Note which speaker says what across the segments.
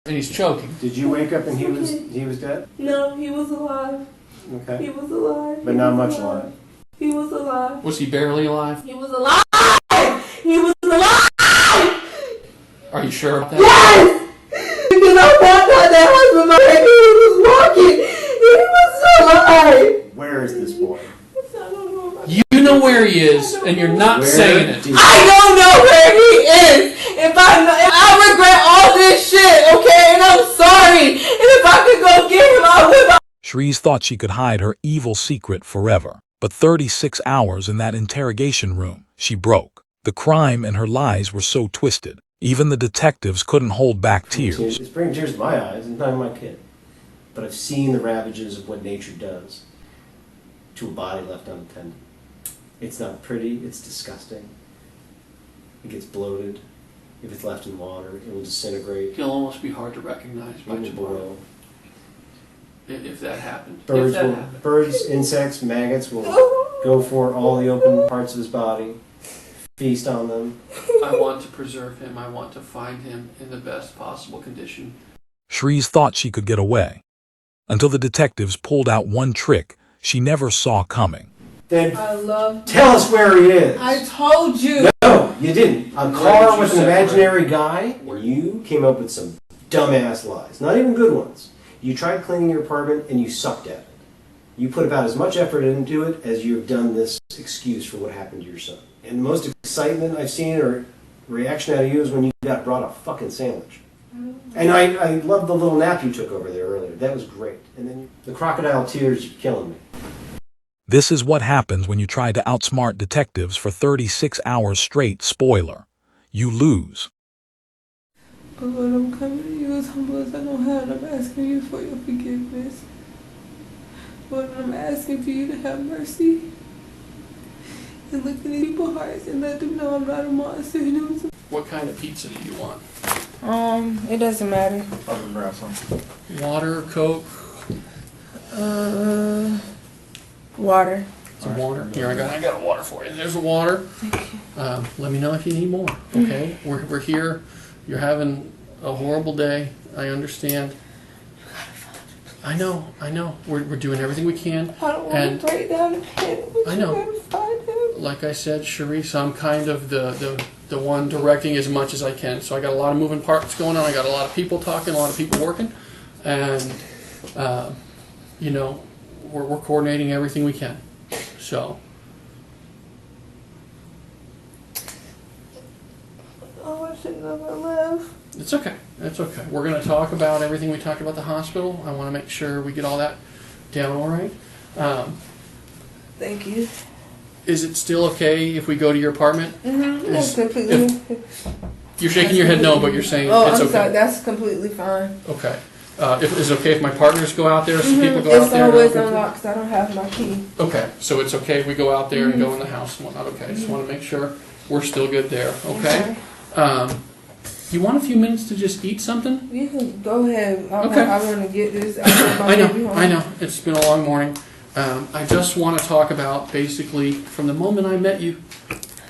Speaker 1: And he's choking.
Speaker 2: Did you wake up and he was dead?
Speaker 3: No, he was alive.
Speaker 2: Okay.
Speaker 3: He was alive.
Speaker 2: But not much alive.
Speaker 3: He was alive.
Speaker 1: Was he barely alive?
Speaker 3: He was alive! He was alive!
Speaker 1: Are you sure about that?
Speaker 3: Yes! Because I walked out that house with my baby. He was walking. He was alive.
Speaker 2: Where is this boy?
Speaker 3: I don't know.
Speaker 1: You know where he is, and you're not saying it.
Speaker 3: I don't know where he is. If I regret all this shit, okay? And I'm sorry. And if I could go get him, I would.
Speaker 4: Charisse thought she could hide her evil secret forever. But 36 hours in that interrogation room, she broke. The crime and her lies were so twisted. Even the detectives couldn't hold back tears.
Speaker 2: It's bringing tears to my eyes. It's not my kid. But I've seen the ravages of what nature does to a body left unattended. It's not pretty. It's disgusting. It gets bloated. If it's left in water, it will disintegrate.
Speaker 1: He'll almost be hard to recognize by
Speaker 2: It will
Speaker 1: tomorrow.
Speaker 2: boil.
Speaker 1: If that happened.
Speaker 2: Birds, insects, maggots will go for all the open parts of his body, feast on them.
Speaker 1: I want to preserve him. I want to find him in the best possible condition.
Speaker 4: Charisse thought she could get away, until the detectives pulled out one trick she never saw coming.
Speaker 2: Then tell us where he is.
Speaker 3: I told you.
Speaker 2: No, you didn't. A car with an imaginary guy, and you came up with some dumbass lies. Not even good ones. You tried cleaning your apartment and you sucked at it. You put about as much effort into it as you've done this excuse for what happened to your son. And the most excitement I've seen or reaction out of you is when you got brought a fucking sandwich. And I love the little nap you took over there earlier. That was great. And then the crocodile tears, you're killing me.
Speaker 4: This is what happens when you try to outsmart detectives for 36 hours straight. Spoiler. You lose.
Speaker 3: Oh Lord, I'm coming to you as humble as I know how, and I'm asking you for your forgiveness. Lord, I'm asking for you to have mercy and look in people's hearts and let them know I'm not a monster.
Speaker 1: What kind of pizza do you want?
Speaker 3: It doesn't matter.
Speaker 5: I'll grab some.
Speaker 1: Water, Coke?
Speaker 3: Water.
Speaker 1: Some water. Here, I got a water for you. There's a water.
Speaker 3: Thank you.
Speaker 1: Let me know if you need more. Okay, we're here. You're having a horrible day. I understand. I know. We're doing everything we can.
Speaker 3: I don't want to break down and panic.
Speaker 1: I know.
Speaker 3: You gotta find him.
Speaker 1: Like I said, Charisse, I'm kind of the one directing as much as I can. So I got a lot of moving parts going on. I got a lot of people talking, a lot of people working, and you know, we're coordinating everything we can. So.
Speaker 3: Oh, I should never live.
Speaker 1: It's okay. It's okay. We're going to talk about everything we talked about at the hospital. I want to make sure we get all that down all right.
Speaker 3: Thank you.
Speaker 1: Is it still okay if we go to your apartment?
Speaker 3: Mm-hmm. That's completely.
Speaker 1: You're shaking your head no, but you're saying
Speaker 3: Oh,
Speaker 1: it's
Speaker 3: I'm
Speaker 1: okay.
Speaker 3: sorry. That's completely fine.
Speaker 1: Okay. Is it okay if my partners go out there? Some people go out
Speaker 3: It's
Speaker 1: there.
Speaker 3: always unlocked because I don't have my key.
Speaker 1: Okay. So it's okay if we go out there and go in the house and whatnot. Okay. I just want to make sure we're still good there. Okay. You want a few minutes to just eat something?
Speaker 3: You can go ahead.
Speaker 1: Okay.
Speaker 3: I want to get this.
Speaker 1: I know. It's been a long morning. I just want to talk about basically from the moment I met you,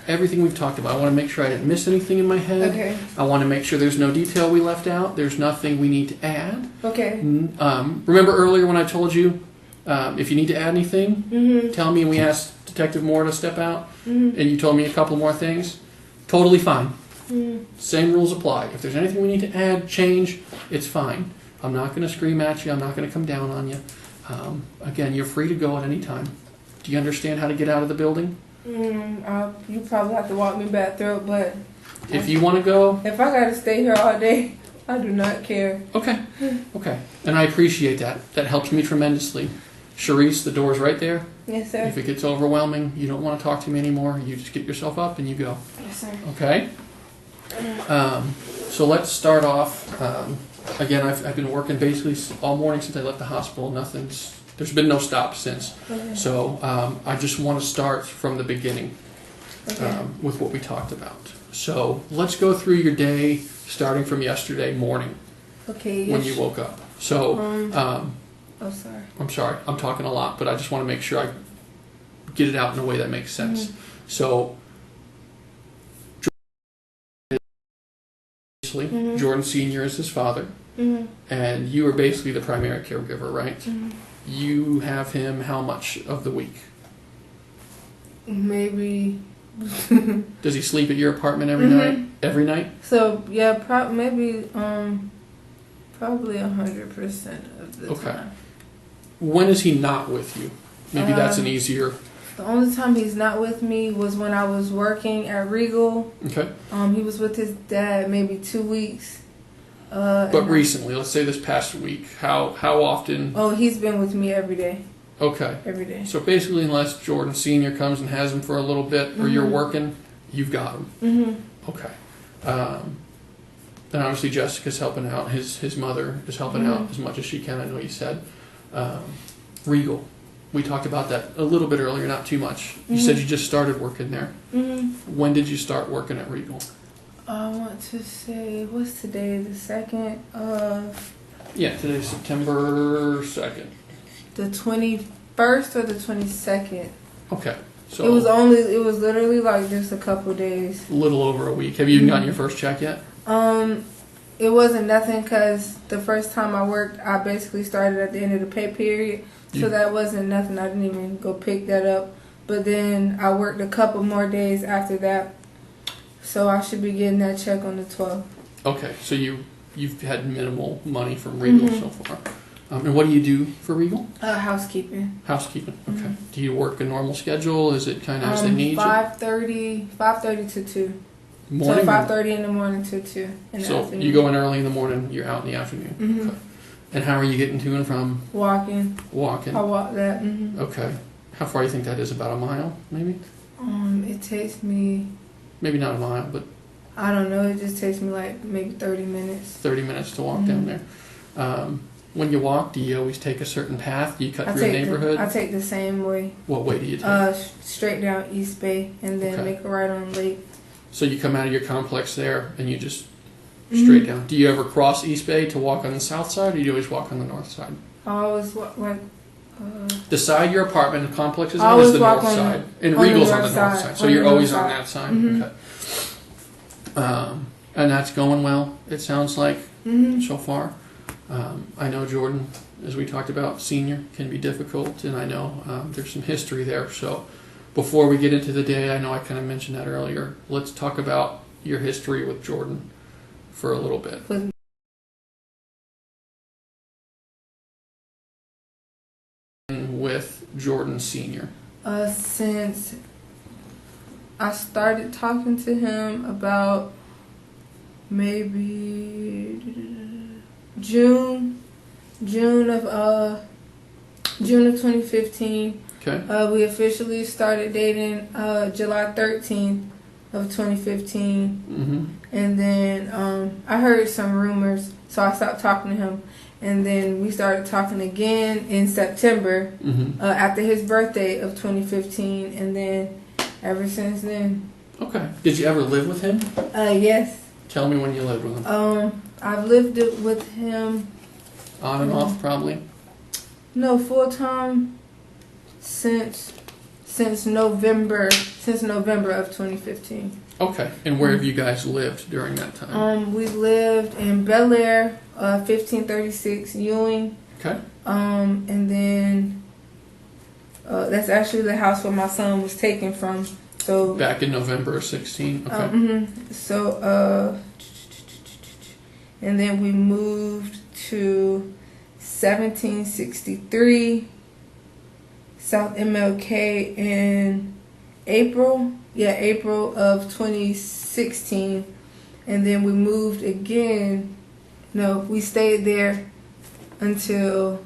Speaker 1: everything we've talked about. I want to make sure I didn't miss anything in my head.
Speaker 3: Okay.
Speaker 1: I want to make sure there's no detail we left out. There's nothing we need to add.
Speaker 3: Okay.
Speaker 1: Remember earlier when I told you if you need to add anything, tell me, and we asked Detective Moore to step out, and you told me a couple more things. Totally fine. Same rules apply. If there's anything we need to add, change, it's fine. I'm not going to scream at you. I'm not going to come down on you. Again, you're free to go at any time. Do you understand how to get out of the building?
Speaker 3: You probably have to walk me back through it, but
Speaker 1: If you want to go,
Speaker 3: if I got to stay here all day, I do not care.
Speaker 1: okay. And I appreciate that. That helps me tremendously. Charisse, the door's right there.
Speaker 3: Yes, sir.
Speaker 1: If it gets overwhelming, you don't want to talk to me anymore, you just get yourself up and you go.
Speaker 3: Yes, sir.
Speaker 1: Okay? So let's start off. Again, I've been working basically all morning since I left the hospital. There's been no stop since.
Speaker 3: Okay.
Speaker 1: So I just want to start from the beginning with what we talked about. So let's go through your day starting from yesterday morning
Speaker 3: Okay.
Speaker 1: when you woke up. So
Speaker 3: Oh, sorry.
Speaker 1: I'm sorry, I'm talking a lot, but I just want to make sure I get it out in a way that makes sense. So Jordan Sr. is his father. and you are basically the primary caregiver, right? You have him how much of the week?
Speaker 3: Maybe.
Speaker 1: Does he sleep at your apartment every night? Every night?
Speaker 3: So yeah, maybe probably 100% of the time.
Speaker 1: When is he not with you? Maybe that's an easier.
Speaker 3: The only time he's not with me was when I was working at Regal.
Speaker 1: Okay.
Speaker 3: He was with his dad maybe 2 weeks.
Speaker 1: But recently, let's say this past week, how often?
Speaker 3: Oh, he's been with me every day.
Speaker 1: Okay.
Speaker 3: Every day.
Speaker 1: So basically, unless Jordan Sr. comes and has him for a little bit, or you're working, you've got him. Okay. And obviously Jessica's helping out. His mother is helping out as much as she can. I know you said. Regal. We talked about that a little bit earlier, not too much. You said you just started working there. When did you start working at Regal?
Speaker 3: I want to say, what's today? The 2nd of...
Speaker 1: Yeah, today's September 2nd.
Speaker 3: The 21st or the 22nd.
Speaker 1: Okay. So
Speaker 3: it was literally like just a couple days.
Speaker 1: A little over a week. Have you even gotten your first check yet?
Speaker 3: It wasn't nothing because the first time I worked, I basically started at the end of the pay period. So that wasn't nothing. I didn't even go pick that up. But then I worked a couple more days after that. So I should be getting that check on the 12th. Okay.
Speaker 1: So you've had minimal money from Regal so far. And what do you do for Regal?
Speaker 3: Housekeeping.
Speaker 1: Housekeeping. Okay. Do you work a normal schedule? Is it kind of as they need you?
Speaker 3: 5:30 to 2.
Speaker 1: Morning?
Speaker 3: So 5:30 in the morning to 2 in the afternoon.
Speaker 1: So you go in early in the morning, you're out in the afternoon. Okay. And how are you getting to and from?
Speaker 3: Walking. I walk that.
Speaker 1: Okay. How far do you think that is? About a mile, maybe?
Speaker 3: It takes me...
Speaker 1: Maybe not a mile, but...
Speaker 3: I don't know. It just takes me like maybe 30 minutes.
Speaker 1: 30 minutes to walk down there. When you walk, do you always take a certain path? Do you cut through a neighborhood?
Speaker 3: I take the same way.
Speaker 1: What way do you take?
Speaker 3: Straight down East Bay and then make a right on Lake.
Speaker 1: So you come out of your complex there and you just straight down. Do you ever cross East Bay to walk on the south side, or do you always walk on the north side?
Speaker 3: I always walk like...
Speaker 1: the side your apartment complex is on is the north side. And Regal's on the north side. So you're always on that side. Okay. And that's going well, it sounds like, so far. I know Jordan, as we talked about, senior can be difficult, and I know there's some history there. So before we get into the day, I know I kind of mentioned that earlier. Let's talk about your history with Jordan for a little bit. With Jordan Sr.
Speaker 3: Since I started talking to him about maybe June of 2015.
Speaker 1: Okay.
Speaker 3: We officially started dating July 13th of 2015. And then I heard some rumors, so I stopped talking to him. And then we started talking again in September after his birthday of 2015. And then ever since then.
Speaker 1: Okay. Did you ever live with him?
Speaker 3: Yes.
Speaker 1: Tell me when you lived with him.
Speaker 3: I've lived with him.
Speaker 1: On and off, probably?
Speaker 3: No, full time since November of 2015.
Speaker 1: Okay. And where have you guys lived during that time?
Speaker 3: We lived in Bel Air, 1536 Ewing.
Speaker 1: Okay.
Speaker 3: And then that's actually the house where my son was taken from. So
Speaker 1: back in November of 16. Okay.
Speaker 3: So and then we moved to 1763 South MLK in April of 2016, and then we moved again. No, we stayed there until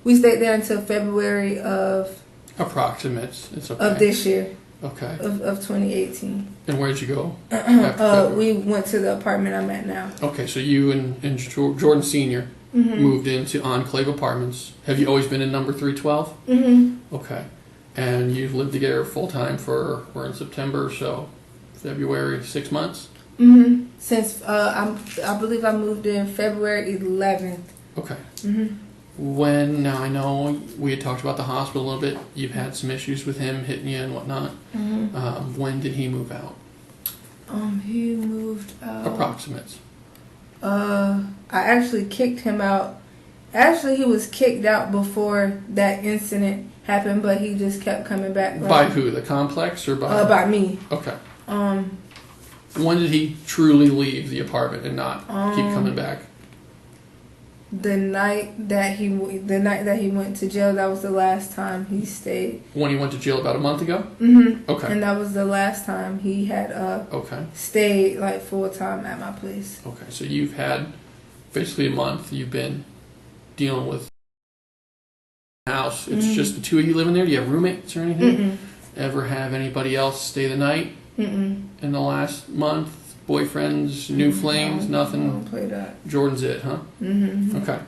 Speaker 3: February of
Speaker 1: approximates. It's okay.
Speaker 3: Of this year.
Speaker 1: Okay.
Speaker 3: Of 2018.
Speaker 1: And where'd you go?
Speaker 3: We went to the apartment I'm at now.
Speaker 1: Okay, so you and Jordan Sr. moved into Enclave Apartments. Have you always been in number 312? Okay. And you've lived together full time we're in September, so February, 6 months?
Speaker 3: Since I believe I moved in February 11th.
Speaker 1: Okay. Now I know we had talked about the hospital a little bit. You've had some issues with him hitting you and whatnot. When did he move out?
Speaker 3: He moved out.
Speaker 1: Approximates.
Speaker 3: I actually kicked him out. Actually, he was kicked out before that incident happened, but he just kept coming back.
Speaker 1: By who? The complex or by?
Speaker 3: By me.
Speaker 1: Okay. When did he truly leave the apartment and not keep coming back?
Speaker 3: The night that he went to jail, that was the last time he stayed.
Speaker 1: When he went to jail about a month ago?
Speaker 3: Mm-hmm.
Speaker 1: Okay.
Speaker 3: And that was the last time he had stayed like full time at my place.
Speaker 1: Okay, so you've had basically a month. You've been dealing with the house. It's just the two of you living there. Do you have roommates or anything?
Speaker 3: Mm-mm.
Speaker 1: Ever have anybody else stay the night in the last month? Boyfriends, new flings, nothing?
Speaker 3: I don't play that.
Speaker 1: Jordan's it, huh?
Speaker 3: Mm-hmm.
Speaker 1: Okay.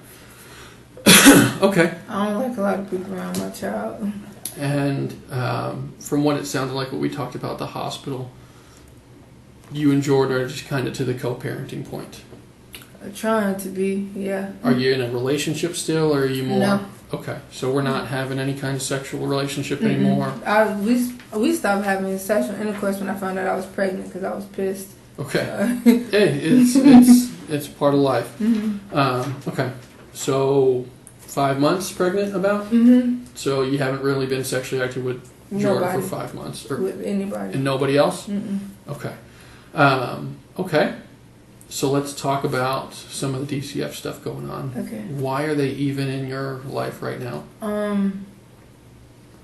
Speaker 1: Okay.
Speaker 3: I don't like a lot of people around my child.
Speaker 1: And from what it sounded like, what we talked about at the hospital, you and Jordan are just kind of to the co-parenting point.
Speaker 3: Trying to be, yeah.
Speaker 1: Are you in a relationship still, or are you more?
Speaker 3: No.
Speaker 1: Okay, so we're not having any kind of sexual relationship anymore.
Speaker 3: We stopped having sexual intercourse when I found out I was pregnant because I was pissed.
Speaker 1: Okay. Hey, it's part of life. Okay, so 5 months pregnant about? So you haven't really been sexually active with Jordan for 5 months? Or
Speaker 3: with anybody.
Speaker 1: And nobody else? Okay. Okay. So let's talk about some of the DCF stuff going on.
Speaker 3: Okay.
Speaker 1: Why are they even in your life right now?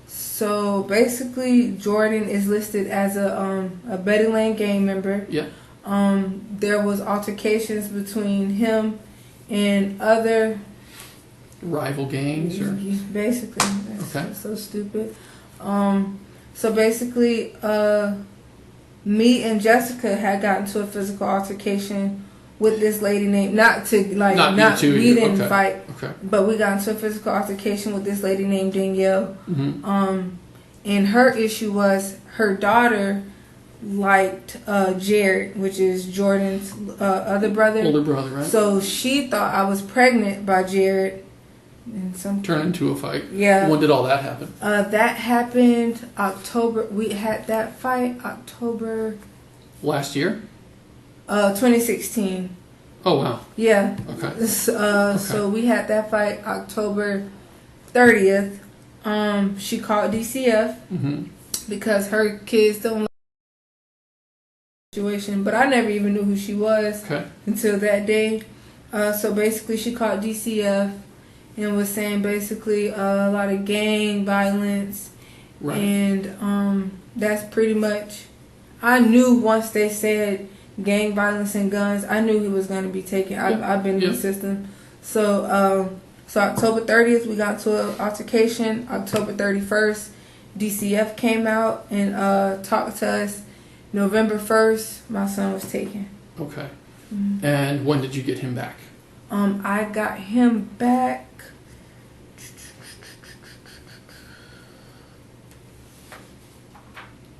Speaker 3: So basically, Jordan is listed as a Betty Lane gang member.
Speaker 1: Yeah.
Speaker 3: There was altercations between him and other
Speaker 1: rival gangs, or
Speaker 3: basically. That's so stupid. So basically, me and Jessica had gotten to a physical altercation with this lady named we didn't fight, but we got into a physical altercation with this lady named Danielle. And her issue was her daughter liked Jared, which is Jordan's older brother, right? So she thought I was pregnant by Jared. And
Speaker 1: turned into a fight.
Speaker 3: Yeah.
Speaker 1: When did all that happen?
Speaker 3: That happened October. We had that fight October
Speaker 1: last year.
Speaker 3: 2016.
Speaker 1: Oh wow.
Speaker 3: Yeah.
Speaker 1: Okay.
Speaker 3: So we had that fight October 30th. She called DCF because her kids don't like the situation, but I never even knew who she was until that day. So basically, she called DCF. And was saying basically a lot of gang violence, and that's pretty much. I knew once they said gang violence and guns, I knew he was going to be taken. I've been in the system, so October 30th we got to an altercation. October 31st, DCF came out and talked to us. November 1st, my son was taken.
Speaker 1: Okay. And when did you get him back?
Speaker 3: I got him back.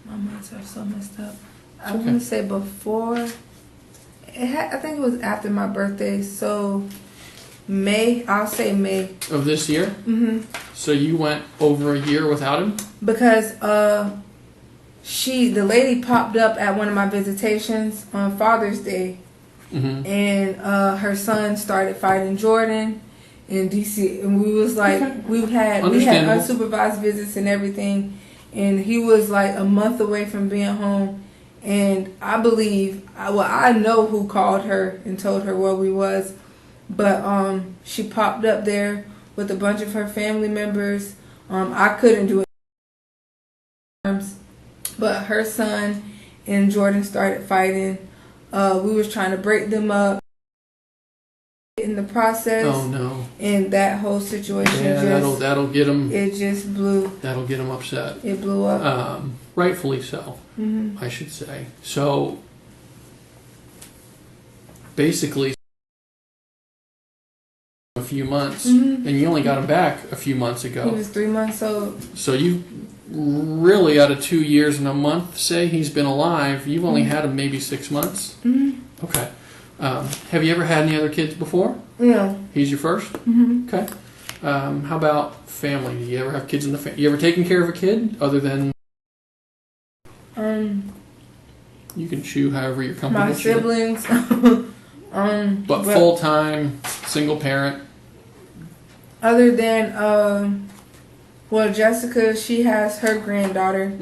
Speaker 3: My months are so messed up. I want to say before. I think it was after my birthday. So May. I'll say May
Speaker 1: of this year. So you went over a year without him
Speaker 3: because the lady popped up at one of my visitations on Father's Day. And her son started fighting Jordan in DC, and we was like, we had unsupervised visits and everything, and he was like a month away from being home, and I know who called her and told her where we was, but she popped up there with a bunch of her family members. I couldn't do it, but her son and Jordan started fighting. We was trying to break them up in the process.
Speaker 1: Oh no!
Speaker 3: And that whole situation,
Speaker 1: that'll get them.
Speaker 3: It just blew.
Speaker 1: That'll get them upset.
Speaker 3: It blew up.
Speaker 1: Rightfully so, I should say. So basically, a few months, and you only got him back a few months ago.
Speaker 3: He was 3 months old.
Speaker 1: So you really, out of 2 years and a month, say he's been alive, you've only had him maybe 6 months? Okay. Have you ever had any other kids before?
Speaker 3: No.
Speaker 1: He's your first? Okay. How about family? Do you ever have kids in the family? You ever taken care of a kid other than... You can chew however you're comfortable.
Speaker 3: My siblings.
Speaker 1: But full-time, single parent.
Speaker 3: Other than, Jessica, she has her granddaughter,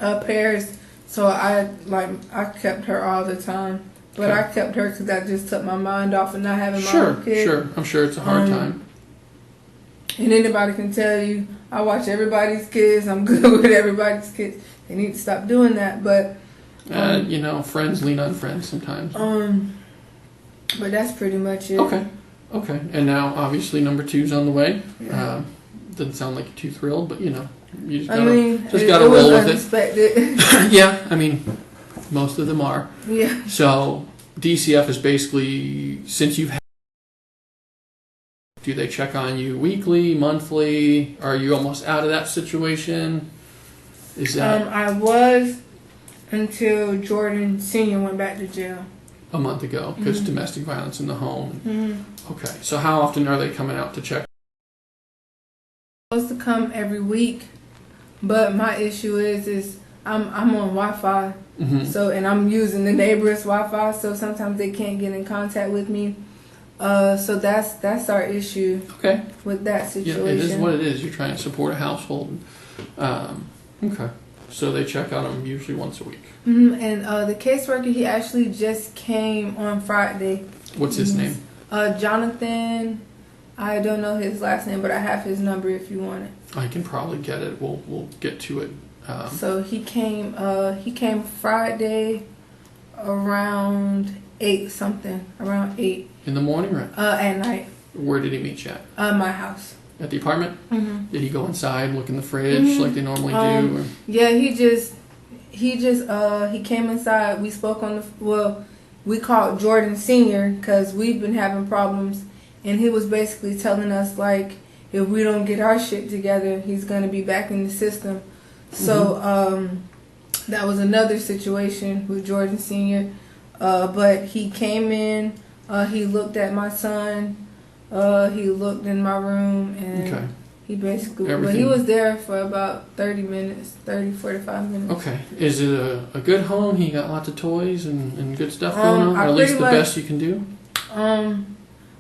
Speaker 3: Paris. So I kept her all the time. But
Speaker 1: Okay.
Speaker 3: I kept her because that just took my mind off of not having my
Speaker 1: Sure,
Speaker 3: own kid.
Speaker 1: sure. I'm sure it's a hard time.
Speaker 3: And anybody can tell you, I watch everybody's kids. I'm good with everybody's kids. They need to stop doing that. But
Speaker 1: friends lean on friends sometimes.
Speaker 3: But that's pretty much it.
Speaker 1: Okay. And now, obviously, number 2's on the way.
Speaker 3: Yeah.
Speaker 1: Doesn't sound like you're too thrilled, but you just
Speaker 3: it
Speaker 1: gotta roll
Speaker 3: was
Speaker 1: with
Speaker 3: unexpected.
Speaker 1: it. Yeah, most of them are.
Speaker 3: Yeah.
Speaker 1: So DCF is basically, since you've had, do they check on you weekly, monthly? Are you almost out of that situation? Is that
Speaker 3: I was until Jordan Sr. went back to jail.
Speaker 1: a month ago? Because domestic violence in the home. Okay. So how often are they coming out to check?
Speaker 3: Supposed to come every week, but my issue is I'm on Wi-Fi, so and I'm using the neighbor's Wi-Fi, so sometimes they can't get in contact with me. So that's our issue. Okay. With that situation.
Speaker 1: Yeah, it is what it is. You're trying to support a household. Okay. So they check on them usually once a week.
Speaker 3: And the caseworker, he actually just came on Friday.
Speaker 1: What's his name?
Speaker 3: Jonathan. I don't know his last name, but I have his number if you want it.
Speaker 1: I can probably get it. We'll get to it.
Speaker 3: So he came Friday around 8 something. Around 8.
Speaker 1: In the morning, right?
Speaker 3: At night.
Speaker 1: Where did he meet you at?
Speaker 3: My house.
Speaker 1: At the apartment? Did he go inside and look in the fridge like they normally do? Or?
Speaker 3: Yeah, he came inside. We spoke on we called Jordan Sr. because we've been having problems. And he was basically telling us, like, if we don't get our shit together, he's going to be back in the system. So that was another situation with Jordan Sr. But he came in, he looked at my son, he looked in my room, and he basically, he was there for about 30 minutes, 45 minutes.
Speaker 1: Okay. Is it a good home? He got lots of toys and good stuff going on? Or at least the best you can do?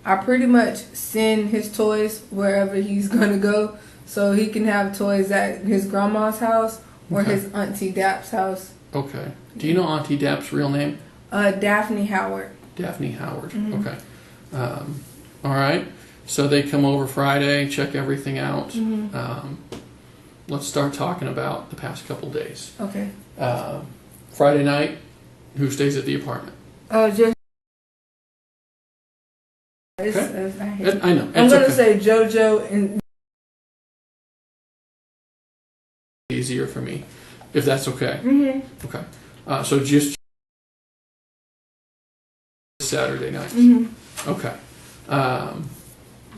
Speaker 3: I pretty much send his toys wherever he's going to go. So he can have toys at his grandma's house or his Auntie Dap's house.
Speaker 1: Okay. Do you know Auntie Dap's real name?
Speaker 3: Daphne Howard.
Speaker 1: Daphne Howard. Okay. All right. So they come over Friday, check everything out. Let's start talking about the past couple days.
Speaker 3: Okay.
Speaker 1: Friday night, who stays at the apartment?
Speaker 3: Just.
Speaker 1: I know.
Speaker 3: I'm going to say JoJo and.
Speaker 1: Easier for me, if that's okay. Okay. So just Saturday night. Okay.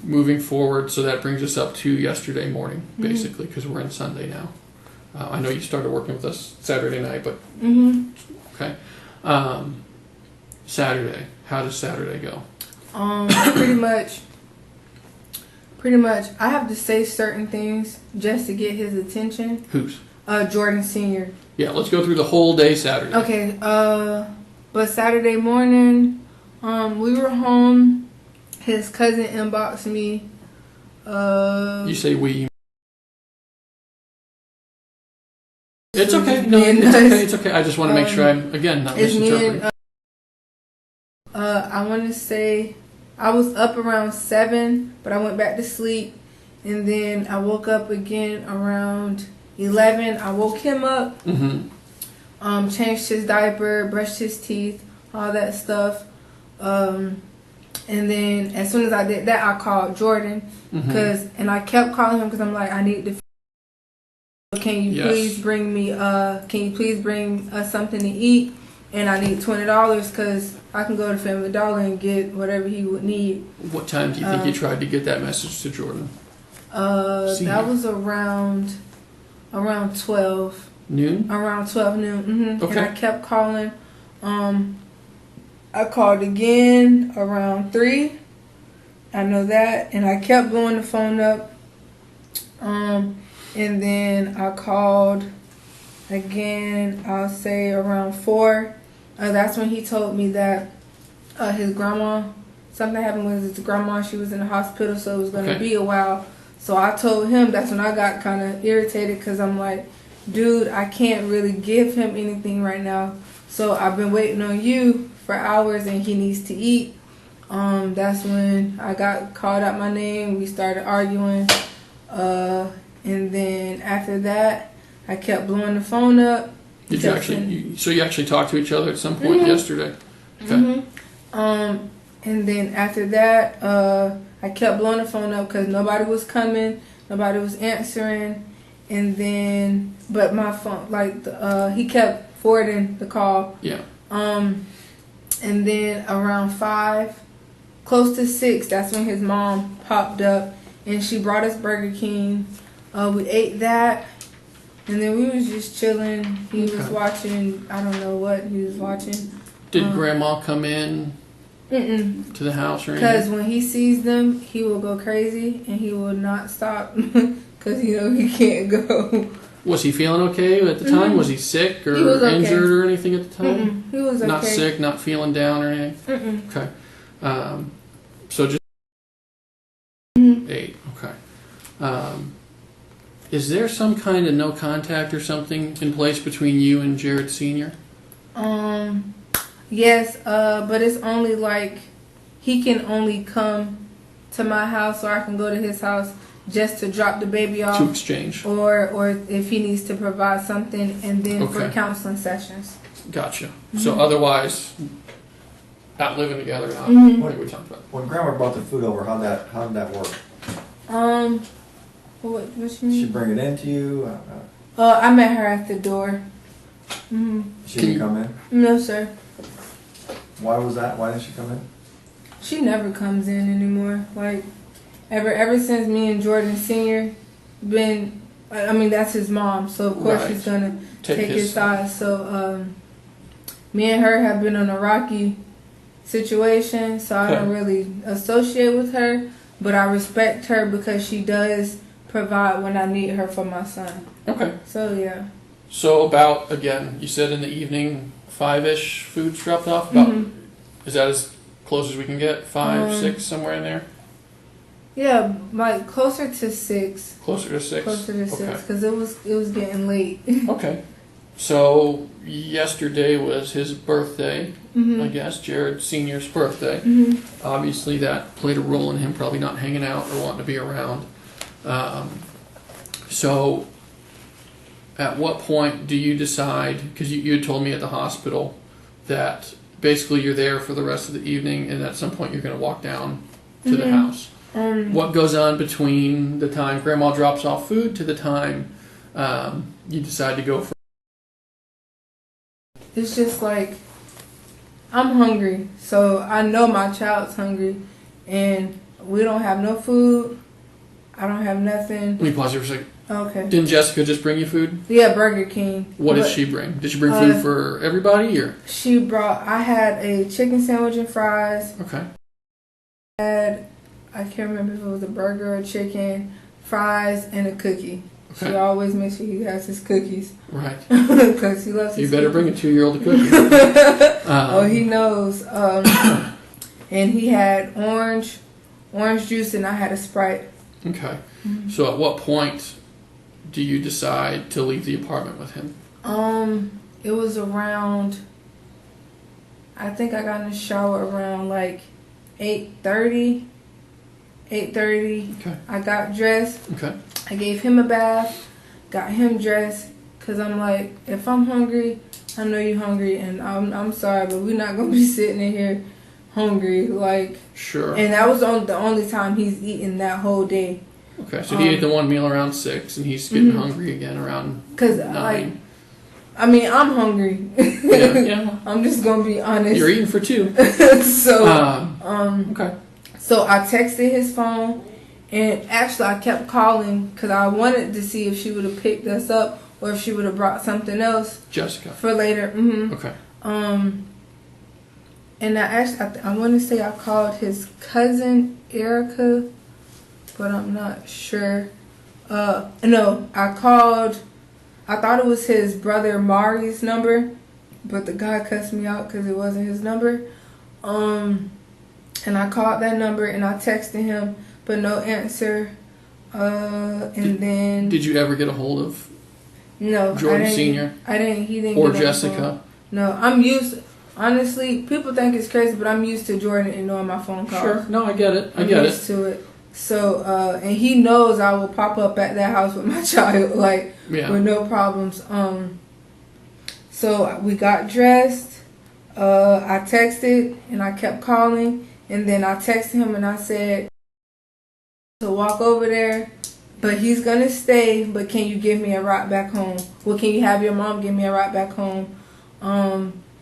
Speaker 1: Moving forward, so that brings us up to yesterday morning, basically, because we're in Sunday now. I know you started working with us Saturday night, but okay. Saturday. How does Saturday go?
Speaker 3: Pretty much, I have to say certain things just to get his attention.
Speaker 1: Whose?
Speaker 3: Jordan Sr.
Speaker 1: Yeah, let's go through the whole day Saturday.
Speaker 3: Okay, but Saturday morning, we were home. His cousin inboxed me.
Speaker 1: You say we. It's okay. No, it's okay. I just want to make sure I'm, again, not misinterpreting.
Speaker 3: I want to say I was up around 7, but I went back to sleep. And then I woke up again around 11. I woke him up, changed his diaper, brushed his teeth, all that stuff. And then as soon as I did that, I called Jordan. And I kept calling him because I'm like, I need to. Can you please bring me? Can you please bring us something to eat? And I need $20 because I can go to Family Dollar and get whatever he would need.
Speaker 1: What time do you think you tried to get that message to Jordan?
Speaker 3: That was around 12
Speaker 1: noon.
Speaker 3: Around 12 noon.
Speaker 1: Okay.
Speaker 3: And I kept calling. I called again around 3. I know that, and I kept blowing the phone up. And then I called again. I'll say around 4. That's when he told me that his grandma. Something happened with his grandma. She was in the hospital, so it was going to be a while. So I told him, that's when I got kind of irritated, because I'm like, dude, I can't really give him anything right now. So I've been waiting on you for hours, and he needs to eat. That's when I got called out my name. We started arguing. And then after that, I kept blowing the phone up.
Speaker 1: Did you actually? So you actually talked to each other at some point yesterday? Okay.
Speaker 3: And then after that, I kept blowing the phone up because nobody was coming, nobody was answering, and then but my phone, he kept forwarding the call.
Speaker 1: Yeah.
Speaker 3: And then around 5, close to 6, that's when his mom popped up, and she brought us Burger King. We ate that. And then we was just chilling. He was watching, I don't know what he was watching.
Speaker 1: Did Grandma come in to the house or anything?
Speaker 3: Because when he sees them, he will go crazy and he will not stop because, he can't go.
Speaker 1: Was he feeling okay at the time? Was he sick or injured or anything at the time?
Speaker 3: He was okay.
Speaker 1: Not sick, not feeling down or anything? Okay. So just 8. Okay. Is there some kind of no contact or something in place between you and Jared Sr.?
Speaker 3: Yes, but it's only he can only come to my house, or I can go to his house just to drop the baby off.
Speaker 1: To exchange.
Speaker 3: Or if he needs to provide something, and then for counseling sessions.
Speaker 1: Gotcha. So otherwise, not living together, not what are we talking about?
Speaker 5: When Grandma brought the food over, how did that work?
Speaker 3: What you mean?
Speaker 5: She bring it in to you?
Speaker 3: I met her at the door.
Speaker 5: She didn't come in?
Speaker 3: No, sir.
Speaker 5: Why was that? Why didn't she come in?
Speaker 3: She never comes in anymore. Ever since me and Jordan Sr. been, that's his mom, so of course he's gonna take his side. So me and her have been on a rocky situation, so I don't really associate with her, but I respect her because she does provide when I need her for my son.
Speaker 1: Okay.
Speaker 3: So yeah.
Speaker 1: So about, again, you said in the evening, 5-ish, food's dropped off? About, is that as close as we can get? 5, 6, somewhere in there?
Speaker 3: Yeah, closer to 6.
Speaker 1: Closer to 6?
Speaker 3: Closer to 6, because it was getting late.
Speaker 1: Okay. So yesterday was his birthday, I guess, Jared Sr.'s birthday. Obviously that played a role in him probably not hanging out or wanting to be around. So at what point do you decide, because you had told me at the hospital that basically you're there for the rest of the evening and at some point you're going to walk down to the house. What goes on between the time Grandma drops off food to the time you decide to go for?
Speaker 3: It's just I'm hungry, so I know my child's hungry, and we don't have no food. I don't have nothing.
Speaker 1: Let me pause here for a second.
Speaker 3: Okay.
Speaker 1: Didn't Jessica just bring you food?
Speaker 3: Yeah, Burger King.
Speaker 1: What did she bring? Did she bring food for everybody or?
Speaker 3: I had a chicken sandwich and fries.
Speaker 1: Okay.
Speaker 3: I can't remember if it was a burger or chicken, fries, and a cookie.
Speaker 1: Okay.
Speaker 3: She always makes sure he has his cookies.
Speaker 1: Right.
Speaker 3: Because he loves his
Speaker 1: You better bring a 2-year-old a cookie.
Speaker 3: Oh, he knows. And he had orange juice, and I had a Sprite.
Speaker 1: Okay. So at what point do you decide to leave the apartment with him?
Speaker 3: It was around, I think I got in the shower around 8:30. 8:30.
Speaker 1: Okay.
Speaker 3: I got dressed.
Speaker 1: Okay.
Speaker 3: I gave him a bath, got him dressed, because I'm if I'm hungry, I know you're hungry, and I'm sorry, but we're not going to be sitting in here hungry.
Speaker 1: Sure.
Speaker 3: And that was the only time he's eaten that whole day.
Speaker 1: Okay, so he ate the one meal around 6, and he's getting hungry again around 9.
Speaker 3: I'm hungry.
Speaker 1: Yeah.
Speaker 3: I'm just going to be honest.
Speaker 1: You're eating for 2.
Speaker 3: So,
Speaker 1: okay.
Speaker 3: So I texted his phone, and actually I kept calling because I wanted to see if she would have picked us up or if she would have brought something else.
Speaker 1: Jessica.
Speaker 3: For later.
Speaker 1: Okay.
Speaker 3: And I want to say I called his cousin Erica, but I'm not sure. No, I thought it was his brother Mari's number, but the guy cussed me out because it wasn't his number. And I called that number and I texted him, but no answer. Then
Speaker 1: did you ever get a hold of
Speaker 3: no
Speaker 1: Jordan Senior?
Speaker 3: I didn't. He didn't.
Speaker 1: Or
Speaker 3: get on the
Speaker 1: Jessica?
Speaker 3: phone. No, I'm used. Honestly, people think it's crazy, but I'm used to Jordan ignoring my phone calls.
Speaker 1: Sure. No, I get it.
Speaker 3: I'm used to it. So, and he knows I will pop up at that house with my child, like, with no problems. So we got dressed. I texted and I kept calling, and then I texted him and I said to walk over there, but he's gonna stay. But can you give me a ride back home? Well, can you have your mom give me a ride back home?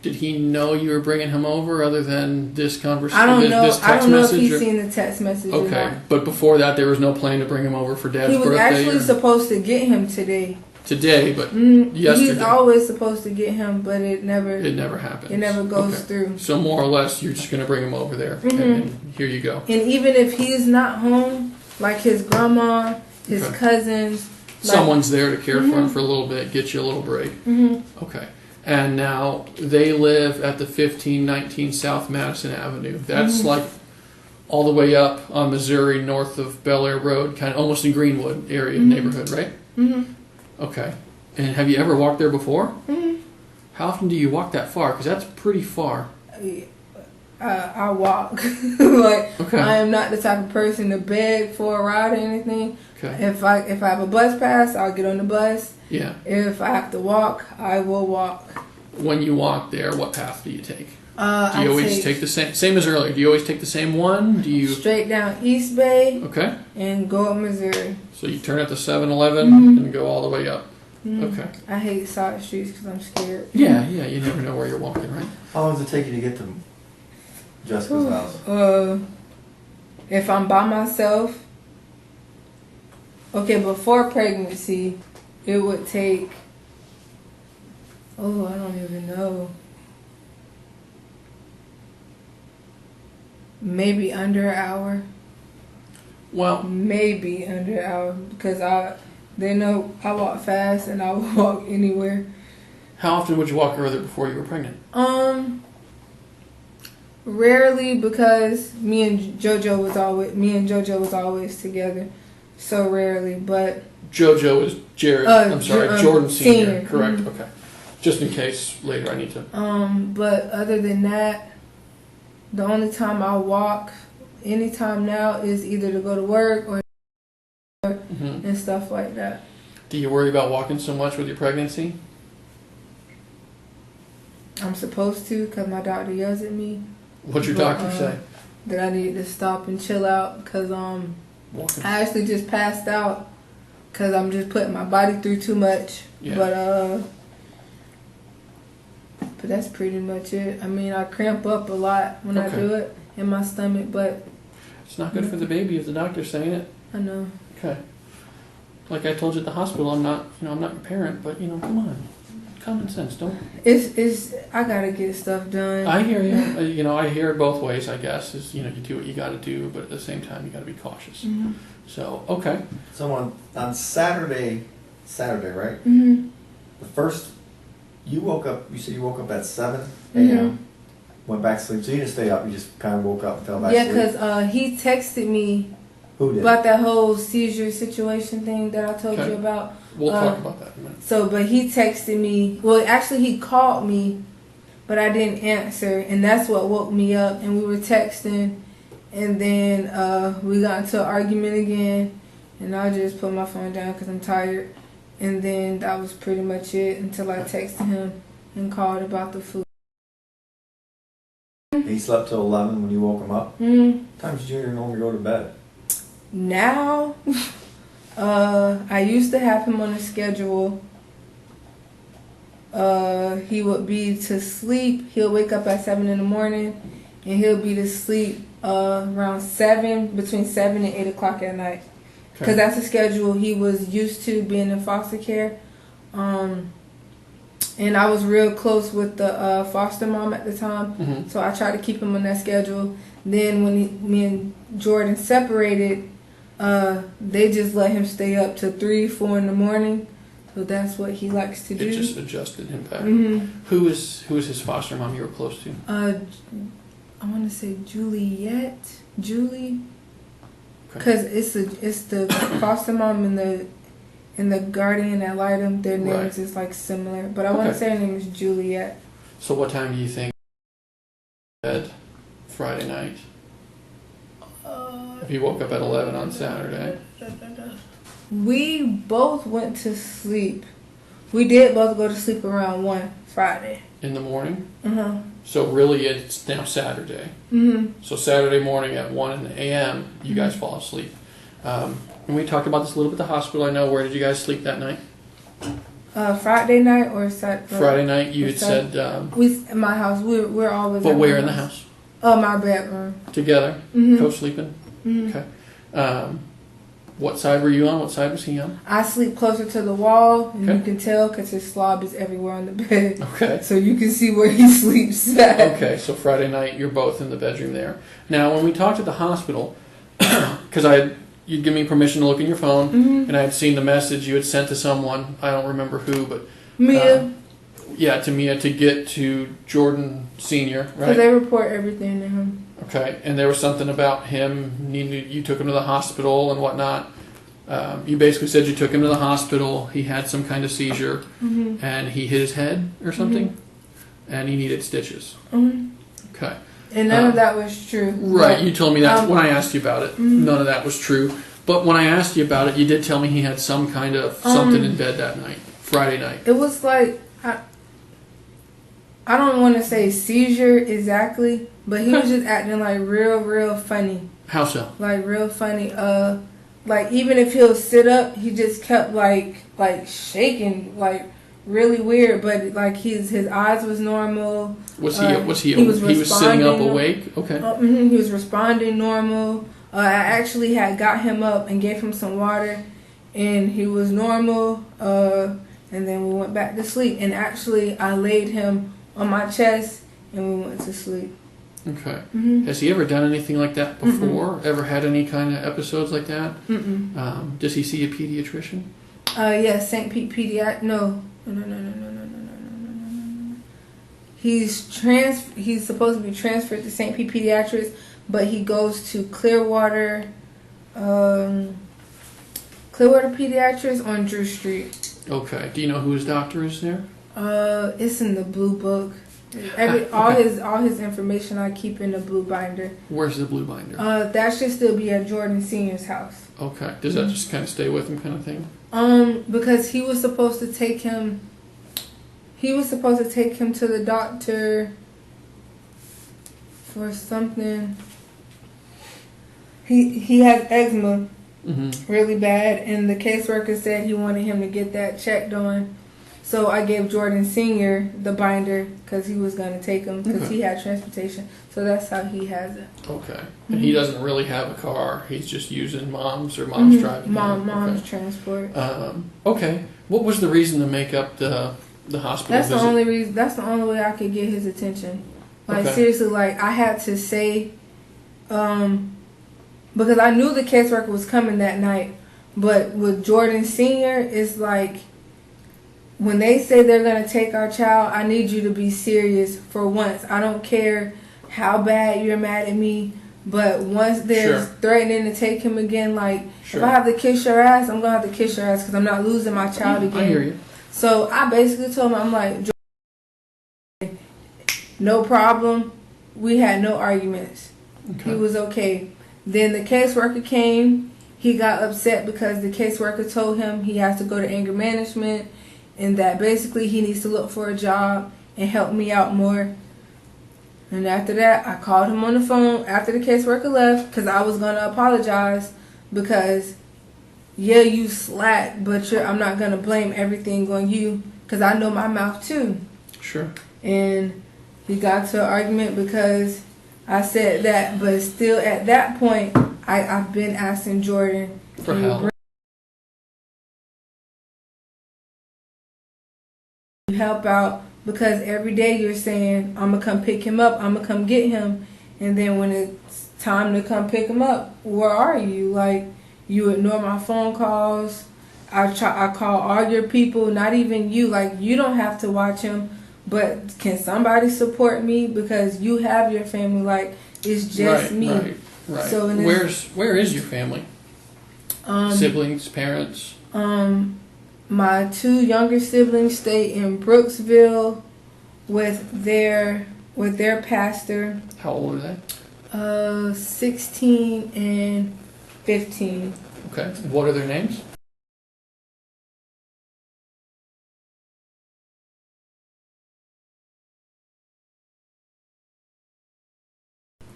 Speaker 1: Did he know you were bringing him over, other than this conversation?
Speaker 3: I don't know.
Speaker 1: This text
Speaker 3: I don't know if
Speaker 1: message
Speaker 3: he's seen the text message.
Speaker 1: Okay,
Speaker 3: or not.
Speaker 1: But before that, there was no plan to bring him over for Dad's birthday.
Speaker 3: He was actually supposed to get him today.
Speaker 1: Today, but yesterday.
Speaker 3: He's always supposed to get him, but it never happens. It never goes through.
Speaker 1: So more or less, you're just going to bring him over there, and here you go.
Speaker 3: And even if he's not home, like his grandma, his cousins,
Speaker 1: someone's there to care for him for a little bit, get you a little break. Okay. And now they live at the 1519 South Madison Avenue. That's like all the way up on Missouri, north of Bel Air Road, kind of almost in Greenwood area neighborhood, right? Okay. And have you ever walked there before? How often do you walk that far? Because that's pretty far.
Speaker 3: I walk. I am not the type of person to beg for a ride or anything.
Speaker 1: Okay.
Speaker 3: If I have a bus pass, I'll get on the bus.
Speaker 1: Yeah.
Speaker 3: If I have to walk, I will walk.
Speaker 1: When you walk there, what path do you take? Do
Speaker 3: I
Speaker 1: you always take the same as earlier? Do you always take the same one? Do you
Speaker 3: straight down East Bay?
Speaker 1: Okay.
Speaker 3: And go up Missouri.
Speaker 1: So you turn at the 7-Eleven and go all the way up. Okay.
Speaker 3: I hate side streets because I'm scared.
Speaker 1: Yeah. You never know where you're walking, right?
Speaker 5: How long does it take you to get to Jessica's house?
Speaker 3: If I'm by myself, before pregnancy, it would take, I don't even know, maybe under an hour.
Speaker 1: Well,
Speaker 3: maybe under an hour, because they know I walk fast and I will walk anywhere.
Speaker 1: How often would you walk her there before you were pregnant?
Speaker 3: Rarely, because me and JoJo was always together, so rarely. But
Speaker 1: JoJo is Jordan Senior. Correct. Okay. Just in case later I need to.
Speaker 3: But other than that, the only time I walk anytime now is either to go to work or and stuff like that.
Speaker 1: Do you worry about walking so much with your pregnancy?
Speaker 3: I'm supposed to, because my doctor yells at me.
Speaker 1: What's your doctor say?
Speaker 3: That I need to stop and chill out, because I actually just passed out because I'm just putting my body through too much. Yeah. But that's pretty much it. I mean, I cramp up a lot when I do it in my stomach, but
Speaker 1: it's not good for the baby if the doctor's saying it.
Speaker 3: I know.
Speaker 1: Okay. Like I told you at the hospital, I'm not your parent, but come on. Common sense, don't.
Speaker 3: I gotta get stuff done.
Speaker 1: I hear you. I hear it both ways. I guess you do what you got to do, but at the same time, you got to be cautious. So okay.
Speaker 5: So on Saturday, right? The first, you woke up. You said you woke up at 7 a.m. Went back to sleep. So you didn't stay up. You just kind of woke up and fell back.
Speaker 3: Yeah, because he texted me.
Speaker 5: Who did?
Speaker 3: About that whole seizure situation thing that I told you about.
Speaker 1: We'll talk about that in a minute.
Speaker 3: But he texted me. Well, actually, he called me, but I didn't answer, and that's what woke me up. And we were texting, and then we got into an argument again, and I just put my phone down because I'm tired. And then that was pretty much it until I texted him and called about the food.
Speaker 5: He slept till 11 when you woke him up? What time did Junior normally go to bed?
Speaker 3: Now, I used to have him on a schedule. He would be to sleep. He'll wake up at 7 in the morning, and he'll be to sleep around between 7 and 8 o'clock at night. Because that's the schedule he was used to being in foster care. And I was real close with the foster mom at the time, so I tried to keep him on that schedule. Then when me and Jordan separated, they just let him stay up to 3, 4 in the morning. So that's what he likes to do.
Speaker 1: It just adjusted him back. Who is his foster mom you were close to?
Speaker 3: I want to say Julie,
Speaker 1: Okay.
Speaker 3: because it's the foster mom and the guardian ad litem. Their names is like similar, but I want to say her name is Juliet.
Speaker 1: So what time do you think bed Friday night? If you woke up at 11 on Saturday.
Speaker 3: We both went to sleep. We did both go to sleep around 1 Friday.
Speaker 1: In the morning?
Speaker 3: Uh-huh.
Speaker 1: So really it's now Saturday.
Speaker 3: Mm-hmm.
Speaker 1: So Saturday morning at 1 a.m. you guys fall asleep. And we talked about this a little bit at the hospital. I know. Where did you guys sleep that night?
Speaker 3: Friday night or Saturday?
Speaker 1: Friday night you had said...
Speaker 3: we in my house. We're always
Speaker 1: But where in the house?
Speaker 3: My bedroom.
Speaker 1: Together?
Speaker 3: Mm-hmm.
Speaker 1: Co-sleeping?
Speaker 3: Mm-hmm.
Speaker 1: Okay. What side were you on? What side was he on?
Speaker 3: I sleep closer to the wall, and
Speaker 1: Okay.
Speaker 3: you can tell because his slob is everywhere on the bed.
Speaker 1: Okay.
Speaker 3: So you can see where he sleeps at.
Speaker 1: Okay, so Friday night you're both in the bedroom there. Now, when we talked at the hospital, because you'd give me permission to look in your phone,
Speaker 3: Mm-hmm.
Speaker 1: and I had seen the message you had sent to someone. I don't remember who, but
Speaker 3: Mia,
Speaker 1: to Mia to get to Jordan Senior,
Speaker 3: because
Speaker 1: right?
Speaker 3: they report everything to him.
Speaker 1: Okay, and there was something about him. You took him to the hospital and whatnot. You basically said you took him to the hospital. He had some kind of seizure,
Speaker 3: Mm-hmm.
Speaker 1: and he hit his head or something, and he needed stitches.
Speaker 3: Mm-hmm.
Speaker 1: Okay.
Speaker 3: And none of that was true.
Speaker 1: Right,
Speaker 3: But,
Speaker 1: you told me that when I asked you about it.
Speaker 3: Mhm.
Speaker 1: None of that was true. But when I asked you about it, you did tell me he had some kind of something in bed that night, Friday night.
Speaker 3: It was like, I don't want to say seizure exactly, but he was just acting like real funny.
Speaker 1: How so?
Speaker 3: Like real funny. Like even if he'll sit up, he just kept like shaking, like really weird. But like his eyes was normal.
Speaker 1: Was he
Speaker 3: he was
Speaker 1: sitting up
Speaker 3: responding.
Speaker 1: awake? Okay.
Speaker 3: He was responding normal. I actually had got him up and gave him some water, and he was normal. And then we went back to sleep. And actually, I laid him on my chest, and we went to sleep.
Speaker 1: Okay.
Speaker 3: Mm-hmm.
Speaker 1: Has he ever done anything like that before? Ever had any kind of episodes like that?
Speaker 3: Mm-mm.
Speaker 1: Does he see a pediatrician?
Speaker 3: Yes, St. Pete Pediatric. No. He's supposed to be transferred to St. Pete Pediatrics, but he goes to Clearwater Pediatrics on Drew Street.
Speaker 1: Okay. Do you know who his doctor is there?
Speaker 3: It's in the blue book. All his information I keep in the blue binder.
Speaker 1: Where's the blue binder?
Speaker 3: That should still be at Jordan Senior's house.
Speaker 1: Okay. Does that just kind of stay with him, kind of thing?
Speaker 3: Because he was supposed to take him. He was supposed to take him to the doctor for something. He has eczema really bad, and the caseworker said he wanted him to get that checked on. So I gave Jordan Senior the binder because he was going to take him because he had transportation. So that's how he has it.
Speaker 1: Okay. And he doesn't really have a car. He's just using mom's driving him.
Speaker 3: Mom's transport.
Speaker 1: Okay. What was the reason to make up the hospital
Speaker 3: That's
Speaker 1: visit?
Speaker 3: the only reason. That's the only way I could get his attention. Like seriously, like I had to say, because I knew the caseworker was coming that night. But with Jordan Senior, it's like when they say they're gonna take our child, I need you to be serious for once. I don't care how bad you're mad at me, but once they're threatening to take him again, like if I have to kiss your ass, I'm gonna have to kiss your ass because I'm not losing my child again.
Speaker 1: I hear you.
Speaker 3: So I basically told him, I'm like, no problem. We had no arguments.
Speaker 1: Okay.
Speaker 3: He was okay. Then the caseworker came. He got upset because the caseworker told him he has to go to anger management and that basically he needs to look for a job and help me out more. And after that, I called him on the phone after the caseworker left because I was going to apologize because, yeah, you slack, but I'm not going to blame everything on you because I know my mouth too.
Speaker 1: Sure.
Speaker 3: And he got to an argument because I said that, but still at that point, I've been asking Jordan
Speaker 1: for help.
Speaker 3: Help out because every day you're saying I'm gonna come pick him up, I'm gonna come get him, and then when it's time to come pick him up, where are you? Like you ignore my phone calls. I call all your people, not even you. Like you don't have to watch him, but can somebody support me? Because you have your family, like, it's just me.
Speaker 1: Right.
Speaker 3: So
Speaker 1: where is your family? Siblings, parents?
Speaker 3: My 2 younger siblings stay in Brooksville with their pastor.
Speaker 1: How old are they?
Speaker 3: 16 and 15.
Speaker 1: Okay. What are their names?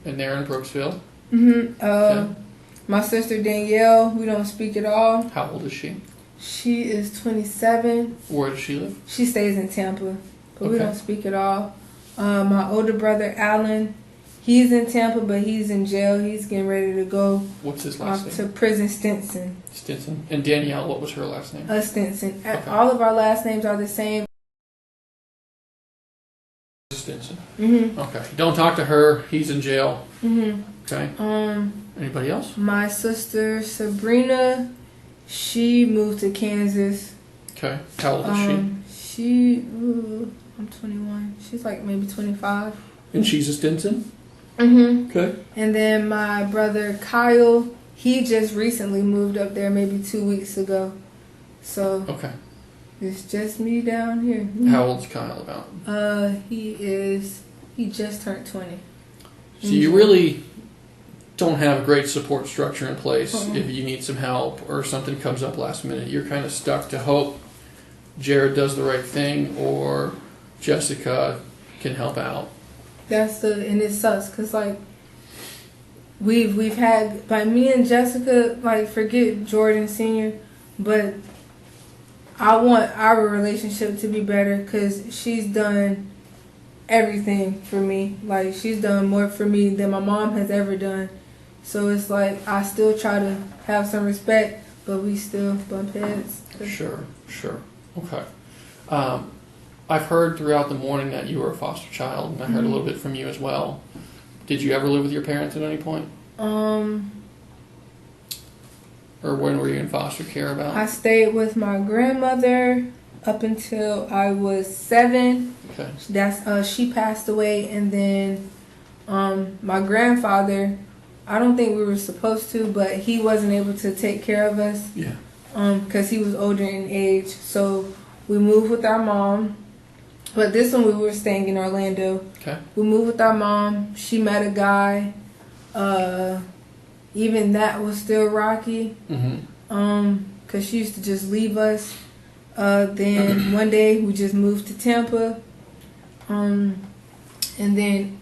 Speaker 1: And they're in Brooksville.
Speaker 3: Okay. My sister Danielle, we don't speak at all.
Speaker 1: How old is she?
Speaker 3: She is 27.
Speaker 1: Where does she live?
Speaker 3: She stays in Tampa, but we
Speaker 1: Okay.
Speaker 3: don't speak at all. My older brother Alan, he's in Tampa, but he's in jail. He's getting ready to go
Speaker 1: What's his last
Speaker 3: off
Speaker 1: name?
Speaker 3: to prison. Stinson.
Speaker 1: Stinson. And Danielle, what was her last name?
Speaker 3: Stinson.
Speaker 1: Okay.
Speaker 3: All of our last names are the same.
Speaker 1: Stinson.
Speaker 3: Mhm.
Speaker 1: Okay. Don't talk to her. He's in jail.
Speaker 3: Mhm.
Speaker 1: Okay. Anybody else?
Speaker 3: My sister Sabrina, she moved to Kansas.
Speaker 1: Okay. How old is she?
Speaker 3: I'm 21. She's like maybe 25.
Speaker 1: And she's a Stinson?
Speaker 3: Mhm.
Speaker 1: Okay.
Speaker 3: And then my brother Kyle, he just recently moved up there maybe 2 weeks ago. So
Speaker 1: Okay.
Speaker 3: it's just me down here.
Speaker 1: How old's Kyle about?
Speaker 3: He just turned 20.
Speaker 1: So you really don't have a great support structure in place.
Speaker 3: Uh-uh.
Speaker 1: If you need some help or something comes up last minute, you're kind of stuck to hope Jared does the right thing or Jessica can help out.
Speaker 3: And it sucks because like we've had, like, me and Jessica, like, forget Jordan Senior, but I want our relationship to be better because she's done everything for me. Like, she's done more for me than my mom has ever done. So it's like I still try to have some respect, but we still bump heads.
Speaker 1: Sure. Okay. I've heard throughout the morning that you were a foster child, and I heard a little bit from you as well. Did you ever live with your parents at any point? Or when were you in foster care about?
Speaker 3: I stayed with my grandmother up until I was 7.
Speaker 1: Okay.
Speaker 3: That's she passed away, and then my grandfather, I don't think we were supposed to, but he wasn't able to take care of us.
Speaker 1: Yeah.
Speaker 3: Because he was older in age. So we moved with our mom. But this one we were staying in Orlando.
Speaker 1: Okay.
Speaker 3: We moved with our mom. She met a guy. Even that was still rocky. Because she used to just leave us. Then one day we just moved to Tampa. And then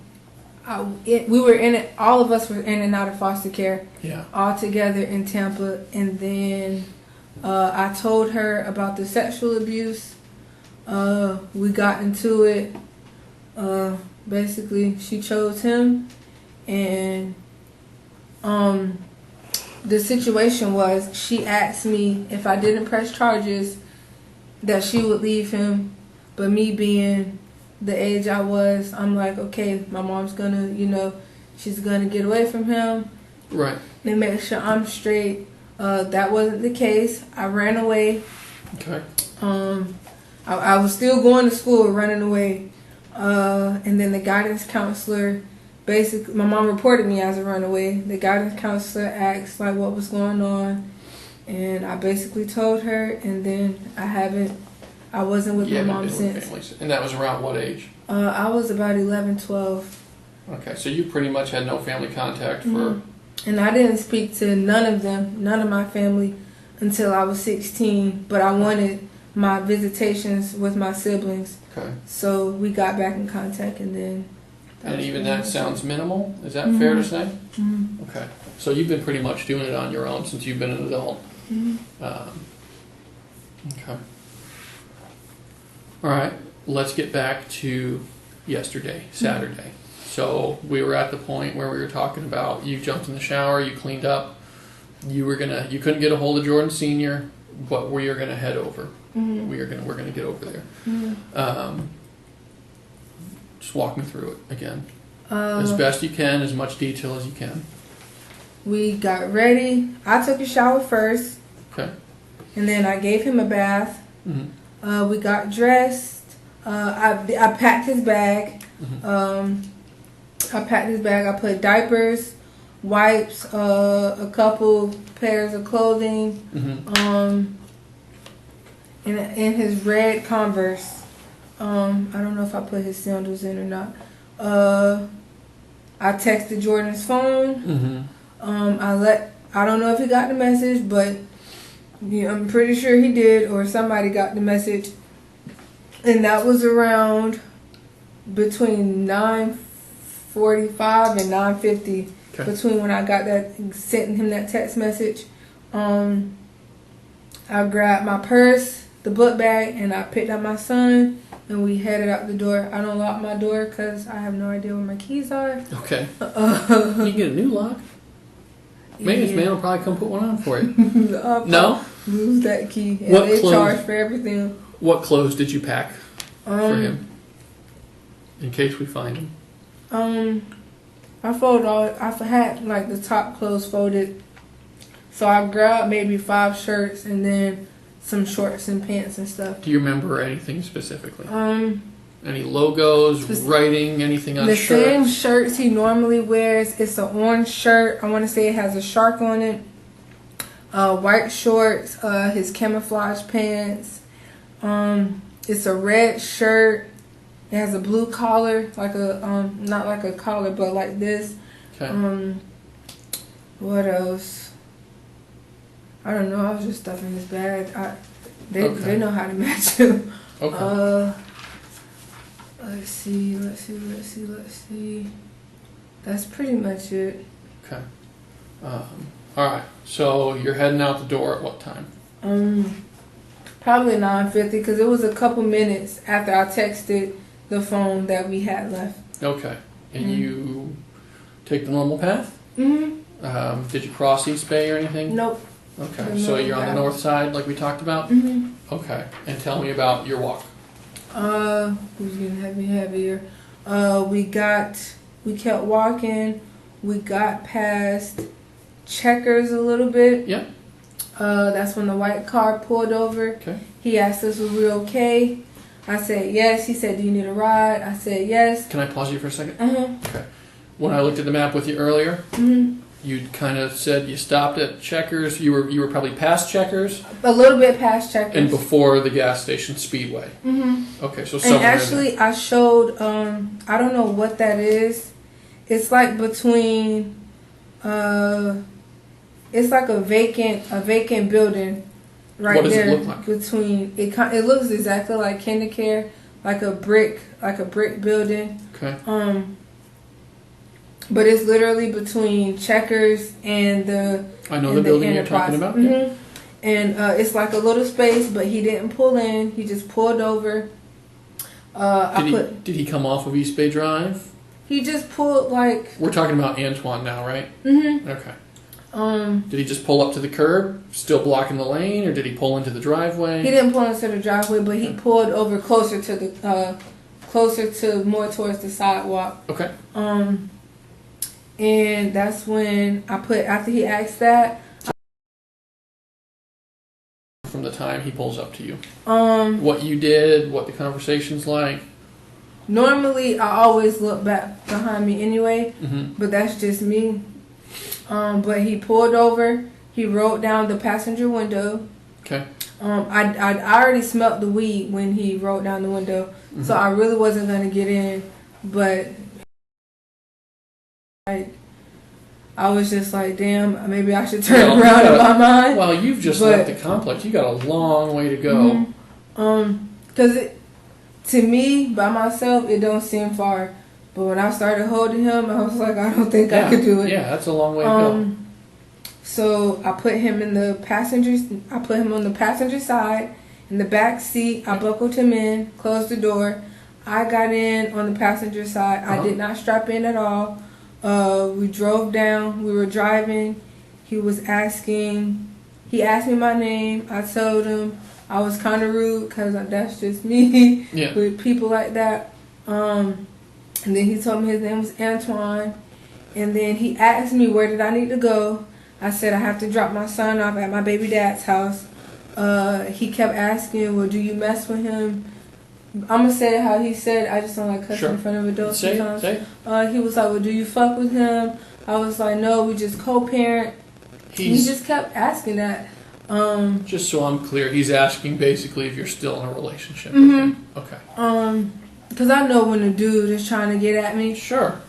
Speaker 3: we were in it. All of us were in and out of foster care.
Speaker 1: Yeah.
Speaker 3: All together in Tampa. And then I told her about the sexual abuse. We got into it. Basically, she chose him, and the situation was she asked me if I didn't press charges that she would leave him, but me being the age I was, I'm like, okay, my mom's gonna, she's gonna get away from him,
Speaker 1: Right.
Speaker 3: and make sure I'm straight. That wasn't the case. I ran away.
Speaker 1: Okay.
Speaker 3: I was still going to school, running away. And then the guidance counselor, basically, my mom reported me as a runaway. The guidance counselor asked, like, what was going on. And I basically told her, and then I wasn't with my mom since.
Speaker 1: And that was around what age?
Speaker 3: I was about 11, 12.
Speaker 1: Okay, so you pretty much had no family contact for...
Speaker 3: And I didn't speak to none of them, none of my family, until I was 16. But I wanted my visitations with my siblings.
Speaker 1: Okay.
Speaker 3: So we got back in contact, and then...
Speaker 1: And even that sounds minimal? Is that fair to say? Okay. So you've been pretty much doing it on your own since you've been an adult? Okay. All right. Let's get back to yesterday, Saturday. So we were at the point where we were talking about you jumped in the shower, you cleaned up, you couldn't get a hold of Jordan Sr., but we are gonna head over. We're gonna get over there. Just walk me through it again, as best you can, as much detail as you can.
Speaker 3: We got ready. I took a shower first.
Speaker 1: Okay.
Speaker 3: And then I gave him a bath. We got dressed. I packed his bag. I put diapers, wipes, a couple pairs of clothing, in his red Converse. I don't know if I put his sandals in or not. I texted Jordan's phone. I don't know if he got the message, but I'm pretty sure he did, or somebody got the message. And that was around between 9:45 and 9:50.
Speaker 1: Okay.
Speaker 3: Between when I got that, sent him that text message. I grabbed my purse, the book bag, and I picked up my son, and we headed out the door. I don't lock my door because I have no idea where my keys are.
Speaker 1: Okay. You can get a new lock. Maintenance man will probably come put one on for you. No?
Speaker 3: Lose that key. And
Speaker 1: What
Speaker 3: they
Speaker 1: clothes?
Speaker 3: charge for everything.
Speaker 1: What clothes did you pack for him? In case we find him.
Speaker 3: I had like the top clothes folded. So I grabbed maybe 5 shirts and then some shorts and pants and stuff.
Speaker 1: Do you remember anything specifically? Any logos, writing, anything on
Speaker 3: the
Speaker 1: shirts?
Speaker 3: The same shirts he normally wears. It's an orange shirt. I want to say it has a shark on it. White shorts, his camouflage pants. It's a red shirt. It has a blue collar, like a not like a collar, but like this.
Speaker 1: Okay.
Speaker 3: What else? I don't know. I was just stuffing his bag. They know how to match him.
Speaker 1: Okay.
Speaker 3: Let's see. That's pretty much it.
Speaker 1: Okay. All right. So you're heading out the door at what time?
Speaker 3: Probably 9:50 because it was a couple minutes after I texted the phone that we had left.
Speaker 1: Okay. And you take the normal path?
Speaker 3: Mm-hmm.
Speaker 1: Did you cross East Bay or anything?
Speaker 3: Nope.
Speaker 1: Okay. So you're on the north side like we talked about?
Speaker 3: Mm-hmm.
Speaker 1: Okay. And tell me about your walk.
Speaker 3: Who's getting heavier? We kept walking. We got past Checkers a little bit.
Speaker 1: Yep.
Speaker 3: That's when the white car pulled over.
Speaker 1: Okay.
Speaker 3: He asked us if we were okay. I said yes. He said, "Do you need a ride?" I said yes.
Speaker 1: Can I pause you for a second?
Speaker 3: Okay.
Speaker 1: When I looked at the map with you earlier, you kind of said you stopped at Checkers. You were probably past Checkers.
Speaker 3: A little bit past Checkers.
Speaker 1: And before the gas station Speedway. Okay, so somewhere.
Speaker 3: And actually, I showed. I don't know what that is. It's like between. It's like a vacant building. Right
Speaker 1: what does
Speaker 3: there
Speaker 1: it look like?
Speaker 3: Between it looks exactly like KinderCare, like a brick building.
Speaker 1: Okay.
Speaker 3: But it's literally between Checkers and the.
Speaker 1: I know the building you're talking about.
Speaker 3: Yeah. And it's like a little space, but he didn't pull in. He just pulled over.
Speaker 1: Did he come off of East Bay Drive?
Speaker 3: He just pulled like.
Speaker 1: We're talking about Antoine now, right? Okay. Did he just pull up to the curb, still blocking the lane, or did he pull into the driveway?
Speaker 3: He didn't pull into the driveway, but he pulled over closer to more towards the sidewalk.
Speaker 1: Okay.
Speaker 3: And that's when after he asked that.
Speaker 1: From the time he pulls up to you. What you did, what the conversation's like.
Speaker 3: Normally, I always look back behind me anyway, but that's just me. But he pulled over. He rolled down the passenger window.
Speaker 1: Okay.
Speaker 3: I already smelled the weed when he rolled down the window, so I really wasn't gonna get in. But I was just like, damn, maybe I should turn around in my mind.
Speaker 1: Well, you've just left the complex. You got a long way to go.
Speaker 3: Because to me, by myself, it don't seem far. But when I started holding him, I was like, I don't think I could do it.
Speaker 1: Yeah, that's a long way to go.
Speaker 3: So I put him on the passenger side, in the back seat. I buckled him in, closed the door. I got in on the passenger side. I did not strap in at all. We drove down. We were driving. He asked me my name. I told him. I was kind of rude because that's just me with people like that. And then he told me his name was Antoine. And then he asked me where did I need to go. I said I have to drop my son off at my baby dad's house. He kept asking, well, do you mess with him? I'm gonna say it how he said. I just don't like cussing
Speaker 1: Sure.
Speaker 3: in front of adults
Speaker 1: Say
Speaker 3: sometimes.
Speaker 1: it.
Speaker 3: He was like, "Well, do you fuck with him?" I was like, "No, we just co-parent." He just kept asking that.
Speaker 1: Just so I'm clear, he's asking basically if you're still in a relationship with him. Okay.
Speaker 3: Because I know when a dude is trying to get at me.
Speaker 1: Sure.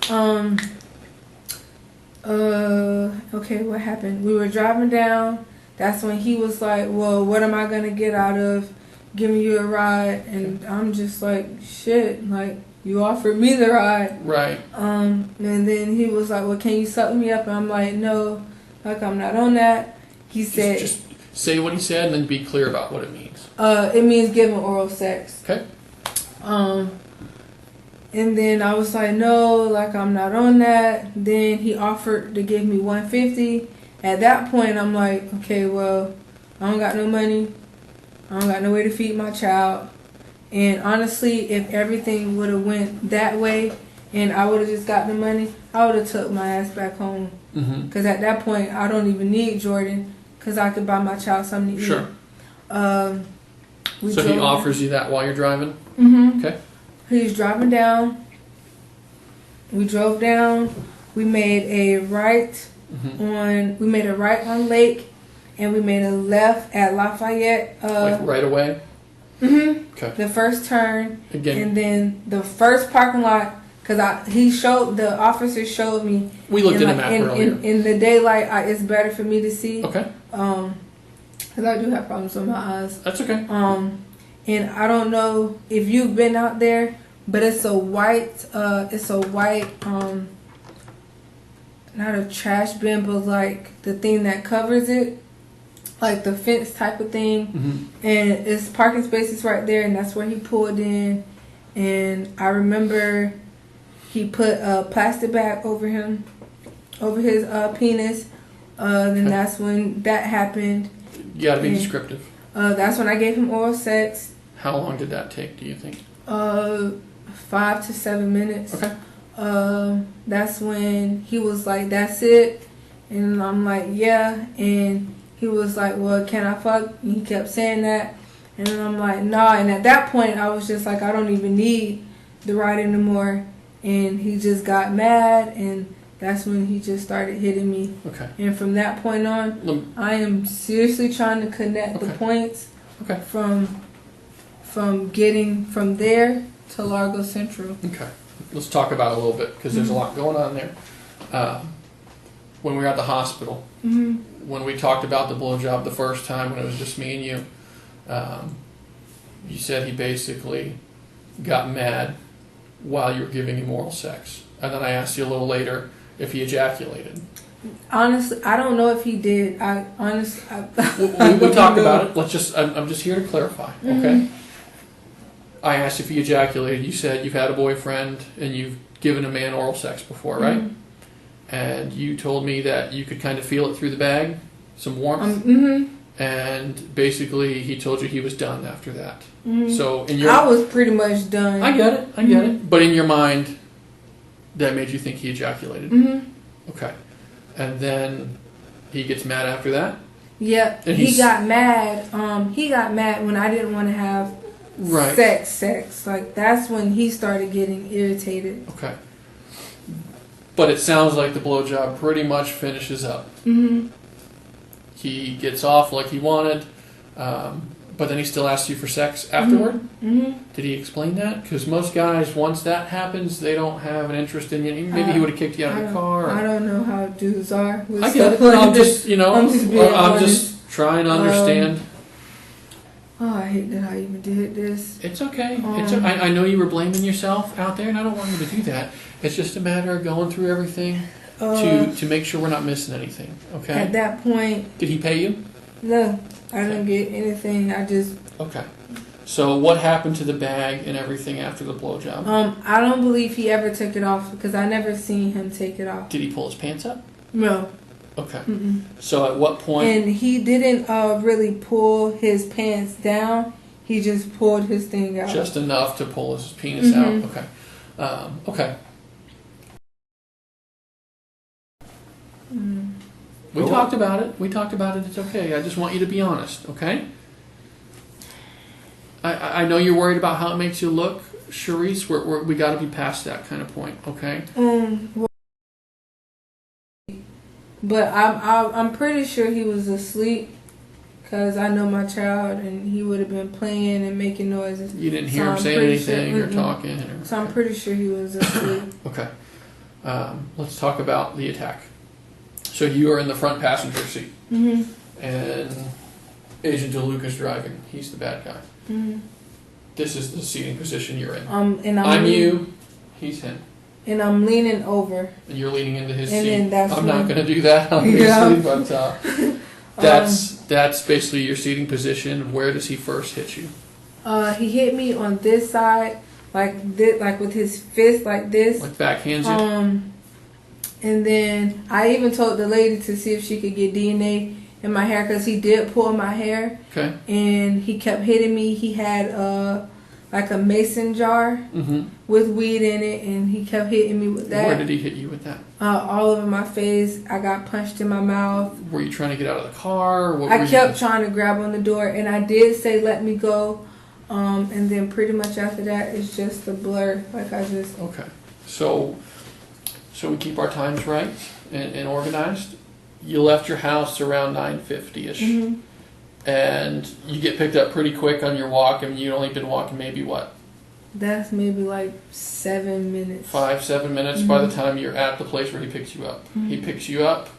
Speaker 3: Okay, what happened? We were driving down. That's when he was like, "Well, what am I gonna get out of giving you a ride?" And I'm just like, "Shit, like you offered me the ride."
Speaker 1: Right.
Speaker 3: And then he was like, "Well, can you suck me up?" And I'm like, "No, like I'm not on that." He said,
Speaker 1: Just say what he said and then be clear about what it means.
Speaker 3: It means giving oral sex."
Speaker 1: Okay.
Speaker 3: And then I was like, "No, like I'm not on that." Then he offered to give me $150. At that point, I'm like, "Okay, well, I don't got no money. I don't got no way to feed my child." And honestly, if everything would have went that way, and I would have just got the money, I would have took my ass back home. Because at that point, I don't even need Jordan, because I could buy my child something to eat.
Speaker 1: Sure.
Speaker 3: So
Speaker 1: he offers you that while you're driving? Okay.
Speaker 3: He's driving down. We drove down. We made a right on Lake, and we made a left at Lafayette.
Speaker 1: Like right away? Okay.
Speaker 3: The first turn.
Speaker 1: Again.
Speaker 3: And then the first parking lot, because the officer showed me.
Speaker 1: We looked at a map earlier.
Speaker 3: In the daylight, it's better for me to see.
Speaker 1: Okay.
Speaker 3: Because I do have problems with my eyes.
Speaker 1: That's okay.
Speaker 3: And I don't know if you've been out there, but it's a white, not a trash bin, but like the thing that covers it, like the fence type of thing. And it's parking spaces right there, and that's where he pulled in. And I remember he put a plastic bag over his penis. Then that's when that happened.
Speaker 1: You gotta be descriptive.
Speaker 3: That's when I gave him oral sex.
Speaker 1: How long did that take, do you think?
Speaker 3: 5 to 7 minutes.
Speaker 1: Okay.
Speaker 3: That's when he was like, "That's it," and I'm like, "Yeah," and he was like, "Well, can I fuck?" And he kept saying that, and then I'm like, "Nah," and at that point I was just like, I don't even need the ride anymore, and he just got mad, and that's when he just started hitting me.
Speaker 1: Okay.
Speaker 3: And from that point on, I am seriously trying to connect the points.
Speaker 1: Okay.
Speaker 3: From getting from there to Largo Central.
Speaker 1: Okay. Let's talk about it a little bit, because there's a lot going on there. When we were at the hospital, when we talked about the blowjob the first time, when it was just me and you, you said he basically got mad while you were giving him oral sex. And then I asked you a little later if he ejaculated.
Speaker 3: Honestly, I don't know if he did. We
Speaker 1: talked about it. I'm just here to clarify, okay? I asked if he ejaculated. You said you've had a boyfriend and you've given a man oral sex before, right? And you told me that you could kind of feel it through the bag, some warmth. And basically he told you he was done after that. So I
Speaker 3: was pretty much done.
Speaker 1: I get it. But in your mind, that made you think he ejaculated. Okay. And then he gets mad after that?
Speaker 3: Yep. And he got mad. He got mad when I didn't want to have sex. Like, that's when he started getting irritated.
Speaker 1: Okay. But it sounds like the blowjob pretty much finishes up. He gets off like he wanted, but then he still asks you for sex afterward? Did he explain that? Because most guys, once that happens, they don't have an interest in you. Maybe he would have kicked you out of the car.
Speaker 3: I don't know how dudes are.
Speaker 1: I get it. I'm just trying to understand.
Speaker 3: I hate that I even did this.
Speaker 1: It's okay. I know you were blaming yourself out there, and I don't want you to do that. It's just a matter of going through everything to make sure we're not missing anything. Okay.
Speaker 3: At that point.
Speaker 1: Did he pay you?
Speaker 3: No, I didn't get anything. I just.
Speaker 1: Okay. So what happened to the bag and everything after the blowjob?
Speaker 3: I don't believe he ever took it off because I never seen him take it off.
Speaker 1: Did he pull his pants up?
Speaker 3: No.
Speaker 1: Okay. So at what point?
Speaker 3: And he didn't really pull his pants down. He just pulled his thing out.
Speaker 1: Just enough to pull his penis out. Okay. Okay. We talked about it. It's okay. I just want you to be honest, okay? I know you're worried about how it makes you look, Charisse. We got to be past that kind of point, okay?
Speaker 3: But I'm pretty sure he was asleep, because I know my child, and he would have been playing and making noises.
Speaker 1: You didn't hear him saying anything or talking?
Speaker 3: So I'm pretty sure he was asleep.
Speaker 1: Okay. Let's talk about the attack. So you are in the front passenger seat, and Agent DeLuca's driving. He's the bad guy. This is the seating position you're in.
Speaker 3: And
Speaker 1: I'm you, he's him.
Speaker 3: And I'm leaning over.
Speaker 1: And you're leaning into his
Speaker 3: and
Speaker 1: seat.
Speaker 3: Then that's
Speaker 1: I'm not going to do that, obviously, but that's basically your seating position. Where does he first hit you?
Speaker 3: He hit me on this side, like this, like with his fist, like this.
Speaker 1: Like backhands you?
Speaker 3: And then I even told the lady to see if she could get DNA in my hair, because he did pull my hair.
Speaker 1: Okay.
Speaker 3: And he kept hitting me. He had like a mason jar with weed in it, and he kept hitting me with that.
Speaker 1: Where did he hit you with that?
Speaker 3: All over my face. I got punched in my mouth.
Speaker 1: Were you trying to get out of the car?
Speaker 3: I kept trying to grab on the door, and I did say, "Let me go." And then pretty much after that, it's just a blur. Like I just...
Speaker 1: Okay. So we keep our times right and organized. You left your house around 9:50ish. And you get picked up pretty quick on your walk. I mean, you'd only been walking maybe what?
Speaker 3: That's maybe like 7 minutes.
Speaker 1: 5-7 minutes by the time you're at the place where he picks you up. He picks you up.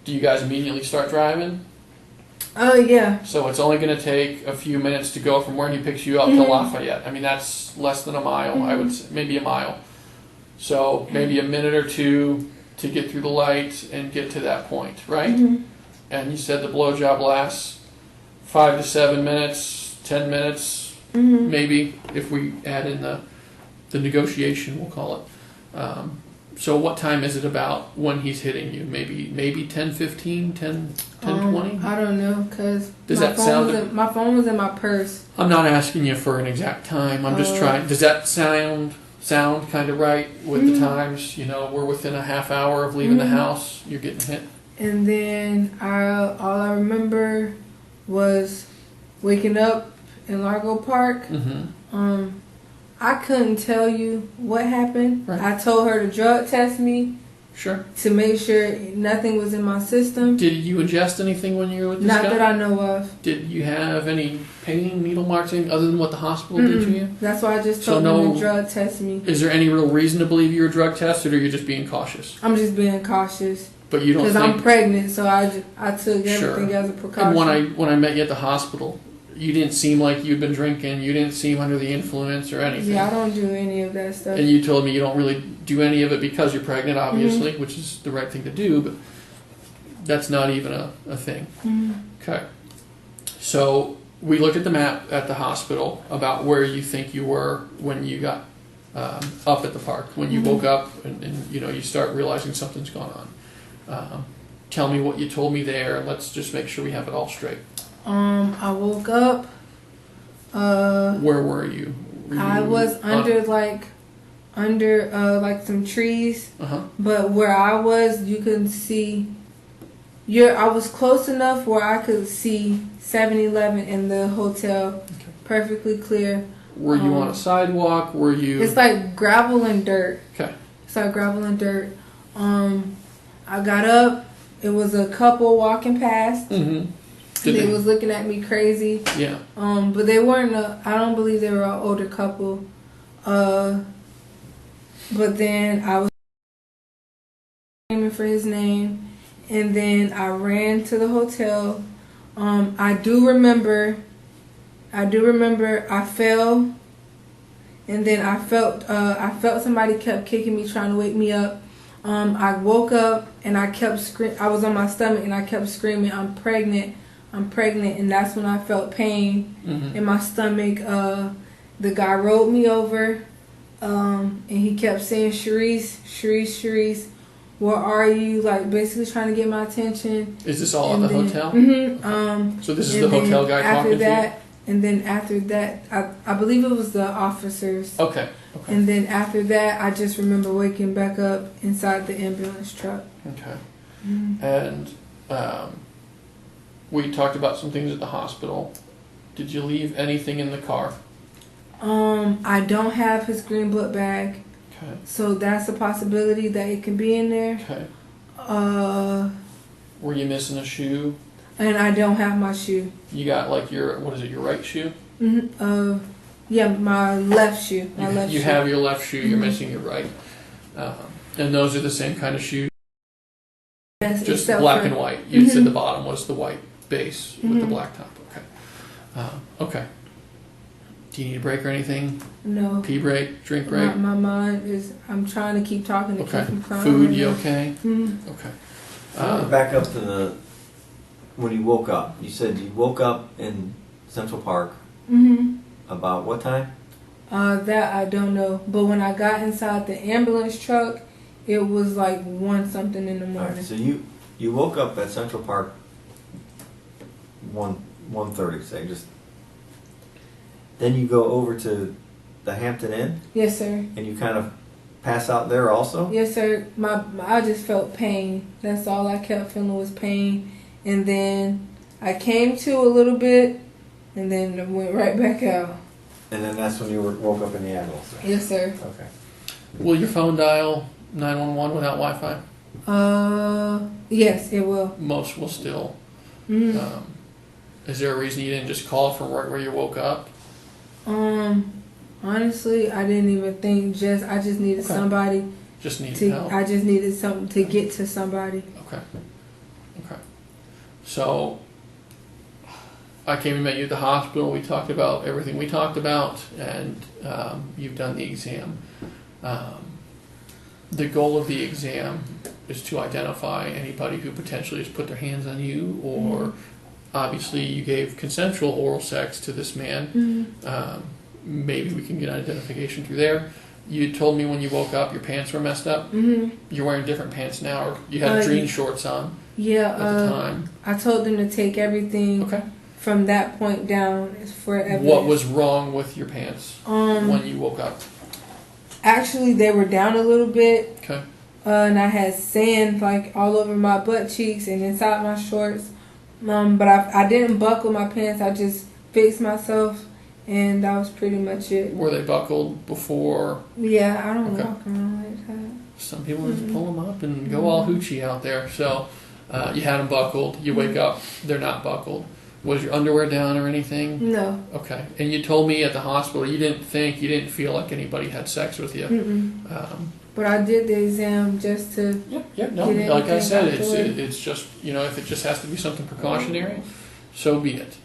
Speaker 1: Do you guys immediately start driving?
Speaker 3: Oh, yeah.
Speaker 1: So it's only going to take a few minutes to go from where he picks you up to Lafayette. I mean, that's less than a mile, I would say, maybe a mile. So maybe a minute or two to get through the light and get to that point, right? And you said the blowjob lasts 5 to 7 minutes, 10 minutes, maybe, if we add in the negotiation, we'll call it. So what time is it about when he's hitting you? Maybe 10:15, 10:20?
Speaker 3: I don't know, because my phone was in my purse.
Speaker 1: I'm not asking you for an exact time. I'm just trying. Does that sound kind of right with the times? You know, we're within a half hour of leaving the house. You're getting hit.
Speaker 3: And then all I remember was waking up in Largo Park. I couldn't tell you what happened.
Speaker 1: Right.
Speaker 3: I told her to drug test me.
Speaker 1: Sure.
Speaker 3: To make sure nothing was in my system.
Speaker 1: Did you ingest anything when you were with this guy?
Speaker 3: Not that I know of.
Speaker 1: Did you have any pain, needle marks, anything other than what the hospital did to you?
Speaker 3: That's why I just told them to drug test me.
Speaker 1: Is there any real reason to believe you were drug tested, or you're just being cautious?
Speaker 3: I'm just being cautious.
Speaker 1: But you don't think...
Speaker 3: Because I'm pregnant, so I took everything as a precaution.
Speaker 1: And when I met you at the hospital, you didn't seem like you'd been drinking. You didn't seem under the influence or anything.
Speaker 3: Yeah, I don't do any of that stuff.
Speaker 1: And you told me you don't really do any of it because you're pregnant, obviously, which is the right thing to do, but that's not even a thing. Okay. So we looked at the map at the hospital about where you think you were when you got up at the park, when you woke up and you start realizing something's gone on. Tell me what you told me there, and let's just make sure we have it all straight.
Speaker 3: I woke up.
Speaker 1: Where were you?
Speaker 3: I was under some trees. But where I was, you couldn't see. I was close enough where I could see 7-Eleven and the hotel perfectly clear.
Speaker 1: Were you on a sidewalk? Were you?
Speaker 3: It's like gravel and dirt.
Speaker 1: Okay.
Speaker 3: It's like gravel and dirt. I got up. It was a couple walking past. They was looking at me crazy.
Speaker 1: Yeah.
Speaker 3: But they weren't. I don't believe they were an older couple. But then I was screaming for his name, and then I ran to the hotel. I do remember. I fell, and then I felt somebody kept kicking me, trying to wake me up. I woke up and I kept screaming. I was on my stomach and I kept screaming, "I'm pregnant, I'm pregnant," and that's when I felt pain in my stomach. The guy rolled me over, and he kept saying, "Charisse, Charisse, Charisse, where are you?" Like basically trying to get my attention.
Speaker 1: Is this all at the hotel? So this is the hotel guy talking to you?
Speaker 3: And then after that, I believe it was the officers.
Speaker 1: Okay.
Speaker 3: And then after that, I just remember waking back up inside the ambulance truck.
Speaker 1: Okay. And we talked about some things at the hospital. Did you leave anything in the car?
Speaker 3: I don't have his green book bag.
Speaker 1: Okay.
Speaker 3: So that's a possibility that it could be in there.
Speaker 1: Okay.
Speaker 3: Were
Speaker 1: you missing a shoe?
Speaker 3: And I don't have my shoe.
Speaker 1: You got like your right shoe?
Speaker 3: Yeah, my left shoe.
Speaker 1: You have your left shoe. You're missing your right. And those are the same kind of shoes.
Speaker 3: Yes,
Speaker 1: just black and white. You said the bottom was the white base with the black top. Okay. Okay. Do you need a break or anything?
Speaker 3: No.
Speaker 1: Pee break? Drink break?
Speaker 3: My mind is. I'm trying to keep talking to keep from crying.
Speaker 1: Food? You okay?
Speaker 3: Okay.
Speaker 6: I want to back up to when you woke up. You said you woke up in Central Park. About what time?
Speaker 3: That I don't know. But when I got inside the ambulance truck, it was like 1 something in the morning.
Speaker 6: Right, so you woke up at Central Park 1:30, say, just. Then you go over to the Hampton Inn.
Speaker 3: Yes, sir.
Speaker 6: And you kind of pass out there also.
Speaker 3: Yes, sir. I just felt pain. That's all I kept feeling was pain. And then I came to a little bit, and then I went right back out.
Speaker 6: And then that's when you woke up in the ambulance.
Speaker 3: Yes, sir.
Speaker 6: Okay.
Speaker 1: Will your phone dial 911 without Wi-Fi?
Speaker 3: Yes, it will.
Speaker 1: Most will still. Is there a reason you didn't just call from right where you woke up?
Speaker 3: Honestly, I didn't even think. I just needed somebody.
Speaker 1: Just needed help.
Speaker 3: I just needed something to get to somebody.
Speaker 1: Okay. So, I came and met you at the hospital. We talked about everything we talked about, and you've done the exam. The goal of the exam is to identify anybody who potentially has put their hands on you, or obviously you gave consensual oral sex to this man. Maybe we can get identification through there. You told me when you woke up your pants were messed up. You're wearing different pants now, or you had jean shorts on at the time.
Speaker 3: I told them to take everything from that point down for evidence.
Speaker 1: What was wrong with your pants when you woke up?
Speaker 3: Actually, they were down a little bit.
Speaker 1: Okay.
Speaker 3: And I had sand like all over my butt cheeks and inside my shorts. But I didn't buckle my pants. I just fixed myself, and that was pretty much it.
Speaker 1: Were they buckled before?
Speaker 3: Yeah, I don't walk around like that.
Speaker 1: Some people just pull them up and go all hoochie out there. So you had them buckled. You wake up, they're not buckled. Was your underwear down or anything?
Speaker 3: No.
Speaker 1: Okay. And you told me at the hospital you didn't feel like anybody had sex with you.
Speaker 3: But I did the exam just to.
Speaker 1: No. Like I said, it's just if it just has to be something precautionary, so be it.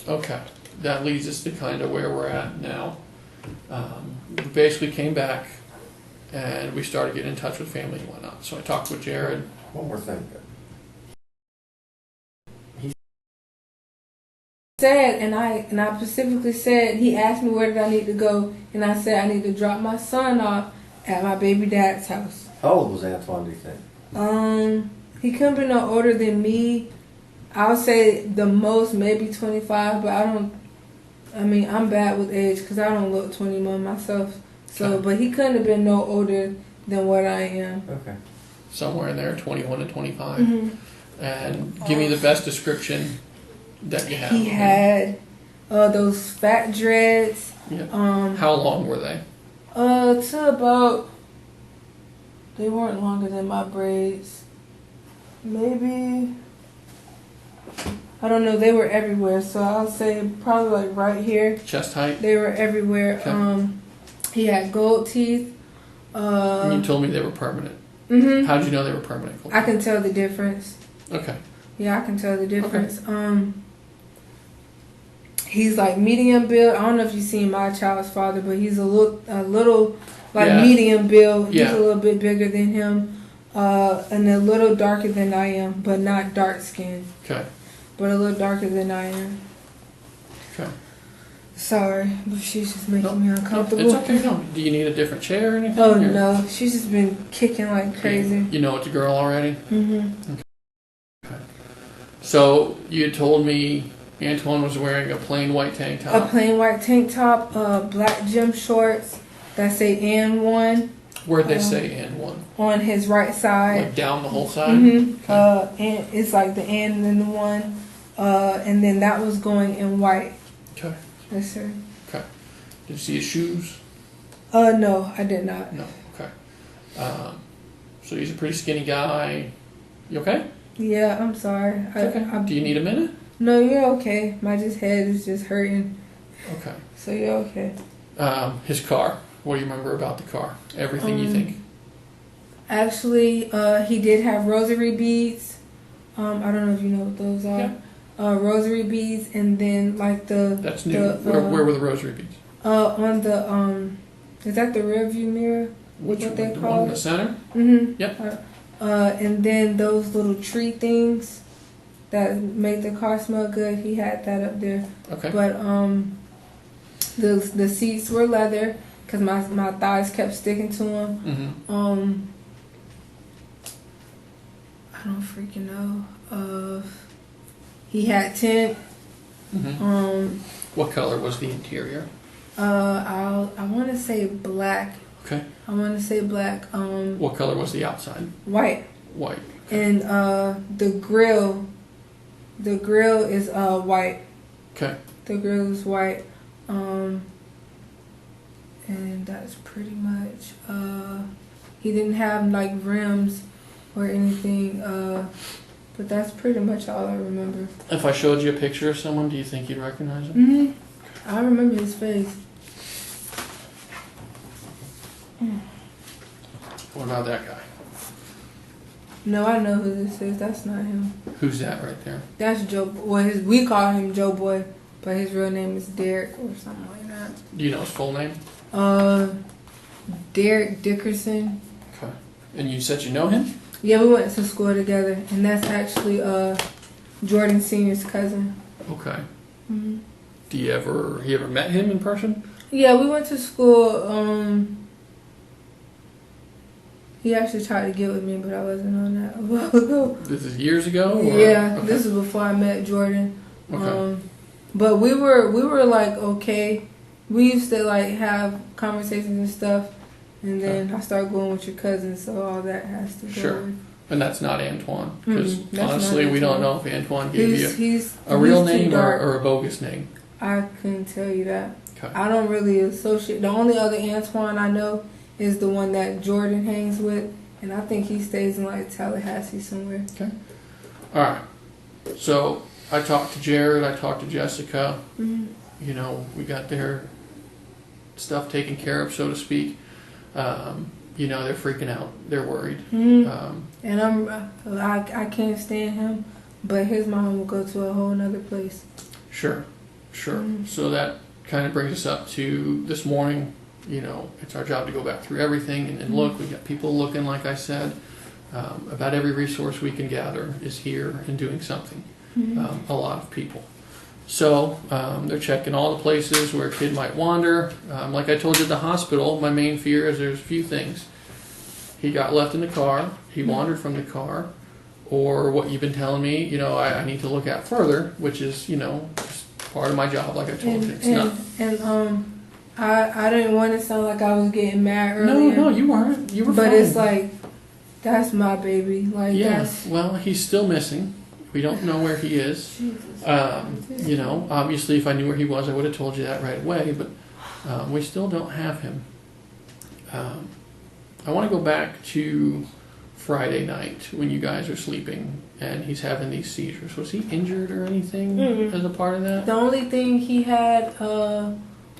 Speaker 1: Okay. That leads us to kind of where we're at now. We basically came back, and we started getting in touch with family and whatnot. So I talked with Jared.
Speaker 6: One more thing.
Speaker 3: Said, and I specifically said, he asked me where did I need to go, and I said I need to drop my son off at my baby dad's house.
Speaker 6: How old was Antoine, do you think?
Speaker 3: He couldn't be no older than me. I would say the most maybe 25, but I'm bad with age because I don't look 21 myself. So, but he couldn't have been no older than what I am.
Speaker 6: Okay.
Speaker 1: Somewhere in there, 21 to 25. And give me the best description that you have.
Speaker 3: He had those fat dreads.
Speaker 1: Yeah. How long were they?
Speaker 3: To about. They weren't longer than my braids. Maybe. I don't know. They were everywhere, so I'll say probably like right here.
Speaker 1: Chest height.
Speaker 3: They were everywhere.
Speaker 1: Okay.
Speaker 3: He had gold teeth.
Speaker 1: And you told me they were permanent. How did you know they were permanent?
Speaker 3: I can tell the difference.
Speaker 1: Okay.
Speaker 3: Yeah, I can tell the difference. Okay. He's like medium build. I don't know if you've seen my child's father, but he's a little medium build. He's a little bit bigger than him, and a little darker than I am, but not dark skinned.
Speaker 1: Okay.
Speaker 3: But a little darker than I am.
Speaker 1: Okay.
Speaker 3: Sorry, but she's just making me uncomfortable.
Speaker 1: It's okay. No. Do you need a different chair or anything?
Speaker 3: Oh no, she's just been kicking like crazy.
Speaker 1: You know it's a girl already. Okay. So you told me Antoine was wearing a plain white tank top.
Speaker 3: A plain white tank top, black gym shorts that say N1.
Speaker 1: Where'd they say N1?
Speaker 3: On his right side.
Speaker 1: Like down the whole side?
Speaker 3: And it's like the N and the 1. And then that was going in white.
Speaker 1: Okay.
Speaker 3: Yes, sir.
Speaker 1: Okay. Did you see his shoes?
Speaker 3: No, I did not.
Speaker 1: No. Okay. So he's a pretty skinny guy. You okay?
Speaker 3: Yeah, I'm sorry.
Speaker 1: Okay. Do you need a minute?
Speaker 3: No, you're okay. My head is just hurting.
Speaker 1: Okay.
Speaker 3: So you're okay.
Speaker 1: His car. What do you remember about the car? Everything you think?
Speaker 3: Actually, he did have rosary beads. I don't know if you know what those are.
Speaker 1: Yeah.
Speaker 3: Rosary beads, and then like
Speaker 1: That's new. Where were the rosary beads?
Speaker 3: On the is that the rear view mirror?
Speaker 1: Which
Speaker 3: what
Speaker 1: one?
Speaker 3: they
Speaker 1: The
Speaker 3: call
Speaker 1: one in
Speaker 3: it?
Speaker 1: the center?
Speaker 3: Mm-hmm.
Speaker 1: Yep.
Speaker 3: And then those little tree things that make the car smell good. He had that up there.
Speaker 1: Okay.
Speaker 3: But the seats were leather because my thighs kept sticking to them.
Speaker 1: Mm-hmm.
Speaker 3: I don't freaking know. He had tint.
Speaker 1: Mm-hmm. What color was the interior?
Speaker 3: I want to say black.
Speaker 1: Okay.
Speaker 3: I want to say black.
Speaker 1: What color was the outside?
Speaker 3: White.
Speaker 1: White.
Speaker 3: And the grill is white.
Speaker 1: Okay.
Speaker 3: The grill is white. And that's pretty much. He didn't have like rims or anything. But that's pretty much all I remember.
Speaker 1: If I showed you a picture of someone, do you think you'd recognize him?
Speaker 3: Mm-hmm. I remember his face.
Speaker 1: What about that guy?
Speaker 3: No, I know who this is. That's not him.
Speaker 1: Who's that right there?
Speaker 3: That's Joe. Well, we call him Joe Boy, but his real name is Derek or something like that.
Speaker 1: Do you know his full name?
Speaker 3: Derek Dickerson.
Speaker 1: Okay. And you said you know him?
Speaker 3: Yeah, we went to school together, and that's actually Jordan Senior's cousin.
Speaker 1: Okay.
Speaker 3: Mm-hmm.
Speaker 1: He ever met him in person?
Speaker 3: Yeah, we went to school. He actually tried to get with me, but I wasn't on that a while ago.
Speaker 1: This is years ago? Or?
Speaker 3: Yeah,
Speaker 1: Okay.
Speaker 3: this is before I met Jordan.
Speaker 1: Okay.
Speaker 3: But we were like okay. We used to like have conversations and stuff, and then I started going with your cousin, so all that has to go.
Speaker 1: Sure.
Speaker 3: with.
Speaker 1: And that's not Antoine, because
Speaker 3: that's
Speaker 1: honestly,
Speaker 3: not
Speaker 1: we don't
Speaker 3: Antoine.
Speaker 1: know if Antoine gave you
Speaker 3: He's
Speaker 1: a real
Speaker 3: too
Speaker 1: name
Speaker 3: dark.
Speaker 1: or a bogus name.
Speaker 3: I couldn't tell you that.
Speaker 1: Okay.
Speaker 3: I don't really associate. The only other Antoine I know is the one that Jordan hangs with, and I think he stays in like Tallahassee somewhere.
Speaker 1: Okay. All right. So I talked to Jared. I talked to Jessica.
Speaker 3: Mm-hmm.
Speaker 1: You know, we got their stuff taken care of, so to speak. You know, they're freaking out. They're worried.
Speaker 3: Mm-hmm. And I can't stand him, but his mom will go to a whole nother place.
Speaker 1: Sure.
Speaker 3: Mm-hmm.
Speaker 1: So that kind of brings us up to this morning. You know, it's our job to go back through everything and look. We got people looking, like I said. About every resource we can gather is here and doing something.
Speaker 3: Mm-hmm.
Speaker 1: A lot of people. So they're checking all the places where a kid might wander. Like I told you at the hospital, my main fear is there's a few things. He got left in the car. He wandered from the car. Or what you've been telling me, you know, I need to look at further, which is, you know, just part of my job, like I told you. It's not.
Speaker 3: I didn't want to sound like I was getting mad earlier.
Speaker 1: No, you weren't. You were
Speaker 3: but
Speaker 1: fine.
Speaker 3: It's like, that's my baby. Like,
Speaker 1: yeah,
Speaker 3: that's...
Speaker 1: well, he's still missing. We don't know where he is. You know, obviously if I knew where he was, I would have told you that right away, but we still don't have him. I want to go back to Friday night when you guys are sleeping and he's having these seizures. Was he injured or anything as a part of that?
Speaker 3: The only thing he had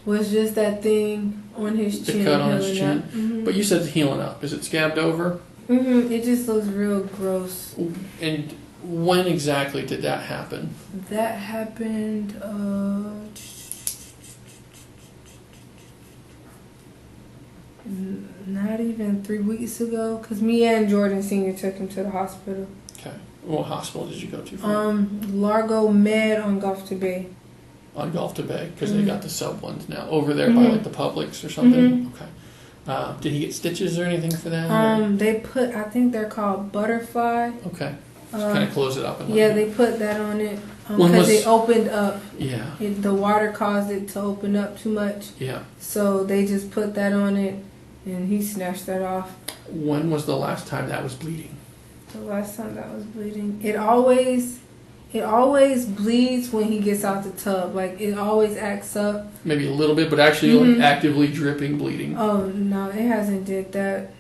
Speaker 3: was just that thing on his chin.
Speaker 1: The cut on his chin.
Speaker 3: Mm-hmm.
Speaker 1: But you said it's healing up. Is it scabbed over?
Speaker 3: Mm-hmm. It just looks real gross.
Speaker 1: And when exactly did that happen?
Speaker 3: That happened not even 3 weeks ago, because me and Jordan Senior took him to the hospital.
Speaker 1: Okay. What hospital did you go to?
Speaker 3: Largo Med on Gulf to Bay.
Speaker 1: On Gulf to Bay, because they got the sub ones now over there by like the Publix or something. Okay. Did he get stitches or anything for that?
Speaker 3: They put, I think they're called Butterfly.
Speaker 1: Okay. Just kind of close it up. And
Speaker 3: Yeah, they put that on it
Speaker 1: When
Speaker 3: because
Speaker 1: was-
Speaker 3: it opened up.
Speaker 1: Yeah.
Speaker 3: The water caused it to open up too much.
Speaker 1: Yeah.
Speaker 3: So they just put that on it, and he snatched that off.
Speaker 1: When was the last time that was bleeding?
Speaker 3: The last time that was bleeding, it always It always bleeds when he gets out the tub. Like, it always acts up.
Speaker 1: Maybe a little bit, but actually like actively dripping, bleeding.
Speaker 3: Oh, no, it hasn't did that.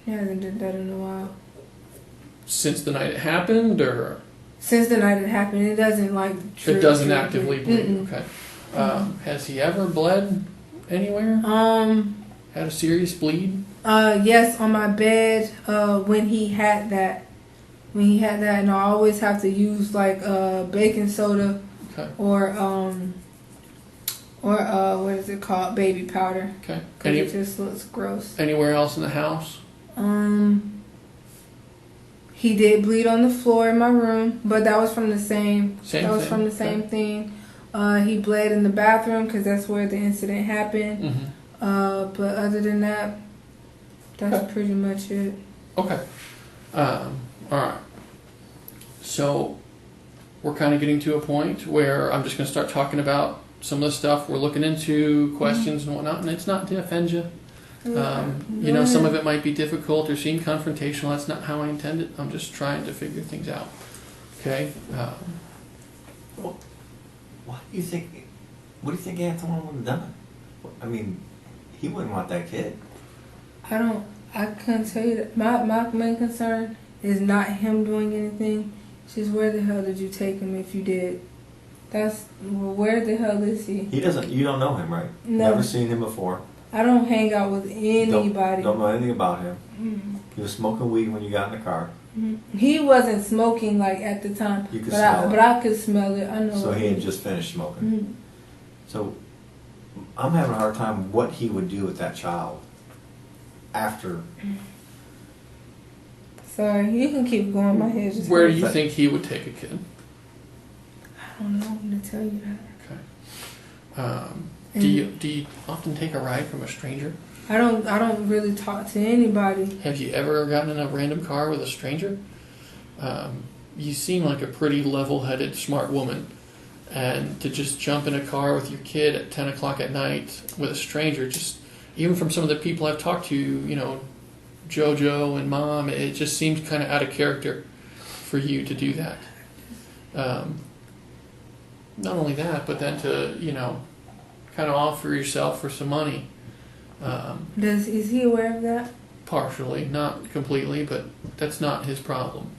Speaker 3: It hasn't did that in a while.
Speaker 1: Since the night it happened, or?
Speaker 3: Since the night it happened, it doesn't like drip.
Speaker 1: It doesn't actively bleed.
Speaker 3: Mm-mm.
Speaker 1: Okay. Has he ever bled anywhere? Had a serious bleed?
Speaker 3: Yes, on my bed, when he had that. And I always have to use like baking soda,
Speaker 1: Okay.
Speaker 3: or what is it called? Baby powder.
Speaker 1: Okay.
Speaker 3: Because it just looks gross.
Speaker 1: Anywhere else in the house?
Speaker 3: He did bleed on the floor in my room, but that was from the same.
Speaker 1: Same
Speaker 3: that was
Speaker 1: thing.
Speaker 3: from the same thing. He bled in the bathroom because that's where the incident happened.
Speaker 1: Mm-hmm.
Speaker 3: But other than that, that's pretty much it.
Speaker 1: Okay. All right. So we're kind of getting to a point where I'm just going to start talking about some of the stuff we're looking into, questions and whatnot, and it's not to offend you. You know, some of it might be difficult or seem confrontational. That's not how I intend it. I'm just trying to figure things out. Okay?
Speaker 6: What do you think? What do you think Antoine would have done? I mean, he wouldn't want that kid.
Speaker 3: I couldn't tell you that. My main concern is not him doing anything. It's just where the hell did you take him if you did? Where the hell is he?
Speaker 6: He doesn't. You don't know him, right?
Speaker 3: No.
Speaker 6: Never seen him before.
Speaker 3: I don't hang out with anybody.
Speaker 6: Don't know anything about him.
Speaker 3: Mm-hmm.
Speaker 6: He was smoking weed when you got in the car.
Speaker 3: Mm-hmm. He wasn't smoking like at the time.
Speaker 6: You could smell it.
Speaker 3: But I could smell it. I know.
Speaker 6: So he had just finished smoking.
Speaker 3: Mm-hmm.
Speaker 6: So I'm having a hard time what he would do with that child after.
Speaker 3: Sorry, you can keep going. My head just.
Speaker 1: Where do you think he would take a kid?
Speaker 3: I don't know to tell you that.
Speaker 1: Okay. Do you often take a ride from a stranger?
Speaker 3: I don't really talk to anybody.
Speaker 1: Have you ever gotten in a random car with a stranger? You seem like a pretty level-headed, smart woman. And to just jump in a car with your kid at 10 o'clock at night with a stranger, just even from some of the people I've talked to, you know, JoJo and Mom, it just seems kind of out of character for you to do that. Not only that, but then to, you know, kind of offer yourself for some money.
Speaker 3: Is he aware of that?
Speaker 1: Partially, not completely, but that's not his problem.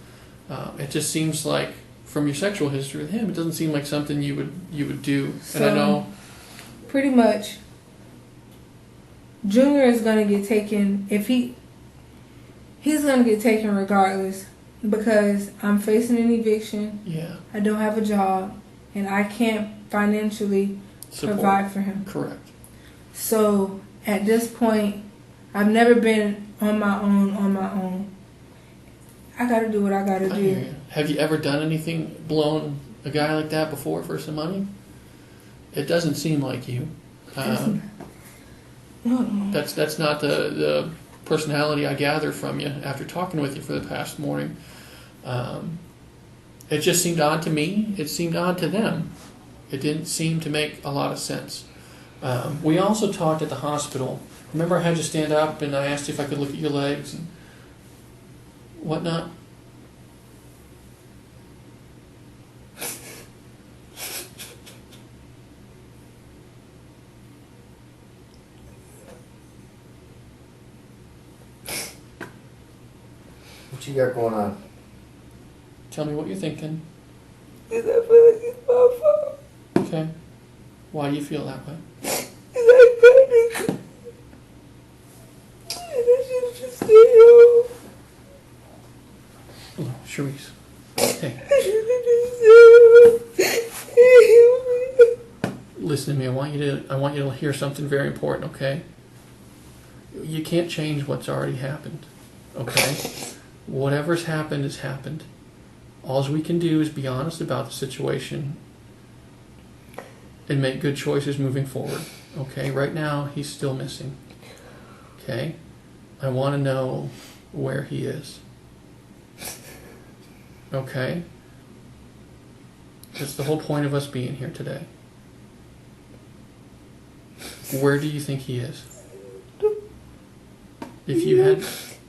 Speaker 1: It just seems like, from your sexual history with him, it doesn't seem like something you would do.
Speaker 3: So,
Speaker 1: and I know,
Speaker 3: pretty much, Junior is gonna get taken he's gonna get taken regardless, because I'm facing an eviction.
Speaker 1: yeah,
Speaker 3: I don't have a job, and I can't financially
Speaker 1: support.
Speaker 3: provide for him.
Speaker 1: Correct.
Speaker 3: So at this point, I've never been on my own. I gotta do what I gotta
Speaker 1: I hear
Speaker 3: do.
Speaker 1: you. Have you ever done anything, blown a guy like that before for some money? It doesn't seem like you.
Speaker 3: No.
Speaker 1: That's not the personality I gather from you after talking with you for the past morning. It just seemed odd to me. It seemed odd to them. It didn't seem to make a lot of sense. We also talked at the hospital. Remember, I had you stand up and I asked you if I could look at your legs and whatnot?
Speaker 5: What you got going on?
Speaker 1: Tell me what you're thinking.
Speaker 3: Because I feel like it's my fault.
Speaker 1: Okay. Why do you feel that way?
Speaker 3: Because I got it. And I should just stay home.
Speaker 1: Oh, Charisse. Hey,
Speaker 3: I should just stay home.
Speaker 1: listen to me. I want you to hear something very important, okay? You can't change what's already happened, okay? Whatever's happened has happened. All we can do is be honest about the situation and make good choices moving forward, okay? Right now, he's still missing, okay? I want to know where he is, okay? That's the whole point of us being here today. Where do you think he is? If you had...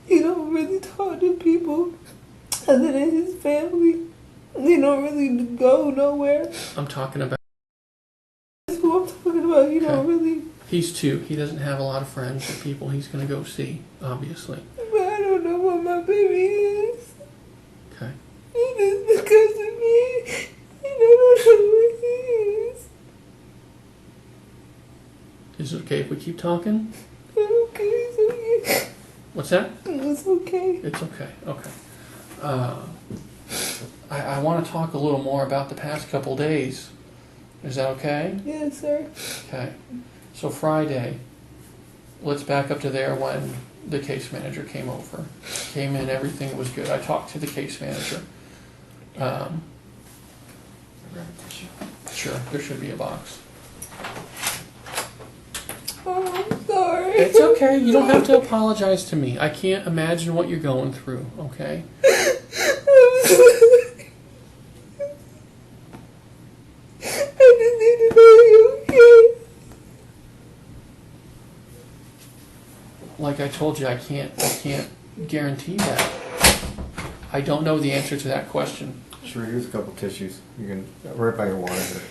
Speaker 3: He don't really talk to people other than his family. He don't really go nowhere.
Speaker 1: I'm talking about.
Speaker 3: That's who I'm talking about. He don't
Speaker 1: Okay.
Speaker 3: really.
Speaker 1: He's 2. He doesn't have a lot of friends or people he's going to go see, obviously.
Speaker 3: But I don't know what my baby is.
Speaker 1: Okay.
Speaker 3: It is because of me. I don't know what he is.
Speaker 1: Is it okay if we keep talking?
Speaker 3: Okay, it's okay.
Speaker 1: What's that?
Speaker 3: It's okay.
Speaker 1: It's okay. Okay. I want to talk a little more about the past couple days. Is that okay?
Speaker 3: Yes, sir.
Speaker 1: Okay. So Friday, let's back up to there when the case manager came over. Came in, everything was good. I talked to the case manager. Sure, there should be a box.
Speaker 3: Oh, I'm sorry.
Speaker 1: It's okay. You don't have to apologize to me. I can't imagine what you're going through, okay?
Speaker 3: I'm sorry. I just need to know you're okay.
Speaker 1: Like I told you, I can't guarantee that. I don't know the answer to that question.
Speaker 5: Sure, here's a couple tissues. You can right by your water here.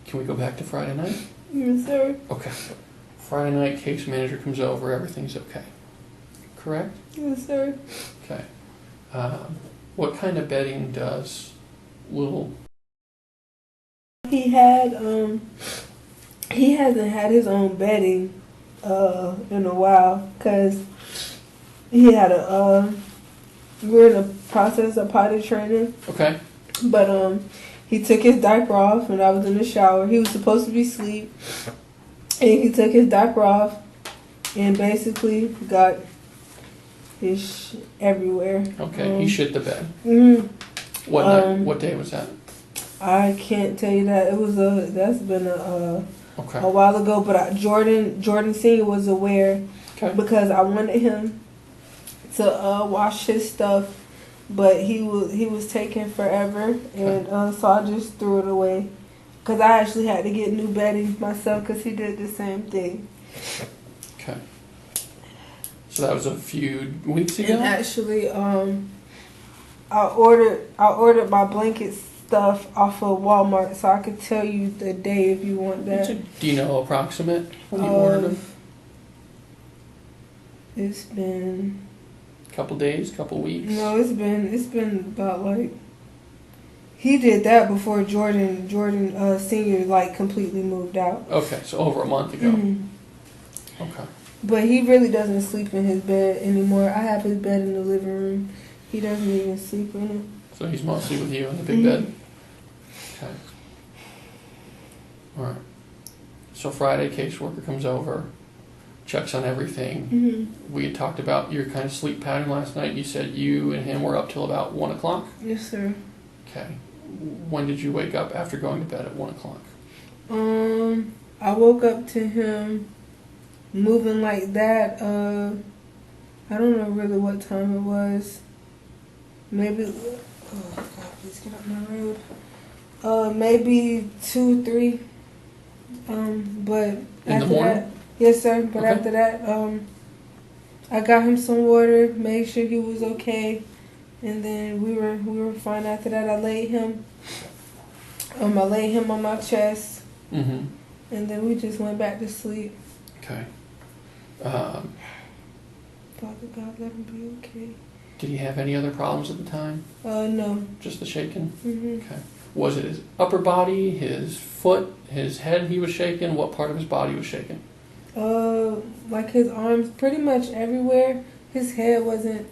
Speaker 1: Can we go back to Friday night?
Speaker 3: Yes, sir.
Speaker 1: Okay. Friday night, case manager comes over, everything's okay. Correct?
Speaker 3: Yes, sir.
Speaker 1: Okay. What kind of bedding does little...
Speaker 3: He hasn't had his own bedding in a while because he had we're in the process of potty training,
Speaker 1: Okay.
Speaker 3: but he took his diaper off when I was in the shower. He was supposed to be asleep, and he took his diaper off and basically got his everywhere.
Speaker 1: Okay, he shit the bed.
Speaker 3: Mm,
Speaker 1: What night? What day was that?
Speaker 3: I can't tell you that. That's been a
Speaker 1: Okay.
Speaker 3: while ago, but Jordan Senior was aware
Speaker 1: Okay.
Speaker 3: because I wanted him to wash his stuff, but he was taking forever, and so I just threw it away because I actually had to get new bedding myself because he did the same thing.
Speaker 1: Okay. So that was a few weeks ago?
Speaker 3: And actually, I ordered my blanket stuff off of Walmart, so I could tell you the day if you want that.
Speaker 1: Do you know approximate when you ordered them?
Speaker 3: It's been
Speaker 1: Couple days, couple weeks?
Speaker 3: no, it's been about like he did that before Jordan Senior like completely moved out.
Speaker 1: Okay, so over a month ago.
Speaker 3: Mhm.
Speaker 1: Okay.
Speaker 3: But he really doesn't sleep in his bed anymore. I have his bed in the living room. He doesn't even sleep in it.
Speaker 1: So he's mostly with you in the big bed? Okay. Alright. So Friday, caseworker comes over, checks on everything.
Speaker 3: Mm-hmm.
Speaker 1: We had talked about your kind of sleep pattern last night. You said you and him were up till about 1 o'clock?
Speaker 3: Yes, sir.
Speaker 1: Okay. When did you wake up after going to bed at 1 o'clock?
Speaker 3: I woke up to him moving like that. I don't know really what time it was. Maybe, oh God, please get up my road. Maybe 2, 3. But
Speaker 1: In the
Speaker 3: after
Speaker 1: morning?
Speaker 3: that, yes, sir. But
Speaker 1: Okay.
Speaker 3: after that, I got him some water, made sure he was okay, and then we were fine. After that, I laid him on my chest,
Speaker 1: Mm-hmm.
Speaker 3: and then we just went back to sleep.
Speaker 1: Okay.
Speaker 3: Father God, let him be okay.
Speaker 1: Did he have any other problems at the time?
Speaker 3: No.
Speaker 1: Just the shaking?
Speaker 3: Hmm.
Speaker 1: Okay. Was it his upper body, his foot, his head he was shaking? What part of his body was shaking?
Speaker 3: Like his arms, pretty much everywhere. His head wasn't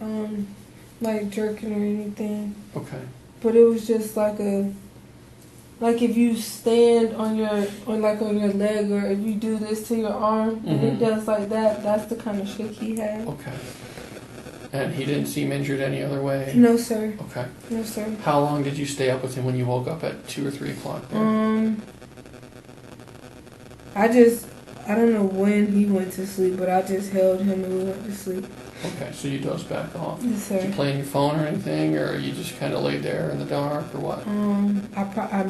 Speaker 3: like jerking or anything,
Speaker 1: Okay.
Speaker 3: but it was just like if you stand on your leg, or if you do this to your arm and it
Speaker 1: Mhm.
Speaker 3: does like that. That's the kind of shake he had.
Speaker 1: Okay. And he didn't seem injured any other way?
Speaker 3: No, sir.
Speaker 1: Okay.
Speaker 3: No, sir.
Speaker 1: How long did you stay up with him when you woke up at 2 or 3 o'clock there?
Speaker 3: I don't know when he went to sleep, but I just held him and we went to sleep.
Speaker 1: Okay, so you doze back off.
Speaker 3: Yes, sir.
Speaker 1: Did you play on your phone or anything, or you just kind of laid there in the dark, or what?
Speaker 3: I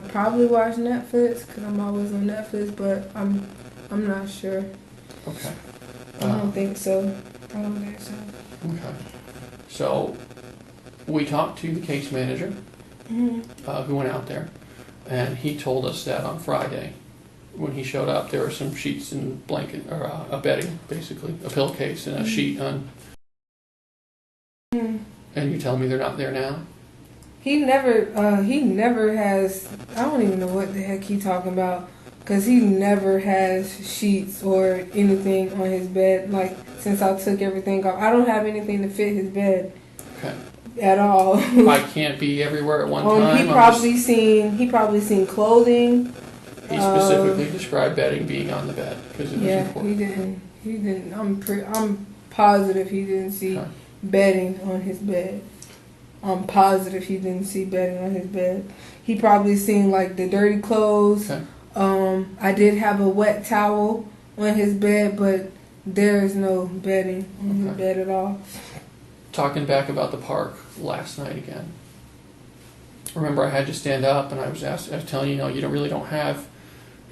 Speaker 3: probably watch Netflix because I'm always on Netflix, but I'm not sure.
Speaker 1: Okay.
Speaker 3: I don't think so.
Speaker 1: Okay. So we talked to the case manager who went out there, and he told us that on Friday, when he showed up, there were some sheets and blanket, or a bedding, basically, a pillowcase and a sheet on. And you tell me they're not there now?
Speaker 3: He never has. I don't even know what the heck he's talking about, because he never has sheets or anything on his bed. Like, since I took everything off, I don't have anything to fit his bed.
Speaker 1: Okay.
Speaker 3: At all.
Speaker 1: I can't be everywhere at one time.
Speaker 3: He probably seen clothing.
Speaker 1: He specifically described bedding being on the bed because it was important.
Speaker 3: He didn't. I'm positive he didn't see bedding on his bed. I'm positive he didn't see bedding on his bed. He probably seen like the dirty clothes.
Speaker 1: Okay.
Speaker 3: I did have a wet towel on his bed, but there is no bedding on his bed at all.
Speaker 1: Talking back about the park last night again. Remember, I had you stand up, and I was telling you, you really don't have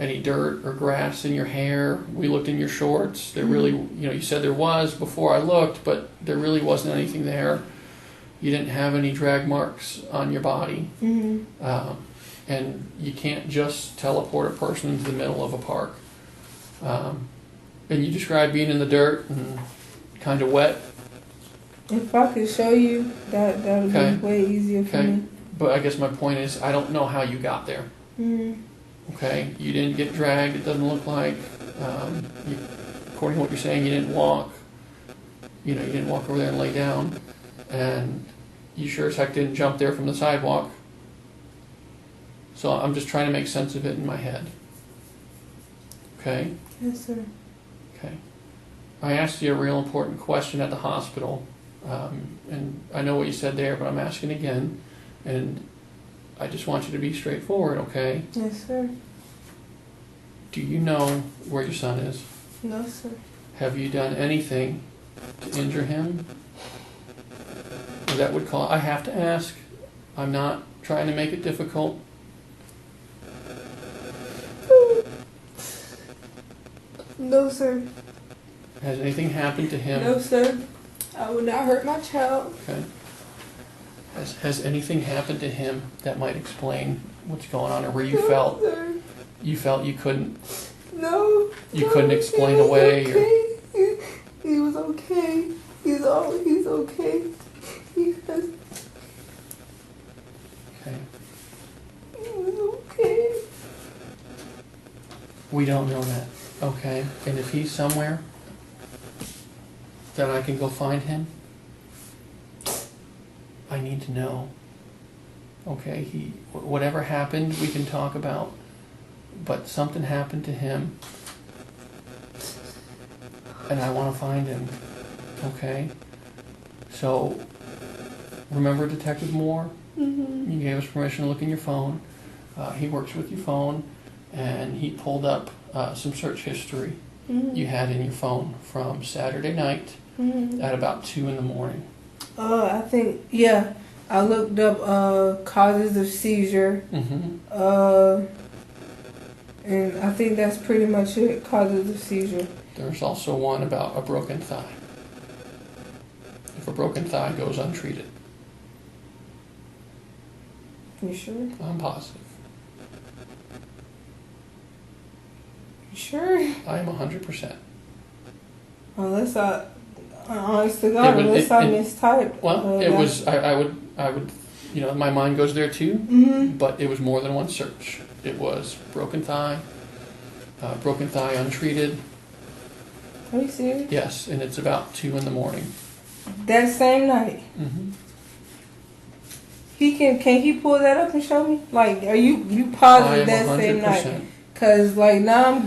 Speaker 1: any dirt or grass in your hair. We looked in your shorts. There really, you said there was before I looked, but there really wasn't anything there. You didn't have any drag marks on your body. And you can't just teleport a person into the middle of a park. And you described being in the dirt and kind of wet.
Speaker 3: If I could show you, that would be way easier for me.
Speaker 1: But I guess my point is, I don't know how you got there. Okay, you didn't get dragged. It doesn't look like. According to what you're saying, you didn't walk. You didn't walk over there and lay down, and you sure as heck didn't jump there from the sidewalk. So I'm just trying to make sense of it in my head. Okay?
Speaker 3: Yes, sir.
Speaker 1: Okay. I asked you a real important question at the hospital, and I know what you said there, but I'm asking again, and I just want you to be straightforward, okay?
Speaker 3: Yes, sir.
Speaker 1: Do you know where your son is?
Speaker 3: No, sir.
Speaker 1: Have you done anything to injure him? That would call. I have to ask. I'm not trying to make it difficult.
Speaker 3: No, sir.
Speaker 1: Has anything happened to him?
Speaker 3: No, sir. I would not hurt my child.
Speaker 1: Okay. Has anything happened to him that might explain what's going on, or where you felt
Speaker 3: sir.
Speaker 1: you felt you couldn't?
Speaker 3: No.
Speaker 1: You couldn't explain away.
Speaker 3: Okay. He was okay. He's okay. He was okay.
Speaker 1: We don't know that. Okay. And if he's somewhere, then I can go find him. I need to know. Okay, whatever happened, we can talk about. But something happened to him, and I want to find him. Okay. So, remember Detective Moore? You gave us permission to look in your phone. He works with your phone, and he pulled up some search history you had in your phone from Saturday night at about 2 in the morning.
Speaker 3: I think, I looked up causes of seizure. And I think that's pretty much it, causes of seizure.
Speaker 1: There's also one about a broken thigh. If a broken thigh goes untreated.
Speaker 3: You sure?
Speaker 1: I'm positive.
Speaker 3: You sure?
Speaker 1: I am 100%.
Speaker 3: Unless honest to God, unless I mistyped.
Speaker 1: Well, it was, I would, my mind goes there too, but it was more than one search. It was broken thigh untreated.
Speaker 3: Are you serious?
Speaker 1: Yes, and it's about 2 in the morning.
Speaker 3: That same night? Can he pull that up and show me? Like, are you positive that same night? Cause now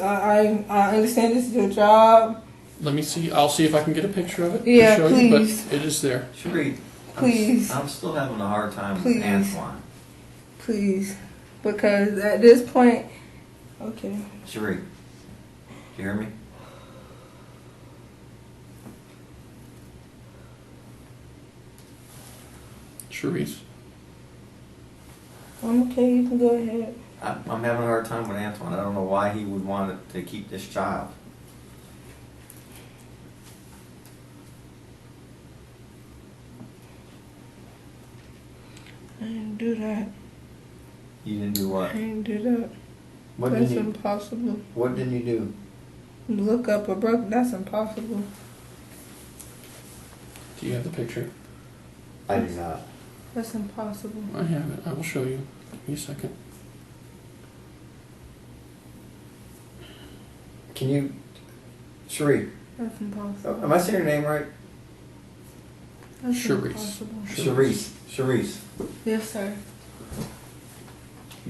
Speaker 3: I understand this is your job.
Speaker 1: Let me see. I'll see if I can get a picture of it.
Speaker 3: Yeah,
Speaker 1: to show
Speaker 3: please.
Speaker 1: You, but it is there.
Speaker 6: Cherie,
Speaker 3: Please.
Speaker 6: I'm still having a hard time
Speaker 3: Please.
Speaker 6: with Antoine.
Speaker 3: Please, because at this point, okay.
Speaker 6: Cherie, do you hear me?
Speaker 1: Charisse.
Speaker 3: I'm okay, you can go ahead.
Speaker 6: I'm having a hard time with Antoine. I don't know why he would want to keep this child.
Speaker 3: I didn't do that.
Speaker 6: You didn't do what?
Speaker 3: I didn't do that.
Speaker 5: What
Speaker 3: That's
Speaker 5: did you?
Speaker 3: impossible.
Speaker 5: What didn't you do?
Speaker 3: Look up a broke. That's impossible.
Speaker 1: Do you have the picture?
Speaker 5: I do not.
Speaker 3: That's impossible.
Speaker 1: I have it. I will show you. Give me a second.
Speaker 5: Can you, Cherie?
Speaker 3: That's impossible.
Speaker 5: Am I saying your name right?
Speaker 3: That's
Speaker 1: Charisse.
Speaker 3: impossible.
Speaker 5: Charisse. Charisse.
Speaker 3: Yes, sir.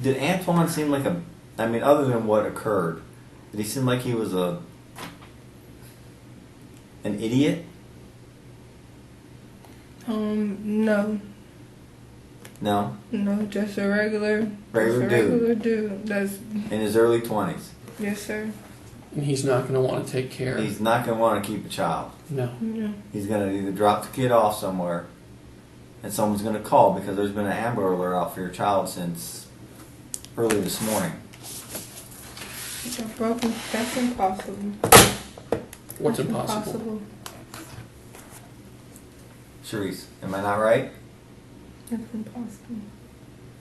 Speaker 6: Did Antoine seem like a? I mean, other than what occurred, did he seem like he was an idiot?
Speaker 3: No.
Speaker 6: No,
Speaker 3: No, just a regular
Speaker 6: Regular
Speaker 3: just a regular dude. That's
Speaker 6: in his early 20s.
Speaker 3: yes, sir.
Speaker 1: And he's not going to want to take care.
Speaker 6: He's not going to want to keep a child.
Speaker 1: No.
Speaker 3: No.
Speaker 6: He's going to either drop the kid off somewhere, and someone's going to call because there's been an Amber Alert out for your child since early this morning.
Speaker 3: A broken. That's impossible.
Speaker 1: What's
Speaker 3: That's
Speaker 1: impossible?
Speaker 6: Charisse, am I not right?
Speaker 3: That's impossible.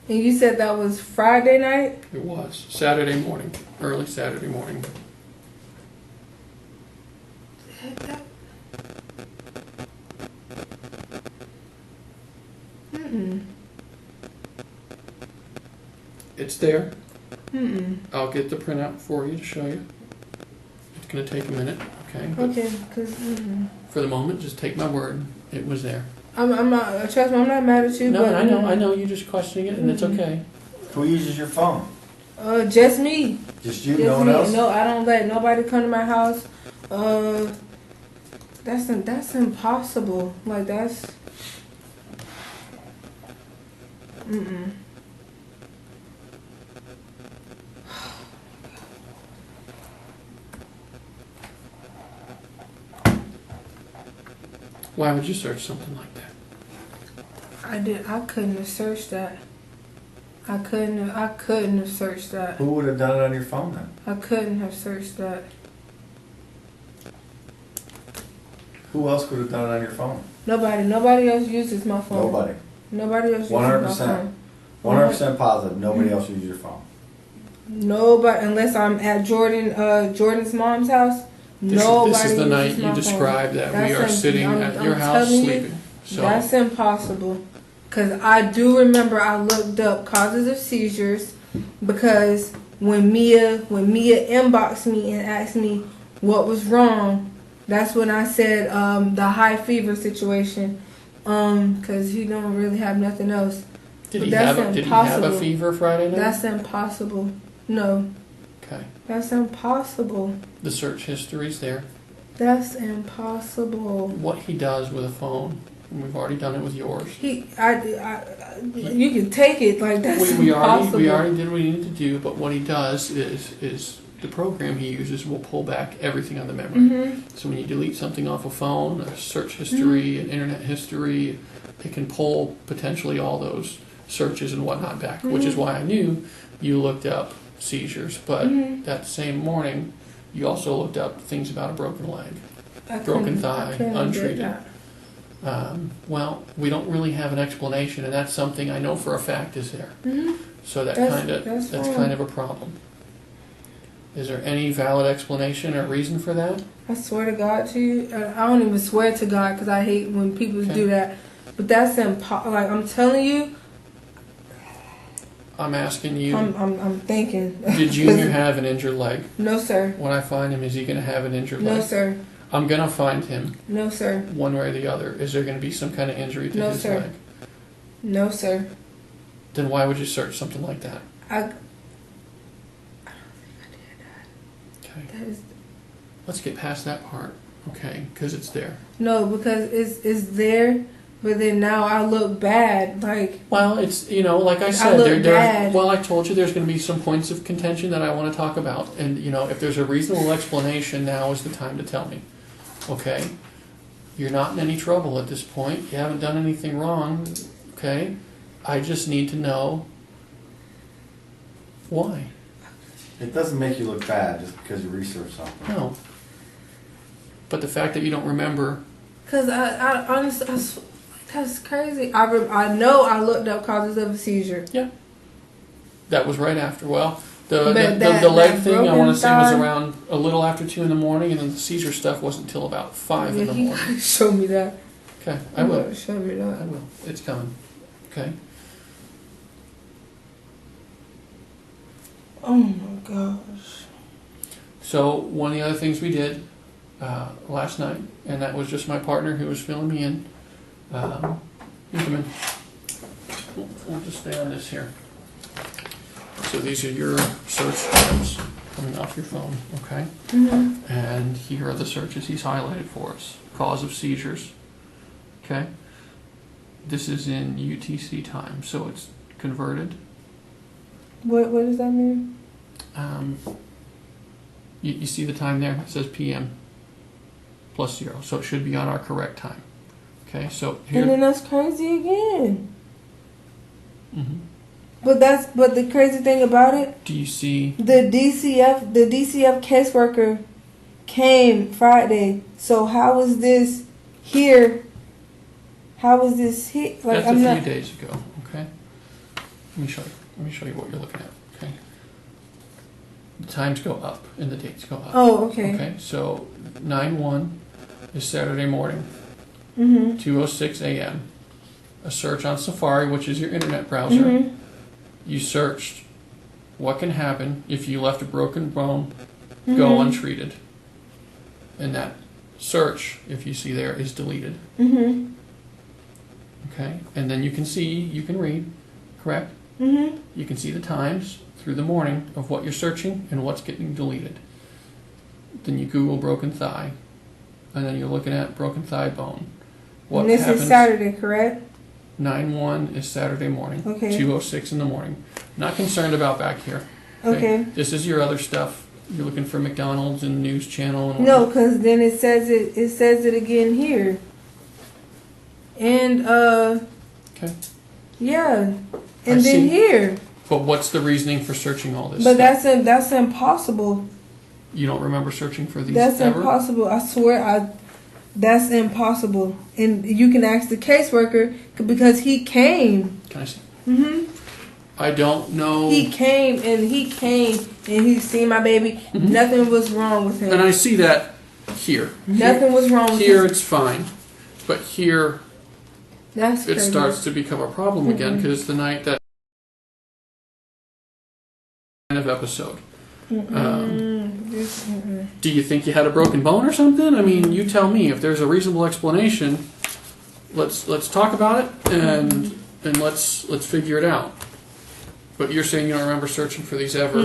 Speaker 3: And you said that was Friday night?
Speaker 1: It was Saturday morning, early Saturday morning.
Speaker 3: Mm-mm.
Speaker 1: It's there.
Speaker 3: Mm-mm.
Speaker 1: I'll get the printout for you to show you. It's going to take a minute, okay? But
Speaker 3: Okay, because
Speaker 1: for the moment, just take my word. It was there.
Speaker 3: I'm not. Trust me, I'm not mad at you.
Speaker 1: No,
Speaker 3: but
Speaker 1: I know. You're just questioning it, and it's okay.
Speaker 6: Who uses your phone?
Speaker 3: Just me.
Speaker 5: Just you,
Speaker 3: Just
Speaker 5: no one
Speaker 3: me.
Speaker 5: else?
Speaker 3: No, I don't let nobody come to my house. That's impossible. Like that's. Mm-mm.
Speaker 1: Why would you search something like that?
Speaker 3: I couldn't have searched that. I couldn't have searched that.
Speaker 5: Who would have done it on your phone then?
Speaker 3: I couldn't have searched that.
Speaker 5: Who else could have done it on your phone?
Speaker 3: Nobody else uses my phone.
Speaker 5: Nobody.
Speaker 3: Nobody else uses my
Speaker 5: 100%.
Speaker 3: phone.
Speaker 5: 100% positive. Nobody else uses your phone.
Speaker 3: Nobody, unless I'm at Jordan's mom's house. Nobody
Speaker 1: This is the
Speaker 3: uses
Speaker 1: night
Speaker 3: my
Speaker 1: you described
Speaker 3: phone.
Speaker 1: that we are sitting at your house
Speaker 3: telling you,
Speaker 1: sleeping. So
Speaker 3: That's impossible. Because I do remember I looked up causes of seizures because when Mia inboxed me and asked me what was wrong, that's when I said the high fever situation. Because he don't really have nothing else.
Speaker 1: did he
Speaker 3: that's
Speaker 1: have a
Speaker 3: impossible.
Speaker 1: fever Friday night?
Speaker 3: That's impossible. No,
Speaker 1: Okay.
Speaker 3: that's impossible.
Speaker 1: The search history's there.
Speaker 3: That's impossible.
Speaker 1: What he does with a phone, and we've already done it with yours.
Speaker 3: You can take it like that's impossible.
Speaker 1: We already did what we needed to do, but what he does is the program he uses will pull back everything on the memory.
Speaker 3: Mm-hmm.
Speaker 1: So when you delete something off a phone, a search history, an internet history, it can pull potentially all those searches and whatnot back, which is why I knew you looked up seizures. But that same morning, you also looked up things about a broken leg, broken thigh, untreated. Well, we don't really have an explanation, and that's something I know for a fact is there. So that's kind of a problem. Is there any valid explanation or reason for that?
Speaker 3: I swear to God to you, I don't even swear to God because I hate when people do that. But that's impossible. Like I'm telling you.
Speaker 1: I'm asking you.
Speaker 3: I'm thinking.
Speaker 1: Did Junior have an injured leg?
Speaker 3: No, sir.
Speaker 1: When I find him, is he going to have an injured leg?
Speaker 3: No, sir.
Speaker 1: I'm going to find him.
Speaker 3: No, sir.
Speaker 1: One way or the other. Is there going to be some kind of injury to his
Speaker 3: sir.
Speaker 1: leg?
Speaker 3: No, sir.
Speaker 1: Then why would you search something like that?
Speaker 3: I don't think I did that.
Speaker 1: Okay.
Speaker 3: That is
Speaker 1: Let's get past that part. Okay, because it's there.
Speaker 3: no, because it's there, but then now I look bad. Like
Speaker 1: Well, it's, like I said,
Speaker 3: look bad.
Speaker 1: well, I told you there's going to be some points of contention that I want to talk about. And, if there's a reasonable explanation, now is the time to tell me. Okay? You're not in any trouble at this point. You haven't done anything wrong. Okay? I just need to know why.
Speaker 5: It doesn't make you look bad just because you research something.
Speaker 1: No. But the fact that you don't remember...
Speaker 3: Because I honestly, that's crazy. I know I looked up causes of a seizure.
Speaker 1: Yeah. That was right after. Well, the
Speaker 3: That
Speaker 1: leg thing, I want to say, was
Speaker 3: thigh.
Speaker 1: around a little after 2 in the morning, and then the seizure stuff wasn't until about 5 in the
Speaker 3: He
Speaker 1: morning.
Speaker 3: showed me that.
Speaker 1: Okay, I will.
Speaker 3: Show me that.
Speaker 1: I will. It's coming. Okay?
Speaker 3: Oh my gosh.
Speaker 1: So, one of the other things we did last night, and that was just my partner who was filling me in. You come in. We'll just stay on this here. So these are your search terms coming off your phone, okay?
Speaker 3: Mm-hmm.
Speaker 1: And here are the searches he's highlighted for us. Cause of seizures, okay? This is in UTC time, so it's converted.
Speaker 3: What does that mean?
Speaker 1: You see the time there? It says PM plus 0, so it should be on our correct time. Okay, so here.
Speaker 3: And then that's crazy again.
Speaker 1: Mm-hmm.
Speaker 3: But the crazy thing about it,
Speaker 1: Do you see?
Speaker 3: the DCF caseworker came Friday. So how was this here? How was this here? Like,
Speaker 1: That's a few days ago. Okay. Let me show you what you're looking at. Okay. The times go up and the dates go up.
Speaker 3: Oh, okay.
Speaker 1: Okay. So 9/1 is Saturday morning.
Speaker 3: Mhm.
Speaker 1: 2:06 a.m. A search on Safari, which is your internet browser.
Speaker 3: Mhm.
Speaker 1: You searched what can happen if you left a broken bone go untreated. And that search, if you see there, is deleted.
Speaker 3: Mhm.
Speaker 1: Okay? And then you can read, correct?
Speaker 3: Mhm.
Speaker 1: You can see the times through the morning of what you're searching and what's getting deleted. Then you Google broken thigh, and then you're looking at broken thigh bone. What
Speaker 3: And this
Speaker 1: happens?
Speaker 3: is Saturday, correct?
Speaker 1: 9/1 is Saturday morning.
Speaker 3: Okay.
Speaker 1: 2:06 in the morning. Not concerned about back here.
Speaker 3: Okay.
Speaker 1: This is your other stuff. You're looking for McDonald's and News Channel and
Speaker 3: No, because then it says it again here. And
Speaker 1: Okay.
Speaker 3: yeah,
Speaker 1: I
Speaker 3: and then
Speaker 1: see.
Speaker 3: here.
Speaker 1: But what's the reasoning for searching all this
Speaker 3: But
Speaker 1: stuff?
Speaker 3: that's impossible.
Speaker 1: You don't remember searching for these
Speaker 3: That's
Speaker 1: ever?
Speaker 3: impossible. I swear, that's impossible. And you can ask the caseworker because he came.
Speaker 1: Can I see?
Speaker 3: Mhm.
Speaker 1: I don't know.
Speaker 3: He came and he seen my baby.
Speaker 1: Mhm.
Speaker 3: Nothing was wrong with him.
Speaker 1: And I see that here.
Speaker 3: Nothing was wrong with
Speaker 1: Here
Speaker 3: him.
Speaker 1: it's fine. But here
Speaker 3: That's
Speaker 1: it
Speaker 3: crazy.
Speaker 1: starts to become a problem again because it's the night that kind of episode. Do you think you had a broken bone or something? I mean, you tell me. If there's a reasonable explanation, let's talk about it and let's figure it out. But you're saying you don't remember searching for these ever.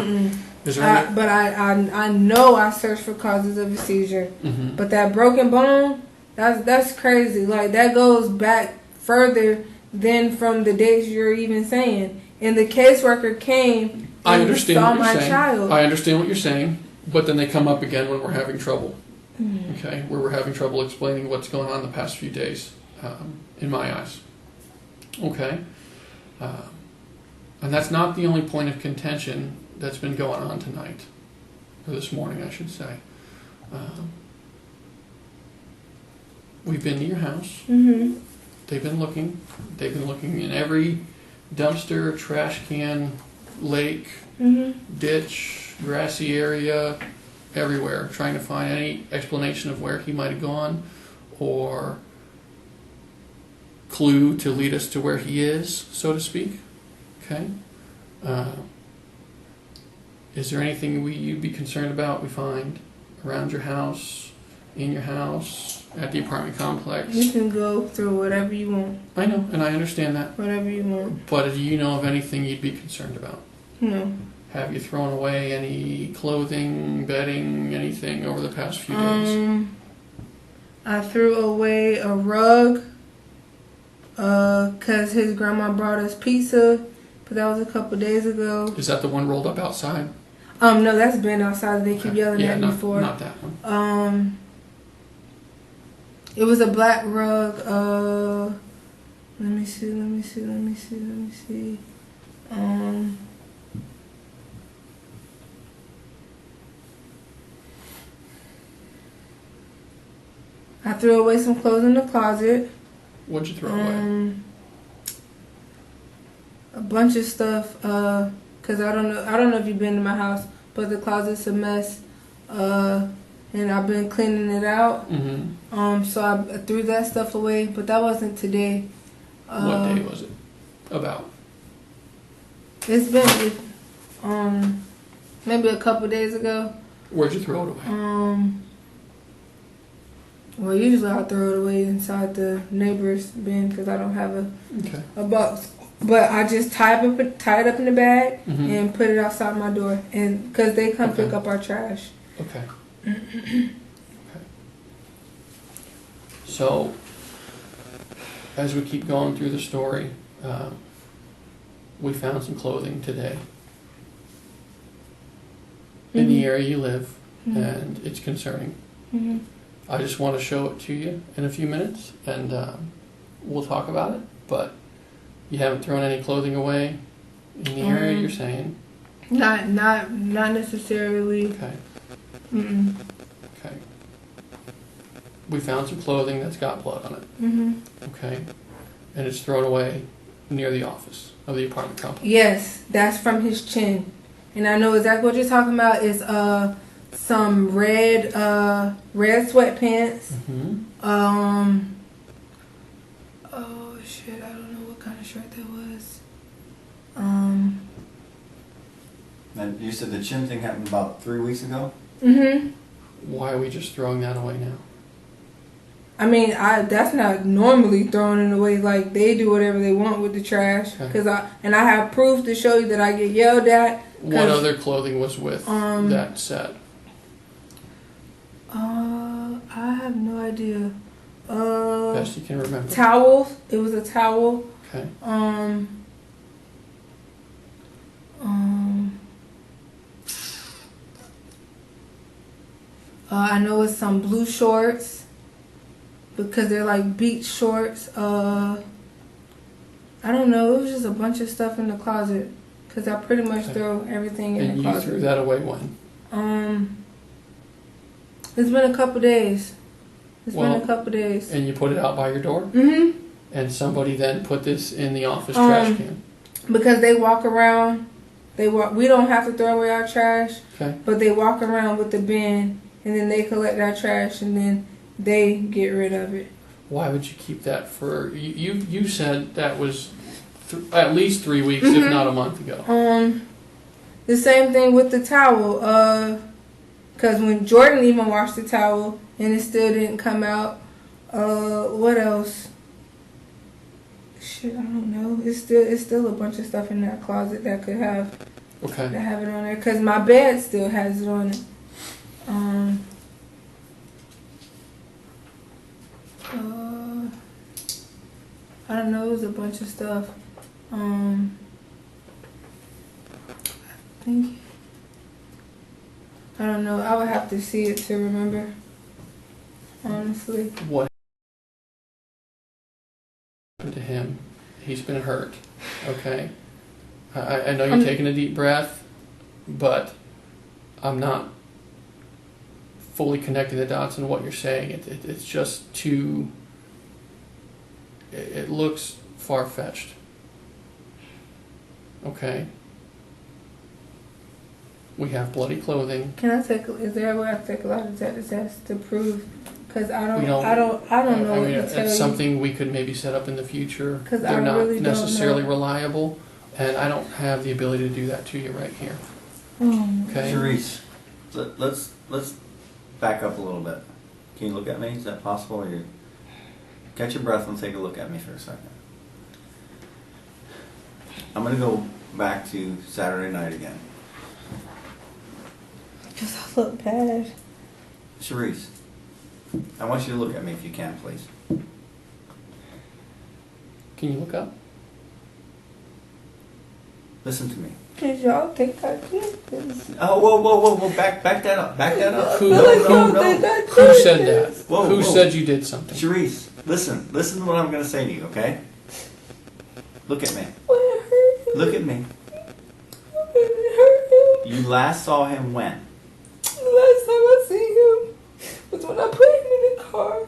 Speaker 1: Is there any?
Speaker 3: But I know I searched for causes of a seizure.
Speaker 1: Mhm.
Speaker 3: But that broken bone, that's crazy. Like that goes back further than from the dates you're even saying. And the caseworker came.
Speaker 1: I
Speaker 3: and
Speaker 1: understand
Speaker 3: saw
Speaker 1: what you're
Speaker 3: my
Speaker 1: saying.
Speaker 3: child.
Speaker 1: I understand what you're saying, but then they come up again when we're having trouble. Okay, where we're having trouble explaining what's going on the past few days, in my eyes. Okay, and that's not the only point of contention that's been going on tonight, or this morning, I should say. We've been to your house.
Speaker 3: Mm-hmm.
Speaker 1: They've been looking. They've been looking in every dumpster, trash can, lake, ditch, grassy area, everywhere, trying to find any explanation of where he might have gone or clue to lead us to where he is, so to speak. Okay? Is there anything you'd be concerned about we find around your house, in your house, at the apartment complex?
Speaker 3: You can go through whatever you want.
Speaker 1: I know, and I understand that.
Speaker 3: Whatever you want.
Speaker 1: But do you know of anything you'd be concerned about?
Speaker 3: No.
Speaker 1: Have you thrown away any clothing, bedding, anything over the past few days?
Speaker 3: I threw away a rug because his grandma brought us pizza, but that was a couple days ago.
Speaker 1: Is that the one rolled up outside?
Speaker 3: No, that's been outside. They keep
Speaker 1: Okay.
Speaker 3: yelling
Speaker 1: Yeah,
Speaker 3: at me
Speaker 1: not,
Speaker 3: for.
Speaker 1: not that one.
Speaker 3: It was a black rug. Let me see. I threw away some clothes in the closet.
Speaker 1: What'd you throw away?
Speaker 3: A bunch of stuff. Cause I don't know if you've been to my house, but the closet's a mess. And I've been cleaning it out.
Speaker 1: Mm-hmm.
Speaker 3: So I threw that stuff away, but that wasn't today.
Speaker 1: What day was it? About?
Speaker 3: It's been maybe a couple days ago.
Speaker 1: Where'd you throw it away?
Speaker 3: Well, usually I throw it away inside the neighbor's bin because I don't have a box. But I just tie it up in the bag and put it outside my door, and because they come pick up our trash.
Speaker 1: Okay. Okay. So, as we keep going through the story, we found some clothing today in the area you live, and it's concerning. I just want to show it to you in a few minutes, and we'll talk about it. But you haven't thrown any clothing away in the area you're saying?
Speaker 3: Not necessarily.
Speaker 1: Okay.
Speaker 3: Mm-mm.
Speaker 1: Okay. We found some clothing that's got blood on it. Okay. And it's thrown away near the office of the apartment complex.
Speaker 3: Yes, that's from his chin. And I know exactly what you're talking about is some red sweatpants. Oh shit, I don't know what kind of shirt that was.
Speaker 6: And you said the chin thing happened about 3 weeks ago?
Speaker 1: Why are we just throwing that away now?
Speaker 3: I mean, that's not normally throwing it away. Like, they do whatever they want with the trash.
Speaker 1: Okay.
Speaker 3: I have proof to show you that I get yelled at.
Speaker 1: What other clothing was with that set?
Speaker 3: I have no idea.
Speaker 1: Best you can remember.
Speaker 3: Towels. It was a towel.
Speaker 1: Okay.
Speaker 3: I know it's some blue shorts because they're like beach shorts. I don't know. It was just a bunch of stuff in the closet because I pretty much throw everything in the closet.
Speaker 1: And you threw that away when?
Speaker 3: It's been a couple days.
Speaker 1: And you put it out by your door? And somebody then put this in the office trash can?
Speaker 3: Because they walk around. We don't have to throw away our trash.
Speaker 1: Okay.
Speaker 3: But they walk around with the bin, and then they collect our trash, and then they get rid of it.
Speaker 1: Why would you keep that for... You said that was at least 3 weeks, if not a month ago.
Speaker 3: The same thing with the towel. Because when Jordan even washed the towel, and it still didn't come out. What else? Shit, I don't know. It's still a bunch of stuff in that closet that could have it on there. Because my bed still has it on it. I don't know. It was a bunch of stuff. I think. I don't know. I would have to see it to remember. Honestly.
Speaker 1: What happened to him? He's been hurt. Okay? I know you're taking a deep breath, but I'm not fully connecting the dots in what you're saying. It's just too... It looks far-fetched. Okay? We have bloody clothing.
Speaker 3: Is there a way I take a lot of tests to prove? Because I don't know what to tell you.
Speaker 1: It's something we could maybe set up in the future.
Speaker 3: Because
Speaker 1: They're not
Speaker 3: really
Speaker 1: necessarily
Speaker 3: don't know.
Speaker 1: reliable, and I don't have the ability to do that to you right here. Okay?
Speaker 6: Charisse, let's back up a little bit. Can you look at me? Is that possible? Or catch your breath and take a look at me for a second. I'm going to go back to Saturday night again.
Speaker 3: Because I look bad.
Speaker 6: Charisse, I want you to look at me if you can, please.
Speaker 1: Can you look up?
Speaker 6: Listen to me.
Speaker 3: Did y'all think I did this?
Speaker 6: Oh, whoa. Back that up. Back that up.
Speaker 1: Who,
Speaker 6: No.
Speaker 1: Who said that?
Speaker 6: Whoa,
Speaker 1: Who
Speaker 6: whoa.
Speaker 1: said you did something?
Speaker 6: Charisse, listen to what I'm going to say to you, okay? Look at me.
Speaker 3: When it hurt him.
Speaker 6: Look at me.
Speaker 3: When it hurt him.
Speaker 6: You last saw him when?
Speaker 3: The last time I seen him was when I put him in the car.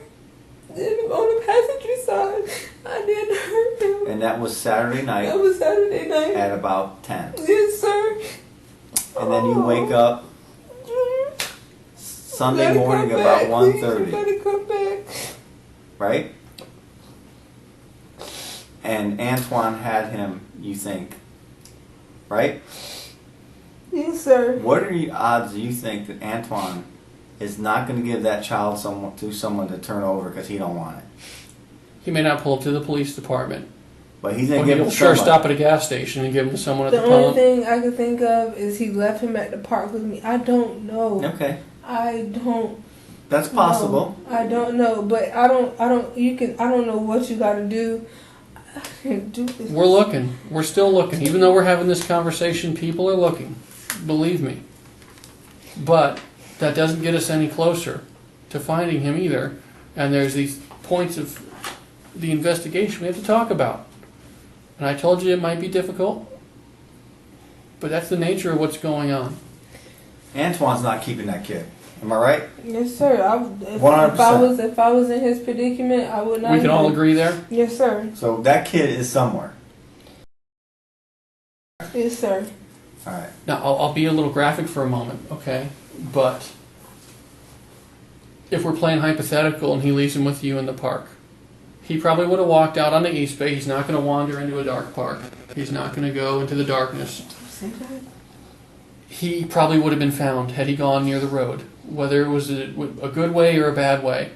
Speaker 3: Then on the passenger side, I didn't hurt him.
Speaker 6: And that was Saturday night.
Speaker 3: That was Saturday night.
Speaker 6: At about 10.
Speaker 3: Yes, sir.
Speaker 6: And then you wake up Sunday morning about 1:30.
Speaker 3: You gotta come back.
Speaker 6: Right? And Antoine had him, you think. Right?
Speaker 3: Yes, sir.
Speaker 6: What are the odds you think that Antoine is not going to give that child to someone to turn over because he don't want it?
Speaker 1: He may not pull up to the police department.
Speaker 6: But he's going to
Speaker 1: Well,
Speaker 6: give
Speaker 1: he'll
Speaker 6: it to
Speaker 1: sure
Speaker 6: somebody.
Speaker 1: stop at a gas station and give him to someone at
Speaker 3: The
Speaker 1: the
Speaker 3: only
Speaker 1: pump.
Speaker 3: thing I can think of is he left him at the park with me. I don't know.
Speaker 6: Okay.
Speaker 3: I don't.
Speaker 6: That's possible.
Speaker 3: know. I don't know, but I don't know what you got to do. I can't do this.
Speaker 1: We're looking. We're still looking. Even though we're having this conversation, people are looking. Believe me. But that doesn't get us any closer to finding him either. And there's these points of the investigation we have to talk about. And I told you it might be difficult, but that's the nature of what's going on.
Speaker 6: Antoine's not keeping that kid. Am I right?
Speaker 3: Yes, sir. If
Speaker 6: 100%.
Speaker 3: if I was in his predicament, I would not.
Speaker 1: We can all agree there?
Speaker 3: Yes, sir.
Speaker 6: So that kid is somewhere.
Speaker 3: Yes, sir.
Speaker 6: All right.
Speaker 1: Now, I'll be a little graphic for a moment, okay? But if we're playing hypothetical and he leaves him with you in the park, he probably would have walked out on the East Bay. He's not going to wander into a dark park. He's not going to go into the darkness.
Speaker 3: Say that.
Speaker 1: He probably would have been found had he gone near the road, whether it was a good way or a bad way.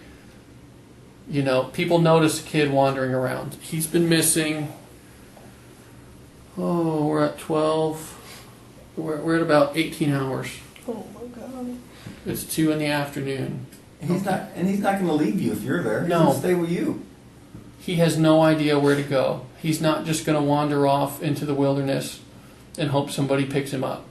Speaker 1: You know, people notice a kid wandering around. He's been missing. Oh, we're at 12. We're at about 18 hours.
Speaker 3: Oh my God.
Speaker 1: It's 2 in the afternoon.
Speaker 6: He's not going to leave you if you're there. He's
Speaker 1: No.
Speaker 6: going to stay with you.
Speaker 1: He has no idea where to go. He's not just going to wander off into the wilderness and hope somebody picks him up.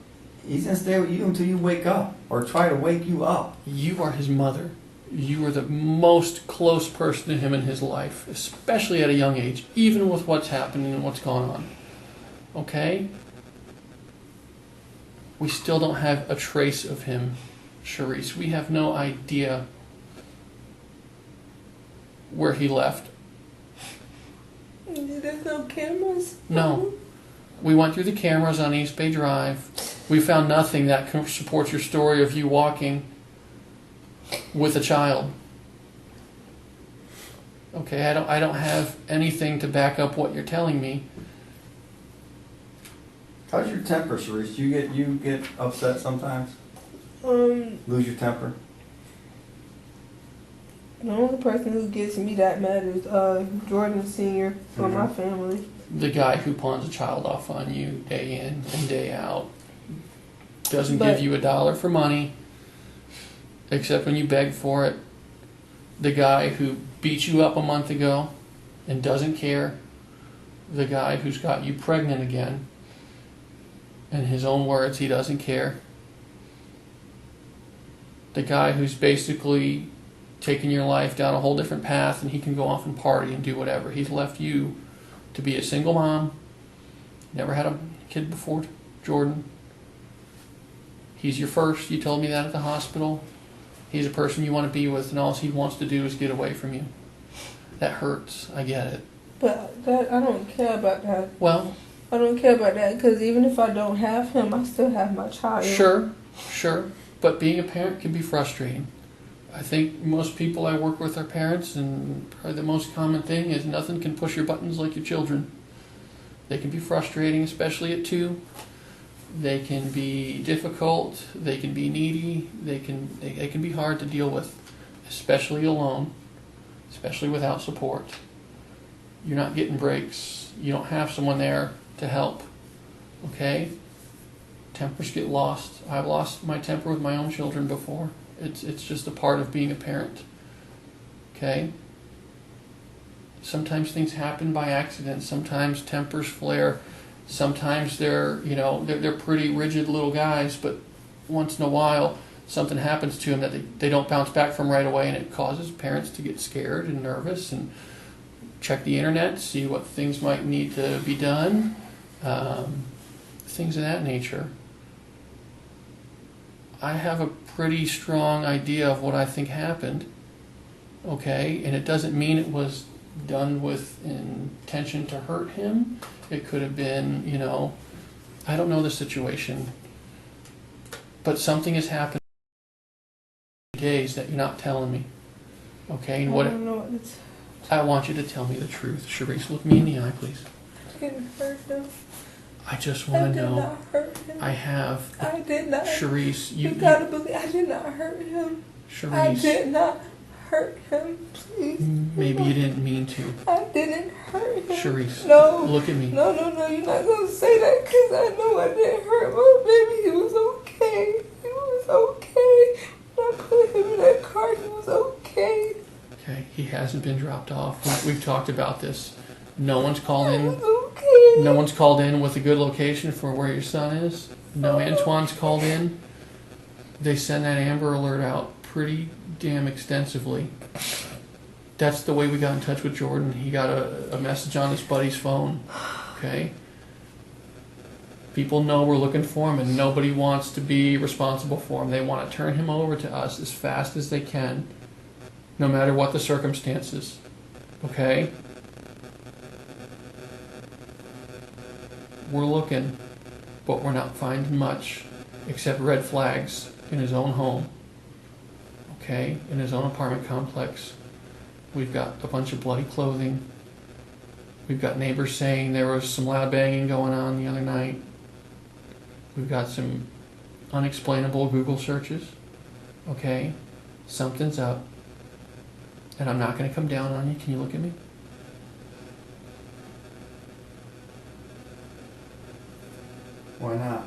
Speaker 6: He's going to stay with you until you wake up or try to wake you up.
Speaker 1: You are his mother. You are the most close person to him in his life, especially at a young age, even with what's happening and what's gone on. Okay? We still don't have a trace of him, Charisse. We have no idea where he left.
Speaker 3: There's no cameras.
Speaker 1: No. We went through the cameras on East Bay Drive. We found nothing that supports your story of you walking with a child. Okay, I don't have anything to back up what you're telling me.
Speaker 6: How's your temper, Charisse? You get upset sometimes? Lose your temper?
Speaker 3: The only person who gets me that mad is Jordan Sr. from my family.
Speaker 1: The guy who pawns a child off on you day in and day out doesn't give you $1 for money, except when you beg for it. The guy who beat you up a month ago and doesn't care. The guy who's got you pregnant again. In his own words, he doesn't care. The guy who's basically taken your life down a whole different path and he can go off and party and do whatever. He's left you to be a single mom. Never had a kid before, Jordan. He's your first. You told me that at the hospital. He's a person you want to be with, and all he wants to do is get away from you. That hurts. I get it.
Speaker 3: But I don't care about that.
Speaker 1: Well,
Speaker 3: I don't care about that because even if I don't have him, I still have my child.
Speaker 1: Sure. But being a parent can be frustrating. I think most people I work with are parents, and probably the most common thing is nothing can push your buttons like your children. They can be frustrating, especially at 2. They can be difficult. They can be needy. They can be hard to deal with, especially alone, especially without support. You're not getting breaks. You don't have someone there to help. Okay? Tempers get lost. I've lost my temper with my own children before. It's just a part of being a parent. Okay? Sometimes things happen by accident. Sometimes tempers flare. Sometimes they're pretty rigid little guys, but once in a while something happens to them that they don't bounce back from right away, and it causes parents to get scared and nervous, and check the internet, see what things might need to be done, things of that nature. I have a pretty strong idea of what I think happened, okay? And it doesn't mean it was done with intention to hurt him. It could have been, you know, I don't know the situation. But something has happened in days that you're not telling me, okay? And
Speaker 3: I don't know what it's...
Speaker 1: I want you to tell me the truth. Charisse, look me in the eye, please.
Speaker 3: I didn't hurt him.
Speaker 1: I just want to know.
Speaker 3: I did not hurt him.
Speaker 1: I
Speaker 3: did not.
Speaker 1: Charisse,
Speaker 3: you gotta believe I did not hurt him.
Speaker 1: Charisse.
Speaker 3: I did not hurt him. Please.
Speaker 1: Maybe you didn't mean to.
Speaker 3: I didn't hurt him.
Speaker 1: Charisse.
Speaker 3: No.
Speaker 1: Look at me.
Speaker 3: No, you're not gonna say that because I know I didn't hurt my baby. He was okay. He was okay. When I put him in that car, he was okay.
Speaker 1: Okay, he hasn't been dropped off. We've talked about this. No one's called in.
Speaker 3: Okay.
Speaker 1: No one's called in with a good location for where your son is. No, Antoine's called in. They send that Amber Alert out pretty damn extensively. That's the way we got in touch with Jordan. He got a message on his buddy's phone. Okay? People know we're looking for him, and nobody wants to be responsible for him. They want to turn him over to us as fast as they can, no matter what the circumstances. Okay? We're looking, but we're not finding much except red flags in his own home. Okay? In his own apartment complex. We've got a bunch of bloody clothing. We've got neighbors saying there was some loud banging going on the other night. We've got some unexplainable Google searches. Okay? Something's up. And I'm not going to come down on you. Can you look at me?
Speaker 5: Why not?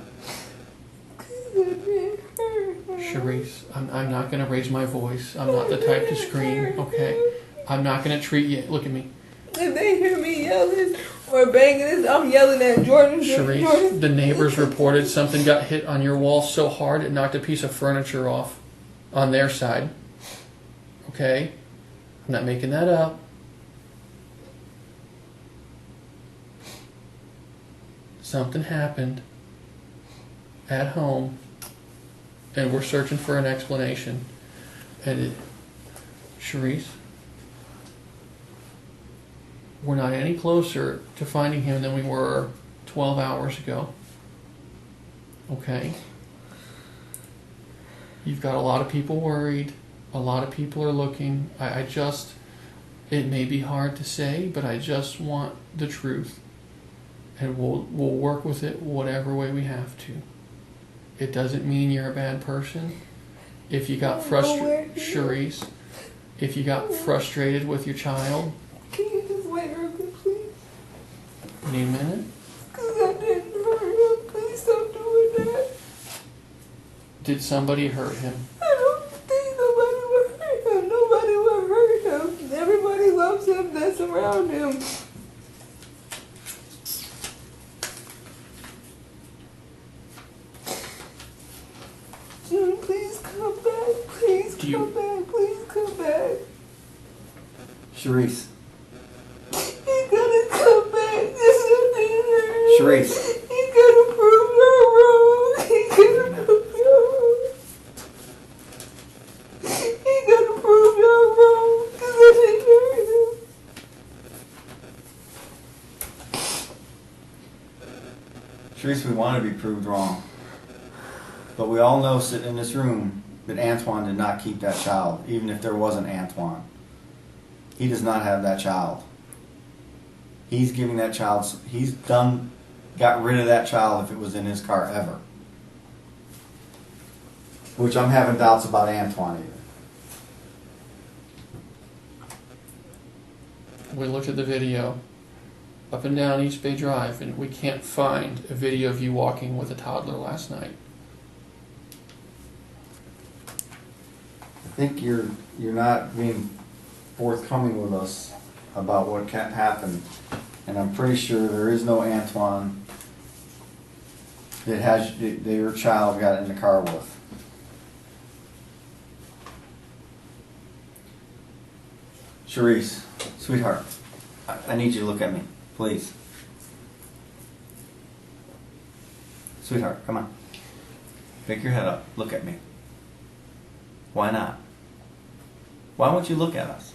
Speaker 1: Charisse, I'm not going to raise my voice. I'm not the type to scream, okay? I'm not going to treat you. Look at me.
Speaker 3: If they hear me yelling or banging, I'm yelling at Jordan.
Speaker 1: Charisse, the neighbors reported something got hit on your wall so hard it knocked a piece of furniture off on their side. Okay? I'm not making that up. Something happened at home, and we're searching for an explanation. And Charisse, we're not any closer to finding him than we were 12 hours ago. Okay? You've got a lot of people worried. A lot of people are looking. It may be hard to say, but I just want the truth. And we'll work with it whatever way we have to. It doesn't mean you're a bad person. If you got frustrated, Charisse, if you got frustrated with your child,
Speaker 3: can you just wait real quick, please?
Speaker 1: Need a minute?
Speaker 3: Because I didn't hurt him. Please stop doing that.
Speaker 1: Did somebody hurt him?
Speaker 3: I don't think nobody would hurt him. Nobody would hurt him. Everybody loves him that's around him. June, please come back. Please come back. Please come back.
Speaker 5: Charisse.
Speaker 3: He's gonna come back. This is the
Speaker 5: Charisse.
Speaker 3: He's gonna prove you're wrong. He's gonna prove you're wrong. He's gonna prove you're wrong. Because I didn't hurt him.
Speaker 5: Charisse, we want to be proved wrong. But we all know sitting in this room that Antoine did not keep that child, even if there wasn't Antoine. He does not have that child. He's giving that child, got rid of that child if it was in his car ever. Which I'm having doubts about Antoine either.
Speaker 1: We looked at the video up and down East Bay Drive, and we can't find a video of you walking with a toddler last night.
Speaker 5: I think you're not being forthcoming with us about what happened, and I'm pretty sure there is no Antoine that your child got in the car with. Charisse, sweetheart,
Speaker 6: I need you to look at me, please. Sweetheart, come on. Pick your head up. Look at me. Why not? Why won't you look at us?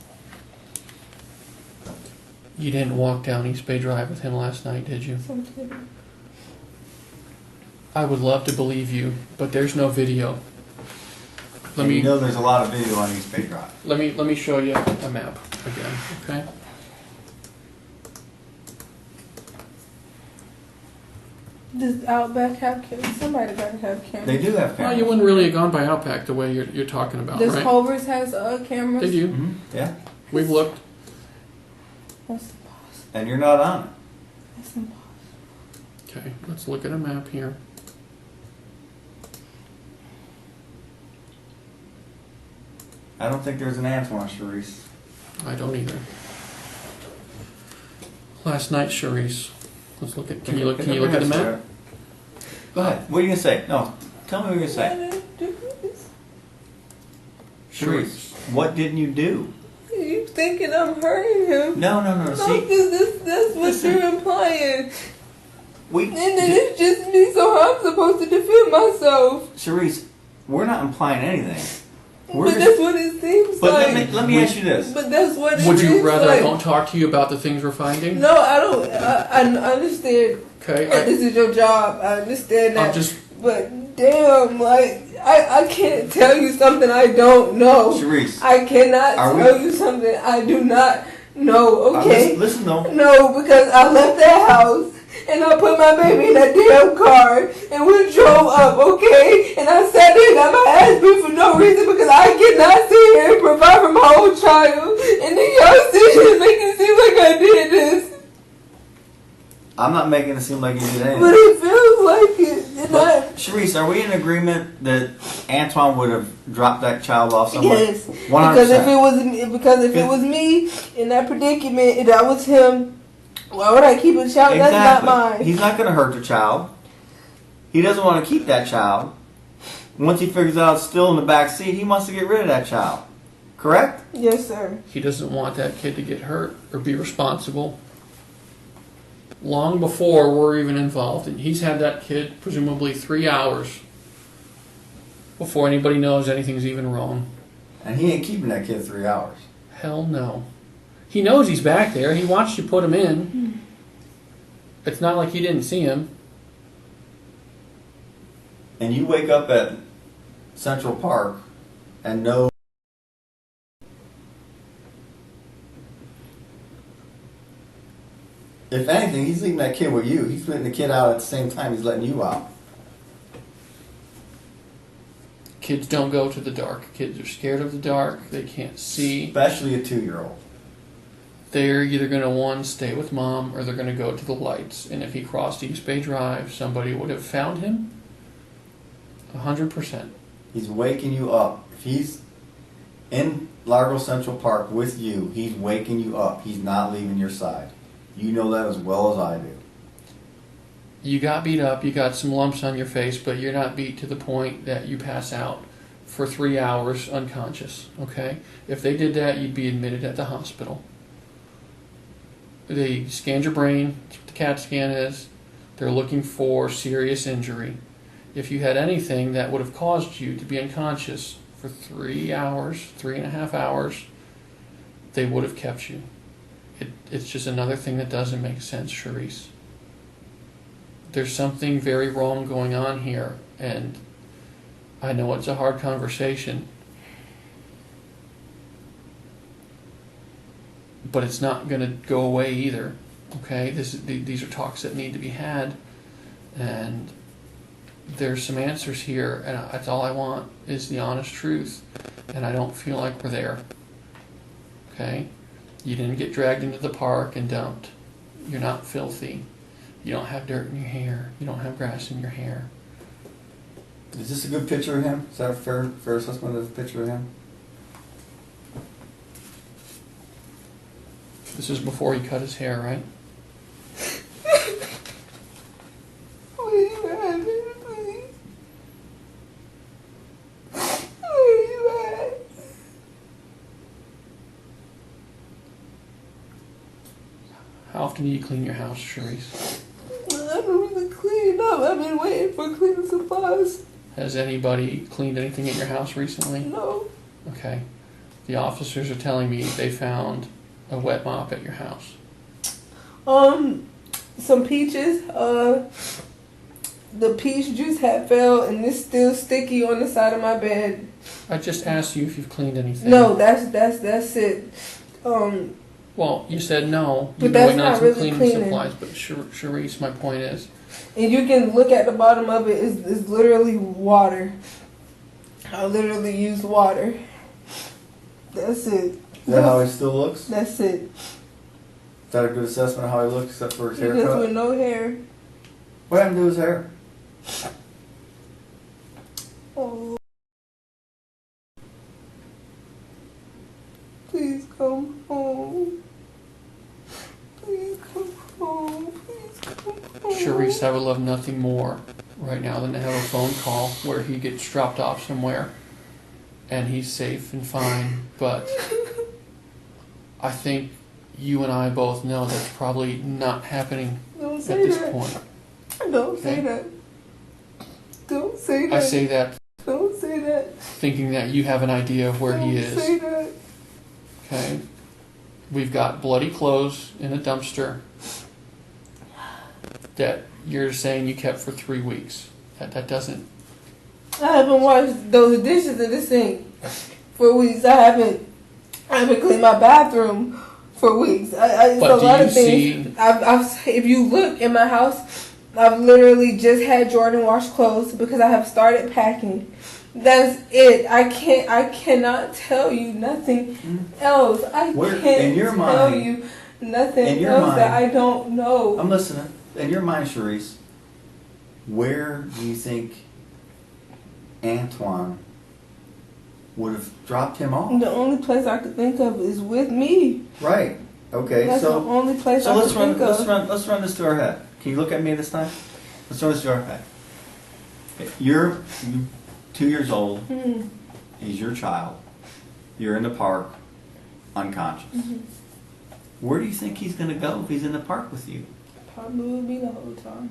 Speaker 1: You didn't walk down East Bay Drive with him last night, did you? I would love to believe you, but there's no video.
Speaker 6: You know there's a lot of video on East Bay Drive.
Speaker 1: Let me show you a map again, okay?
Speaker 3: Does Outback have cameras? Somebody gotta have cameras.
Speaker 6: They do have
Speaker 1: Well,
Speaker 6: cameras.
Speaker 1: you wouldn't really have gone by Outback the way you're talking about,
Speaker 3: Does
Speaker 1: right?
Speaker 3: Culver's has cameras?
Speaker 1: They do.
Speaker 6: Mm-hmm. Yeah.
Speaker 1: We've looked.
Speaker 3: That's impossible.
Speaker 6: And you're not on it.
Speaker 3: That's impossible.
Speaker 1: Okay, let's look at a map here.
Speaker 6: I don't think there's an Antoine, Charisse.
Speaker 1: I don't either. Last night, Charisse. Let's look at. Can you look at the map?
Speaker 6: Go ahead. What are you gonna say? No. Tell me what you're gonna say. Charisse, what didn't you do?
Speaker 3: You thinking I'm hurting him?
Speaker 6: No.
Speaker 3: No,
Speaker 6: See,
Speaker 3: that's what
Speaker 6: listen.
Speaker 3: you're implying.
Speaker 6: And
Speaker 3: then it's just me, so I'm supposed to defend myself.
Speaker 6: Charisse, we're not implying anything.
Speaker 3: But that's what it seems
Speaker 6: But
Speaker 3: like.
Speaker 6: let me ask you this.
Speaker 3: But that's what it
Speaker 1: Would you
Speaker 3: seems
Speaker 1: rather
Speaker 3: like.
Speaker 1: I don't talk to you about the things we're finding?
Speaker 3: No, I don't. I understand
Speaker 1: Okay.
Speaker 3: that this is your job. I understand that.
Speaker 1: I'm just.
Speaker 3: But damn, like I can't tell you something I don't know.
Speaker 6: Charisse,
Speaker 3: I cannot tell you something I do not know. Okay.
Speaker 6: listen though.
Speaker 3: No, because I left that house and I put my baby in a damn car and we drove up, okay? And I sat there and got my ass beat for no reason because I cannot sit here and provide for my own child. And then y'all sit here and make it seem like I did this.
Speaker 6: I'm not making it seem like you did anything.
Speaker 3: But it feels like it. And
Speaker 6: But, Charisse, are we in agreement that Antoine would have dropped that child off somewhere?
Speaker 3: Yes.
Speaker 6: 100%.
Speaker 3: Because if it was me in that predicament and that was him, why would I keep a child?
Speaker 6: Exactly.
Speaker 3: That's not mine.
Speaker 6: He's not going to hurt the child. He doesn't want to keep that child. Once he figures out it's still in the back seat, he wants to get rid of that child. Correct?
Speaker 3: Yes, sir.
Speaker 1: He doesn't want that kid to get hurt or be responsible. Long before we're even involved, and he's had that kid presumably 3 hours before anybody knows anything's even wrong.
Speaker 6: And he ain't keeping that kid 3 hours.
Speaker 1: Hell no. He knows he's back there. He watched you put him in. It's not like you didn't see him.
Speaker 6: And you wake up at Central Park and know. If anything, he's leaving that kid with you. He's letting the kid out at the same time he's letting you out.
Speaker 1: Kids don't go to the dark. Kids are scared of the dark. They can't see.
Speaker 6: Especially a 2-year-old.
Speaker 1: They're either going to, one, stay with mom, or they're going to go to the lights. And if he crossed East Bay Drive, somebody would have found him. 100%.
Speaker 6: He's waking you up. If he's in Largo Central Park with you, he's waking you up. He's not leaving your side. You know that as well as I do.
Speaker 1: You got beat up, you got some lumps on your face, but you're not beat to the point that you pass out for 3 hours unconscious, okay? If they did that, you'd be admitted at the hospital. They scanned your brain, that's what the CAT scan is. They're looking for serious injury. If you had anything that would have caused you to be unconscious for 3 hours, 3.5 hours, they would have kept you. It's just another thing that doesn't make sense, Charisse. There's something very wrong going on here, and I know it's a hard conversation, but it's not going to go away either, okay? These are talks that need to be had, and there's some answers here, and that's all I want is the honest truth, and I don't feel like we're there, okay? You didn't get dragged into the park and dumped. You're not filthy. You don't have dirt in your hair. You don't have grass in your hair.
Speaker 6: Is this a good picture of him? Is that a fair assessment of the picture of him?
Speaker 1: This is before he cut his hair, right?
Speaker 3: Will you have it, please? Will you have it?
Speaker 1: often do you clean your house, Charisse?
Speaker 3: I haven't really cleaned up. I've been waiting for cleaning supplies.
Speaker 1: Has anybody cleaned anything at your house recently?
Speaker 3: No.
Speaker 1: Okay. The officers are telling me they found a wet mop at your house.
Speaker 3: Some peaches. The peach juice had fell and it's still sticky on the side of my bed.
Speaker 1: I just asked you if you've cleaned anything.
Speaker 3: No, that's it.
Speaker 1: Well, you said no.
Speaker 3: But
Speaker 1: You're
Speaker 3: that's
Speaker 1: going on
Speaker 3: not
Speaker 1: some
Speaker 3: really
Speaker 1: cleaning
Speaker 3: cleaning.
Speaker 1: supplies. But Charisse, my point is,
Speaker 3: And you can look at the bottom of it. It's literally water. I literally used water. That's it.
Speaker 5: Is that how he still looks?
Speaker 3: That's it.
Speaker 5: Is that a good assessment of how he looks except for his
Speaker 3: He just
Speaker 5: haircut?
Speaker 3: with no hair.
Speaker 5: What happened to his hair?
Speaker 3: Oh. Please come home. Please come home. Please come home.
Speaker 1: Charisse, I would love nothing more right now than to have a phone call where he gets dropped off somewhere and he's safe and fine. But I think you and I both know that's probably not happening
Speaker 3: Don't
Speaker 1: at
Speaker 3: say
Speaker 1: this
Speaker 3: that.
Speaker 1: point.
Speaker 3: Don't say that. Don't say that.
Speaker 1: I say that
Speaker 3: Don't say that.
Speaker 1: thinking that you have an idea of where he
Speaker 3: Don't say
Speaker 1: is.
Speaker 3: that.
Speaker 1: Okay? We've got bloody clothes in a dumpster that you're saying you kept for 3 weeks. That doesn't...
Speaker 3: I haven't washed those dishes in the sink for weeks. I haven't cleaned my bathroom for weeks. It's
Speaker 1: But
Speaker 3: a
Speaker 1: do
Speaker 3: lot
Speaker 1: you
Speaker 3: of things.
Speaker 1: see-
Speaker 3: If you look in my house, I've literally just had Jordan wash clothes because I have started packing. That's it. I cannot tell you nothing else. I
Speaker 5: Where-
Speaker 3: can't
Speaker 5: in your
Speaker 3: tell
Speaker 5: mind-
Speaker 3: you nothing
Speaker 5: in your
Speaker 3: else that
Speaker 5: mind-
Speaker 3: I don't know.
Speaker 5: I'm listening. In your mind, Charisse, where do you think Antoine would have dropped him off?
Speaker 3: The only place I could think of is with me.
Speaker 5: Right. Okay.
Speaker 3: That's the
Speaker 5: So
Speaker 3: only place I
Speaker 5: let's
Speaker 3: could
Speaker 5: run.
Speaker 3: think of.
Speaker 5: Let's run this through our head. Can you look at me this time? Let's run this through our head. You're 2 years old.
Speaker 3: Hmm.
Speaker 5: He's your child. You're in the park, unconscious.
Speaker 3: Mm-hmm.
Speaker 5: Where do you think he's going to go if he's in the park with you?
Speaker 3: Probably would be the whole time.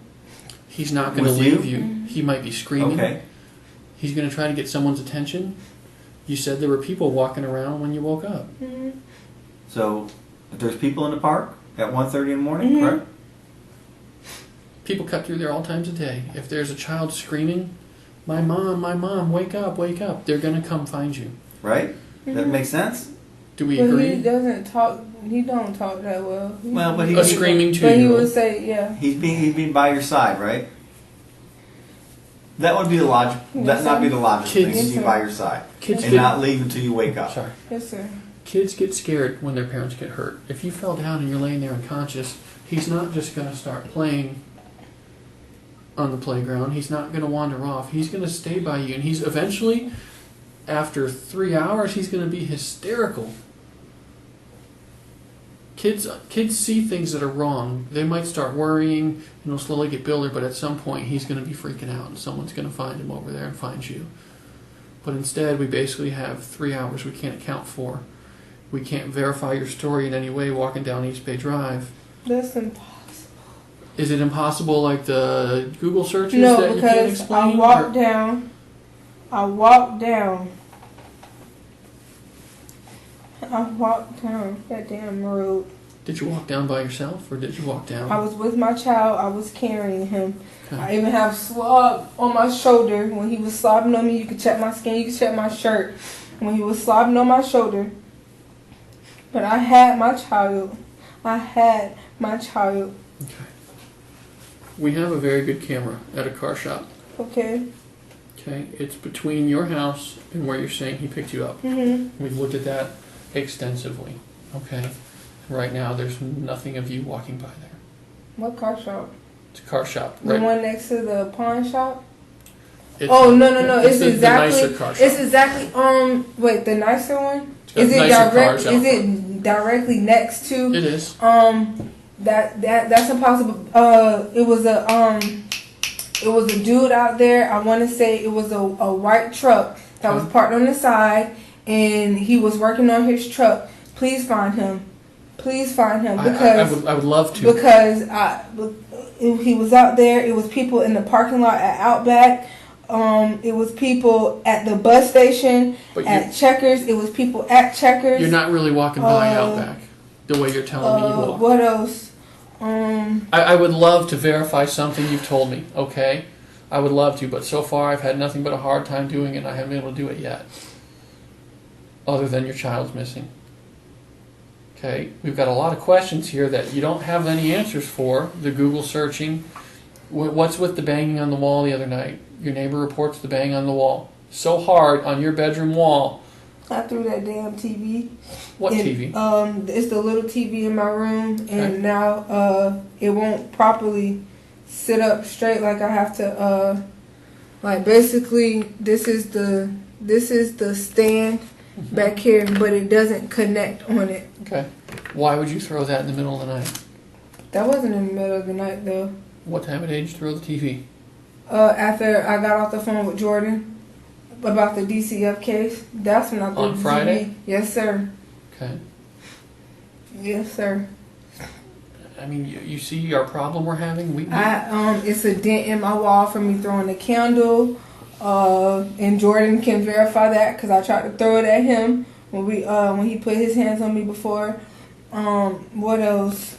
Speaker 1: He's not going to
Speaker 5: With
Speaker 1: leave
Speaker 5: you?
Speaker 1: you. He might be screaming.
Speaker 5: Okay.
Speaker 1: He's going to try to get someone's attention. You said there were people walking around when you woke up.
Speaker 3: Mm-hmm.
Speaker 5: So if there's people in the park at 1:30 in the morning,
Speaker 3: Mhm.
Speaker 5: correct?
Speaker 1: People cut through there all times a day. If there's a child screaming, my mom, wake up, they're going to come find you.
Speaker 5: Right? That makes sense?
Speaker 1: Do we
Speaker 3: But
Speaker 1: agree?
Speaker 3: he doesn't talk. He don't talk that well.
Speaker 5: Well, but he-
Speaker 1: A screaming
Speaker 3: But he
Speaker 1: 2-year-old.
Speaker 3: would say, yeah.
Speaker 5: He's being by your side, right? That would be the logic. That not be the logical thing.
Speaker 1: Kids-
Speaker 5: He'd be by your side
Speaker 1: Kids
Speaker 5: and
Speaker 1: get,
Speaker 5: not leave until you wake up.
Speaker 1: sorry.
Speaker 3: Yes, sir.
Speaker 1: Kids get scared when their parents get hurt. If you fell down and you're laying there unconscious, he's not just going to start playing on the playground. He's not going to wander off. He's going to stay by you, and he's eventually, after 3 hours, he's going to be hysterical. Kids see things that are wrong. They might start worrying, and it'll slowly get builder, but at some point he's going to be freaking out, and someone's going to find him over there and find you. But instead, we basically have 3 hours we can't account for. We can't verify your story in any way walking down East Bay Drive.
Speaker 3: That's impossible.
Speaker 1: Is it impossible like the Google searches
Speaker 3: No,
Speaker 1: that you can't
Speaker 3: because
Speaker 1: explain?
Speaker 3: I walked down. I walked down that damn road.
Speaker 1: Did you walk down by yourself, or did you walk down?
Speaker 3: I was with my child. I was carrying him.
Speaker 1: Okay.
Speaker 3: I even have swab on my shoulder. When he was slobbing on me, you could check my skin. You could check my shirt. When he was slobbing on my shoulder. But I had my child.
Speaker 1: Okay. We have a very good camera at a car shop.
Speaker 3: Okay.
Speaker 1: Okay, it's between your house and where you're saying he picked you up.
Speaker 3: Mm-hmm.
Speaker 1: We've looked at that extensively. Okay, right now there's nothing of you walking by there.
Speaker 3: What car shop?
Speaker 1: It's a car shop,
Speaker 3: The
Speaker 1: right?
Speaker 3: one next to the pawn shop?
Speaker 1: It's
Speaker 3: Oh no! It's
Speaker 1: the
Speaker 3: exactly.
Speaker 1: nicer car shop.
Speaker 3: It's exactly. Wait, the nicer one.
Speaker 1: It's got
Speaker 3: Is it
Speaker 1: nicer cars
Speaker 3: direct?
Speaker 1: out
Speaker 3: Is
Speaker 1: front.
Speaker 3: it directly next to?
Speaker 1: It is.
Speaker 3: That's impossible. It was a dude out there. I want to say it was a white truck that was parked on the side, and he was working on his truck. Please find him. Please find him
Speaker 1: I
Speaker 3: because
Speaker 1: would love to.
Speaker 3: because he was out there. It was people in the parking lot at Outback. It was people at the bus station at Checkers. It was people at Checkers.
Speaker 1: You're not really walking by Outback the way you're telling me you walk.
Speaker 3: What else?
Speaker 1: I would love to verify something you've told me, okay? I would love to, but so far I've had nothing but a hard time doing it, and I haven't been able to do it yet. Other than your child's missing. Okay? We've got a lot of questions here that you don't have any answers for. The Google searching. What's with the banging on the wall the other night? Your neighbor reports the bang on the wall. So hard on your bedroom wall.
Speaker 3: I threw that damn TV.
Speaker 1: What TV?
Speaker 3: It's the little TV in my room, and now it won't properly sit up straight. Like I have to, like basically this is the stand back here, but it doesn't connect on it.
Speaker 1: Okay. Why would you throw that in the middle of the night?
Speaker 3: That wasn't in the middle of the night though.
Speaker 1: What time of day did you throw the TV?
Speaker 3: After I got off the phone with Jordan about the DCF case, that's when I threw
Speaker 1: On
Speaker 3: the
Speaker 1: Friday?
Speaker 3: TV. Yes, sir.
Speaker 1: Okay.
Speaker 3: Yes, sir.
Speaker 1: I mean, you see our problem we're having?
Speaker 3: It's a dent in my wall from me throwing the candle. And Jordan can verify that because I tried to throw it at him when he put his hands on me before. What else?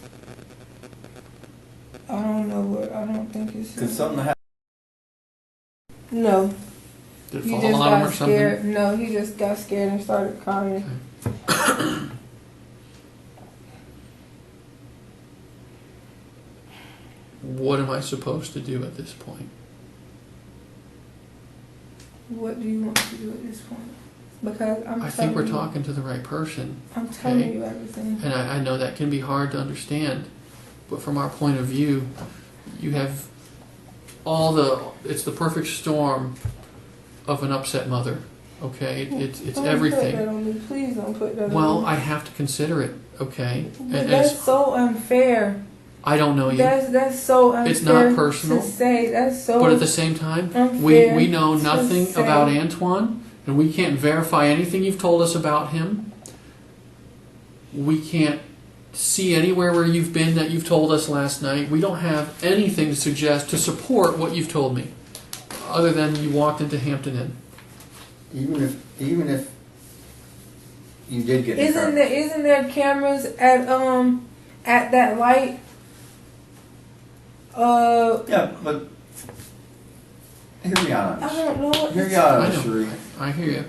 Speaker 3: I don't know what. I don't think it's.
Speaker 6: Did something happen?
Speaker 3: No.
Speaker 1: Did it
Speaker 3: He
Speaker 1: fall
Speaker 3: just
Speaker 1: on him or
Speaker 3: got scared.
Speaker 1: something?
Speaker 3: No, he just got scared and started crying.
Speaker 1: What am I supposed to do at this point?
Speaker 3: What do you want to do at this point? Because
Speaker 1: I think we're talking to the right person.
Speaker 3: I'm telling
Speaker 1: okay?
Speaker 3: you everything.
Speaker 1: And I know that can be hard to understand, but from our point of view, you have it's the perfect storm of an upset mother. Okay, it's
Speaker 3: Don't
Speaker 1: everything.
Speaker 3: Put that on me. Please don't put that on me.
Speaker 1: Well, I have to consider it. Okay,
Speaker 3: But that's so unfair.
Speaker 1: I don't know you.
Speaker 3: That's so unfair.
Speaker 1: It's not personal.
Speaker 3: To say that's so.
Speaker 1: But at the same time,
Speaker 3: unfair
Speaker 1: we know
Speaker 3: to
Speaker 1: nothing
Speaker 3: say.
Speaker 1: about Antoine, and we can't verify anything you've told us about him. We can't see anywhere where you've been that you've told us last night. We don't have anything to suggest to support what you've told me, other than you walked into Hampton Inn.
Speaker 6: Even if you did get the car.
Speaker 3: Isn't there cameras at that light?
Speaker 6: Yeah, but hear me out.
Speaker 3: I don't know.
Speaker 6: Hear me out,
Speaker 1: I know.
Speaker 6: Cherie.
Speaker 1: I hear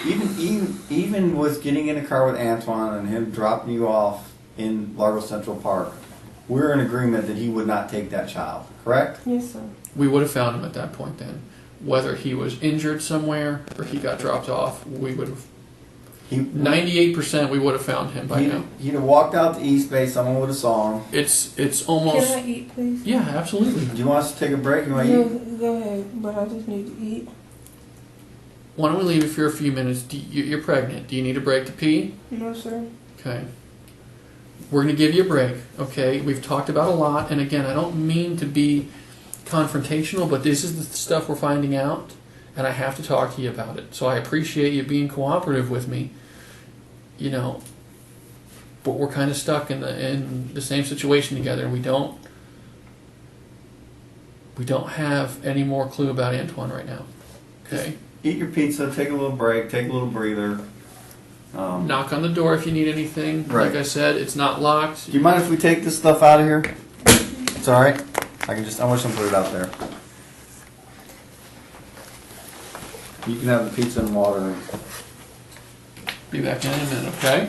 Speaker 1: you.
Speaker 6: Even with getting in a car with Antoine and him dropping you off in Largo Central Park, we're in agreement that he would not take that child, correct?
Speaker 3: Yes, sir.
Speaker 1: We would have found him at that point then. Whether he was injured somewhere or he got dropped off, we would have. 98% we would have found him by now.
Speaker 6: He'd have walked out to East Bay, someone would have saw him.
Speaker 1: It's almost.
Speaker 3: Can I eat, please?
Speaker 1: Yeah, absolutely.
Speaker 6: Do you want us to take a break? You want to
Speaker 3: No,
Speaker 6: eat?
Speaker 3: go ahead, but I just need to eat.
Speaker 1: Why don't we leave it for a few minutes? You're pregnant. Do you need a break to pee?
Speaker 3: No, sir.
Speaker 1: Okay. We're going to give you a break, okay? We've talked about a lot, and again, I don't mean to be confrontational, but this is the stuff we're finding out, and I have to talk to you about it. So I appreciate you being cooperative with me, you know, but we're kind of stuck in the same situation together, and we don't have any more clue about Antoine right now, okay?
Speaker 6: Eat your pizza, take a little break, take a little breather.
Speaker 1: Knock on the door if you need anything.
Speaker 6: Right.
Speaker 1: Like I said, it's not locked.
Speaker 6: Do you mind if we take this stuff out of here? It's all right. I want you to put it out there. You can have the pizza and water.
Speaker 1: Be back in a minute, okay?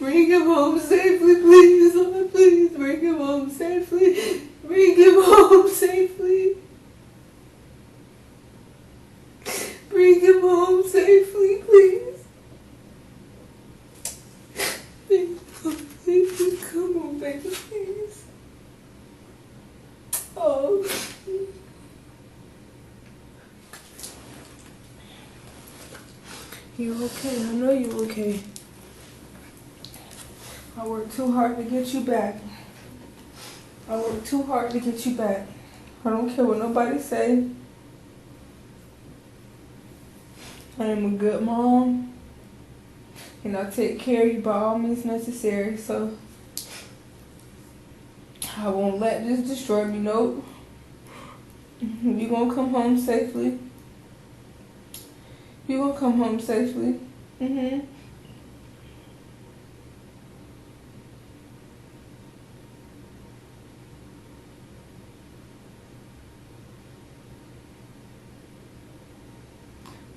Speaker 3: Bring him home safely, please. Oh, please bring him home safely. Bring him home safely. Bring him home safely, please. Bring him home safely. Come on, baby, please. Oh. You okay? I know you okay. I worked too hard to get you back. I worked too hard to get you back. I don't care what nobody say. I am a good mom. And I take care of you by all means necessary. So I won't let this destroy me. Nope. You gonna come home safely. You gonna come home safely. Mm-hmm.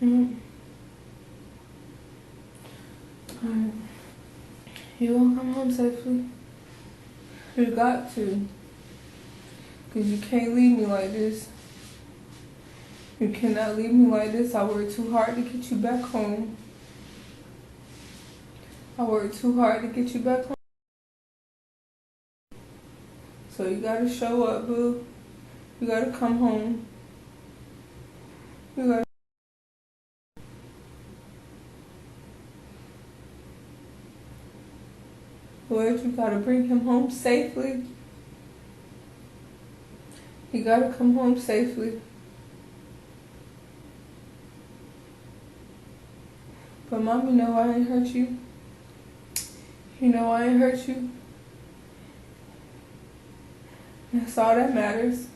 Speaker 3: Mm-hmm. Alright. You gonna come home safely? You got to. Cause you can't leave me like this. You cannot leave me like this. I worked too hard to get you back home. I worked too hard to get you back home. So you gotta show up, boo. You gotta come home. You gotta. Lord, you gotta bring him home safely. You gotta come home safely. But Mom, you know I ain't hurt you. You know I ain't hurt you. That's all that matters.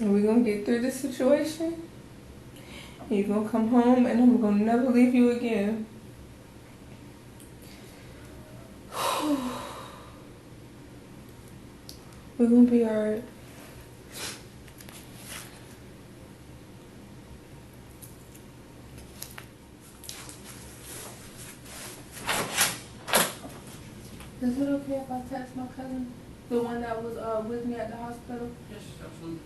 Speaker 3: And we're gonna get through this situation. And you're gonna come home and I'm gonna never leave you again. We're gonna be alright. Is it okay if I text my cousin? The one that was with me at the hospital?
Speaker 1: Yes, absolutely.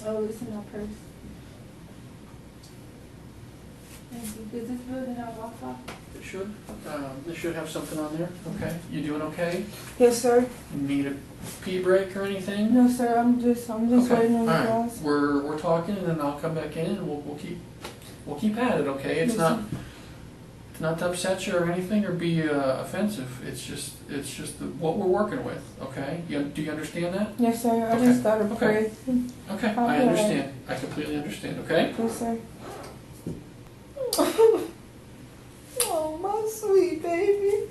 Speaker 3: Oh, it's in my purse. Thank you. Does this building have Wi-Fi?
Speaker 1: It should. They should have something on there. Okay. You doing okay?
Speaker 3: Yes, sir.
Speaker 1: Need a pee break or anything?
Speaker 3: No, sir. I'm just
Speaker 1: Okay.
Speaker 3: waiting on you
Speaker 1: All right.
Speaker 3: guys.
Speaker 1: We're talking, and then I'll come back in, and we'll keep at it. Okay. It's
Speaker 3: Yes,
Speaker 1: not to upset you or anything or be offensive. It's just what we're working with. Okay. Do you understand that?
Speaker 3: Yes, sir. I
Speaker 1: Okay.
Speaker 3: just gotta
Speaker 1: Okay.
Speaker 3: pray.
Speaker 1: Okay.
Speaker 3: All
Speaker 1: I
Speaker 3: right.
Speaker 1: understand. I completely understand. Okay.
Speaker 3: Yes, sir. Oh, my sweet baby.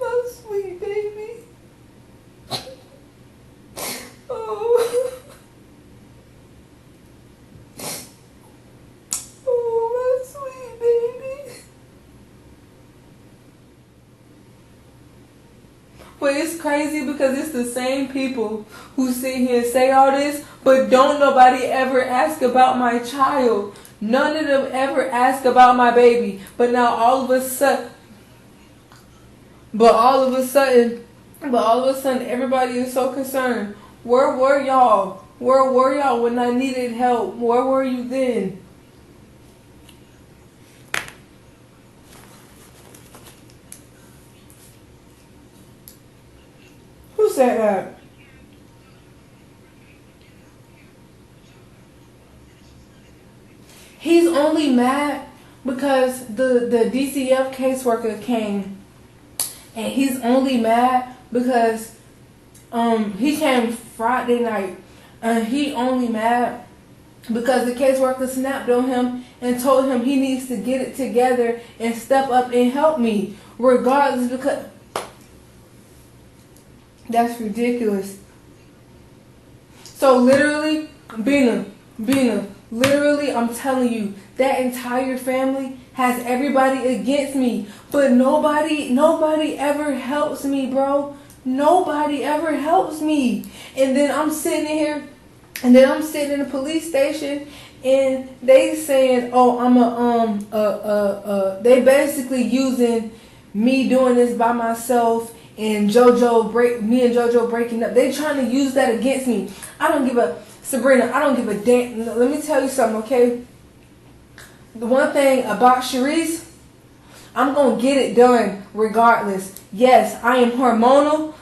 Speaker 3: My sweet baby. Oh. Oh, my sweet baby. But it's crazy because it's the same people who sit here and say all this, but don't nobody ever ask about my child. None of them ever ask about my baby. But now all of a sudden, everybody is so concerned. Where were y'all? Where were y'all when I needed help? Where were you then? Who said that? He's only mad because the DCF caseworker came. And he's only mad because he came Friday night. And he only mad because the caseworker snapped on him and told him he needs to get it together and step up and help me. Regardless, because that's ridiculous. So literally, Bina, literally, I'm telling you, that entire family has everybody against me. But nobody ever helps me, bro. Nobody ever helps me. And then I'm sitting here, and then I'm sitting in the police station, and they saying, "Oh, they basically using me doing this by myself and me and JoJo breaking up. They trying to use that against me. I don't give a Sabrina. I don't give a damn. Let me tell you something, okay? The one thing about Charisse, I'm gonna get it done regardless. Yes, I am hormonal.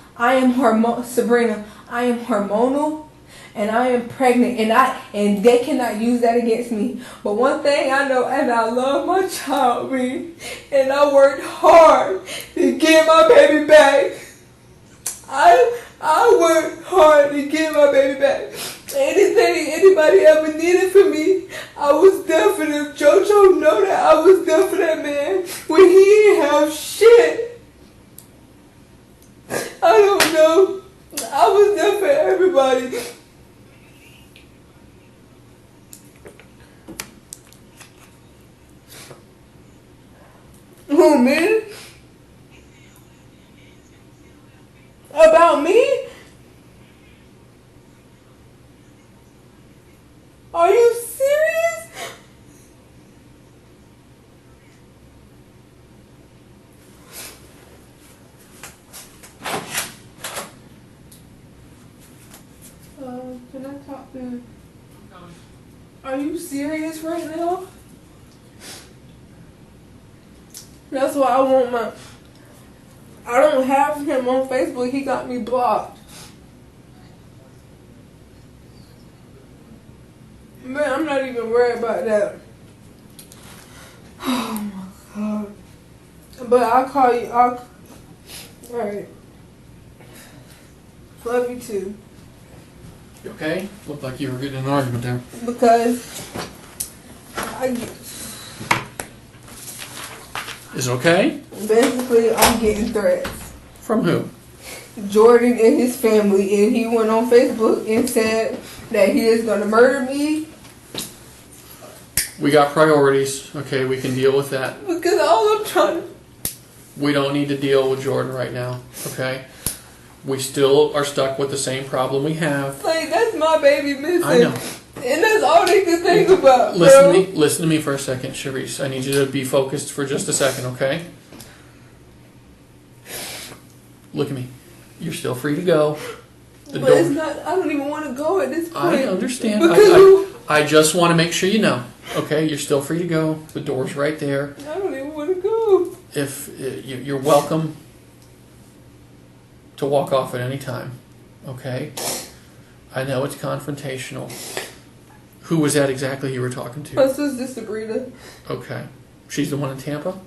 Speaker 3: Sabrina. I am hormonal, and I am pregnant, and they cannot use that against me. But one thing I know, and I love my child, and I worked hard to get my baby back. I worked hard to get my baby back. Anything anybody ever needed from me, I was there for them. JoJo know that I was there for that man when he didn't have shit. I don't know. I was there for everybody. Who, me? About me? Are you serious? Can I talk to? Are you serious right now? That's why I want my. I don't have him on Facebook. He got me blocked. Man, I'm not even worried about that. Oh my God. But I'll call you. Alright. Love you too.
Speaker 1: You okay? Looked like you were getting in an argument there.
Speaker 3: Because
Speaker 1: Is it okay?
Speaker 3: basically I'm getting threats.
Speaker 1: From who?
Speaker 3: Jordan and his family, and he went on Facebook and said that he is going to murder me.
Speaker 1: We got priorities. Okay, we can deal with that.
Speaker 3: Because all I'm trying to...
Speaker 1: We don't need to deal with Jordan right now. Okay? We still are stuck with the same problem we have.
Speaker 3: Like, that's my baby missing.
Speaker 1: I know.
Speaker 3: And that's all they can think about,
Speaker 1: Listen to me for a second, Charisse. I need you to be focused for just a second, okay? Look at me. You're still free to go.
Speaker 3: But it's not... I don't even want to go at this point.
Speaker 1: I understand. I just want to make sure you know. Okay, you're still free to go. The door's right there.
Speaker 3: I don't even want to go.
Speaker 1: If you're welcome to walk off at any time. Okay? I know it's confrontational. Who was that exactly you were talking to?
Speaker 3: My sister Sabrina.
Speaker 1: Okay. She's the one in Tampa?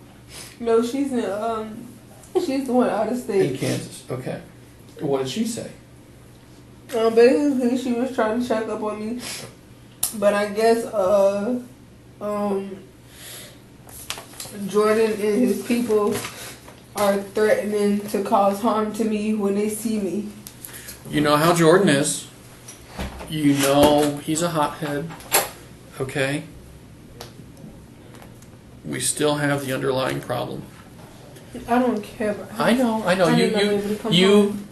Speaker 3: No, she's in she's the one out of state.
Speaker 1: In Kansas. Okay. What did she say?
Speaker 3: Basically she was trying to check up on me. But I guess Jordan and his people are threatening to cause harm to me when they see me.
Speaker 1: You know how Jordan is. You know he's a hothead. Okay? We still have the underlying problem.
Speaker 3: I don't care about him.
Speaker 1: I know.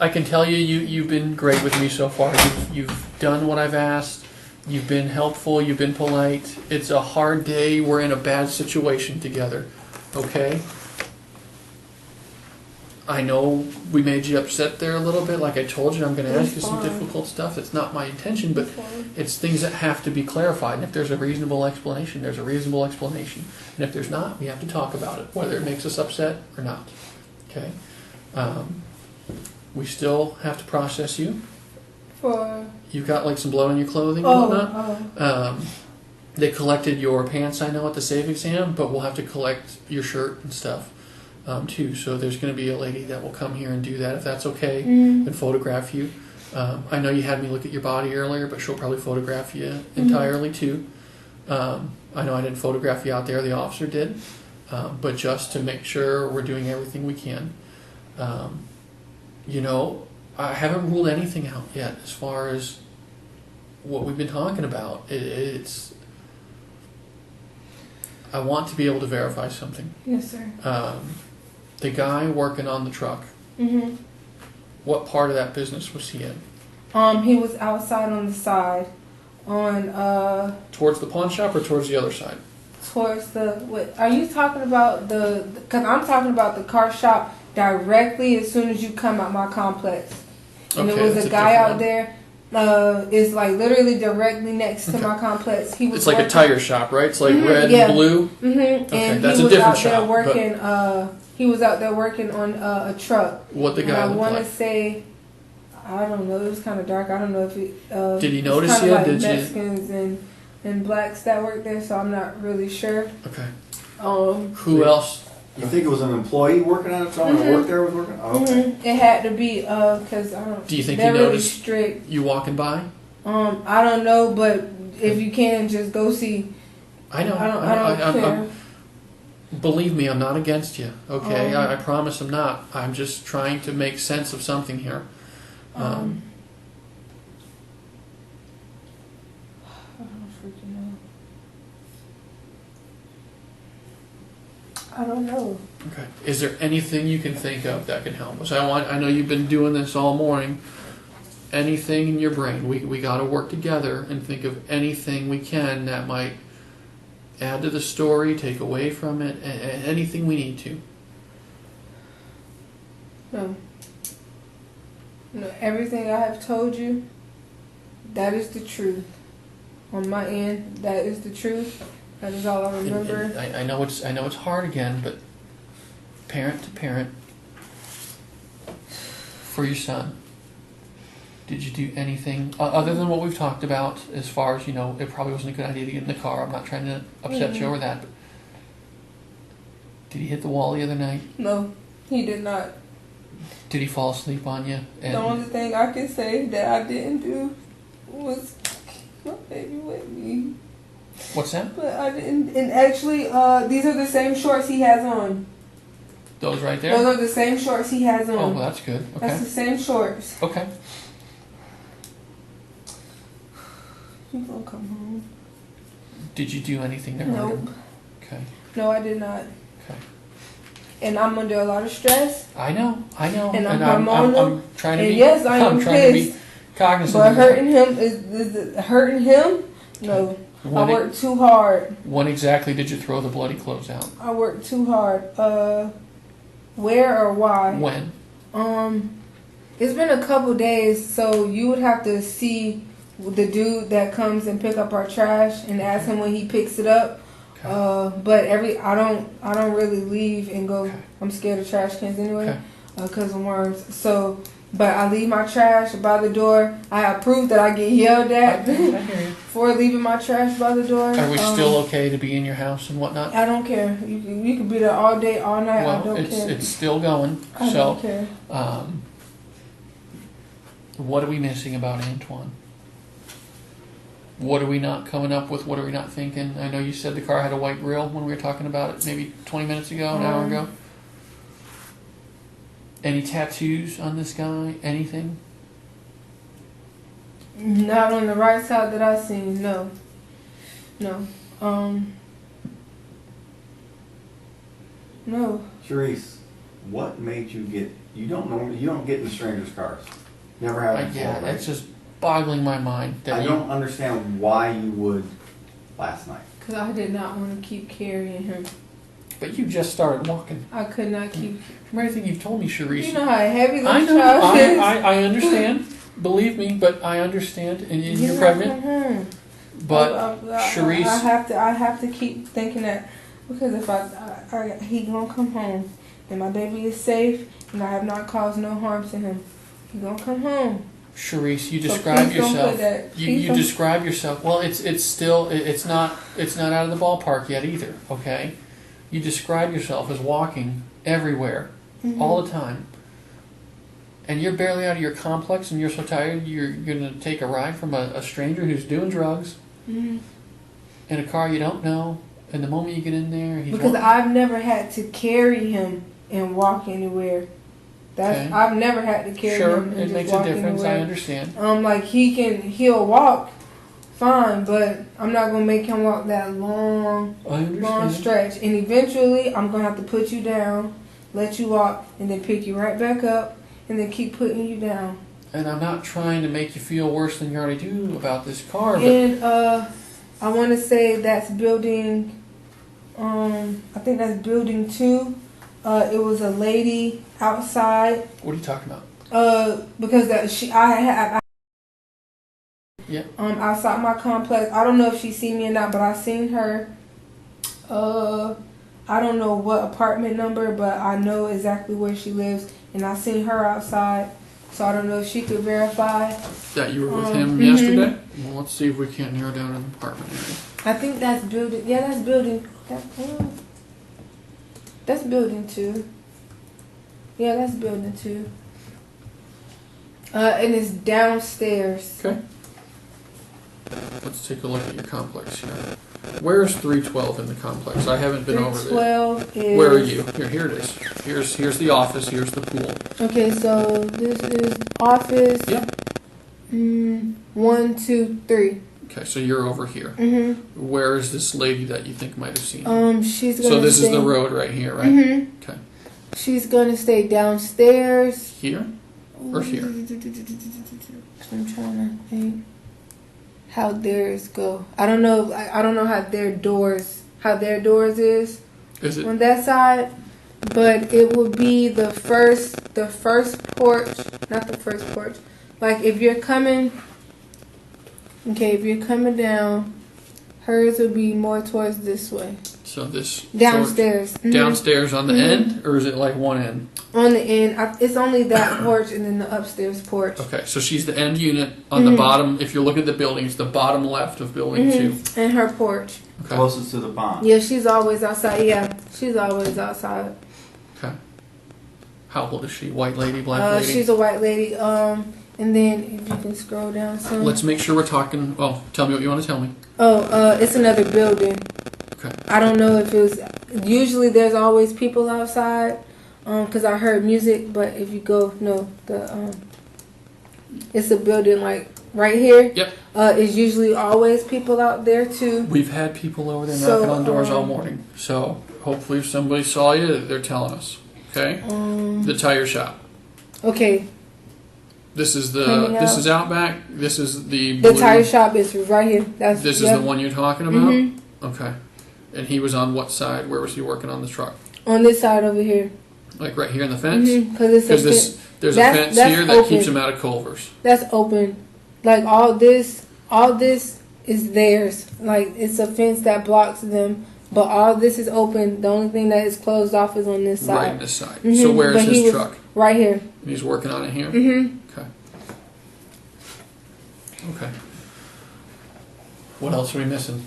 Speaker 1: I can tell you've been great with me so far. You've done what I've asked. You've been helpful. You've been polite. It's a hard day. We're in a bad situation together. Okay? I know we made you upset there a little bit. Like I told you, I'm going to ask you some difficult stuff. It's not my intention, but it's things that have to be clarified. And if there's a reasonable explanation, there's a reasonable explanation. And if there's not, we have to talk about it, whether it makes us upset or not. Okay? We still have to process you. You've got like some blood on your clothing and whatnot. They collected your pants, I know, at the SAVE exam, but we'll have to collect your shirt and stuff. Too. So there's going to be a lady that will come here and do that if that's okay, and photograph you. I know you had me look at your body earlier, but she'll probably photograph you entirely too. I know I didn't photograph you out there, the officer did, but just to make sure we're doing everything we can. I haven't ruled anything out yet as far as what we've been talking about. I want to be able to verify something.
Speaker 3: Yes, sir.
Speaker 1: The guy working on the truck, what part of that business was he in?
Speaker 3: He was outside on the side on
Speaker 1: Towards the pawn shop or towards the other side?
Speaker 3: towards the what? Are you talking about the? Because I'm talking about the car shop directly as soon as you come out my complex, and
Speaker 1: Okay,
Speaker 3: there was
Speaker 1: that's
Speaker 3: a
Speaker 1: a
Speaker 3: guy
Speaker 1: different
Speaker 3: out there. It's like literally directly next to
Speaker 1: Okay.
Speaker 3: my complex. He was.
Speaker 1: It's like a tire shop, right? It's like red
Speaker 3: yeah.
Speaker 1: and blue.
Speaker 3: Mm-hmm.
Speaker 1: Okay,
Speaker 3: And
Speaker 1: that's
Speaker 3: he
Speaker 1: a
Speaker 3: was
Speaker 1: different
Speaker 3: out there
Speaker 1: shop,
Speaker 3: working. He was out there working on a truck.
Speaker 1: What the
Speaker 3: And
Speaker 1: guy
Speaker 3: I
Speaker 1: looked
Speaker 3: want to
Speaker 1: like?
Speaker 3: say, I don't know. It was kind of dark. I don't know if it.
Speaker 1: Did he
Speaker 3: it's
Speaker 1: notice
Speaker 3: kinda
Speaker 1: you?
Speaker 3: Like
Speaker 1: Did you-
Speaker 3: Mexicans and blacks that work there, so I'm not really sure.
Speaker 1: Okay.
Speaker 3: Um,
Speaker 1: Who else?
Speaker 5: You think it was an employee working on it? Someone that worked there was working? Oh, okay.
Speaker 3: It had to be because I don't.
Speaker 1: Do you think
Speaker 3: they're
Speaker 1: he
Speaker 3: really
Speaker 1: noticed
Speaker 3: strict.
Speaker 1: you walking by?
Speaker 3: I don't know, but if you can, just go see.
Speaker 1: I know.
Speaker 3: I don't care.
Speaker 1: Believe me, I'm not against you. Okay,
Speaker 3: Um,
Speaker 1: I promise I'm not. I'm just trying to make sense of something here.
Speaker 3: I don't freaking know. I don't know.
Speaker 1: Okay. Is there anything you can think of that can help us? I know you've been doing this all morning. Anything in your brain? We got to work together and think of anything we can that might add to the story, take away from it, anything we need to.
Speaker 3: No. No, everything I have told you, that is the truth. On my end, that is the truth. That is all I remember.
Speaker 1: And I know it's hard again, but parent to parent, for your son, did you do anything other than what we've talked about? As far as it probably wasn't a good idea to get in the car. I'm not trying to upset you over that. But did he hit the wall the other night?
Speaker 3: No, he did not.
Speaker 1: Did he fall asleep on you?
Speaker 3: The only thing I can say that I didn't do was keep my baby with me.
Speaker 1: What's that?
Speaker 3: But I didn't. And actually, these are the same shorts he has on.
Speaker 1: Those right there?
Speaker 3: Those are the same shorts he has on.
Speaker 1: Oh, well, that's good. Okay.
Speaker 3: That's the same shorts.
Speaker 1: Okay.
Speaker 3: You gonna come home?
Speaker 1: Did you do anything to hurt
Speaker 3: Nope.
Speaker 1: him? Okay.
Speaker 3: No, I did not.
Speaker 1: Okay.
Speaker 3: And I'm under a lot of stress.
Speaker 1: I know.
Speaker 3: And I'm
Speaker 1: I'm
Speaker 3: hormonal.
Speaker 1: trying to
Speaker 3: And
Speaker 1: be.
Speaker 3: yes, I am
Speaker 1: I'm trying to be
Speaker 3: pissed.
Speaker 1: cognizant.
Speaker 3: But
Speaker 1: of that.
Speaker 3: hurting him is hurting him? No. I worked too hard.
Speaker 1: When exactly did you throw the bloody clothes out?
Speaker 3: I worked too hard. Where or why?
Speaker 1: When?
Speaker 3: It's been a couple days, so you would have to see the dude that comes and pick up our trash and ask him when he picks it up.
Speaker 1: Okay.
Speaker 3: But I don't really leave and go.
Speaker 1: Okay.
Speaker 3: I'm scared of trash cans anyway,
Speaker 1: Okay.
Speaker 3: because of worms. So, but I leave my trash by the door. I have proof that I get yelled at
Speaker 1: I hear you.
Speaker 3: for leaving my trash by the door.
Speaker 1: Are we still okay to be in your house and whatnot?
Speaker 3: I don't care. You can be there all day, all night. I
Speaker 1: Well,
Speaker 3: don't care.
Speaker 1: it's still going.
Speaker 3: I
Speaker 1: So,
Speaker 3: don't care.
Speaker 1: what are we missing about Antoine? What are we not coming up with? What are we not thinking? I know you said the car had a white grill when we were talking about it maybe 20 minutes ago, an hour ago. Any tattoos on this guy? Anything?
Speaker 3: Not on the right side that I seen. No. No. No.
Speaker 5: Charisse, what made you get? You don't get in strangers' cars. Never have before,
Speaker 1: Yeah,
Speaker 5: right?
Speaker 1: it's just boggling my mind that
Speaker 5: I
Speaker 1: you.
Speaker 5: don't understand why you would last night.
Speaker 3: Because I did not want to keep carrying him.
Speaker 1: But you just started walking.
Speaker 3: I could not keep.
Speaker 1: From everything you've told me, Charisse.
Speaker 3: You know how heavy this
Speaker 1: I know.
Speaker 3: child is.
Speaker 1: I understand. Believe me, but I understand. And you're pregnant.
Speaker 3: Home.
Speaker 1: But
Speaker 3: I
Speaker 1: Charisse,
Speaker 3: I have to keep thinking that, because if he gonna come home and my baby is safe and I have not caused no harm to him, he gonna come home.
Speaker 1: Charisse, you
Speaker 3: So
Speaker 1: describe
Speaker 3: please don't
Speaker 1: yourself.
Speaker 3: put that-
Speaker 1: You
Speaker 3: please don't-
Speaker 1: describe yourself. Well, it's still it's not out of the ballpark yet either. Okay, you describe yourself as walking everywhere all the time, and you're barely out of your complex, and you're so tired you're gonna take a ride from a stranger who's doing drugs in a car you don't know. And the moment you get in there, he's
Speaker 3: Because
Speaker 1: walking.
Speaker 3: I've never had to carry him and walk anywhere.
Speaker 1: Okay.
Speaker 3: I've never had to carry
Speaker 1: Sure,
Speaker 3: him and
Speaker 1: it
Speaker 3: just
Speaker 1: makes
Speaker 3: walk
Speaker 1: a difference.
Speaker 3: anywhere.
Speaker 1: I understand.
Speaker 3: Like he'll walk fine, but I'm not gonna make him walk that long
Speaker 1: I understand.
Speaker 3: stretch. And eventually, I'm gonna have to put you down, let you walk, and then pick you right back up, and then keep putting you down.
Speaker 1: and I'm not trying to make you feel worse than you already do about this car. But
Speaker 3: And I want to say that's building. I think that's building 2. It was a lady outside.
Speaker 1: what are you talking about?
Speaker 3: Because I
Speaker 1: Yeah.
Speaker 3: outside my complex. I don't know if she seen me or not, but I seen her. I don't know what apartment number, but I know exactly where she lives, and I seen her outside. So I don't know if she could verify.
Speaker 1: That you were with him yesterday? Well, let's see if we can't narrow down an apartment area.
Speaker 3: I think that's building. Yeah, that's building. That's building 2. Yeah, that's building 2. And it's downstairs.
Speaker 1: Okay. Let's take a look at your complex here. Where's 312 in the complex? I haven't been over there.
Speaker 3: 312 is.
Speaker 1: Where are you? Here it is. Here's the office. Here's the pool.
Speaker 3: Okay, so this is office.
Speaker 1: Yep.
Speaker 3: 1, 2, 3.
Speaker 1: Okay, so you're over here. Where is this lady that you think might have seen you?
Speaker 3: She's gonna.
Speaker 1: So this
Speaker 3: stay,
Speaker 1: is the road right here, right? Okay.
Speaker 3: She's gonna stay downstairs.
Speaker 1: Here or here?
Speaker 3: I'm trying to think how theirs go. I don't know. I don't know how their doors is
Speaker 1: Is it?
Speaker 3: on that side, but it will be the first porch, not the first porch. Like if you're coming down, hers will be more towards this way.
Speaker 1: So this
Speaker 3: Downstairs.
Speaker 1: Downstairs on the end, or is it like one end?
Speaker 3: On the end, it's only that porch and then the upstairs porch.
Speaker 1: Okay, so she's the end unit on the bottom. If you look at the building, it's the bottom left of building 2.
Speaker 3: And her porch.
Speaker 1: Okay.
Speaker 5: Closest to the pond.
Speaker 3: Yeah, she's always outside. Yeah, she's always outside.
Speaker 1: Okay. How old is she? White lady, black lady?
Speaker 3: She's a white lady. And then if you can scroll down some.
Speaker 1: Let's make sure we're talking. Oh, tell me what you want to tell me.
Speaker 3: It's another building.
Speaker 1: Okay.
Speaker 3: I don't know if it was. Usually there's always people outside. Because I heard music, but if you go, it's a building like right here.
Speaker 1: Yep.
Speaker 3: It's usually always people out there too.
Speaker 1: We've had people over there knocking on doors all morning. So hopefully if somebody saw you, they're telling us. Okay? The tire shop.
Speaker 3: Okay.
Speaker 1: This is Outback. This is the
Speaker 3: tire shop is right here.
Speaker 1: This is the one you're talking about? Okay. And he was on what side? Where was he working on the truck?
Speaker 3: On this side over here.
Speaker 1: Like right here in the fence?
Speaker 3: Because
Speaker 1: there's a fence here that keeps him out of Culver's.
Speaker 3: That's open. Like all this is theirs. Like it's a fence that blocks them, but all this is open. The only thing that is closed off is on this side.
Speaker 1: Right on this side. So where's his truck?
Speaker 3: Right here.
Speaker 1: And he's working on it here? Okay. Okay. What else are we missing?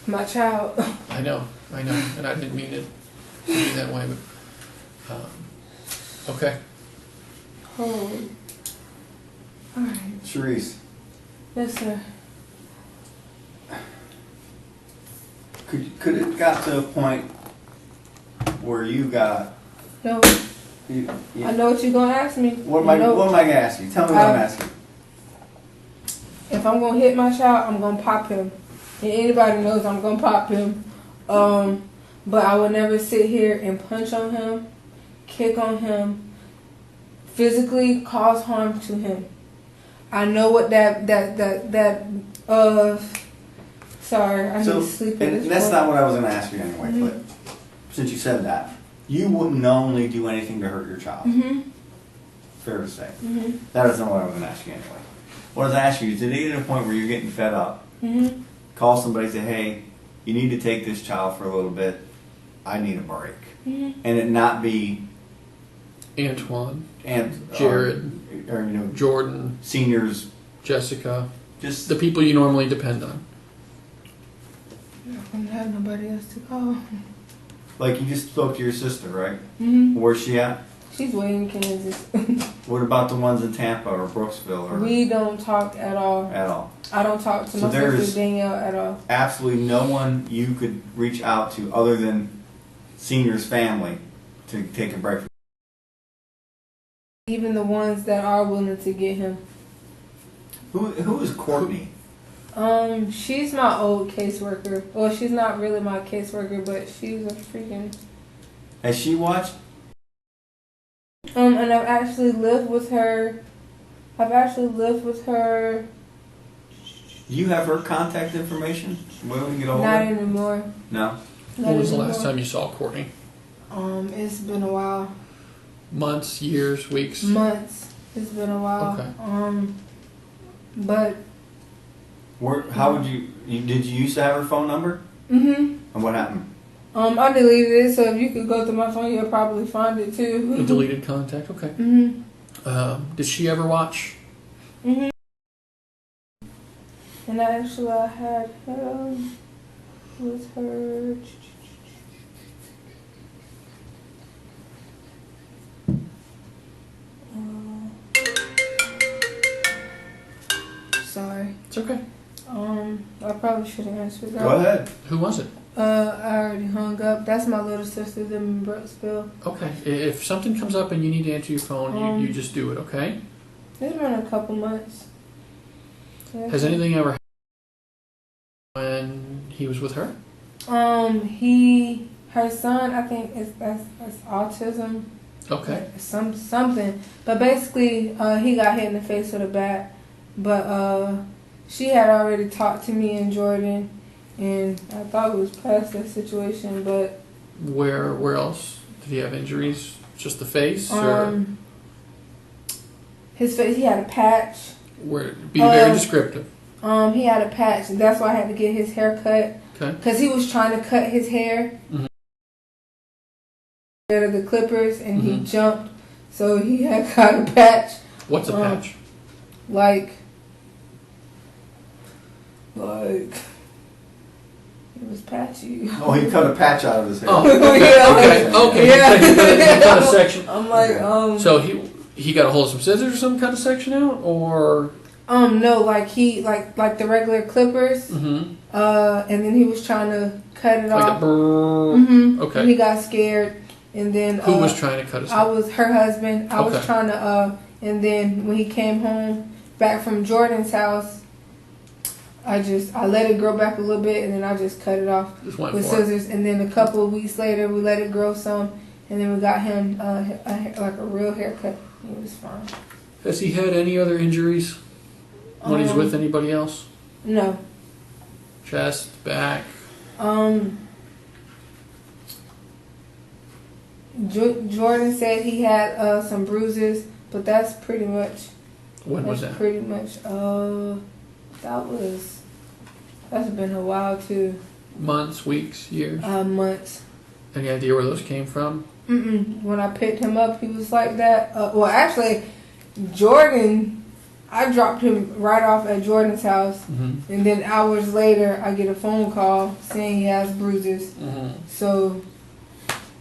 Speaker 3: My child.
Speaker 1: I know, and I didn't mean it to be that way, but okay.
Speaker 3: Oh. All right.
Speaker 5: Charisse,
Speaker 3: Yes, sir.
Speaker 5: could it got to a point where you got
Speaker 3: No.
Speaker 5: you,
Speaker 3: I know what you're gonna ask me.
Speaker 5: what am I gonna ask you? Tell me what I'm asking.
Speaker 3: If I'm gonna hit my child, I'm gonna pop him. And anybody knows I'm gonna pop him. But I would never sit here and punch on him, kick on him, physically cause harm to him. I know what sorry, I need to sleep in
Speaker 5: and
Speaker 3: this
Speaker 5: that's
Speaker 3: point.
Speaker 5: not what I was gonna ask you anyway, but since you said that, you wouldn't knowingly do anything to hurt your child. Fair to say. That is not what I was gonna ask you anyway. What I was asking you, did it get to a point where you're getting fed up? Call somebody and say, hey, you need to take this child for a little bit. I need a break. And it not be
Speaker 1: Antoine,
Speaker 5: and
Speaker 1: Jared,
Speaker 5: or
Speaker 1: Jordan,
Speaker 5: seniors,
Speaker 1: Jessica,
Speaker 5: just
Speaker 1: the people you normally depend on.
Speaker 3: I don't have nobody else to call.
Speaker 5: like you just spoke to your sister, right?
Speaker 3: Mm-hmm.
Speaker 5: Where's she at?
Speaker 3: She's way in Kansas.
Speaker 5: What about the ones in Tampa or Brooksville or
Speaker 3: We don't talk at all.
Speaker 5: at all?
Speaker 3: I don't talk to
Speaker 5: So
Speaker 3: my
Speaker 5: there
Speaker 3: sister
Speaker 5: is-
Speaker 3: Danielle at all.
Speaker 5: Absolutely no one you could reach out to other than seniors' family to take a break from.
Speaker 3: Even the ones that are willing to get him.
Speaker 5: Who is Courtney?
Speaker 3: She's my old caseworker. Well, she's not really my caseworker, but she's a freaking.
Speaker 5: Has she watched?
Speaker 3: And I've actually lived with her.
Speaker 6: You have her contact information? Where we can get a hold of
Speaker 3: Not
Speaker 6: her?
Speaker 3: anymore.
Speaker 6: No.
Speaker 1: When was the last time you saw Courtney?
Speaker 3: It's been a while.
Speaker 1: Months, years, weeks?
Speaker 3: Months. It's been a while.
Speaker 1: Okay.
Speaker 3: But.
Speaker 6: How would you? Did you used to have her phone number?
Speaker 3: Mhm.
Speaker 6: And what happened?
Speaker 3: I deleted it, so if you could go through my phone, you'll probably find it too.
Speaker 1: A deleted contact. Okay.
Speaker 3: Mhm.
Speaker 1: Did she ever watch?
Speaker 3: Mhm. And actually, I had with her. Sorry.
Speaker 1: It's okay.
Speaker 3: I probably should have answered that.
Speaker 6: Go ahead.
Speaker 1: Who was it?
Speaker 3: I already hung up. That's my little sister, them in Brooksville.
Speaker 1: Okay. If something comes up and you need to answer your phone, you just do it, okay?
Speaker 3: It's been a couple months. Yeah.
Speaker 1: Has anything ever happened when he was with her?
Speaker 3: Her son, I think that's autism.
Speaker 1: Okay.
Speaker 3: Something. But basically, he got hit in the face with a bat. But she had already talked to me and Jordan, and I thought it was past that situation. But
Speaker 1: where else did he have injuries? Just the face, or
Speaker 3: his face? He had a patch.
Speaker 1: Be very descriptive.
Speaker 3: He had a patch. That's why I had to get his hair cut.
Speaker 1: Okay.
Speaker 3: Because he was trying to cut his hair.
Speaker 1: Mm-hmm.
Speaker 3: The clippers, and he jumped, so he had got a patch.
Speaker 1: What's a patch?
Speaker 3: Like it was patchy.
Speaker 6: Oh, he cut a patch out of his hair.
Speaker 1: Oh,
Speaker 3: yeah,
Speaker 1: okay.
Speaker 3: Yeah.
Speaker 1: He cut a section.
Speaker 3: I'm like,
Speaker 1: So he got a hold of some scissors or some kind of section out, or
Speaker 3: no, like the regular clippers.
Speaker 1: Mm-hmm.
Speaker 3: And then he was trying to cut it
Speaker 1: like
Speaker 3: off.
Speaker 1: a brrr.
Speaker 3: Mm-hmm.
Speaker 1: Okay.
Speaker 3: And he got scared, and then
Speaker 1: Who was trying to cut his hair?
Speaker 3: I was her husband. I was
Speaker 1: Okay.
Speaker 3: trying to and then when he came home back from Jordan's house, I let it grow back a little bit, and then I just cut it off
Speaker 1: Just went
Speaker 3: with
Speaker 1: for it.
Speaker 3: scissors. And then a couple of weeks later, we let it grow some, and then we got him like a real haircut. It was fine.
Speaker 1: Has he had any other injuries when he's with anybody else?
Speaker 3: No.
Speaker 1: Chest, back.
Speaker 3: Jordan said he had some bruises, but that's pretty much.
Speaker 1: When was that?
Speaker 3: Pretty much. That's been a while too.
Speaker 1: Months, weeks, years?
Speaker 3: Months.
Speaker 1: Any idea where those came from?
Speaker 3: When I picked him up, he was like that. Well, actually, Jordan, I dropped him right off at Jordan's house,
Speaker 1: Mm-hmm.
Speaker 3: and then hours later, I get a phone call saying he has bruises.
Speaker 1: Mm-hmm.
Speaker 3: So,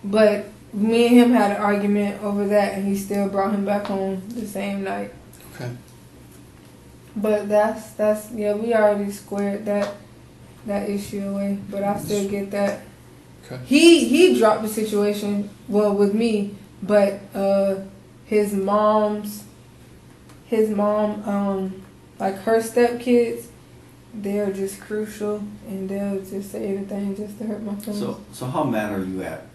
Speaker 3: but me and him had an argument over that, and he still brought him back home the same night.
Speaker 1: Okay.
Speaker 3: But that's yeah, we already squared that issue away. But I still get that.
Speaker 1: Okay.
Speaker 3: He dropped the situation with me, but his mom, like her stepkids, they're just crucial, and they'll just say anything just to hurt my feelings.
Speaker 6: So how mad are you at?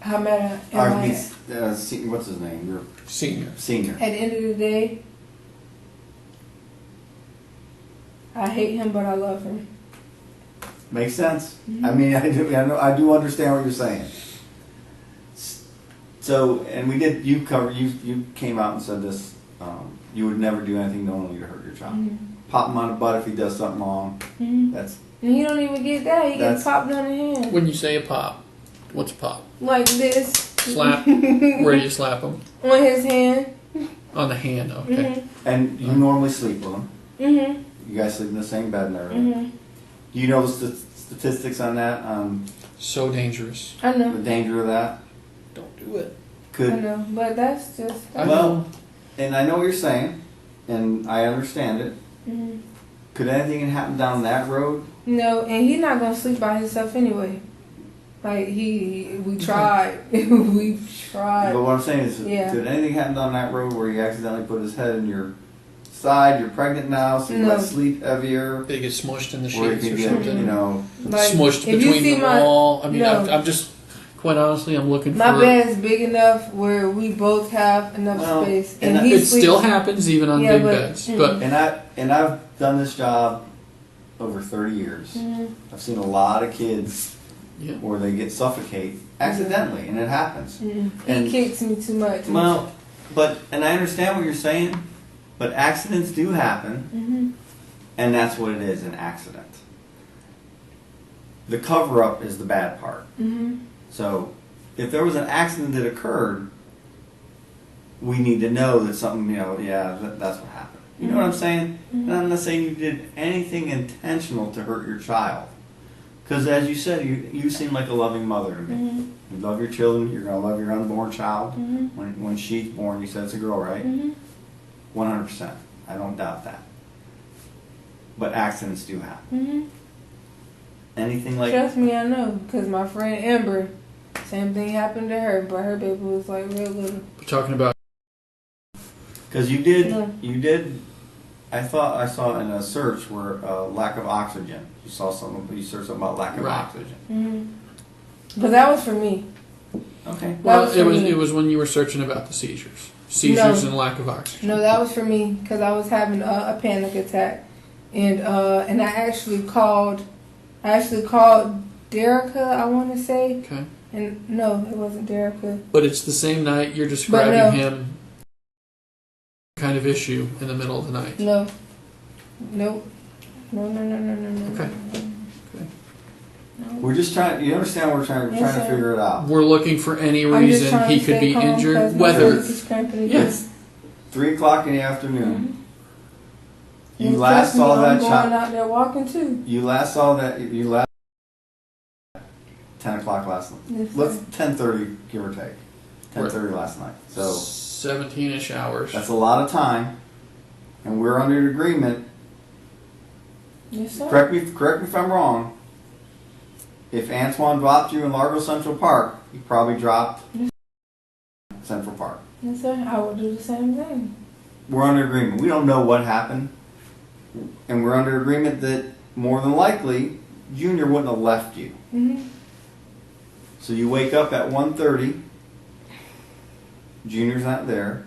Speaker 3: How mad am I?
Speaker 6: What's his name? Your
Speaker 1: Senior.
Speaker 3: At the end of the day, I hate him, but I love him.
Speaker 6: Makes sense.
Speaker 3: Mm-hmm.
Speaker 6: I mean, I do understand what you're saying. So, and we did. You came out and said this. You would never do anything knowingly to hurt your child.
Speaker 3: Mm-hmm.
Speaker 6: Pop him on the butt if he does something wrong.
Speaker 3: Mm-hmm.
Speaker 6: That's.
Speaker 3: And he don't even get that. He gets popped on the hand.
Speaker 1: When you say a pop, what's a pop?
Speaker 3: Like this.
Speaker 1: Slap? Where do you slap him?
Speaker 3: On his hand.
Speaker 1: On the hand, okay.
Speaker 3: Mm-hmm.
Speaker 6: And you normally sleep with him.
Speaker 3: Mm-hmm.
Speaker 6: You guys sleep in the same bed and everything.
Speaker 3: Mm-hmm.
Speaker 6: Do you know the statistics on that?
Speaker 1: So dangerous.
Speaker 3: I know.
Speaker 6: The danger of that?
Speaker 1: Don't do it.
Speaker 3: I know, but that's just.
Speaker 6: Well, and I know what you're saying, and I understand it.
Speaker 3: Mm-hmm.
Speaker 6: Could anything happen down that road?
Speaker 3: No, and he's not gonna sleep by himself anyway. Like we tried, we tried.
Speaker 6: But what I'm saying is, could anything happen down that road where he accidentally put his head in your side? You're pregnant now, so you might sleep heavier.
Speaker 1: They get smushed in the
Speaker 6: Or you
Speaker 1: sheets
Speaker 6: could
Speaker 1: or
Speaker 6: get,
Speaker 1: something.
Speaker 6: you know,
Speaker 1: Smushed between the wall. I mean,
Speaker 3: No.
Speaker 1: I'm just quite honestly, I'm looking for...
Speaker 3: My bed's big enough where we both have enough space. And he
Speaker 1: it
Speaker 3: sleeps,
Speaker 1: still happens even on big beds. But
Speaker 6: And I've done this job over 30 years. I've seen a lot of kids where they get suffocate accidentally, and it happens.
Speaker 3: He kicks me too much.
Speaker 6: Well, and I understand what you're saying, but accidents do happen, and that's what it is, an accident. The cover-up is the bad part. So, if there was an accident that occurred, we need to know that something, that's what happened. You know what I'm saying? And I'm not saying you did anything intentional to hurt your child. Because as you said, you seem like a loving mother to me. You love your children. You're going to love your unborn child. When she's born, you said it's a girl, right? 100%. I don't doubt that. But accidents do happen. Anything like...
Speaker 3: Trust me, I know. Because my friend Amber, same thing happened to her, but her baby was like real little.
Speaker 1: We're talking about...
Speaker 6: Because you did... I thought I saw in a search where lack of oxygen. You searched something about lack of oxygen.
Speaker 3: But that was for me.
Speaker 6: Okay.
Speaker 1: Well, it was when you were searching about the seizures and lack of oxygen.
Speaker 3: No, that was for me because I was having a panic attack, and I actually called Derica, I want to say.
Speaker 1: Okay.
Speaker 3: And no, it wasn't Derica.
Speaker 1: But it's the same night you're describing him. Kind of issue in the middle of the night.
Speaker 3: No. No.
Speaker 1: Okay.
Speaker 6: We're just trying. You understand? We're trying to figure it out.
Speaker 1: We're looking for any reason he could be injured. Whether
Speaker 3: yes,
Speaker 6: 3:00 in the afternoon. You last saw that child.
Speaker 3: Going out there walking too.
Speaker 6: You last saw that. You last 10 o'clock last night.
Speaker 3: Yes,
Speaker 6: Let's 10:30 give or take. 10:30 last night. So
Speaker 1: 17-ish hours.
Speaker 6: That's a lot of time, and we're under an agreement.
Speaker 3: Yes, sir.
Speaker 6: Correct me if I'm wrong. If Antoine dropped you in Largo Central Park, he probably dropped Central Park.
Speaker 3: Yes, sir. I would do the same thing.
Speaker 6: We're under agreement. We don't know what happened, and we're under agreement that more than likely Junior wouldn't have left you. So you wake up at 1:30. Junior's not there.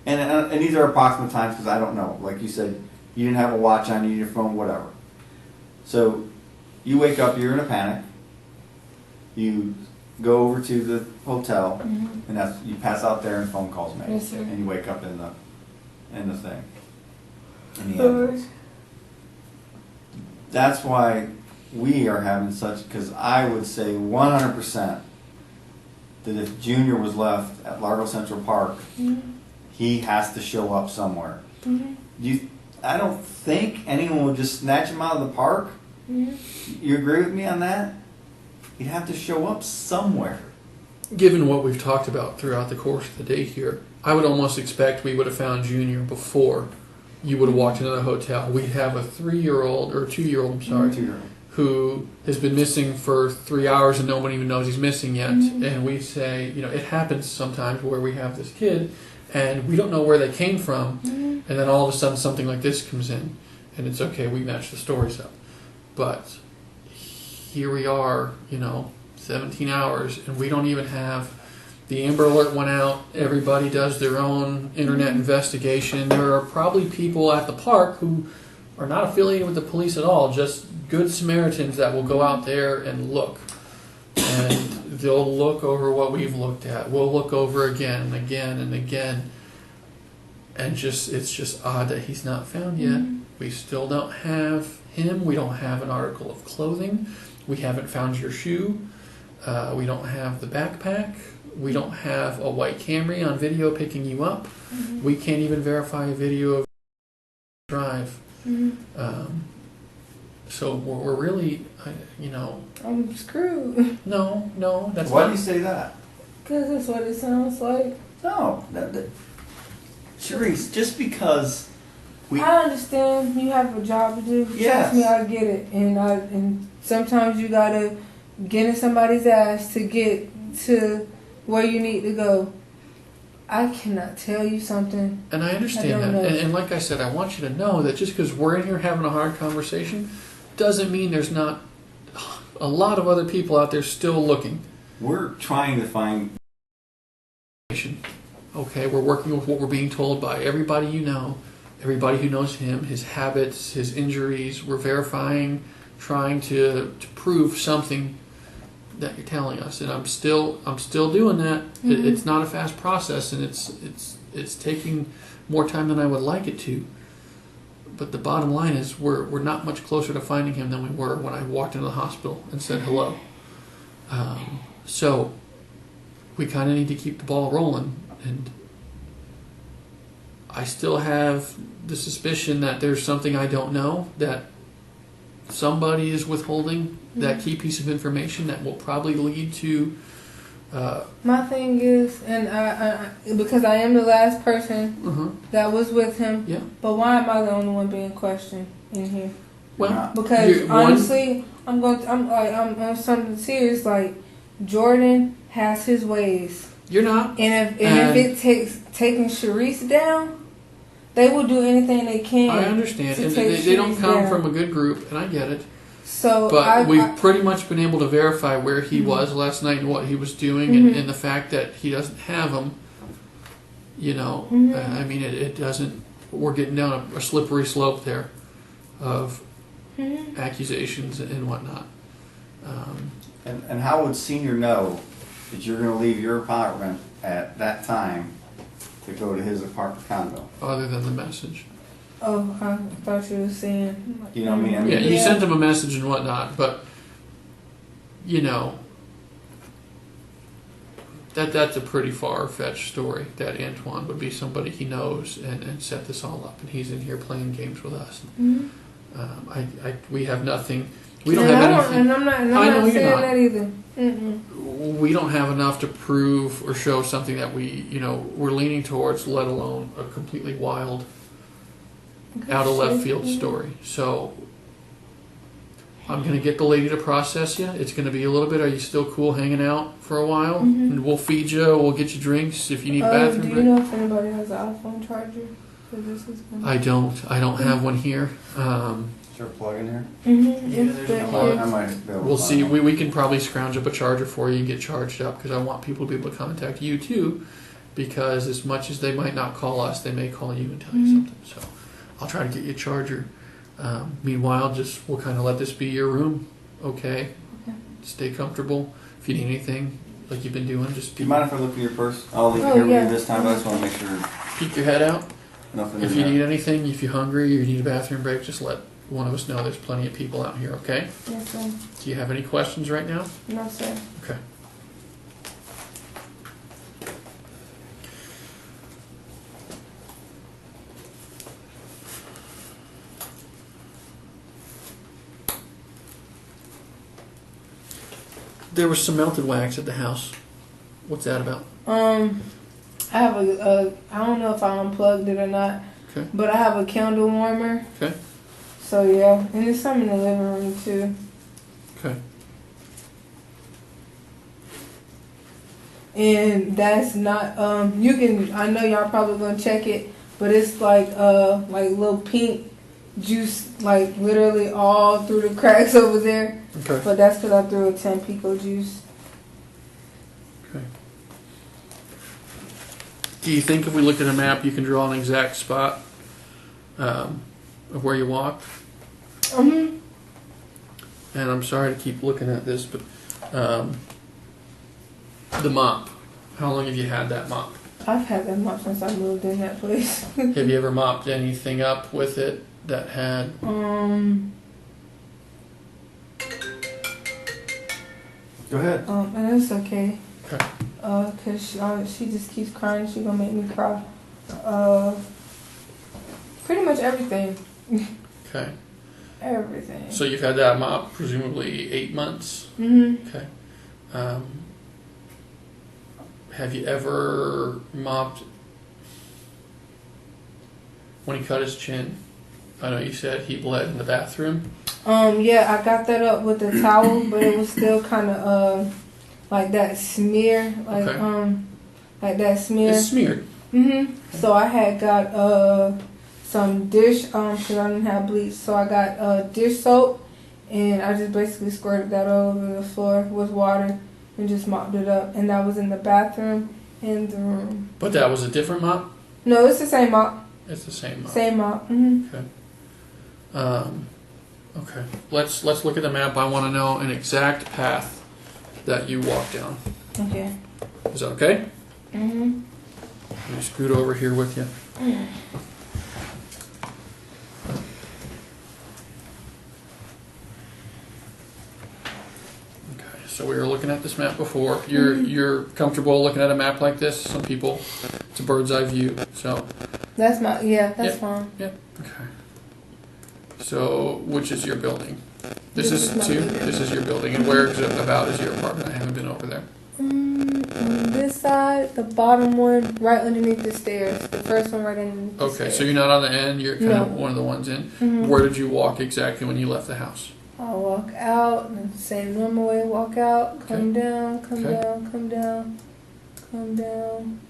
Speaker 6: And these are approximate times because I don't know. Like you said, you didn't have a watch on you, your phone, whatever. So you wake up, you're in a panic. You go over to the hotel, and you pass out there, and phone calls made.
Speaker 3: Yes, sir.
Speaker 6: And you wake up in the thing. In the ambulance. That's why we are having such, because I would say 100% that if Junior was left at Largo Central Park, he has to show up somewhere. I don't think anyone would just snatch him out of the park. You agree with me on that? He'd have to show up somewhere.
Speaker 1: Given what we've talked about throughout the course of the day here, I would almost expect we would have found Junior before you would have walked into the hotel. We'd have a 3-year-old, or 2-year-old, I'm sorry,
Speaker 6: 2-year-old.
Speaker 1: Who has been missing for 3 hours and no one even knows he's missing yet. And we say, it happens sometimes where we have this kid and we don't know where they came from, and then all of a sudden something like this comes in, and it's okay, we match the stories up. But here we are, 17 hours, and we don't even have... The Amber Alert went out, everybody does their own internet investigation. There are probably people at the park who are not affiliated with the police at all, just good Samaritans that will go out there and look. And they'll look over what we've looked at. We'll look over again and again and again. And it's just odd that he's not found yet. We still don't have him. We don't have an article of clothing. We haven't found your shoe. We don't have the backpack. We don't have a white Camry on video picking you up. We can't even verify a video of drive. So we're really,
Speaker 3: I'm screwed.
Speaker 1: No, that's
Speaker 6: Why
Speaker 1: not.
Speaker 6: do you say that?
Speaker 3: Because that's what it sounds like.
Speaker 6: No. Charisse, just because
Speaker 3: I understand you have a job to do.
Speaker 6: Yes.
Speaker 3: Trust me, I get it. And sometimes you gotta get in somebody's ass to get to where you need to go. I cannot tell you something.
Speaker 1: And I understand that. And like I said, I want you to know that just because we're in here having a hard conversation doesn't mean there's not a lot of other people out there still looking.
Speaker 6: We're trying to find.
Speaker 1: Okay, we're working with what we're being told by everybody you know, everybody who knows him, his habits, his injuries. We're verifying, trying to prove something that you're telling us, and I'm still doing that. It's not a fast process, and it's taking more time than I would like it to. But the bottom line is we're not much closer to finding him than we were when I walked into the hospital and said hello. So we kind of need to keep the ball rolling, and I still have the suspicion that there's something I don't know, that somebody is withholding that key piece of information that will probably lead to.
Speaker 3: My thing is, and I because I am the last person that was with him.
Speaker 1: Yeah.
Speaker 3: But why am I the only one being questioned in here?
Speaker 1: Well,
Speaker 3: because honestly, I'm on something serious. Like, Jordan has his ways.
Speaker 1: You're not.
Speaker 3: And if it takes taking Charisse down, they will do anything they can.
Speaker 1: I understand, and they don't come from a good group, and I get it.
Speaker 3: So,
Speaker 1: but we've pretty much been able to verify where he was last night and what he was doing, and the fact that he doesn't have them. You know, I mean, it doesn't. We're getting down a slippery slope there of accusations and whatnot.
Speaker 6: And how would Senior know that you're going to leave your apartment at that time to go to his apartment condo?
Speaker 1: Other than the message.
Speaker 3: Oh, I thought you were saying.
Speaker 6: You know what I mean?
Speaker 1: Yeah, you sent him a message and whatnot, but you know that's a pretty far-fetched story. That Antoine would be somebody he knows and set this all up, and he's in here playing games with us. We have nothing. We don't have anything.
Speaker 3: And I'm not saying that either.
Speaker 1: We don't have enough to prove or show something that we're leaning towards, let alone a completely wild, out of left field story. So I'm going to get the lady to process you. It's going to be a little bit. Are you still cool hanging out for a while? And we'll feed you. We'll get you drinks if you need a bathroom break.
Speaker 3: Do you know if anybody has an iPhone charger?
Speaker 1: I don't have one here.
Speaker 6: Is there a plug in here?
Speaker 3: I
Speaker 6: might be able to
Speaker 1: We'll see.
Speaker 6: find
Speaker 1: We can probably scrounge up a charger for you and get charged up, because I want people to be able to contact you too, because as much as they might not call us, they may call you and tell you something. So I'll try to get you a charger. Meanwhile, we'll kind of let this be your room, okay? Stay comfortable. If you need anything, like you've been doing, just
Speaker 6: Do you mind if I look in your purse? I'll leave it here with you this time. I just want to make sure.
Speaker 1: peek your head out.
Speaker 6: Nothing.
Speaker 1: If you need anything, if you're hungry or you need a bathroom break, just let one of us know. There's plenty of people out here, okay?
Speaker 3: Yes, sir.
Speaker 1: Do you have any questions right now?
Speaker 3: No, sir.
Speaker 1: Okay. There was some melted wax at the house. What's that about?
Speaker 3: I have I don't know if I unplugged it or not.
Speaker 1: Okay.
Speaker 3: But I have a candle warmer.
Speaker 1: Okay.
Speaker 3: So yeah, and there's some in the living room too.
Speaker 1: Okay.
Speaker 3: And that's not you can, I know y'all probably gonna check it, but it's like little pink juice, like literally all through the cracks over there.
Speaker 1: Okay.
Speaker 3: But that's because I threw a Tampico juice.
Speaker 1: Okay. Do you think if we looked at a map, you can draw an exact spot of where you walked?
Speaker 3: Mm-hmm.
Speaker 1: And I'm sorry to keep looking at this, but the mop. How long have you had that mop?
Speaker 3: I've had that mop since I moved in that place.
Speaker 1: Have you ever mopped anything up with it that had?
Speaker 6: Go ahead.
Speaker 3: And it's okay.
Speaker 1: Okay.
Speaker 3: Cause she just keeps crying. She gonna make me cry. Pretty much everything.
Speaker 1: Okay.
Speaker 3: Everything.
Speaker 1: So you've had that mop presumably 8 months.
Speaker 3: Mm-hmm.
Speaker 1: Okay. Have you ever mopped when he cut his chin? I know you said he bled in the bathroom.
Speaker 3: Yeah, I got that up with a towel, but it was still kind of like that smear, like
Speaker 1: Okay.
Speaker 3: like that smear.
Speaker 1: It's smeared.
Speaker 3: Mhm. So I had got some dish because I didn't have bleach, so I got dish soap, and I just basically squirted that all over the floor with water, and just mopped it up. And that was in the bathroom and the room.
Speaker 1: But that was a different mop?
Speaker 3: No, it's the same mop.
Speaker 1: It's the same mop.
Speaker 3: Same mop.
Speaker 1: Okay. Okay. Let's look at the map. I want to know an exact path that you walked down.
Speaker 3: Okay.
Speaker 1: Is that okay? Let me scoot over here with you. Okay. So we were looking at this map before. You're comfortable looking at a map like this? Some people, it's a bird's eye view. So.
Speaker 3: That's that's fine.
Speaker 1: Yeah. Okay. So, which is your building? This is two. This is your building, and where about is your apartment? I haven't been over there.
Speaker 3: On this side, the bottom one, right underneath the stairs. The first one right underneath the stairs.
Speaker 1: So you're not on the end. You're kind of one of the ones in. Where did you walk exactly when you left the house?
Speaker 3: I walk out, and the same normal way. Walk out, come down, come down, come down, come down,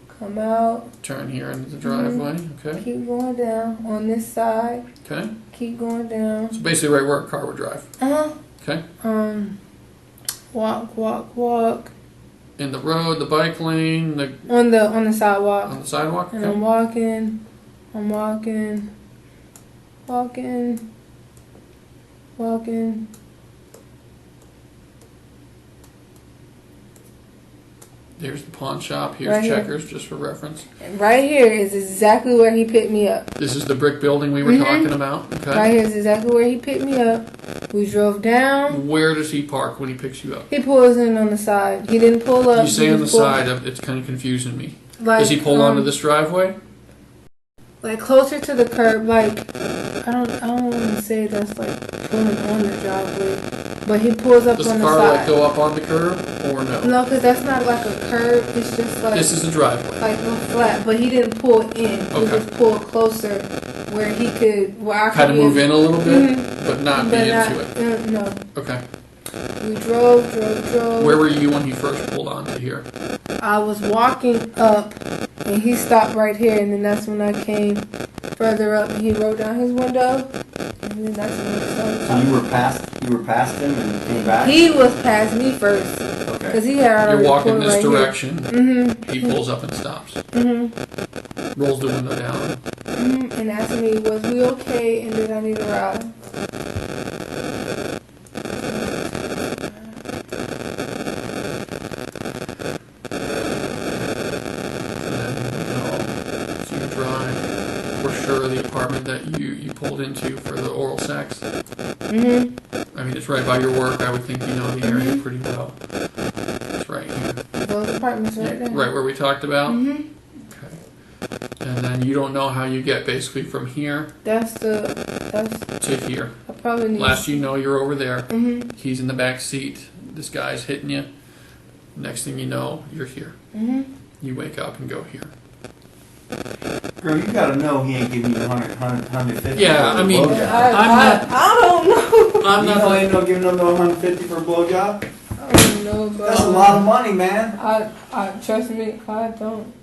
Speaker 3: come out.
Speaker 1: Turn here into the driveway. Okay.
Speaker 3: Keep going down on this side.
Speaker 1: Okay.
Speaker 3: Keep going down.
Speaker 1: So basically, right where a car would drive. Okay.
Speaker 3: Walk.
Speaker 1: In the road, the bike lane,
Speaker 3: on the sidewalk.
Speaker 1: On the sidewalk.
Speaker 3: And
Speaker 1: okay.
Speaker 3: I'm walking.
Speaker 1: There's the pawn shop. Here's
Speaker 3: Right
Speaker 1: Checkers, just for reference.
Speaker 3: And right here is exactly where he picked me up.
Speaker 1: This is the brick building we were talking about. Okay.
Speaker 3: Right here is exactly where he picked me up. We drove down.
Speaker 1: Where does he park when he picks you up?
Speaker 3: He pulls in on the side. He didn't pull up.
Speaker 1: You say on the side. It's kind of confusing me.
Speaker 3: Like,
Speaker 1: does he pull onto this driveway?
Speaker 3: Like closer to the curb. Like I don't want to say that's like pulling on the driveway, but he pulls up
Speaker 1: Does
Speaker 3: on
Speaker 1: the
Speaker 3: the
Speaker 1: car
Speaker 3: side.
Speaker 1: like go up on the curb or no?
Speaker 3: No, because that's not like a curb. It's just like
Speaker 1: this is the driveway.
Speaker 3: Like flat, but he didn't pull in. He just pulled closer where he could. Where I
Speaker 1: kind of move in a little bit, but not be
Speaker 3: not,
Speaker 1: into it.
Speaker 3: No.
Speaker 1: Okay.
Speaker 3: We drove.
Speaker 1: Where were you when he first pulled onto here?
Speaker 3: I was walking up, and he stopped right here, and then that's when I came further up, and he rolled down his window, and then that's when we started
Speaker 6: So you were past him and came back?
Speaker 3: He was past me first, because he had already
Speaker 1: You're walking
Speaker 3: pulled
Speaker 1: this
Speaker 3: right
Speaker 1: direction. He pulls up and stops. Rolls the window down.
Speaker 3: And asked me, was we okay, and did I need a ride?
Speaker 1: The apartment that you pulled into for the oral sex. I mean, it's right by your work. I would think you know the area pretty well. It's right here.
Speaker 3: Those apartments right there.
Speaker 1: Right where we talked about? Okay. And then you don't know how you get basically from here to here.
Speaker 3: I probably need
Speaker 1: Last you know, you're over there. He's in the back seat. This guy's hitting you. Next thing you know, you're here. You wake up and go here.
Speaker 6: Girl, you gotta know he ain't giving you 150.
Speaker 1: Yeah, I mean,
Speaker 3: I don't know.
Speaker 1: I'm
Speaker 6: you
Speaker 1: not
Speaker 6: know
Speaker 1: like,
Speaker 6: ain't no giving them no 150 for a blowjob.
Speaker 3: I don't know, but
Speaker 6: That's a lot of money, man.
Speaker 3: I trust me. I don't.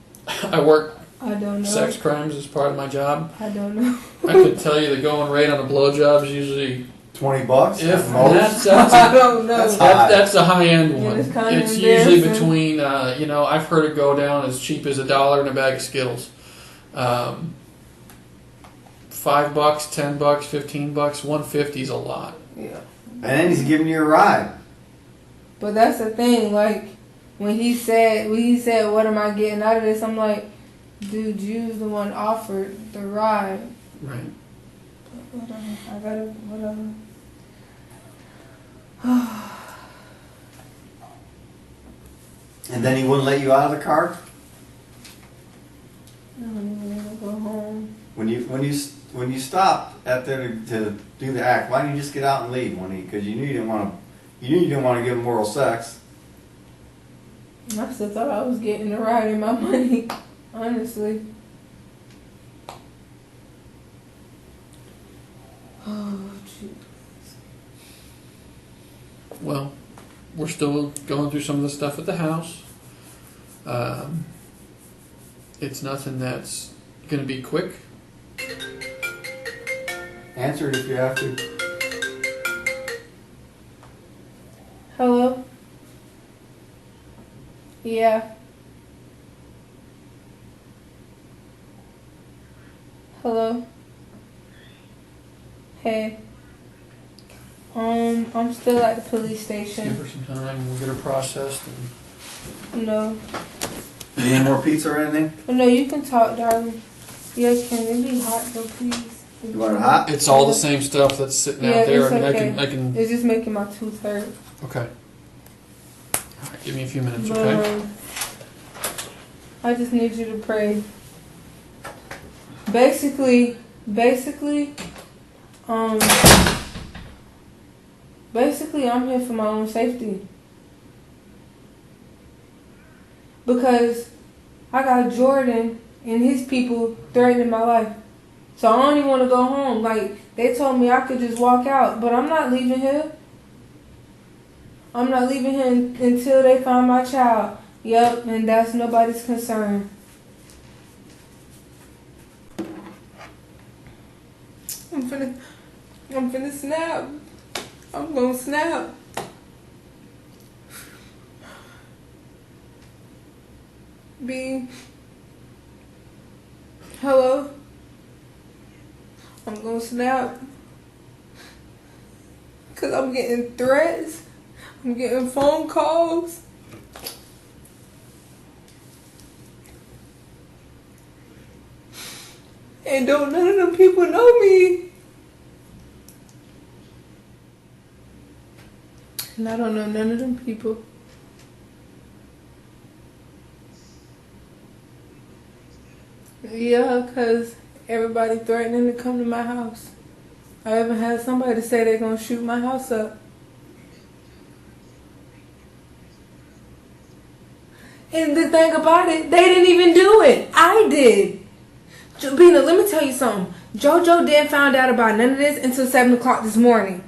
Speaker 1: I work
Speaker 3: I don't know.
Speaker 1: sex crimes as part of my job.
Speaker 3: I don't know.
Speaker 1: I could tell you the going rate on a blowjob is usually
Speaker 6: $20.
Speaker 1: if
Speaker 6: most.
Speaker 3: I don't know.
Speaker 1: That's a high end one.
Speaker 3: Yeah, it's kinda
Speaker 1: It's usually
Speaker 3: embarrassing.
Speaker 1: between I've heard it go down as cheap as $1 and a bag of Skittles. $5, $10, $15, $150 is a lot.
Speaker 3: Yeah.
Speaker 6: And then he's giving you a ride.
Speaker 3: But that's the thing. Like when he said, "What am I getting out of this?" I'm like, "Dude, you was the one offered the ride."
Speaker 1: Right.
Speaker 3: I gotta whatever.
Speaker 6: And then he wouldn't let you out of the car.
Speaker 3: I don't even want to go home.
Speaker 6: When you stopped at there to do the act, why didn't you just get out and leave? Because you knew you didn't want to give him oral sex.
Speaker 3: I still thought I was getting a ride in my money, honestly. Oh, jeez.
Speaker 1: Well, we're still going through some of the stuff at the house. It's nothing that's going to be quick.
Speaker 6: Answer it if you have to.
Speaker 3: Hello? Yeah. Hello. Hey. I'm still at the police
Speaker 1: Give
Speaker 3: station.
Speaker 1: her some time. We'll get her processed. And
Speaker 3: No.
Speaker 6: You need more pizza or anything?
Speaker 3: No, you can talk, darling. Yeah, can it be hot though, please?
Speaker 6: You want it hot?
Speaker 1: it's all the same stuff that's sitting
Speaker 3: Yeah,
Speaker 1: out there.
Speaker 3: it's
Speaker 1: I mean,
Speaker 3: okay.
Speaker 1: I can.
Speaker 3: It's just making my tooth hurt.
Speaker 1: Okay. All right, give me a few minutes, okay?
Speaker 3: I just need you to pray. Basically, I'm here for my own safety. Because I got Jordan and his people threatening my life. So I don't even want to go home. Like, they told me I could just walk out, but I'm not leaving here. I'm not leaving here until they find my child. Yep, and that's nobody's concern. I'm finna snap. I'm gonna snap. B. Hello? I'm gonna snap. Cause I'm getting threats. I'm getting phone calls. And don't none of them people know me. And I don't know none of them people. Yeah, cause everybody threatening to come to my house. I even had somebody say they're gonna shoot my house up. And the thing about it, they didn't even do it. I did. Bina, let me tell you something. JoJo didn't find out about none of this until 7 o'clock this morning.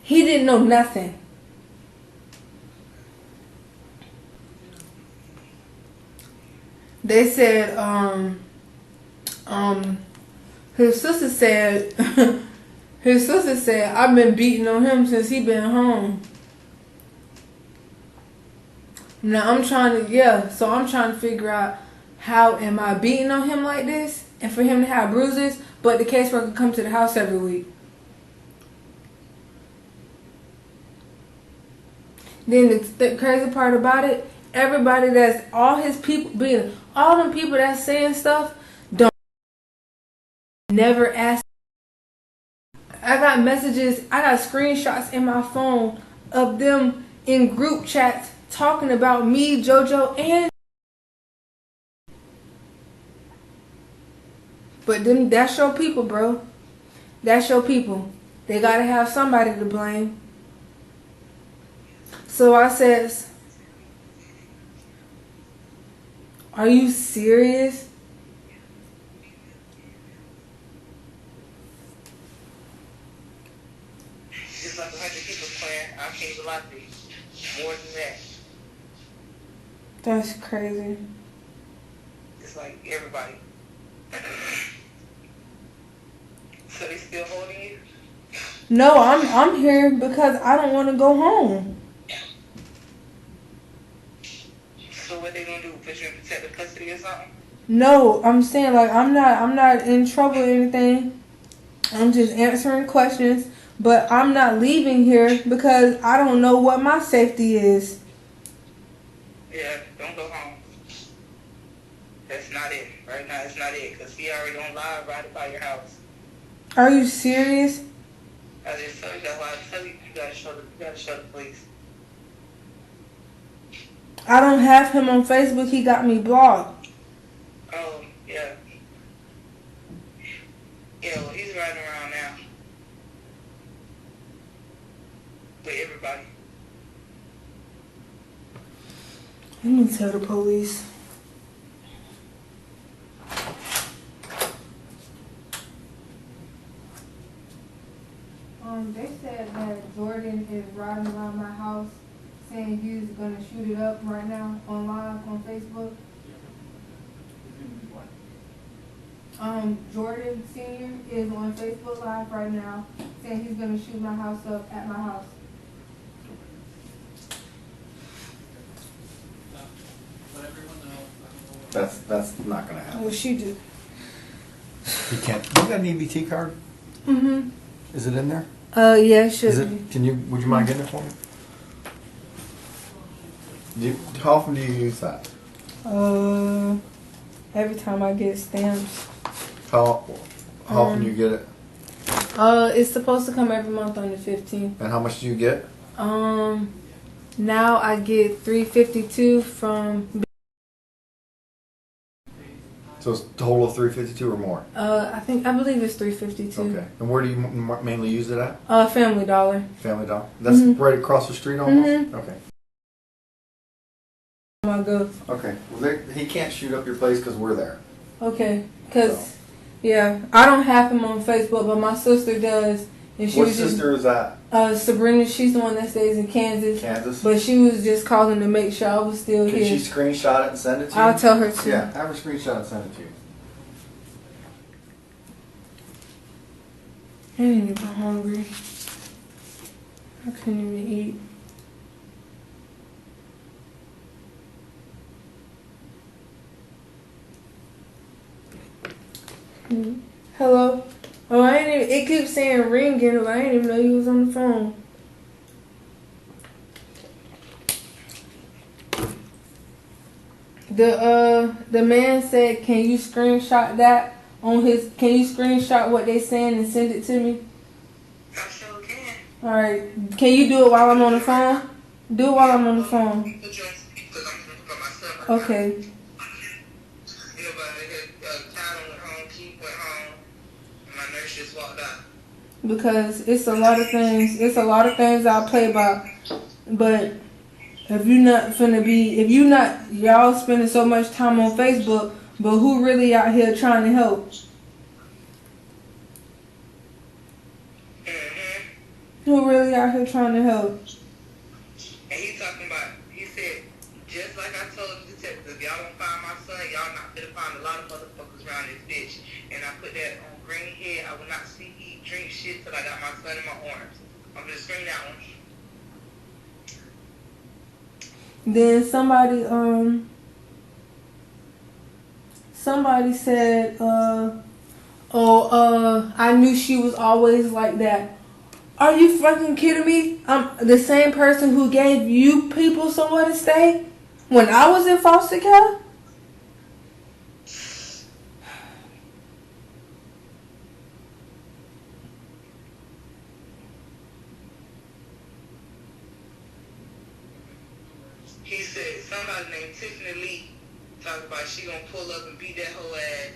Speaker 3: He didn't know nothing. They said, his sister said, I've been beating on him since he been home. Now I'm trying to figure out how am I beating on him like this and for him to have bruises, but the caseworker come to the house every week. Then the crazy part about it, everybody that's all his people being all them people that's saying stuff don't never ask. I got messages, I got screenshots in my phone of them in group chats talking about me, JoJo, and but them that's your people, bro. That's your people. They gotta have somebody to blame. So I says, are you serious?
Speaker 7: It's like 100 people playing. I can't even lie to you. More than that.
Speaker 3: That's crazy.
Speaker 7: It's like everybody. So they still holding you?
Speaker 3: No, I'm here because I don't want to go home.
Speaker 7: So what they gonna do? Put you in protective custody or something?
Speaker 3: No, I'm saying like I'm not in trouble or anything. I'm just answering questions, but I'm not leaving here because I don't know what my safety is.
Speaker 7: Yeah, don't go home. That's not it. Right now, it's not it. Because he already on live right by your house.
Speaker 3: Are you serious?
Speaker 7: I just told you that's why I tell you, you gotta show the police.
Speaker 3: I don't have him on Facebook. He got me blocked.
Speaker 7: Oh, yeah. Yeah, well, he's riding around now. With everybody.
Speaker 3: Let me tell the police. They said that Jordan is riding around my house saying he's gonna shoot it up right now online on Facebook. Jordan Sr. is on Facebook Live right now saying he's gonna shoot my house up at my house.
Speaker 1: let everyone know.
Speaker 5: That's not gonna happen.
Speaker 3: Well, she do.
Speaker 5: You can't. You got an EBT card?
Speaker 3: Mm-hmm.
Speaker 5: Is it in there?
Speaker 3: Yeah, it should
Speaker 5: Is
Speaker 3: be.
Speaker 5: it? Can you? Would you mind getting it for me? How often do you use that?
Speaker 3: Every time I get stamps.
Speaker 5: How often do you get it?
Speaker 3: It's supposed to come every month on the 15th.
Speaker 5: And how much do you get?
Speaker 3: Now I get $352 from.
Speaker 5: So it's a total of $352 or more.
Speaker 3: I believe it's $352.
Speaker 5: Okay. And where do you mainly use it at?
Speaker 3: Family Dollar.
Speaker 5: Family Dollar. That's right across the street almost. Okay.
Speaker 3: I go.
Speaker 5: Okay. Well, he can't shoot up your place because we're there.
Speaker 3: Okay, because yeah, I don't have him on Facebook, but my sister does. And she
Speaker 5: What
Speaker 3: was
Speaker 5: sister is that?
Speaker 3: Sabrina. She's the one that stays in Kansas.
Speaker 5: Kansas.
Speaker 3: But she was just calling to make sure I was still
Speaker 5: Can
Speaker 3: here.
Speaker 5: she screenshot it and send it to you?
Speaker 3: I'll tell her to.
Speaker 5: Yeah, have her screenshot and send it to you.
Speaker 3: I ain't even hungry. I couldn't even eat. Hello? Oh, I ain't even, it keeps saying ringing, but I didn't even know you was on the phone. The man said, can you screenshot that on his, can you screenshot what they saying and send it to me?
Speaker 7: I sure can.
Speaker 3: Alright. Can you do it while I'm on the phone? Do it while I'm on the phone.
Speaker 7: Put you on speaker because I'm going to put myself.
Speaker 3: Okay.
Speaker 7: Everybody had Tyler went home, Keith went home, and my nurse just walked out.
Speaker 3: Because it's a lot of things. It's a lot of things I'll play about. But if you're not finna be, if you not, y'all spending so much time on Facebook, but who really out here trying to help? Who really out here trying to help?
Speaker 7: And he talking about, he said, just like I told the detective, if y'all don't find my son, y'all not gonna find a lot of motherfuckers around this bitch. And I put that on green head. I will not sleep, eat, drink shit till I got my son in my arms. I'm gonna scream that one.
Speaker 3: Then somebody said, I knew she was always like that. Are you fucking kidding me? I'm the same person who gave you people somewhere to stay when I was in foster care?
Speaker 7: He said somebody named Tiffany Lee talked about she gonna pull up and beat that whole ass.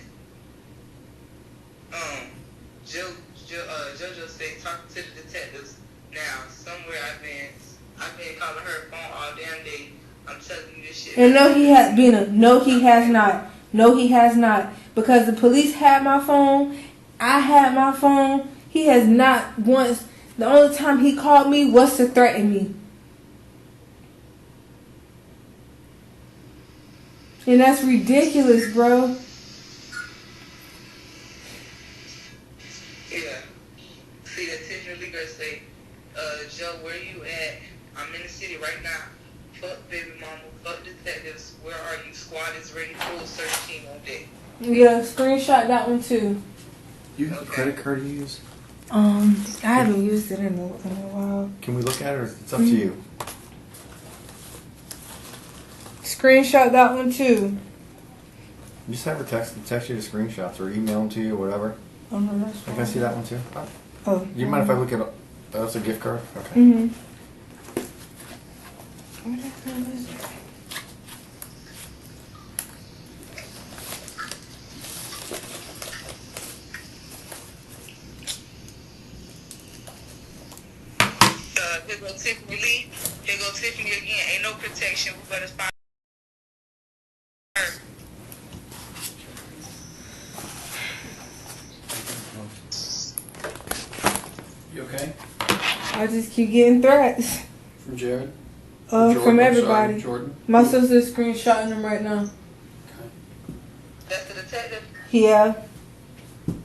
Speaker 7: JoJo said talking to the detectives. Now somewhere I've been calling her phone all damn day. I'm telling you this shit.
Speaker 3: And no, he has been. No, he has not. No, he has not. Because the police had my phone. I had my phone. He has not once. The only time he called me was to threaten me. And that's ridiculous, bro.
Speaker 7: Yeah. See that Tiffany Lee girl say, Joe, where you at? I'm in the city right now. Fuck baby mama, fuck detectives. Where are you? Squad is ready. Full search team on deck.
Speaker 3: Yeah, screenshot that one too.
Speaker 5: You have a credit card you use?
Speaker 3: I haven't used it in a while.
Speaker 5: Can we look at it or it's up to you?
Speaker 3: Screenshot that one too.
Speaker 5: Just have her text you the screenshots or email them to you or whatever.
Speaker 3: Oh no, that's fine.
Speaker 5: Can I see that one too?
Speaker 3: Oh.
Speaker 5: Do you mind if I look at it? That's a gift card? Okay.
Speaker 3: Mm-hmm. What the hell is it?
Speaker 7: Here go Tiffany Lee. Here go Tiffany again. Ain't no protection. We better find her.
Speaker 1: You okay?
Speaker 3: I just keep getting threats.
Speaker 1: From Jared?
Speaker 3: From
Speaker 1: I'm
Speaker 3: everybody.
Speaker 1: sorry, Jordan?
Speaker 3: My sister's screenshotting them right now.
Speaker 1: Okay.
Speaker 7: That's the detective?
Speaker 3: Yeah.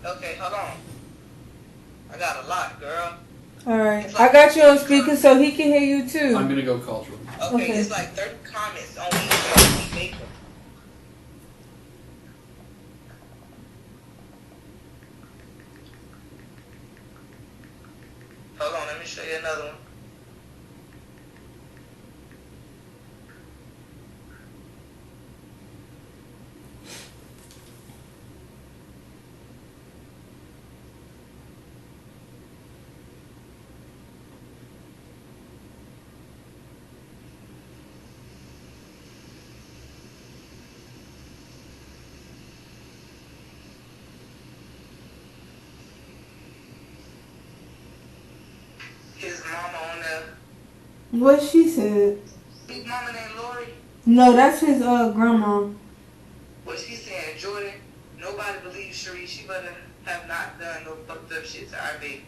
Speaker 7: Okay, hold on. I got a lot, girl.
Speaker 3: Alright. I got you on speaker so he can hear you too.
Speaker 1: I'm going to go call Jordan.
Speaker 7: Okay,
Speaker 3: Okay.
Speaker 7: it's like 30 comments on each me. Hold on, let me show you another one. His mama on there.
Speaker 3: What she said?
Speaker 7: His mama named Lori.
Speaker 3: No, that's his grandma.
Speaker 7: What she saying, Jordan, nobody believes Charisse. She better have not done no fucked up shit to our baby.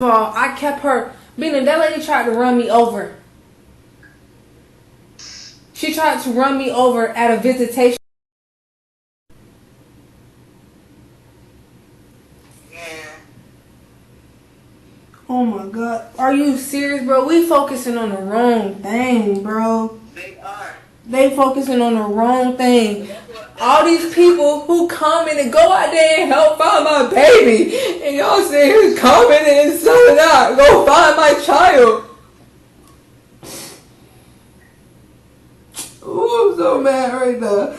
Speaker 3: Well, I kept her. Meaning that lady tried to run me over. She tried to run me over at a visitation. Oh my God. Are you serious, bro? We focusing on the wrong thing, bro.
Speaker 7: They are.
Speaker 3: They focusing on the wrong thing. All these people who come in and go out there and help find my baby. And y'all say who's coming and selling out. Go find my child. Ooh, I'm so mad right now.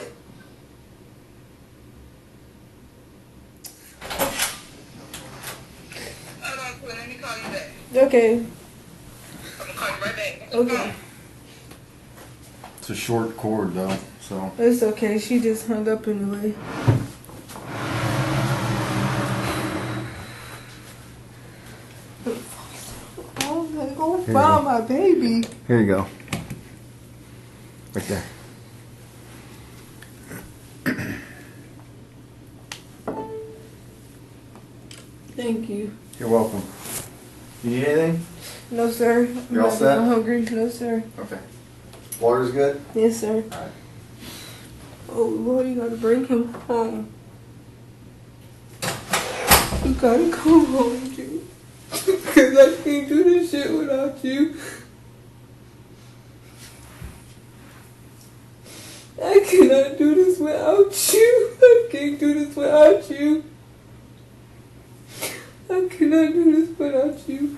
Speaker 7: Let me call you back.
Speaker 3: Okay.
Speaker 7: I'm gonna call you right back.
Speaker 3: Okay.
Speaker 5: It's a short cord though, so.
Speaker 3: It's okay. She just hung up anyway. Oh, I'm gonna find my baby.
Speaker 5: Here you go. Right there.
Speaker 3: Thank you.
Speaker 5: You're welcome. You need anything?
Speaker 3: No, sir.
Speaker 5: You're all set?
Speaker 3: I'm hungry. No, sir.
Speaker 5: Okay. Water's good?
Speaker 3: Yes, sir.
Speaker 5: Alright.
Speaker 3: Oh, Lord, you gotta bring him home. You gotta come home, G. Because I can't do this shit without you. I cannot do this without you. I can't do this without you. I cannot do this without you.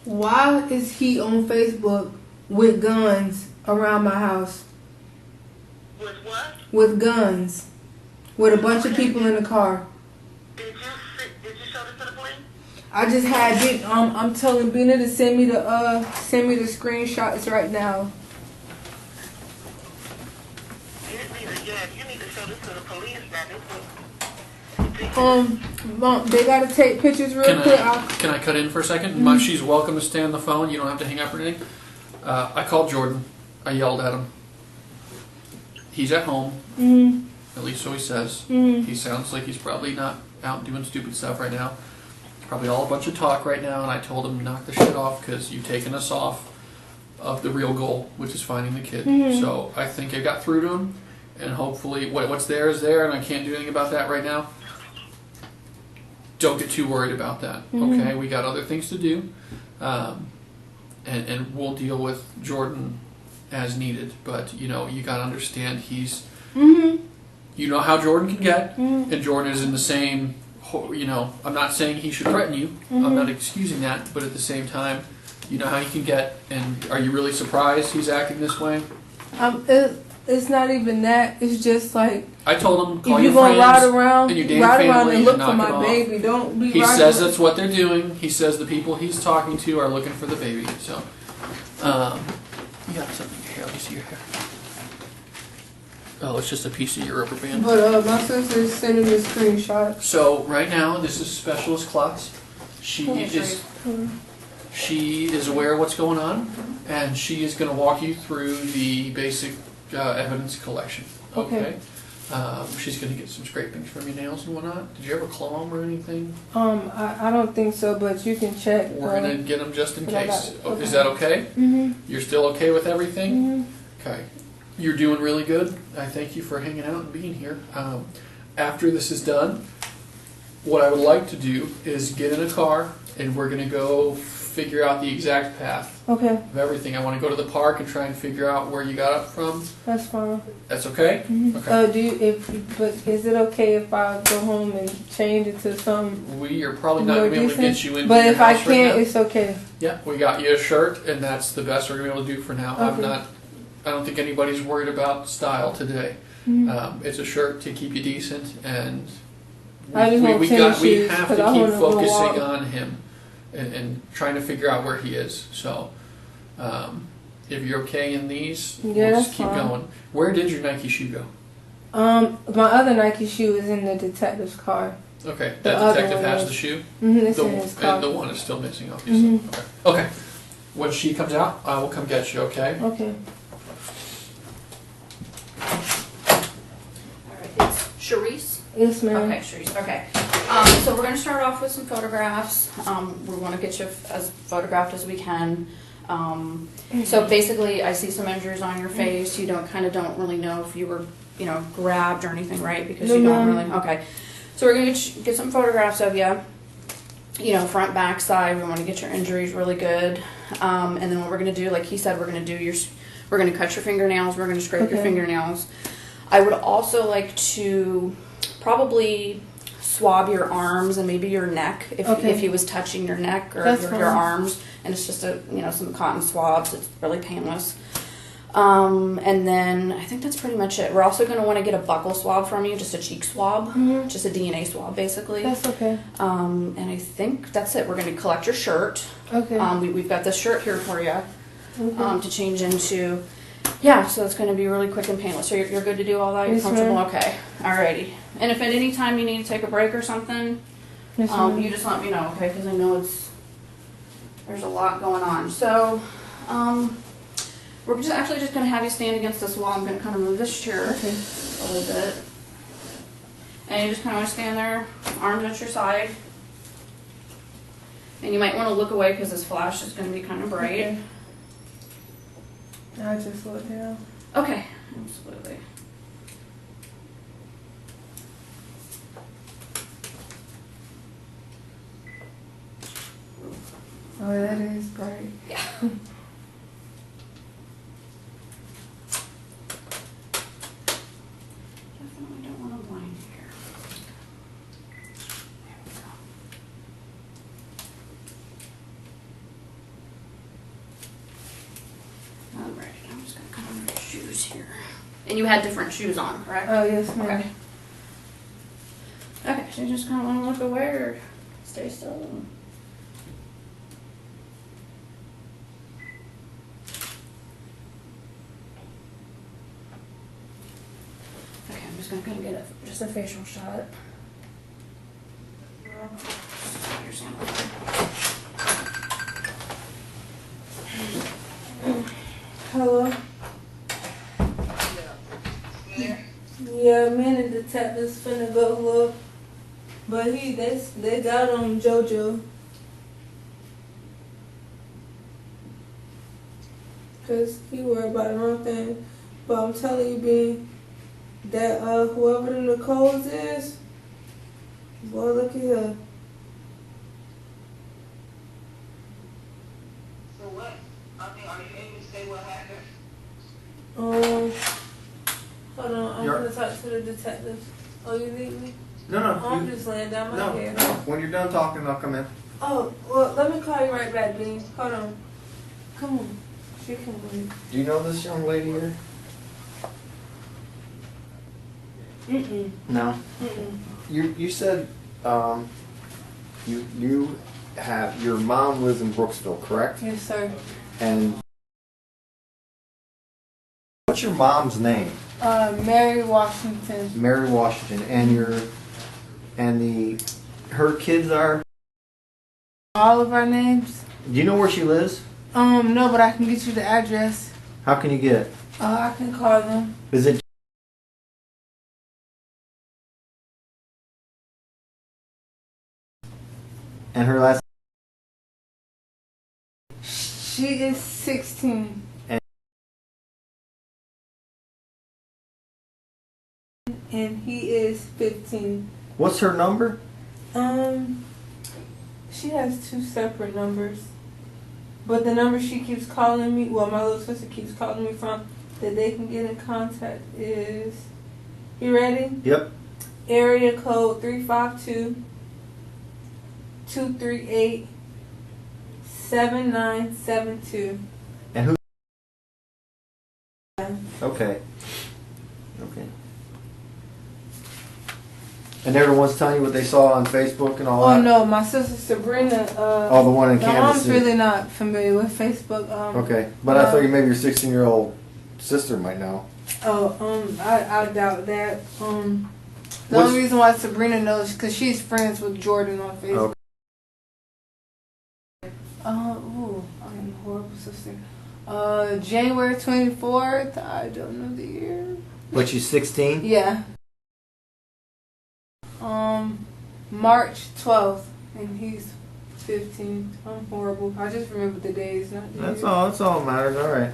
Speaker 3: Why is he on Facebook with guns around my house?
Speaker 7: With what?
Speaker 3: With guns. With a bunch of people in the car.
Speaker 7: Did you show this to the police?
Speaker 3: I just had it. I'm telling Bina to send me the screenshots right now.
Speaker 7: You need to show this to the police now.
Speaker 3: Mom, they gotta take pictures real quick.
Speaker 1: Can I cut in for a second? Mm-hmm. She's welcome to stay on the phone. You don't have to hang up or anything. I called Jordan. I yelled at him. He's at home.
Speaker 3: Mm-hmm.
Speaker 1: At least so he says.
Speaker 3: Mm-hmm.
Speaker 1: He sounds like he's probably not out doing stupid stuff right now. It's probably all a bunch of talk right now, and I told him to knock the shit off because you've taken us off of the real goal, which is finding the kid.
Speaker 3: Mm-hmm.
Speaker 1: So I think I got through to him, and hopefully what's there is there, and I can't do anything about that right now. Don't get too worried about that.
Speaker 3: Mm-hmm.
Speaker 1: Okay, we got other things to do, and we'll deal with Jordan as needed. But you know, you got to understand he's.
Speaker 3: Mm-hmm.
Speaker 1: You know how Jordan can get,
Speaker 3: Mm-hmm.
Speaker 1: and Jordan is in the same. You know, I'm not saying he should threaten you.
Speaker 3: Mm-hmm.
Speaker 1: I'm not excusing that, but at the same time, you know how he can get. And are you really surprised he's acting this way?
Speaker 3: It's not even that. It's just like
Speaker 1: I told him call
Speaker 3: if
Speaker 1: your
Speaker 3: you're gonna
Speaker 1: friends
Speaker 3: ride around,
Speaker 1: and your damn
Speaker 3: ride around
Speaker 1: family
Speaker 3: and look
Speaker 1: knock
Speaker 3: for my
Speaker 1: it off.
Speaker 3: baby. Don't be.
Speaker 1: He
Speaker 3: riding
Speaker 1: says
Speaker 3: around.
Speaker 1: that's what they're doing. He says the people he's talking to are looking for the baby. So, you got something here. Let me see your hair. Oh, it's just a piece of your rubber band.
Speaker 3: But my sister's sending me a screenshot.
Speaker 1: So right now, this is Specialist Klotz. She is aware of what's going on, and she is going to walk you through the basic evidence collection. Okay. She's going to get some scrapings from your nails and whatnot. Did you ever claw them or anything?
Speaker 3: I don't think so, but you can check.
Speaker 1: We're going to get them just in case.
Speaker 3: Okay.
Speaker 1: Is that okay?
Speaker 3: Mm-hmm.
Speaker 1: You're still okay with everything?
Speaker 3: Mm-hmm.
Speaker 1: Okay. You're doing really good. I thank you for hanging out and being here. After this is done, what I would like to do is get in a car and we're going to go figure out the exact path
Speaker 3: Okay,
Speaker 1: of everything. I want to go to the park and try and figure out where you got up from.
Speaker 3: that's fine.
Speaker 1: That's okay?
Speaker 3: Mm-hmm.
Speaker 1: Okay.
Speaker 3: But is it okay if I go home and change it to some
Speaker 1: We are probably not
Speaker 3: more
Speaker 1: going to be able to
Speaker 3: decent?
Speaker 1: get you into
Speaker 3: But
Speaker 1: your
Speaker 3: if I
Speaker 1: house right
Speaker 3: can't,
Speaker 1: now.
Speaker 3: it's okay.
Speaker 1: Yeah, we got you a shirt, and that's the best we're going to be able to do for now.
Speaker 3: Okay.
Speaker 1: I don't think anybody's worried about style today.
Speaker 3: Mm-hmm.
Speaker 1: It's a shirt to keep you decent, and
Speaker 3: I just want
Speaker 1: we
Speaker 3: tennis
Speaker 1: have
Speaker 3: shoes,
Speaker 1: to
Speaker 3: 'cause I
Speaker 1: keep
Speaker 3: wanna go
Speaker 1: focusing
Speaker 3: walk.
Speaker 1: on him and trying to figure out where he is. So, if you're okay in these,
Speaker 3: Yeah,
Speaker 1: we'll
Speaker 3: that's
Speaker 1: just keep
Speaker 3: fine.
Speaker 1: going. Where did your Nike shoe go?
Speaker 3: My other Nike shoe is in the detective's car.
Speaker 1: Okay,
Speaker 3: The
Speaker 1: that
Speaker 3: other
Speaker 1: detective
Speaker 3: one
Speaker 1: has
Speaker 3: is-
Speaker 1: the shoe,
Speaker 3: It's in his car.
Speaker 1: and the one is still missing, obviously.
Speaker 3: Mhm.
Speaker 1: Okay. Okay. When she comes out, I will come get you. Okay.
Speaker 3: Okay.
Speaker 8: Alright, it's Charisse?
Speaker 3: Yes, ma'am.
Speaker 8: Okay, Charisse, okay. So we're gonna start off with some photographs. We wanna get you as photographed as we can. So basically, I see some injuries on your face. You don't really know if you were, grabbed or anything, right? Because
Speaker 3: No,
Speaker 8: you don't
Speaker 3: ma'am.
Speaker 8: really, okay. So we're gonna get some photographs of you. Front, back, side. We wanna get your injuries really good. And then what we're gonna do, like he said, we're gonna cut your fingernails. We're gonna scrape your
Speaker 3: Okay.
Speaker 8: fingernails. I would also like to probably swab your arms and maybe your neck
Speaker 3: Okay.
Speaker 8: if he was touching your neck or
Speaker 3: That's
Speaker 8: your
Speaker 3: fine.
Speaker 8: arms, and it's just some cotton swabs. It's really painless. And then I think that's pretty much it. We're also going to want to get a buccal swab from you, just a cheek swab, just a DNA swab basically.
Speaker 3: That's okay.
Speaker 8: And I think that's it. We're going to collect your shirt.
Speaker 3: Okay.
Speaker 8: We've got this shirt here for you
Speaker 3: Okay.
Speaker 8: to change into. Yeah, so it's going to be really quick and painless. So you're good to do all that? You're
Speaker 3: Yes,
Speaker 8: comfortable?
Speaker 3: ma'am.
Speaker 8: Okay. Alrighty. And if at any time you need to take a break or something,
Speaker 3: Yes, ma'am.
Speaker 8: you just let me know, okay? Because I know there's a lot going on. So, we're just actually just going to have you stand against this wall. I'm going to kind of move this chair
Speaker 3: Okay.
Speaker 8: a little bit. And you just kind of stand there, arms at your side. And you might want to look away because this flash is going to be kind of bright.
Speaker 3: Okay. I just look down.
Speaker 8: Okay, absolutely.
Speaker 3: Oh, that is bright.
Speaker 8: Yeah. Definitely don't want to blind you here. There we go. Alright, I'm just gonna cover your shoes here. And you had different shoes on, correct?
Speaker 3: Oh, yes, ma'am.
Speaker 8: Okay. Okay, so you just kind of want to look away or stay still. Okay, I'm just gonna get just a facial shot. Your sample.
Speaker 3: Hello? Yeah, me and the detectives finna go look. But they got on JoJo. Cause he worried about the wrong thing. But I'm telling you, B, that whoever the Nicole's is, boy, look at her.
Speaker 7: So what? I mean, are you able to say what happened?
Speaker 3: Hold on, I'm
Speaker 5: You're-
Speaker 3: gonna talk to the detective. Oh, you need me?
Speaker 5: No,
Speaker 3: I'm
Speaker 5: no.
Speaker 3: just laying down my
Speaker 5: No,
Speaker 3: hair.
Speaker 5: no. When you're done talking, I'll come in.
Speaker 3: Oh, well, let me call you right back, Bean. Hold on. Come on. She can wait.
Speaker 5: Do you know this young lady here?
Speaker 3: Mm-mm.
Speaker 5: No.
Speaker 3: Mm-mm.
Speaker 5: You said you have your mom lives in Brooksville, correct?
Speaker 3: Yes, sir.
Speaker 5: And what's your mom's name?
Speaker 3: Mary Washington.
Speaker 5: Mary Washington. And her kids are.
Speaker 3: All of our names?
Speaker 5: Do you know where she lives?
Speaker 3: No, but I can get you the address.
Speaker 5: How can you get it?
Speaker 3: I can call them.
Speaker 5: Is it And her last.
Speaker 3: She is 16. And he is 15.
Speaker 5: What's her number?
Speaker 3: She has 2 separate numbers. But the number she keeps calling me, well, my little sister keeps calling me from, that they can get in contact is, you ready?
Speaker 5: Yep.
Speaker 3: Area code 352-238-7972.
Speaker 5: And who? Okay. Okay. And they're the ones telling you what they saw on Facebook and all that?
Speaker 3: Oh, no, my sister Sabrina.
Speaker 5: Oh, the one in Kansas
Speaker 3: mom's
Speaker 5: City.
Speaker 3: really not familiar with Facebook.
Speaker 5: Okay. But I thought maybe your 16-year-old sister might know.
Speaker 3: I doubt that. The only reason why Sabrina knows is because she's friends with Jordan on Facebook.
Speaker 5: Okay.
Speaker 3: I'm a horrible sister. January 24th. I don't know the year.
Speaker 5: But she's 16?
Speaker 3: Yeah. March 12th, and he's 15. I'm horrible. I just remember the days, not the years.
Speaker 5: That's all that matters. All right.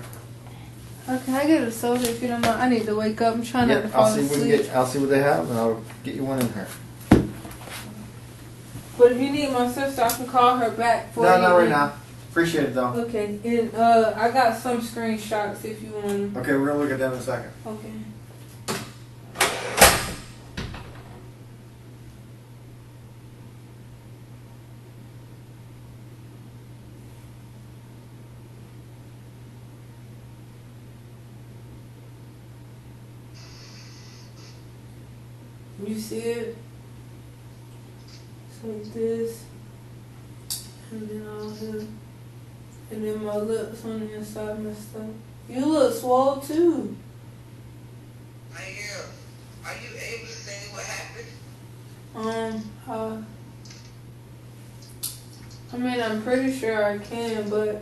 Speaker 3: Can I get a soda if you don't mind? I need to wake up. I'm trying not to fall asleep.
Speaker 5: I'll see what they have, and I'll get you one in here.
Speaker 3: But if you need my sister, I can call her back for you.
Speaker 5: No, not right now. Appreciate it, though.
Speaker 3: Okay, and I got some screenshots if you want them.
Speaker 5: Okay, we're going to look at them in a second.
Speaker 3: Okay. You see it? It's like this. And then all here. And then my lips on the inside messed up. You look swole too.
Speaker 7: I am. Are you able to say what happened?
Speaker 3: I mean, I'm pretty sure I can, but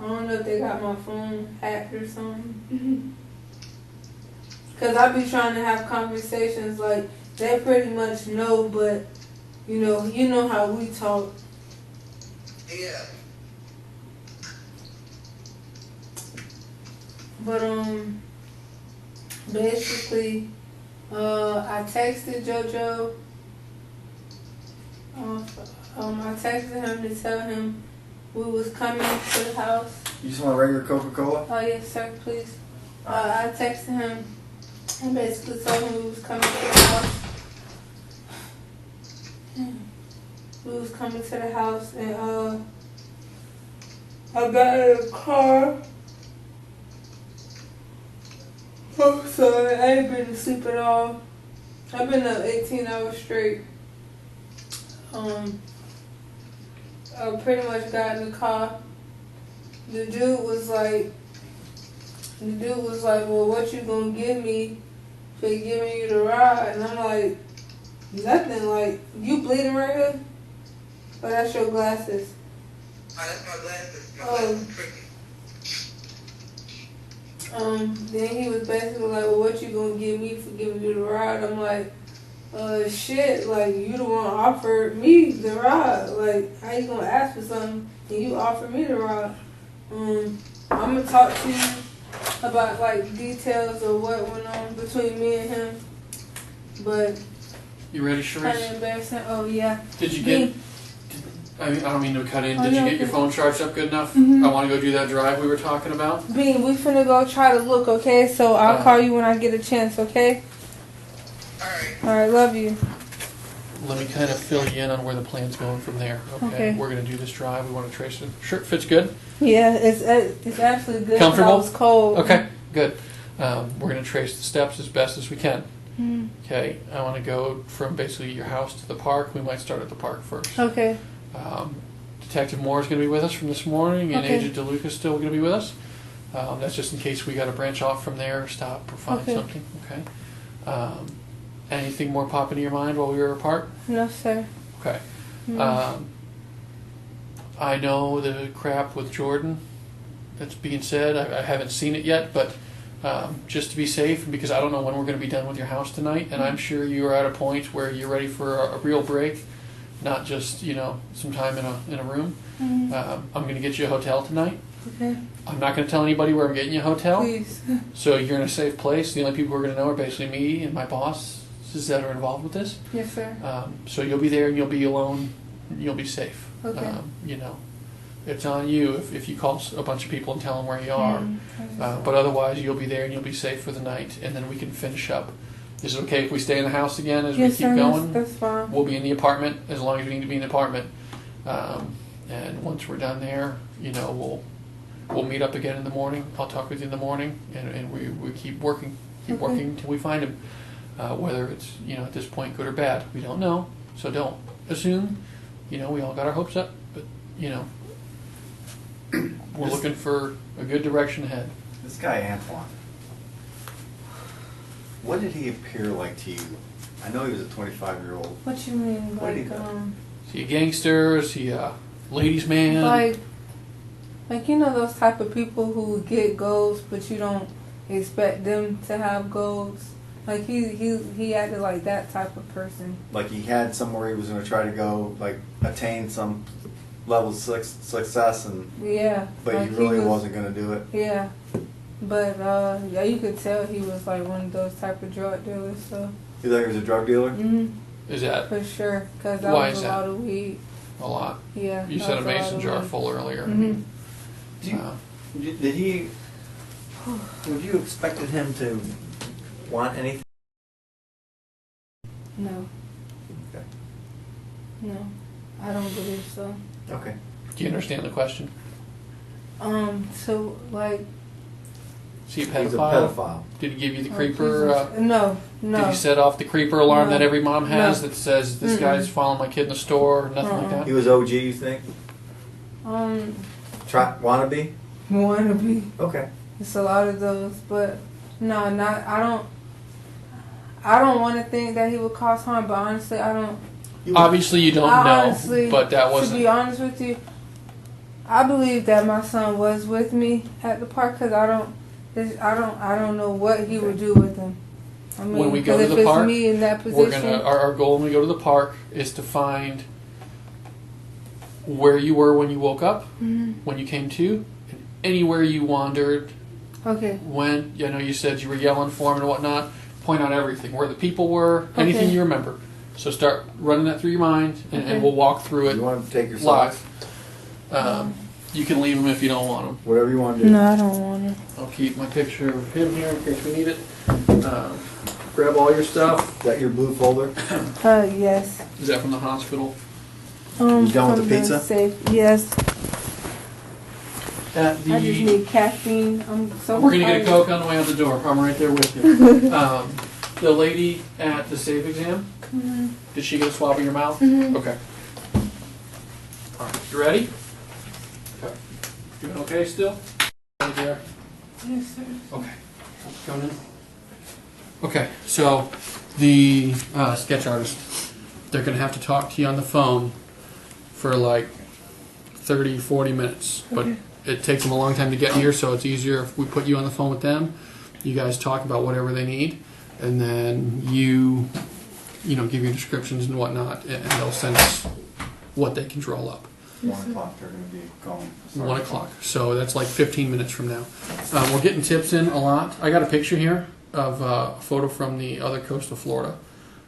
Speaker 3: I don't know if they got my phone hacked or something. Cause I be trying to have conversations like they pretty much know, but you know how we talk.
Speaker 7: Yeah.
Speaker 3: But basically, I texted JoJo. I texted him to tell him we was coming to the house.
Speaker 5: You just want a regular Coca-Cola?
Speaker 3: Oh yes, sir, please. I texted him and basically told him we was coming to the house. We was coming to the house, and I got in a car. Oh, sorry, I ain't been to sleep at all. I've been up 18 hours straight. I pretty much got in the car. The dude was like, well, what you gonna give me for giving you the ride? And I'm like, nothing. Like, you bleeding right here? Oh, that's your glasses.
Speaker 7: Oh, that's my glasses. My glasses tricky.
Speaker 3: Then he was basically like, well, what you gonna give me for giving you the ride? I'm like, shit, like, you the one offered me the ride. Like, how you gonna ask for something and you offer me the ride? I'm gonna talk to you about, like, details of what went on between me and him. But
Speaker 1: You ready,
Speaker 3: kind of
Speaker 1: Charisse?
Speaker 3: embarrassing. Oh, yeah.
Speaker 1: Did you get... I don't mean to cut in.
Speaker 3: Oh,
Speaker 1: Did you
Speaker 3: no,
Speaker 1: get your
Speaker 3: okay.
Speaker 1: phone charged up good enough?
Speaker 3: Mhm.
Speaker 1: I want to go do that drive we were talking about.
Speaker 3: Bean, we finna go try to look, okay? So I'll call you when I get a chance, okay?
Speaker 7: Alright.
Speaker 3: Alright, love you.
Speaker 1: Let me kind of fill you in on where the plan's going from there.
Speaker 3: Okay.
Speaker 1: We're going to do this drive. We want to trace it. Sure, fits good?
Speaker 3: Yeah, it's actually good. 'Cause
Speaker 1: Comfortable?
Speaker 3: I was cold.
Speaker 1: Okay, good. We're going to trace the steps as best as we can.
Speaker 3: Mhm.
Speaker 1: Okay, I want to go from basically your house to the park. We might start at the park first.
Speaker 3: Okay.
Speaker 1: Detective Moore is going to be with us from this morning, and
Speaker 3: Okay.
Speaker 1: Agent DeLuca is still going to be with us. That's just in case we got to branch off from there, stop, or find
Speaker 3: Okay.
Speaker 1: something. Okay. Anything more pop into your mind while we were apart?
Speaker 3: No, sir.
Speaker 1: Okay.
Speaker 3: Mm.
Speaker 1: I know the crap with Jordan that's being said. I haven't seen it yet, but just to be safe, because I don't know when we're going to be done with your house tonight, and I'm sure you are at a point where you're ready for a real break, not just some time in a room. I'm going to get you a hotel tonight.
Speaker 3: Okay.
Speaker 1: I'm not going to tell anybody where I'm getting you a hotel.
Speaker 3: Please.
Speaker 1: So you're in a safe place. The only people who are going to know are basically me and my boss that are involved with this.
Speaker 3: Yes, sir.
Speaker 1: So you'll be there and you'll be alone. You'll be safe.
Speaker 3: Okay.
Speaker 1: It's on you if you call a bunch of people and tell them where you are. But otherwise, you'll be there and you'll be safe for the night, and then we can finish up. Is it okay if we stay in the house again as we keep going?
Speaker 3: That's fine.
Speaker 1: We'll be in the apartment as long as we need to be in the apartment. And once we're done there, we'll meet up again in the morning. I'll talk with you in the morning, and we keep working until we find him. Whether it's at this point good or bad, we don't know. So don't assume. We all got our hopes up, but we're looking for a good direction ahead.
Speaker 5: This guy Antoine, what did he appear like to you? I know he was a 25-year-old.
Speaker 3: What you mean,
Speaker 5: What did he
Speaker 3: like,
Speaker 5: do?
Speaker 1: Is he a gangster? Is he a ladies' man?
Speaker 3: like those type of people who get goals, but you don't expect them to have goals. Like he acted like that type of person.
Speaker 5: Like he had somewhere he was going to try to go, like attain some level of success, and
Speaker 3: Yeah.
Speaker 5: but
Speaker 3: like
Speaker 5: he really wasn't going to do it.
Speaker 3: Yeah. But yeah, you could tell he was like one of those type of drug dealers. So.
Speaker 5: You think he was a drug dealer?
Speaker 1: Is that
Speaker 3: For sure, because that
Speaker 1: Why
Speaker 3: was
Speaker 1: is
Speaker 3: a
Speaker 1: that?
Speaker 3: lot of weed.
Speaker 1: a lot?
Speaker 3: Yeah.
Speaker 1: You
Speaker 3: that
Speaker 1: said a
Speaker 3: was lot
Speaker 1: mason
Speaker 3: of
Speaker 1: jar
Speaker 3: weed.
Speaker 1: full earlier.
Speaker 5: Did he? Would you expected him to want anything?
Speaker 3: No.
Speaker 5: Okay.
Speaker 3: No, I don't believe so.
Speaker 5: Okay.
Speaker 1: Do you understand the question?
Speaker 3: So like.
Speaker 1: Is he a
Speaker 5: He's a
Speaker 1: pedophile?
Speaker 5: pedophile.
Speaker 1: Did he give you the creeper?
Speaker 3: No.
Speaker 1: Did he set off the creeper alarm
Speaker 3: No.
Speaker 1: that every mom has
Speaker 3: No.
Speaker 1: that says this guy's following my kid in the store? Nothing like that.
Speaker 5: He was OG, you think? Wannabe?
Speaker 3: Wannabe.
Speaker 5: Okay.
Speaker 3: It's a lot of those, but no, not. I don't want to think that he would cause harm, but honestly, I don't.
Speaker 1: Obviously, you don't
Speaker 3: I
Speaker 1: know,
Speaker 3: honestly,
Speaker 1: but that
Speaker 3: To
Speaker 1: wasn't.
Speaker 3: be honest with you, I believe that my son was with me at the park because I don't know what he would do with him. I mean,
Speaker 1: When we go
Speaker 3: 'cause
Speaker 1: to
Speaker 3: if
Speaker 1: the
Speaker 3: it's
Speaker 1: park,
Speaker 3: me in that
Speaker 1: We're
Speaker 3: position,
Speaker 1: gonna. Our goal when we go to the park is to find where you were when you woke up, when you came to, and anywhere you wandered.
Speaker 3: okay,
Speaker 1: When I know you said you were yelling for him and whatnot. Point out everything, where the people were, anything
Speaker 3: Okay.
Speaker 1: you remember. So start running that through your mind, and
Speaker 3: Okay.
Speaker 1: we'll walk through it
Speaker 5: You want to take your socks?
Speaker 1: live. You can leave them if you don't want them.
Speaker 5: Whatever you want to do.
Speaker 3: no, I don't want to.
Speaker 1: I'll keep my picture of him here in case we need it. Grab all your stuff.
Speaker 5: Is that your blue folder?
Speaker 3: Yes.
Speaker 1: Is that from the hospital?
Speaker 5: You done with
Speaker 3: from
Speaker 5: the pizza?
Speaker 3: Safe. Yes.
Speaker 1: At the,
Speaker 3: I just need caffeine. I'm so.
Speaker 1: we're gonna get a
Speaker 3: tired.
Speaker 1: Coke on the way out the door. I'm right there with you. The lady at the safe exam, did she get a swab in your mouth? Okay. All right, you ready? Okay. Doing okay still? Right there.
Speaker 3: Yes, sir.
Speaker 1: Okay. Going in. Okay, so the sketch artist, they're going to have to talk to you on the phone for like 30, 40 minutes. But it takes them a long time to get here, so it's easier if we put you on the phone with them. You guys talk about whatever they need, and then you give your descriptions and whatnot, and they'll send us what they can draw up.
Speaker 5: 1 o'clock, they're going to be gone.
Speaker 1: 1 o'clock. So that's like 15 minutes from now. We're getting tips in a lot. I got a picture here of a photo from the other coast of Florida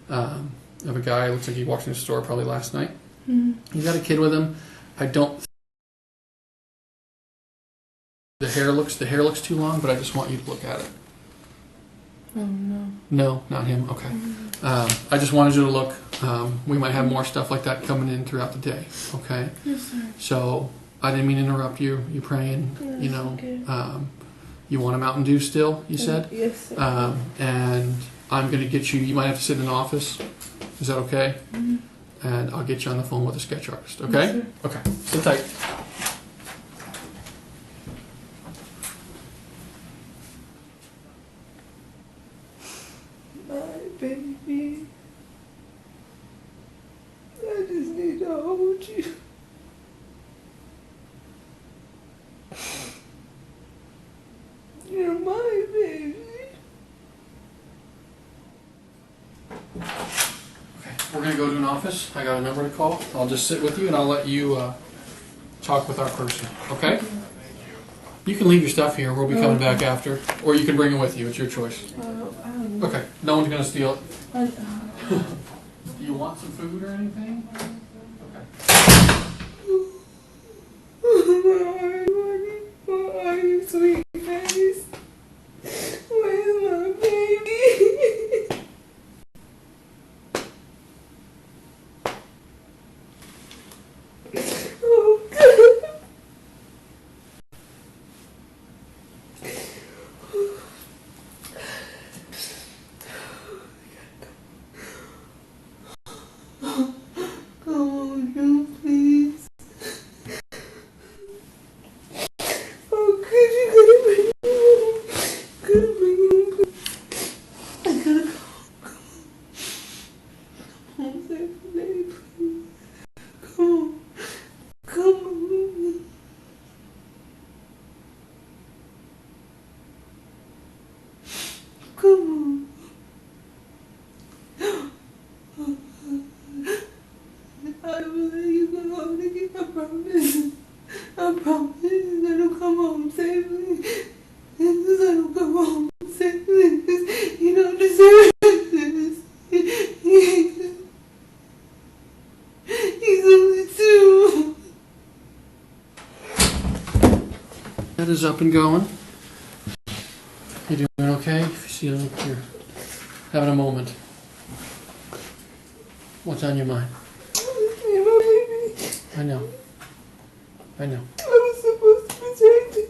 Speaker 1: of a guy. Looks like he walked in the store probably last night. He's got a kid with him. I don't. The hair looks too long, but I just want you to look at it.
Speaker 3: Oh no.
Speaker 1: No, not him. Okay. I just wanted you to look. We might have more stuff like that coming in throughout the day. Okay.
Speaker 3: Yes, sir.
Speaker 1: So I didn't mean to interrupt you. You praying?
Speaker 3: Yes, okay.
Speaker 1: You want a Mountain Dew still? You said.
Speaker 3: Yes, sir.
Speaker 1: And I'm gonna get you. You might have to sit in an office. Is that okay? And I'll get you on the phone with a sketch artist. Okay.
Speaker 3: Yes, sir.
Speaker 1: Okay. Sit tight.
Speaker 3: My baby. I just need to hold you. You're my baby.
Speaker 1: we're going to go to an office. I got a number to call. I'll just sit with you and I'll let you talk with our person. Okay? You can leave your stuff here. We'll be coming back after. Or you can bring it with you. It's your choice. Okay. No one's going to steal it. Do you want some food or anything?
Speaker 3: Where are you, sweet face? Where's my baby? Oh, God. Come on, you please. Oh, could you bring me home? Could you bring me home? I gotta go. Come on, save me, please. Come on. Come on. Come on. I believe you can hold again. I promise. I promise that I'll come home safely. Because I will come home safely. Because you don't deserve this. He's only 2.
Speaker 1: That is up and going. You doing okay? If you see you're having a moment. What's on your mind?
Speaker 3: You're my baby.
Speaker 1: I know. I know.
Speaker 3: I was supposed to protect you.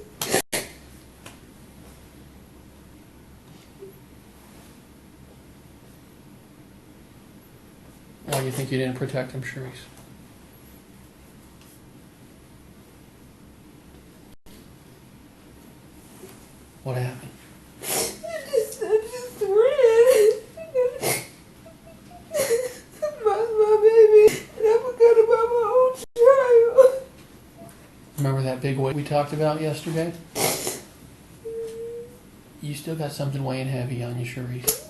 Speaker 1: Why do you think you didn't protect him, Charisse? What happened?
Speaker 3: I just ran. Lost my baby. And I forgot about my own child.
Speaker 1: Remember that big weight we talked about yesterday? You still got something weighing heavy on you, Charisse.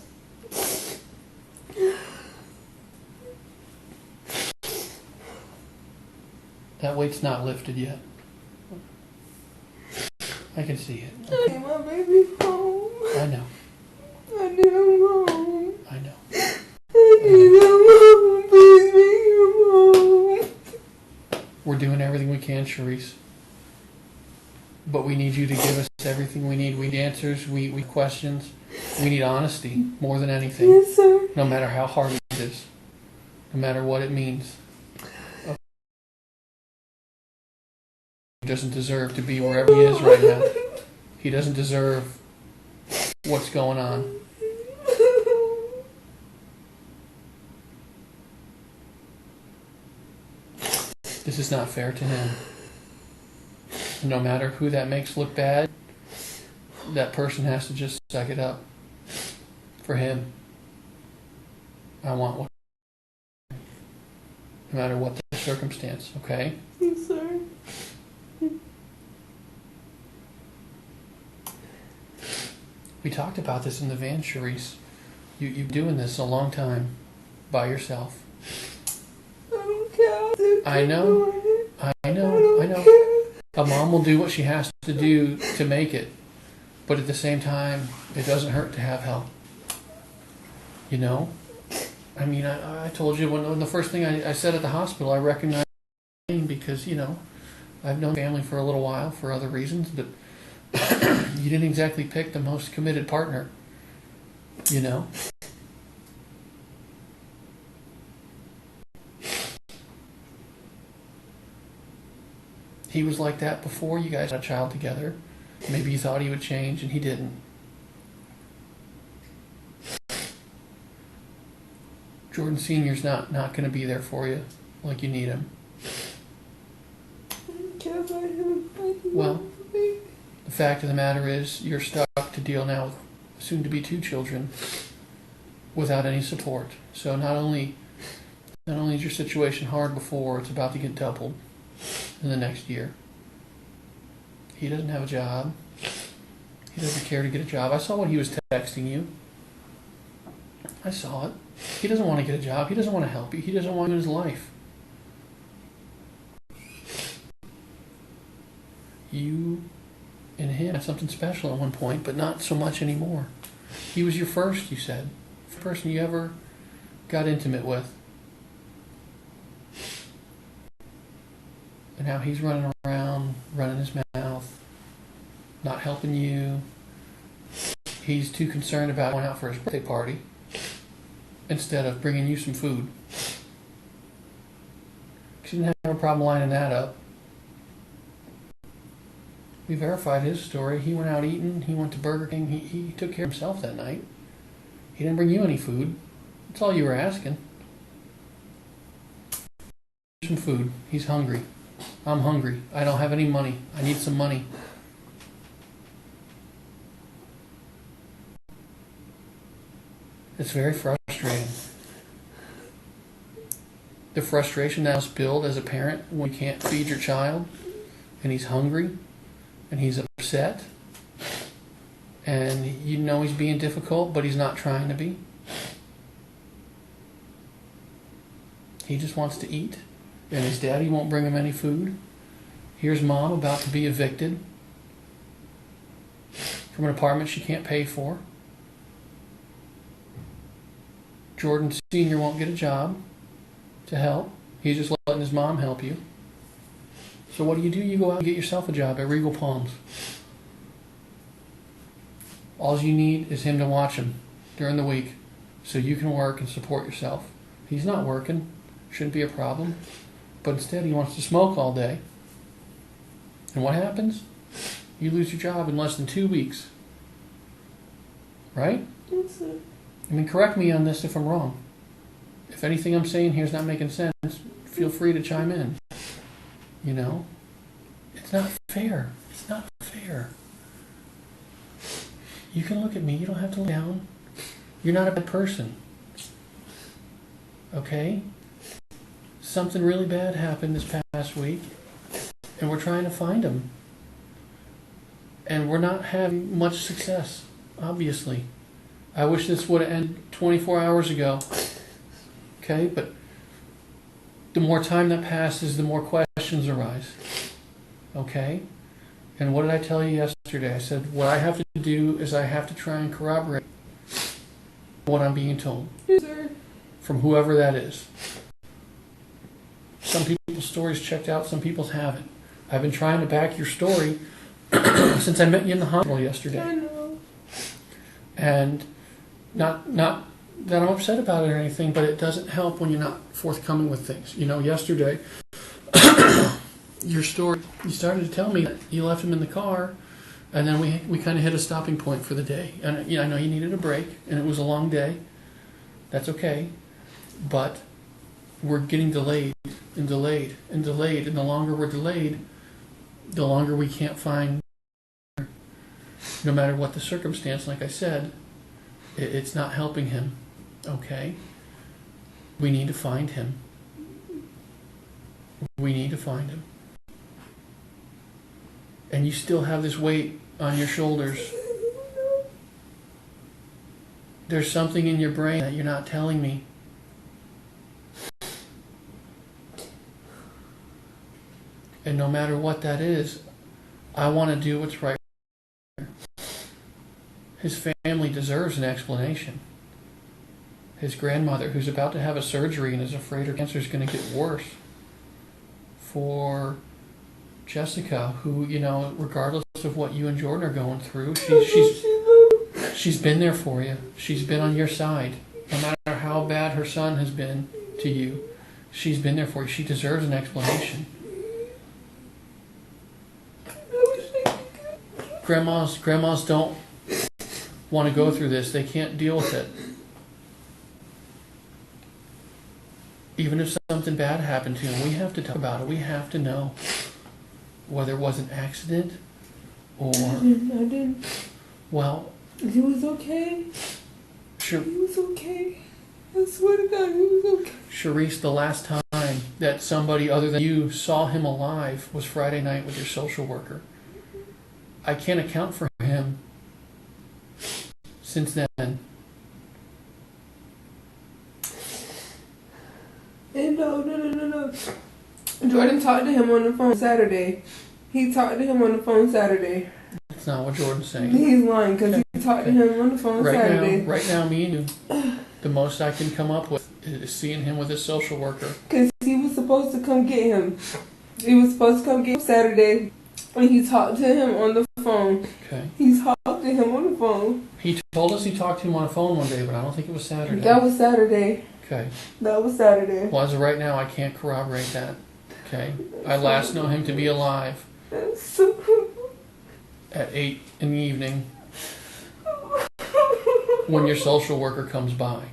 Speaker 1: That weight's not lifted yet. I can see it.
Speaker 3: I need my baby home.
Speaker 1: I know.
Speaker 3: I need him home.
Speaker 1: I know.
Speaker 3: I need him home. Please bring him home.
Speaker 1: We're doing everything we can, Charisse. But we need you to give us everything we need. We need answers. We need questions. We need honesty more than anything.
Speaker 3: Yes, sir.
Speaker 1: No matter how hard it is. No matter what it means. He doesn't deserve to be wherever he is right now. He doesn't deserve what's going on. This is not fair to him. No matter who that makes look bad, that person has to just suck it up. For him. I want what. No matter what the circumstance, okay?
Speaker 3: Yes, sir.
Speaker 1: We talked about this in the van, Charisse. You've been doing this a long time by yourself.
Speaker 3: I don't care.
Speaker 1: I know. I know. A mom will do what she has to do to make it. But at the same time, it doesn't hurt to have help. You know? I mean, I told you when the first thing I said at the hospital, I recognized because, you know, I've known family for a little while for other reasons, but you didn't exactly pick the most committed partner, you know? He was like that before you guys had a child together. Maybe you thought he would change, and he didn't. Jordan Sr.'s not going to be there for you like you need him. Well, the fact of the matter is you're stuck to deal now with soon-to-be 2 children without any support. So not only is your situation hard before, it's about to get doubled in the next year. He doesn't have a job. He doesn't care to get a job. I saw what he was texting you. I saw it. He doesn't want to get a job. He doesn't want to help you. He doesn't want you in his life. You and him had something special at one point, but not so much anymore. He was your first, you said. First person you ever got intimate with. And now he's running around, running his mouth, not helping you. He's too concerned about going out for his birthday party instead of bringing you some food. He didn't have a problem lining that up. We verified his story. He went out eating. He went to Burger King. He took care of himself that night. He didn't bring you any food. That's all you were asking. Some food. He's hungry. I'm hungry. I don't have any money. I need some money. It's very frustrating. The frustration that must build as a parent when you can't feed your child and he's hungry and he's upset and you know he's being difficult but he's not trying to be. He just wants to eat and his daddy won't bring him any food. Here's mom about to be evicted from an apartment she can't pay for. Jordan Sr. won't get a job to help. He's just letting his mom help you. So what do? You go out and get yourself a job at Regal Palms. All you need is him to watch him during the week so you can work and support yourself. He's not working. Shouldn't be a problem. But instead he wants to smoke all day. And what happens? You lose your job in less than 2 weeks. Right?
Speaker 3: Yes, sir.
Speaker 1: I mean, correct me on this if I'm wrong. If anything I'm saying here is not making sense, feel free to chime in. You know? It's not fair. It's not fair. You can look at me. You don't have to look down. You're not a bad person. Okay? Something really bad happened this past week, and we're trying to find him. And we're not having much success, obviously. I wish this would have ended 24 hours ago. Okay? But the more time that passes, the more questions arise. Okay? And what did I tell you yesterday? I said, what I have to do is I have to try and corroborate what I'm being told.
Speaker 3: Yes, sir.
Speaker 1: From whoever that is. Some people's stories checked out, some people's haven't. I've been trying to back your story since I met you in the hospital yesterday.
Speaker 3: I know.
Speaker 1: And not that I'm upset about it or anything, but it doesn't help when you're not forthcoming with things. You know, yesterday, your story, you started to tell me that you left him in the car, and then we kind of hit a stopping point for the day. And you know, I know you needed a break, and it was a long day. That's okay. But we're getting delayed and delayed and delayed, and the longer we're delayed, the longer we can't find, no matter what the circumstance, like I said, it's not helping him, okay? We need to find him. We need to find him. And you still have this weight on your shoulders. There's something in your brain that you're not telling me. And no matter what that is, I want to do what's right. His family deserves an explanation. His grandmother, who's about to have a surgery and is afraid her cancer is going to get worse. For Jessica, who, you know, regardless of what you and Jordan are going through, she's been there for you. She's been on your side. No matter how bad her son has been to you, she's been there for you. She deserves an explanation. Grandmas don't want to go through this. They can't deal with it. Even if something bad happened to him, we have to talk about it. We have to know whether it was an accident or...
Speaker 3: I didn't.
Speaker 1: Well...
Speaker 3: He was okay.
Speaker 1: Sure.
Speaker 3: He was okay. I swear to God, he was okay.
Speaker 1: Charisse, the last time that somebody other than you saw him alive was Friday night with your social worker. I can't account for him since then.
Speaker 3: No. Jordan talked to him on the phone Saturday. He talked to him on the phone Saturday.
Speaker 1: That's not what Jordan's saying.
Speaker 3: He's lying because he talked to him on the phone Saturday.
Speaker 1: Right now, me and you, the most I can come up with is seeing him with his social worker.
Speaker 3: Because he was supposed to come get him. He was supposed to come get him Saturday. And he talked to him on the phone.
Speaker 1: Okay.
Speaker 3: He talked to him on the phone.
Speaker 1: He told us he talked to him on the phone one day, but I don't think it was Saturday.
Speaker 3: That was Saturday.
Speaker 1: Okay.
Speaker 3: That was Saturday.
Speaker 1: Well, as of right now, I can't corroborate that. Okay. I last know him to be alive at 8 in the evening when your social worker comes by.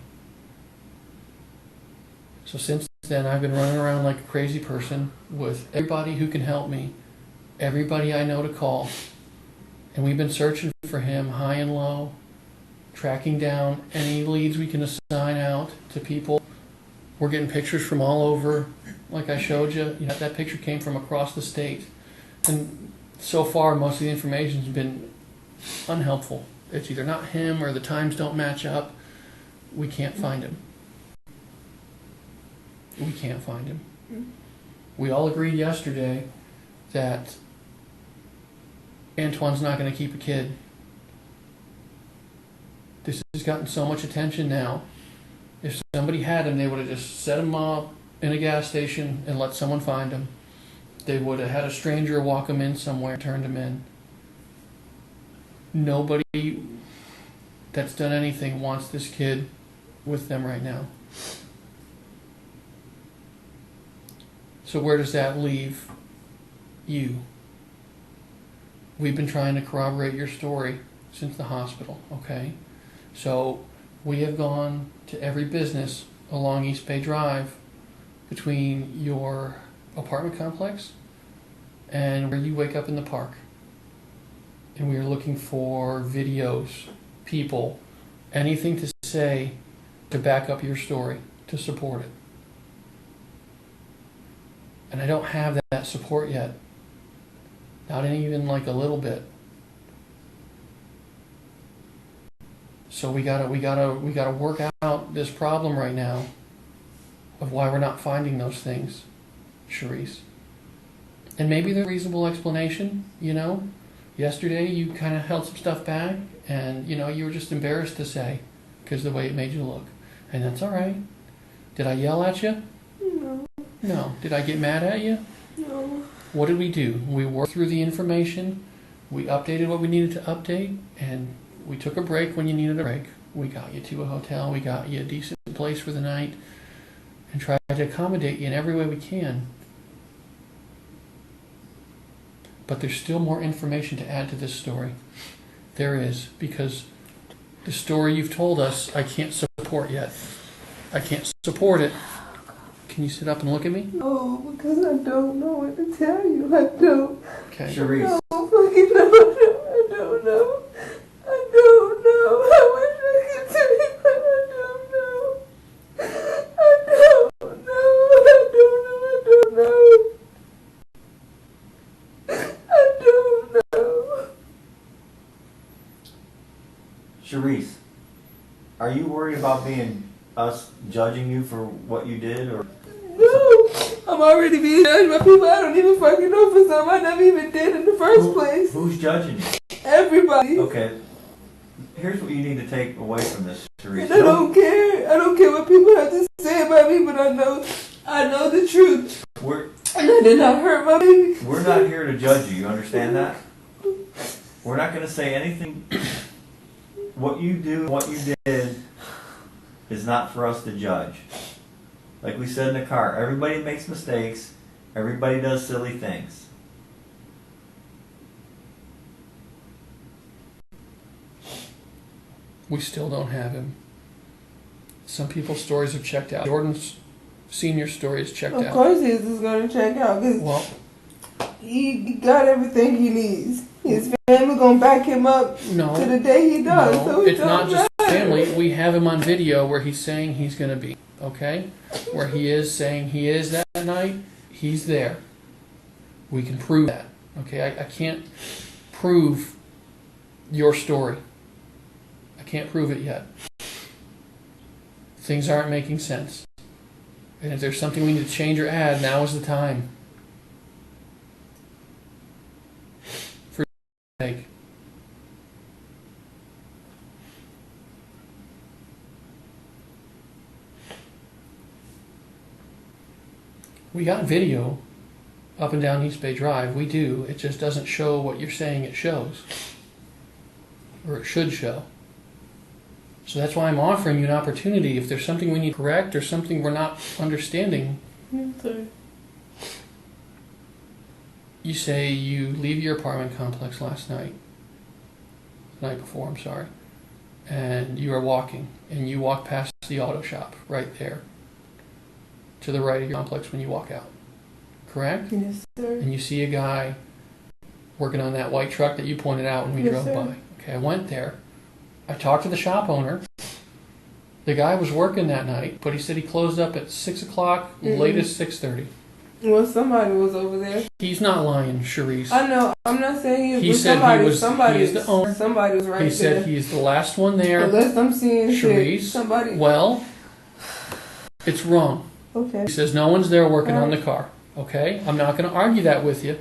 Speaker 1: So since then, I've been running around like a crazy person with everybody who can help me, everybody I know to call, and we've been searching for him high and low, tracking down any leads we can assign out to people. We're getting pictures from all over, like I showed you. You know, that picture came from across the state. And so far, most of the information's been unhelpful. It's either not him or the times don't match up. We can't find him. We can't find him. We all agreed yesterday that Antoine's not going to keep a kid. This has gotten so much attention now. If somebody had him, they would have just set him up in a gas station and let someone find him. They would have had a stranger walk him in somewhere, turned him in. Nobody that's done anything wants this kid with them right now. So where does that leave you? We've been trying to corroborate your story since the hospital, okay? So we have gone to every business along East Bay Drive between your apartment complex and where you wake up in the park. And we are looking for videos, people, anything to say to back up your story, to support it. And I don't have that support yet. Not even like a little bit. So we gotta work out this problem right now of why we're not finding those things, Charisse. And maybe there's a reasonable explanation, you know. Yesterday you kind of held some stuff back and, you know, you were just embarrassed to say because of the way it made you look. And that's all right. Did I yell at you?
Speaker 3: No.
Speaker 1: No. Did I get mad at you?
Speaker 3: No.
Speaker 1: What did we do? We worked through the information, we updated what we needed to update, and we took a break when you needed a break. We got you to a hotel, we got you a decent place for the night, and tried to accommodate you in every way we can. But there's still more information to add to this story. There is, because the story you've told us, I can't support yet. I can't support it. Can you sit up and look at me?
Speaker 3: No, because I don't know what to tell you. I don't.
Speaker 1: Okay.
Speaker 6: Charisse.
Speaker 3: No, fucking no, I don't know. I don't know. I wish I could tell you, but I don't know. I don't know. I don't know. I don't know.
Speaker 5: Charisse, are you worried about us judging you for what you did, or?
Speaker 3: No, I'm already being judged by people I don't even fucking know for something I never even did in the first place.
Speaker 5: Who's judging you?
Speaker 3: Everybody.
Speaker 5: Okay. Here's what you need to take away from this, Charisse.
Speaker 3: And I don't care. I don't care what people have to say about me, but I know the truth. And I did not hurt my baby.
Speaker 5: We're not here to judge you. You understand that? We're not going to say anything. What you do, what you did, is not for us to judge. Like we said in the car, everybody makes mistakes. Everybody does silly things.
Speaker 1: We still don't have him. Some people's stories have checked out. Jordan's senior story is checked out.
Speaker 3: Of course his is going to check out because he got everything he needs. His family going to back him up to the day he does.
Speaker 1: No,
Speaker 3: so
Speaker 1: it's not just family. We have him on video where he's saying he's going to be, okay? Where he is saying he is that night, he's there. We can prove that, okay? I can't prove your story. I can't prove it yet. Things aren't making sense. And if there's something we need to change or add, now is the time. For sake. We got video up and down East Bay Drive. We do. It just doesn't show what you're saying it shows. Or it should show. So that's why I'm offering you an opportunity. If there's something we need to correct or something we're not understanding,
Speaker 3: Okay.
Speaker 1: you say you leave your apartment complex last night. The night before, I'm sorry. And you are walking. And you walk past the auto shop right there. To the right of your complex when you walk out. Correct?
Speaker 3: Yes, sir.
Speaker 1: And you see a guy working on that white truck that you pointed out when we
Speaker 3: Yes,
Speaker 1: drove
Speaker 3: sir.
Speaker 1: by. Okay, I went there. I talked to the shop owner. The guy was working that night, but he said he closed up at 6 o'clock, latest 6:30.
Speaker 3: Well, somebody was over there.
Speaker 1: He's not lying, Charisse.
Speaker 3: I know. I'm not saying
Speaker 1: He
Speaker 3: but
Speaker 1: said
Speaker 3: somebody,
Speaker 1: he was the owner.
Speaker 3: Somebody was right
Speaker 1: He
Speaker 3: there.
Speaker 1: said he's the last one there.
Speaker 3: Unless I'm seeing
Speaker 1: Charisse,
Speaker 3: shit. Somebody.
Speaker 1: well, it's wrong.
Speaker 3: Okay.
Speaker 1: He says no one's there working on the car. Okay? I'm not going to argue that with you.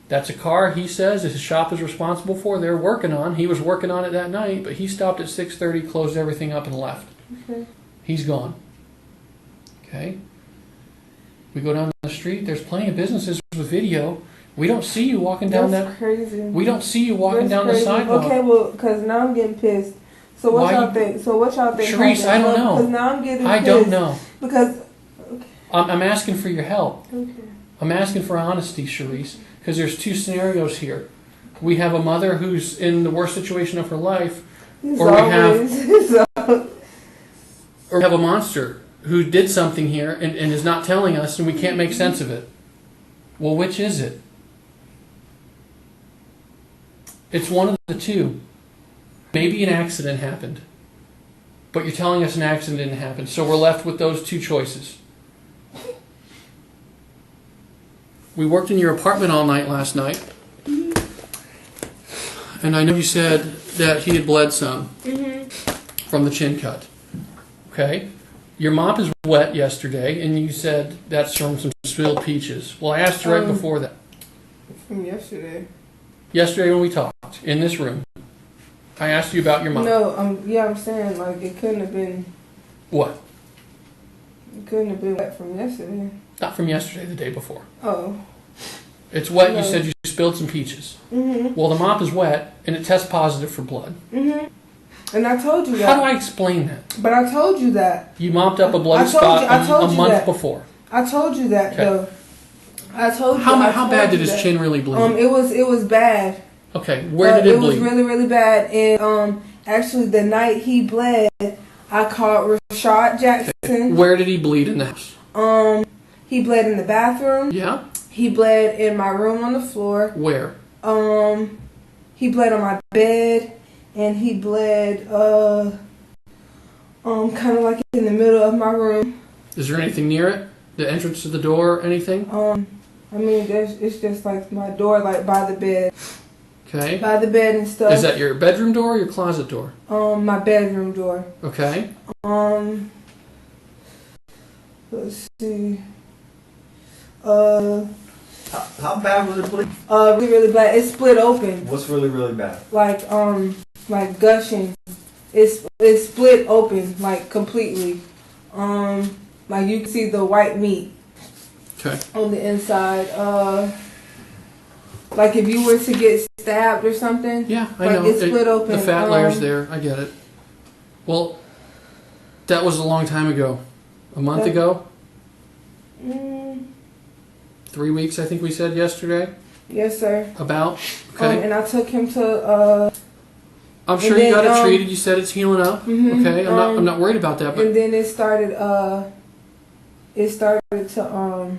Speaker 1: That's a car he says his shop is responsible for. They're working on. He was working on it that night, but he stopped at 6:30, closed everything up, and left.
Speaker 3: Okay.
Speaker 1: He's gone. Okay? We go down the street. There's plenty of businesses with video. We don't see you walking down
Speaker 3: That's crazy.
Speaker 1: We don't see you walking
Speaker 3: That's
Speaker 1: down
Speaker 3: crazy.
Speaker 1: the sidewalk.
Speaker 3: Okay, well, because now I'm getting pissed. So what
Speaker 1: Why
Speaker 3: y'all
Speaker 1: you-
Speaker 3: think? So what y'all think?
Speaker 1: Charisse, I don't know.
Speaker 3: Because now I'm getting
Speaker 1: I
Speaker 3: pissed.
Speaker 1: don't know.
Speaker 3: Because
Speaker 1: I'm asking for your help.
Speaker 3: okay.
Speaker 1: I'm asking for honesty, Charisse, because there's two scenarios here. We have a mother who's in the worst situation of her life,
Speaker 3: It's
Speaker 1: Or we have-
Speaker 3: always, it's
Speaker 1: or we have a monster who did something here and is not telling us, and we can't make sense of it. Well, which is it? It's one of the two. Maybe an accident happened, but you're telling us an accident didn't happen, so we're left with those two choices. We worked in your apartment all night last night, and I know you said that he had bled some from the chin cut. Okay? Your mop is wet yesterday, and you said that's from some spilled peaches. Well, I asked you right before that.
Speaker 3: from yesterday.
Speaker 1: Yesterday when we talked, in this room, I asked you about your mop.
Speaker 3: No, I'm saying like it couldn't have been.
Speaker 1: What?
Speaker 3: It couldn't have been wet from yesterday.
Speaker 1: Not from yesterday, the day before.
Speaker 3: Oh.
Speaker 1: It's wet,
Speaker 3: No.
Speaker 1: you said you spilled some peaches.
Speaker 3: Mhm.
Speaker 1: Well, the mop is wet, and it tests positive for blood.
Speaker 3: Mhm. And I told you that.
Speaker 1: How do I explain that?
Speaker 3: But I told you that.
Speaker 1: You mopped up a bloody
Speaker 3: I told
Speaker 1: spot
Speaker 3: you- I told
Speaker 1: a
Speaker 3: you
Speaker 1: month
Speaker 3: that.
Speaker 1: before.
Speaker 3: I told you that
Speaker 1: Okay.
Speaker 3: though. I told you.
Speaker 1: How
Speaker 3: I
Speaker 1: how
Speaker 3: told
Speaker 1: bad did
Speaker 3: you
Speaker 1: his
Speaker 3: that.
Speaker 1: chin really bleed?
Speaker 3: It was bad.
Speaker 1: Okay, where did it bleed?
Speaker 3: was really, really bad. And actually, the night he bled, I called Rashad Jackson.
Speaker 1: Where did he bleed in the house?
Speaker 3: He bled in the bathroom.
Speaker 1: Yeah?
Speaker 3: He bled in my room on the floor.
Speaker 1: Where?
Speaker 3: He bled on my bed, and he bled kind of like in the middle of my room.
Speaker 1: Is there anything near it? The entrance to the door, anything?
Speaker 3: I mean, it's just like my door, like by the bed,
Speaker 1: Okay.
Speaker 3: by the bed and stuff.
Speaker 1: Is that your bedroom door or your closet door?
Speaker 3: My bedroom door.
Speaker 1: Okay.
Speaker 3: Let's see.
Speaker 5: How bad was it bleeding?
Speaker 3: Really, really bad. It split open,
Speaker 5: What's really, really bad?
Speaker 3: like gushing. It split open, like completely. Like you can see the white meat
Speaker 1: Okay.
Speaker 3: on the inside. Like if you were to get stabbed or something.
Speaker 1: Yeah, I
Speaker 3: Like
Speaker 1: know.
Speaker 3: it split open.
Speaker 1: The fat layer's there. I get it. Well, that was a long time ago. A month
Speaker 3: That-
Speaker 1: ago?
Speaker 3: Mm,
Speaker 1: 3 weeks, I think we said yesterday.
Speaker 3: yes, sir.
Speaker 1: About. Okay.
Speaker 3: And I took him to.
Speaker 1: I'm sure
Speaker 3: and
Speaker 1: you
Speaker 3: then,
Speaker 1: got it treated. You said it's healing up.
Speaker 3: Mhm,
Speaker 1: Okay. I'm not worried about that. But
Speaker 3: And then it started. It started to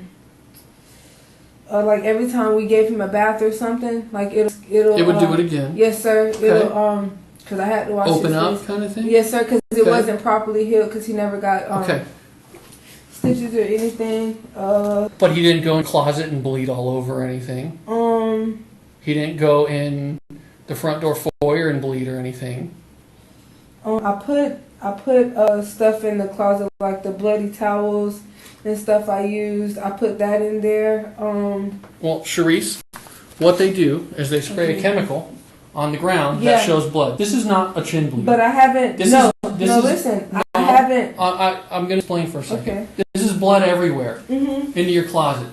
Speaker 3: like every time we gave him a bath or something, like it'll.
Speaker 1: it would do it again.
Speaker 3: Yes, sir.
Speaker 1: Okay.
Speaker 3: It'll because I had to wash
Speaker 1: Open
Speaker 3: his
Speaker 1: up,
Speaker 3: face.
Speaker 1: kind of thing.
Speaker 3: Yes, sir. Because it
Speaker 1: Okay.
Speaker 3: wasn't properly healed because he never got
Speaker 1: Okay.
Speaker 3: stitches or anything.
Speaker 1: But he didn't go in the closet and bleed all over or anything. He didn't go in the front door foyer and bleed or anything.
Speaker 3: I put stuff in the closet like the bloody towels and stuff I used. I put that in there.
Speaker 1: Well, Charisse, what they do is they spray a chemical on the ground
Speaker 3: Yeah.
Speaker 1: that shows blood. This is not a chin bleed.
Speaker 3: But I haven't. Listen. I haven't.
Speaker 1: I'm going to explain for a second.
Speaker 3: Okay.
Speaker 1: This is blood everywhere
Speaker 3: Mm-hmm.
Speaker 1: into your closet.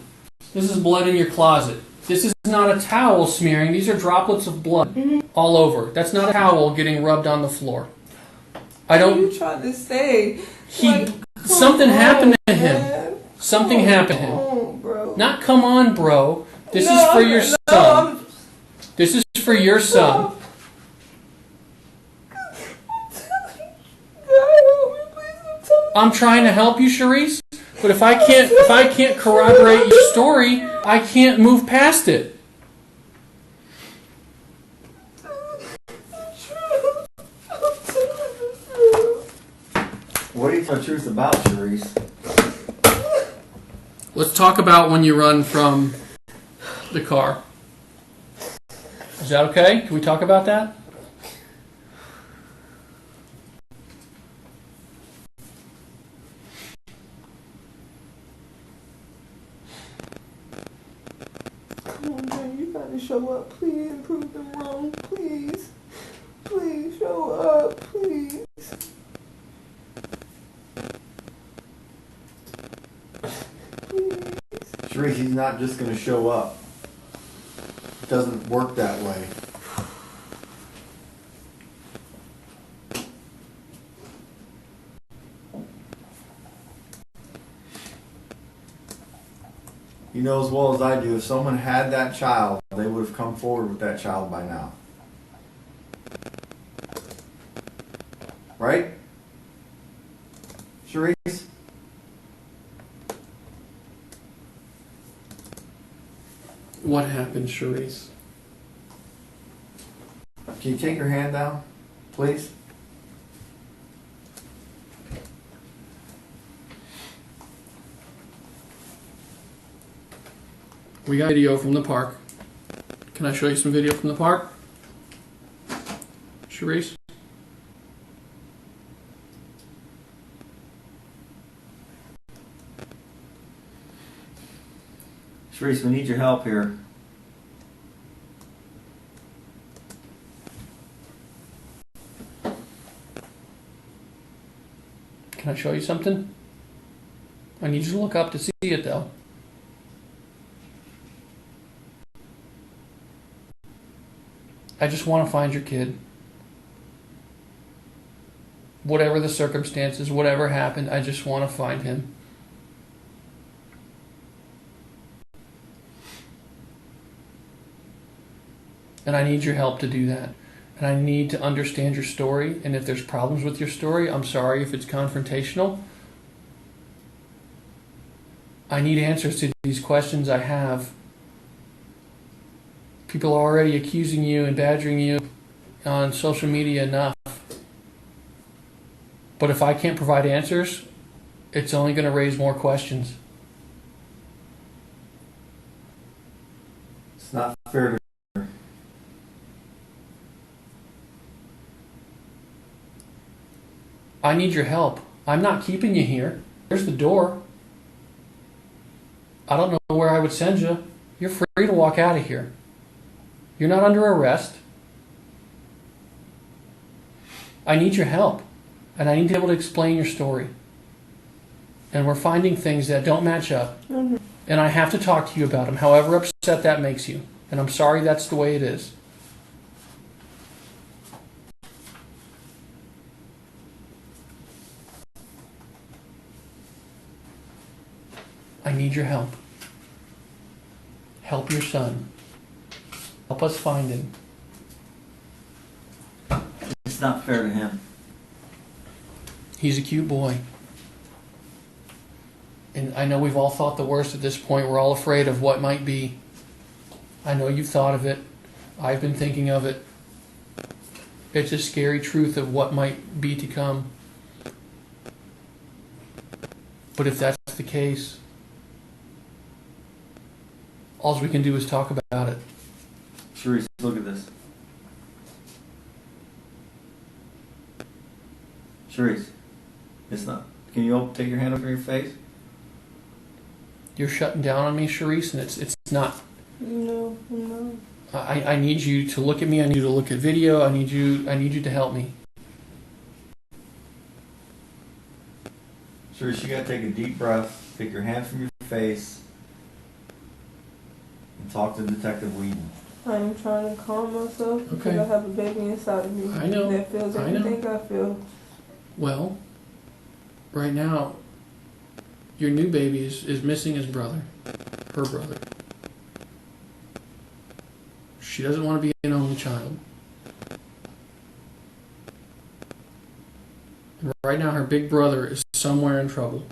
Speaker 1: This is blood in your closet. This is not a towel smearing. These are droplets of blood all over. That's not a towel getting rubbed on the floor. I
Speaker 3: What are
Speaker 1: don't.
Speaker 3: you trying to say?
Speaker 1: Something happened to him.
Speaker 3: Man.
Speaker 1: Something happened to him.
Speaker 3: Oh, bro.
Speaker 1: Not come on, bro. This is for your son. This is for your son. I'm trying to help you, Charisse, but if I can't corroborate your story, I can't move past it.
Speaker 5: What are you telling the truth about, Charisse?
Speaker 1: Let's talk about when you run from the car. Is that okay? Can we talk about that?
Speaker 3: Come on, man. You gotta show up, please, and prove them wrong, please. Please show up, please.
Speaker 5: Charisse, he's not just going to show up. It doesn't work that way. You know as well as I do, if someone had that child, they would have come forward with that child by now. Right? Charisse?
Speaker 1: What happened, Charisse?
Speaker 5: Can you take your hand down, please?
Speaker 1: We got video from the park. Can I show you some video from the park? Charisse?
Speaker 6: Charisse, we need your help here.
Speaker 1: Can I show you something? I need you to look up to see it, though. I just want to find your kid. Whatever the circumstances, whatever happened, I just want to find him. And I need your help to do that. And I need to understand your story. And if there's problems with your story, I'm sorry if it's confrontational. I need answers to these questions I have. People are already accusing you and badgering you on social media enough. But if I can't provide answers, it's only going to raise more questions.
Speaker 5: It's not fair to
Speaker 1: I need your help. I'm not keeping you here. There's the door. I don't know where I would send you. You're free to walk out of here. You're not under arrest. I need your help. And I need to be able to explain your story. And we're finding things that don't match up. And I have to talk to you about them, however upset that makes you. And I'm sorry that's the way it is. I need your help. Help your son. Help us find him.
Speaker 6: It's not fair to him.
Speaker 1: He's a cute boy. And I know we've all thought the worst at this point. We're all afraid of what might be. I know you've thought of it. I've been thinking of it. It's a scary truth of what might be to come. But if that's the case, all we can do is talk about it.
Speaker 6: Charisse, look at this. Charisse, it's not. Can you take your hand over your face?
Speaker 1: You're shutting down on me, Charisse, and it's not.
Speaker 3: No, I'm not.
Speaker 1: I need you to look at me. I need you to look at video. I need you to help me.
Speaker 5: Charisse, you gotta take a deep breath, pick your hand from your face, and talk to Detective Whedon.
Speaker 3: I am trying to calm myself because
Speaker 1: Okay.
Speaker 3: I have a baby inside of me
Speaker 1: I know.
Speaker 3: that feels everything I feel.
Speaker 1: Well, right now, your new baby is missing his brother, her brother. She doesn't want to be an only child. And right now, her big brother is somewhere in trouble.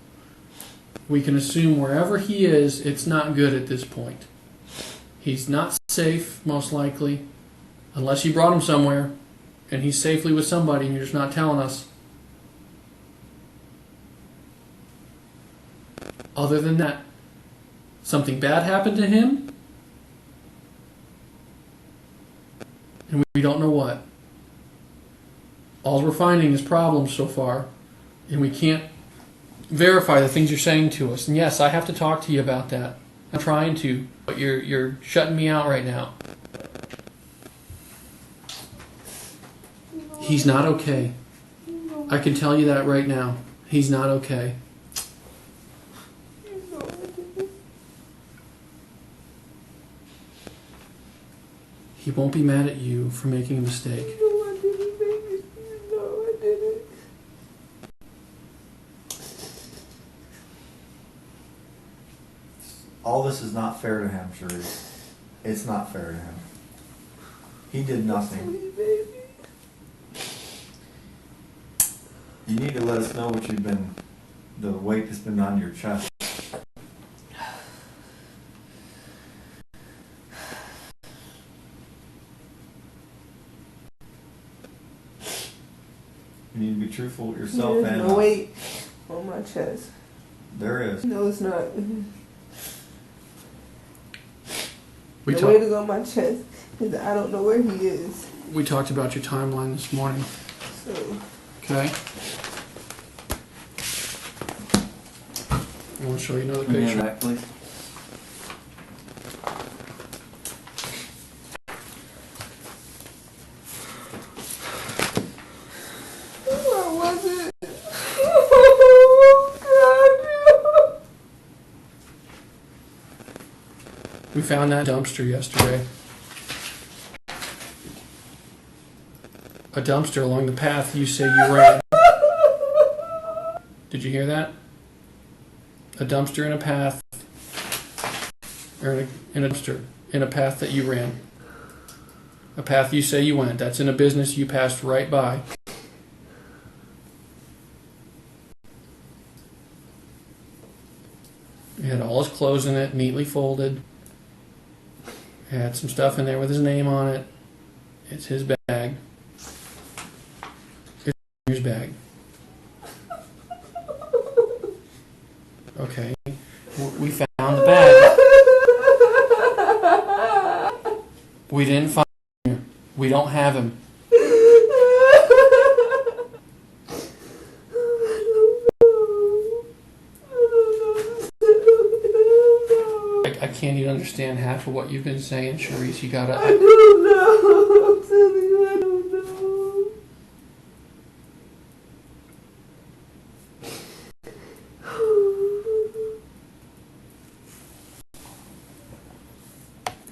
Speaker 1: We can assume wherever he is, it's not good at this point. He's not safe, most likely, unless you brought him somewhere, and he's safely with somebody, and you're just not telling us. Other than that, something bad happened to him, and we don't know what. All we're finding is problems so far, and we can't verify the things you're saying to us. And yes, I have to talk to you about that. I'm trying to, but you're shutting me out right now. He's not okay. I can tell you that right now. He's not okay. He won't be mad at you for making a mistake.
Speaker 3: No, I didn't, baby. No, I didn't.
Speaker 5: All this is not fair to him, Charisse. It's not fair to him. He did nothing.
Speaker 3: Sweet baby.
Speaker 5: You need to let us know what you've been, the weight that's been on your chest. You need to be truthful with yourself.
Speaker 3: There's
Speaker 5: and
Speaker 3: no weight on my chest.
Speaker 5: There is.
Speaker 3: No, it's not.
Speaker 1: We
Speaker 3: The weight is on my chest is that I don't know where he is.
Speaker 1: We talked about your timeline this morning.
Speaker 3: So,
Speaker 1: Okay? I want to show you another
Speaker 6: Can you
Speaker 1: picture.
Speaker 6: hand that, please?
Speaker 3: where was it? Oh, God.
Speaker 1: We found that dumpster yesterday. A dumpster along the path you say you ran. Did you hear that? A dumpster in a path, or in a dumpster in a path that you ran. A path you say you went. That's in a business you passed right by. It had all his clothes in it, neatly folded. It had some stuff in there with his name on it. It's his bag. It's his bag. Okay. We found the bag. We didn't find him. We don't have him. I can't even understand half of what you've been saying, Charisse. You gotta.
Speaker 3: I don't know. I'm telling you, I don't know.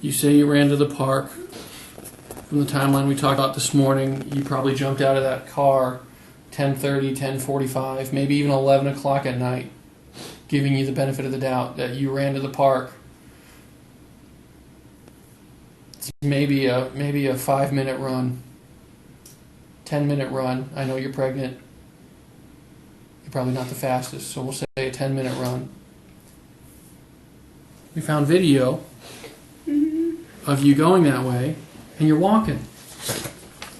Speaker 1: You say you ran to the park. From the timeline we talked about this morning, you probably jumped out of that car 10:30, 10:45, maybe even 11 o'clock at night, giving you the benefit of the doubt that you ran to the park. It's maybe a 5-minute run, 10-minute run. I know you're pregnant. You're probably not the fastest, so we'll say a 10-minute run. We found video of you going that way, and you're walking.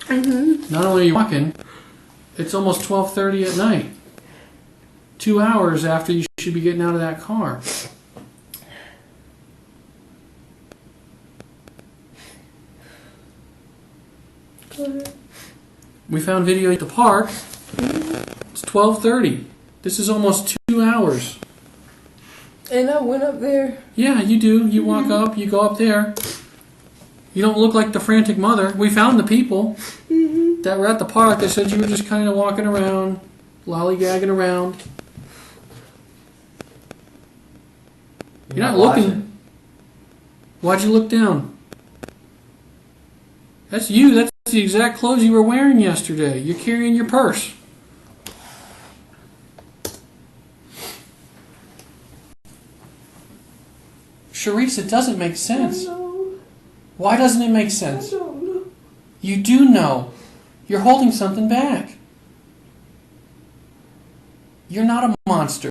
Speaker 1: Not only are you walking, it's almost 12:30 at night. 2 hours after you should be getting out of that car. We found video at the park. It's 12:30. This is almost 2 hours.
Speaker 3: And I went up there.
Speaker 1: Yeah, you do. You walk up, you go up there. You don't look like the frantic mother. We found the people that were at the park. They said you were just kind of walking around, lollygagging around. You're not looking.
Speaker 5: watching.
Speaker 1: Why'd you look down? That's you. That's the exact clothes you were wearing yesterday. You're carrying your purse. Charisse, it doesn't make sense. Why doesn't it make sense?
Speaker 3: I don't know.
Speaker 1: You do know. You're holding something back. You're not a monster.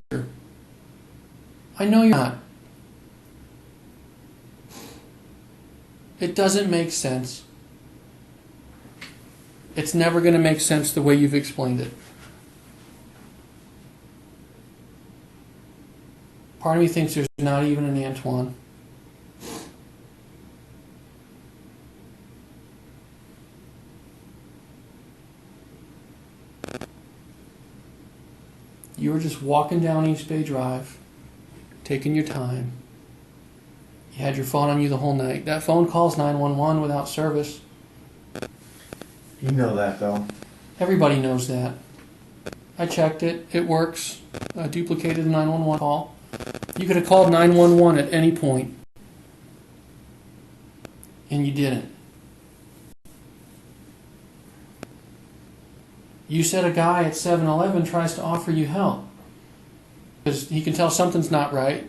Speaker 1: I know you're not. It doesn't make sense. It's never going to make sense the way you've explained it. Part of me thinks there's not even an Antoine. You were just walking down East Bay Drive, taking your time. You had your phone on you the whole night. That phone calls 911 without service.
Speaker 5: You know that though.
Speaker 1: Everybody knows that. I checked it. It works. I duplicated the 911 call. You could have called 911 at any point. And you didn't. You said a guy at 7-Eleven tries to offer you help. Because he can tell something's not right.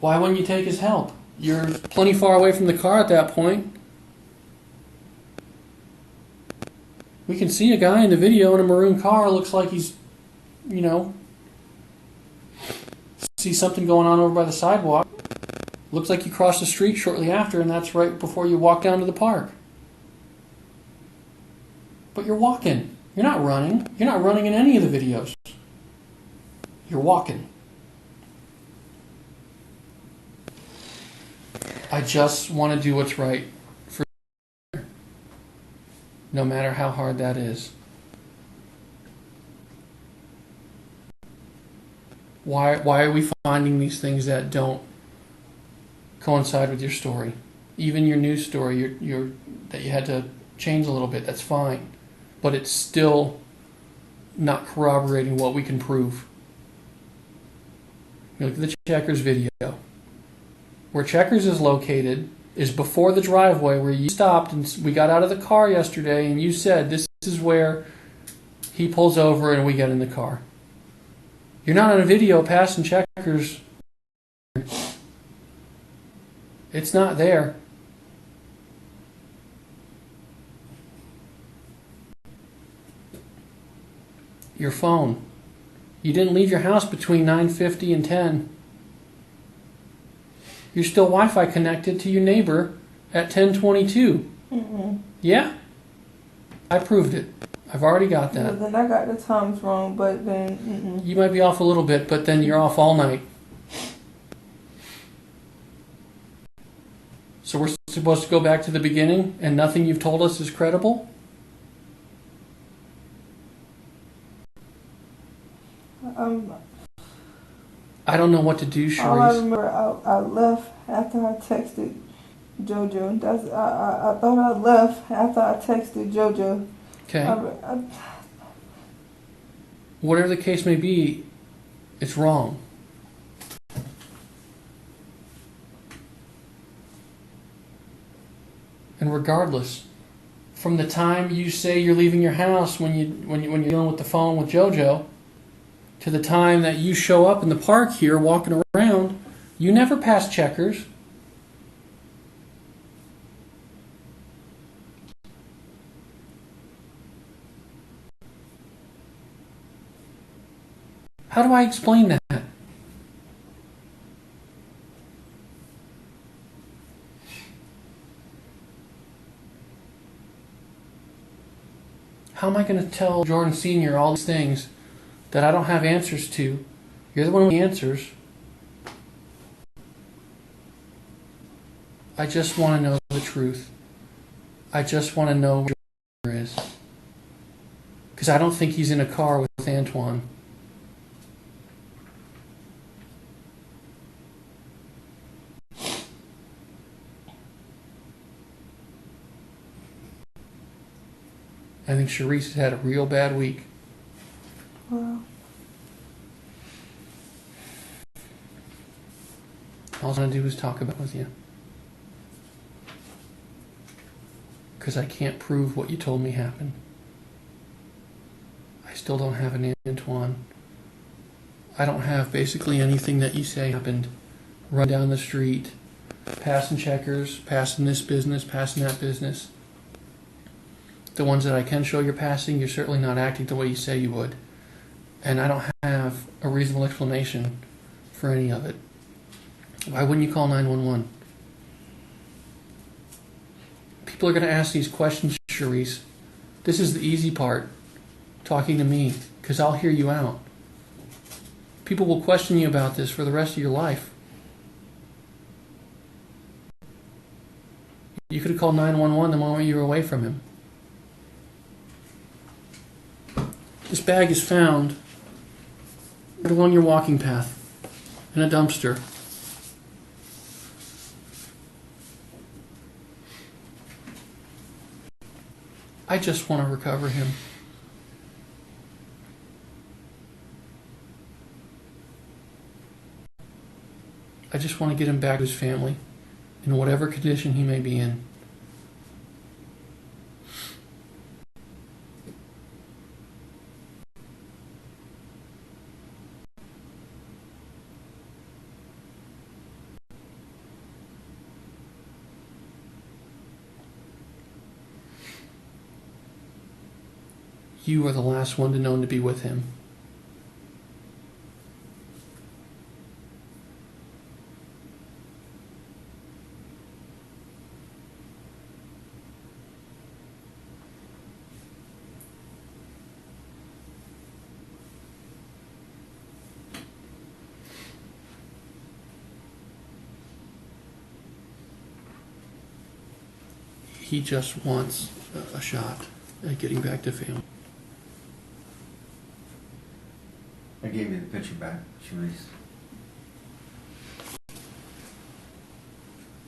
Speaker 1: Why wouldn't you take his help? You're plenty far away from the car at that point. We can see a guy in the video in a maroon car. Looks like he's, see something going on over by the sidewalk. Looks like you crossed the street shortly after, and that's right before you walk down to the park. But you're walking. You're not running. You're not running in any of the videos. You're walking. I just want to do what's right for you, no matter how hard that is. Why are we finding these things that don't coincide with your story? Even your news story, that you had to change a little bit, that's fine. But it's still not corroborating what we can prove. You look at the Checkers video. Where Checkers is located is before the driveway where you stopped and we got out of the car yesterday and you said this is where he pulls over and we get in the car. You're not on a video passing Checkers. It's not there. Your phone. You didn't leave your house between 9:50 and 10. You're still Wi-Fi connected to your neighbor at 10:22. Yeah? I proved it. I've already got that.
Speaker 3: Well, then I got the times wrong, but then...
Speaker 1: You might be off a little bit, but then you're off all night. So we're supposed to go back to the beginning and nothing you've told us is credible? I don't know what to do, Charisse.
Speaker 3: All I remember, I left after I texted JoJo. I thought I left after I texted JoJo.
Speaker 1: Okay. Whatever the case may be, it's wrong. And regardless, from the time you say you're leaving your house when you're dealing with the phone with JoJo, to the time that you show up in the park here walking around, you never pass Checkers. How do I explain that? How am I going to tell Jordan Sr. all these things that I don't have answers to? You're the one with the answers. I just want to know the truth. I just want to know where Jordan is. Because I don't think he's in a car with Antoine. I think Charisse has had a real bad week.
Speaker 3: Wow.
Speaker 1: All I want to do is talk about it with you. Because I can't prove what you told me happened. I still don't have an Antoine. I don't have basically anything that you say happened. Run down the street, passing checkers, passing this business, passing that business. The ones that I can show you're passing, you're certainly not acting the way you say you would. And I don't have a reasonable explanation for any of it. Why wouldn't you call 911? People are going to ask these questions, Charisse. This is the easy part, talking to me, because I'll hear you out. People will question you about this for the rest of your life. You could have called 911 the moment you were away from him. This bag is found along your walking path in a dumpster. I just want to recover him. I just want to get him back to his family in whatever condition he may be in. You are the last one to know to be with him. He just wants a shot at getting back to family.
Speaker 5: I gave you the picture back, Charisse.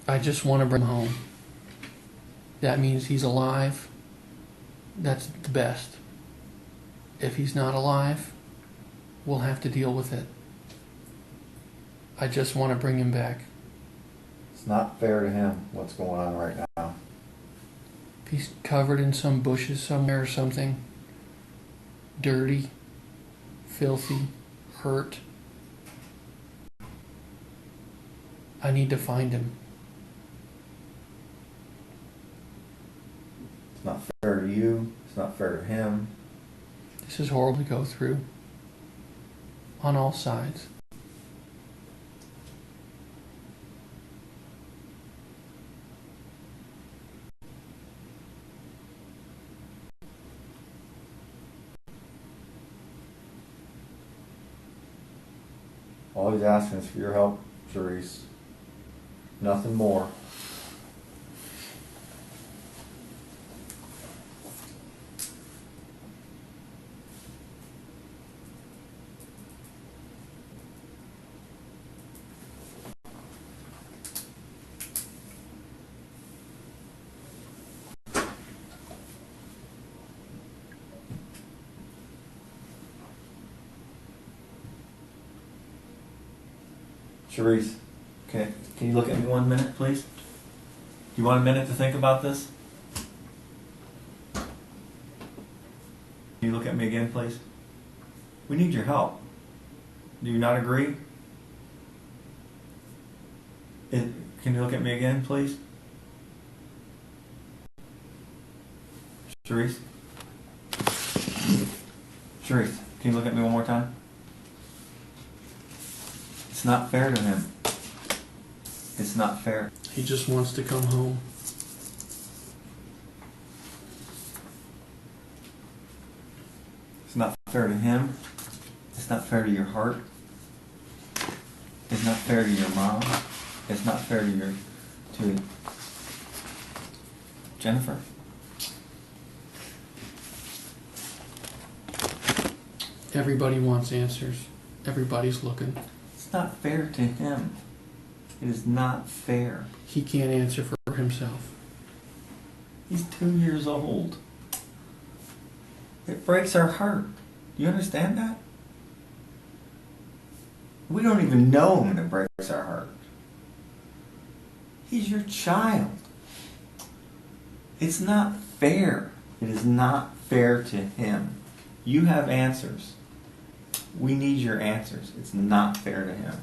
Speaker 1: I just want to bring him home. That means he's alive. That's the best. If he's not alive, we'll have to deal with it. I just want to bring him back.
Speaker 5: It's not fair to him what's going on right now.
Speaker 1: If he's covered in some bushes somewhere or something, dirty, filthy, hurt, I need to find him.
Speaker 5: It's not fair to you. It's not fair to him.
Speaker 1: This is horrible to go through. On all sides.
Speaker 5: All he's asking is for your help, Charisse. Nothing more. Charisse, can you look at me 1 minute, please? Do you want a minute to think about this? Can you look at me again, please? We need your help. Do you not agree? Can you look at me again, please? Charisse? Charisse, can you look at me one more time? It's not fair to him. It's not fair.
Speaker 1: He just wants to come home.
Speaker 5: It's not fair to him. It's not fair to your heart. It's not fair to your mom. It's not fair to Jennifer.
Speaker 1: Everybody wants answers. Everybody's looking.
Speaker 5: It's not fair to him. It is not fair.
Speaker 1: He can't answer for himself.
Speaker 5: He's 2 years old. It breaks our heart. Do you understand that? We don't even know him and it breaks our heart. He's your child. It's not fair. It is not fair to him. You have answers. We need your answers. It's not fair to him.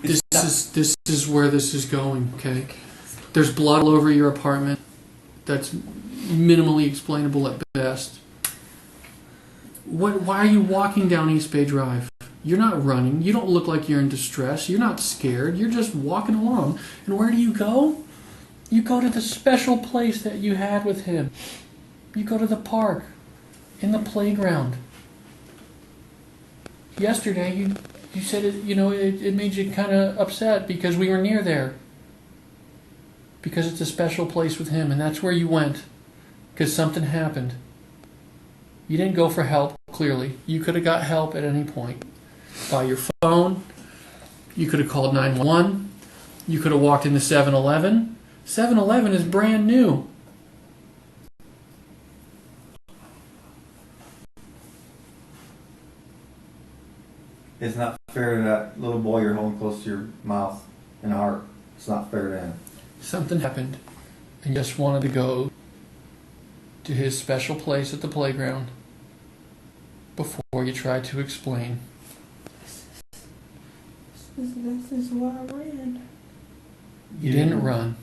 Speaker 1: This is where this is going, okay? There's blood all over your apartment. That's minimally explainable at best. Why are you walking down East Bay Drive? You're not running. You don't look like you're in distress. You're not scared. You're just walking along. And where do you go? You go to the special place that you had with him. You go to the park, in the playground. Yesterday, you said it made you kind of upset because we were near there. Because it's a special place with him, and that's where you went. Because something happened. You didn't go for help, clearly. You could have got help at any point. By your phone. You could have called 911. You could have walked into 7-Eleven. 7-Eleven is brand new.
Speaker 5: It's not fair to that little boy you're holding close to your mouth and heart. It's not fair to him.
Speaker 1: Something happened, and you just wanted to go to his special place at the playground before you tried to explain.
Speaker 3: This is why I ran.
Speaker 1: You didn't run.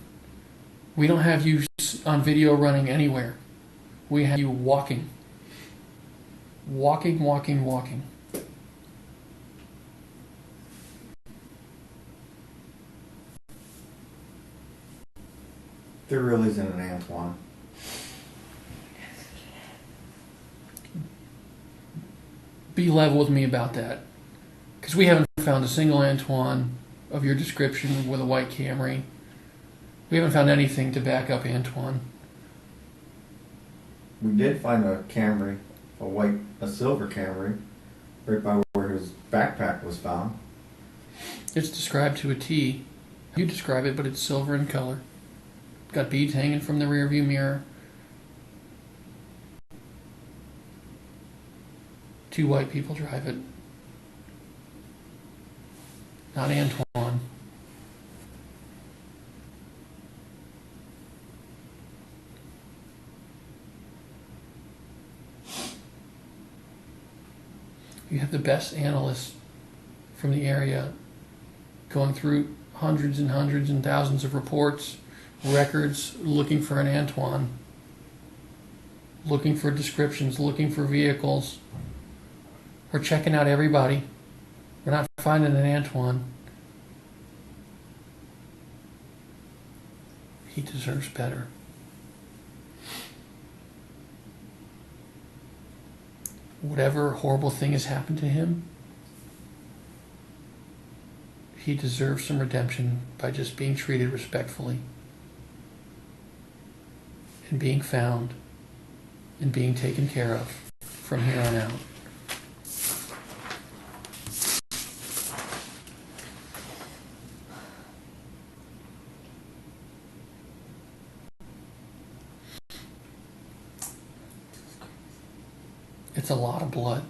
Speaker 1: We don't have you on video running anywhere. We have you walking. Walking, walking, walking.
Speaker 5: There really isn't an Antoine.
Speaker 1: Be level with me about that. Because we haven't found a single Antoine of your description with a white Camry. We haven't found anything to back up Antoine.
Speaker 5: We did find a Camry, a silver Camry, right by where his backpack was found.
Speaker 1: It's described to a T. You describe it, but it's silver in color. Got beads hanging from the rearview mirror. 2 white people drive it. Not Antoine. You have the best analysts from the area going through hundreds and hundreds and thousands of reports, records, looking for an Antoine, looking for descriptions, looking for vehicles. We're checking out everybody. We're not finding an Antoine. He deserves better. Whatever horrible thing has happened to him, he deserves some redemption by just being treated respectfully and being found and being taken care of from here on out. It's a lot of blood,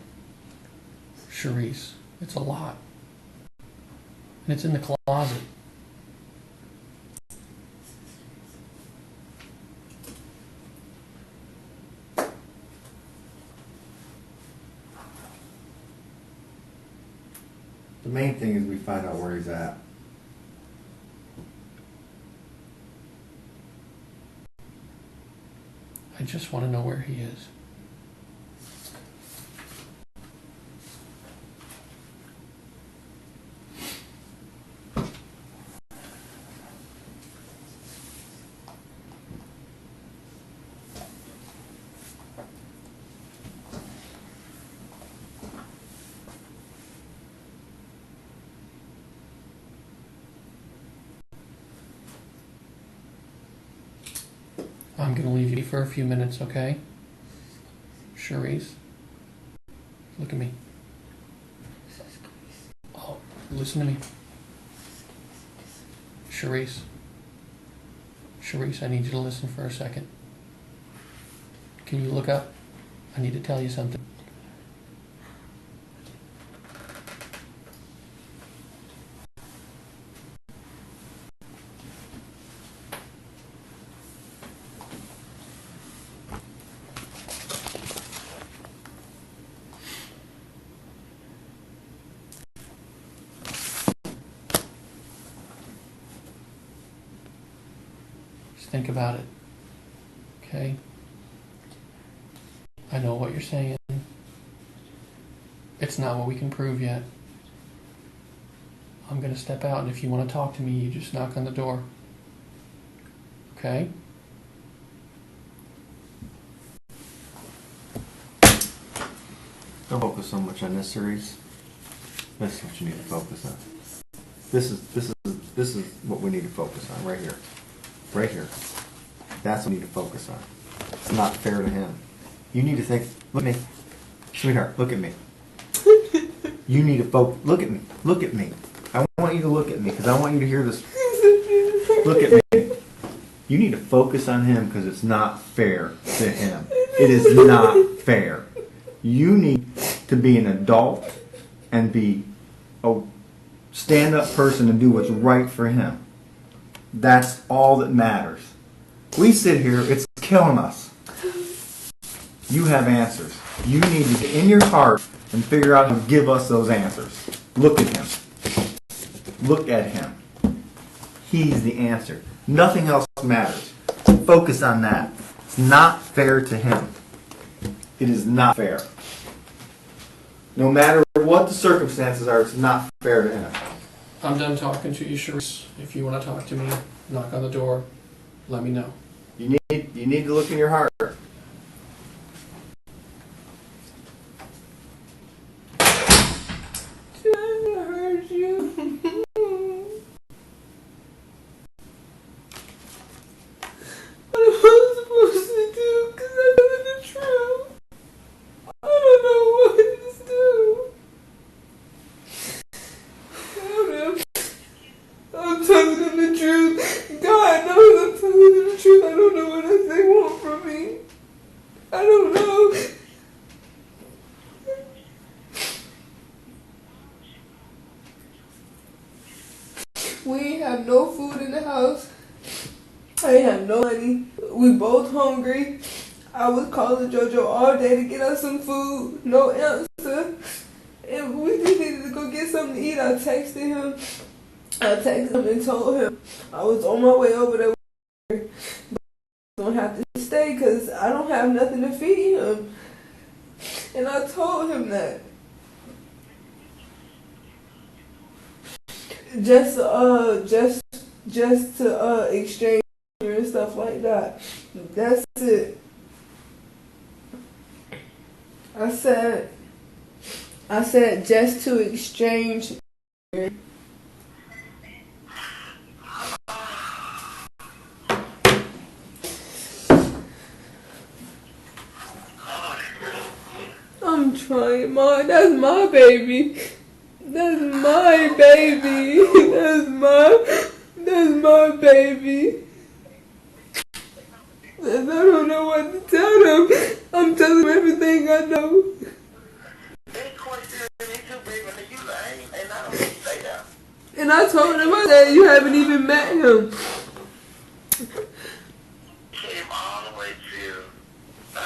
Speaker 1: Charisse. It's a lot. And it's in the closet.
Speaker 5: The main thing is we find out where he's at.
Speaker 1: I just want to know where he is. I'm going to leave you for a few minutes, okay? Charisse, look at me. Oh, listen to me. Charisse, I need you to listen for a second. Can you look up? I need to tell you something. Just think about it. Okay? I know what you're saying. It's not what we can prove yet. I'm going to step out, and if you want to talk to me, you just knock on the door. Okay?
Speaker 5: Don't focus so much on this, Charisse. This is what you need to focus on. This is what we need to focus on right here. Right here. That's what we need to focus on. It's not fair to him. You need to think, look at me. Sweetheart, look at me. You need to focus, look at me. Look at me. I want you to look at me because I want you to hear this. Look at me. You need to focus on him because it's not fair to him. It is not fair. You need to be an adult and be a stand-up person and do what's right for him. That's all that matters. We sit here, it's killing us. You have answers. You need to get in your heart and figure out how to give us those answers. Look at him. Look at him. He's the answer. Nothing else matters. Focus on that. It's not fair to him. It is not fair. No matter what the circumstances are, it's not fair to him.
Speaker 1: I'm done talking to you, Charisse. If you want to talk to me, knock on the door. Let me know.
Speaker 5: You need to look in your heart.
Speaker 3: I heard you. What am I supposed to do? Because I know the truth. I don't know what to do. I'm telling them the truth. God knows I'm telling them the truth. I don't know what else they want from me. I don't know. We ain't have no food in the house. I ain't have no money. We both hungry. I was calling JoJo all day to get us some food. No answer. And we just needed to go get something to eat. I texted him. And told him I was on my way over there. But I don't have to stay because I don't have nothing to feed him. And I told him that. Just to exchange and stuff like that. That's it. I said just to exchange. I'm trying, Mom. That's my baby. That's my baby. That's my baby. And I don't know what to tell them. I'm telling them everything I know. And I told him, I said, you haven't even met him.
Speaker 7: Came all the way to,
Speaker 3: I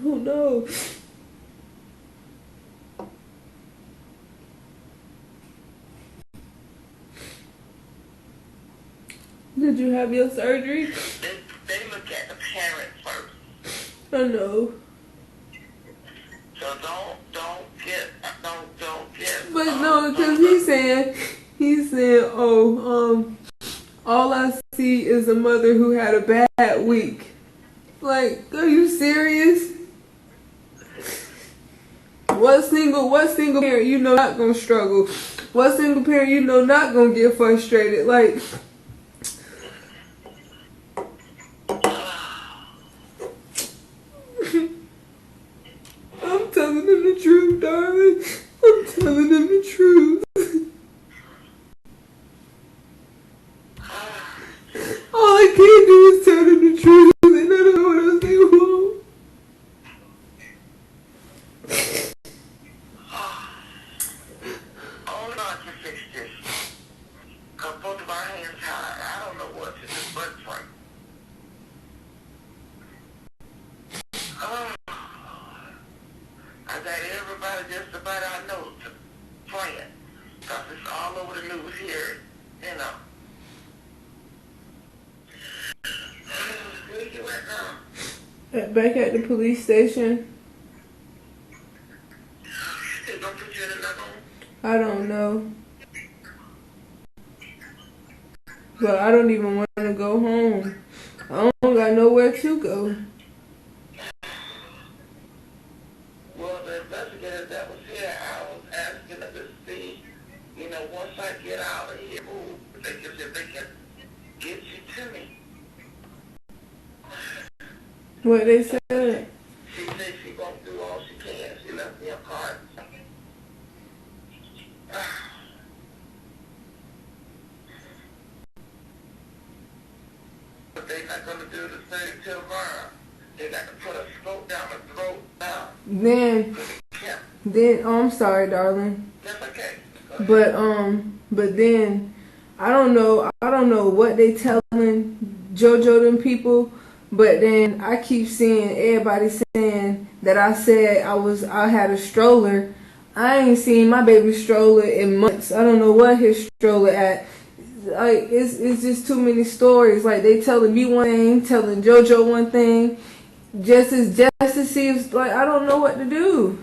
Speaker 3: don't know. Did you have your surgery?
Speaker 7: they look at the parent first.
Speaker 3: I know.
Speaker 7: So don't get.
Speaker 3: But no, because he's saying, all I see is a mother who had a bad week. Like, are you serious? What single parent you know not gonna struggle? What single parent you know not gonna get frustrated? Like, I'm telling them the truth, darling. I'm telling them the truth. All I can do is tell them the truth.
Speaker 7: just about I know to praying. Because it's all over the news here, you know. Where you at now?
Speaker 3: Back at the police station.
Speaker 7: They gonna put you in another one?
Speaker 3: I don't know. But I don't even want to go home. I don't got nowhere to go.
Speaker 7: Well, the investigators that was here, I was asking them to see, you know, once I get out of here, if they can get you to me.
Speaker 3: What they said?
Speaker 7: She said she gonna do all she can. She left me a card. But they not gonna do the same till tomorrow. They got to put a scope down the throat now.
Speaker 3: Then, oh, I'm sorry, darling.
Speaker 7: That's okay.
Speaker 3: But then, I don't know what they telling JoJo them people. But then I keep seeing everybody saying that I said I had a stroller. I ain't seen my baby stroller in months. I don't know what his stroller at. Like it's just too many stories. Like they telling me one thing, telling JoJo one thing. Just seems like I don't know what to do.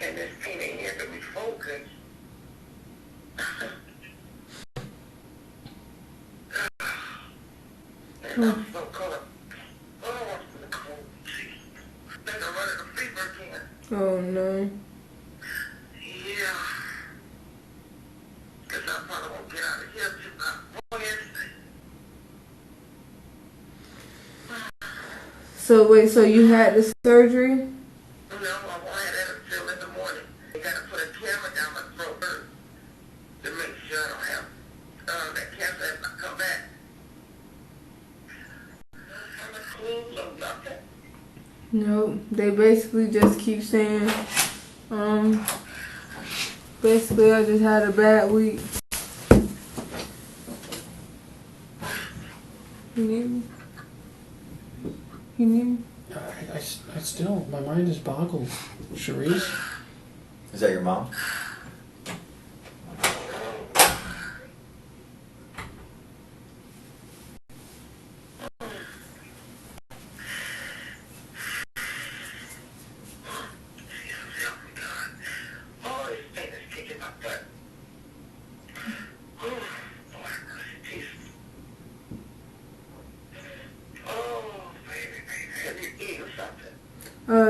Speaker 7: And this pain ain't here to be focused. And I'm so caught up. Oh, I'm so cold. Jeez. Think I'm running a fever again.
Speaker 3: Oh no.
Speaker 7: Yeah. Because I probably won't get out of here till about Wednesday.
Speaker 3: So wait, so you had the surgery?
Speaker 7: No, I won't have that until in the morning. They got to put a camera down my throat first to make sure I don't have that cancer has not come back. I'm a clue of nothing.
Speaker 3: No, they basically just keep saying, basically I just had a bad week. You need me? You need me?
Speaker 1: I still, my mind is boggled. Charisse?
Speaker 5: Is that your mom?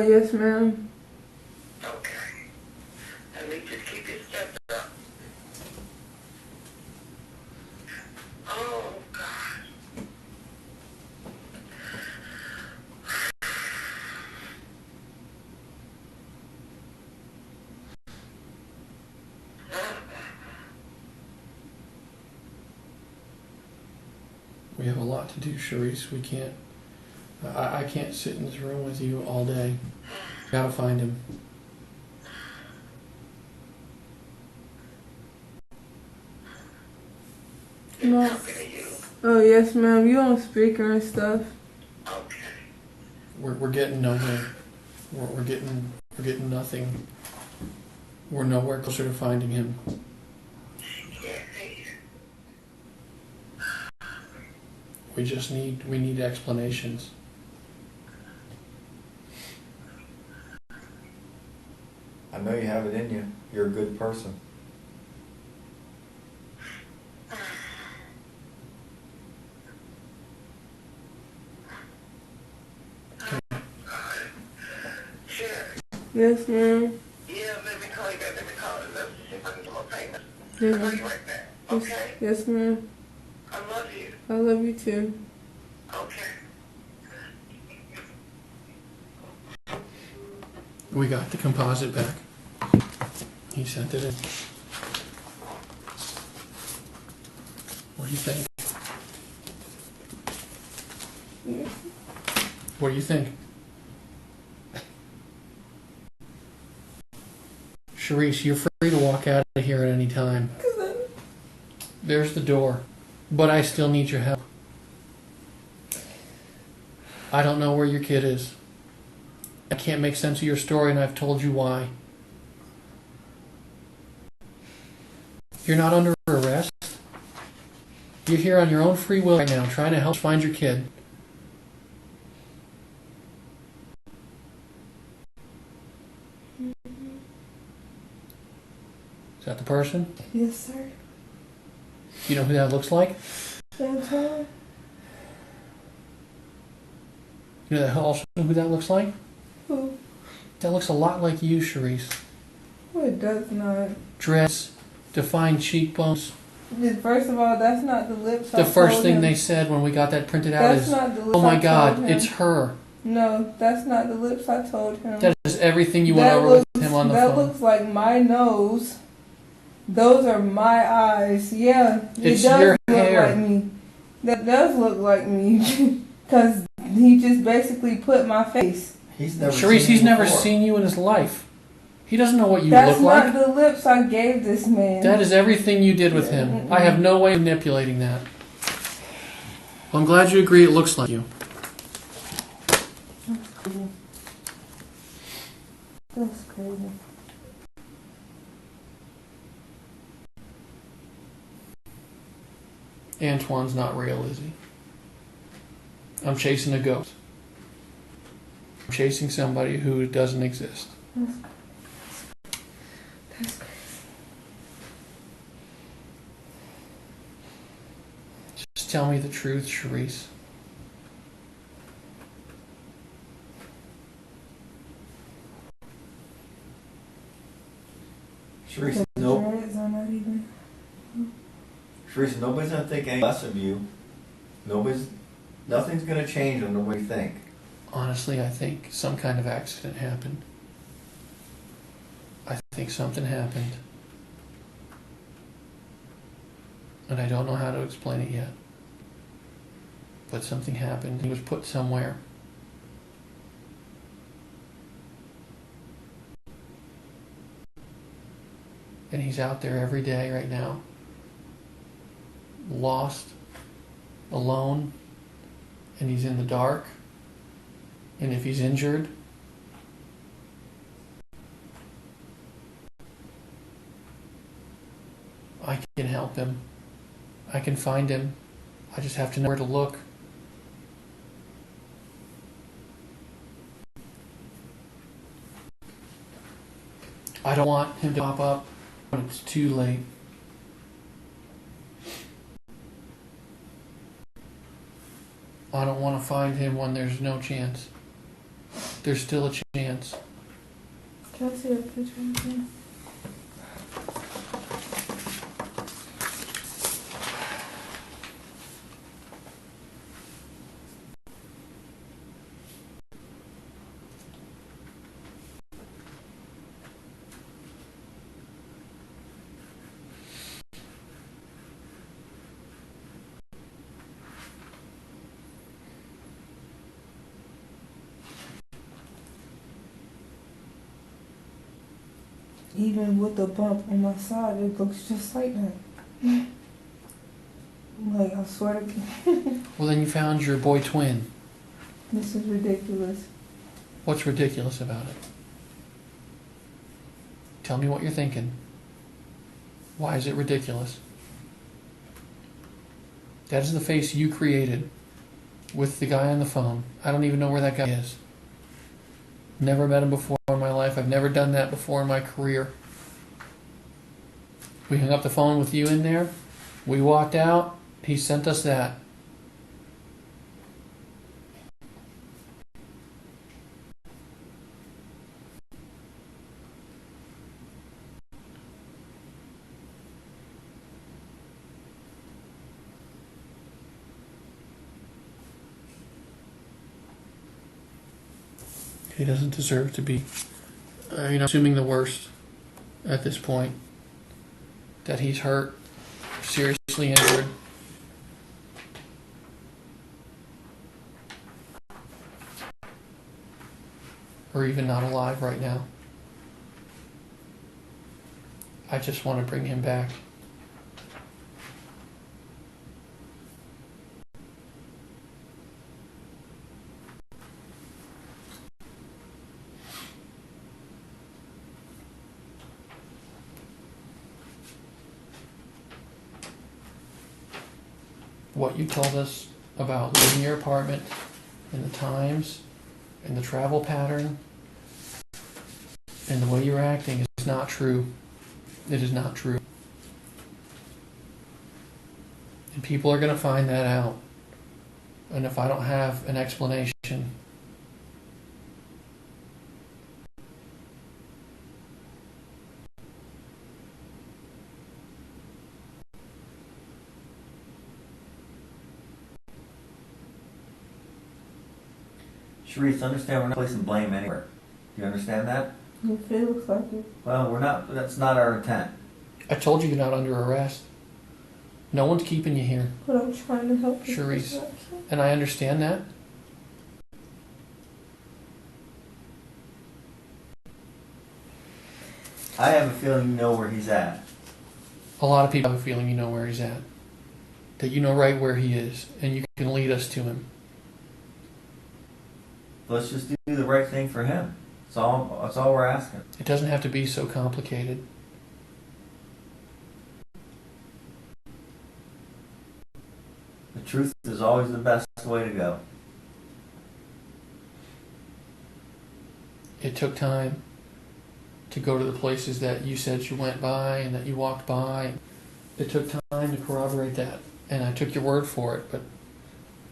Speaker 3: Yes, ma'am.
Speaker 7: Okay. I need you to keep your steps up. Oh, God.
Speaker 1: We have a lot to do, Charisse. We can't. I can't sit in this room with you all day. Gotta find him.
Speaker 3: No. Oh yes, ma'am. You on speaker and stuff.
Speaker 7: Okay.
Speaker 1: We're getting nowhere. We're getting nothing. We're nowhere closer to finding him. We need explanations.
Speaker 5: I know you have it in you. You're a good person.
Speaker 3: Yes, ma'am.
Speaker 7: Yeah, let me call you back. Let me call you. Let's see if I can get more payment.
Speaker 3: Yeah.
Speaker 7: I'll call you right back. Okay?
Speaker 3: Yes, ma'am.
Speaker 7: I love you.
Speaker 3: I love you too.
Speaker 7: Okay.
Speaker 1: We got the composite back. He sent it in. What do you think? What do you think? Charisse, you're free to walk out of here at any time. There's the door. But I still need your help. I don't know where your kid is. I can't make sense of your story, and I've told you why. You're not under arrest. You're here on your own free will right now, trying to help find your kid. Is that the person?
Speaker 3: Yes, sir.
Speaker 1: You know who that looks like?
Speaker 3: That's her.
Speaker 1: You know also who that looks like?
Speaker 3: Who?
Speaker 1: That looks a lot like you, Charisse.
Speaker 3: Well, it does not.
Speaker 1: Dress, defined cheekbones.
Speaker 3: First of all, that's not the lips I
Speaker 1: The first
Speaker 3: told
Speaker 1: thing
Speaker 3: him.
Speaker 1: they said when we got that printed out
Speaker 3: That's
Speaker 1: is,
Speaker 3: not the lips
Speaker 1: oh my
Speaker 3: I
Speaker 1: God,
Speaker 3: told him.
Speaker 1: it's her.
Speaker 3: No, that's not the lips I told him.
Speaker 1: That is everything you went over with him on the
Speaker 3: That
Speaker 1: phone.
Speaker 3: looks like my nose. Those are my eyes. Yeah,
Speaker 1: It's
Speaker 3: it does
Speaker 1: your
Speaker 3: look
Speaker 1: hair.
Speaker 3: like me. That does look like me. Because he just basically put my face.
Speaker 5: He's never
Speaker 1: Charisse,
Speaker 5: seen
Speaker 1: he's
Speaker 5: you
Speaker 1: never
Speaker 5: before.
Speaker 1: seen you in his life. He doesn't know what you
Speaker 3: That's
Speaker 1: look
Speaker 3: not
Speaker 1: like.
Speaker 3: the lips I gave this man.
Speaker 1: That is everything you did with him. I have no way of manipulating that. Well, I'm glad you agree it looks like you.
Speaker 3: That's cool. That's crazy.
Speaker 1: Antoine's not real, is he? I'm chasing a ghost. I'm chasing somebody who doesn't exist.
Speaker 3: That's crazy.
Speaker 1: Just tell me the truth, Charisse.
Speaker 5: Charisse,
Speaker 3: The
Speaker 5: nope.
Speaker 3: dreads are not even.
Speaker 5: Charisse, nobody's gonna think any less of you. Nothing's gonna change on the way you think.
Speaker 1: Honestly, I think some kind of accident happened. I think something happened. And I don't know how to explain it yet. But something happened. He was put somewhere. And he's out there every day right now. Lost. Alone. And he's in the dark. And if he's injured, I can help him. I can find him. I just have to know where to look. I don't want him to pop up when it's too late. I don't want to find him when there's no chance. There's still a chance.
Speaker 3: Can I see a picture of him? Even with the bump on my side, it looks just like that. Like, I swear to God.
Speaker 1: Well, then you found your boy twin.
Speaker 3: This is ridiculous.
Speaker 1: What's ridiculous about it? Tell me what you're thinking. Why is it ridiculous? That is the face you created with the guy on the phone. I don't even know where that guy is. Never met him before in my life. I've never done that before in my career. We hung up the phone with you in there. We walked out. He sent us that. He doesn't deserve to be, assuming the worst. at this point that he's hurt, seriously injured. Or even not alive right now. I just want to bring him back. What you told us about leaving your apartment and the times and the travel pattern and the way you're acting is not true. It is not true. And people are going to find that out. And if I don't have an explanation,
Speaker 6: Charisse, understand we're not placing blame anywhere. Do you understand that?
Speaker 3: It feels like it.
Speaker 6: Well, we're not. That's not our intent.
Speaker 1: I told you you're not under arrest. No one's keeping you here,
Speaker 3: But I'm trying to help you.
Speaker 1: Charisse. And I understand that.
Speaker 6: I have a feeling you know where he's at.
Speaker 1: A lot of people have a feeling you know where he's at. That you know right where he is, and you can lead us to him.
Speaker 6: Let's just do the right thing for him. That's all we're asking.
Speaker 1: It doesn't have to be so complicated.
Speaker 6: The truth is always the best way to go.
Speaker 1: It took time to go to the places that you said you went by and that you walked by. It took time to corroborate that, and I took your word for it, but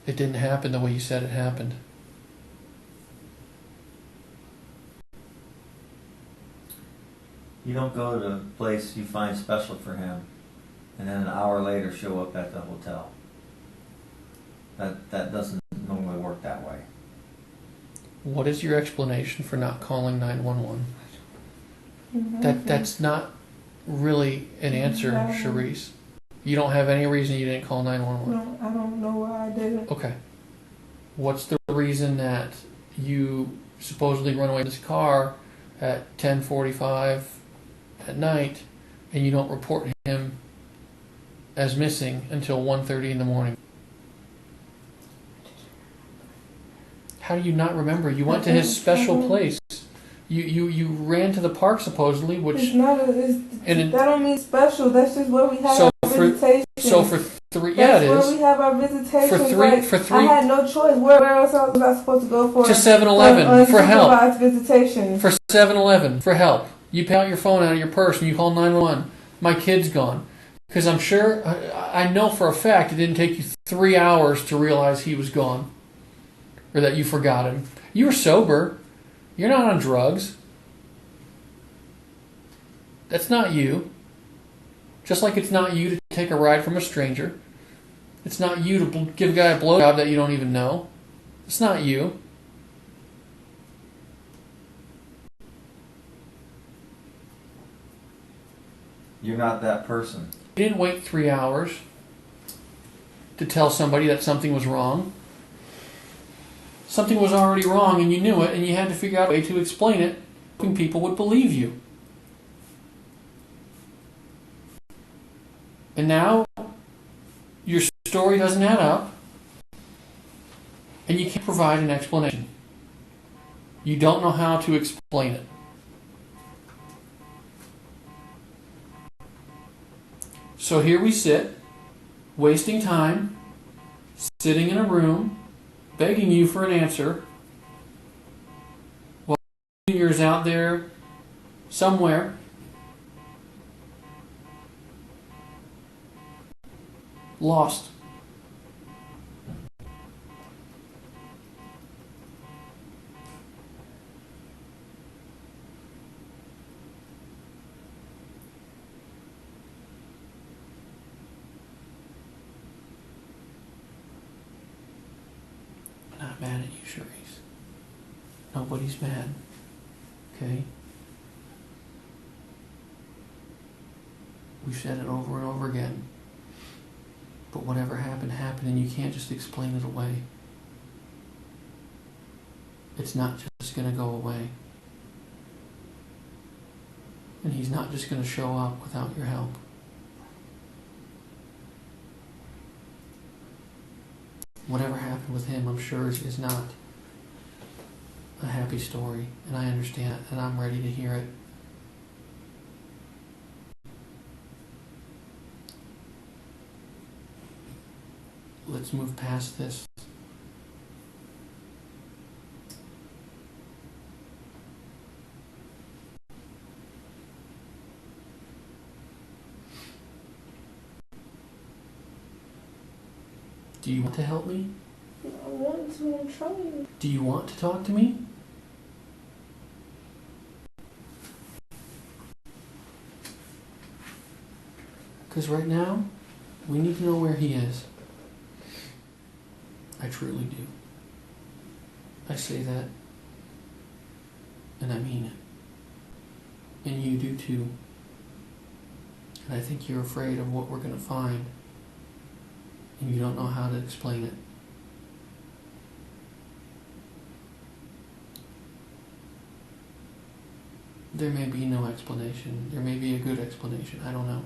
Speaker 1: it didn't happen the way you said it happened.
Speaker 6: You don't go to the place you find special for him and then an hour later show up at the hotel. That doesn't normally work that way.
Speaker 1: What is your explanation for not calling 911? That's not really an answer, Charisse. You don't have any reason you didn't call 911?
Speaker 3: No, I don't know why I didn't.
Speaker 1: Okay. What's the reason that you supposedly run away in this car at 10:45 at night and you don't report him as missing until 1:30 in the morning? How do you not remember? You went to his special place. You ran to the park supposedly, which
Speaker 3: it's not that don't mean special. That's just where we have our visitation.
Speaker 1: So for three, yeah, it is.
Speaker 3: That's where we have our visitation.
Speaker 1: For three,
Speaker 3: I had no choice. Where else was I supposed to go for?
Speaker 1: To 7-Eleven for help.
Speaker 3: Visitation.
Speaker 1: For 7-Eleven for help. You pay out your phone out of your purse and you call 911. My kid's gone. Because I'm sure, I know for a fact it didn't take you 3 hours to realize he was gone. Or that you forgot him. You were sober. You're not on drugs. That's not you. Just like it's not you to take a ride from a stranger. It's not you to give a guy a blowjob that you don't even know. It's not you.
Speaker 6: You're not that person.
Speaker 1: You didn't wait 3 hours to tell somebody that something was wrong. Something was already wrong and you knew it and you had to figure out a way to explain it and people would believe you. And now your story doesn't add up and you can't provide an explanation. You don't know how to explain it. So here we sit, wasting time, sitting in a room, begging you for an answer, while you're out there somewhere, lost. I'm not mad at you, Charisse. Nobody's mad. Okay? We've said it over and over again. But whatever happened, happened, and you can't just explain it away. It's not just going to go away. And he's not just going to show up without your help. Whatever happened with him, I'm sure, is not a happy story. And I understand, and I'm ready to hear it. Let's move past this. Do you want to help me?
Speaker 3: I want to, I'm trying.
Speaker 1: Do you want to talk to me? Because right now, we need to know where he is. I truly do. I say that, and I mean it. And you do too. And I think you're afraid of what we're going to find, and you don't know how to explain it. There may be no explanation. There may be a good explanation. I don't know.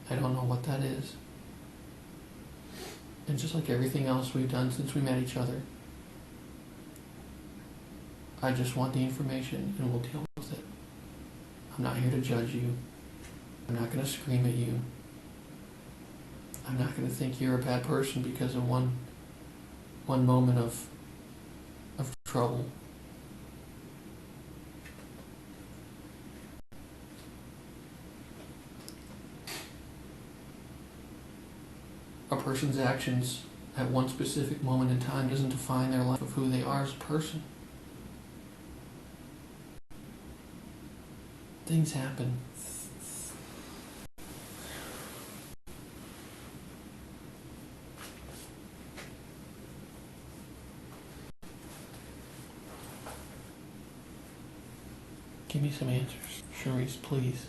Speaker 1: I don't know what that is. And just like everything else we've done since we met each other, I just want the information and we'll deal with it. I'm not here to judge you. I'm not going to scream at you. I'm not going to think you're a bad person because of one moment of trouble. A person's actions at one specific moment in time doesn't define their life of who they are as a person. Things happen. Give me some answers, Charisse, please.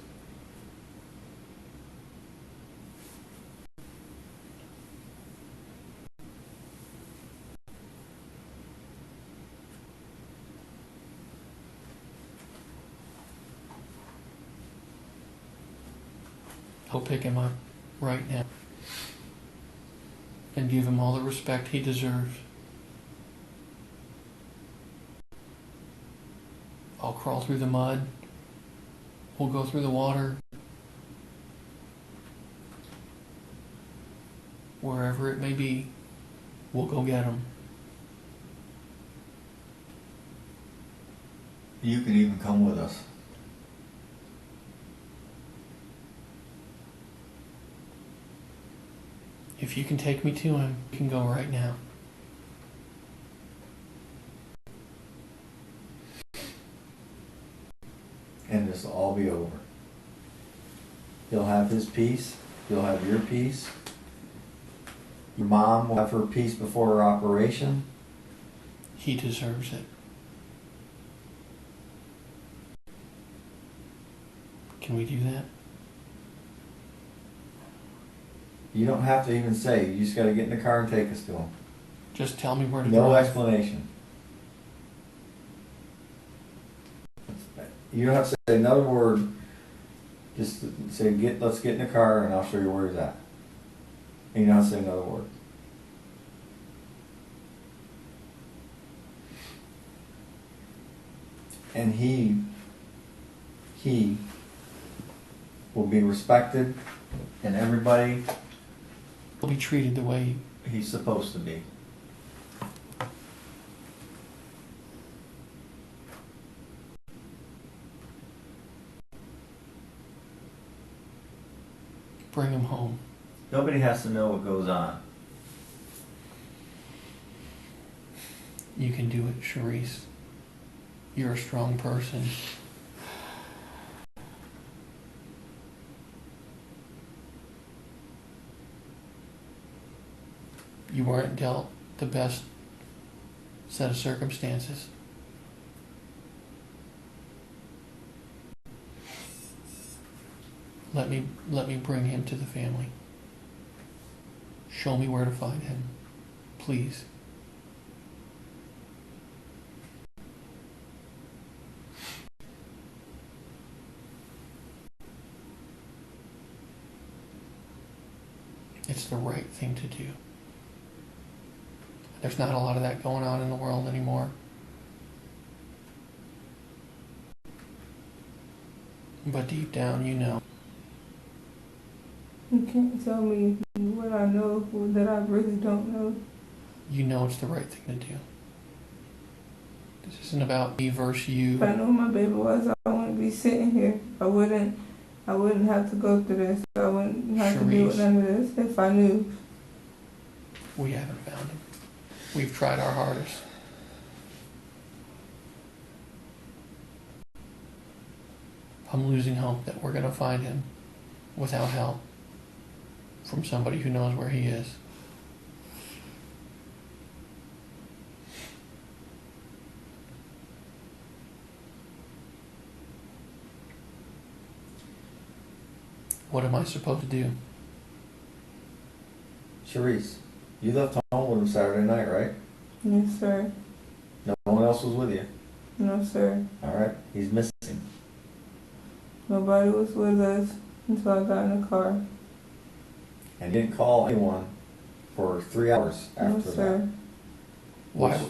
Speaker 1: I'll pick him up right now and give him all the respect he deserves. I'll crawl through the mud. We'll go through the water. Wherever it may be, we'll go get him.
Speaker 5: You can even come with us.
Speaker 1: If you can take me to him, you can go right now.
Speaker 5: And this will all be over. He'll have his peace. You'll have your peace. Your mom will have her peace before her operation.
Speaker 1: He deserves it. Can we do that?
Speaker 5: You don't have to even say. You just got to get in the car and take us to him.
Speaker 1: Just tell me where to
Speaker 5: No
Speaker 1: go.
Speaker 5: explanation. You don't have to say another word. Just say, let's get in the car and I'll show you where he's at. And you don't have to say another word. And he will be respected, and everybody
Speaker 1: Will be treated the way
Speaker 5: he's supposed to be.
Speaker 1: bring him home.
Speaker 5: Nobody has to know what goes on.
Speaker 1: You can do it, Charisse. You're a strong person. You weren't dealt the best set of circumstances. Let me bring him to the family. Show me where to find him. Please. It's the right thing to do. There's not a lot of that going on in the world anymore. But deep down, you know.
Speaker 3: You can't tell me what I know that I really don't know.
Speaker 1: You know it's the right thing to do. This isn't about me versus you.
Speaker 3: If I knew who my baby was, I wouldn't be sitting here. I wouldn't have to go through this. I wouldn't have to deal with none of this if I knew.
Speaker 1: We haven't found him. We've tried our hardest. I'm losing hope that we're going to find him without help from somebody who knows where he is. What am I supposed to do?
Speaker 5: Charisse, you left home with him Saturday night, right?
Speaker 3: Yes, sir.
Speaker 5: No one else was with you?
Speaker 3: No, sir.
Speaker 5: Alright, he's missing.
Speaker 3: Nobody was with us until I got in the car.
Speaker 5: And you didn't call anyone for 3 hours after
Speaker 3: No, sir.
Speaker 5: that.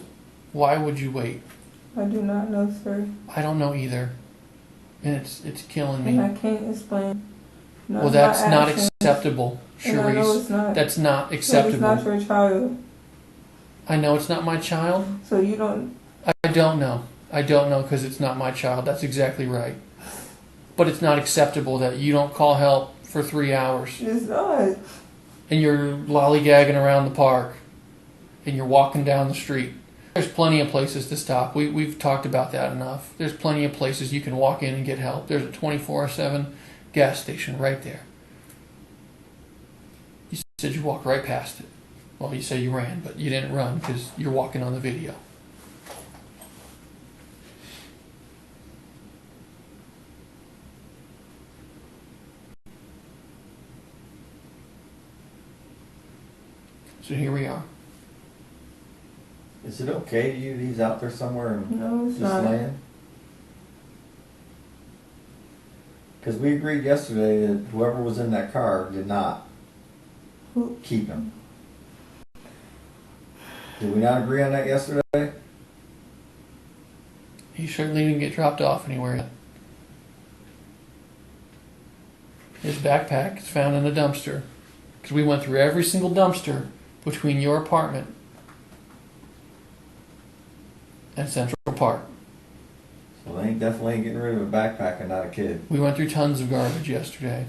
Speaker 1: Why would you wait?
Speaker 3: I do not know, sir.
Speaker 1: I don't know either. And it's killing me.
Speaker 3: And I can't explain.
Speaker 1: Well, that's not acceptable,
Speaker 3: And I know
Speaker 1: Charisse.
Speaker 3: it's not.
Speaker 1: That's not
Speaker 3: But it's
Speaker 1: acceptable.
Speaker 3: not your child.
Speaker 1: I know it's not my child.
Speaker 3: So you don't.
Speaker 1: I don't know. I don't know because it's not my child. That's exactly right. But it's not acceptable that you don't call help for 3 hours
Speaker 3: It's not.
Speaker 1: and you're lollygagging around the park and you're walking down the street. There's plenty of places to stop. We've talked about that enough. There's plenty of places you can walk in and get help. There's a 24/7 gas station right there. You said you walked right past it. Well, you say you ran, but you didn't run because you're walking on the video. So here we are.
Speaker 5: Is it okay to you that he's out there somewhere and
Speaker 3: No, it's
Speaker 5: just
Speaker 3: not.
Speaker 5: laying? Because we agreed yesterday that whoever was in that car did not keep him. Did we not agree on that yesterday?
Speaker 1: He certainly didn't get dropped off anywhere yet. His backpack is found in a dumpster. Because we went through every single dumpster between your apartment and Central Park.
Speaker 5: So they ain't definitely getting rid of a backpack and not a kid.
Speaker 1: We went through tons of garbage yesterday.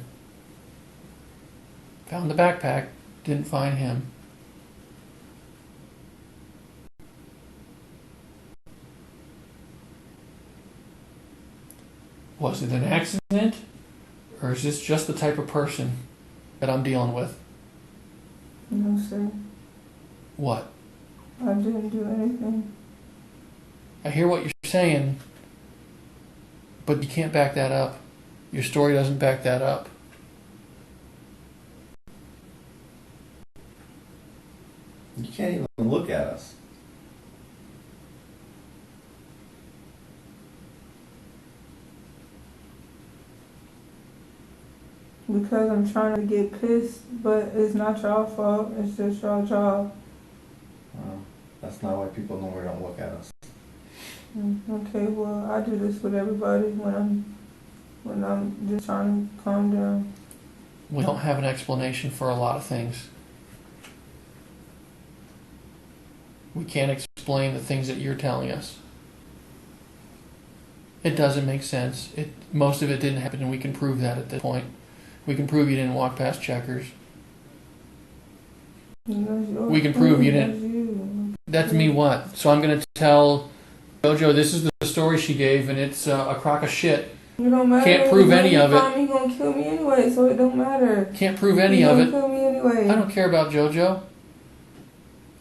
Speaker 1: Found the backpack, didn't find him. Was it an accident? Or is this just the type of person that I'm dealing with?
Speaker 3: No, sir.
Speaker 1: What?
Speaker 3: I didn't do anything.
Speaker 1: I hear what you're saying, but you can't back that up. Your story doesn't back that up.
Speaker 5: You can't even look at us.
Speaker 3: Because I'm trying to get pissed, but it's not y'all fault. It's just y'all job.
Speaker 5: Well, that's not why people normally don't look at us.
Speaker 3: Okay, well, I do this with everybody when I'm just trying to calm down.
Speaker 1: We don't have an explanation for a lot of things. We can't explain the things that you're telling us. It doesn't make sense. Most of it didn't happen, and we can prove that at this point. We can prove you didn't walk past Checkers. We can prove you didn't. That's me what? So I'm going to tell JoJo this is the story she gave, and it's a crock of shit.
Speaker 3: It don't matter.
Speaker 1: Can't prove any of it.
Speaker 3: He's gonna kill me anyway, so it don't matter.
Speaker 1: Can't prove any of it.
Speaker 3: Kill me anyway.
Speaker 1: I don't care about JoJo.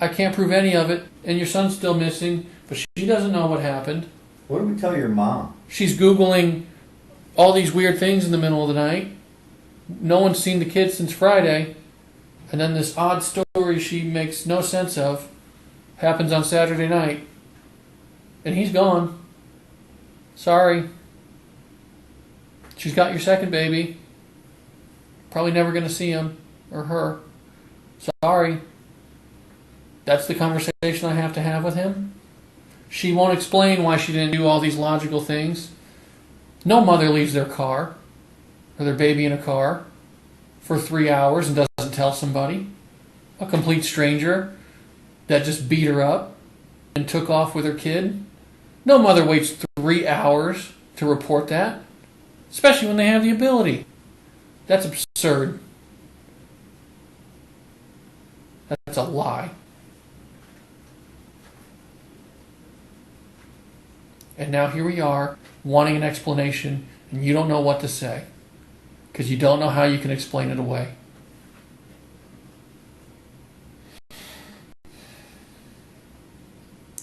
Speaker 1: I can't prove any of it, and your son's still missing, but she doesn't know what happened.
Speaker 5: What do we tell your mom?
Speaker 1: She's Googling all these weird things in the middle of the night. no one's seen the kid since Friday, and then this odd story she makes no sense of happens on Saturday night, and he's gone. Sorry. She's got your second baby. Probably never going to see him or her. Sorry. That's the conversation I have to have with him. She won't explain why she didn't do all these logical things. No mother leaves their car or their baby in a car for 3 hours and doesn't tell somebody. A complete stranger that just beat her up and took off with her kid. No mother waits 3 hours to report that, especially when they have the ability. That's absurd. That's a lie. And now here we are, wanting an explanation, and you don't know what to say, because you don't know how you can explain it away.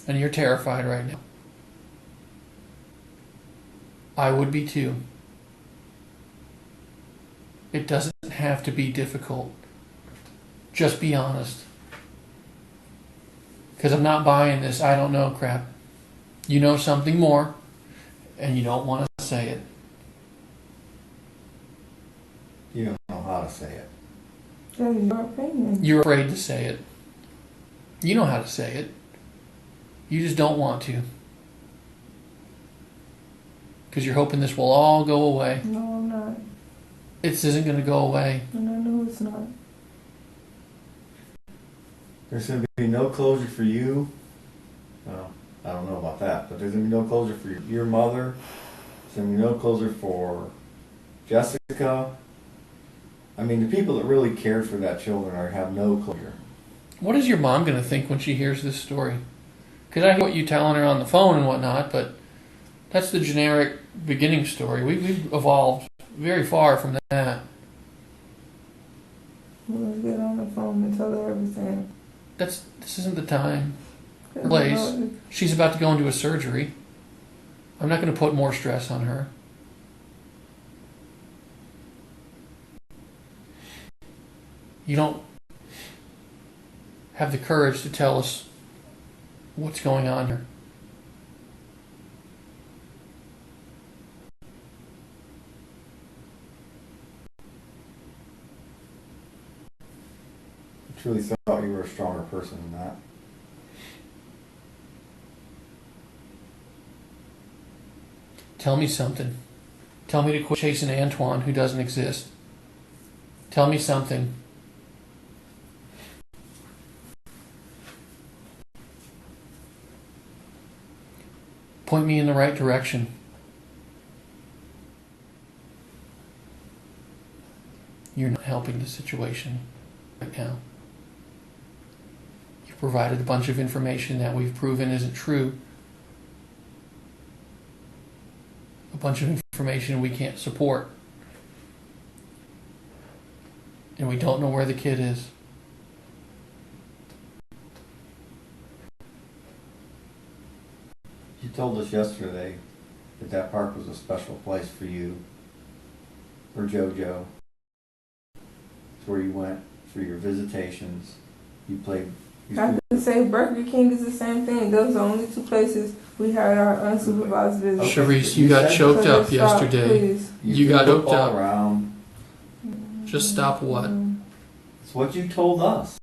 Speaker 1: And you're terrified right now. I would be too. It doesn't have to be difficult. Just be honest. Because I'm not buying this I don't know crap. You know something more, and you don't want to say it.
Speaker 5: You don't know how to say it.
Speaker 3: That's your opinion.
Speaker 1: You're afraid to say it. You know how to say it. You just don't want to. Because you're hoping this will all go away.
Speaker 3: No, I'm not.
Speaker 1: This isn't going to go away.
Speaker 3: And I know it's not.
Speaker 5: There's going to be no closure for you. Well, I don't know about that, but there's going to be no closure for your mother. There's going to be no closure for Jessica. I mean, the people that really cared for that children have no closure.
Speaker 1: What is your mom going to think when she hears this story? Because I hear what you're telling her on the phone and whatnot, but that's the generic beginning story. We've evolved very far from that.
Speaker 3: We'll get on the phone and tell her everything.
Speaker 1: This isn't the time or place. She's about to go into a surgery. I'm not going to put more stress on her. You don't have the courage to tell us what's going on here.
Speaker 5: I truly thought you were a stronger person than that.
Speaker 1: Tell me something. Tell me to quit chasing Antoine, who doesn't exist. Tell me something. Point me in the right direction. You're not helping the situation right now. You've provided a bunch of information that we've proven isn't true. A bunch of information we can't support. And we don't know where the kid is.
Speaker 5: You told us yesterday that that park was a special place for you, or JoJo. It's where you went for your visitations. You played.
Speaker 3: I have to say Burger King is the same thing. Those are the only two places we had our unsupervised visits.
Speaker 1: Charisse, you got choked up yesterday. You got choked up.
Speaker 5: Around.
Speaker 1: Just stop what?
Speaker 5: It's what you told us.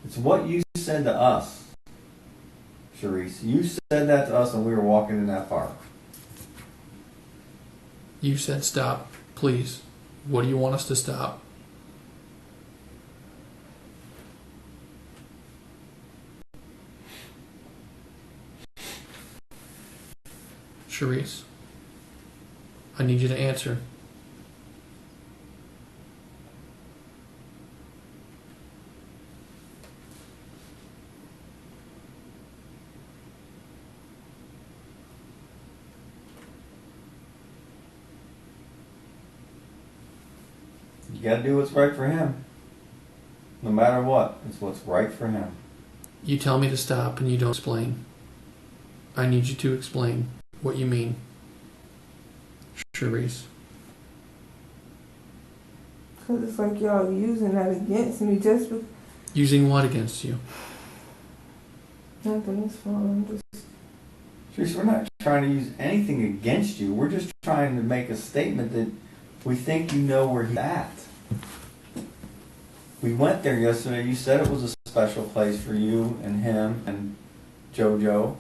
Speaker 5: It's what you said to us. Charisse, you said that to us when we were walking in that park.
Speaker 1: You said stop, please. What do you want us to stop? Charisse, I need you to answer.
Speaker 5: You gotta do what's right for him. No matter what, it's what's right for him.
Speaker 1: You tell me to stop and you don't explain. I need you to explain what you mean. Charisse.
Speaker 3: Because it's like y'all using that against me just because.
Speaker 1: Using what against you?
Speaker 3: Nothing is fine.
Speaker 5: Charisse, we're not trying to use anything against you. We're just trying to make a statement that we think you know where he's at. We went there yesterday. You said it was a special place for you and him and JoJo.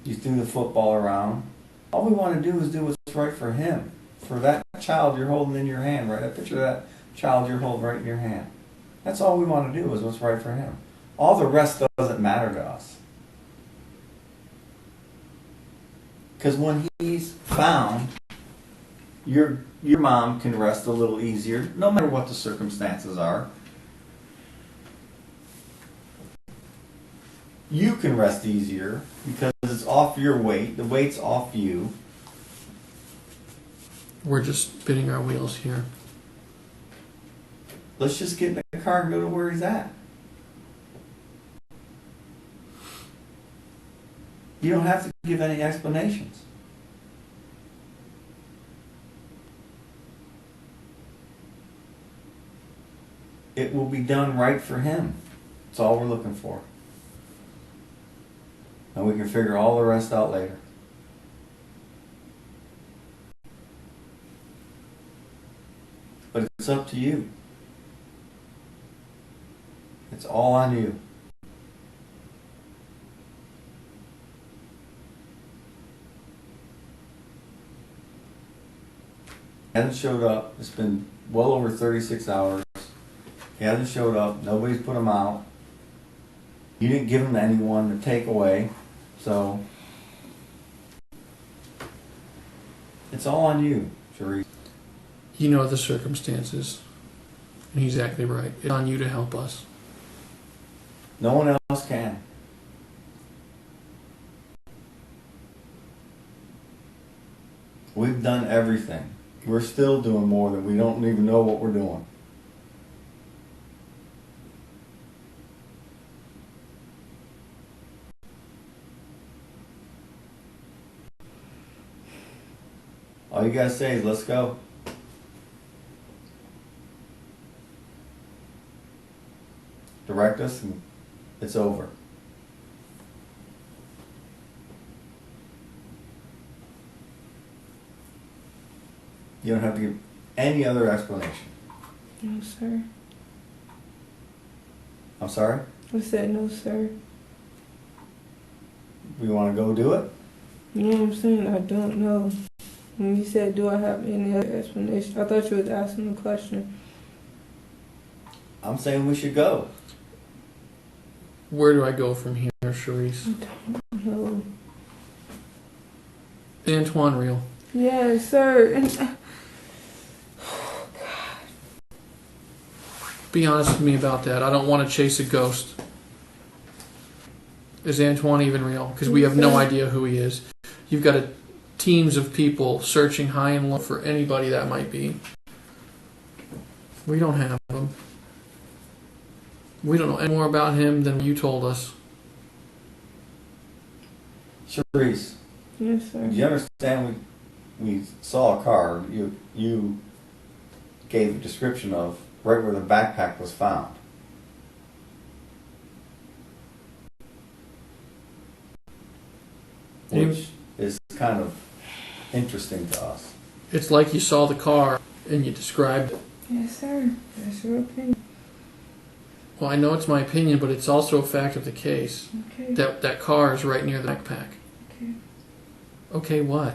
Speaker 5: You threw the football around. All we want to do is do what's right for him. For that child you're holding in your hand, right? I picture that child you're holding right in your hand. That's all we want to do is what's right for him. All the rest doesn't matter to us. Because when he's found, your mom can rest a little easier, no matter what the circumstances are. You can rest easier because it's off your weight. The weight's off you.
Speaker 1: We're just spinning our wheels here.
Speaker 5: Let's just get in the car and go to where he's at. You don't have to give any explanations. It will be done right for him. That's all we're looking for. And we can figure all the rest out later. But it's up to you. It's all on you. He hasn't showed up. It's been well over 36 hours. He hasn't showed up. Nobody's put him out. You didn't give him to anyone to take away. So it's all on you, Charisse.
Speaker 1: You know the circumstances. And he's exactly right. It's on you to help us.
Speaker 5: No one else can. We've done everything. We're still doing more than we don't even know what we're doing. All you gotta say is, let's go. Direct us and it's over. You don't have to give any other explanation.
Speaker 3: No, sir.
Speaker 5: I'm sorry?
Speaker 3: I said no, sir.
Speaker 5: We want to go do it?
Speaker 3: You know what I'm saying? I don't know. When you said, do I have any other explanation? I thought you was asking a question.
Speaker 5: I'm saying we should go.
Speaker 1: Where do I go from here, Charisse?
Speaker 3: I don't know.
Speaker 1: Antoine Real.
Speaker 3: Yes, sir. And
Speaker 1: Be honest with me about that. I don't want to chase a ghost. Is Antoine even real? Because we have no idea who he is. You've got teams of people searching high and low for anybody that might be. We don't have him. We don't know any more about him than you told us.
Speaker 5: Charisse.
Speaker 3: yes, sir.
Speaker 5: Do you understand we saw a car you gave a description of right where the backpack was found. Which is kind of interesting to us.
Speaker 1: It's like you saw the car and you described it.
Speaker 3: Yes, sir. That's your opinion.
Speaker 1: Well, I know it's my opinion, but it's also a fact of the case.
Speaker 3: Okay.
Speaker 1: That car is right near the backpack.
Speaker 3: Okay.
Speaker 1: Okay, what?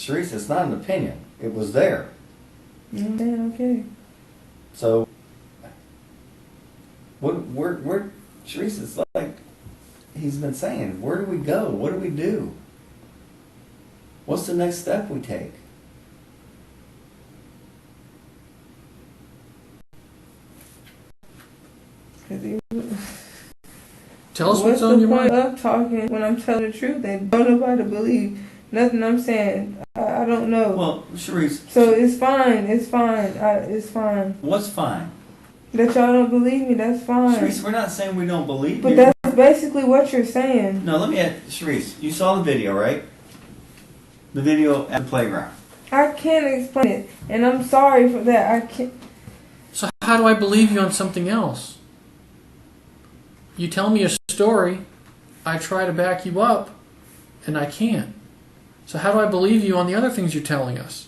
Speaker 5: Charisse, it's not an opinion. It was there.
Speaker 3: Okay.
Speaker 5: So, where Charisse, it's like he's been saying, where do we go? What do we do? What's the next step we take?
Speaker 1: Tell us what's on your mind.
Speaker 3: What's the point of talking when I'm telling the truth and don't nobody believe nothing I'm saying? I don't know.
Speaker 5: Well, Charisse.
Speaker 3: So it's fine. It's fine. It's fine.
Speaker 5: What's fine?
Speaker 3: That y'all don't believe me, that's fine.
Speaker 5: Charisse, we're not saying we don't believe
Speaker 3: But
Speaker 5: you.
Speaker 3: that's That's basically what you're saying.
Speaker 6: No, let me ask, Charisse, you saw the video, right? The video at the playground.
Speaker 3: I can't explain it, and I'm sorry for that. I can't.
Speaker 1: So how do I believe you on something else? You tell me a story, I try to back you up, and I can't. So how do I believe you on the other things you're telling us?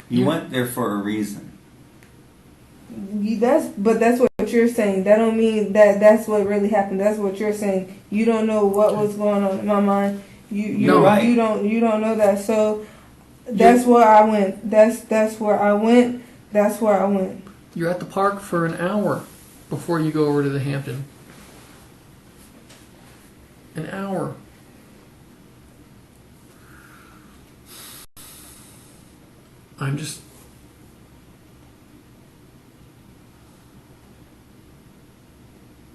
Speaker 6: You went there for a reason.
Speaker 3: That's what you're saying. That don't mean that that's what really happened. That's what you're saying. You don't know what was going on in my mind.
Speaker 6: You're right.
Speaker 3: You don't know that. So that's where I went. That's where I went. That's where I went.
Speaker 1: You're at the park for an hour before you go over to the Hampton. An hour. I'm just...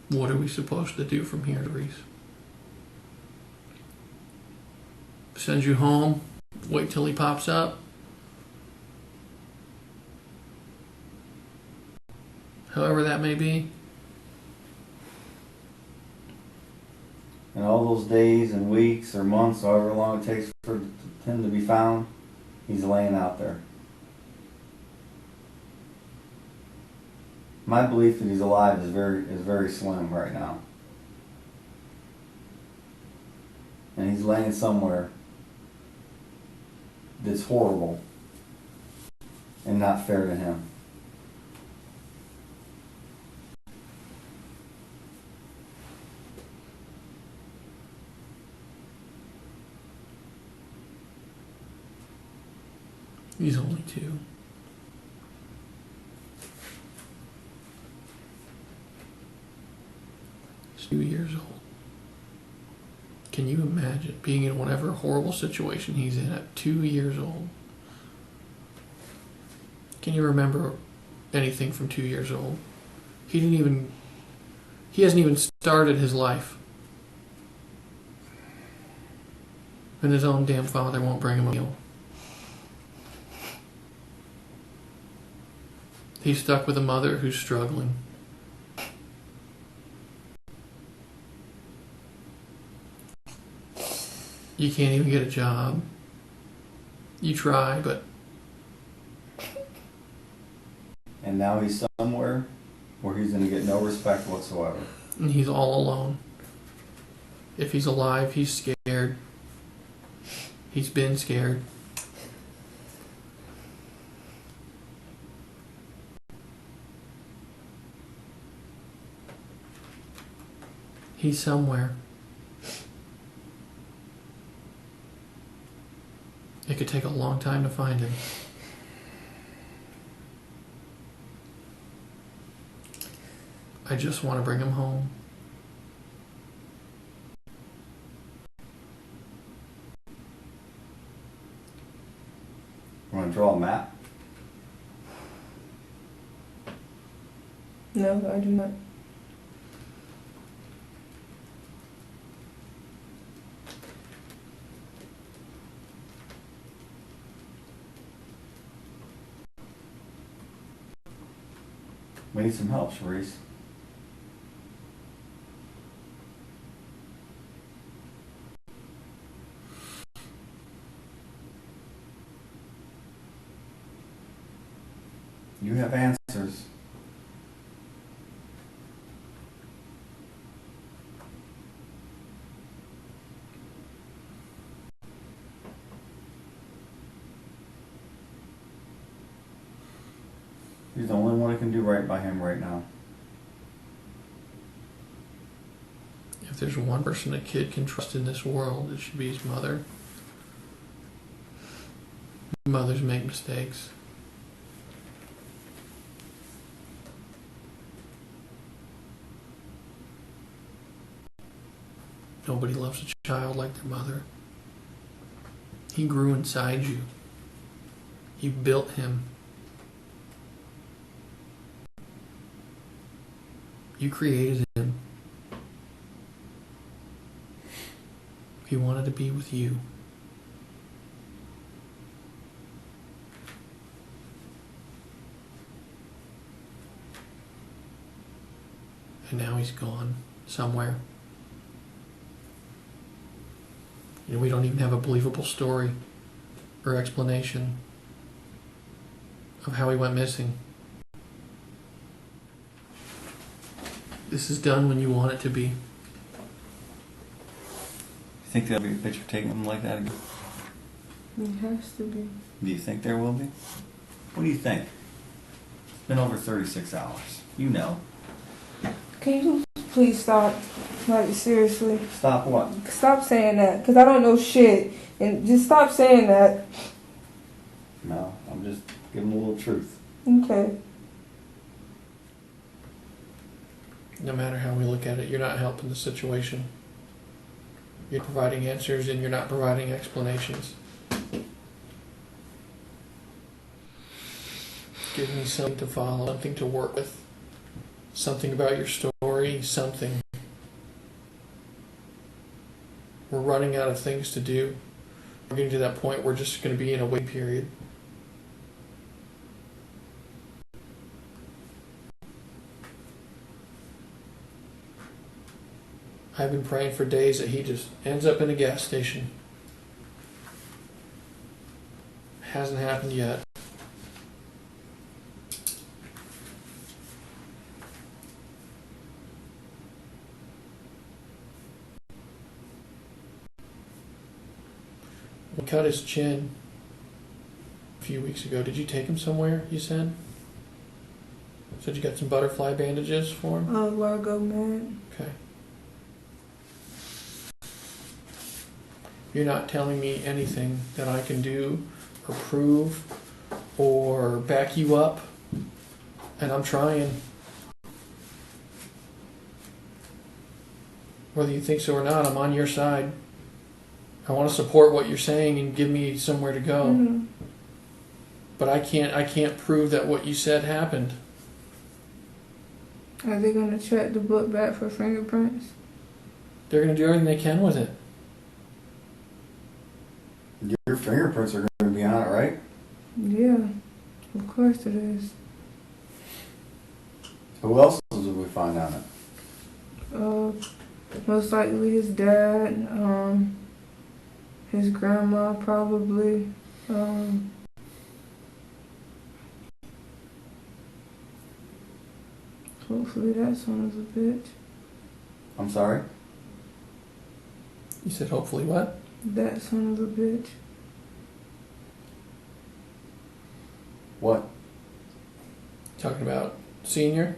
Speaker 1: What are we supposed to do from here, Reese? Send you home, wait till he pops up? However that may be.
Speaker 6: And all those days and weeks or months, however long it takes for him to be found, he's laying out there. My belief that he's alive is very slim right now. And he's laying somewhere that's horrible and not fair to him.
Speaker 1: He's only 2. He's 2 years old. Can you imagine being in whatever horrible situation he's in at 2 years old? Can you remember anything from 2 years old? He hasn't even started his life. And his own damn father won't bring him a meal. He's stuck with a mother who's struggling. You can't even get a job. You try, but...
Speaker 6: And now he's somewhere where he's going to get no respect whatsoever.
Speaker 1: And he's all alone. If he's alive, he's scared. He's been scared. He's somewhere. It could take a long time to find him. I just want to bring him home.
Speaker 6: Want to draw a map?
Speaker 3: No, I do not.
Speaker 6: We need some help, Charisse. You have answers. He's the only one who can do right by him right now.
Speaker 1: If there's one person a kid can trust in this world, it should be his mother. Mothers make mistakes. Nobody loves a child like their mother. He grew inside you. You built him. You created him. He wanted to be with you. and now he's gone somewhere. You know, we don't even have a believable story or explanation of how he went missing. This is done when you want it to be.
Speaker 6: You think there'll be a picture taken of him like that again?
Speaker 3: It has to be.
Speaker 6: Do you think there will be? What do you think? It's been over 36 hours. You know.
Speaker 3: Can you please stop? Like, seriously.
Speaker 6: Stop what?
Speaker 3: Stop saying that, because I don't know shit. And just stop saying that.
Speaker 6: No, I'm just giving a little truth.
Speaker 3: Okay.
Speaker 1: No matter how we look at it, you're not helping the situation. You're providing answers and you're not providing explanations. Give me something to follow, something to work with, something about your story, something. We're running out of things to do. We're getting to that point where we're just going to be in a wait period. I've been praying for days that he just ends up in a gas station. Hasn't happened yet. We cut his chin a few weeks ago. Did you take him somewhere, you said? Said you got some butterfly bandages for him?
Speaker 3: Oh, Largo, man.
Speaker 1: Okay. You're not telling me anything that I can do or prove or back you up, and I'm trying. Whether you think so or not, I'm on your side. I want to support what you're saying and give me somewhere to go.
Speaker 3: Mm-hmm.
Speaker 1: But I can't prove that what you said happened.
Speaker 3: Are they going to track the book back for fingerprints?
Speaker 1: They're going to do everything they can with it.
Speaker 5: Your fingerprints are going to be on it, right?
Speaker 3: Yeah, of course it is.
Speaker 5: Who else will we find on it?
Speaker 3: Most likely his dad, his grandma probably. Hopefully that son of a bitch.
Speaker 5: I'm sorry?
Speaker 1: You said hopefully what?
Speaker 3: That son of a bitch.
Speaker 5: What?
Speaker 1: Talking about Senior?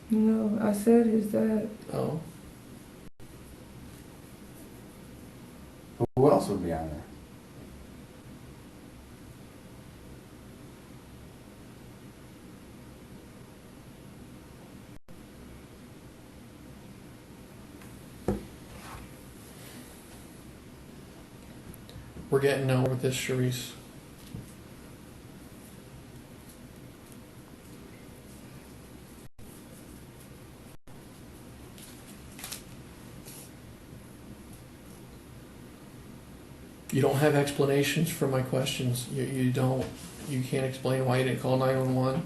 Speaker 3: No, I said his dad.
Speaker 1: Oh.
Speaker 5: Who else would be on there?
Speaker 1: We're getting nowhere with this, Charisse. You don't have explanations for my questions. You can't explain why you didn't call 911.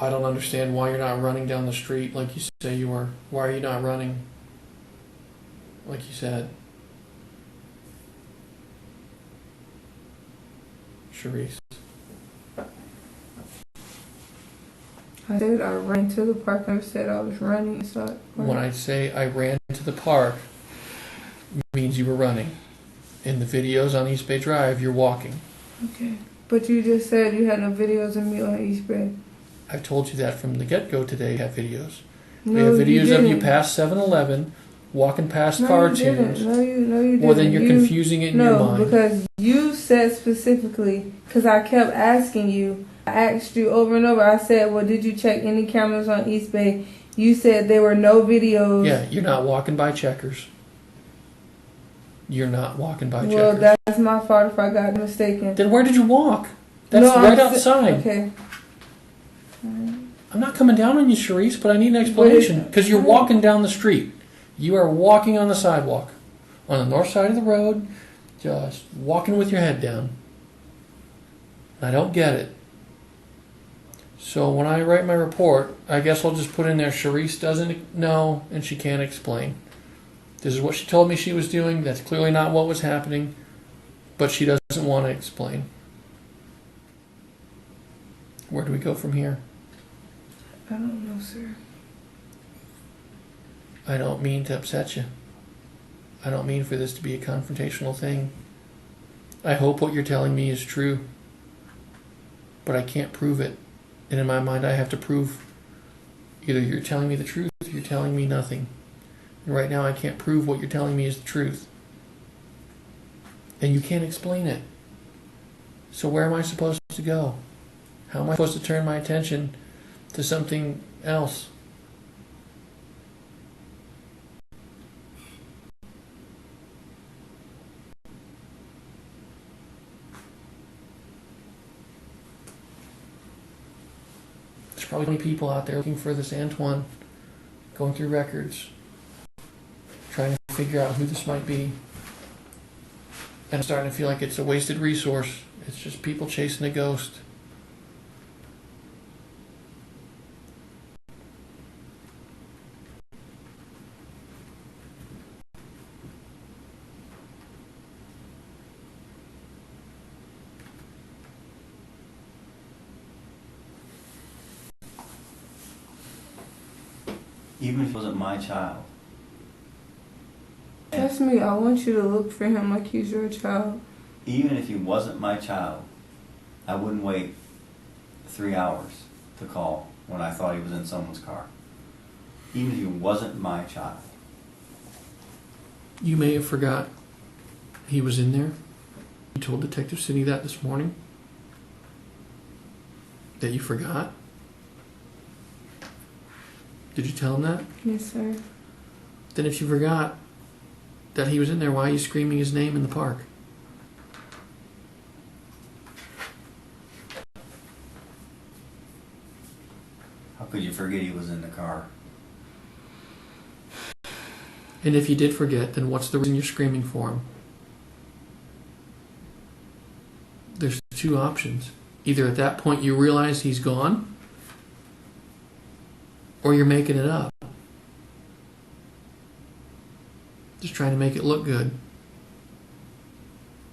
Speaker 1: I don't understand why you're not running down the street like you say you were. Why are you not running? Like you said. Charisse.
Speaker 3: I said I ran to the park. I never said I was running inside.
Speaker 1: When I say I ran to the park, means you were running. In the videos on East Bay Drive, you're walking.
Speaker 3: Okay. But you just said you had no videos of me on East Bay.
Speaker 1: I've told you that from the get-go today. You have videos.
Speaker 3: No,
Speaker 1: we have videos
Speaker 3: you
Speaker 1: of you
Speaker 3: didn't.
Speaker 1: past 7-Eleven, walking past
Speaker 3: No,
Speaker 1: car
Speaker 3: you didn't.
Speaker 1: tunes.
Speaker 3: No, you didn't.
Speaker 1: Well, then you're confusing it in your mind.
Speaker 3: No, because you said specifically, because I kept asking you, I asked you over and over, I said, well, did you check any cameras on East Bay? You said there were no videos.
Speaker 1: Yeah, you're not walking by Checkers. You're not walking by
Speaker 3: Well,
Speaker 1: Checkers.
Speaker 3: that's my fault if I got mistaken.
Speaker 1: Then where did you walk? That's
Speaker 3: No,
Speaker 1: right
Speaker 3: I'm
Speaker 1: outside.
Speaker 3: Okay.
Speaker 1: I'm not coming down on you, Charisse, but I need an explanation. Because you're walking down the street. You are walking on the sidewalk. On the north side of the road, just walking with your head down. I don't get it. So when I write my report, I guess I'll just put in there Charisse doesn't know and she can't explain. This is what she told me she was doing. That's clearly not what was happening, but she doesn't want to explain. Where do we go from here?
Speaker 3: I don't know, sir.
Speaker 1: I don't mean to upset you. I don't mean for this to be a confrontational thing. I hope what you're telling me is true, but I can't prove it. And in my mind, I have to prove either you're telling me the truth or you're telling me nothing. And right now, I can't prove what you're telling me is the truth. And you can't explain it. So where am I supposed to go? How am I supposed to turn my attention to something else? There's probably many people out there looking for this Antoine, going through records, trying to figure out who this might be. And I'm starting to feel like it's a wasted resource. It's just people chasing a ghost.
Speaker 6: Even if he wasn't my child.
Speaker 3: Trust me, I want you to look for him like he's your child.
Speaker 6: Even if he wasn't my child, I wouldn't wait 3 hours to call when I thought he was in someone's car. Even if he wasn't my child.
Speaker 1: You may have forgot he was in there. You told Detective Cindy that this morning? That you forgot? Did you tell him that?
Speaker 3: Yes, sir.
Speaker 1: Then if you forgot that he was in there, why are you screaming his name in the park?
Speaker 6: How could you forget he was in the car?
Speaker 1: And if you did forget, then what's the reason you're screaming for him? There's two options. Either at that point you realize he's gone, or you're making it up. Just trying to make it look good.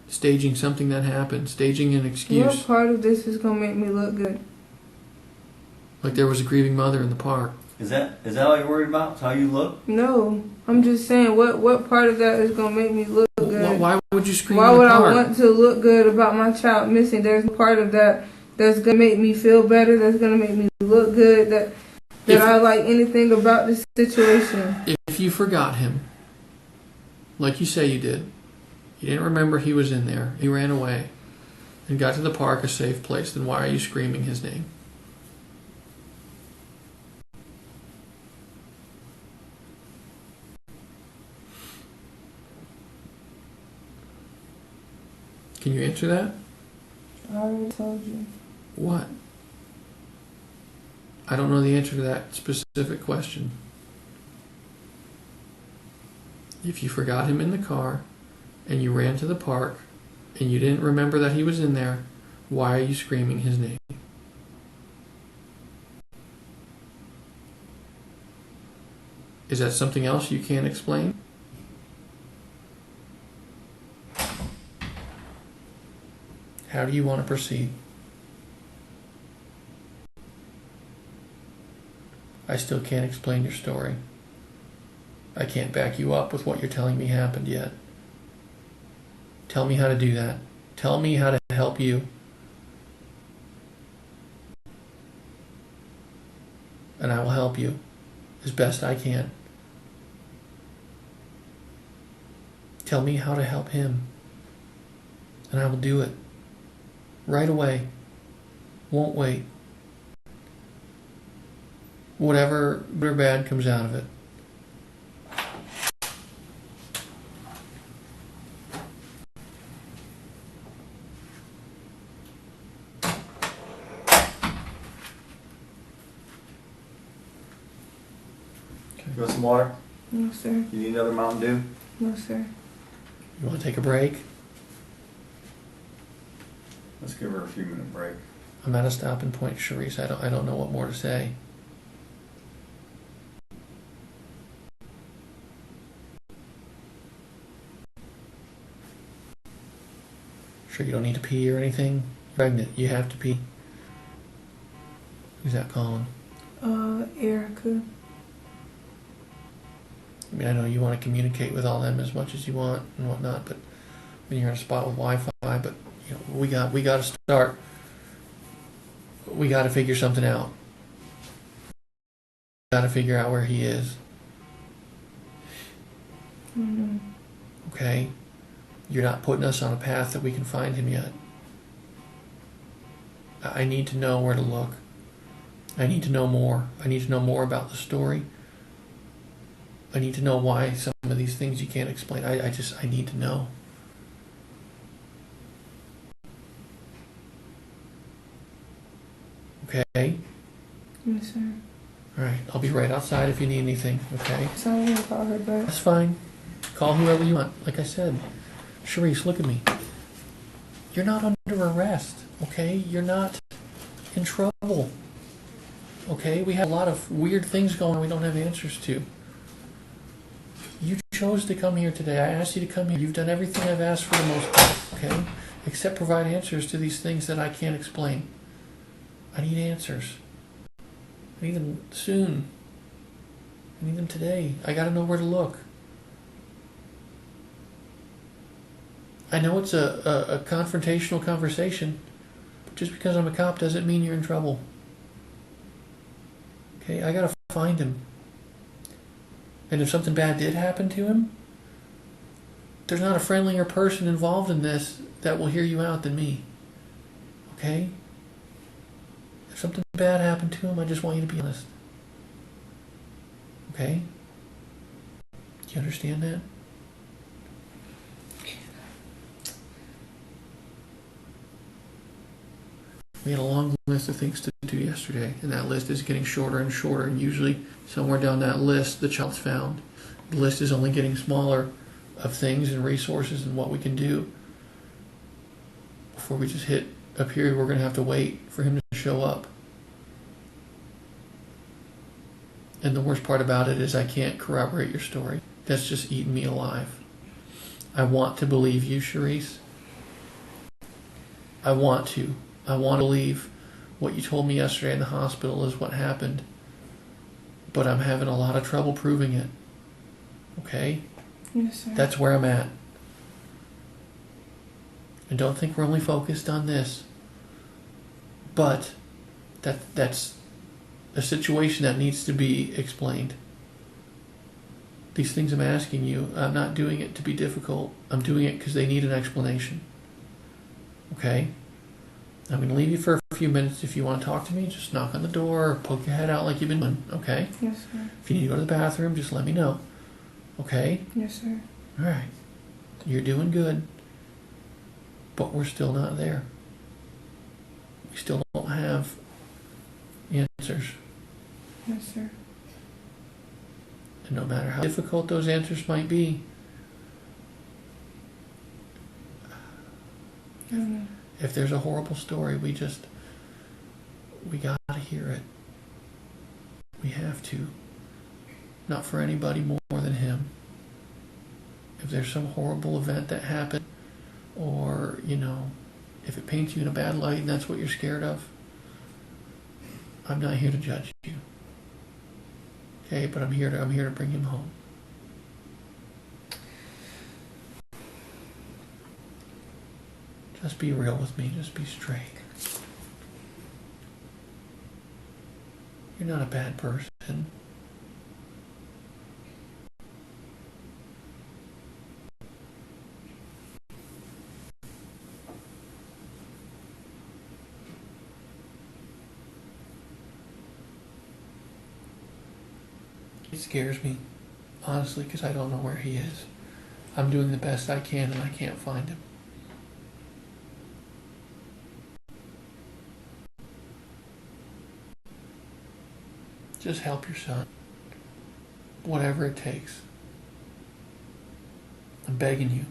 Speaker 1: Staging something that happened. Staging an excuse.
Speaker 3: What part of this is going to make me look good?
Speaker 1: Like there was a grieving mother in the park.
Speaker 6: Is that all you're worried about? How you look?
Speaker 3: No. I'm just saying, what part of that is going to make me look good?
Speaker 1: Why would you scream
Speaker 3: Why
Speaker 1: in the
Speaker 3: would
Speaker 1: park?
Speaker 3: I want to look good about my child missing? There's a part of that that's going to make me feel better, that's going to make me look good, that I like anything about this situation.
Speaker 1: If you forgot him, like you say you did, you didn't remember he was in there, he ran away, and got to the park, a safe place, then why are you screaming his name? Can you answer that?
Speaker 3: I already told you.
Speaker 1: What? I don't know the answer to that specific question. If you forgot him in the car and you ran to the park and you didn't remember that he was in there, why are you screaming his name? Is that something else you can't explain? How do you want to proceed? I still can't explain your story. I can't back you up with what you're telling me happened yet. Tell me how to do that. Tell me how to help you. And I will help you as best I can. Tell me how to help him. And I will do it. Right away. Won't wait. Whatever good or bad comes out of it.
Speaker 5: You want some water?
Speaker 3: No, sir.
Speaker 5: You need another Mountain Dew?
Speaker 3: No, sir.
Speaker 1: You want to take a break?
Speaker 6: Let's give her a few minute break.
Speaker 1: I'm at a stopping point, Charisse. I don't know what more to say. Sure you don't need to pee or anything? You're pregnant. You have to pee. Who's that calling?
Speaker 3: Erica.
Speaker 1: I mean, I know you want to communicate with all them as much as you want and whatnot, but when you're in a spot with Wi-Fi, but you know, we got to start. We got to figure something out. Got to figure out where he is.
Speaker 3: Mm-hmm.
Speaker 1: Okay? You're not putting us on a path that we can find him yet. I need to know where to look. I need to know more. I need to know more about the story. I need to know why some of these things you can't explain. I need to know. Okay?
Speaker 3: Yes, sir.
Speaker 1: Alright, I'll be right outside if you need anything, okay?
Speaker 3: So I'm gonna call her back.
Speaker 1: That's fine. Call whoever you want. Like I said, Charisse, look at me. You're not under arrest, okay? You're not in trouble. Okay? We have a lot of weird things going on we don't have answers to. You chose to come here today. I asked you to come here. You've done everything I've asked for the most part, okay? Except provide answers to these things that I can't explain. I need answers. I need them soon. I need them today. I gotta know where to look. I know it's a confrontational conversation, but just because I'm a cop doesn't mean you're in trouble. Okay, I gotta find him. And if something bad did happen to him, there's not a friendlier person involved in this that will hear you out than me. Okay? If something bad happened to him, I just want you to be honest. Okay? Do you understand that? We had a long list of things to do yesterday, and that list is getting shorter and shorter, and usually somewhere down that list the child's found. The list is only getting smaller of things and resources and what we can do before we just hit a period we're going to have to wait for him to show up. And the worst part about it is I can't corroborate your story. That's just eating me alive. I want to believe you, Charisse. I want to. I want to believe what you told me yesterday in the hospital is what happened. But I'm having a lot of trouble proving it. Okay?
Speaker 3: Yes, sir.
Speaker 1: That's where I'm at. And don't think we're only focused on this. But that's a situation that needs to be explained. These things I'm asking you, I'm not doing it to be difficult. I'm doing it because they need an explanation. Okay? I'm going to leave you for a few minutes. If you want to talk to me, just knock on the door or poke your head out like you've been doing. Okay?
Speaker 3: Yes, sir.
Speaker 1: If you need to go to the bathroom, just let me know. Okay?
Speaker 3: Yes, sir.
Speaker 1: All right. You're doing good. But we're still not there. We still don't have answers.
Speaker 3: Yes, sir.
Speaker 1: And no matter how difficult those answers might be, if there's a horrible story, we gotta hear it. We have to. Not for anybody more than him. If there's some horrible event that happened, or, if it paints you in a bad light and that's what you're scared of, I'm not here to judge you. Okay, but I'm here to bring him home. Just be real with me. Just be straight. You're not a bad person. It scares me, honestly, because I don't know where he is. I'm doing the best I can and I can't find him. Just help your son. Whatever it takes. I'm begging you.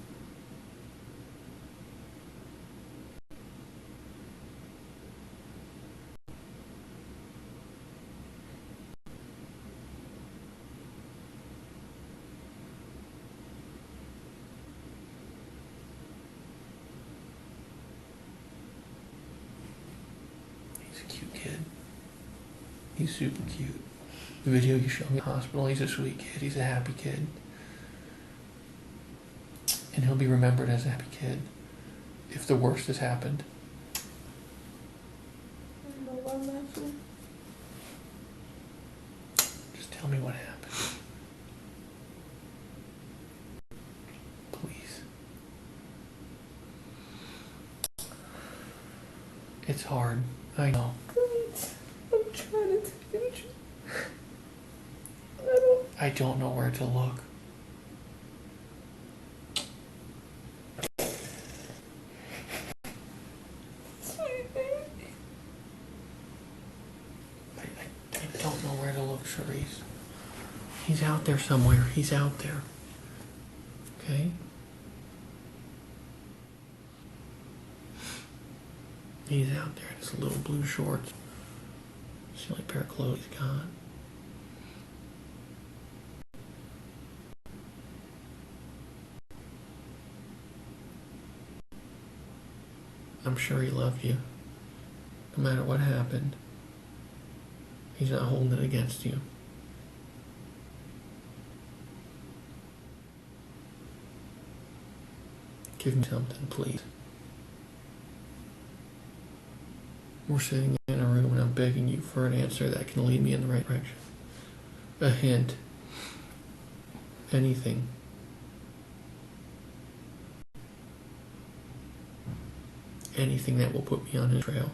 Speaker 1: kid. He's super cute. The video you showed me in the hospital, he's a sweet kid. He's a happy kid. And he'll be remembered as a happy kid if the worst has happened. Just tell me what happened. Please. It's hard. I know.
Speaker 3: I'm trying to tell you.
Speaker 1: I don't know where to look. I don't know where to look, Charisse. He's out there somewhere. He's out there. Okay? He's out there in his little blue shorts. It's the only pair of clothes he's got. I'm sure he loved you. No matter what happened, he's not holding it against you. Give me something, please. We're sitting in a room and I'm begging you for an answer that can lead me in the right direction. A hint. Anything. Anything that will put me on his trail.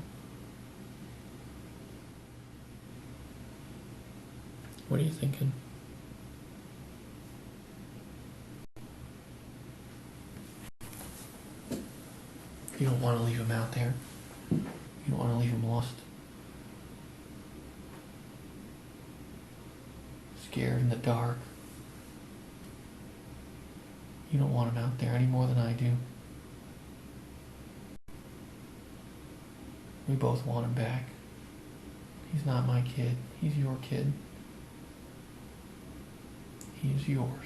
Speaker 1: What are you thinking? You don't want to leave him out there. You don't want to leave him lost. Scared in the dark. You don't want him out there any more than I do. We both want him back. He's not my kid. He's your kid. He is yours.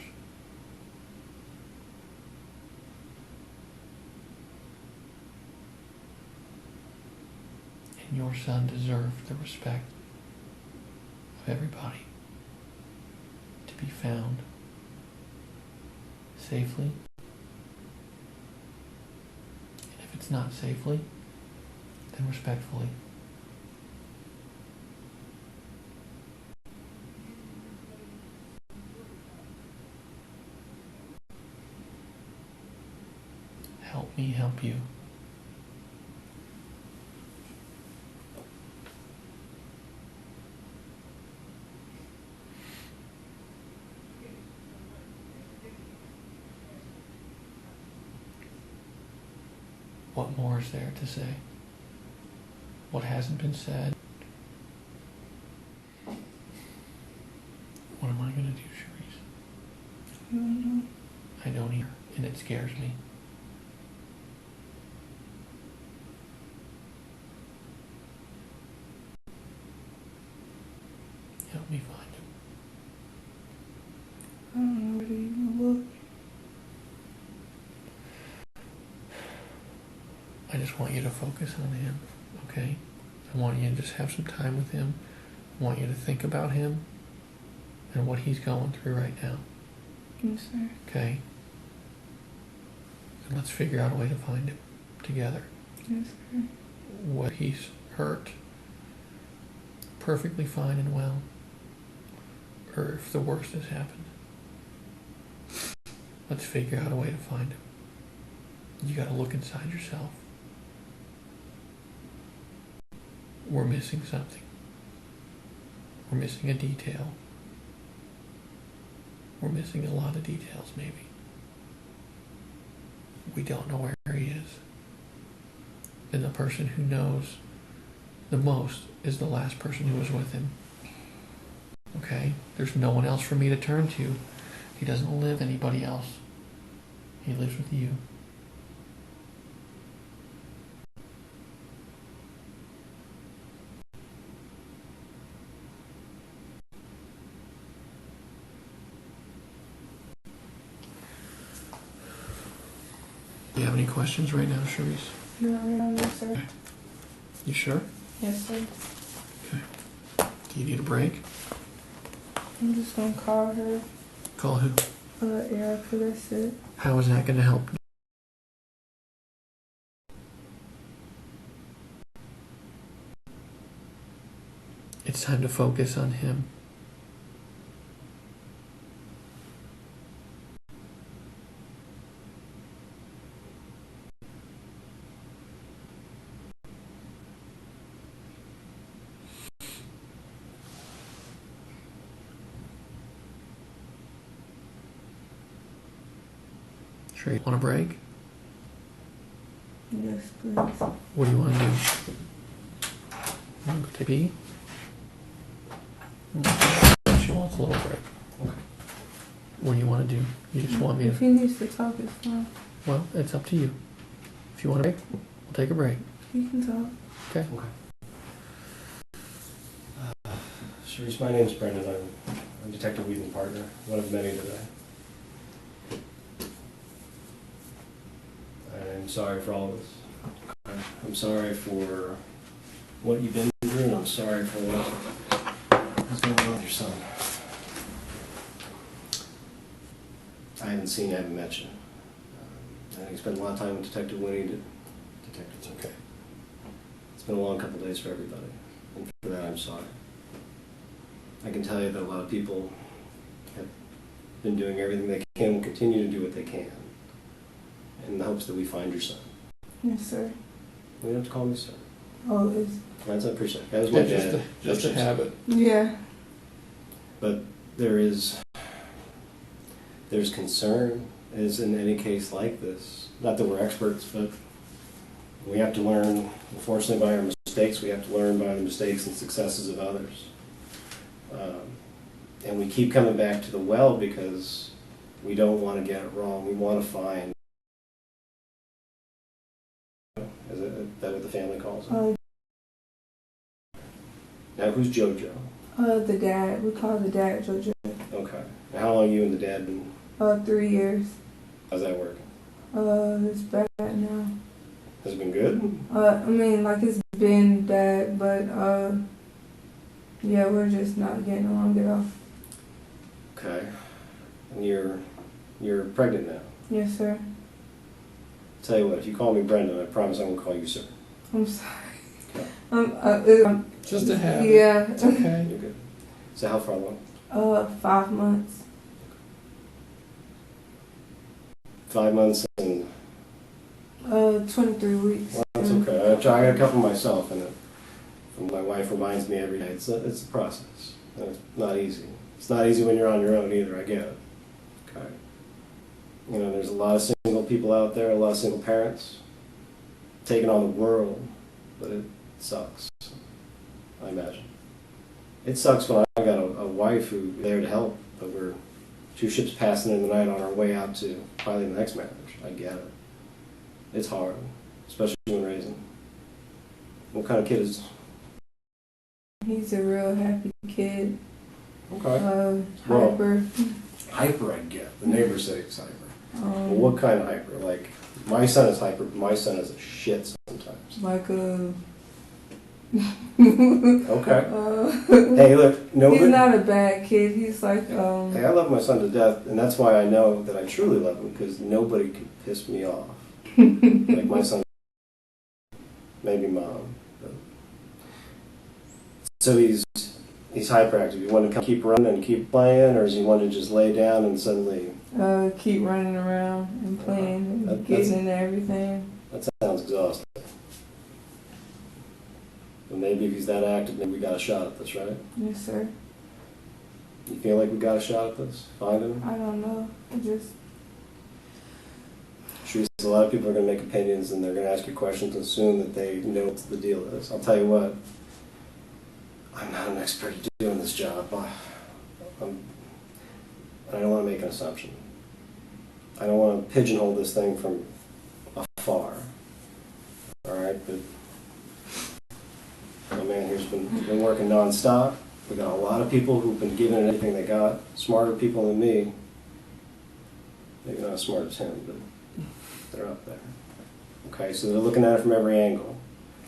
Speaker 1: And your son deserved the respect of everybody to be found safely. And if it's not safely, then respectfully. Help me help you. What more is there to say? What hasn't been said? What am I going to do, Charisse?
Speaker 3: I don't know.
Speaker 1: I don't either, and it scares me. Help me find him.
Speaker 3: I don't know where to even look.
Speaker 1: I just want you to focus on him, okay? I want you to just have some time with him. I want you to think about him and what he's going through right now,
Speaker 3: Yes, sir.
Speaker 1: okay? And let's figure out a way to find him together.
Speaker 3: Yes, sir.
Speaker 1: What he's hurt, perfectly fine and well, or if the worst has happened. Let's figure out a way to find him. You gotta look inside yourself. We're missing something. We're missing a detail. We're missing a lot of details, maybe. We don't know where he is. And the person who knows the most is the last person who was with him. Okay? There's no one else for me to turn to. He doesn't live with anybody else. He lives with you. Do you have any questions right now, Charisse?
Speaker 3: No, no, sir.
Speaker 1: You sure?
Speaker 3: Yes, sir.
Speaker 1: Do you need a break?
Speaker 3: I'm just gonna call her.
Speaker 1: Call who?
Speaker 3: Erica, that's it.
Speaker 1: How is that going to help? It's time to focus on him. Sure, you want a break?
Speaker 3: Yes, please.
Speaker 1: What do you want to do? You want to go take a pee? She wants a little break. Okay. What do you want to do? You just want me
Speaker 3: If
Speaker 1: to...
Speaker 3: he needs to talk, it's fine.
Speaker 1: Well, it's up to you. If you want a break, we'll take a break.
Speaker 3: You can talk.
Speaker 1: Okay.
Speaker 2: Charisse, my name's Brendan. I'm Detective Wheaton's partner, one of many today. I'm sorry for all of this. I'm sorry for what you've been through, and I'm sorry for what's going on with your son. I haven't met you. I think you spent a lot of time with Detective Winnie. Detective's okay. It's been a long couple of days for everybody, and for that I'm sorry. I can tell you that a lot of people have been doing everything they can and will continue to do what they can in the hopes that we find your son.
Speaker 3: Yes, sir.
Speaker 2: You don't have to call me sir.
Speaker 3: Oh, it's...
Speaker 2: That's, I appreciate it. That was my dad.
Speaker 1: Just a habit.
Speaker 3: Yeah.
Speaker 2: But there's concern, as in any case like this. Not that we're experts, but we have to learn, unfortunately, by our mistakes. We have to learn by the mistakes and successes of others. And we keep coming back to the well because we don't want to get it wrong. We want to find... Is that what the family calls it? Now, who's JoJo?
Speaker 3: The dad. We call the dad JoJo.
Speaker 2: Okay. Now, how long have you and the dad been?
Speaker 3: 3 years.
Speaker 2: How's that working?
Speaker 3: It's bad now.
Speaker 2: Has it been good?
Speaker 3: I mean, like, it's been bad, but, yeah, we're just not getting along at all.
Speaker 2: Okay. And you're pregnant now.
Speaker 3: Yes, sir.
Speaker 2: Tell you what, if you call me Brendan, I promise I won't call you sir.
Speaker 3: I'm sorry.
Speaker 2: Okay.
Speaker 1: Just a habit.
Speaker 3: Yeah.
Speaker 1: It's okay.
Speaker 2: You're good. So how far along?
Speaker 3: 5 months.
Speaker 2: 5 months and...
Speaker 3: 23 weeks.
Speaker 2: Well, that's okay. I got a couple myself, and my wife reminds me every day. It's a process. And it's not easy. It's not easy when you're on your own either. I get it. Okay. You know, there's a lot of single people out there, a lot of single parents taking on the world, but it sucks. I imagine. It sucks when I got a wife who's there to help, but we're 2 ships passing in the night on our way out to probably the next marriage. I get it. It's hard, especially when raising. What kind of kid is?
Speaker 3: He's a real happy kid.
Speaker 2: Okay.
Speaker 3: Hyper.
Speaker 2: Hyper, I get. The neighbors say he's hyper. Well,
Speaker 3: Um,
Speaker 2: what kind of hyper? Like, my son is hyper, but my son is a shit sometimes.
Speaker 3: like a...
Speaker 2: Okay. Hey, look,
Speaker 3: he's not a bad kid. He's like,
Speaker 2: Hey, I love my son to death, and that's why I know that I truly love him, because nobody can piss me off. Like my son, maybe mom. But. So he's hyperactive. You want to keep running and keep playing, or does he want to just lay down and suddenly...
Speaker 3: keep running around and playing and getting into everything.
Speaker 2: That sounds exhausting. But maybe if he's that active, maybe we got a shot at this, right?
Speaker 3: Yes, sir.
Speaker 2: You feel like we got a shot at this? Find him?
Speaker 3: I don't know.
Speaker 2: Charisse, a lot of people are going to make opinions, and they're going to ask you questions and assume that they know what the deal is. I'll tell you what. I'm not an expert at doing this job. I don't want to make an assumption. I don't want to pigeonhole this thing from afar. All right, but my man here's been working nonstop. We got a lot of people who've been giving it everything they got. Smarter people than me. Maybe not as smart as him, but they're up there. Okay, so they're looking at it from every angle,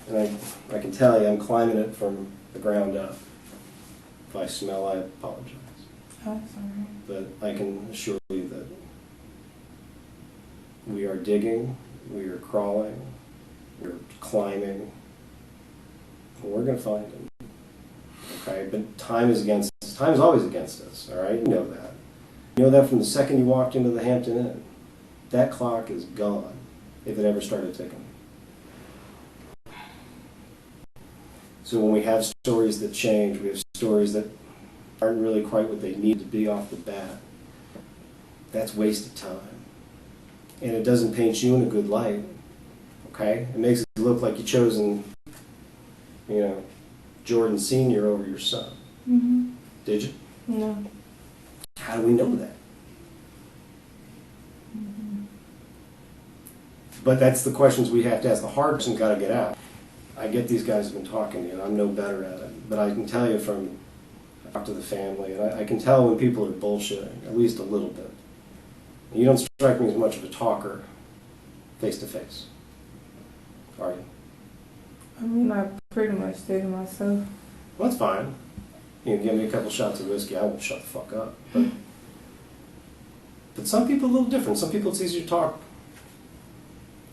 Speaker 2: and I can tell you, I'm climbing it from the ground up. If I smell, I apologize.
Speaker 3: Oh, sorry.
Speaker 2: But I can assure you that we are digging, we are crawling, we're climbing, and we're going to find him. Okay, but time is against us. Time is always against us, all right? You know that. You know that from the second you walked into the Hampton Inn. That clock is gone, if it ever started ticking. So when we have stories that change, we have stories that aren't really quite what they need to be off the bat, that's wasted time. And it doesn't paint you in a good light, okay? It makes it look like you've chosen, Jordan Sr. over your son.
Speaker 3: Mm-hmm.
Speaker 2: Did you?
Speaker 3: No.
Speaker 2: How do we know that?
Speaker 3: Mm-hmm.
Speaker 2: But that's the questions we have to ask. The hard person's got to get out. I get these guys have been talking to you, and I'm no better at it. But I can tell you from talk to the family, and I can tell when people are bullshitting, at least a little bit. You don't strike me as much of a talker, face to face. Are you?
Speaker 3: I mean, I pretty much did it myself.
Speaker 2: Well, that's fine. You can give me a couple shots of whiskey, I won't shut the fuck up. But some people are a little different. Some people it's easier to talk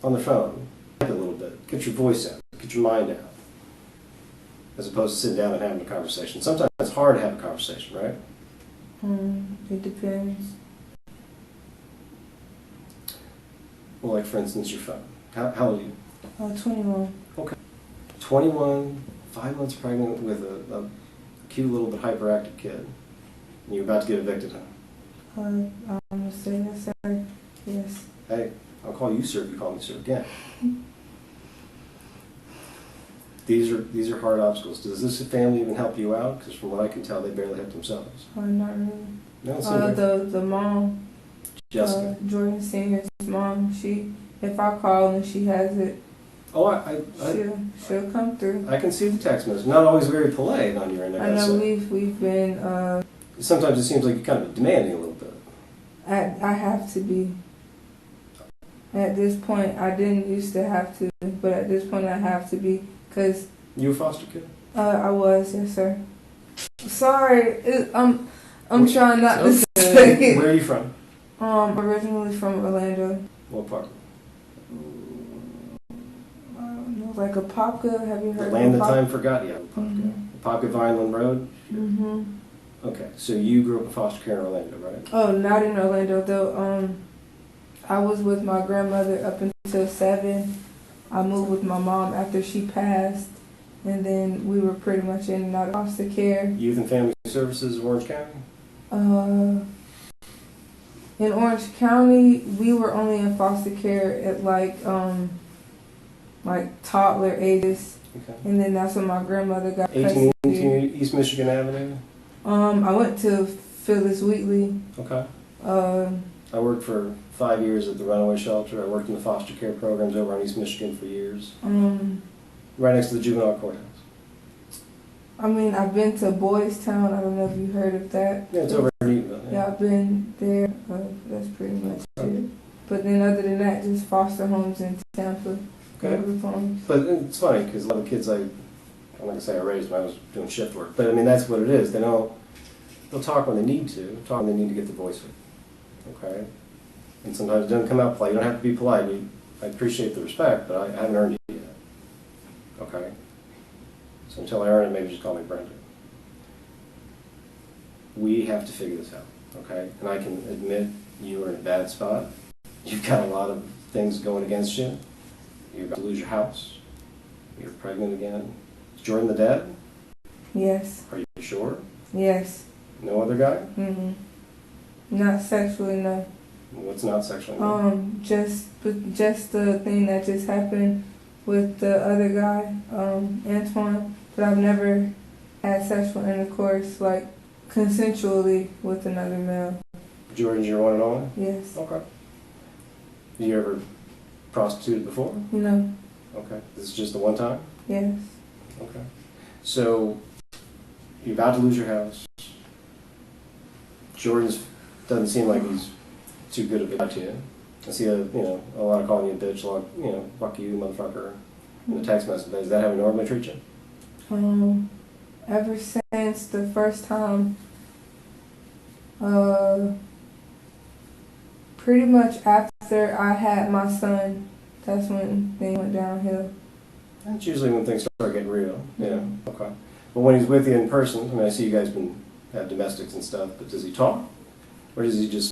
Speaker 2: on the phone a little bit. Get your voice out. Get your mind out. As opposed to sitting down and having a conversation. Sometimes it's hard to have a conversation, right?
Speaker 3: It depends.
Speaker 2: Well, like for instance, your phone. How old are you?
Speaker 3: 21.
Speaker 2: Okay. 21, 5 months pregnant with a cute little bit hyperactive kid. And you're about to get evicted, huh?
Speaker 3: I'm going to say yes, sir. Yes.
Speaker 2: Hey, I'll call you sir if you call me sir again. These are hard obstacles. Does this family even help you out? Because from what I can tell, they barely help themselves.
Speaker 3: Not really.
Speaker 2: No, it seems like
Speaker 3: The mom,
Speaker 2: Jessica.
Speaker 3: Jordan Senior's mom, if I call and she has it,
Speaker 2: Oh,
Speaker 3: she'll come through.
Speaker 2: I can see the text message. Not always very polite on your end, I
Speaker 3: I
Speaker 2: gotta
Speaker 3: know
Speaker 2: say.
Speaker 3: we've been.
Speaker 2: Sometimes it seems like you're kind of demanding a little bit.
Speaker 3: I have to be. At this point, I didn't used to have to, but at this point I have to be, because...
Speaker 2: You a foster kid?
Speaker 3: I was, yes sir. Sorry, I'm trying not to
Speaker 1: Okay.
Speaker 3: say it.
Speaker 2: Where are you from?
Speaker 3: Originally from Orlando.
Speaker 2: What part?
Speaker 3: I don't know, like Apopka, have you
Speaker 2: The
Speaker 3: heard
Speaker 2: land
Speaker 3: of
Speaker 2: that
Speaker 3: Apopka?
Speaker 2: time forgot? Yeah, Apopka Vineland Road?
Speaker 3: Mm-hmm.
Speaker 2: Okay, so you grew up in foster care in Orlando, right?
Speaker 3: Oh, not in Orlando though. I was with my grandmother up until 7. I moved with my mom after she passed, and then we were pretty much in and out of foster care.
Speaker 2: Youth and Family Services of Orange County?
Speaker 3: In Orange County, we were only in foster care at like toddler ages,
Speaker 2: Okay.
Speaker 3: and then that's when my grandmother got
Speaker 2: 18
Speaker 3: custody.
Speaker 2: East Michigan Avenue?
Speaker 3: I went to Phyllis Wheatley.
Speaker 2: Okay.
Speaker 3: I
Speaker 2: I worked for 5 years at the runaway shelter. I worked in the foster care programs over in East Michigan for years. Right next to the juvenile courthouse.
Speaker 3: mean, I've been to Boys Town. I don't know if you heard of that.
Speaker 2: Yeah, it's over in Eatonville.
Speaker 3: Yeah, I've been there. That's pretty much it. But then other than that, just foster homes in Tampa.
Speaker 2: Okay.
Speaker 3: Group homes.
Speaker 2: But it's funny because a lot of kids I'm not going to say I raised when I was doing shift work, but I mean, that's what it is. They'll talk when they need to, talk when they need to get the voice in. Okay? And sometimes it doesn't come out polite. You don't have to be polite. I appreciate the respect, but I haven't earned it yet. Okay? So until I earn it, maybe just call me Brenda. We have to figure this out. Okay? And I can admit you are in a bad spot. You've got a lot of things going against you. You're about to lose your house. You're pregnant again. Is Jordan the dad?
Speaker 3: Yes.
Speaker 2: Are you sure?
Speaker 3: Yes.
Speaker 2: No other guy?
Speaker 3: Not sexually, no.
Speaker 2: What's not sexually?
Speaker 3: Just the thing that just happened with the other guy, Antoine. But I've never had sexual intercourse, like, consensually with another male.
Speaker 2: Jordan's your one and only?
Speaker 3: Yes.
Speaker 2: Okay. Have you ever prostituted before?
Speaker 3: No.
Speaker 2: Okay. This is just the one time?
Speaker 3: Yes.
Speaker 2: Okay. So, you're about to lose your house. Jordan's doesn't seem like he's too good of a guy to you. I see a lot of calling you a bitch, a lot of, fuck you, motherfucker, in the text message. Is that how he normally treat you?
Speaker 3: ever since the first time, pretty much after I had my son, that's when things went downhill.
Speaker 2: That's usually when things start getting real. Yeah. Okay. But when he's with you in person, I mean, I see you guys have domestics and stuff, but does he talk? Or does he just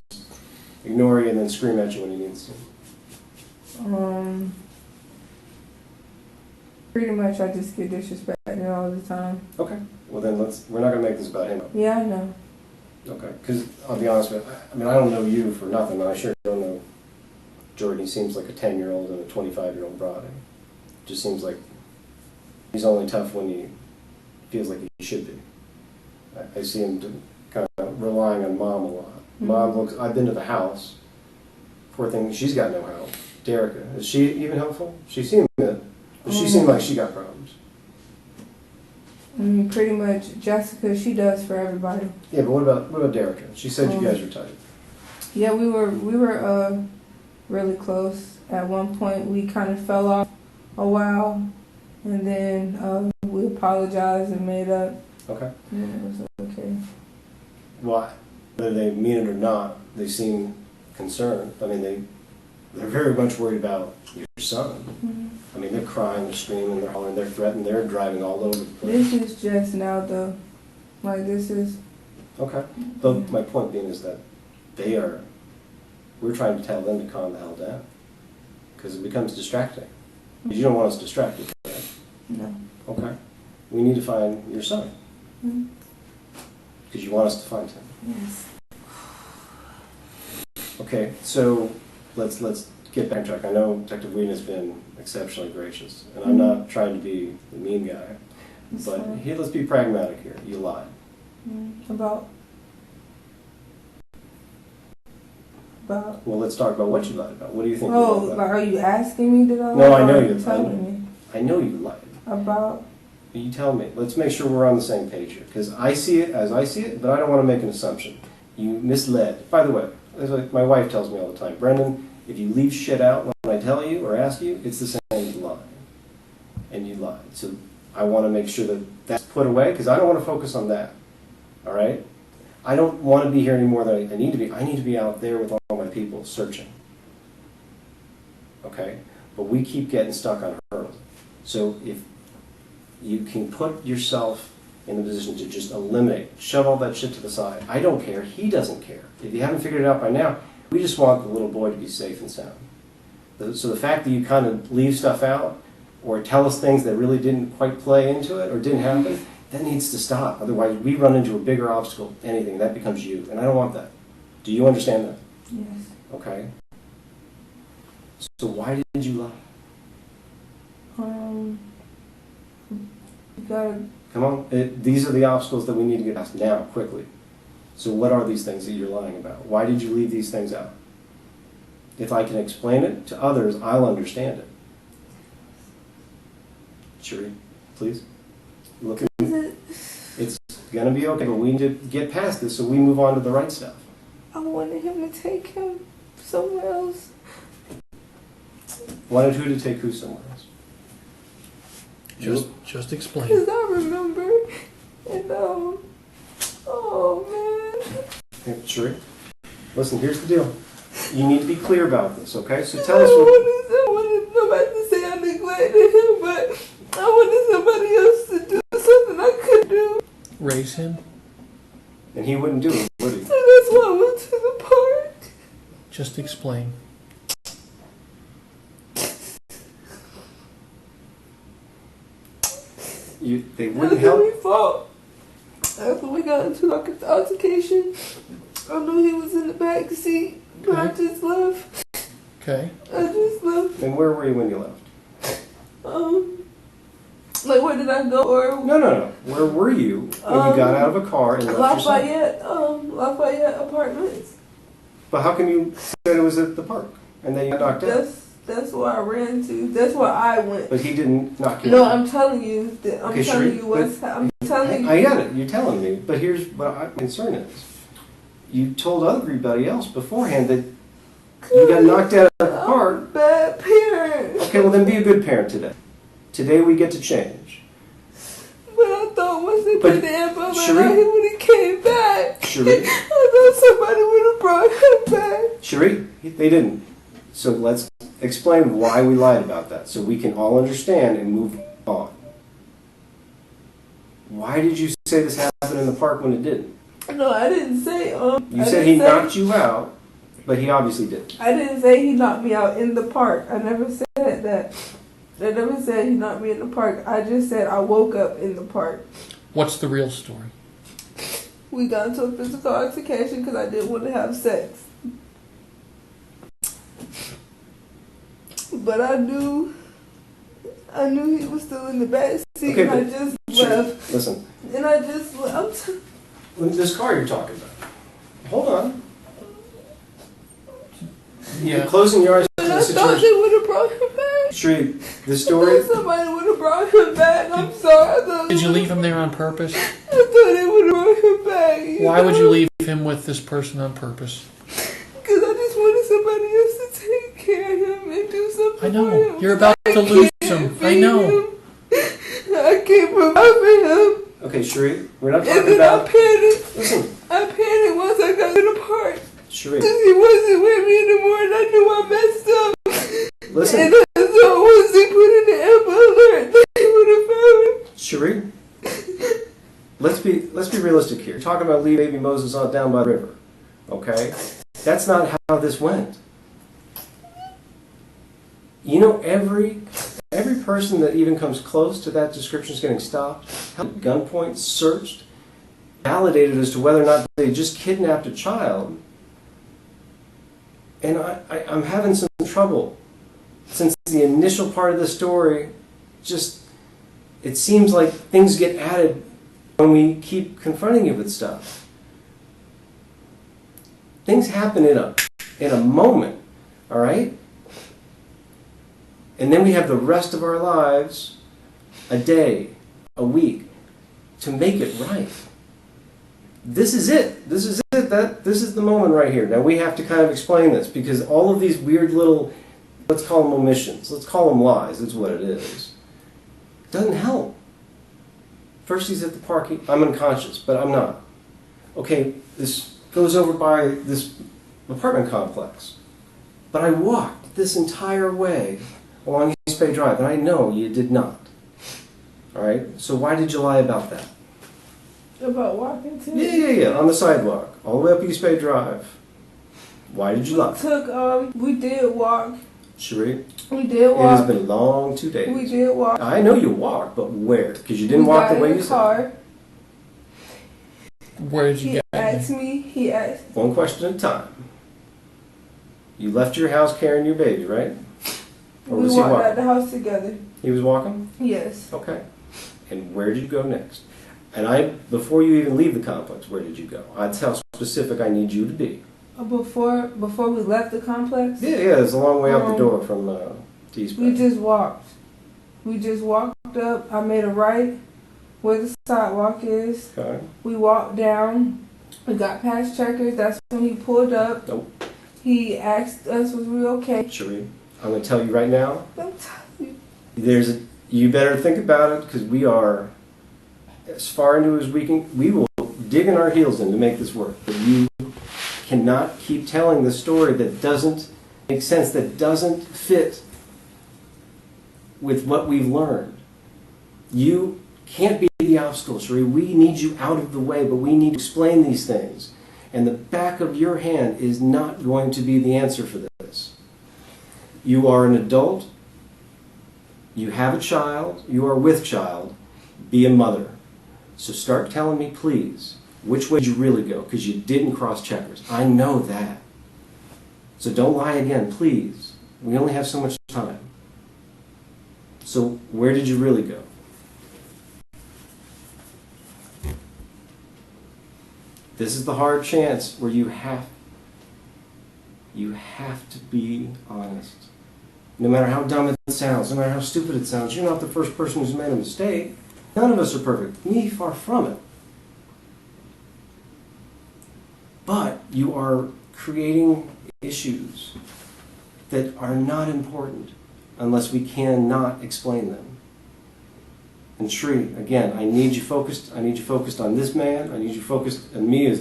Speaker 2: ignore you and then scream at you when he needs to?
Speaker 3: Pretty much I just get disrespected all the time.
Speaker 2: Okay. Well then we're not going to make this about him.
Speaker 3: Yeah, I know.
Speaker 2: Okay. Because I'll be honest with you, I mean, I don't know you for nothing, and I sure don't know Jordan. He seems like a 10-year-old and a 25-year-old broad. It just seems like he's only tough when he feels like he should be. I see him kind of relying on mom a lot. Mom looks, I've been to the house. Poor thing, she's got no help. Derica, is she even helpful? She seemed good, but she seemed like she got problems.
Speaker 3: I mean, pretty much Jessica, she does for everybody.
Speaker 2: Yeah, but what about Derica? She said you guys were tight.
Speaker 3: Yeah, we were really close. At one point, we kind of fell off a while, and then we apologized and made up.
Speaker 2: Okay.
Speaker 3: Yeah, it was okay.
Speaker 2: Well, whether they mean it or not, they seem concerned. I mean, they're very much worried about your son. I mean, they're crying, they're screaming, they're hollering, they're threatening, they're driving all over the place.
Speaker 3: This is just now, though. Like, this is...
Speaker 2: Okay. But my point being is that we're trying to tell them to calm the hell down. Because it becomes distracting. Because you don't want us distracted, right?
Speaker 3: No.
Speaker 2: Okay. We need to find your son. Because you want us to find him.
Speaker 3: Yes.
Speaker 2: Okay, so let's get back on track. I know Detective Whedon has been exceptionally gracious, and I'm not trying to be the mean guy, but here, let's be pragmatic here. You lied.
Speaker 3: About?
Speaker 2: Well, let's talk about what you lied about. What do you think?
Speaker 3: Oh,
Speaker 2: you lied about?
Speaker 3: like, are you asking me that I lied?
Speaker 2: No, I know you.
Speaker 3: Telling me
Speaker 2: I know you lied.
Speaker 3: about.
Speaker 2: You tell me. Let's make sure we're on the same page here, because I see it as I see it, but I don't want to make an assumption. You misled. By the way, as my wife tells me all the time, Brendan, if you leave shit out when I tell you or ask you, it's the same as lying. And you lied. So I want to make sure that that's put away, because I don't want to focus on that. All right? I don't want to be here any more than I need to be. I need to be out there with all my people searching. Okay? But we keep getting stuck on hurdles. So if you can put yourself in the position to just eliminate, shove all that shit to the side. I don't care. He doesn't care. If you haven't figured it out by now, we just want the little boy to be safe and sound. So the fact that you kind of leave stuff out or tell us things that really didn't quite play into it or didn't happen, that needs to stop. Otherwise, we run into a bigger obstacle, anything, that becomes you. And I don't want that. Do you understand that?
Speaker 3: Yes.
Speaker 2: Okay. So why did you lie?
Speaker 3: You gotta...
Speaker 2: Come on. These are the obstacles that we need to get past now, quickly. So what are these things that you're lying about? Why did you leave these things out? If I can explain it to others, I'll understand it. Cherie, please. Look at me. It's going to be okay, but we need to get past this so we move on to the right stuff.
Speaker 3: I wanted him to take him somewhere else.
Speaker 2: Wanted who to take who somewhere else?
Speaker 1: Just explain.
Speaker 3: Because I remember, and oh man.
Speaker 2: Hey, Cherie, listen, here's the deal. You need to be clear about this, okay? So tell us
Speaker 3: I
Speaker 2: what...
Speaker 3: wanted nobody to say I neglected him, but I wanted somebody else to do something I couldn't do.
Speaker 1: Raise him.
Speaker 2: And he wouldn't do it, would he?
Speaker 3: So that's why I went to the park.
Speaker 1: Just explain.
Speaker 2: They wouldn't help.
Speaker 3: We fought. After we got into like an altercation, I knew he was in the back seat, but I just left.
Speaker 1: Okay.
Speaker 3: I just left.
Speaker 2: And where were you when you left?
Speaker 3: Like where did I go? Or
Speaker 2: No. Where were you when you got out of a car and left your son?
Speaker 3: Lafayette Apartments.
Speaker 2: But how come you said it was at the park and then you got knocked out?
Speaker 3: That's where I ran to. That's where I went.
Speaker 2: But he didn't knock you
Speaker 3: No,
Speaker 2: out.
Speaker 3: I'm telling you. I'm telling you what's. I'm telling you.
Speaker 2: I get it. You're telling me. But here's what my concern is. You told everybody else beforehand that you got knocked out at the park.
Speaker 3: I'm a bad parent.
Speaker 2: Okay, well then be a good parent today. Today we get to change.
Speaker 3: But I thought once they he
Speaker 2: But
Speaker 3: put the umbrella
Speaker 2: Cherie-
Speaker 3: on him when he came back.
Speaker 2: Cherie-
Speaker 3: I thought somebody would have brought him back.
Speaker 2: Cherie, they didn't. So let's explain why we lied about that so we can all understand and move on. Why did you say this happened in the park when it didn't?
Speaker 3: No, I didn't say.
Speaker 2: You said he knocked you out, but he obviously didn't.
Speaker 3: I didn't say he knocked me out in the park. I never said that. I never said he knocked me in the park. I just said I woke up in the park.
Speaker 1: What's the real story?
Speaker 3: We got into a physical altercation because I didn't want to have sex. But I knew he was still in the back seat,
Speaker 2: Okay,
Speaker 3: and I
Speaker 2: but
Speaker 3: just
Speaker 2: Cherie,
Speaker 3: left.
Speaker 2: listen.
Speaker 3: And I just left.
Speaker 2: This car you're talking about. Hold on.
Speaker 1: Yeah.
Speaker 2: You're closing your eyes to
Speaker 3: And
Speaker 2: the
Speaker 3: I thought
Speaker 2: situation.
Speaker 3: they would have brought him back.
Speaker 2: Cherie, the
Speaker 3: I
Speaker 2: story.
Speaker 3: thought somebody would have brought him back. I'm sorry. I thought
Speaker 1: Did you leave him there on purpose?
Speaker 3: I thought they would have brought him back.
Speaker 1: Why would you leave him with this person on purpose?
Speaker 3: Because I just wanted somebody else to take care of him and do something
Speaker 1: I know.
Speaker 3: for him.
Speaker 1: You're about to lose him. I
Speaker 3: feed
Speaker 1: know.
Speaker 3: him. I can't provide for him.
Speaker 2: Okay, Cherie, we're not
Speaker 3: And
Speaker 2: talking
Speaker 3: then I
Speaker 2: about.
Speaker 3: panicked.
Speaker 2: Listen,
Speaker 3: I panicked once I got to the park.
Speaker 2: Cherie,
Speaker 3: Because he wasn't with me anymore and I knew I messed up.
Speaker 2: listen.
Speaker 3: And so once he put in the Amber Alert, they would have found him.
Speaker 2: Cherie, let's be realistic here. You're talking about leave baby Moses on down by the river, okay? That's not how this went. You know, every person that even comes close to that description is getting stopped, held at gunpoint, searched, validated as to whether or not they just kidnapped a child. And I'm having some trouble since the initial part of the story. Just, it seems like things get added when we keep confronting you with stuff. Things happen in a moment, all right? And then we have the rest of our lives, a day, a week, to make it right. This is it. This is it. This is the moment right here. Now we have to kind of explain this because all of these weird little, let's call them omissions, let's call them lies, that's what it is, doesn't help. First he's at the park, I'm unconscious, but I'm not. Okay, this goes over by this apartment complex. But I walked this entire way along East Bay Drive, and I know you did not. All right? So why did you lie about that?
Speaker 3: About walking to?
Speaker 2: Yeah, on the sidewalk, all the way up East Bay Drive. Why did you lie?
Speaker 3: We did walk.
Speaker 2: Cherie,
Speaker 3: We did
Speaker 2: it has
Speaker 3: walk.
Speaker 2: been long 2 days.
Speaker 3: We did walk.
Speaker 2: I know you walked, but where? Because you didn't
Speaker 3: We
Speaker 2: walk
Speaker 3: got
Speaker 2: the way
Speaker 3: in
Speaker 2: you
Speaker 3: the
Speaker 2: said.
Speaker 3: car.
Speaker 1: Where did you
Speaker 3: He
Speaker 1: get
Speaker 3: asked me. He asked.
Speaker 2: One question at a time. You left your house carrying your baby, right? Or
Speaker 3: We
Speaker 2: was he
Speaker 3: walked out
Speaker 2: walking?
Speaker 3: the house together.
Speaker 2: He was walking?
Speaker 3: Yes.
Speaker 2: Okay. And where did you go next? And before you even leave the complex, where did you go? That's how specific I need you to be.
Speaker 3: Before we left the complex.
Speaker 2: Yeah, it's a long way out the door from to East Bay.
Speaker 3: We just walked. We just walked up. I made a right where the sidewalk is.
Speaker 2: Okay.
Speaker 3: We walked down. We got past Checkers. That's when he pulled up.
Speaker 2: Nope.
Speaker 3: He asked us, was we okay?
Speaker 2: Cherie, I'm going to tell you right now,
Speaker 3: I'm telling you.
Speaker 2: you better think about it because we are as far into as we can. We will dig in our heels in to make this work. But you cannot keep telling the story that doesn't make sense, that doesn't fit with what we've learned. You can't be the obstacle, Cherie. We need you out of the way, but we need to explain these things. And the back of your hand is not going to be the answer for this. You are an adult. You have a child. You are with child. Be a mother. So start telling me, please, which way did you really go? Because you didn't cross Checkers. I know that. So don't lie again, please. We only have so much time. So where did you really go? This is the hard chance where you have to be honest. No matter how dumb it sounds, no matter how stupid it sounds, you're not the first person who's made a mistake. None of us are perfect. Me, far from it. But you are creating issues that are not important unless we cannot explain them. And Sri, again, I need you focused. I need you focused on this man. I need you focused on me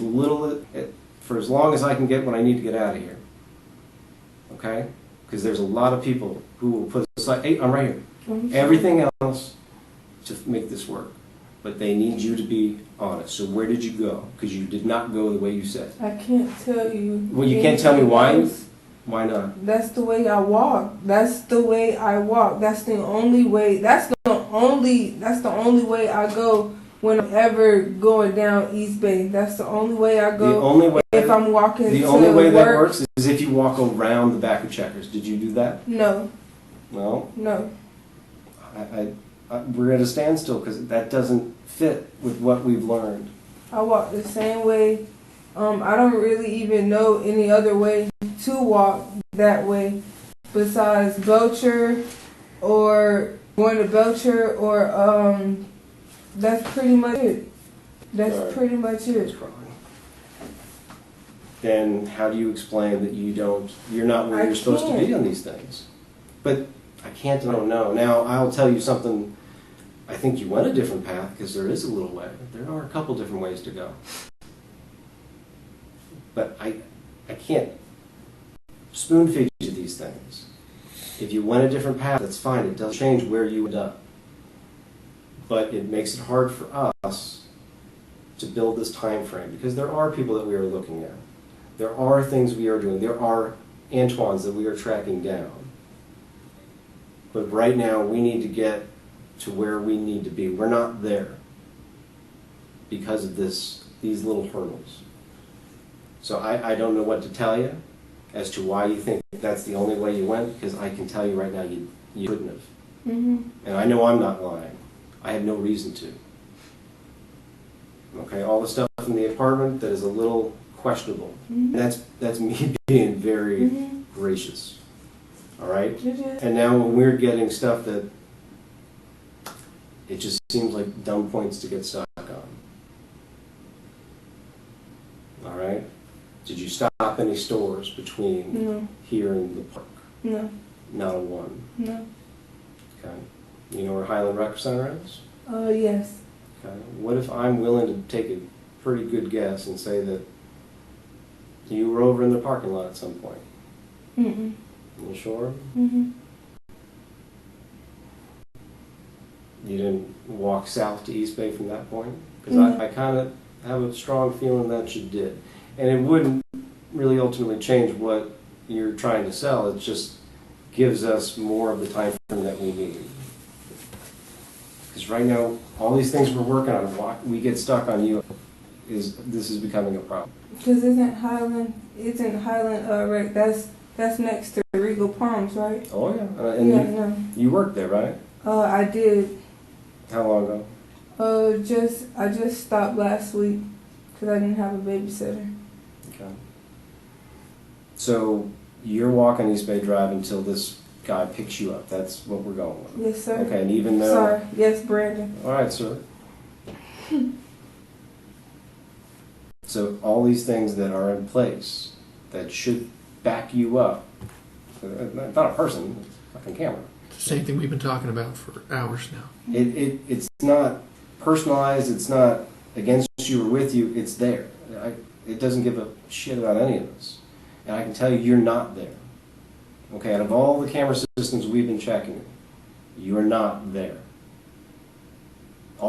Speaker 2: for as long as I can get when I need to get out of here. Okay? Because there's a lot of people who will put aside, hey, I'm right here. Everything else to make this work. But they need you to be honest. So where did you go? Because you did not go the way you said.
Speaker 3: I can't tell you.
Speaker 2: Well, you can't tell me why? Why not?
Speaker 3: That's the way I walk. That's the way I walk. That's the only way. That's the only way I go when I'm ever going down East Bay. That's the only way I go.
Speaker 2: The only way
Speaker 3: if I'm walking
Speaker 2: the
Speaker 3: to
Speaker 2: only way
Speaker 3: work.
Speaker 2: that works is if you walk around the back of Checkers. Did you do that?
Speaker 3: No.
Speaker 2: Well,
Speaker 3: No.
Speaker 2: we're at a standstill because that doesn't fit with what we've learned.
Speaker 3: I walk the same way. I don't really even know any other way to walk that way besides Belcher or going to Belcher or that's pretty much it. That's
Speaker 2: Right.
Speaker 3: pretty much it.
Speaker 2: Then how do you explain that you're not where
Speaker 3: I
Speaker 2: you're supposed to be
Speaker 3: can't.
Speaker 2: on these things? But I can't and I don't know. Now, I'll tell you something. I think you went a different path because there is a little way. There are a couple different ways to go. But I can't spoon feed you these things. If you went a different path, that's fine. It doesn't change where you end up. But it makes it hard for us to build this time frame because there are people that we are looking at. There are things we are doing. There are Antoines that we are tracking down. But right now, we need to get to where we need to be. We're not there because of these little hurdles. So I don't know what to tell you as to why you think that's the only way you went, because I can tell you right now you couldn't have.
Speaker 3: Mm-hmm.
Speaker 2: And I know I'm not lying. I have no reason to. Okay, all the stuff in the apartment that is a little questionable.
Speaker 3: Mm-hmm.
Speaker 2: And that's me being very
Speaker 3: Mm-hmm.
Speaker 2: gracious. All right?
Speaker 3: It is.
Speaker 2: And now when we're getting stuff that it just seems like dumb points to get stuck on. All right? Did you stop any stores between
Speaker 3: No.
Speaker 2: here and the park?
Speaker 3: No.
Speaker 2: Not a one.
Speaker 3: No.
Speaker 2: Okay. You know where Highland Rec Center is?
Speaker 3: Yes.
Speaker 2: Okay. What if I'm willing to take a pretty good guess and say that you were over in the parking lot at some point?
Speaker 3: Mm-mm.
Speaker 2: You sure?
Speaker 3: Mm-hmm.
Speaker 2: You didn't walk south to East Bay from that point? Because
Speaker 3: Mhm.
Speaker 2: I kind of have a strong feeling that you did. And it wouldn't really ultimately change what you're trying to sell. It just gives us more of the time frame that we need. Because right now, all these things we're working on, why we get stuck on you, this is becoming a problem.
Speaker 3: Because isn't Highland right? That's next to Regal Palms, right?
Speaker 2: Oh yeah, and
Speaker 3: Yeah, no.
Speaker 2: you worked there, right?
Speaker 3: I did.
Speaker 2: How long ago?
Speaker 3: I just stopped last week because I didn't have a babysitter.
Speaker 2: Okay. So you're walking East Bay Drive until this guy picks you up. That's what we're going with.
Speaker 3: Yes, sir.
Speaker 2: Okay, and even though...
Speaker 3: Sorry. Yes, Brandon.
Speaker 2: All right, sir. So all these things that are in place that should back you up, not a person, it's a fucking camera.
Speaker 1: It's the same thing we've been talking about for hours now.
Speaker 2: It's not personalized, it's not against you or with you, it's there. It doesn't give a shit about any of us. And I can tell you, you're not there. Okay, out of all the camera systems we've been checking, you're not there.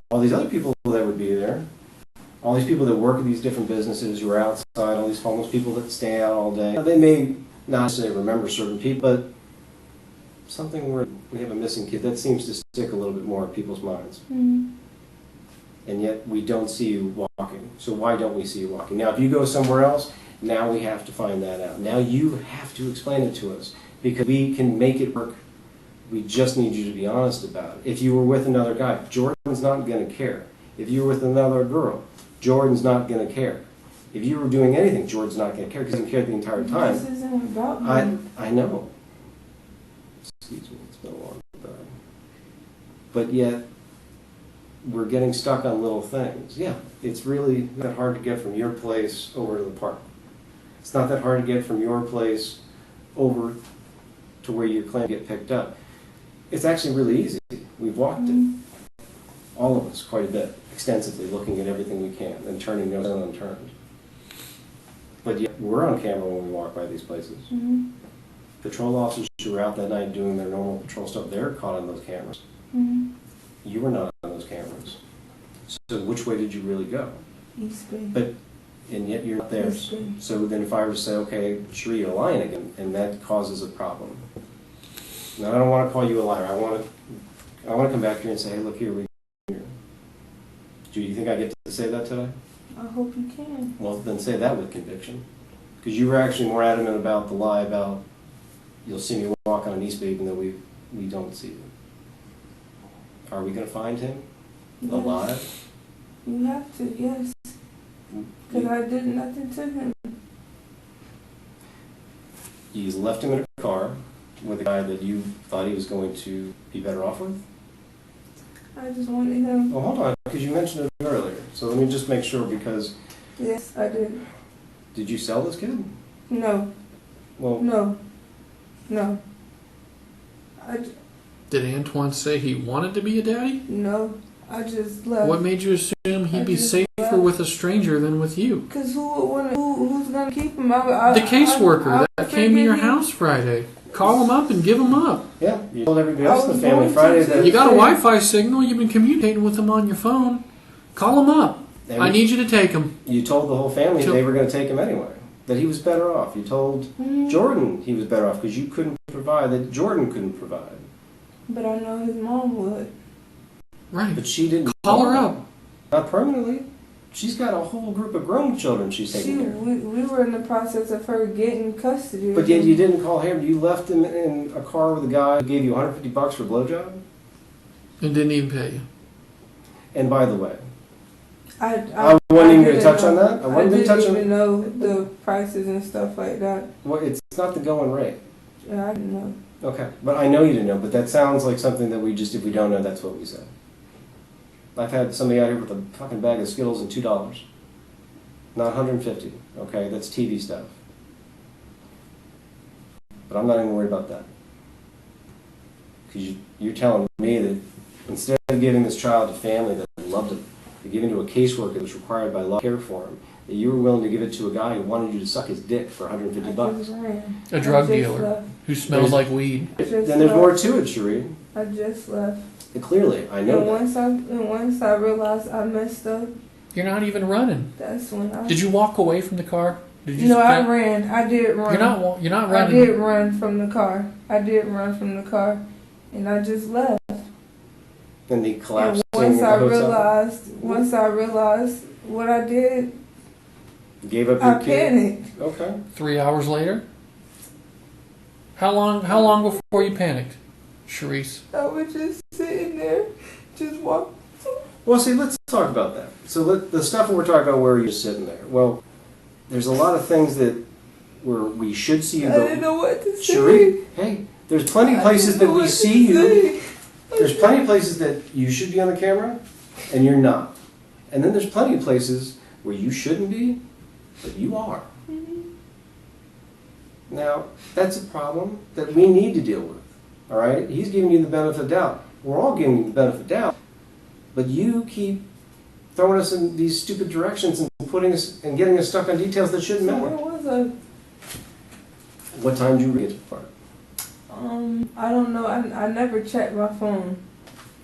Speaker 2: All these other people that would be there, all these people that work at these different businesses who are outside, all these homeless people that stay out all day, they may not say remember certain people, but something where we have a missing kid, that seems to stick a little bit more in people's minds.
Speaker 3: Mm-hmm.
Speaker 2: And yet we don't see you walking. So why don't we see you walking? Now, if you go somewhere else, now we have to find that out. Now you have to explain it to us because we can make it work. We just need you to be honest about it. If you were with another guy, Jordan's not going to care. If you were with another girl, Jordan's not going to care. If you were doing anything, Jordan's not going to care because he doesn't care the entire time.
Speaker 3: This isn't about me.
Speaker 2: I know. Excuse me, it's been a long time. But yet, we're getting stuck on little things. Yeah, it's really not hard to get from your place over to the park. It's not that hard to get from your place over to where you claim to get picked up. It's actually really easy. We've walked it. all of us, quite a bit, extensively, looking at everything we can and turning no stone unturned. But yet, we're on camera when we walk by these places.
Speaker 3: Mm-hmm.
Speaker 2: Patrol officers who were out that night doing their normal patrol stuff, they're caught on those cameras.
Speaker 3: Mm-hmm.
Speaker 2: You were not on those cameras. So which way did you really go?
Speaker 3: East Bay.
Speaker 2: But, and yet you're not there.
Speaker 3: East Bay.
Speaker 2: So then if I were to say, okay, Cherie, you're lying again, and that causes a problem. Now, I don't want to call you a liar. I want to come back here and say, hey, look here, do you think I get to say that today?
Speaker 3: I hope you can.
Speaker 2: Well, then say that with conviction. Because you were actually more adamant about the lie about you'll see me walk on East Bay even though we don't see you. Are we going to find him alive?
Speaker 3: You have to, yes. Because I did nothing to him.
Speaker 2: You left him in a car with a guy that you thought he was going to be better off with?
Speaker 3: I just wanted him.
Speaker 2: Oh, hold on, because you mentioned it earlier. So let me just make sure, because...
Speaker 3: Yes, I did.
Speaker 2: Did you sell this kid?
Speaker 3: No.
Speaker 2: Well...
Speaker 3: No.
Speaker 1: Did Antoine say he wanted to be a daddy?
Speaker 3: No. I just left.
Speaker 1: What made you assume he'd be safer with a stranger than with you?
Speaker 3: Because who's going to keep him? The
Speaker 1: caseworker that came to your house Friday. Call him up and give him up.
Speaker 2: Yeah, you told everybody else in the family Friday that...
Speaker 1: You got a Wi-Fi signal. You've been communicating with him on your phone. Call him up. I need you to take him.
Speaker 2: You told the whole family they were going to take him anyway. That he was better off. You told Jordan he was better off because you couldn't provide, that Jordan couldn't provide.
Speaker 3: But I know his mom would.
Speaker 1: Right.
Speaker 2: But she didn't
Speaker 1: call her up.
Speaker 2: Not permanently. She's got a whole group of grown children she's taking care of.
Speaker 3: We were in the process of her getting custody.
Speaker 2: But yet you didn't call him. You left him in a car with a guy who gave you $150 for a blowjob?
Speaker 1: And didn't even pay you.
Speaker 2: And by the way,
Speaker 3: I
Speaker 2: wasn't even going to touch on that?
Speaker 3: I didn't even know the prices and stuff like that.
Speaker 2: Well, it's not the going rate.
Speaker 3: Yeah, I didn't know.
Speaker 2: Okay, but I know you didn't know, but that sounds like something that if we don't know, that's what we said. I've had somebody out here with a fucking bag of Skittles and $2. Not $150, okay? That's TV stuff. But I'm not even worried about that. Because you're telling me that instead of giving this child a family that loved him, to give him to a caseworker that was required by law to care for him, that you were willing to give it to a guy who wanted you to suck his dick for $150.
Speaker 1: A drug dealer who smells like weed.
Speaker 2: Then there's more to it, Cherie.
Speaker 3: I just left.
Speaker 2: Clearly, I know
Speaker 3: and once I realized I messed up.
Speaker 1: You're not even running.
Speaker 3: That's when I...
Speaker 1: Did you walk away from the car? Did you?
Speaker 3: No, I ran. I did run.
Speaker 1: You're not running.
Speaker 3: I did run from the car. And I just left.
Speaker 2: And he collapsed.
Speaker 3: And once I realized what I did,
Speaker 2: you gave up your kid?
Speaker 3: Panicked.
Speaker 2: Okay.
Speaker 1: 3 hours later? How long before you panicked, Charisse?
Speaker 3: I was just sitting there, just walking.
Speaker 2: Well, see, let's talk about that. So the stuff we're talking about, where you're sitting there. Well, there's a lot of things where we should see you.
Speaker 3: I didn't know what to say.
Speaker 2: Cherie, hey, there's plenty of places that we see you. There's plenty of places that you should be on the camera, and you're not. And then there's plenty of places where you shouldn't be, but you are.
Speaker 3: Mm-hmm.
Speaker 2: Now, that's a problem that we need to deal with. All right? He's giving you the benefit of the doubt. We're all giving you the benefit of the doubt. But you keep throwing us in these stupid directions and putting us and getting us stuck on details that shouldn't matter.
Speaker 3: Where was I?
Speaker 2: What time did you get to the park?
Speaker 3: I don't know. I never checked my phone.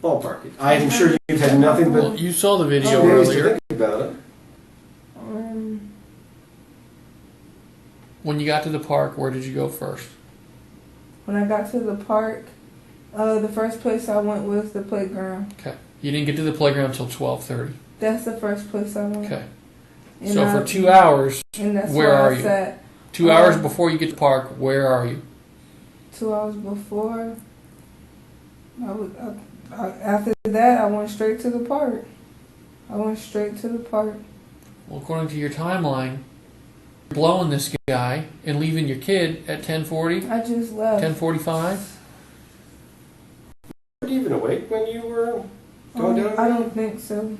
Speaker 2: Ballpark it. I'm sure you've had nothing but...
Speaker 1: Well, you saw the video
Speaker 2: days to
Speaker 1: earlier.
Speaker 2: think about it.
Speaker 1: When you got to the park, where did you go first?
Speaker 3: When I got to the park, the first place I went was the playground.
Speaker 1: Okay. You didn't get to the playground until 12:30.
Speaker 3: That's the first place I went.
Speaker 1: Okay. So for 2 hours, where are you?
Speaker 3: Sat.
Speaker 1: 2 hours before you get to the park, where are you?
Speaker 3: 2 hours before, after that, I went straight to the park.
Speaker 1: Well, according to your timeline, you're blowing this guy and leaving your kid at 10:40?
Speaker 3: I just left.
Speaker 1: 10:45?
Speaker 2: Were you even awake when you were going down?
Speaker 3: I don't think so.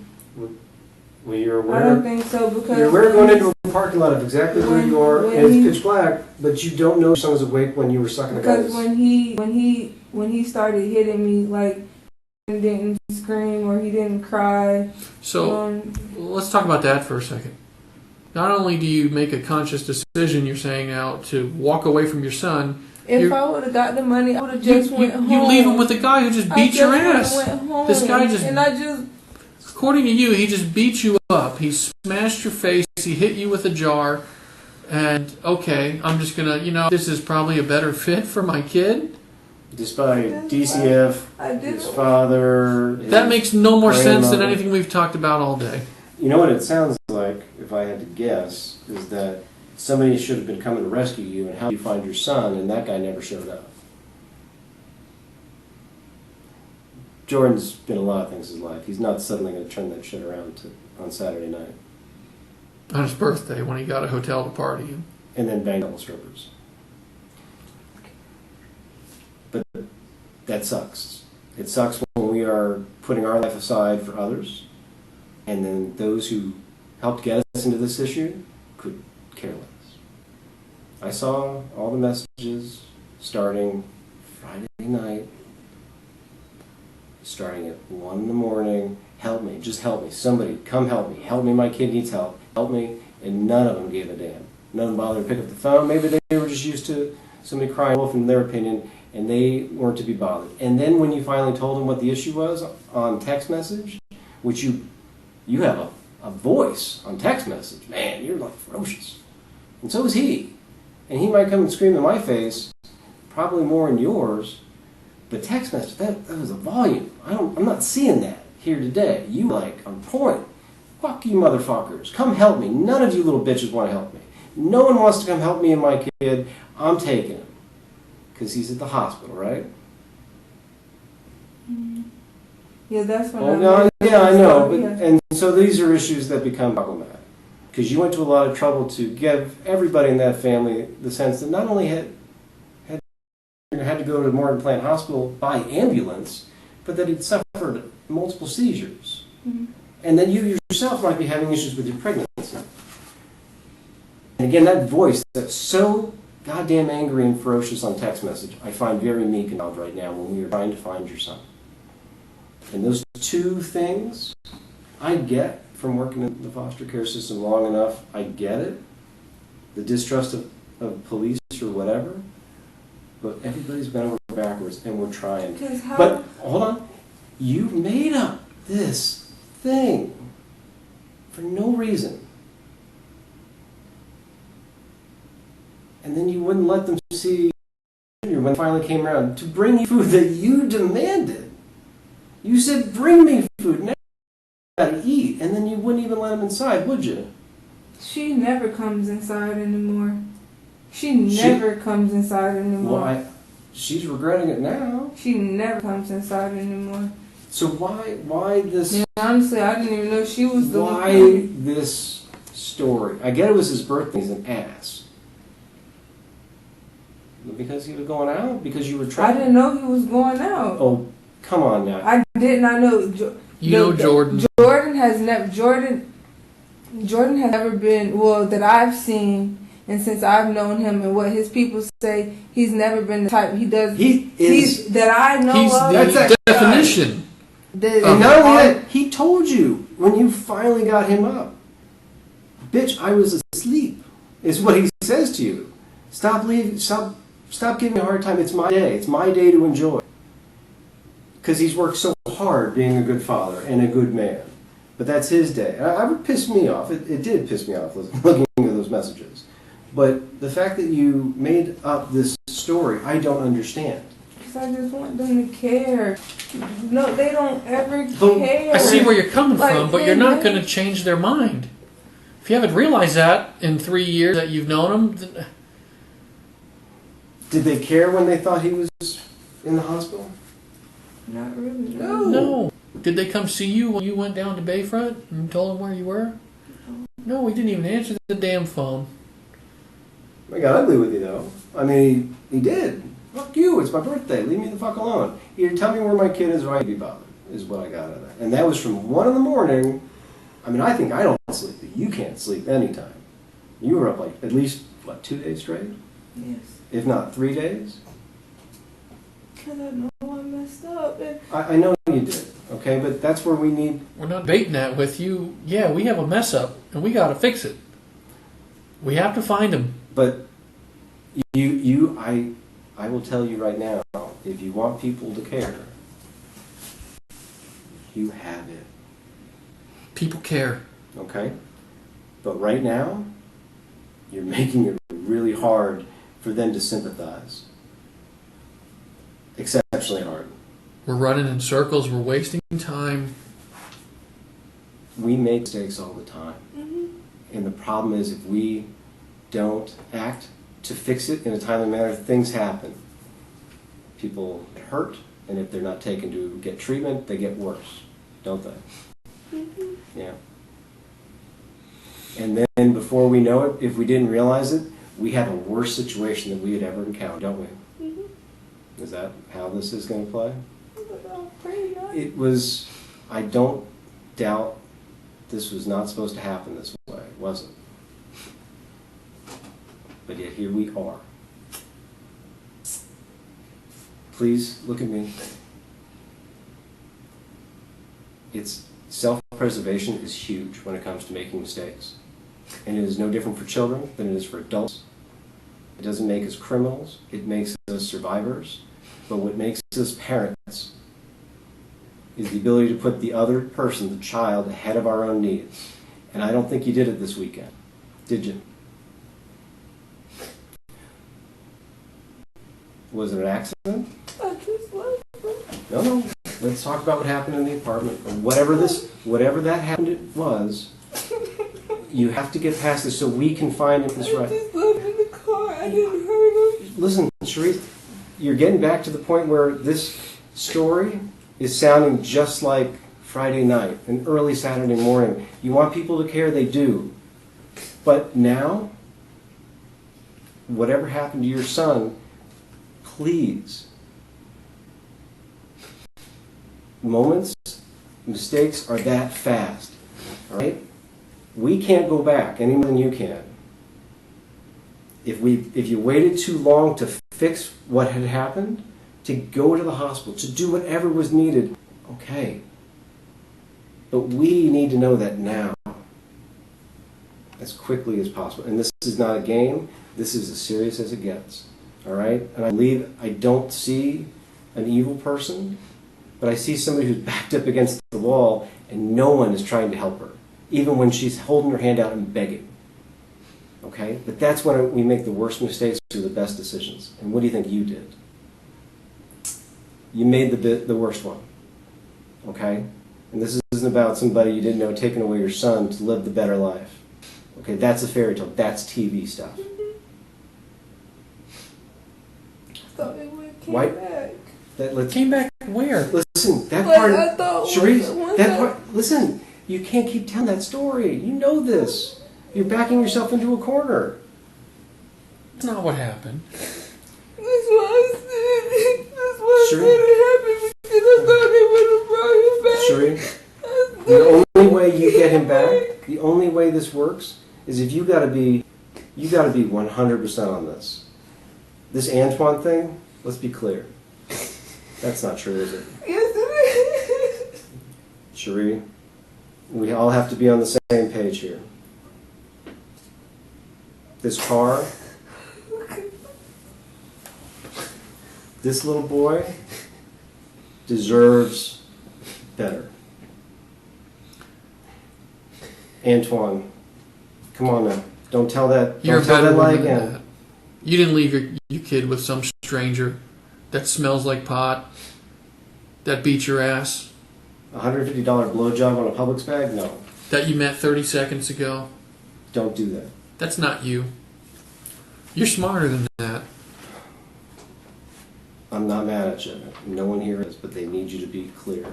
Speaker 2: Well, you're aware.
Speaker 3: I don't think so because
Speaker 2: you're aware going into a parking lot of exactly where you are, and it's pitch black, but you don't know if someone's awake when you were sucking the guy's.
Speaker 3: Because when he started hitting me, like didn't scream or he didn't cry.
Speaker 1: So let's talk about that for a second. Not only do you make a conscious decision, you're saying now, to walk away from your son.
Speaker 3: If I would have got the money, I would have just went home.
Speaker 1: You leave him with a guy who just beat your ass.
Speaker 3: Went home.
Speaker 1: This guy just,
Speaker 3: and I just,
Speaker 1: according to you, he just beat you up. He smashed your face. He hit you with a jar. And, okay, I'm just going to, this is probably a better fit for my kid.
Speaker 2: Despite DCF, his father...
Speaker 1: That makes no more sense than anything we've talked about all day.
Speaker 2: You know what it sounds like, if I had to guess, is that somebody should have been coming to rescue you and help you find your son, and that guy never showed up. Jordan's been a lot of things in his life. He's not suddenly going to turn that shit around on Saturday night.
Speaker 1: On his birthday, when he got a hotel to party.
Speaker 2: And then bang double strippers. But that sucks. It sucks when we are putting our life aside for others, and then those who helped get us into this issue could care less. I saw all the messages starting Friday night, starting at 1 in the morning. Help me, just help me. Somebody, come help me. Help me, my kid needs help. Help me. And none of them gave a damn. None of them bothered to pick up the phone. Maybe they were just used to somebody crying wolf in their opinion, and they weren't to be bothered. And then when you finally told them what the issue was on text message, which you have a voice on text message, man, you're like ferocious. And so is he. And he might come and scream in my face, probably more in yours, but text message, that was a volume. I'm not seeing that here today. You like on point. Fuck you motherfuckers. Come help me. None of you little bitches want to help me. No one wants to come help me and my kid. I'm taking him. Because he's at the hospital, right?
Speaker 3: Yeah, that's when
Speaker 2: I know. But, and so these are issues that become problematic. Because you went to a lot of trouble to give everybody in that family the sense that not only had to go to Morgan Plant Hospital by ambulance, but that he'd suffered multiple seizures. Mm-hmm. And then you yourself might be having issues with your pregnancy. And again, that voice that's so goddamn angry and ferocious on text message, I find very meek and loud right now when we are trying to find your son. And those two things, I get from working in the foster care system long enough, I get it. The distrust of police or whatever. But everybody's bent over backwards and we're trying. But hold on. You made up this thing for no reason. And then you wouldn't let them see when it finally came around to bring you food that you demanded. You said, bring me food, now I gotta eat. And then you wouldn't even let them inside, would you?
Speaker 3: She never comes inside anymore. She never comes inside anymore.
Speaker 2: Well, she's regretting it now.
Speaker 3: She never comes inside anymore.
Speaker 2: So why this...
Speaker 3: Yeah, honestly, I didn't even know she was the one.
Speaker 2: Why this story? I get it was his birthday. He's an ass. Because he was going out? Because you were trying...
Speaker 3: I didn't know he was going out.
Speaker 2: Oh, come on now.
Speaker 3: I did not know.
Speaker 1: Jordan.
Speaker 3: Jordan has never been, well, that I've seen, and since I've known him and what his people say, he's never been the type. He's that I know
Speaker 1: he's
Speaker 3: of.
Speaker 1: That's the definition.
Speaker 2: And not only that, he told you when you finally got him up. Bitch, I was asleep, is what he says to you. Stop giving me a hard time. It's my day. It's my day to enjoy. Because he's worked so hard being a good father and a good man. But that's his day. It would piss me off. It did piss me off looking at those messages. But the fact that you made up this story, I don't understand.
Speaker 3: Because I just want them to care. No, they don't ever care.
Speaker 1: I see where you're coming from, but you're not going to change their mind. If you haven't realized that in 3 years that you've known them...
Speaker 2: Did they care when they thought he was in the hospital?
Speaker 3: Not really.
Speaker 1: No. Did they come see you when you went down to Bayfront and told them where you were? No, he didn't even answer the damn phone.
Speaker 2: I got ugly with you, though. I mean, he did. Fuck you, it's my birthday. Leave me the fuck alone. Either tell me where my kid is or I'd be bothered, is what I got out of that. And that was from 1 in the morning. I mean, I think I don't sleep, but you can't sleep anytime. You were up like at least, 2 days straight?
Speaker 3: Yes.
Speaker 2: If not 3 days?
Speaker 3: Because I know I messed up. something.
Speaker 2: I know you did, okay? But that's where we need...
Speaker 1: We're not debating that with you. Yeah, we have a mess up, and we got to fix it. We have to find him.
Speaker 2: But I will tell you right now, if you want people to care, you have it.
Speaker 1: People care.
Speaker 2: Okay? But right now, you're making it really hard for them to sympathize. Exceptionally hard.
Speaker 1: We're running in circles. We're wasting time.
Speaker 2: We make mistakes all the time. And the problem is if we don't act to fix it in a timely manner, things happen. People get hurt, and if they're not taken to get treatment, they get worse, don't they? Yeah. And then before we know it, if we didn't realize it, we have a worse situation than we had ever encountered, don't we? Is that how this is going to play? It was, I don't doubt this was not supposed to happen this way, was it? But yet here we are. Please look at me. It's self-preservation is huge when it comes to making mistakes. And it is no different for children than it is for adults. It doesn't make us criminals, it makes us survivors. But what makes us parents is the ability to put the other person, the child, ahead of our own needs. And I don't think you did it this weekend, did you? Was it an accident?
Speaker 3: I just love him.
Speaker 2: No. Let's talk about what happened in the apartment. Or whatever that happened it was, you have to get past this so we can find this
Speaker 3: I
Speaker 2: right.
Speaker 3: just left him in the car. I didn't hurt him.
Speaker 2: Listen, Charisse, you're getting back to the point where this story is sounding just like Friday night and early Saturday morning. You want people to care, they do. But now, whatever happened to your son, please. Mistakes are that fast. All right? We can't go back any more than you can. If you waited too long to fix what had happened, to go to the hospital, to do whatever was needed, okay. But we need to know that now, as quickly as possible. And this is not a game. This is as serious as it gets. All right? And I don't see an evil person, but I see somebody who's backed up against the wall and no one is trying to help her, even when she's holding her hand out and begging. Okay? But that's when we make the worst mistakes or the best decisions. And what do you think you did? You made the worst one. Okay? And this isn't about somebody you didn't know taking away your son to live the better life. Okay? That's a fairy tale. That's TV stuff.
Speaker 3: I thought they would came back.
Speaker 1: Came back where?
Speaker 2: Listen, that
Speaker 3: Like,
Speaker 2: part,
Speaker 3: I thought
Speaker 2: Charisse, that part, listen, you can't keep telling that story. You know this. You're backing yourself into a corner.
Speaker 1: That's not what happened.
Speaker 3: That's why I said. That's why
Speaker 2: Sure.
Speaker 3: I said it happened because I thought they would have brought him back.
Speaker 2: Sheree, the only way you get him back, the only way this works, is if you gotta be 100% on this. This Antoine thing, let's be clear. That's not true, is it?
Speaker 3: Yes, it is.
Speaker 2: Sheree, we all have to be on the same page here. This car, this little boy deserves better. Antoine, come on now. Don't tell that.
Speaker 1: You're
Speaker 2: Don't tell
Speaker 1: a better
Speaker 2: that lie
Speaker 1: woman than
Speaker 2: again.
Speaker 1: that. You didn't leave your kid with some stranger that smells like pot, that beat your ass,
Speaker 2: $150 blowjob on a Publix bag? No.
Speaker 1: that you met 30 seconds ago.
Speaker 2: Don't do that.
Speaker 1: That's not you. You're smarter than that.
Speaker 2: I'm not mad at you. No one here is, but they need you to be clear.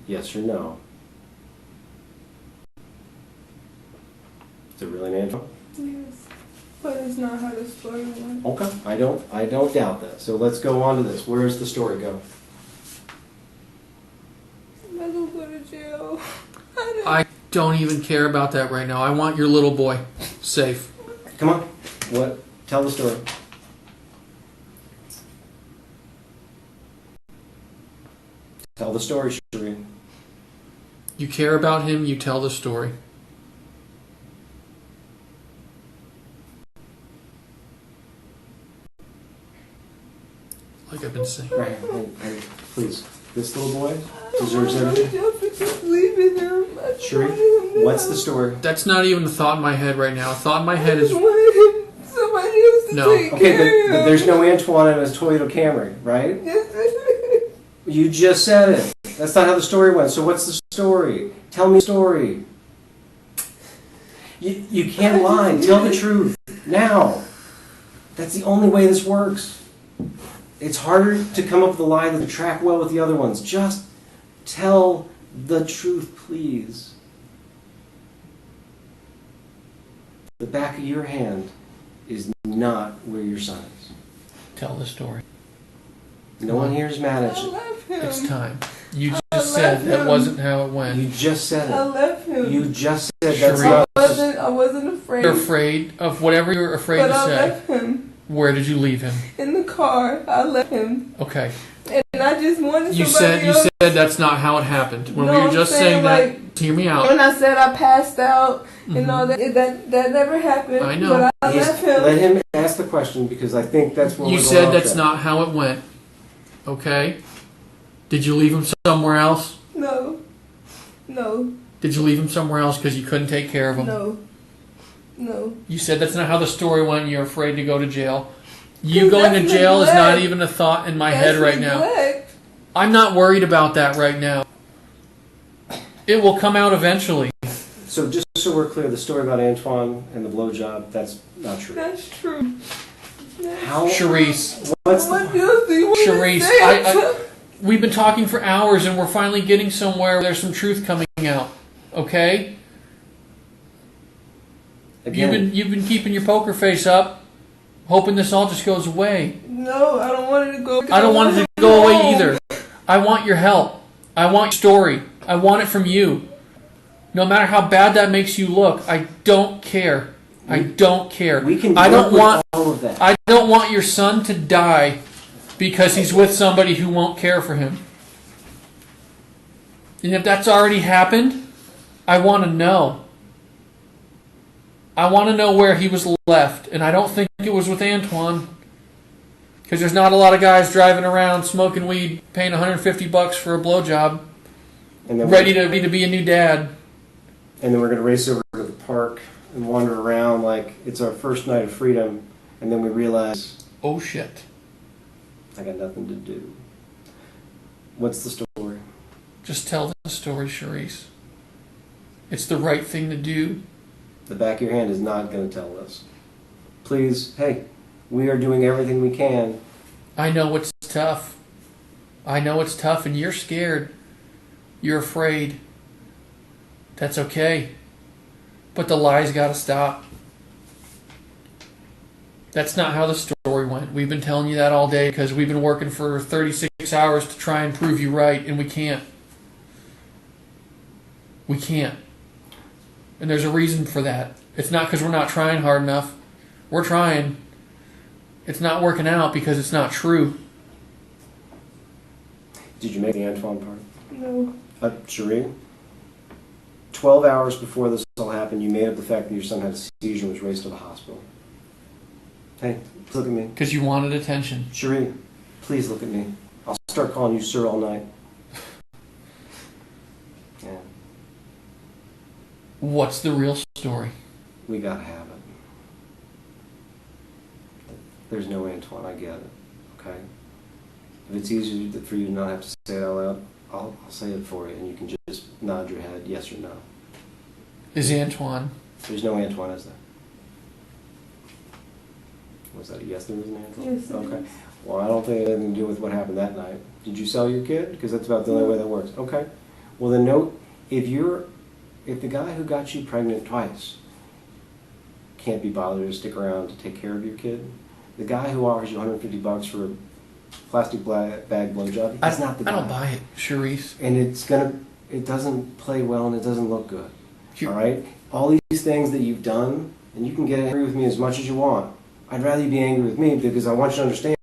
Speaker 2: Yes or no? Is it really an Antoine?
Speaker 3: Yes, but it's not how the story went.
Speaker 2: Okay. I don't doubt that. So let's go on to this. Where does the story go?
Speaker 3: I'm not gonna go to jail.
Speaker 1: I don't even care about that right now. I want your little boy safe.
Speaker 2: Come on. What? Tell the story. Tell the story, Cherie.
Speaker 1: You care about him, you tell the story. Like I've been saying.
Speaker 2: Right, please. This little boy deserves everything. Cherie, what's the story?
Speaker 1: That's not even a thought in my head right now. A thought in my head is...
Speaker 3: Somebody else to
Speaker 1: No.
Speaker 3: take
Speaker 2: Okay,
Speaker 3: care
Speaker 2: but
Speaker 3: of.
Speaker 2: there's no Antoine in his Toyota Camry, right? You just said it. That's not how the story went. So what's the story? Tell me the story. You can't lie. Tell the truth. Now. That's the only way this works. It's harder to come up with a lie that track well with the other ones. Just tell the truth, please. The back of your hand is not where your son is.
Speaker 1: Tell the story.
Speaker 2: No one here is mad at
Speaker 3: I
Speaker 2: you.
Speaker 3: left him.
Speaker 1: It's time. You
Speaker 3: I
Speaker 1: just said
Speaker 3: left
Speaker 1: that
Speaker 3: him.
Speaker 1: wasn't how it went.
Speaker 2: You just said
Speaker 3: I
Speaker 2: it.
Speaker 3: left him.
Speaker 2: You just said that's
Speaker 1: Cherie.
Speaker 2: not.
Speaker 3: I wasn't afraid.
Speaker 1: You're afraid of whatever you're afraid
Speaker 3: But
Speaker 1: to
Speaker 3: I
Speaker 1: say.
Speaker 3: left him
Speaker 1: Where did you leave him?
Speaker 3: in the car. I left him,
Speaker 1: Okay.
Speaker 3: and I just wanted
Speaker 1: You
Speaker 3: somebody else.
Speaker 1: said that's not how it happened. When
Speaker 3: No,
Speaker 1: we were
Speaker 3: I'm
Speaker 1: just
Speaker 3: saying,
Speaker 1: saying that, hear me out.
Speaker 3: When I said I passed out and all that never happened.
Speaker 1: I know.
Speaker 3: But I
Speaker 2: He's-
Speaker 3: left him.
Speaker 2: Let him ask the question because I think that's what
Speaker 1: You
Speaker 2: we're going
Speaker 1: said
Speaker 2: off
Speaker 1: that's
Speaker 2: at.
Speaker 1: not how it went. Okay? Did you leave him somewhere else?
Speaker 3: No.
Speaker 1: Did you leave him somewhere else because you couldn't take care of him?
Speaker 3: No.
Speaker 1: You said that's not how the story went and you're afraid to go to jail. You going to
Speaker 3: That's
Speaker 1: jail is not
Speaker 3: neglect.
Speaker 1: even a thought in my
Speaker 3: That's
Speaker 1: head right now.
Speaker 3: neglect.
Speaker 1: I'm not worried about that right now. It will come out eventually.
Speaker 2: So just so we're clear, the story about Antoine and the blowjob, that's not true.
Speaker 3: That's true.
Speaker 2: How?
Speaker 1: Charisse,
Speaker 2: What's
Speaker 3: What
Speaker 2: the...
Speaker 3: else do you want
Speaker 1: Charisse,
Speaker 3: to say?
Speaker 1: we've been talking for hours and we're finally getting somewhere where there's some truth coming out. Okay?
Speaker 2: Again,
Speaker 1: You've been keeping your poker face up, hoping this all just goes away.
Speaker 3: No, I don't want it to go.
Speaker 1: I don't want it to go away either. I want your help. I want your story. I want it from you. No matter how bad that makes you look, I don't care. I don't care.
Speaker 2: we can
Speaker 1: I
Speaker 2: work
Speaker 1: don't
Speaker 2: with
Speaker 1: want
Speaker 2: all of that.
Speaker 1: I don't want your son to die because he's with somebody who won't care for him. And if that's already happened, I want to know. I want to know where he was left, and I don't think it was with Antoine. Because there's not a lot of guys driving around smoking weed, paying $150 for a blowjob,
Speaker 2: And then
Speaker 1: ready to be a new dad.
Speaker 2: And then we're going to race over to the park and wander around like it's our first night of freedom. And then we realize,
Speaker 1: Oh shit.
Speaker 2: I got nothing to do. What's the story?
Speaker 1: Just tell the story, Charisse. It's the right thing to do.
Speaker 2: The back of your hand is not going to tell us. Please, hey, we are doing everything we can.
Speaker 1: I know it's tough. I know it's tough and you're scared. You're afraid. That's okay. But the lies gotta stop. That's not how the story went. We've been telling you that all day because we've been working for 36 hours to try and prove you right, and we can't. We can't. And there's a reason for that. It's not because we're not trying hard enough. We're trying. It's not working out because it's not true.
Speaker 2: Did you make the Antoine part?
Speaker 3: No.
Speaker 2: Cherie? 12 hours before this all happened, you made up the fact that your son had a seizure and was raced to the hospital. Hey, look at me.
Speaker 1: Because you wanted attention.
Speaker 2: Cherie, please look at me. I'll start calling you sir all night. Yeah,
Speaker 1: What's the real story?
Speaker 2: we gotta have it. There's no Antoine, I get it. Okay? If it's easier for you to not have to say it out loud, I'll say it for you and you can just nod your head yes or no.
Speaker 1: Is Antoine?
Speaker 2: There's no Antoine, is there? Was that a yes, there was an Antoine?
Speaker 3: Yes, there
Speaker 2: Okay.
Speaker 3: is.
Speaker 2: Well, I don't think it had anything to do with what happened that night. Did you sell your kid? Because that's about the only way that works. Okay. Well, then note, if the guy who got you pregnant twice can't be bothered to stick around to take care of your kid, the guy who offers you $150 for a plastic bag blowjob, he's not the guy.
Speaker 1: I don't buy it, Charisse.
Speaker 2: And it doesn't play well and it doesn't look good.
Speaker 1: You-
Speaker 2: All right? All these things that you've done, and you can get angry with me as much as you want. I'd rather you be angry with me because I want you to understand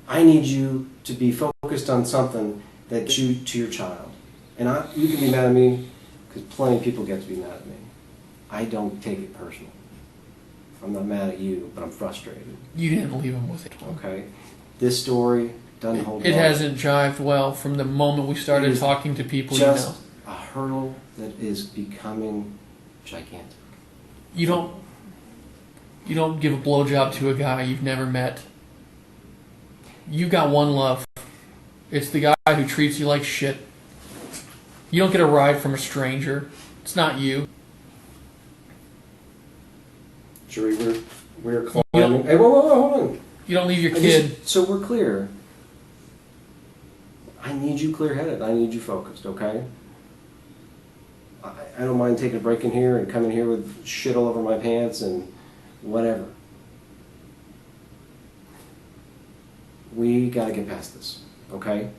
Speaker 2: I need you to be focused on something that you to your child. And you can be mad at me, because plenty of people get to be mad at me. I don't take it personal. I'm not mad at you, but I'm frustrated.
Speaker 1: You didn't leave him with it.
Speaker 2: Okay? This story doesn't hold
Speaker 1: It
Speaker 2: water.
Speaker 1: hasn't jived well from the moment we started talking to people, you
Speaker 2: Just
Speaker 1: know.
Speaker 2: a hurdle that is becoming gigantic.
Speaker 1: You don't give a blowjob to a guy you've never met. You got one love. It's the guy who treats you like shit. You don't get a ride from a stranger. It's not you.
Speaker 2: Cherie, we're climbing. Hey, whoa, hold on.
Speaker 1: You don't leave your kid.
Speaker 2: So we're clear. I need you clear-headed. I need you focused, okay? I don't mind taking a break in here and coming here with shit all over my pants and whatever. We got to get past this, okay?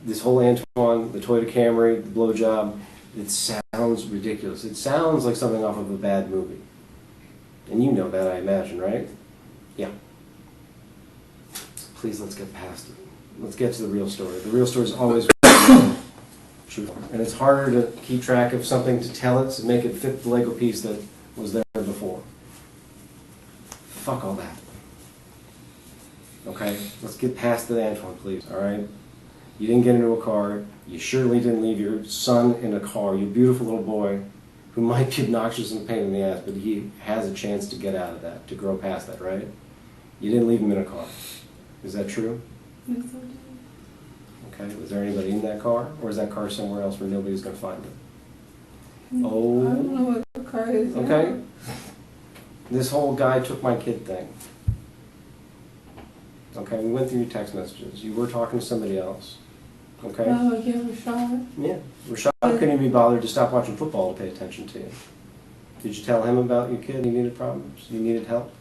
Speaker 2: This whole Antoine, the Toyota Camry, the blowjob, it sounds ridiculous. It sounds like something off of a bad movie. And you know that, I imagine, right? Yeah. Please, let's get past it. Let's get to the real story. The real story is always true. And it's harder to keep track of something, to tell it, to make it fit the Lego piece that was there before. Fuck all that. Okay? Let's get past the Antoine, please, all right? You didn't get into a car. You surely didn't leave your son in a car, you beautiful little boy, who might be obnoxious and a pain in the ass, but he has a chance to get out of that, to grow past that, right? You didn't leave him in a car. Is that true?
Speaker 3: Yes,
Speaker 2: Okay. Was there anybody in that car? Or is that car somewhere else where nobody's going to find it?
Speaker 3: I don't know what the car is.
Speaker 2: Okay. This whole guy took my kid thing. Okay, we went through your text messages. You were talking to somebody else. Okay?
Speaker 3: Oh, yeah, Rashad.
Speaker 2: Yeah. Rashad couldn't even be bothered to stop watching football to pay attention to you. Did you tell him about your kid? He needed problems? You needed help?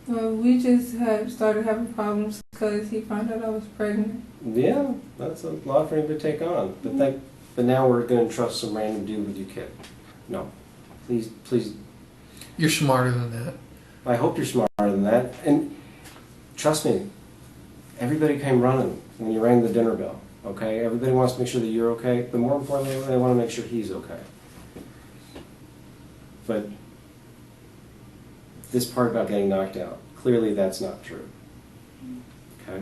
Speaker 3: We just had started having problems because he found out I was pregnant.
Speaker 2: Yeah, that's a lot for him to take on. But now we're going to trust some random dude with your kid. No. Please.
Speaker 1: You're smarter than that.
Speaker 2: I hope you're smarter than that. And trust me, everybody came running when you rang the dinner bell. Okay? Everybody wants to make sure that you're okay. But more importantly, they want to make sure he's okay. But this part about getting knocked out, clearly that's not true. Okay?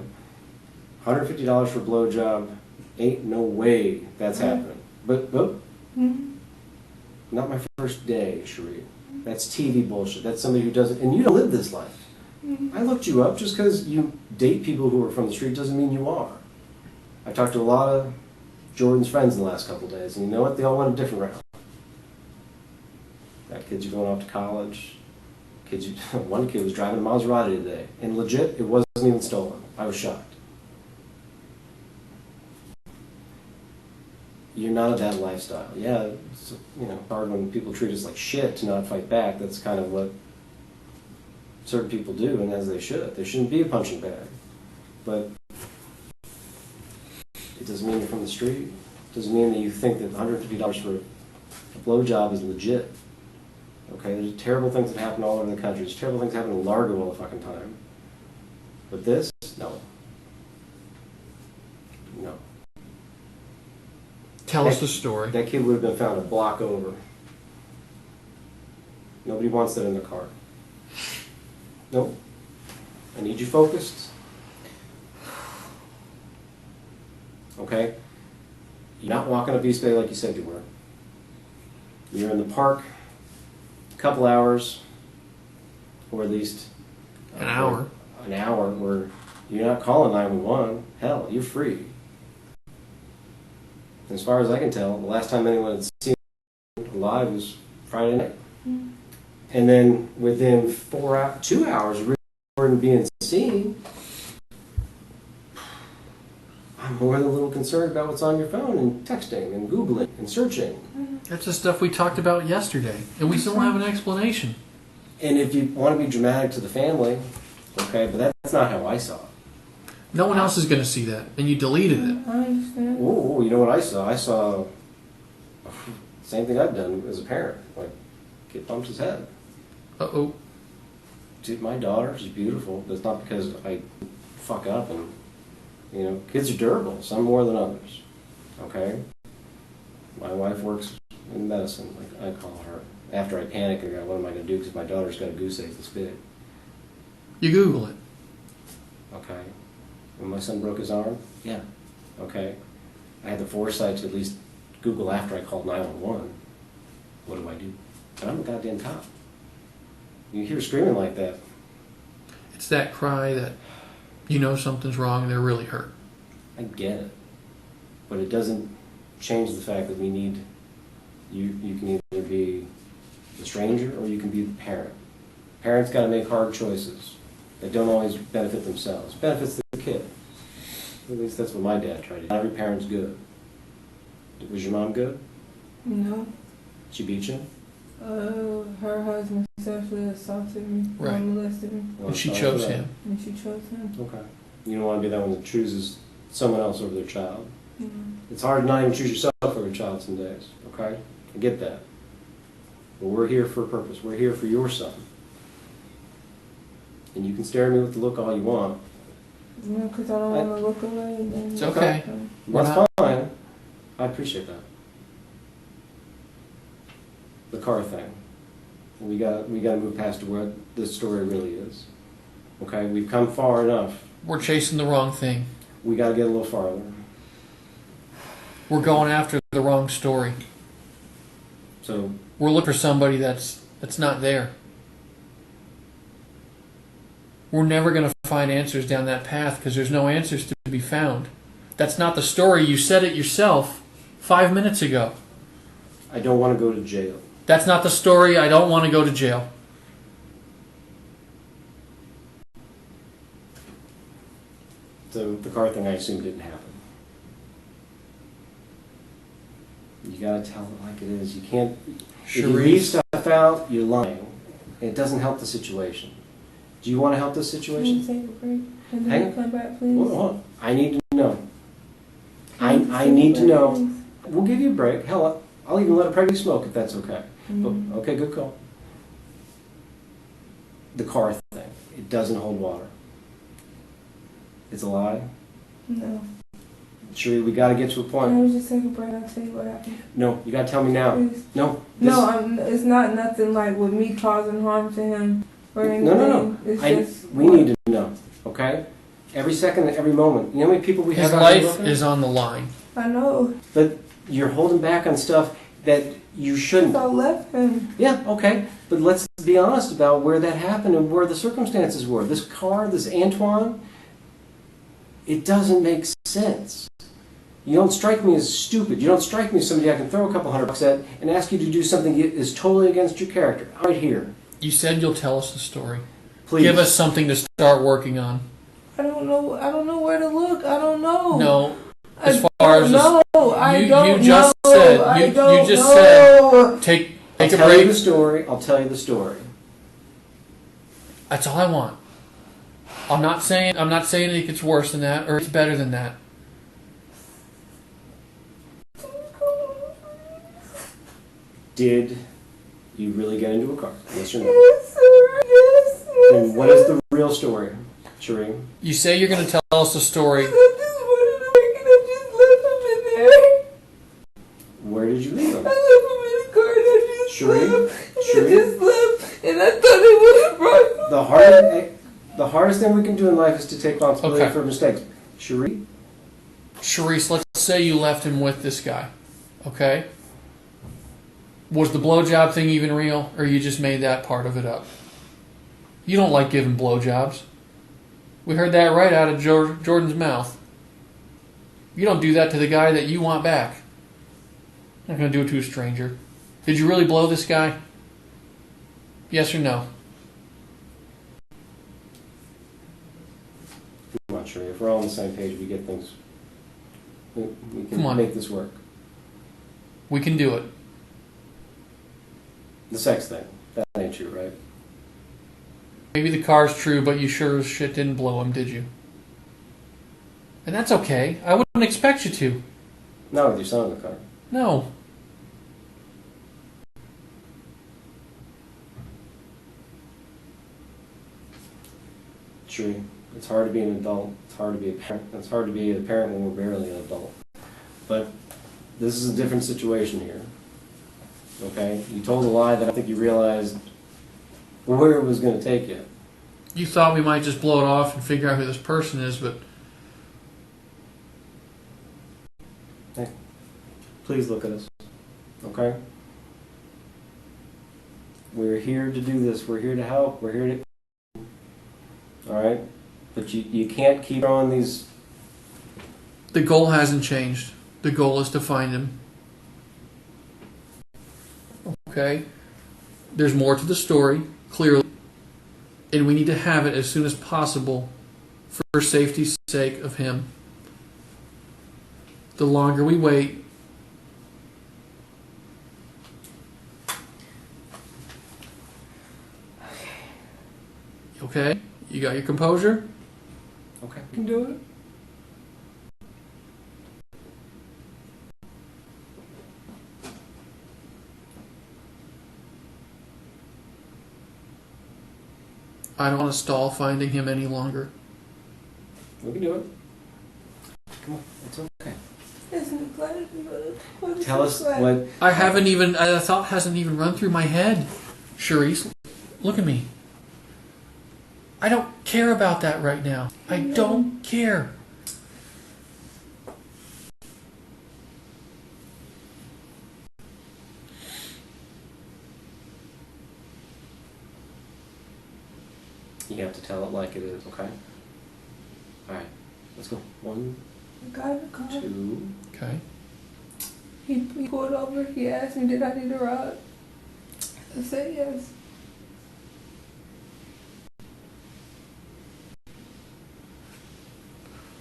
Speaker 2: $150 for a blowjob, ain't no way that's happening. But not my first day, Cherie. That's TV bullshit. That's somebody who doesn't, and you don't live this life. I looked you up. Just because you date people who are from the street doesn't mean you are. I talked to a lot of Jordan's friends in the last couple of days, and you know what? They all went a different route. Got kids who are going off to college. One kid was driving a Maserati today, and legit, it wasn't even stolen. I was shocked. You're not of that lifestyle. Yeah, it's hard when people treat us like shit to not fight back. That's kind of what certain people do, and as they should. They shouldn't be a punching bag. But it doesn't mean you're from the street. It doesn't mean that you think that $150 for a blowjob is legit. Okay, there's terrible things that happen all over the country. There's terrible things that happen in Largo all the fucking time. But this, no. No.
Speaker 1: Tell us the story.
Speaker 2: That kid would have been found a block over. Nobody wants that in their car. Nope. I need you focused. Okay? You're not walking up East Bay like you said you were. You're in the park a couple hours, or at least
Speaker 1: An hour
Speaker 2: where you're not calling 911. Hell, you're free. As far as I can tell, the last time anyone had seen him alive was Friday night. And then within 2 hours of Jordan being seen, I'm more than a little concerned about what's on your phone and texting and Googling and searching.
Speaker 1: That's the stuff we talked about yesterday, and we still don't have an explanation.
Speaker 2: And if you want to be dramatic to the family, okay, but that's not how I saw it.
Speaker 1: No one else is going to see that, and you deleted it.
Speaker 3: I understand.
Speaker 2: Oh, you know what I saw? I saw the same thing I've done as a parent. Like, kid bumps his head.
Speaker 1: Uh-oh.
Speaker 2: Dude, my daughter, she's beautiful, but it's not because I fuck up, and you know, kids are durable, some more than others. Okay? My wife works in medicine, like I call her. After I panic, I go, what am I going to do? Because my daughter's got a goose egg this big.
Speaker 1: You Google it.
Speaker 2: Okay. When my son broke his arm, yeah. Okay. I had the foresight to at least Google after I called 911. What do I do? But I'm a goddamn cop. You hear screaming like that.
Speaker 1: It's that cry that you know something's wrong and they're really hurt.
Speaker 2: I get it. But it doesn't change the fact that we need, you can either be the stranger or you can be the parent. Parents got to make hard choices that don't always benefit themselves. Benefits the kid. At least that's what my dad tried to do. Not every parent's good. Was your mom good?
Speaker 3: No.
Speaker 2: She beat you?
Speaker 3: Her husband sexually assaulted me,
Speaker 1: Right.
Speaker 3: molested me,
Speaker 1: And she chose him.
Speaker 3: and she chose him.
Speaker 2: Okay. You don't want to be that one that chooses someone else over their child.
Speaker 3: Mm.
Speaker 2: It's hard to not even choose yourself over your child some days, okay? I get that. But we're here for a purpose. We're here for your son. And you can stare at me with the look all you want.
Speaker 3: No, because I don't want to look away. And then
Speaker 1: It's okay.
Speaker 2: That's fine. I appreciate that. The car thing. We got to move past to where this story really is. Okay? We've come far enough.
Speaker 1: We're chasing the wrong thing.
Speaker 2: We got to get a little farther.
Speaker 1: We're going after the wrong story.
Speaker 2: So
Speaker 1: We're looking for somebody that's not there. We're never going to find answers down that path because there's no answers to be found. That's not the story. You said it yourself 5 minutes ago.
Speaker 2: I don't want to go to jail.
Speaker 1: That's not the story. I don't want to go to jail.
Speaker 2: So the car thing, I assume, didn't happen. You got to tell it like it is. You can't. If you leave
Speaker 1: Charisse,
Speaker 2: stuff out, you're lying. It doesn't help the situation. Do you want to help this
Speaker 3: Can
Speaker 2: situation?
Speaker 3: you take a break and
Speaker 2: Hang
Speaker 3: then
Speaker 2: on.
Speaker 3: come back, please?
Speaker 2: Hold on. I need to know.
Speaker 3: Can you
Speaker 2: I
Speaker 3: take a
Speaker 2: need to
Speaker 3: break,
Speaker 2: know.
Speaker 3: please?
Speaker 2: We'll give you a break. Hell, I'll even let a pregnant smoke if that's okay.
Speaker 3: Mm.
Speaker 2: But, okay, good call. The car thing. It doesn't hold water. It's a lie.
Speaker 3: No.
Speaker 2: Sheree, we got to get to a
Speaker 3: Can
Speaker 2: point.
Speaker 3: I just take a break? I'll tell you what happened.
Speaker 2: No, you got to tell me now.
Speaker 3: Please.
Speaker 2: No.
Speaker 3: No, it's not nothing like with me causing harm to him or anything.
Speaker 2: No.
Speaker 3: It's just
Speaker 2: We need to know, okay? Every second, every moment. You know how many people we
Speaker 1: his
Speaker 2: have out here
Speaker 1: life
Speaker 2: looking?
Speaker 1: is on the line.
Speaker 3: I know.
Speaker 2: But you're holding back on stuff that you shouldn't.
Speaker 3: I left him.
Speaker 2: Yeah, okay. But let's be honest about where that happened and where the circumstances were. This car, this Antoine, it doesn't make sense. You don't strike me as stupid. You don't strike me as somebody I can throw a couple $100 at and ask you to do something that is totally against your character. I'm right here.
Speaker 1: You said you'll tell us the story.
Speaker 2: Please.
Speaker 1: Give us something to start working on.
Speaker 3: I don't know. I don't know where to look. I don't know.
Speaker 1: No.
Speaker 3: I
Speaker 1: As far as
Speaker 3: don't know. I
Speaker 1: you
Speaker 3: don't
Speaker 1: just
Speaker 3: know.
Speaker 1: said
Speaker 3: I
Speaker 1: you
Speaker 3: don't
Speaker 1: just
Speaker 3: know.
Speaker 1: said take
Speaker 2: I'll
Speaker 1: a
Speaker 2: tell you
Speaker 1: break.
Speaker 2: the story. I'll tell you the story.
Speaker 1: That's all I want. I'm not saying it gets worse than that or it's better than that.
Speaker 2: Did you really get into a car? Yes or no?
Speaker 3: Yes, sir. Yes, yes.
Speaker 2: And what is the real story, Sheree?
Speaker 1: You say you're going to tell us the story.
Speaker 3: I just wanted to wake and I just left him in there.
Speaker 2: Where did you leave him?
Speaker 3: I left him in the car and I just
Speaker 2: Sheree?
Speaker 3: left. I
Speaker 2: Sheree?
Speaker 3: just left and I thought it would have brought him.
Speaker 2: The hardest thing we can do in life is to take responsibility
Speaker 1: Okay.
Speaker 2: for mistakes. Sheree?
Speaker 1: Charisse, let's say you left him with this guy. Okay? Was the blowjob thing even real, or you just made that part of it up? You don't like giving blowjobs. We heard that right out of Jordan's mouth. You don't do that to the guy that you want back. You're not going to do it to a stranger. Did you really blow this guy? Yes or no?
Speaker 2: Come on, Sheree. If we're all on the same page, we get things. We can
Speaker 1: Come on.
Speaker 2: make this work.
Speaker 1: We can do it.
Speaker 2: The sex thing. That ain't true, right?
Speaker 1: Maybe the car's true, but you sure as shit didn't blow him, did you? And that's okay. I wouldn't expect you to.
Speaker 2: Not with your son in the car.
Speaker 1: No.
Speaker 2: Sheree, It's hard to be an adult. It's hard to be a parent. It's hard to be a parent when we're barely an adult. But this is a different situation here. Okay? You told a lie that I think you realized where it was going to take you.
Speaker 1: You thought we might just blow it off and figure out who this person is, but
Speaker 2: Hey, please look at us. Okay? We're here to do this. We're here to help. We're here to... Alright? But you can't keep on these...
Speaker 1: the goal hasn't changed. The goal is to find him. Okay? There's more to the story, clearly. And we need to have it as soon as possible for safety's sake of him. The longer we wait, okay? You got your composure?
Speaker 2: Okay.
Speaker 3: You can do it.
Speaker 1: I don't want to stall finding him any longer.
Speaker 2: We can do it. Come on. It's okay.
Speaker 3: Isn't glad what is
Speaker 2: Tell
Speaker 3: this
Speaker 2: us
Speaker 3: like?
Speaker 2: what...
Speaker 1: I haven't even, a thought hasn't even run through my head. Charisse, look at me. I don't care about that right now. I don't care.
Speaker 2: You have to tell it like it is, okay? Alright. Let's go. 1,
Speaker 3: Got it, got it.
Speaker 2: 2...
Speaker 1: Okay.
Speaker 3: He pulled over. He asked me, did I need a ride? I said yes.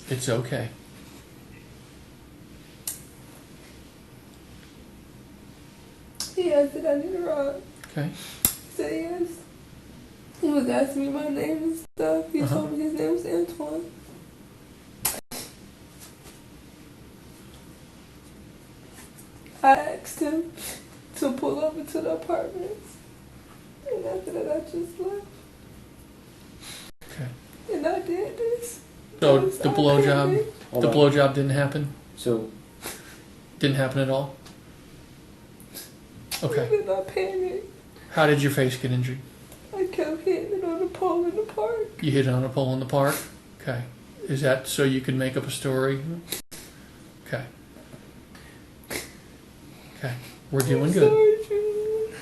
Speaker 1: It's okay.
Speaker 3: He asked, did I need a ride?
Speaker 1: Okay.
Speaker 3: I said yes. He was asking me my name and stuff. He told me his name was Antoine. I asked him to pull over to the apartments. And after that, I just left.
Speaker 1: Okay.
Speaker 3: And I did this.
Speaker 1: So
Speaker 3: Because
Speaker 1: the
Speaker 3: I
Speaker 1: blowjob,
Speaker 3: panicked.
Speaker 1: the blowjob didn't happen?
Speaker 2: So,
Speaker 1: Didn't happen at all? Okay.
Speaker 3: And then I panicked.
Speaker 1: How did your face get injured?
Speaker 3: I kept hitting it on the pole in the park.
Speaker 1: You hit it on a pole in the park? Okay. Is that so you can make up a story? Okay. Okay. We're doing good.
Speaker 3: Sorry, Julie.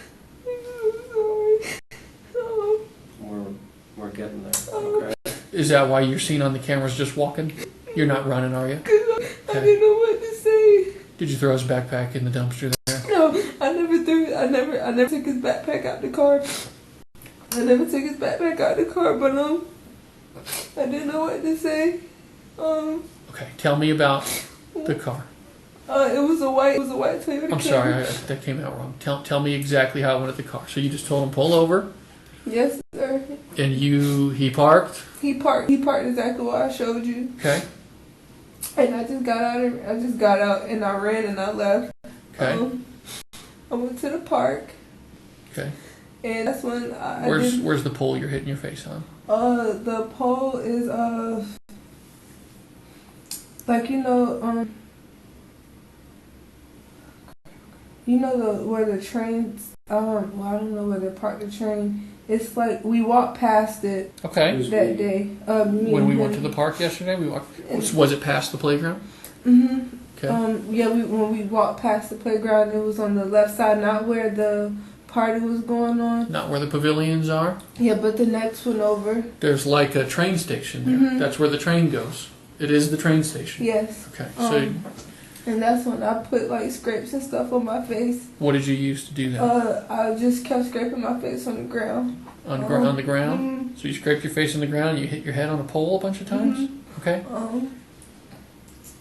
Speaker 3: I'm sorry. Oh,
Speaker 2: we're getting there,
Speaker 3: Oh.
Speaker 2: okay?
Speaker 1: Is that why you're seen on the cameras just walking? You're not running, are you?
Speaker 3: 'cause I didn't know what to say.
Speaker 1: Did you throw his backpack in the dumpster there?
Speaker 3: No, I never threw it. I never took his backpack out the car. I never took his backpack out the car, but I didn't know what to say.
Speaker 1: Okay. Tell me about the car.
Speaker 3: It was a white Toyota.
Speaker 1: I'm sorry, that came out wrong. Tell me exactly how it went at the car. So you just told him pull over,
Speaker 3: Yes, sir.
Speaker 1: and he parked.
Speaker 3: He parked exactly what I showed you.
Speaker 1: Okay.
Speaker 3: And I just got out and I ran and I left.
Speaker 1: Okay.
Speaker 3: I went to the park.
Speaker 1: Okay.
Speaker 3: And that's when
Speaker 1: Where's the pole you're hitting your face on?
Speaker 3: The pole is like where the trains well, I don't know where they park the train. It's like we walked past it
Speaker 1: Okay.
Speaker 3: that day. Me
Speaker 1: When
Speaker 3: and
Speaker 1: we
Speaker 3: him.
Speaker 1: went to the park yesterday, we walked. Was it past the playground?
Speaker 3: Mhm.
Speaker 1: Okay.
Speaker 3: Yeah, when we walked past the playground, it was on the left side, not where the party was going on.
Speaker 1: Not where the pavilions are.
Speaker 3: Yeah, but the next one over.
Speaker 1: There's like a train station there.
Speaker 3: Mhm.
Speaker 1: That's where the train goes. It is the train station.
Speaker 3: Yes.
Speaker 1: Okay. So
Speaker 3: And that's when I put like scrapes and stuff on my face.
Speaker 1: what did you use to do that?
Speaker 3: I just kept scraping my face on the ground.
Speaker 1: On the ground. So you scraped your face on the ground. And you hit your head on a pole a bunch of times. Okay.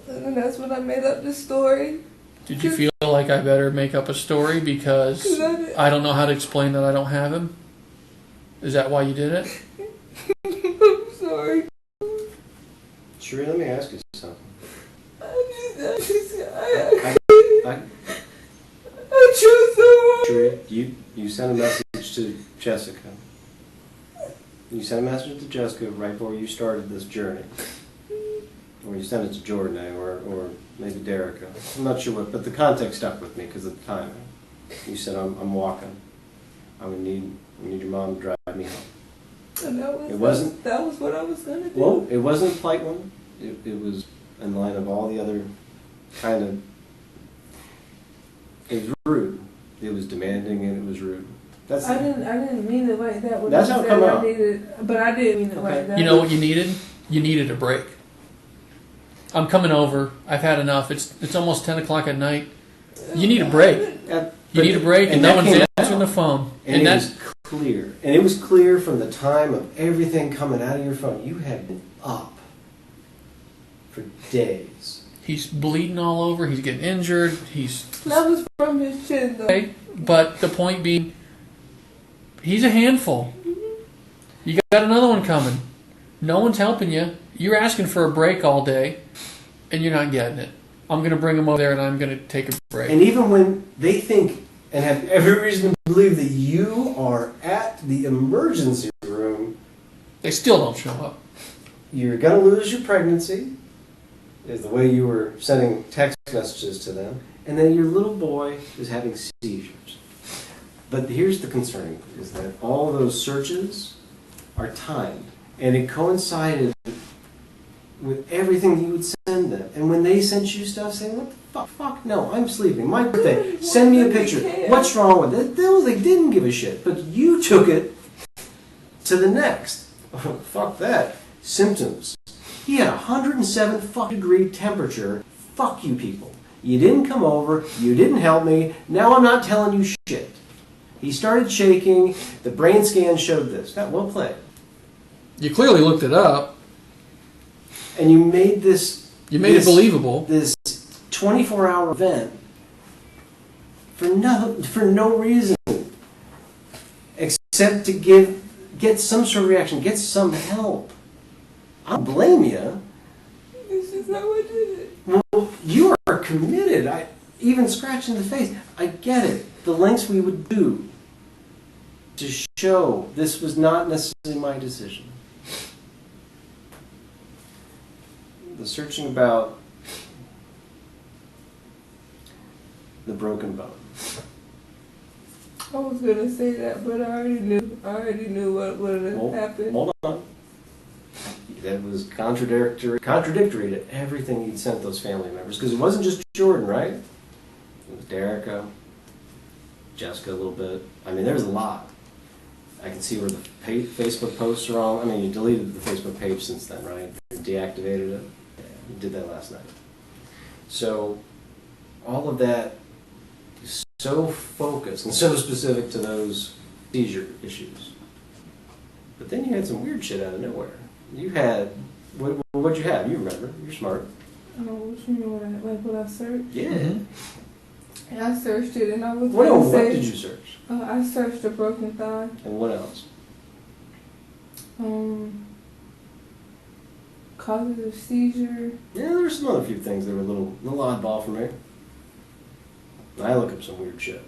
Speaker 3: And that's when I made up the story.
Speaker 1: Did you feel like I better make up a story because
Speaker 3: 'Cause I did-
Speaker 1: I don't know how to explain that I don't have him? Is that why you did it?
Speaker 3: I'm sorry.
Speaker 2: Sheree, let me ask you something.
Speaker 3: I
Speaker 2: I,
Speaker 3: tried so hard.
Speaker 2: Sheree, you sent a message to Jessica. You sent a message to Jessica right before you started this journey. Or you sent it to Jordan, or maybe Derica. I'm not sure what, but the context stuck with me because of the timing. You said, I'm walking. I need your mom to drive me home.
Speaker 3: And
Speaker 2: It wasn't.
Speaker 3: that was what I was going to do.
Speaker 2: Well, it wasn't a polite one. It was in line of all the other kind of. It was rude. It was demanding and it was rude.
Speaker 3: I didn't mean it like that.
Speaker 2: That's how it come out.
Speaker 3: But I did mean it like that.
Speaker 1: You know what you needed? You needed a break. I'm coming over. I've had enough. It's almost 10 o'clock at night. You need a break. You need a break, and no one's answering the phone.
Speaker 2: And that's clear. And it was clear from the time of everything coming out of your phone. You had been up for days.
Speaker 1: He's bleeding all over. He's getting injured.
Speaker 3: That was from his chin, though.
Speaker 1: Okay, but the point being, he's a handful. You got another one coming. No one's helping you. You're asking for a break all day, and you're not getting it. I'm going to bring him over there, and I'm going to take a break.
Speaker 2: And even when they think and have every reason to believe that you are at the emergency room,
Speaker 1: they still don't show up.
Speaker 2: You're going to lose your pregnancy, is the way you were sending text messages to them, and then your little boy is having seizures. But here's the concern, is that all those searches are timed, and it coincided with everything that you would send them. And when they sent you stuff saying, what the fuck, no, I'm sleeping, my birthday, send me a picture, what's wrong with it? They didn't give a shit, but you took it to the next. Oh, fuck that. Symptoms. He had 107 degree temperature. Fuck you people. You didn't come over, you didn't help me, now I'm not telling you shit. He started shaking, the brain scan showed this. That well played.
Speaker 1: You clearly looked it up.
Speaker 2: And you made this...
Speaker 1: You made it believable.
Speaker 2: This 24-hour event for no reason. Except to get some sort of reaction, get some help. I don't blame you.
Speaker 3: It's just not what did it.
Speaker 2: Well, you are committed. Even scratching the face. I get it. The lengths we would do to show this was not necessarily my decision. The searching about the broken bone.
Speaker 3: I was gonna say that, but I already knew what had happened.
Speaker 2: Hold on. That was contradictory to everything you'd sent those family members. Because it wasn't just Jordan, right? It was Derica, Jessica a little bit. I mean, there's a lot. I can see where the Facebook posts are all... I mean, you deleted the Facebook page since then, right? You deactivated it. Yeah, you did that last night. So, all of that is so focused and so specific to those seizure issues. But then you had some weird shit out of nowhere. You had... What'd you have? You remember. You're smart.
Speaker 3: Oh, what you mean? What I searched?
Speaker 2: Yeah.
Speaker 1: Mm-hmm.
Speaker 3: And I searched it, and I was
Speaker 2: What did you search?
Speaker 3: I searched a broken thigh.
Speaker 2: And what else?
Speaker 3: Causes of seizure.
Speaker 2: Yeah, there were some other few things that were a little oddball for me. I look up some weird shit.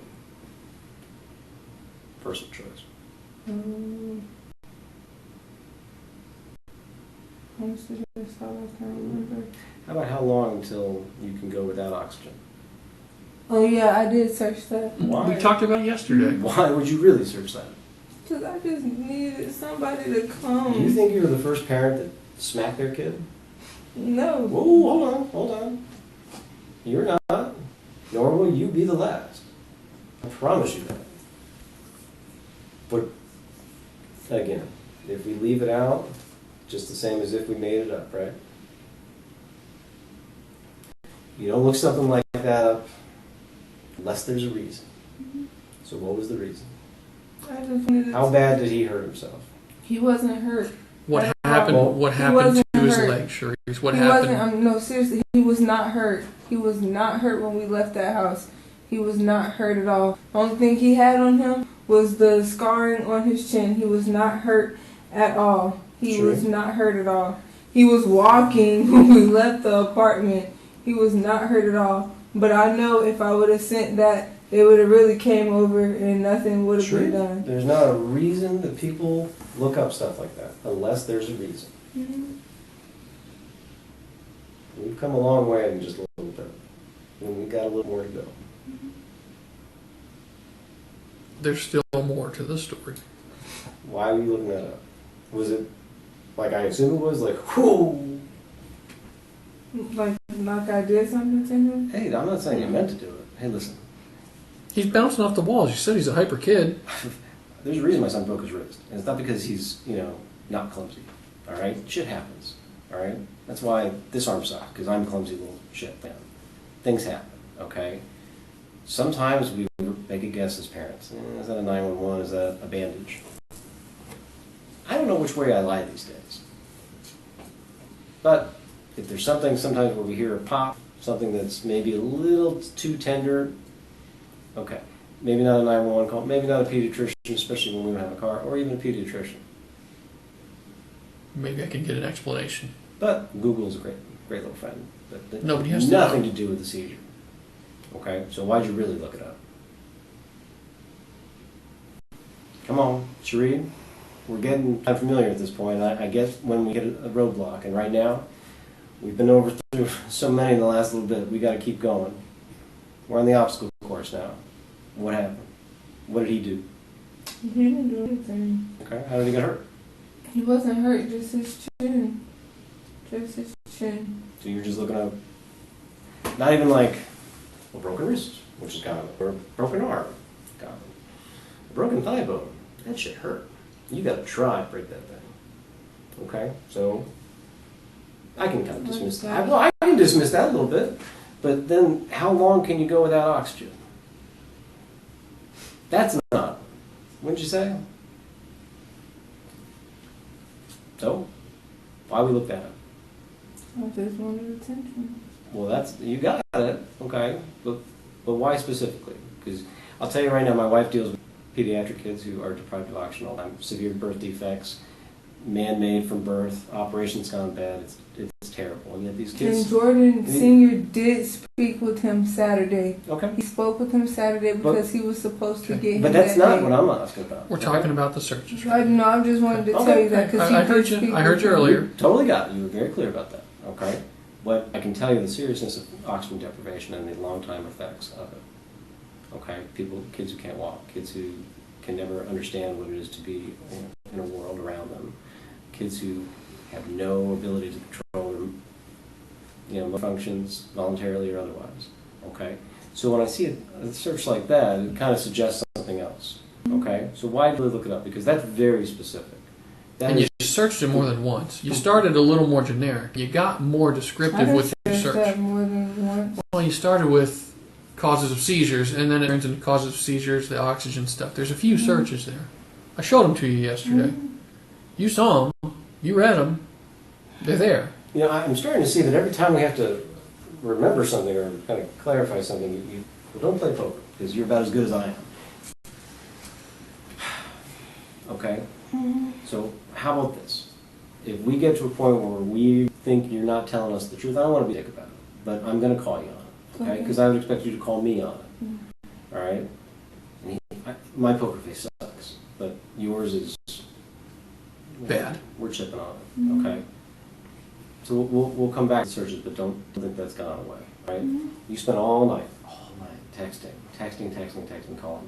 Speaker 2: Personal choice.
Speaker 3: Honestly, that's all I can remember.
Speaker 2: How about how long until you can go without oxygen?
Speaker 3: Oh yeah, I did search that.
Speaker 2: Why?
Speaker 1: We talked about it yesterday.
Speaker 2: Why would you really search that?
Speaker 3: Because I just needed somebody to come.
Speaker 2: Do you think you were the first parent that smacked their kid?
Speaker 3: No.
Speaker 2: Whoa, hold on. You're not. Nor will you be the last. I promise you that. But, again, if we leave it out, just the same as if we made it up, right? You don't look something like that up unless there's a reason. So what was the reason?
Speaker 3: I just needed
Speaker 2: How bad did he hurt himself?
Speaker 3: He wasn't hurt.
Speaker 1: What happened? What happened to his leg, Charisse? What happened?
Speaker 3: No, seriously, he was not hurt. He was not hurt when we left that house. He was not hurt at all. The only thing he had on him was the scarring on his chin. He was not hurt at all. He was not hurt at all. He was walking when we left the apartment. He was not hurt at all. But I know if I would have sent that they would have really came over and nothing would have been done.
Speaker 2: There's not a reason that people look up stuff like that, unless there's a reason.
Speaker 3: Mm-hmm.
Speaker 2: We've come a long way in just a little bit. And we've got a little more to go.
Speaker 1: There's still more to the story.
Speaker 2: Why were you looking that up? Was it like I assume it was? Like, whoo!
Speaker 3: Like I did something to him?
Speaker 2: Hey, I'm not saying you meant to do it. Hey, listen.
Speaker 1: He's bouncing off the walls. You said he's a hyper kid.
Speaker 2: There's a reason my son broke his wrist. And it's not because he's, not clumsy. All right? Shit happens. All right? That's why this arm sucks, because I'm a clumsy little shit, man. Things happen, okay? Sometimes we make a guess as parents. Is that a 911? Is that a bandage? I don't know which way I lie these days. But if there's something sometimes where we hear a pop, something that's maybe a little too tender, okay. Maybe not a 911 call, maybe not a pediatrician, especially when we don't have a car, or even a pediatrician.
Speaker 1: Maybe I can get an explanation.
Speaker 2: But Google's a great little friend. But
Speaker 1: Nobody has to
Speaker 2: nothing
Speaker 1: know.
Speaker 2: to do with the seizure. Okay, so why'd you really look it up? Come on, Charisse. We're getting unfamiliar at this point. I get when we get a roadblock, and right now, we've been over through so many in the last little bit. We got to keep going. We're on the obstacle course now. What happened? What did he do?
Speaker 3: He didn't do anything.
Speaker 2: Okay, how did he get hurt?
Speaker 3: He wasn't hurt, just his chin. Just his chin.
Speaker 2: So you're just looking up, not even like a broken wrist, which is common, or a broken arm, common. A broken thigh bone, that shit hurt. You gotta try to break that thing. Okay, so I can kind of dismiss that. Well, I can dismiss that a little bit, but then how long can you go without oxygen? That's not. What'd you say? So, why we look that up?
Speaker 3: I just wanted attention.
Speaker 2: Well, you got it, okay, but why specifically? Because I'll tell you right now, my wife deals with pediatric kids who are deprived of oxygen all the time, severe birth defects, man-made from birth, operations gone bad, it's terrible, and yet these kids...
Speaker 3: And Jordan Sr. did speak with him Saturday.
Speaker 2: Okay.
Speaker 3: He spoke with him Saturday because he was supposed to get him
Speaker 2: But that's
Speaker 3: that
Speaker 2: not
Speaker 3: day.
Speaker 2: what I'm asking about.
Speaker 1: We're talking about the searches.
Speaker 3: Right? No, I just wanted to tell you that because
Speaker 1: I heard you. I heard you earlier.
Speaker 2: Totally got it. You were very clear about that, okay? But I can tell you the seriousness of oxygen deprivation and the long-time effects of it. Okay, kids who can't walk, kids who can never understand what it is to be in a world around them, kids who have no ability to control their, functions voluntarily or otherwise. Okay, so when I see a search like that, it kind of suggests something else. Okay, so why do we look it up? Because that's very specific.
Speaker 1: And you searched it more than once. You started a little more generic. You got more descriptive with your search.
Speaker 3: That more than once.
Speaker 1: Well, you started with causes of seizures, and then it turns into causes of seizures, the oxygen stuff. There's a few searches there. I showed them to you yesterday. You saw them. You read them. They're there.
Speaker 2: I'm starting to see that every time we have to remember something or kind of clarify something, you don't play poker, because you're about as good as I am. Okay? So how about this? If we get to a point where we think you're not telling us the truth, I don't want to be dick about it, but I'm going to call you on it, okay? Because I would expect you to call me on it, all right? And my poker face sucks, but yours is
Speaker 1: Bad.
Speaker 2: We're chipping on it, okay? So we'll come back to searches, but don't think that's gone away, right? You spent all night texting, calling,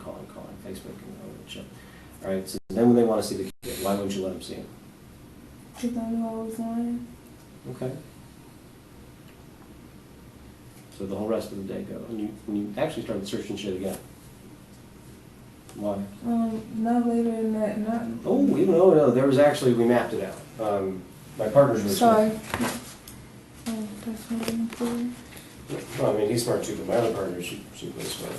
Speaker 2: Facebook and all that shit. All right, so then when they want to see the kid, why wouldn't you let them see him?
Speaker 3: Because I knew I was lying.
Speaker 2: Okay. So the whole rest of the day goes, and you actually started searching shit again. Why?
Speaker 3: Not later than that.
Speaker 2: No, there was actually, we mapped it out. My partner's really
Speaker 3: Sorry.
Speaker 2: smart.
Speaker 3: Oh, that's not important.
Speaker 2: Well, I mean, he's smart too, but my other partner, she's really smart.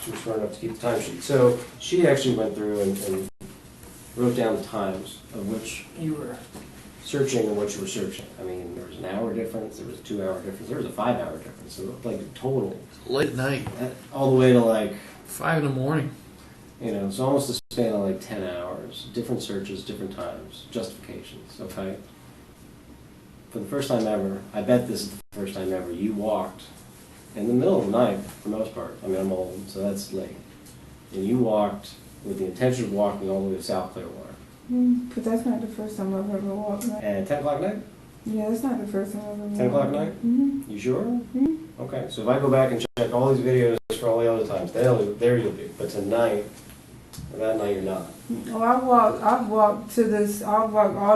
Speaker 2: She was smart enough to keep the timesheet. So she actually went through and wrote down the times of which you were searching and what you were searching. I mean, there was an hour difference, there was a 2 hour difference, there was a 5 hour difference. So like a total.
Speaker 1: Late at night.
Speaker 2: All the way to like
Speaker 1: 5 in the morning.
Speaker 2: It's almost a span of like 10 hours. Different searches, different times, justifications, okay? For the first time ever, I bet this is the first time ever, you walked in the middle of the night for the most part. I mean, I'm old, so that's late. And you walked with the intention of walking all the way to South Clearwater.
Speaker 3: But that's not the first time I've ever walked.
Speaker 2: And 10 o'clock at night?
Speaker 3: Yeah, that's not the first time I've ever walked.
Speaker 2: 10 o'clock at night? You sure? Okay, so if I go back and check all these videos for all the other times, there you'll be. But tonight, that night you're not.
Speaker 3: Oh, I've walked all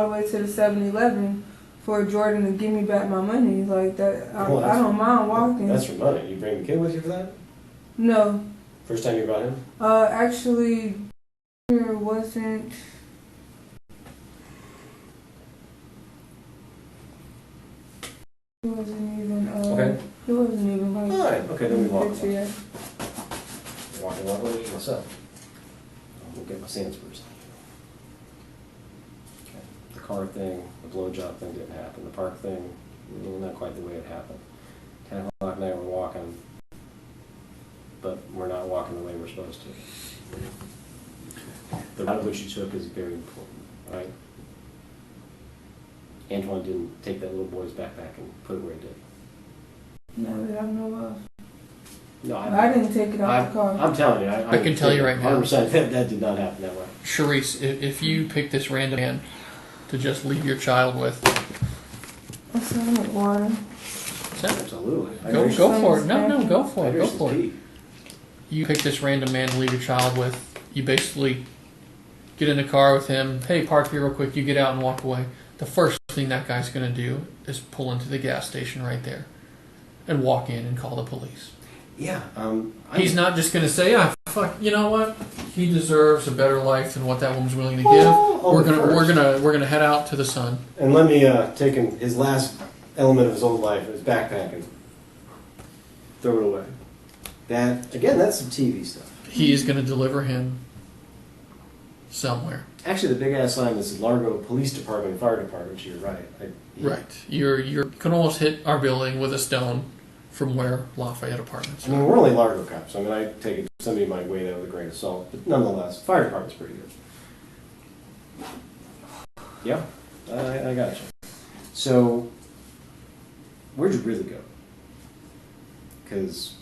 Speaker 3: the way to the 7-Eleven for Jordan to give me back my money. Like that, I don't mind walking.
Speaker 2: That's for money. You bring the kid with you for that?
Speaker 3: No.
Speaker 2: First time you brought him?
Speaker 3: Actually, it wasn't. It wasn't even.
Speaker 2: Okay.
Speaker 3: It wasn't even like.
Speaker 2: All right. Okay, then we walk.
Speaker 3: Yet.
Speaker 2: Walking myself. We'll get my Sandspurs. Okay. The car thing, the blowjob thing didn't happen. The park thing, not quite the way it happened. 10 o'clock at night we're walking, but we're not walking the way we're supposed to. The route which you took is very important, right? Antoine didn't take that little boy's backpack and put it where he did.
Speaker 3: No, that I know of.
Speaker 2: No,
Speaker 3: I didn't take it out of the car.
Speaker 2: I'm telling you, I
Speaker 1: can tell you right now.
Speaker 2: 100% that did not happen that way.
Speaker 1: Charisse, if you pick this random man to just leave your child with,
Speaker 3: What's in water?
Speaker 2: Absolutely.
Speaker 1: go for it. No, go for it. Go
Speaker 2: Hydration
Speaker 1: for
Speaker 2: is
Speaker 1: it.
Speaker 2: key.
Speaker 1: You pick this random man to leave your child with. You basically get in the car with him. Hey, park here real quick. You get out and walk away. The first thing that guy's going to do is pull into the gas station right there and walk in and call the police.
Speaker 2: Yeah.
Speaker 1: He's not just going to say, fuck, you know what? He deserves a better life than what that woman's willing to give. We're gonna head out to the sun.
Speaker 2: And let me take his last element of his old life, his backpacking. Throw it away. That's some TV stuff.
Speaker 1: He is going to deliver him somewhere.
Speaker 2: Actually, the big ass sign that says Largo Police Department and Fire Department. You're right.
Speaker 1: Right. You can almost hit our building with a stone from where Lafayette Apartments
Speaker 2: I mean, we're only Largo cops. I mean, I take it somebody might weigh that with a grain of salt, but nonetheless, fire department's pretty good. Yeah, I got you. So, where'd you really go? Because,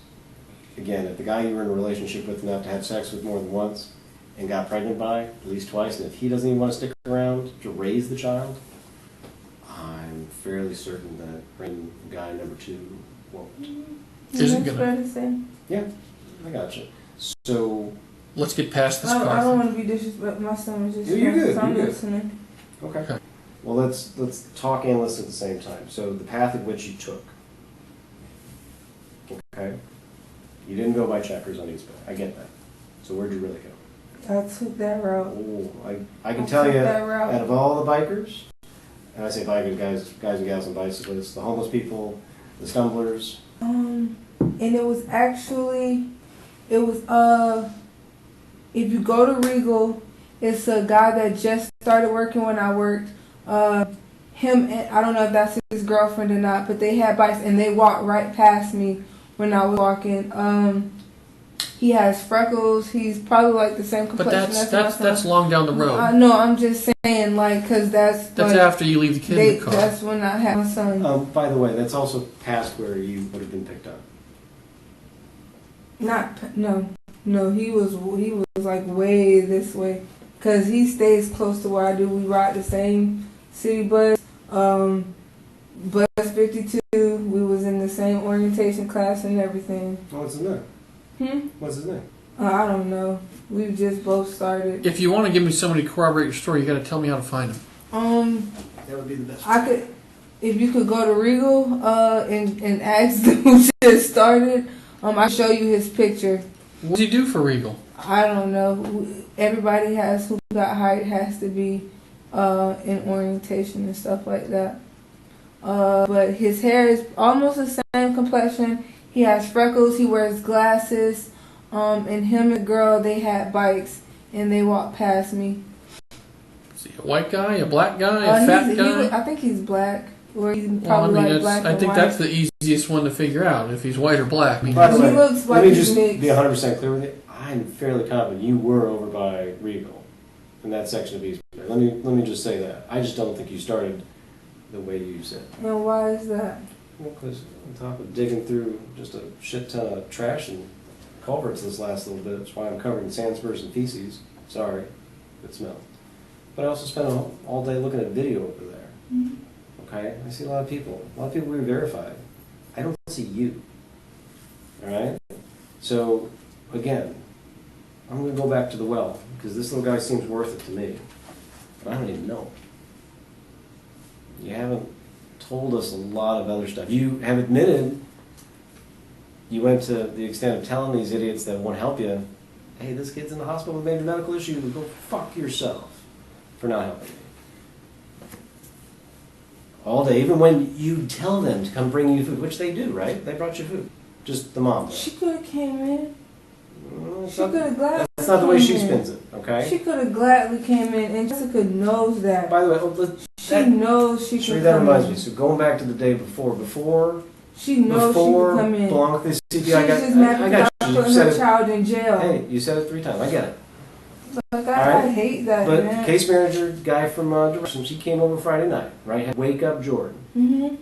Speaker 2: again, if the guy you were in a relationship with enough to have sex with more than once and got pregnant by at least twice, and if he doesn't even want to stick around to raise the child, I'm fairly certain that random guy number 2 won't.
Speaker 1: Isn't
Speaker 3: That's
Speaker 1: gonna.
Speaker 3: fair to say.
Speaker 2: Yeah, I got you. So,
Speaker 1: Let's get past this car.
Speaker 3: I don't want to be disrespectful. My son was just.
Speaker 2: You're good.
Speaker 3: I'm
Speaker 2: You're good.
Speaker 3: listening.
Speaker 2: okay. Well, let's talk and listen at the same time. So, the path at which you took. Okay. You didn't go by Checkers on East Bay. I get that. So, where'd you really go?
Speaker 3: I took that route.
Speaker 2: Oh, I can tell you, out of all the bikers, and I say bikers, guys and gals on bicycles, the homeless people, the stumblers.
Speaker 3: And it was actually, if you go to Regal, it's a guy that just started working when I worked. Him, and I don't know if that's his girlfriend or not, but they had bikes and they walked right past me when I was walking. He has freckles. He's probably like the same complexion.
Speaker 1: But that's long down the road.
Speaker 3: No, I'm just saying, like, because that's like,
Speaker 1: after you leave the kid in the car.
Speaker 3: That's when I had my son.
Speaker 2: By the way, that's also past where you would have been picked up.
Speaker 3: No. He was like way this way, cause he stays close to where I do. We ride the same city bus. Bus 52. We was in the same orientation class and everything.
Speaker 2: What's his name? What's his name?
Speaker 3: I don't know. We just both started.
Speaker 1: If you want to give me somebody to corroborate your story, you got to tell me how to find him.
Speaker 2: That would be the best.
Speaker 3: I could, if you could go to Regal and ask them who just started. I show you his picture.
Speaker 1: What does he do for Regal?
Speaker 3: I don't know. Everybody who got hired has to be in orientation and stuff like that. But his hair is almost the same complexion. He has freckles. He wears glasses. And him and the girl, they had bikes and they walked past me.
Speaker 1: Is he a white guy, a black guy, a fat guy?
Speaker 3: I think he's black. Or he's probably black
Speaker 1: I think that's the easiest one to figure out, if he's white or black.
Speaker 2: By the way,
Speaker 3: he looks like
Speaker 2: let me just
Speaker 3: mixed.
Speaker 2: be 100% clear with you. I'm fairly confident you were over by Regal in that section of East Bay. Let me just say that. I just don't think you started the way you said.
Speaker 3: And why is that?
Speaker 2: Because on top of digging through just a shit ton of trash and culverts this last little bit, that's why I'm covered in sandspurs and feces. Sorry, good smell. But I also spent all day looking at video over there.
Speaker 3: Mm-hmm.
Speaker 2: Okay? I see a lot of people. A lot of people we verified. I don't see you. Alright? So, again, I'm going to go back to the well, because this little guy seems worth it to me. But I don't even know. You haven't told us a lot of other stuff. You have admitted you went to the extent of telling these idiots that won't help you, hey, this kid's in the hospital with major medical issues, go fuck yourself for not helping me. All day, even when you tell them to come bring you food, which they do, right? They brought you food. Just the mom.
Speaker 3: She could have came in.
Speaker 2: That's
Speaker 3: She could have gladly.
Speaker 2: That's not the way she
Speaker 3: came in.
Speaker 2: spins it, okay?
Speaker 3: She could have gladly came in, and Jessica knows that.
Speaker 2: By the way,
Speaker 3: She knows she
Speaker 2: Sheree,
Speaker 3: can
Speaker 2: that
Speaker 3: come
Speaker 2: reminds
Speaker 3: in.
Speaker 2: me. So going back to the day before
Speaker 3: She knows she can come in.
Speaker 2: Blanc, the
Speaker 3: She's
Speaker 2: CPI
Speaker 3: just mad
Speaker 2: I
Speaker 3: because
Speaker 2: got
Speaker 3: I
Speaker 2: you.
Speaker 3: put
Speaker 2: You said
Speaker 3: her
Speaker 2: it.
Speaker 3: child in jail.
Speaker 2: Hey, you said it 3 times. I get it.
Speaker 3: Like,
Speaker 2: All
Speaker 3: I
Speaker 2: right.
Speaker 3: hate that,
Speaker 2: But
Speaker 3: man.
Speaker 2: case manager guy from directions, he came over Friday night, right? Had Wake Up Jordan.
Speaker 3: Mm-hmm.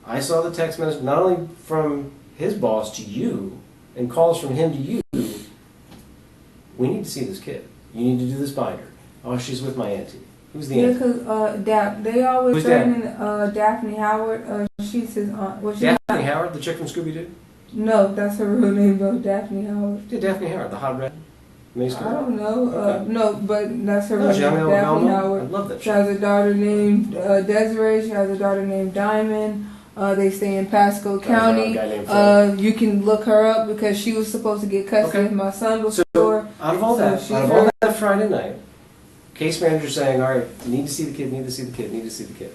Speaker 2: I saw the text message not only from his boss to you, and calls from him to you. We need to see this kid. You need to do this binder. Oh, she's with my auntie. Who's the
Speaker 3: Yeah,
Speaker 2: auntie?
Speaker 3: because they always
Speaker 2: Who's
Speaker 3: threaten Daphne Howard. She's his aunt. Well, she's
Speaker 2: Daphne
Speaker 3: not-
Speaker 2: Howard, the chick from Scooby-Doo?
Speaker 3: No, that's her real name, though. Daphne Howard.
Speaker 2: Yeah, Daphne Howard, the hot red mace
Speaker 3: I
Speaker 2: girl.
Speaker 3: don't know.
Speaker 2: Okay.
Speaker 3: No, but that's her
Speaker 2: No,
Speaker 3: real
Speaker 2: she
Speaker 3: name,
Speaker 2: hung out with
Speaker 3: Daphne
Speaker 2: Velma. I
Speaker 3: Howard.
Speaker 2: love that
Speaker 3: She
Speaker 2: chick.
Speaker 3: has a daughter named Desiree. She has a daughter named Diamond. They stay in Pasco County.
Speaker 2: Guy named Fred.
Speaker 3: You can look her up because she was supposed to get custody
Speaker 2: Okay.
Speaker 3: of my son
Speaker 2: So,
Speaker 3: before.
Speaker 2: out of all
Speaker 3: So
Speaker 2: that,
Speaker 3: she's
Speaker 2: out of all
Speaker 3: her-
Speaker 2: that Friday night, case manager saying, all right, you need to see the kid, need to see the kid, need to see the kid.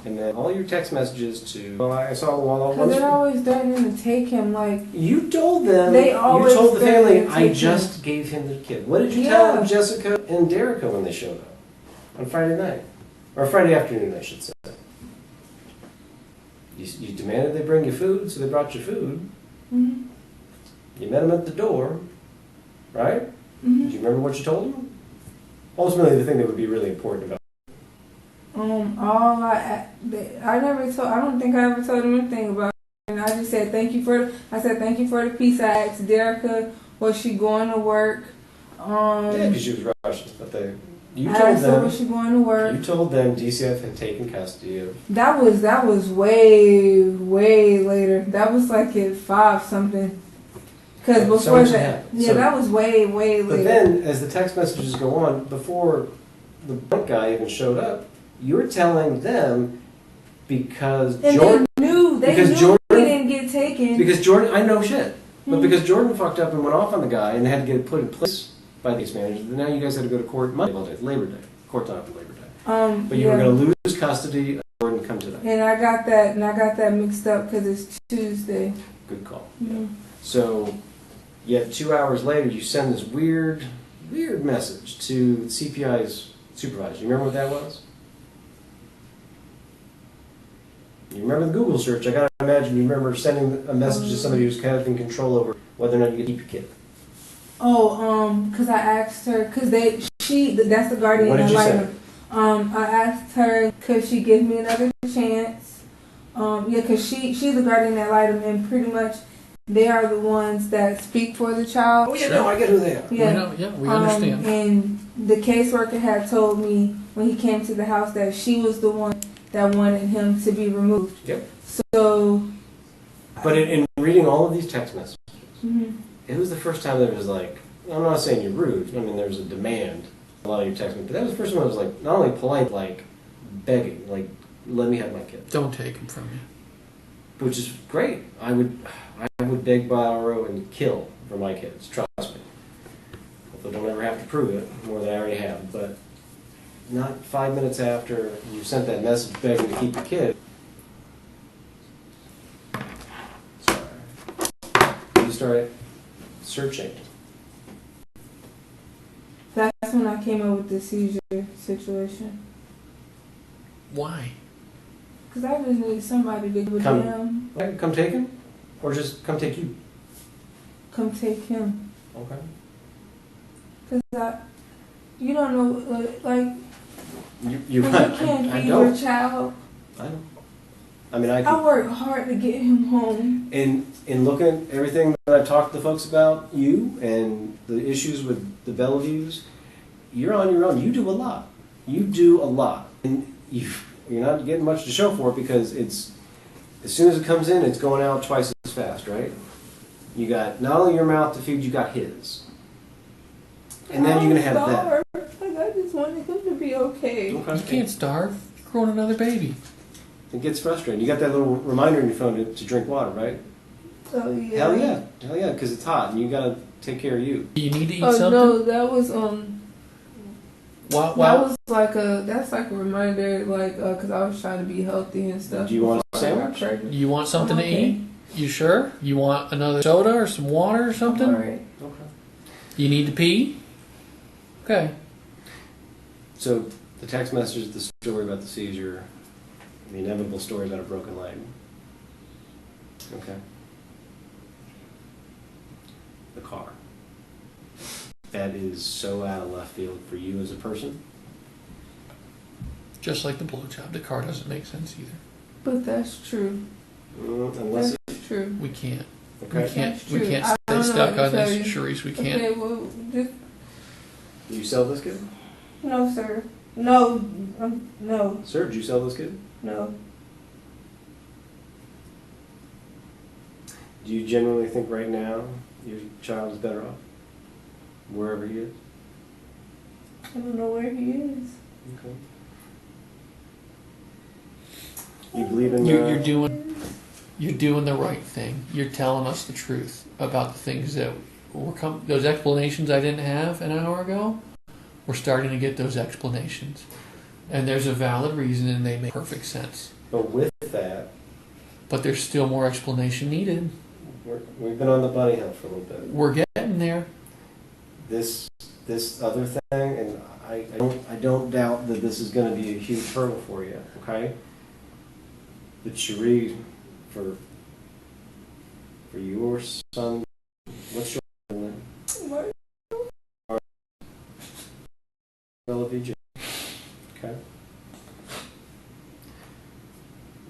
Speaker 2: And then all your text messages to, well, I saw one.
Speaker 3: Because they're always threatening to take him, like,
Speaker 2: You told them,
Speaker 3: They
Speaker 2: you
Speaker 3: always
Speaker 2: told the
Speaker 3: threaten
Speaker 2: family,
Speaker 3: to
Speaker 2: I
Speaker 3: take
Speaker 2: just gave him the kid. What did you tell
Speaker 3: Yeah.
Speaker 2: Jessica and Derica when they showed up? On Friday night. Or Friday afternoon, I should say. You demanded they bring you food, so they brought you food.
Speaker 3: mm-hmm.
Speaker 2: You met them at the door, right?
Speaker 3: Mm-hmm.
Speaker 2: Do you remember what you told them? Ultimately, the thing that would be really important about
Speaker 3: I never told. I don't think I ever told him anything about it. And I just said thank you for. I said thank you for the piece. I asked Derica, was she going to work?
Speaker 2: yeah, because she was Russian, but you
Speaker 3: I
Speaker 2: told
Speaker 3: asked her,
Speaker 2: them.
Speaker 3: was she going to work?
Speaker 2: You told them DCF had taken custody of.
Speaker 3: That was way later. That was like at 5 something. Because
Speaker 2: So
Speaker 3: before
Speaker 2: much
Speaker 3: that,
Speaker 2: happened.
Speaker 3: yeah,
Speaker 2: So-
Speaker 3: that was way later.
Speaker 2: But then, as the text messages go on, before the bank guy even showed up, you're telling them because
Speaker 3: and
Speaker 2: Jordan,
Speaker 3: they knew
Speaker 2: because
Speaker 3: he
Speaker 2: Jordan-
Speaker 3: didn't get taken.
Speaker 2: because Jordan, I know shit, but
Speaker 3: Mhm.
Speaker 2: because Jordan fucked up and went off on the guy and had to get it put in place by these managers, then now you guys had to go to court Monday, Labor Day, court time for Labor Day. But you were
Speaker 3: yeah.
Speaker 2: going to lose custody of Jordan come today.
Speaker 3: And I got that mixed up because it's Tuesday.
Speaker 2: Good call.
Speaker 3: Mhm.
Speaker 2: So, yet 2 hours later, you send this weird message to CPI's supervisor. You remember what that was? You remember the Google search? I gotta imagine you remember sending a message to somebody who's kind of in control over whether or not you get to keep your kid.
Speaker 3: Because I asked her, that's the guardian
Speaker 2: What did
Speaker 3: ad
Speaker 2: you say?
Speaker 3: litem. I asked her, could she give me another chance? Because she's the guardian ad litem, and pretty much they are the ones that speak for the child.
Speaker 2: Oh yeah, no, I get who they are.
Speaker 3: Yeah.
Speaker 1: We understand.
Speaker 3: And the caseworker had told me when he came to the house that she was the one that wanted him to be removed.
Speaker 2: Yep.
Speaker 3: So.
Speaker 2: But in reading all of these text messages,
Speaker 3: Mhm.
Speaker 2: it was the first time there was like, I'm not saying you're rude, I mean there was a demand, a lot of your text messages, but that was the first time I was like, not only polite, like begging, like, let me have my kid.
Speaker 1: Don't take him from you.
Speaker 2: Which is great. I would beg, borrow, and kill for my kids. Trust me. Although don't ever have to prove it more than I already have. But not 5 minutes after you sent that message begging to keep your kid. Sorry. You started searching.
Speaker 3: That's when I came up with the seizure situation.
Speaker 1: Why?
Speaker 3: Because I just need somebody to give a
Speaker 2: Come.
Speaker 3: damn.
Speaker 2: Okay, come take him, or just come take you.
Speaker 3: Come take him.
Speaker 2: Okay.
Speaker 3: Because you don't know, like,
Speaker 2: You
Speaker 3: when you can't
Speaker 2: I
Speaker 3: feed your
Speaker 2: don't.
Speaker 3: child.
Speaker 2: I know. I mean, I
Speaker 3: worked hard to get him home.
Speaker 2: in looking at everything that I've talked to folks about you and the issues with the Belliveus, you're on your own. You do a lot. You do a lot, and you're not getting much to show for it because it's as soon as it comes in, it's going out twice as fast, right? You got not only your mouth to feed, you got his, and then you're gonna have that.
Speaker 3: Like I just wanted him to be okay.
Speaker 1: You can't starve. You're growing another baby.
Speaker 2: It gets frustrating. You got that little reminder in your phone to drink water, right?
Speaker 3: Oh yeah.
Speaker 2: Hell yeah, because it's hot and you gotta take care of you.
Speaker 1: You need to eat
Speaker 3: Oh
Speaker 1: something.
Speaker 3: no, that was
Speaker 1: Wow.
Speaker 3: That was that's like a reminder, like because I was trying to be healthy and stuff.
Speaker 2: Do you want a
Speaker 3: before I got
Speaker 2: sandwich?
Speaker 3: pregnant.
Speaker 1: You want something to
Speaker 3: Okay.
Speaker 1: eat? You sure? You want another soda or some water or something?
Speaker 3: All right.
Speaker 2: Okay.
Speaker 1: You need to pee? Okay.
Speaker 2: So the text message, the story about the seizure, the inevitable story about a broken leg. Okay. The car. That is so out of left field for you as a person.
Speaker 1: Just like the blowjob, the car doesn't make sense either.
Speaker 3: But that's true.
Speaker 2: Unless
Speaker 3: That's true.
Speaker 1: We can't.
Speaker 2: okay.
Speaker 1: We can't.
Speaker 3: That's
Speaker 1: We
Speaker 3: true.
Speaker 1: can't
Speaker 3: I
Speaker 1: stay
Speaker 3: don't know
Speaker 1: stuck
Speaker 3: what to
Speaker 1: on
Speaker 3: tell
Speaker 1: this,
Speaker 3: you.
Speaker 1: Charisse. We can't.
Speaker 3: Okay, well, just
Speaker 2: Do you sell this kid?
Speaker 3: no, sir. No, no,
Speaker 2: Sir, do you sell this kid?
Speaker 3: no.
Speaker 2: Do you genuinely think right now your child is better off? Wherever he is?
Speaker 3: I don't know where he is.
Speaker 2: Okay. You believe in
Speaker 1: You're doing the right thing. You're telling us the truth about the things that were those explanations I didn't have an hour ago. We're starting to get those explanations, and there's a valid reason, and they make perfect sense.
Speaker 2: But with that,
Speaker 1: But there's still more explanation needed.
Speaker 2: we've been on the bunny hill for a little bit.
Speaker 1: We're getting there.
Speaker 2: This other thing, and I don't doubt that this is going to be a huge hurdle for you. Okay. But Cherie, for your son, what's your name?
Speaker 3: What?
Speaker 2: Belliveau. Okay.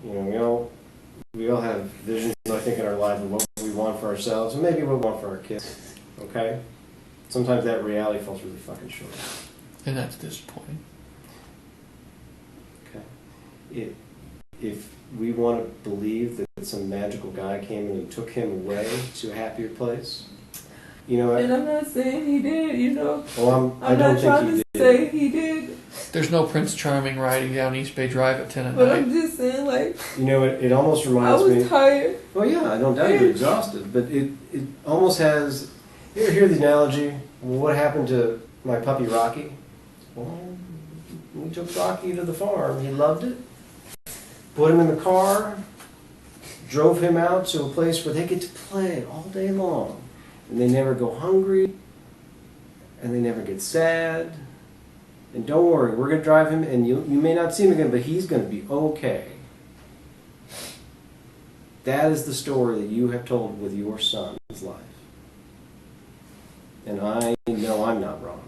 Speaker 2: You know, we all have visions, I think, in our life of what we want for ourselves, and maybe what we want for our kids. Okay. Sometimes that reality falls really fucking short.
Speaker 1: And that's disappointing.
Speaker 2: Okay. If we want to believe that some magical guy came in and took him away to a happier place, you know what?
Speaker 3: And I'm not saying he did, you know.
Speaker 2: Well, I
Speaker 3: I'm
Speaker 2: don't
Speaker 3: not
Speaker 2: think
Speaker 3: trying
Speaker 2: he
Speaker 3: to
Speaker 2: did.
Speaker 3: say he did,
Speaker 1: There's no Prince Charming riding down East Bay Drive at 10 at
Speaker 3: but
Speaker 1: night.
Speaker 3: I'm just saying, like,
Speaker 2: You know, it almost
Speaker 3: I
Speaker 2: reminds
Speaker 3: was
Speaker 2: me.
Speaker 3: tired.
Speaker 2: Well, yeah, I don't doubt you're exhausted, but it almost has. You ever hear the analogy? Well, what happened to my puppy Rocky? Well, we took Rocky to the farm. He loved it. Put him in the car. Drove him out to a place where they get to play all day long, and they never go hungry, and they never get sad. And don't worry, we're gonna drive him, and you may not see him again, but he's gonna be okay. That is the story that you have told with your son's life. And I know I'm not wrong.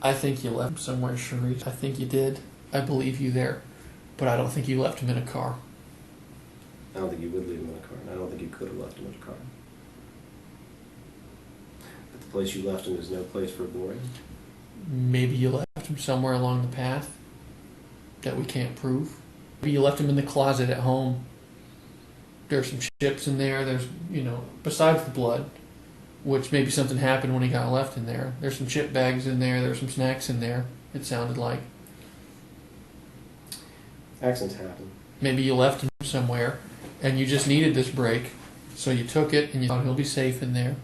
Speaker 1: I think you left him somewhere, Charisse. I think you did. I believe you there. But I don't think you left him in a car.
Speaker 2: I don't think you would leave him in a car, and I don't think you could have left him in a car. But the place you left him is no place for a boy.
Speaker 1: Maybe you left him somewhere along the path that we can't prove. Maybe you left him in the closet at home. There's some chips in there. There's, besides the blood, which maybe something happened when he got left in there. There's some chip bags in there. There's some snacks in there, it sounded like.
Speaker 2: Accidents happen.
Speaker 1: Maybe you left him somewhere and you just needed this break. So you took it and you thought he'll be safe in there.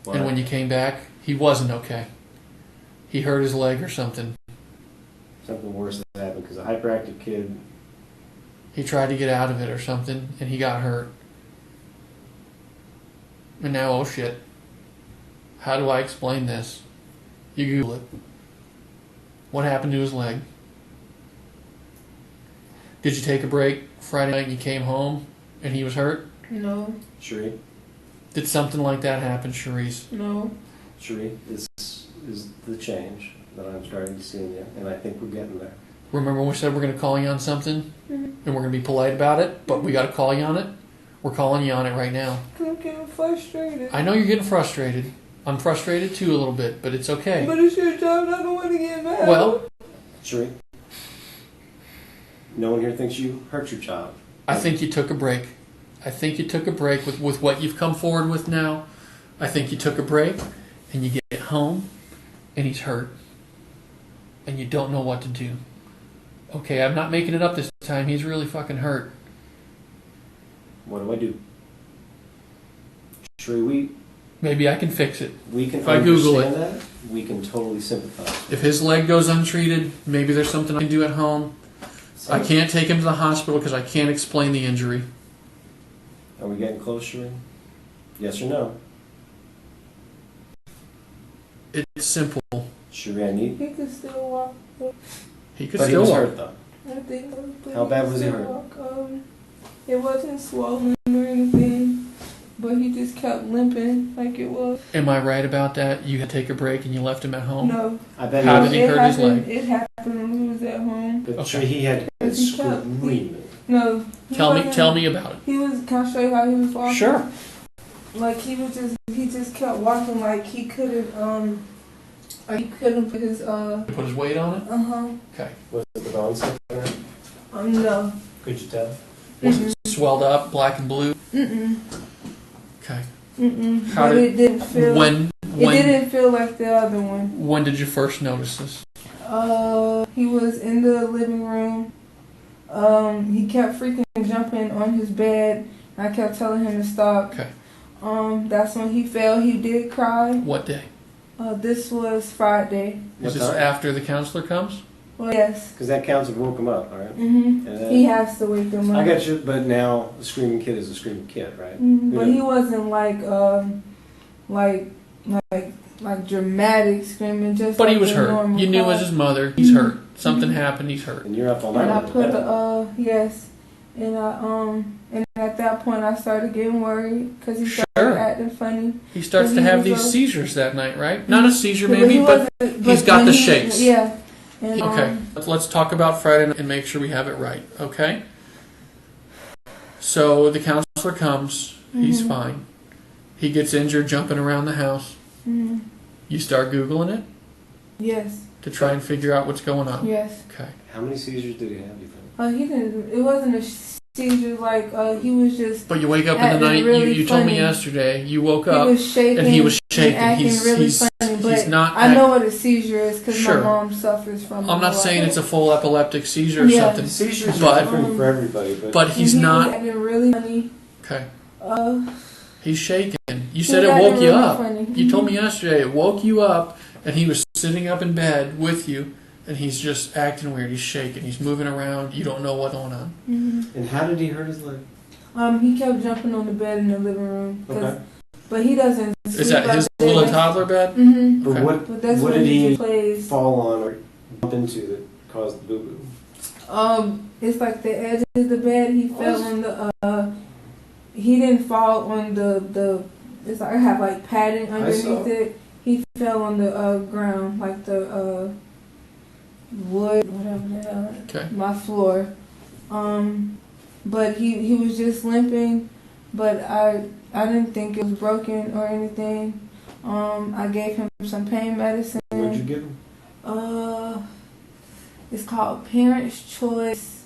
Speaker 2: Why?
Speaker 1: And when you came back, he wasn't okay. He hurt his leg or something.
Speaker 2: Something worse has happened because a hyperactive kid.
Speaker 1: He tried to get out of it or something and he got hurt. And now, oh shit. How do I explain this? You Google it. What happened to his leg? Did you take a break Friday night and you came home and he was hurt?
Speaker 3: No.
Speaker 2: Cherie,
Speaker 1: Did something like that happen, Charisse?
Speaker 3: No.
Speaker 2: Cherie, this is the change that I'm starting to see in you, and I think we're getting there.
Speaker 1: Remember when we said we're going to call you on something?
Speaker 3: Mm-hmm.
Speaker 1: And we're going to be polite about it, but we got to call you on it? We're calling you on it right now.
Speaker 3: I'm getting frustrated.
Speaker 1: I know you're getting frustrated. I'm frustrated too a little bit, but it's okay.
Speaker 3: But it's your job, and I don't want to get mad.
Speaker 1: Well,
Speaker 2: Cherie, no one here thinks you hurt your child.
Speaker 1: I think you took a break. I think you took a break with what you've come forward with now. I think you took a break, and you get home, and he's hurt, and you don't know what to do. Okay, I'm not making it up this time. He's really fucking hurt.
Speaker 2: What do I do? Cherie,
Speaker 1: Maybe I can fix it.
Speaker 2: we can
Speaker 1: If I Google it.
Speaker 2: understand that. We can totally sympathize.
Speaker 1: If his leg goes untreated, maybe there's something I can do at home. I can't take him to the hospital because I can't explain the injury.
Speaker 2: Are we getting close, Cherie? Yes or no?
Speaker 1: It's simple.
Speaker 2: Cherie, I need.
Speaker 3: He could still walk.
Speaker 1: He could
Speaker 2: But he
Speaker 1: still
Speaker 2: was
Speaker 1: walk.
Speaker 2: hurt though.
Speaker 3: I think. But
Speaker 2: How bad
Speaker 3: could
Speaker 2: was he
Speaker 3: still
Speaker 2: hurt?
Speaker 3: walk. It wasn't swollen or anything, but he just kept limping like it was.
Speaker 1: Am I right about that? You had to take a break and you left him at home?
Speaker 3: No.
Speaker 2: I bet
Speaker 1: How
Speaker 2: he
Speaker 1: did he hurt his leg?
Speaker 3: It happened when we was at home.
Speaker 2: But
Speaker 1: Okay.
Speaker 2: Cherie, he had
Speaker 3: Because he kept-
Speaker 2: screaming.
Speaker 3: No. he
Speaker 1: Tell
Speaker 3: wasn't-
Speaker 1: me about it.
Speaker 3: He was. Can I show you how he was walking?
Speaker 1: Sure.
Speaker 3: Like he just kept walking like he couldn't like he couldn't put his
Speaker 1: Put his weight on it? Okay.
Speaker 2: Was it the bone stuff?
Speaker 3: no.
Speaker 2: Could you tell?
Speaker 1: Was it swelled up, black and blue?
Speaker 3: Mm-mm.
Speaker 1: Okay.
Speaker 3: Mm-mm.
Speaker 1: How
Speaker 3: But
Speaker 1: did-
Speaker 3: it didn't feel.
Speaker 1: When
Speaker 3: It didn't feel like the other one.
Speaker 1: when did you first notice this?
Speaker 3: He was in the living room. He kept freaking jumping on his bed. I kept telling him to stop.
Speaker 1: Okay.
Speaker 3: That's when he fell. He did cry.
Speaker 1: What day?
Speaker 3: This was Friday.
Speaker 1: Is
Speaker 2: What
Speaker 1: this
Speaker 2: time?
Speaker 1: after the counselor comes?
Speaker 3: Well, yes.
Speaker 2: Because that counts if woke him up, all right?
Speaker 3: Mhm.
Speaker 2: And then-
Speaker 3: He has to wake him up.
Speaker 2: I got you, but now a screaming kid is a screaming kid, right?
Speaker 3: But
Speaker 2: Yeah.
Speaker 3: he wasn't like dramatic screaming. Just
Speaker 1: But
Speaker 3: like
Speaker 1: he was
Speaker 3: a
Speaker 1: hurt.
Speaker 3: normal
Speaker 1: You knew it
Speaker 3: cry.
Speaker 1: was his mother. He's hurt. Something happened. He's hurt.
Speaker 2: And you're up all night.
Speaker 3: And I
Speaker 2: on
Speaker 3: put
Speaker 2: that.
Speaker 3: the yes, and and at that point I started getting worried because he started
Speaker 1: Sure.
Speaker 3: acting funny.
Speaker 1: He starts
Speaker 3: But
Speaker 1: to
Speaker 3: he
Speaker 1: have
Speaker 3: was
Speaker 1: these
Speaker 3: a-
Speaker 1: seizures that night, right? Not a seizure,
Speaker 3: But
Speaker 1: maybe,
Speaker 3: he
Speaker 1: but
Speaker 3: wasn't-
Speaker 1: he's
Speaker 3: but
Speaker 1: got
Speaker 3: when
Speaker 1: the
Speaker 3: he-
Speaker 1: shakes.
Speaker 3: Yeah. And,
Speaker 1: okay. Let's talk about Friday and make sure we have it right. Okay. So the counselor comes. He's
Speaker 3: Mhm.
Speaker 1: fine. He gets injured jumping around the house.
Speaker 3: Mhm.
Speaker 1: You start Googling it
Speaker 3: Yes.
Speaker 1: to try and figure out what's going on.
Speaker 3: Yes.
Speaker 1: Okay.
Speaker 2: How many seizures did he have, you think?
Speaker 3: He didn't. It wasn't a seizure. Like he was just.
Speaker 1: But you wake up in the
Speaker 3: Acting
Speaker 1: night.
Speaker 3: really
Speaker 1: You told me
Speaker 3: funny.
Speaker 1: yesterday. You woke
Speaker 3: He
Speaker 1: up
Speaker 3: was shaking.
Speaker 1: and he was shaking.
Speaker 3: And acting
Speaker 1: He's
Speaker 3: really
Speaker 1: he's
Speaker 3: funny. But
Speaker 1: he's not.
Speaker 3: I know what a seizure is because
Speaker 1: Sure.
Speaker 3: my mom suffers from.
Speaker 1: I'm not saying it's a full epileptic seizure or
Speaker 3: Yeah.
Speaker 1: something.
Speaker 2: Seizures
Speaker 1: But-
Speaker 2: are different for everybody,
Speaker 1: But he's
Speaker 3: he
Speaker 1: not.
Speaker 3: Was acting really funny.
Speaker 1: Okay.
Speaker 3: Uh,
Speaker 1: He's shaking. You
Speaker 3: He
Speaker 1: said
Speaker 3: was
Speaker 1: it woke
Speaker 3: acting
Speaker 1: you
Speaker 3: really
Speaker 1: up.
Speaker 3: funny.
Speaker 1: You told me yesterday it woke you up, and he was sitting up in bed with you, and he's just acting weird. He's shaking. He's moving around. You don't know what's going on.
Speaker 2: And how did he hurt his leg?
Speaker 3: He kept jumping on the bed in the living room.
Speaker 2: Okay.
Speaker 3: But he doesn't.
Speaker 1: Is that his little toddler bed?
Speaker 3: Mm-hmm.
Speaker 2: But
Speaker 1: Okay.
Speaker 3: But that's
Speaker 2: what
Speaker 3: when
Speaker 2: did
Speaker 3: he
Speaker 2: he
Speaker 3: plays.
Speaker 2: fall on or bump into that caused the boo-boo?
Speaker 3: It's like the edge of the bed. He fell on the. He didn't fall on the. It's like I have like padding
Speaker 2: saw.
Speaker 3: underneath it. He fell on the ground, like the wood, whatever the hell.
Speaker 1: Okay.
Speaker 3: My floor. But he was just limping. But I didn't think it was broken or anything. I gave him some pain medicine.
Speaker 2: What'd you give him?
Speaker 3: It's called Parents' Choice.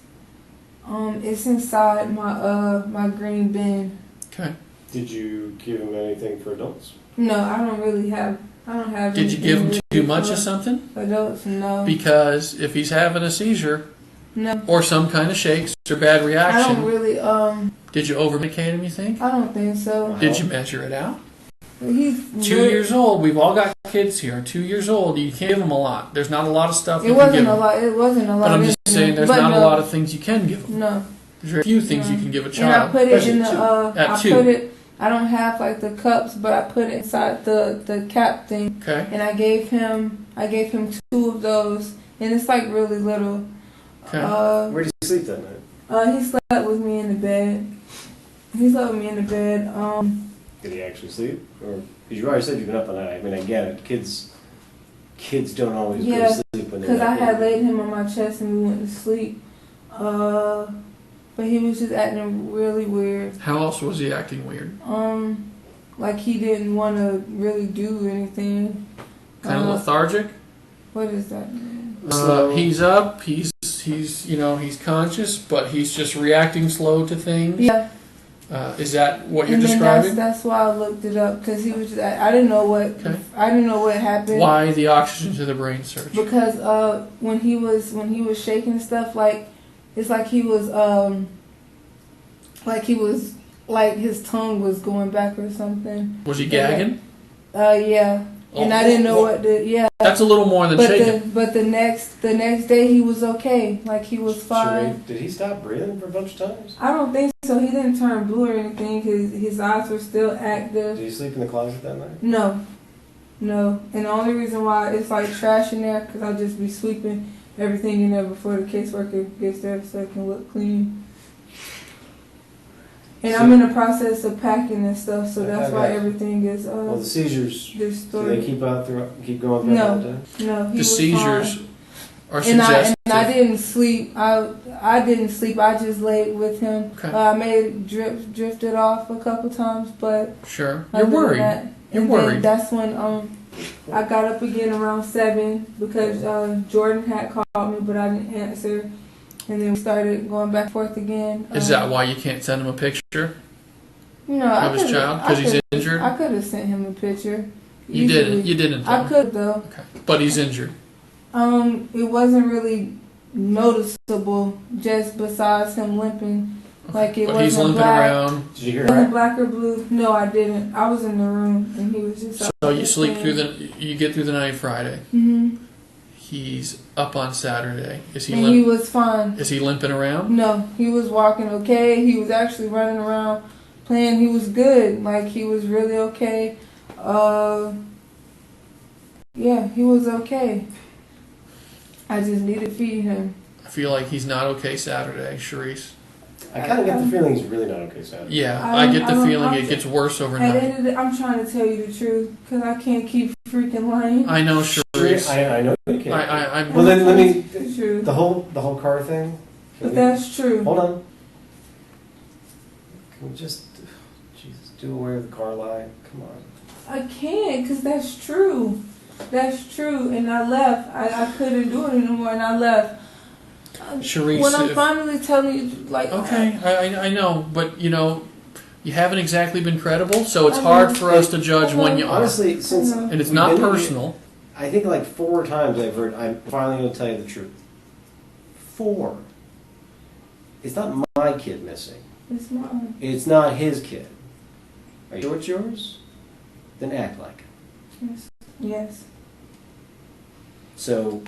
Speaker 3: It's inside my green bin.
Speaker 1: Okay.
Speaker 2: Did you give him anything for adults?
Speaker 3: No, I don't have.
Speaker 1: Did you give him
Speaker 3: anything
Speaker 1: too
Speaker 3: really
Speaker 1: much
Speaker 3: for
Speaker 1: of something?
Speaker 3: Adults, no.
Speaker 1: Because if he's having a seizure
Speaker 3: No.
Speaker 1: or some kind of shakes or bad
Speaker 3: I don't
Speaker 1: reaction,
Speaker 3: really.
Speaker 1: did you over-medicate him, you think?
Speaker 3: I don't think so.
Speaker 1: Did you measure it out?
Speaker 3: He's
Speaker 1: 2 years old. We've all got kids here. 2 years old. You can't give them a lot. There's not a lot of stuff
Speaker 3: It
Speaker 1: you can give
Speaker 3: wasn't a
Speaker 1: them.
Speaker 3: lot. It wasn't a lot.
Speaker 1: But I'm just
Speaker 3: in
Speaker 1: saying
Speaker 3: there.
Speaker 1: there's
Speaker 3: But
Speaker 1: not a
Speaker 3: no.
Speaker 1: lot of things you can give them.
Speaker 3: No.
Speaker 1: There's a few things you can give a
Speaker 3: And I
Speaker 1: child.
Speaker 3: put it in the.
Speaker 2: Especially
Speaker 1: At
Speaker 3: I
Speaker 1: two.
Speaker 3: put it. I don't have like the cups, but I put it inside the cap thing.
Speaker 1: Okay.
Speaker 3: And I gave him 2 of those, and it's like really little.
Speaker 1: Okay.
Speaker 2: Where did you sleep that night?
Speaker 3: He slept with me in the bed. He slept with me in the bed.
Speaker 2: Did he actually sleep? Or because you already said you've been up all night. I mean, I get it. Kids don't always go to sleep when they're
Speaker 3: because I
Speaker 2: not
Speaker 3: had
Speaker 2: in.
Speaker 3: laid him on my chest and we went to sleep. But he was just acting really weird.
Speaker 1: How else was he acting weird?
Speaker 3: Like he didn't want to really do anything.
Speaker 1: Kind of lethargic?
Speaker 3: What is that?
Speaker 1: He's up, he's conscious, but he's just reacting slow to things.
Speaker 3: Yeah.
Speaker 1: Is that what you're
Speaker 3: And then
Speaker 1: describing?
Speaker 3: that's why I looked it up, because he was. I didn't know what.
Speaker 1: Okay.
Speaker 3: I didn't know what happened.
Speaker 1: Why the oxygen to the brain search?
Speaker 3: Because when he was shaking stuff, like it's like he was like his tongue was going back or something.
Speaker 1: Was he gagging?
Speaker 3: Yeah. And I didn't know what to. Yeah.
Speaker 1: That's a little more than shaking.
Speaker 3: But the next day he was okay. Like he was fine.
Speaker 2: Did he stop breathing for a bunch of times?
Speaker 3: I don't think so. He didn't turn blue or anything. His eyes were still active.
Speaker 2: Did he sleep in the closet that night?
Speaker 3: No. And the only reason why it's like trash in there, because I'll just be sweeping everything in there before the caseworker gets there so it can look clean. And I'm in the process of packing and stuff, so that's why everything is.
Speaker 2: Well, the seizures. Do
Speaker 3: distorted.
Speaker 2: they keep going throughout
Speaker 3: No.
Speaker 2: the day?
Speaker 3: No, he
Speaker 1: The
Speaker 3: was
Speaker 1: seizures
Speaker 3: fine.
Speaker 1: are
Speaker 3: And
Speaker 1: suggestive.
Speaker 3: I didn't sleep. I didn't sleep. I just laid with him.
Speaker 1: Okay.
Speaker 3: I may have drifted off a couple times, but
Speaker 1: Sure. You're
Speaker 3: other than
Speaker 1: worried.
Speaker 3: that-
Speaker 1: You're
Speaker 3: and
Speaker 1: worried.
Speaker 3: Then that's when I got up again around 7 because Jordan had called me, but I didn't answer, and then we started going back and forth again.
Speaker 1: Is that why you can't send him a picture
Speaker 3: No,
Speaker 1: of his child? Because he's injured?
Speaker 3: I could have sent him a picture.
Speaker 1: You didn't. You didn't.
Speaker 3: I could though.
Speaker 1: Okay. But he's injured.
Speaker 3: It wasn't really noticeable, just besides him limping. Like it
Speaker 1: But he's
Speaker 3: wasn't
Speaker 1: limping
Speaker 3: black.
Speaker 1: around.
Speaker 2: Did you hear
Speaker 3: It wasn't
Speaker 2: that?
Speaker 3: black or blue. No, I didn't. I was in the room and he was just.
Speaker 1: So you sleep through you get through the night Friday.
Speaker 3: Mhm.
Speaker 1: He's up on Saturday. Is he
Speaker 3: And he
Speaker 1: limp?
Speaker 3: was fine.
Speaker 1: Is he limping around?
Speaker 3: No, he was walking okay. He was actually running around playing. He was good. Like he was really okay. Yeah, he was okay. I just need to feed him.
Speaker 1: I feel like he's not okay Saturday, Charisse.
Speaker 2: I kind of get the feeling he's really not okay Saturday.
Speaker 1: Yeah,
Speaker 3: I
Speaker 1: I get the
Speaker 3: don't-
Speaker 1: feeling
Speaker 3: I'm
Speaker 1: it gets worse
Speaker 3: At the
Speaker 1: overnight.
Speaker 3: end of the day, I'm trying to tell you the truth because I can't keep freaking lying.
Speaker 1: I know, Charisse.
Speaker 2: I know you can't.
Speaker 1: I'm
Speaker 2: Well, then let me.
Speaker 3: The truth.
Speaker 2: The whole car thing.
Speaker 3: But that's true.
Speaker 2: Hold on. Can we just, Jesus, do away with the car lie? Come on.
Speaker 3: I can't because that's true. That's true. And I left. I couldn't do it anymore and I left.
Speaker 1: Charisse,
Speaker 3: When I'm finally telling you, like.
Speaker 1: okay, I know, but you haven't exactly been credible, so it's
Speaker 3: I
Speaker 1: hard
Speaker 3: know.
Speaker 1: for us to judge when you are.
Speaker 2: Honestly, since
Speaker 3: And
Speaker 1: And it's
Speaker 2: we've
Speaker 1: not
Speaker 2: been here,
Speaker 1: personal.
Speaker 2: I think like 4 times I've heard, I'm finally going to tell you the truth. 4. It's not my kid missing.
Speaker 3: It's mine.
Speaker 2: It's not his kid. Are you sure it's yours? Then act like it.
Speaker 3: Yes.
Speaker 2: So,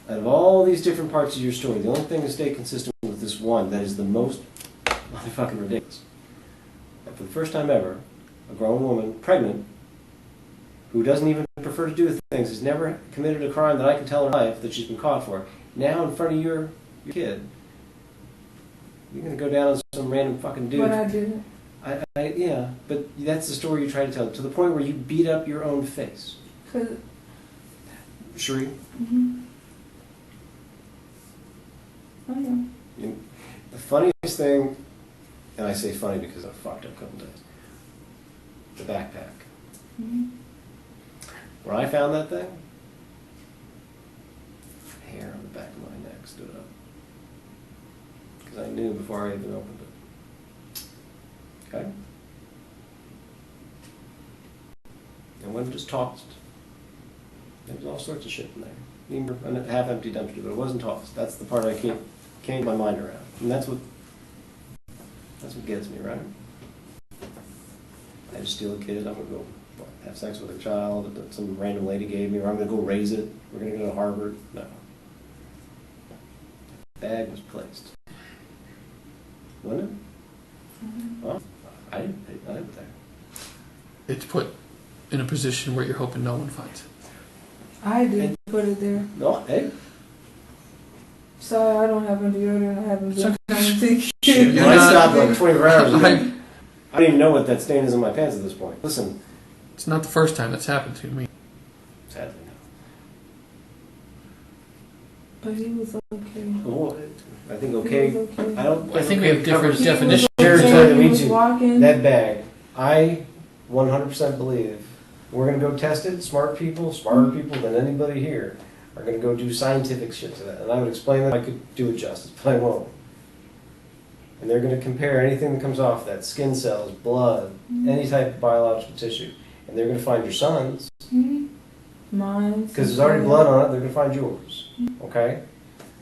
Speaker 2: out of all these different parts of your story, the only thing to stay consistent with this one that is the most motherfucking ridiculous. That for the first time ever, a grown woman, pregnant, who doesn't even prefer to do things, has never committed a crime that I can tell in her life that she's been caught for, now in front of your kid, you're going to go down on some random fucking dude.
Speaker 3: But I didn't.
Speaker 2: Yeah, but that's the story you try to tell, to the point where you beat up your own face. Cherie?
Speaker 3: Mm-hmm. I know.
Speaker 2: The funniest thing, and I say funny because I fucked up a couple days, the backpack.
Speaker 3: Mm-hmm.
Speaker 2: When I found that thing, hair on the back of my neck stood up. Because I knew before I even opened it. Okay? And when it just tossed. There was all sorts of shit in there. Even a half-empty dumpster, but it wasn't tossed. That's the part I can't get my mind around. And that's what gets me, right? I just steal a kid, I'm going to go have sex with a child that some random lady gave me, or I'm going to go raise it, we're going to go to Harvard. No. The bag was placed. Wasn't it?
Speaker 3: Mm-hmm.
Speaker 2: Well, I didn't put it there.
Speaker 1: It's put in a position where you're hoping no one finds it.
Speaker 3: I did put it there.
Speaker 2: No, hey.
Speaker 3: Sorry, I don't have a deodorant. I haven't been
Speaker 1: It's
Speaker 3: trying to take
Speaker 1: You're
Speaker 2: Well, I
Speaker 1: not-
Speaker 2: stopped like 24 hours ago. I don't even know what that stain is on my pants at this point. Listen.
Speaker 1: It's not the first time that's happened to me.
Speaker 2: Sadly, no.
Speaker 3: But he was okay.
Speaker 2: Well, I think okay.
Speaker 3: He was okay.
Speaker 1: I think we have different definitions.
Speaker 3: He was walking.
Speaker 2: That bag. I 100% believe we're going to go test it. Smart people, smarter people than anybody here, are going to go do scientific shit to that. And I would explain that I could do it justice, but I won't. And they're going to compare anything that comes off that, skin cells, blood, any type of biological tissue. And they're going to find your son's.
Speaker 3: Mine.
Speaker 2: Because there's already blood on it, they're going to find yours. Okay?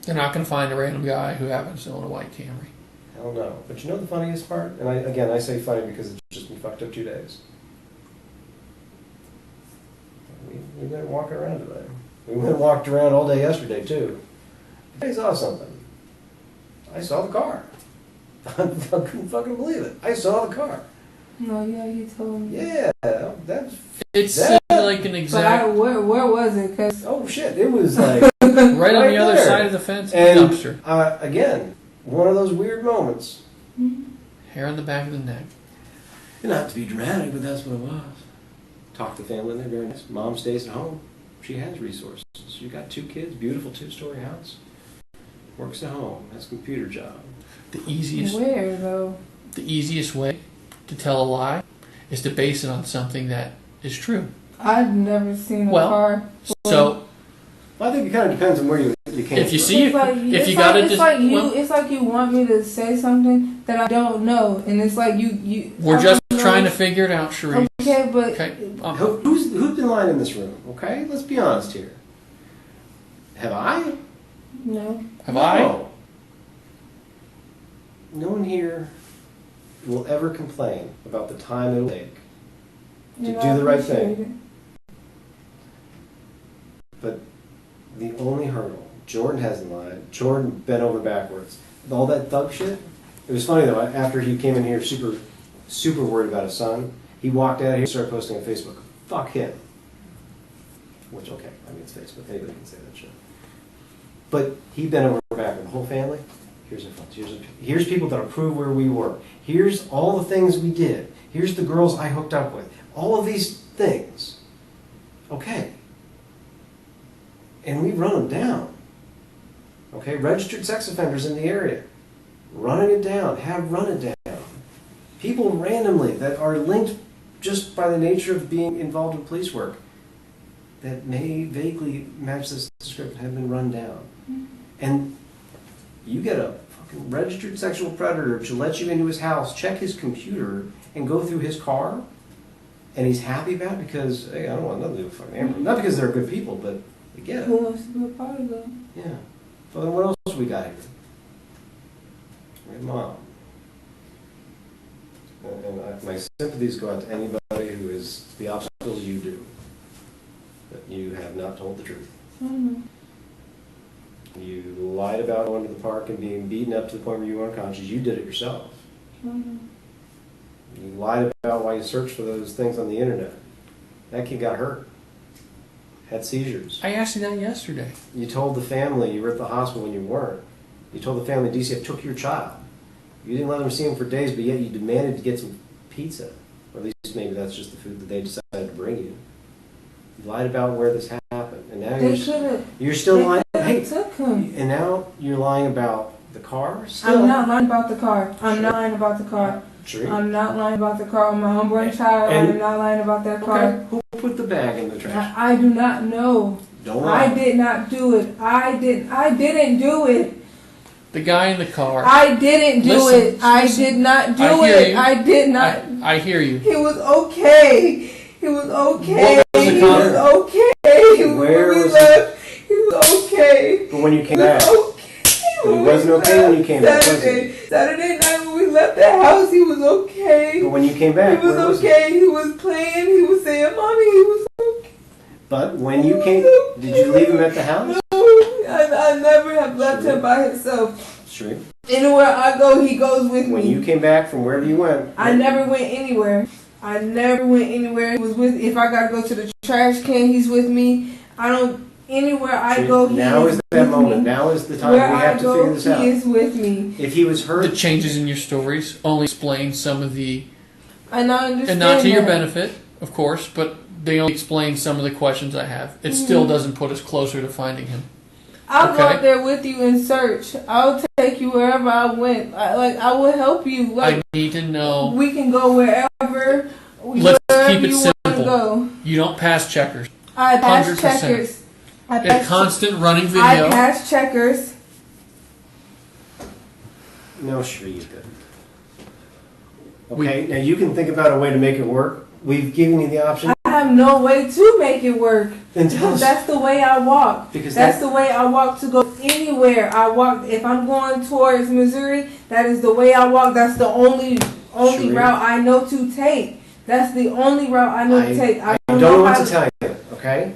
Speaker 1: They're not going to find a random guy who happens to own a white Camry.
Speaker 2: Hell no. But you know the funniest part? And I say funny because it's just been fucked up 2 days. We went walking around today. We went and walked around all day yesterday, too. I saw something. I saw the car. I couldn't fucking believe it. I saw the car.
Speaker 3: No, yeah, you told me.
Speaker 2: Yeah, that's...
Speaker 1: It seemed like an exact...
Speaker 3: But where was it? Cause
Speaker 2: oh, shit. It was like...
Speaker 1: right on the other side of the fence, and the dumpster.
Speaker 2: Again, one of those weird moments.
Speaker 1: Hair on the back of the neck.
Speaker 2: And not to be dramatic, but that's what it was. Talk to the family in there, very nice. Mom stays at home. She has resources. She got 2 kids, beautiful 2-story house. Works at home, has a computer job.
Speaker 1: The easiest...
Speaker 3: Where, though?
Speaker 1: The easiest way to tell a lie is to base it on something that is true.
Speaker 3: I've never seen a car.
Speaker 1: So...
Speaker 2: Well, I think it kind of depends on where you came
Speaker 1: if you
Speaker 2: from.
Speaker 1: see it, if you got it,
Speaker 3: it's like you want me to say something that I don't know, and it's like you.
Speaker 1: We're just trying to figure it out, Charisse.
Speaker 3: Okay, but
Speaker 2: who's been lying in this room? Okay, let's be honest here. Have I?
Speaker 3: No.
Speaker 1: Have I?
Speaker 2: No one here will ever complain about the time it'll take to do the right thing. But the only hurdle, Jordan hasn't lied. Jordan bent over backwards. All that thug shit. It was funny though. After he came in here, super worried about his son, he walked out here and started posting on Facebook. Fuck him. Which okay, I mean it's Facebook. Anybody can say that shit. But he bent over backwards. The whole family. Here's our phones. Here's people that approve where we were. Here's all the things we did. Here's the girls I hooked up with. All of these things. Okay. And we run them down. Okay, registered sex offenders in the area. Running it down. Have run it down. People randomly that are linked just by the nature of being involved in police work that may vaguely match this description have been run down. And you get a fucking registered sexual predator to let you into his house, check his computer, and go through his car, and he's happy about it because, hey, I don't want nothing to do with fucking Amber. Not because they're good people, but they get it.
Speaker 3: Who wants to be a part of that?
Speaker 2: Yeah. So then what else we got here? We have Mom. And my sympathies go out to anybody who is the obstacles you do. But you have not told the truth.
Speaker 3: Mm-hmm.
Speaker 2: You lied about going to the park and being beaten up to the point where you were unconscious. You did it yourself.
Speaker 3: Mm-hmm.
Speaker 2: You lied about why you searched for those things on the internet. That kid got hurt. Had seizures.
Speaker 1: I asked you that yesterday.
Speaker 2: You told the family you were at the hospital when you weren't. You told the family DCF took your child. You didn't let them see him for days, but yet you demanded to get some pizza. Or at least maybe that's just the food that they decided to bring you. You lied about where this happened. And now you're still lying. Hey,
Speaker 3: took him.
Speaker 2: And now you're lying about the car? Still.
Speaker 3: I'm not lying about the car. I'm not lying about the car.
Speaker 2: True.
Speaker 3: I'm not lying about the car. I'm my unborn child. I'm not lying about that car.
Speaker 2: Okay. Who put the bag in the trash?
Speaker 3: I do not know.
Speaker 2: Don't lie.
Speaker 3: I did not do it. I didn't do it.
Speaker 1: The guy in the car.
Speaker 3: I didn't do it. I did not do it. I did not.
Speaker 1: I hear you.
Speaker 3: He was okay. He was okay.
Speaker 2: What was the
Speaker 3: He
Speaker 2: comment?
Speaker 3: was okay.
Speaker 2: Where
Speaker 3: when we
Speaker 2: was
Speaker 3: left, he was okay.
Speaker 2: But when you came back,
Speaker 3: He
Speaker 2: wasn't okay when you came back, was he?
Speaker 3: Saturday night when we left the house, he was okay.
Speaker 2: But when you came back,
Speaker 3: he was okay. He was playing. He was saying, "Mommy," he was okay.
Speaker 2: But when you came, did you leave him at the house?
Speaker 3: No, I never have left him by himself.
Speaker 2: Sure.
Speaker 3: Anywhere I go, he goes with me.
Speaker 2: When you came back from wherever you went,
Speaker 3: I never went anywhere. I never went anywhere. He was with. If I gotta go to the trash can, he's with me. I don't. Anywhere I go, he
Speaker 2: now
Speaker 3: is
Speaker 2: is that
Speaker 3: with
Speaker 2: moment.
Speaker 3: me.
Speaker 2: Now is the time
Speaker 3: Where
Speaker 2: we have
Speaker 3: I
Speaker 2: to
Speaker 3: go,
Speaker 2: figure this out.
Speaker 3: he is with me.
Speaker 2: If he was hurt,
Speaker 1: The changes in your stories only explain some of the
Speaker 3: And I understand.
Speaker 1: And not to your
Speaker 3: that.
Speaker 1: benefit, of course, but they only explain some of the questions I have. It still doesn't put us closer to finding him.
Speaker 3: I'll go
Speaker 1: Okay.
Speaker 3: up there with you and search. I'll take you wherever I went. I will help you. Like,
Speaker 1: I need to know.
Speaker 3: we can go wherever.
Speaker 1: Let's
Speaker 3: wherever
Speaker 1: keep it
Speaker 3: you want to
Speaker 1: simple.
Speaker 3: go.
Speaker 1: You don't pass checkers.
Speaker 3: I pass
Speaker 1: 100%.
Speaker 3: checkers. I
Speaker 1: A
Speaker 3: pass
Speaker 1: constant running video.
Speaker 3: I pass checkers.
Speaker 2: No, sure you didn't. Okay, now you can think about a way to make it work. We've given you the option.
Speaker 3: I have no way to make it work.
Speaker 2: Then tell us.
Speaker 3: That's the way I walk.
Speaker 2: Because
Speaker 3: that's the way I walk to go anywhere. I walk. If I'm going towards Missouri, that is the way I walk. That's the only
Speaker 2: Sheree.
Speaker 3: route I know to take. That's the only route I know to take.
Speaker 2: I don't know what to tell you, okay?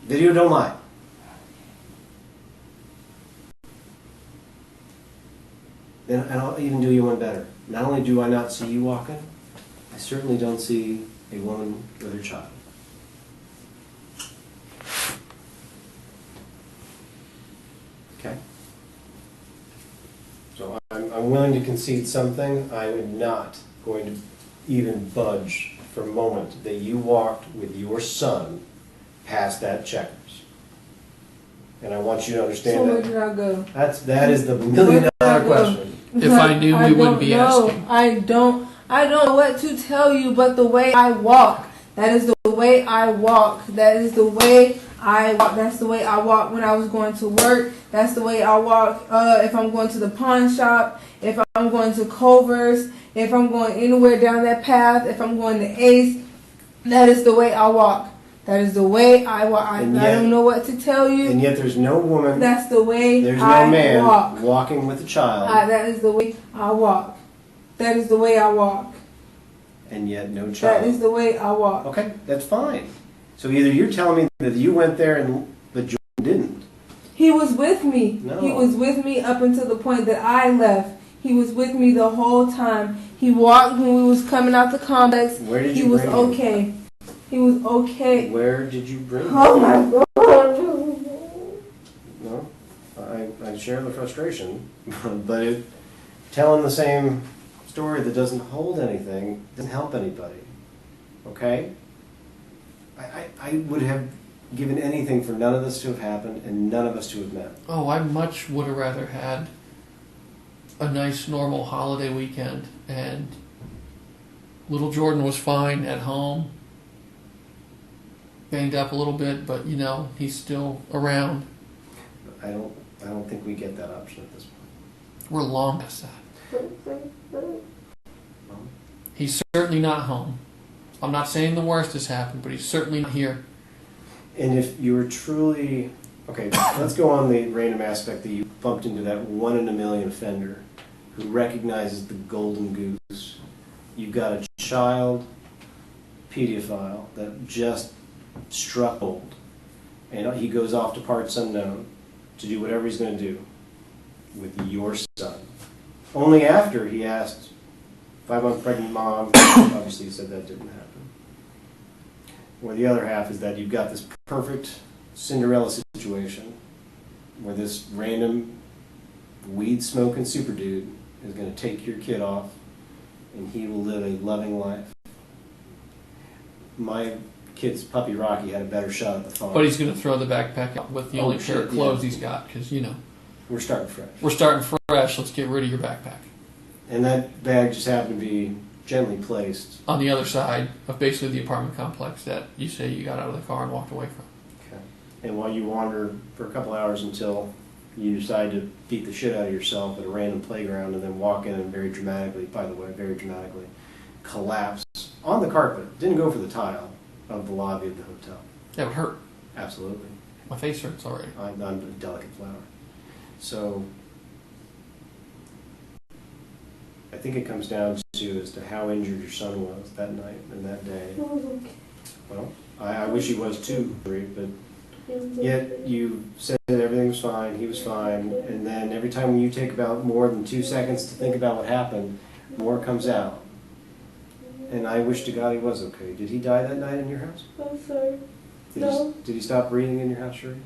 Speaker 2: Video don't lie. And I'll even do you one better. Not only do I not see you walking, I certainly don't see a woman with her child. Okay? So I'm willing to concede something. I am not going to even budge for a moment that you walked with your son past that checkers. And I want you to understand
Speaker 3: So
Speaker 2: that.
Speaker 3: where did I go?
Speaker 2: That is the $1 million question.
Speaker 1: If I knew, we wouldn't be asking.
Speaker 3: I don't know what to tell you, but the way I walk. That is the way I walk. That is the way I walk. That's the way I walk when I was going to work. That's the way I walk if I'm going to the pawn shop, if I'm going to Culver's, if I'm going anywhere down that path, if I'm going to Ace. That is the way I walk. That is the way I walk. I don't know what to tell you.
Speaker 2: And yet there's no woman,
Speaker 3: That's the way
Speaker 2: there's no
Speaker 3: I
Speaker 2: man
Speaker 3: walk.
Speaker 2: walking with a child,
Speaker 3: That is the way I walk. That is the way I walk.
Speaker 2: and yet no
Speaker 3: That
Speaker 2: child.
Speaker 3: is the way I walk.
Speaker 2: Okay, that's fine. So either you're telling me that you went there and but Jordan didn't.
Speaker 3: He was with me.
Speaker 2: No.
Speaker 3: He was with me up until the point that I left. He was with me the whole time. He walked when we was coming out the complex.
Speaker 2: Where did
Speaker 3: He
Speaker 2: you
Speaker 3: was
Speaker 2: bring him?
Speaker 3: okay. He was okay.
Speaker 2: Where did you bring him?
Speaker 3: Oh my God.
Speaker 2: No, I share the frustration, but telling the same story that doesn't hold anything doesn't help anybody. Okay? I would have given anything for none of this to have happened and none of us to have met.
Speaker 1: Oh, I much would have rather had a nice normal holiday weekend, and little Jordan was fine at home. Banged up a little bit, but you know, he's still around.
Speaker 2: I don't think we get that option at this point.
Speaker 1: We're long past that. He's certainly not home. I'm not saying the worst has happened, but he's certainly not here.
Speaker 2: And if you were truly... Okay, let's go on the random aspect that you bumped into that 1 in a million offender who recognizes the golden goose. You've got a child pedophile that just struck gold. And he goes off to parts unknown to do whatever he's going to do with your son. Only after he asked 5-month pregnant mom, obviously he said that didn't happen. Or the other half is that you've got this perfect Cinderella situation where this random weed-smoking super dude is going to take your kid off and he will live a loving life. My kid's puppy Rocky had a better shot at the farm.
Speaker 1: But he's going to throw the backpack out with the only pair of clothes he's got, because, you know.
Speaker 2: We're starting fresh.
Speaker 1: We're starting fresh. Let's get rid of your backpack.
Speaker 2: And that bag just happened to be gently placed.
Speaker 1: On the other side of basically the apartment complex that you say you got out of the car and walked away from.
Speaker 2: Okay. And while you wander for a couple hours until you decide to beat the shit out of yourself at a random playground and then walk in and very dramatically, by the way, very dramatically, collapse on the carpet. Didn't go for the tile of the lobby of the hotel.
Speaker 1: That would hurt.
Speaker 2: Absolutely.
Speaker 1: My face hurts already.
Speaker 2: I'm a delicate flower. So I think it comes down to as to how injured your son was that night and that day. Well, I wish he was too, but yet you said that everything was fine, he was fine, and then every time you take about more than 2 seconds to think about what happened, more comes out. And I wish to God he was okay. Did he die that night in your house?
Speaker 3: I'm sorry.
Speaker 2: Did he stop breathing in your house, Cherie?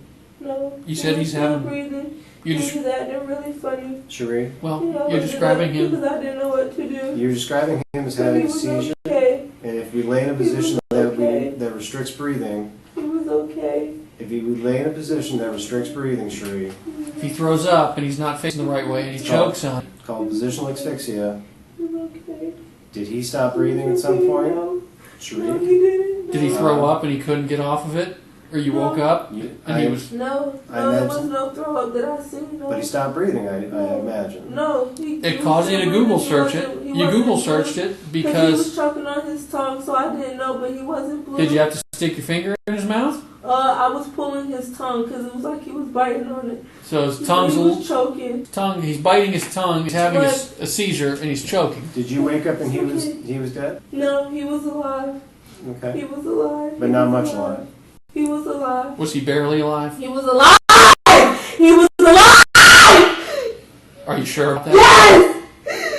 Speaker 3: No.
Speaker 1: You said he's having...
Speaker 3: breathing.
Speaker 1: You're just,
Speaker 3: He's acting really funny.
Speaker 2: Cherie?
Speaker 1: well, you're describing him...
Speaker 3: Because I didn't know what to do.
Speaker 2: You're describing him as having a seizure,
Speaker 3: okay.
Speaker 2: and if we lay in a position that restricts breathing,
Speaker 3: He was okay.
Speaker 2: if we lay in a position that restricts breathing, Cherie,
Speaker 1: If he throws up and he's not facing the right way and he chokes on it.
Speaker 2: it's called positional asphyxia.
Speaker 3: He was okay.
Speaker 2: Did he stop breathing at some point?
Speaker 3: No,
Speaker 2: Cherie?
Speaker 3: he didn't.
Speaker 1: Did he throw up and he couldn't get off of it? Or you woke up and he was...
Speaker 3: No,
Speaker 2: I
Speaker 3: there was
Speaker 2: imagine-
Speaker 3: no throw up that I seen. No.
Speaker 2: But he stopped breathing, I imagine.
Speaker 3: No.
Speaker 1: It caused you to Google search it. You Google searched it
Speaker 3: He was
Speaker 1: because...
Speaker 3: choking on his tongue, so I didn't know, but he wasn't blue.
Speaker 1: Did you have to stick your finger in his mouth?
Speaker 3: I was pulling his tongue because it was like he was biting on it.
Speaker 1: So his tongue's
Speaker 3: He
Speaker 1: a
Speaker 3: was
Speaker 1: little...
Speaker 3: choking.
Speaker 1: He's biting his tongue, he's having a seizure, and he's choking.
Speaker 2: Did you wake up and he was dead?
Speaker 3: No, he was alive.
Speaker 2: Okay.
Speaker 3: He was alive.
Speaker 2: But not much alive.
Speaker 3: He was alive.
Speaker 1: Was he barely alive?
Speaker 3: He was alive! He was alive!
Speaker 1: Are you sure about that?
Speaker 3: Yes!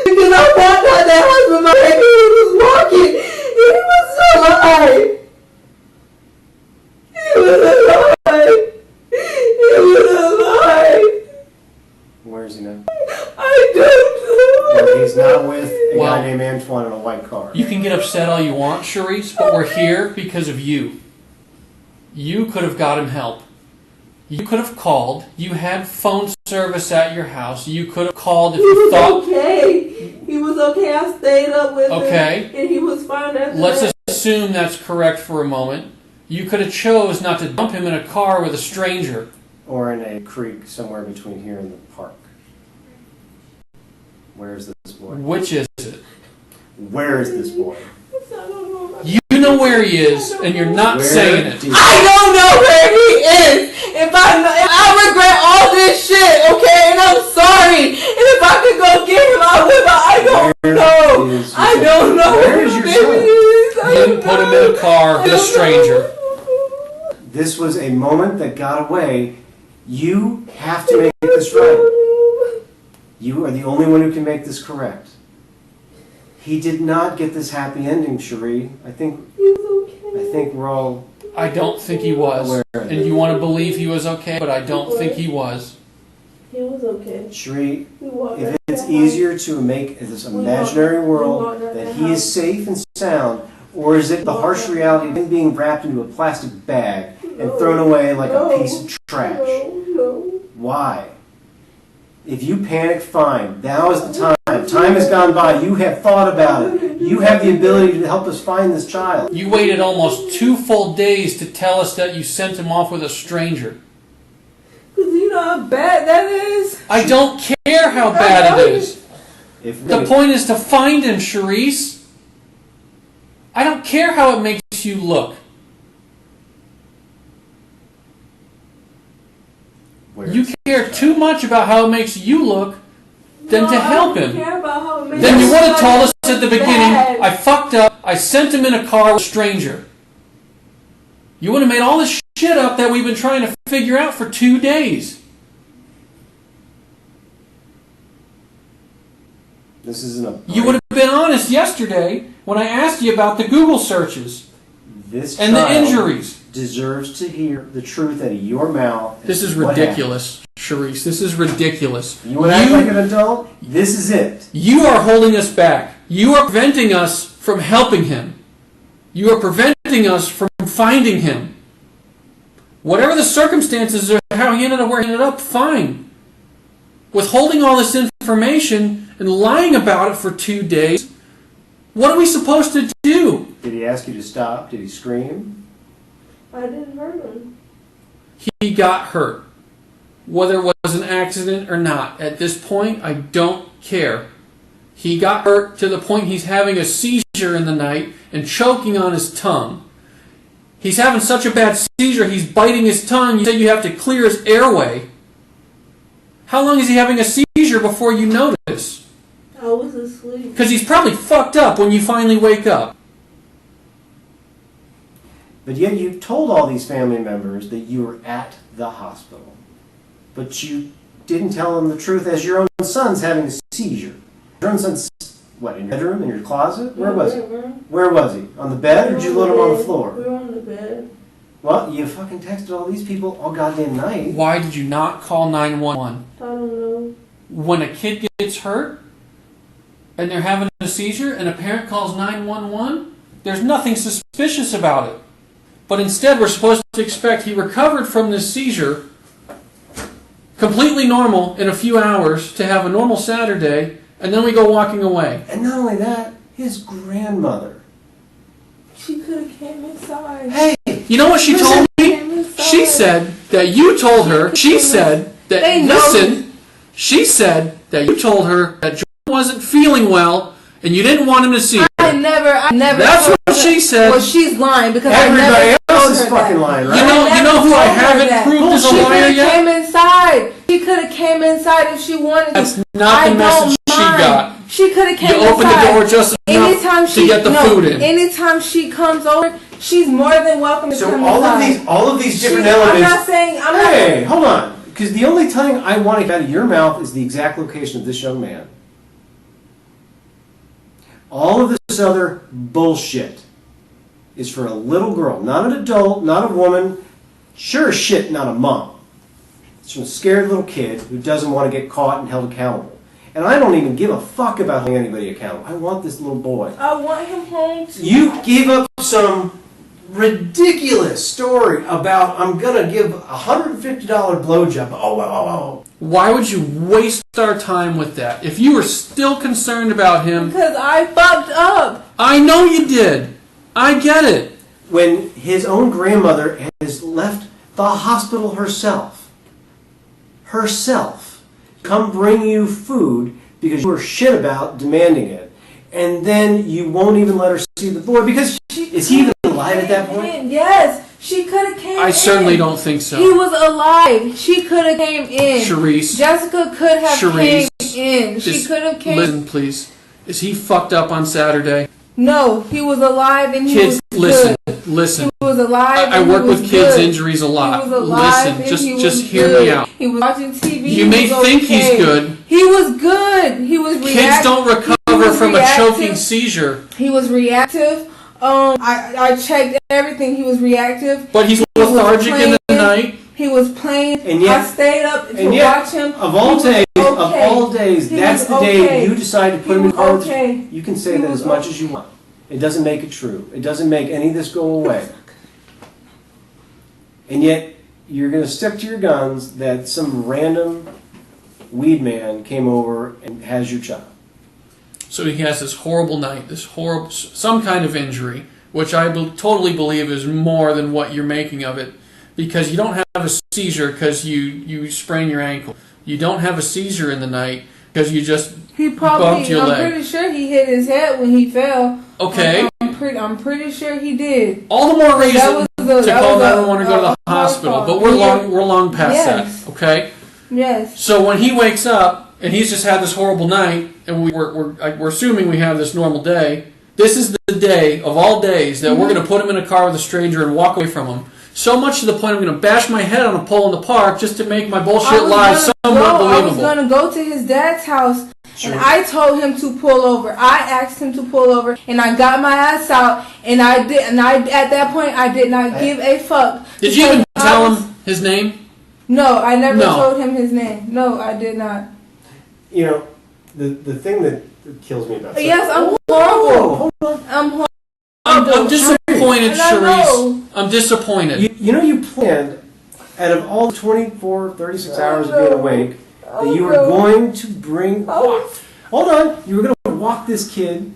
Speaker 3: Because I walked out that house with my baby, he was walking. He was alive! He was alive! He was alive!
Speaker 2: Where is he now?
Speaker 3: I don't know.
Speaker 2: Well, he's not with a
Speaker 1: Well-
Speaker 2: guy named Antoine in a white car.
Speaker 1: You can get upset all you want, Charisse, but we're here because of you. You could have got him help. You could have called. You had phone service at your house. You could have called if
Speaker 3: He
Speaker 1: you
Speaker 3: was
Speaker 1: thought...
Speaker 3: okay. He was okay. I stayed up with him.
Speaker 1: Okay.
Speaker 3: And he was fine after
Speaker 1: Let's
Speaker 3: that.
Speaker 1: assume that's correct for a moment. You could have chose not to dump him in a car with a stranger.
Speaker 2: Or in a creek somewhere between here and the park. Where is this boy?
Speaker 1: Which is it?
Speaker 2: Where is this boy?
Speaker 3: I don't know.
Speaker 1: You know where he is, and you're not
Speaker 2: Where
Speaker 1: saying it.
Speaker 2: did-
Speaker 3: I don't know where he is. If I regret all this shit, okay, and I'm sorry. And if I could go get him, I would. But I don't
Speaker 2: Where
Speaker 3: know.
Speaker 2: is your
Speaker 3: I
Speaker 2: son?
Speaker 3: don't know
Speaker 2: Where is your
Speaker 3: baby
Speaker 2: son?
Speaker 3: is. I
Speaker 1: You didn't
Speaker 3: don't
Speaker 1: put him
Speaker 3: know.
Speaker 1: in a car with
Speaker 3: I
Speaker 1: a
Speaker 3: don't
Speaker 1: stranger.
Speaker 3: know.
Speaker 2: This was a moment that got away. You have to make this right. You are the only one who can make this correct. He did not get this happy ending, Cherie. I think
Speaker 3: He was okay.
Speaker 2: we're all...
Speaker 1: I don't think he was.
Speaker 2: Aware of
Speaker 1: And
Speaker 2: it.
Speaker 1: you want to believe he was okay, but I don't think he was.
Speaker 3: He was okay.
Speaker 2: Cherie,
Speaker 3: We walked
Speaker 2: if
Speaker 3: out
Speaker 2: it's
Speaker 3: that
Speaker 2: easier to make this imaginary world that he is safe and sound, or is it the harsh reality of him being wrapped into a plastic bag and thrown away like a piece of trash?
Speaker 3: No.
Speaker 2: Why? If you panic, fine. Now is the time. Time has gone by. You have thought about it. You have the ability to help us find this child.
Speaker 1: You waited almost 2 full days to tell us that you sent him off with a stranger.
Speaker 3: Because you know how bad that is.
Speaker 1: I don't care how bad it is.
Speaker 2: If
Speaker 1: The point is to find him, Charisse. I don't care how it makes you look. You care too much about how it makes you look than to help
Speaker 3: I don't
Speaker 1: him.
Speaker 3: care about how it makes
Speaker 1: Then you
Speaker 3: me
Speaker 1: would have
Speaker 3: look.
Speaker 1: told us at the beginning,
Speaker 3: Bad.
Speaker 1: I fucked up, I sent him in a car with a stranger. You would have made all this shit up that we've been trying to figure out for 2 days.
Speaker 2: This isn't a...
Speaker 1: You would have been honest yesterday when I asked you about the Google searches
Speaker 2: This
Speaker 1: and the
Speaker 2: child
Speaker 1: injuries.
Speaker 2: deserves to hear the truth out of your mouth.
Speaker 1: This is
Speaker 2: What
Speaker 1: ridiculous, Charisse. This is ridiculous.
Speaker 2: happened. You want to act like an adult? This is it.
Speaker 1: You are holding us back. You are preventing us from helping him. You are preventing us from finding him. Whatever the circumstances or how he ended up where he ended up, fine. Withholding all this information and lying about it for 2 days, what are we supposed to do?
Speaker 2: Did he ask you to stop? Did he scream?
Speaker 3: I didn't hurt him.
Speaker 1: He got hurt. Whether it was an accident or not, at this point, I don't care. He got hurt to the point he's having a seizure in the night and choking on his tongue. He's having such a bad seizure, he's biting his tongue. You say you have to clear his airway. How long is he having a seizure before you notice?
Speaker 3: I was asleep.
Speaker 1: Because he's probably fucked up when you finally wake up.
Speaker 2: But yet you told all these family members that you were at the hospital. But you didn't tell them the truth as your own son's having a seizure. Your own son's, what, in your bedroom, in your closet? Where was he? Where was he? On the bed, or did you let him on the
Speaker 3: We
Speaker 2: floor?
Speaker 3: were on the bed.
Speaker 2: Well, you fucking texted all these people all goddamn night.
Speaker 1: Why did you not call 911?
Speaker 3: I don't know.
Speaker 1: When a kid gets hurt, and they're having a seizure and a parent calls 911, there's nothing suspicious about it. But instead, we're supposed to expect he recovered from this seizure, completely normal in a few hours, to have a normal Saturday, and then we go walking away.
Speaker 2: And not only that, his grandmother.
Speaker 3: She could have came inside.
Speaker 2: Hey,
Speaker 1: you know what she told me? She said that you told her. She said that. Listen. She said that you told her that Jordan wasn't feeling well, and you didn't want him to see her.
Speaker 3: I never.
Speaker 1: That's what she said.
Speaker 3: Well, she's lying because
Speaker 2: everybody
Speaker 3: I never
Speaker 2: else
Speaker 3: told
Speaker 2: is
Speaker 3: her
Speaker 2: fucking
Speaker 3: that.
Speaker 2: lying, right?
Speaker 1: You know who I haven't proved as a liar
Speaker 3: She
Speaker 1: yet?
Speaker 3: came inside. She could have came inside if she wanted to.
Speaker 1: That's not the message she got.
Speaker 3: She could have came inside.
Speaker 1: You opened the door just enough to get the food in.
Speaker 3: Anytime she comes over, she's more than welcome to
Speaker 2: So
Speaker 3: come
Speaker 2: all
Speaker 3: inside.
Speaker 2: all of these different elements.
Speaker 3: I'm not saying.
Speaker 2: Hey, hold on. Because the only thing I want to get out of your mouth is the exact location of this young man. All of this other bullshit is for a little girl, not an adult, not a woman, sure as shit, not a mom. It's from a scared little kid who doesn't want to get caught and held accountable. And I don't even give a fuck about holding anybody accountable. I want this little boy.
Speaker 3: I want him home too.
Speaker 2: You gave up some ridiculous story about I'm going to give a $150 blowjob. Oh.
Speaker 1: Why would you waste our time with that? If you were still concerned about him...
Speaker 3: Because I fucked up.
Speaker 1: I know you did. I get it.
Speaker 2: When his own grandmother has left the hospital herself, come bring you food because you were shit about demanding it, and then you won't even let her see the boy because is he even alive at that point?
Speaker 3: Yes, she could have came in.
Speaker 1: I certainly don't think so.
Speaker 3: He was alive. She could have came in.
Speaker 1: Charisse.
Speaker 3: Jessica could have came in. She
Speaker 1: Just
Speaker 3: could have came.
Speaker 1: Listen, please. Is he fucked up on Saturday?
Speaker 3: No, he was alive and he
Speaker 1: Kids,
Speaker 3: was
Speaker 1: listen.
Speaker 3: good.
Speaker 1: Listen.
Speaker 3: He was alive.
Speaker 1: I work with kids' injuries a lot.
Speaker 3: He was alive.
Speaker 1: Listen,
Speaker 3: and
Speaker 1: just
Speaker 3: he
Speaker 1: hear
Speaker 3: was
Speaker 1: me
Speaker 3: good.
Speaker 1: out.
Speaker 3: He was watching TV.
Speaker 1: You may think he's good.
Speaker 3: He was good. He was reactive.
Speaker 1: Kids don't recover from a choking seizure.
Speaker 3: He was reactive. I checked everything. He was reactive.
Speaker 1: But he's lethargic in the night.
Speaker 3: He was playing.
Speaker 2: And yet,
Speaker 3: I stayed up to watch him.
Speaker 2: Of all days, that's the day you decide to put him in the car. You can say that as much as you want. It doesn't make it true. It doesn't make any of this go away. And yet, you're going to stick to your guns that some random weed man came over and has your child.
Speaker 1: So he has this horrible night, some kind of injury, which I totally believe is more than what you're making of it, because you don't have a seizure because you sprain your ankle. You don't have a seizure in the night because you just bumped your leg.
Speaker 3: I'm pretty sure he hit his head when he fell.
Speaker 1: Okay.
Speaker 3: I'm pretty sure he did.
Speaker 1: All the more reason to call 911 or go to the hospital, but we're long past that. Okay.
Speaker 3: Yes.
Speaker 1: So when he wakes up and he's just had this horrible night, and we're assuming we have this normal day, this is the day of all days that we're going to put him in a car with a stranger and walk away from him. So much to the point I'm going to bash my head on a pole in the park just to make my bullshit lies somewhat believable.
Speaker 3: I was going to go to his dad's house, and I told him to pull over. I asked him to pull over, and I got my ass out, and I did. And at that point, I did not give a fuck.
Speaker 1: Did you even tell him his name?
Speaker 3: No, I never told him his name. No, I did not.
Speaker 2: You know, the thing that kills me about that.
Speaker 3: Yes, I'm horrible.
Speaker 2: Hold on.
Speaker 3: I'm horrible.
Speaker 1: I'm disappointed, Charisse. I'm disappointed.
Speaker 2: You know you planned, out of all 24, 36 hours of being awake, that you were going to bring... Hold on. You were going to walk this kid...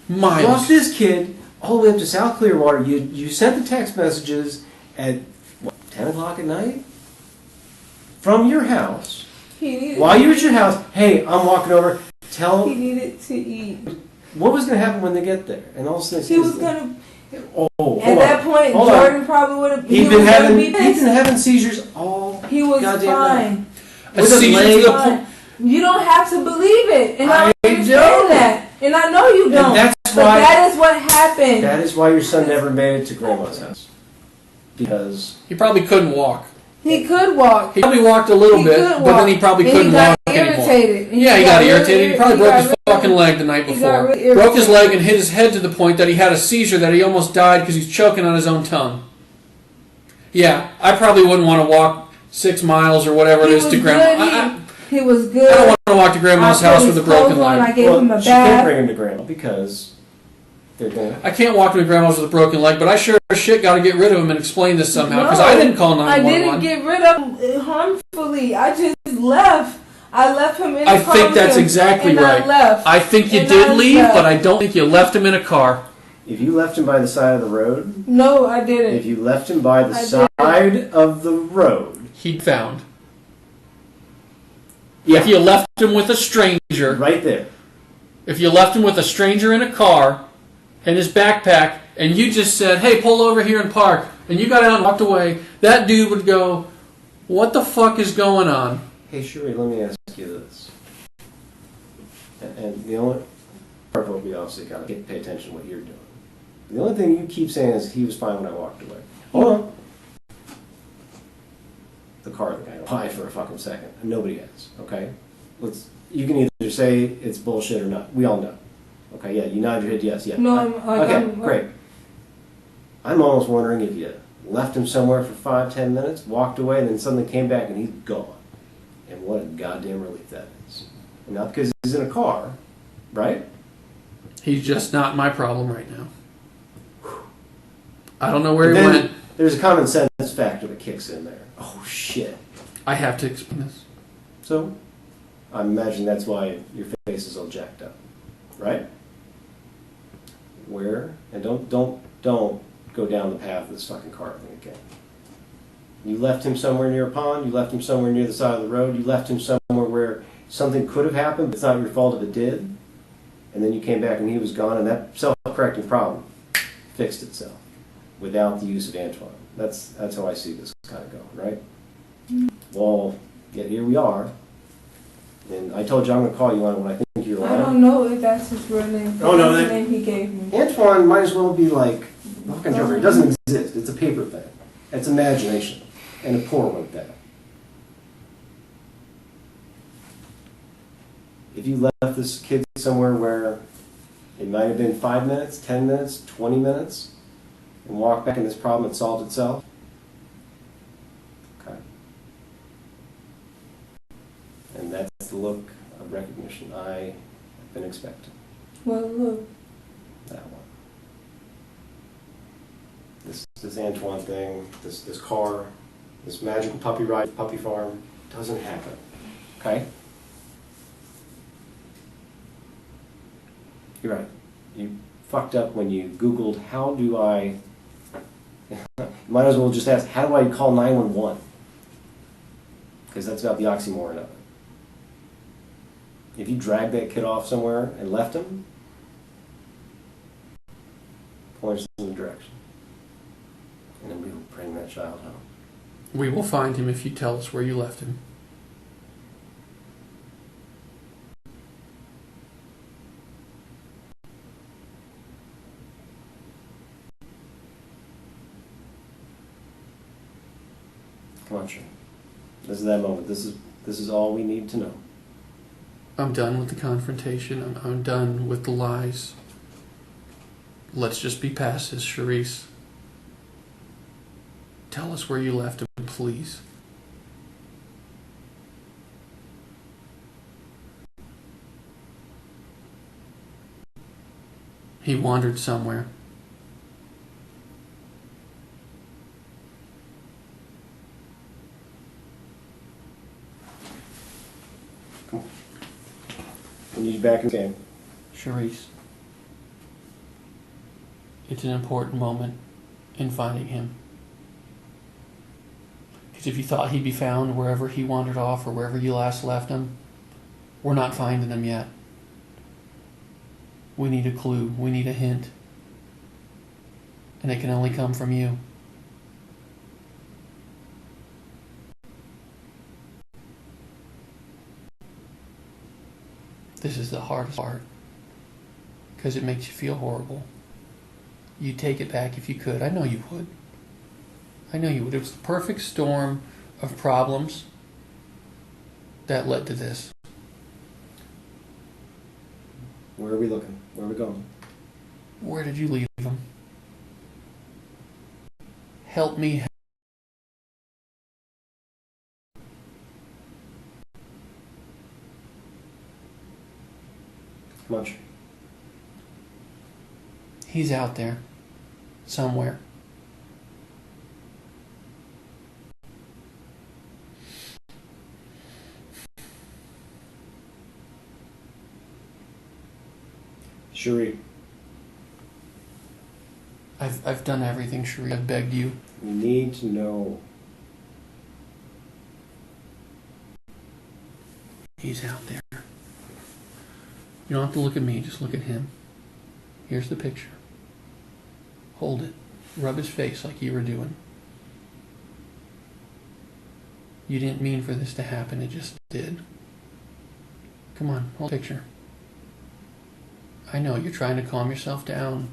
Speaker 1: Miles.
Speaker 2: Walk this kid all the way up to South Clearwater. You sent the text messages at, 10 o'clock at night? From your house. While you were at your house, hey, I'm walking over.
Speaker 3: He needed to eat.
Speaker 2: What was going to happen when they get there? And all of a sudden,
Speaker 3: he was going
Speaker 2: to...
Speaker 3: At that point, Jordan probably would have...
Speaker 2: He'd been having seizures all
Speaker 3: He was fine.
Speaker 1: A seizure to the point...
Speaker 3: You don't have to believe it. And I understand
Speaker 2: don't.
Speaker 3: that. And I know you don't.
Speaker 2: And
Speaker 3: but that is what happened.
Speaker 2: That is why your son never made it to Grandma's house. Because...
Speaker 1: He probably couldn't walk.
Speaker 3: He could walk.
Speaker 1: He probably walked a little bit, but then he probably couldn't walk anymore. Yeah, he got irritated. He probably broke his fucking leg the night before. Broke his leg and hit his head to the point that he had a seizure that he almost died because he's choking on his own tongue. Yeah, I probably wouldn't want to walk 6 miles or whatever it is to Grandma.
Speaker 3: He was
Speaker 1: I
Speaker 3: good.
Speaker 1: don't want to walk to Grandma's
Speaker 3: I put
Speaker 1: house with a
Speaker 3: his clothes
Speaker 1: broken
Speaker 3: on, I
Speaker 1: leg.
Speaker 3: gave him a
Speaker 2: she can't
Speaker 3: bath.
Speaker 2: bring him to Grandma because they're going to...
Speaker 1: I can't walk to Grandma's with a broken leg, but I sure as shit got to get rid of him and explain this somehow, because I didn't call 911.
Speaker 3: I didn't get rid of him harmfully. I just left. I left him in the car.
Speaker 1: I think that's exactly right.
Speaker 3: I left.
Speaker 1: I think you did leave, but I don't think you left him in a car.
Speaker 2: If you left him by the side of the road...
Speaker 3: No, I didn't.
Speaker 2: If you left him by the side of the road...
Speaker 1: He'd found. Yeah. If you left him with a stranger...
Speaker 2: Right there.
Speaker 1: If you left him with a stranger in a car, and his backpack, and you just said, hey, pull over here and park, and you got out and walked away, that dude would go, what the fuck is going on?
Speaker 2: Hey, Sherry, let me ask you this. And the only part will be obviously kind of pay attention to what you're doing. The only thing you keep saying is he was fine when I walked away. Hold on. The car thing, I don't buy for a fucking second. Nobody has, okay? You can either say it's bullshit or not. We all know. Okay, yeah, you nod your head yes, yeah.
Speaker 3: No,
Speaker 2: great. I'm almost wondering if you left him somewhere for 5-10 minutes, walked away, and then suddenly came back and he's gone. And what a goddamn relief that is. And not because he's in a car, right?
Speaker 1: He's just not my problem right now. I don't know where he went.
Speaker 2: There's a common sense factor that kicks in there. Oh, shit.
Speaker 1: I have to explain this.
Speaker 2: So, I imagine that's why your face is all jacked up, right? Where? And don't go down the path of this fucking car thing again. You left him somewhere near a pond, you left him somewhere near the side of the road, you left him somewhere where something could have happened, but it's not your fault if it did. And then you came back and he was gone, and that self-correcting problem fixed itself without the use of Antoine. That's how I see this kind of going, right? Well, yet here we are. And I told you I'm going to call you on it when I think you're
Speaker 3: I
Speaker 2: on.
Speaker 3: don't know if that's his real name.
Speaker 2: Oh, no,
Speaker 3: That's the name he gave me.
Speaker 2: Antoine might as well be like fucking Joker. It doesn't exist. It's a paper thing. It's imagination. And a poor one at that. If you left this kid somewhere where it might have been 5 minutes, 10 minutes, 20 minutes, and walked back and this problem had solved itself, okay. And that's the look of recognition I have been expecting.
Speaker 3: Well, look.
Speaker 2: That one. This Antoine thing, this car, this magical puppy ride, puppy farm, doesn't happen. Okay? You're right. You fucked up when you Googled, how do I... Might as well just ask, how do I call 911? Because that's about the oxymoron of it. If you dragged that kid off somewhere and left him, point us in the direction. And then we will bring that child home.
Speaker 1: We will find him if you tell us where you left him.
Speaker 2: Come on, Shane. This is that moment. This is all we need to know.
Speaker 1: I'm done with the confrontation. I'm done with the lies. Let's just be past this, Charisse. Tell us where you left him, please. He wandered somewhere.
Speaker 2: We need you back in the game.
Speaker 1: Charisse, it's an important moment in finding him. Because if you thought he'd be found wherever he wandered off or wherever you last left him, we're not finding him yet. We need a clue. We need a hint. And it can only come from you. This is the hardest part. Because it makes you feel horrible. You'd take it back if you could. I know you would. I know you would. It was the perfect storm of problems that led to this.
Speaker 2: Where are we looking? Where are we going?
Speaker 1: Where did you leave him? Help me.
Speaker 2: Come on, Cherie.
Speaker 1: He's out there. Somewhere.
Speaker 2: Cherie.
Speaker 1: I've done everything, Cherie. I've begged you.
Speaker 2: We need to know.
Speaker 1: He's out there. You don't have to look at me, just look at him. Here's the picture. Hold it. Rub his face like you were doing. You didn't mean for this to happen, it just did. Come on, hold the picture. I know, you're trying to calm yourself down.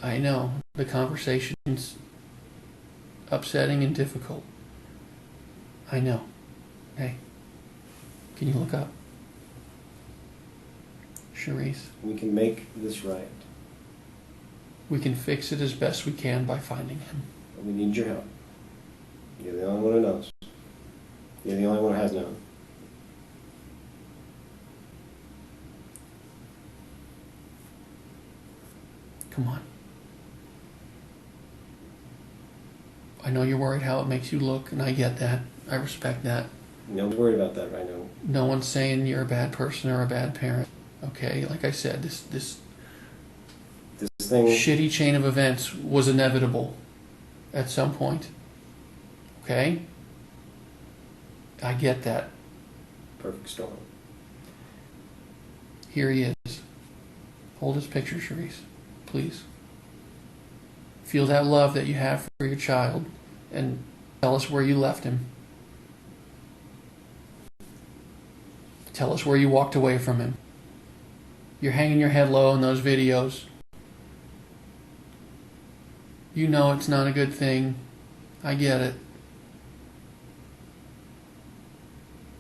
Speaker 1: I know, the conversation's upsetting and difficult. I know. Hey, can you look up? Charisse.
Speaker 2: We can make this right.
Speaker 1: We can fix it as best we can by finding him.
Speaker 2: But we need your help. You're the only one who knows. You're the only one who has known.
Speaker 1: Come on. I know you're worried how it makes you look, and I get that. I respect that.
Speaker 2: No one's worried about that right now.
Speaker 1: No one's saying you're a bad person or a bad parent. Okay, like I said, this
Speaker 2: thing,
Speaker 1: shitty chain of events was inevitable at some point. Okay? I get that.
Speaker 2: Perfect storm.
Speaker 1: Here he is. Hold his picture, Charisse. Please. Feel that love that you have for your child and tell us where you left him. Tell us where you walked away from him. You're hanging your head low in those videos. You know it's not a good thing. I get it.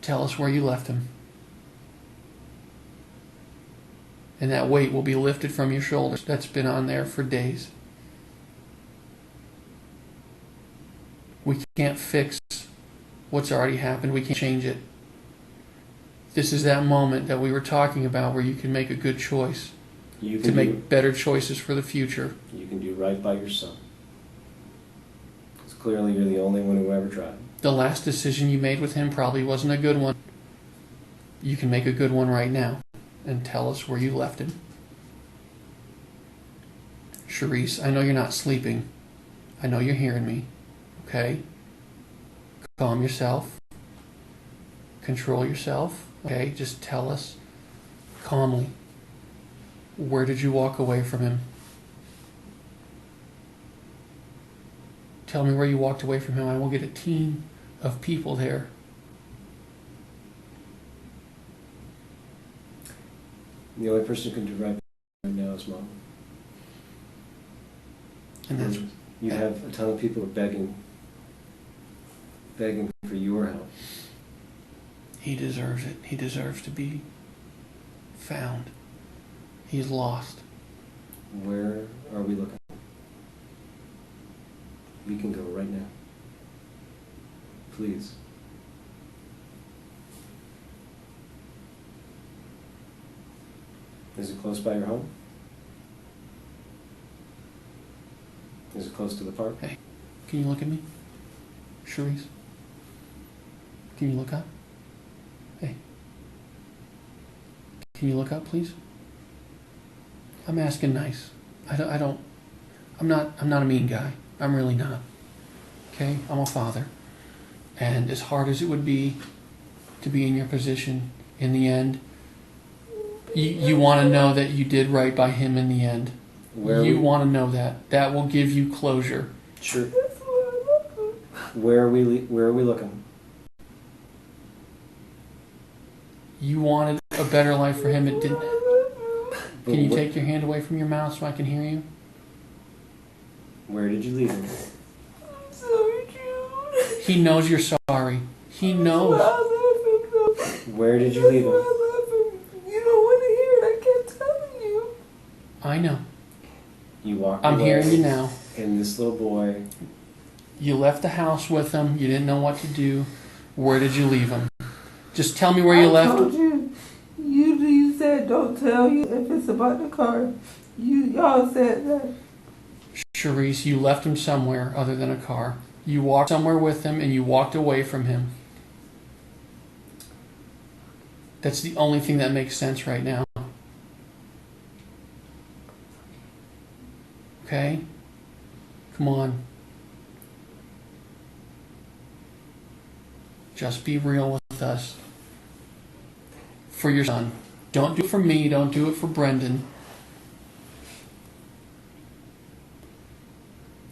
Speaker 1: Tell us where you left him. And that weight will be lifted from your shoulders. That's been on there for days. We can't fix what's already happened. We can't change it. This is that moment that we were talking about where you can make a good choice to make better choices for the future.
Speaker 2: You can do right by your son. Because clearly you're the only one who ever tried.
Speaker 1: The last decision you made with him probably wasn't a good one. You can make a good one right now and tell us where you left him. Charisse, I know you're not sleeping. I know you're hearing me. Okay? Calm yourself. Control yourself. Okay? Just tell us calmly. Where did you walk away from him? Tell me where you walked away from him. I will get a team of people there.
Speaker 2: The only person who can do right now is Mom.
Speaker 1: And that's,
Speaker 2: you have a ton of people begging for your help.
Speaker 1: he deserves it. He deserves to be found. He's lost.
Speaker 2: Where are we looking? We can go right now. Please. Is it close by your home? Is it close to the park?
Speaker 1: Hey, can you look at me? Charisse? Can you look up? Hey. Can you look up, please? I'm asking nice. I'm not a mean guy. I'm really not. Okay? I'm a father. And as hard as it would be to be in your position, in the end, you want to know that you did right by him in the end. You want to know that. That will give you closure.
Speaker 2: Sure. Where are we looking?
Speaker 1: You wanted a better life for him. It didn't. Can you take your hand away from your mouth so I can hear you?
Speaker 2: Where did you leave him?
Speaker 3: I'm sorry, Jude.
Speaker 1: He knows you're sorry. He knows.
Speaker 2: Where did you leave him?
Speaker 3: You don't want to hear it. I kept telling you.
Speaker 1: I know.
Speaker 2: You walked
Speaker 1: I'm
Speaker 2: away,
Speaker 1: hearing you now.
Speaker 2: And this little boy.
Speaker 1: You left the house with him. You didn't know what to do. Where did you leave him? Just tell me where you left him.
Speaker 3: You said don't tell you if it's about the car. Y'all said that.
Speaker 1: Charisse, you left him somewhere other than a car. You walked somewhere with him and you walked away from him. That's the only thing that makes sense right now. Okay? Come on. Just be real with us. For your son. Don't do it for me. Don't do it for Brendan.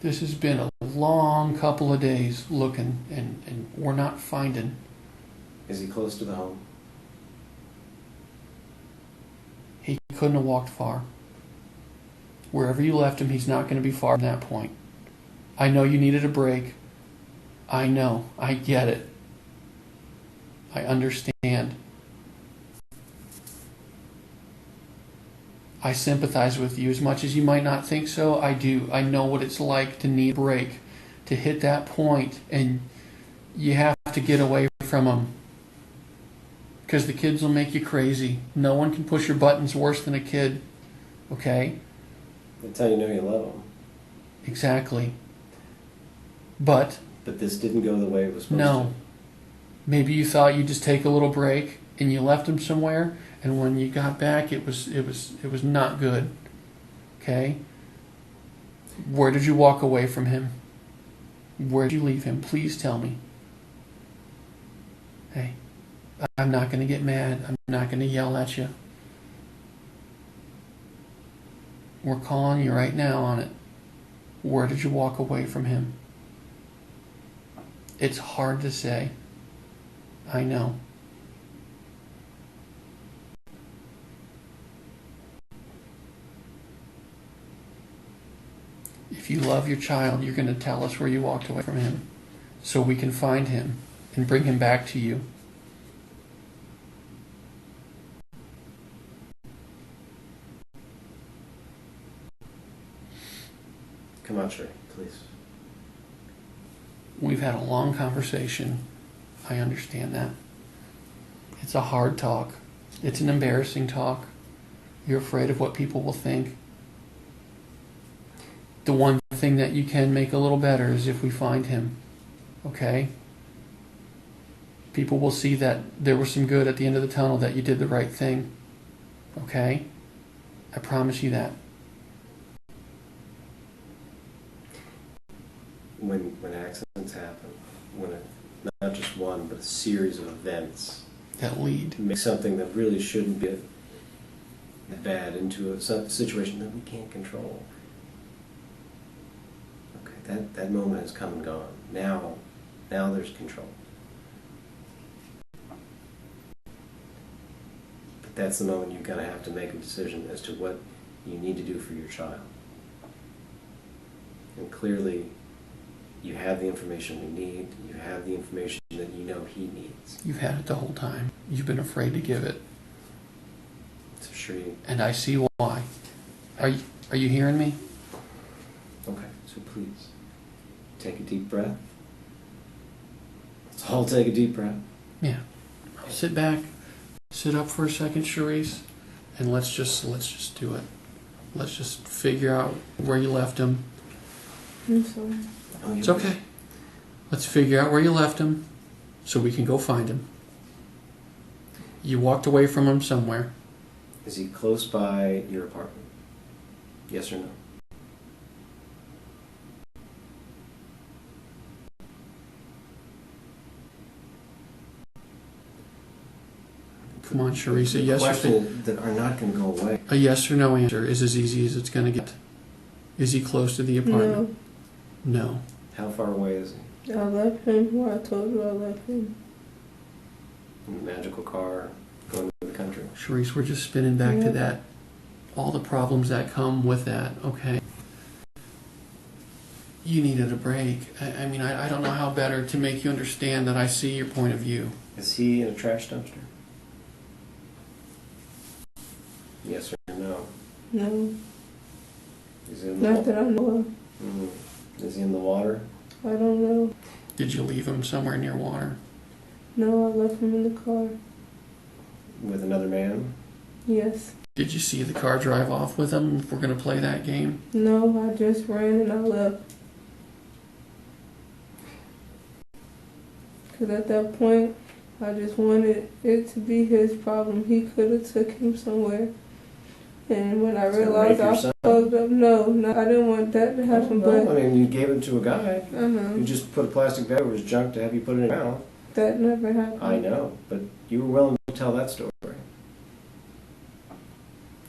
Speaker 1: This has been a long couple of days looking, and we're not finding.
Speaker 2: Is he close to the home?
Speaker 1: He couldn't have walked far. Wherever you left him, he's not going to be far from that point. I know you needed a break. I know. I get it. I understand. I sympathize with you. As much as you might not think so, I do. I know what it's like to need a break, to hit that point, and you have to get away from them. Because the kids will make you crazy. No one can push your buttons worse than a kid. Okay?
Speaker 2: That's how you know you love them.
Speaker 1: Exactly. But
Speaker 2: this didn't go the way it was supposed to.
Speaker 1: No. Maybe you thought you'd just take a little break and you left him somewhere, and when you got back it was not good. Okay? Where did you walk away from him? Where did you leave him? Please tell me. Hey, I'm not going to get mad. I'm not going to yell at you. We're calling you right now on it. Where did you walk away from him? It's hard to say. I know. If you love your child, you're going to tell us where you walked away from him so we can find him and bring him back to you.
Speaker 2: Come on, Sherry, please.
Speaker 1: We've had a long conversation. I understand that. It's a hard talk. It's an embarrassing talk. You're afraid of what people will think. The one thing that you can make a little better is if we find him. Okay? People will see that there was some good at the end of the tunnel, that you did the right thing. Okay? I promise you that.
Speaker 2: When accidents happen, not just one, but a series of events
Speaker 1: that lead
Speaker 2: to make something that really shouldn't be bad into a situation that we can't control. Okay, that moment has come and gone. Now there's control. But that's the moment you're going to have to make a decision as to what you need to do for your child. And clearly, you have the information we need. You have the information that you know he needs.
Speaker 1: You've had it the whole time. You've been afraid to give it.
Speaker 2: So sure you...
Speaker 1: And I see why. Are you hearing me?
Speaker 2: Okay, so please, take a deep breath. Let's all take a deep breath.
Speaker 1: Yeah. Sit back. Sit up for a second, Charisse. And let's just do it. Let's just figure out where you left him.
Speaker 3: I'm sorry.
Speaker 2: Oh,
Speaker 1: It's okay. Let's figure out where you left him so we can go find him. You walked away from him somewhere.
Speaker 2: Is he close by your apartment? Yes or no?
Speaker 1: Come on, Charisse. A yes
Speaker 2: Questions that are not going to go away.
Speaker 1: A yes or no answer is as easy as it's going to get. Is he close to the apartment? No.
Speaker 2: How far away is he?
Speaker 3: I left him where I told you I left him.
Speaker 2: In the magical car, going to the country.
Speaker 1: Charisse, we're just spinning back to that. All the problems that come with that, okay? You needed a break. I mean, I don't know how better to make you understand that I see your point of view.
Speaker 2: Is he in a trash dumpster? Yes or no?
Speaker 3: No.
Speaker 2: Is he in the
Speaker 3: Not that I know of.
Speaker 2: Is he in the water?
Speaker 3: I don't know.
Speaker 1: Did you leave him somewhere near water?
Speaker 3: No, I left him in the car.
Speaker 2: With another man?
Speaker 3: Yes.
Speaker 1: Did you see the car drive off with him if we're going to play that game?
Speaker 3: No, I just ran and I left. Because at that point, I just wanted it to be his problem. He could have took him somewhere. And when I realized I fucked up, no, I didn't want that to happen.
Speaker 2: Well,
Speaker 3: but
Speaker 2: I mean, you gave it to a guy. You just put a plastic bag over his junk to have you put it in your mouth.
Speaker 3: That never happened.
Speaker 2: I know, but you were willing to tell that story.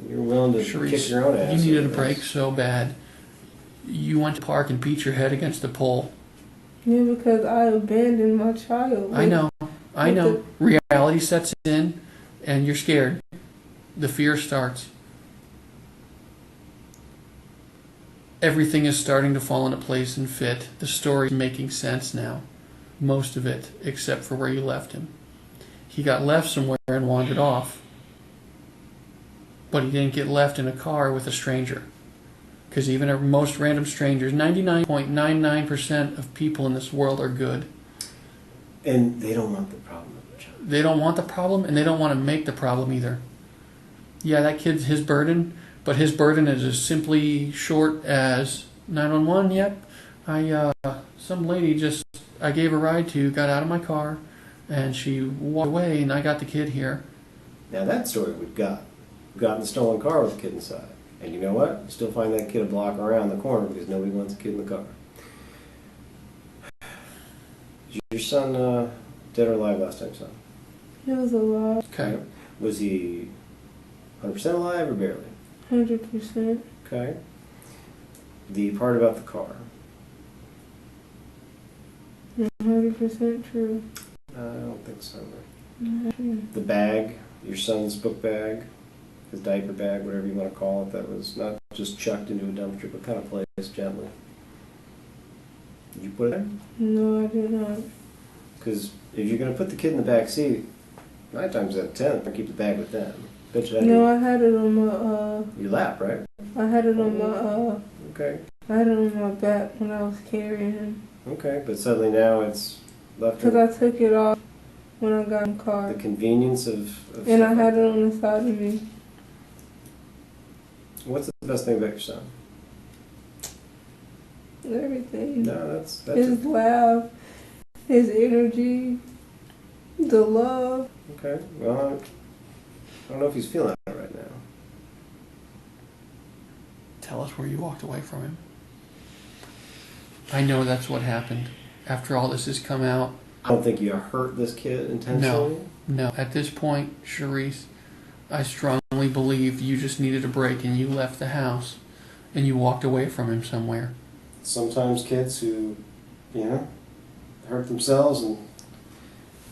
Speaker 2: You were willing to
Speaker 1: Charisse,
Speaker 2: kick your own ass.
Speaker 1: you needed a break so bad. You went to the park and beat your head against the pole.
Speaker 3: Yeah, because I abandoned my child.
Speaker 1: I know. Reality sets in, and you're scared. The fear starts. Everything is starting to fall into place and fit. The story is making sense now. Most of it, except for where you left him. He got left somewhere and wandered off. But he didn't get left in a car with a stranger. Because even most random strangers, 99.99% of people in this world are good.
Speaker 2: And they don't want the problem.
Speaker 1: They don't want the problem, and they don't want to make the problem either. Yeah, that kid's his burden, but his burden is as simply short as 911. Yep, some lady I gave a ride to, got out of my car, and she walked away, and I got the kid here.
Speaker 2: Now that story we've got. We've got in the stolen car with a kid inside. And you know what? You still find that kid a block around the corner because nobody wants a kid in the car. Is your son dead or alive last time, son?
Speaker 3: He was alive.
Speaker 1: Okay.
Speaker 2: Was he 100% alive or barely?
Speaker 3: 100%.
Speaker 2: Okay. The part about the car.
Speaker 3: 100% true.
Speaker 2: I don't think so.
Speaker 3: Mm-hmm.
Speaker 2: The bag, your son's book bag, his diaper bag, whatever you want to call it, that was not just chucked into a dumpster, but kind of placed gently. Did you put it there?
Speaker 3: No, I did not.
Speaker 2: Because if you're going to put the kid in the back seat, 9 times out of 10, keep the bag with them. Bet you
Speaker 3: No, I had it on my,
Speaker 2: your lap, right?
Speaker 3: I had it on my,
Speaker 2: Okay.
Speaker 3: I had it on my back when I was carrying him.
Speaker 2: Okay, but suddenly now it's left.
Speaker 3: Because I took it off when I got in the car.
Speaker 2: The convenience of
Speaker 3: and I had it on the side of me.
Speaker 2: What's the best thing about your son?
Speaker 3: Everything.
Speaker 2: No, that's
Speaker 3: his laugh, his energy, the love.
Speaker 2: Okay, well, I don't know if he's feeling that right now.
Speaker 1: Tell us where you walked away from him. I know that's what happened. After all this has come out.
Speaker 2: I don't think you hurt this kid intentionally.
Speaker 1: No. At this point, Charisse, I strongly believe you just needed a break and you left the house and you walked away from him somewhere.
Speaker 2: Sometimes kids who, hurt themselves, and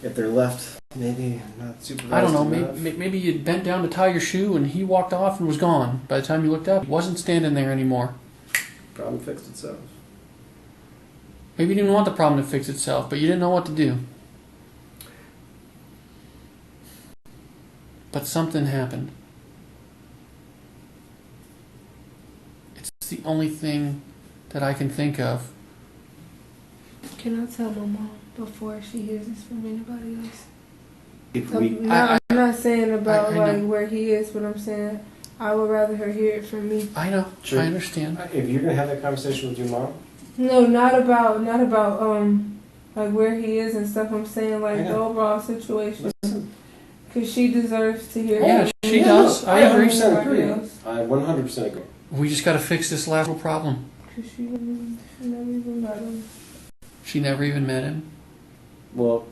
Speaker 2: if they're left maybe not supervised
Speaker 1: I don't know,
Speaker 2: enough.
Speaker 1: maybe you bent down to tie your shoe and he walked off and was gone. By the time you looked up, he wasn't standing there anymore.
Speaker 2: Problem fixed itself.
Speaker 1: Maybe you didn't want the problem to fix itself, but you didn't know what to do. But something happened. It's the only thing that I can think of.
Speaker 3: Can I tell my mom before she hears this from anybody else?
Speaker 2: I'm
Speaker 3: not saying about
Speaker 1: I know.
Speaker 3: where he is, but I'm saying I would rather her hear it from me.
Speaker 1: I know.
Speaker 2: Sure.
Speaker 1: I understand.
Speaker 2: If you're going to have that conversation with your mom?
Speaker 3: No, not about where he is and stuff. I'm saying the overall situation. Because she deserves to hear
Speaker 1: Yeah,
Speaker 3: it.
Speaker 1: she does. I agree.
Speaker 2: 100% agree. I 100% agree.
Speaker 1: We just got to fix this last little problem.
Speaker 3: Because she never even met him.
Speaker 1: She never even met him.
Speaker 2: Well,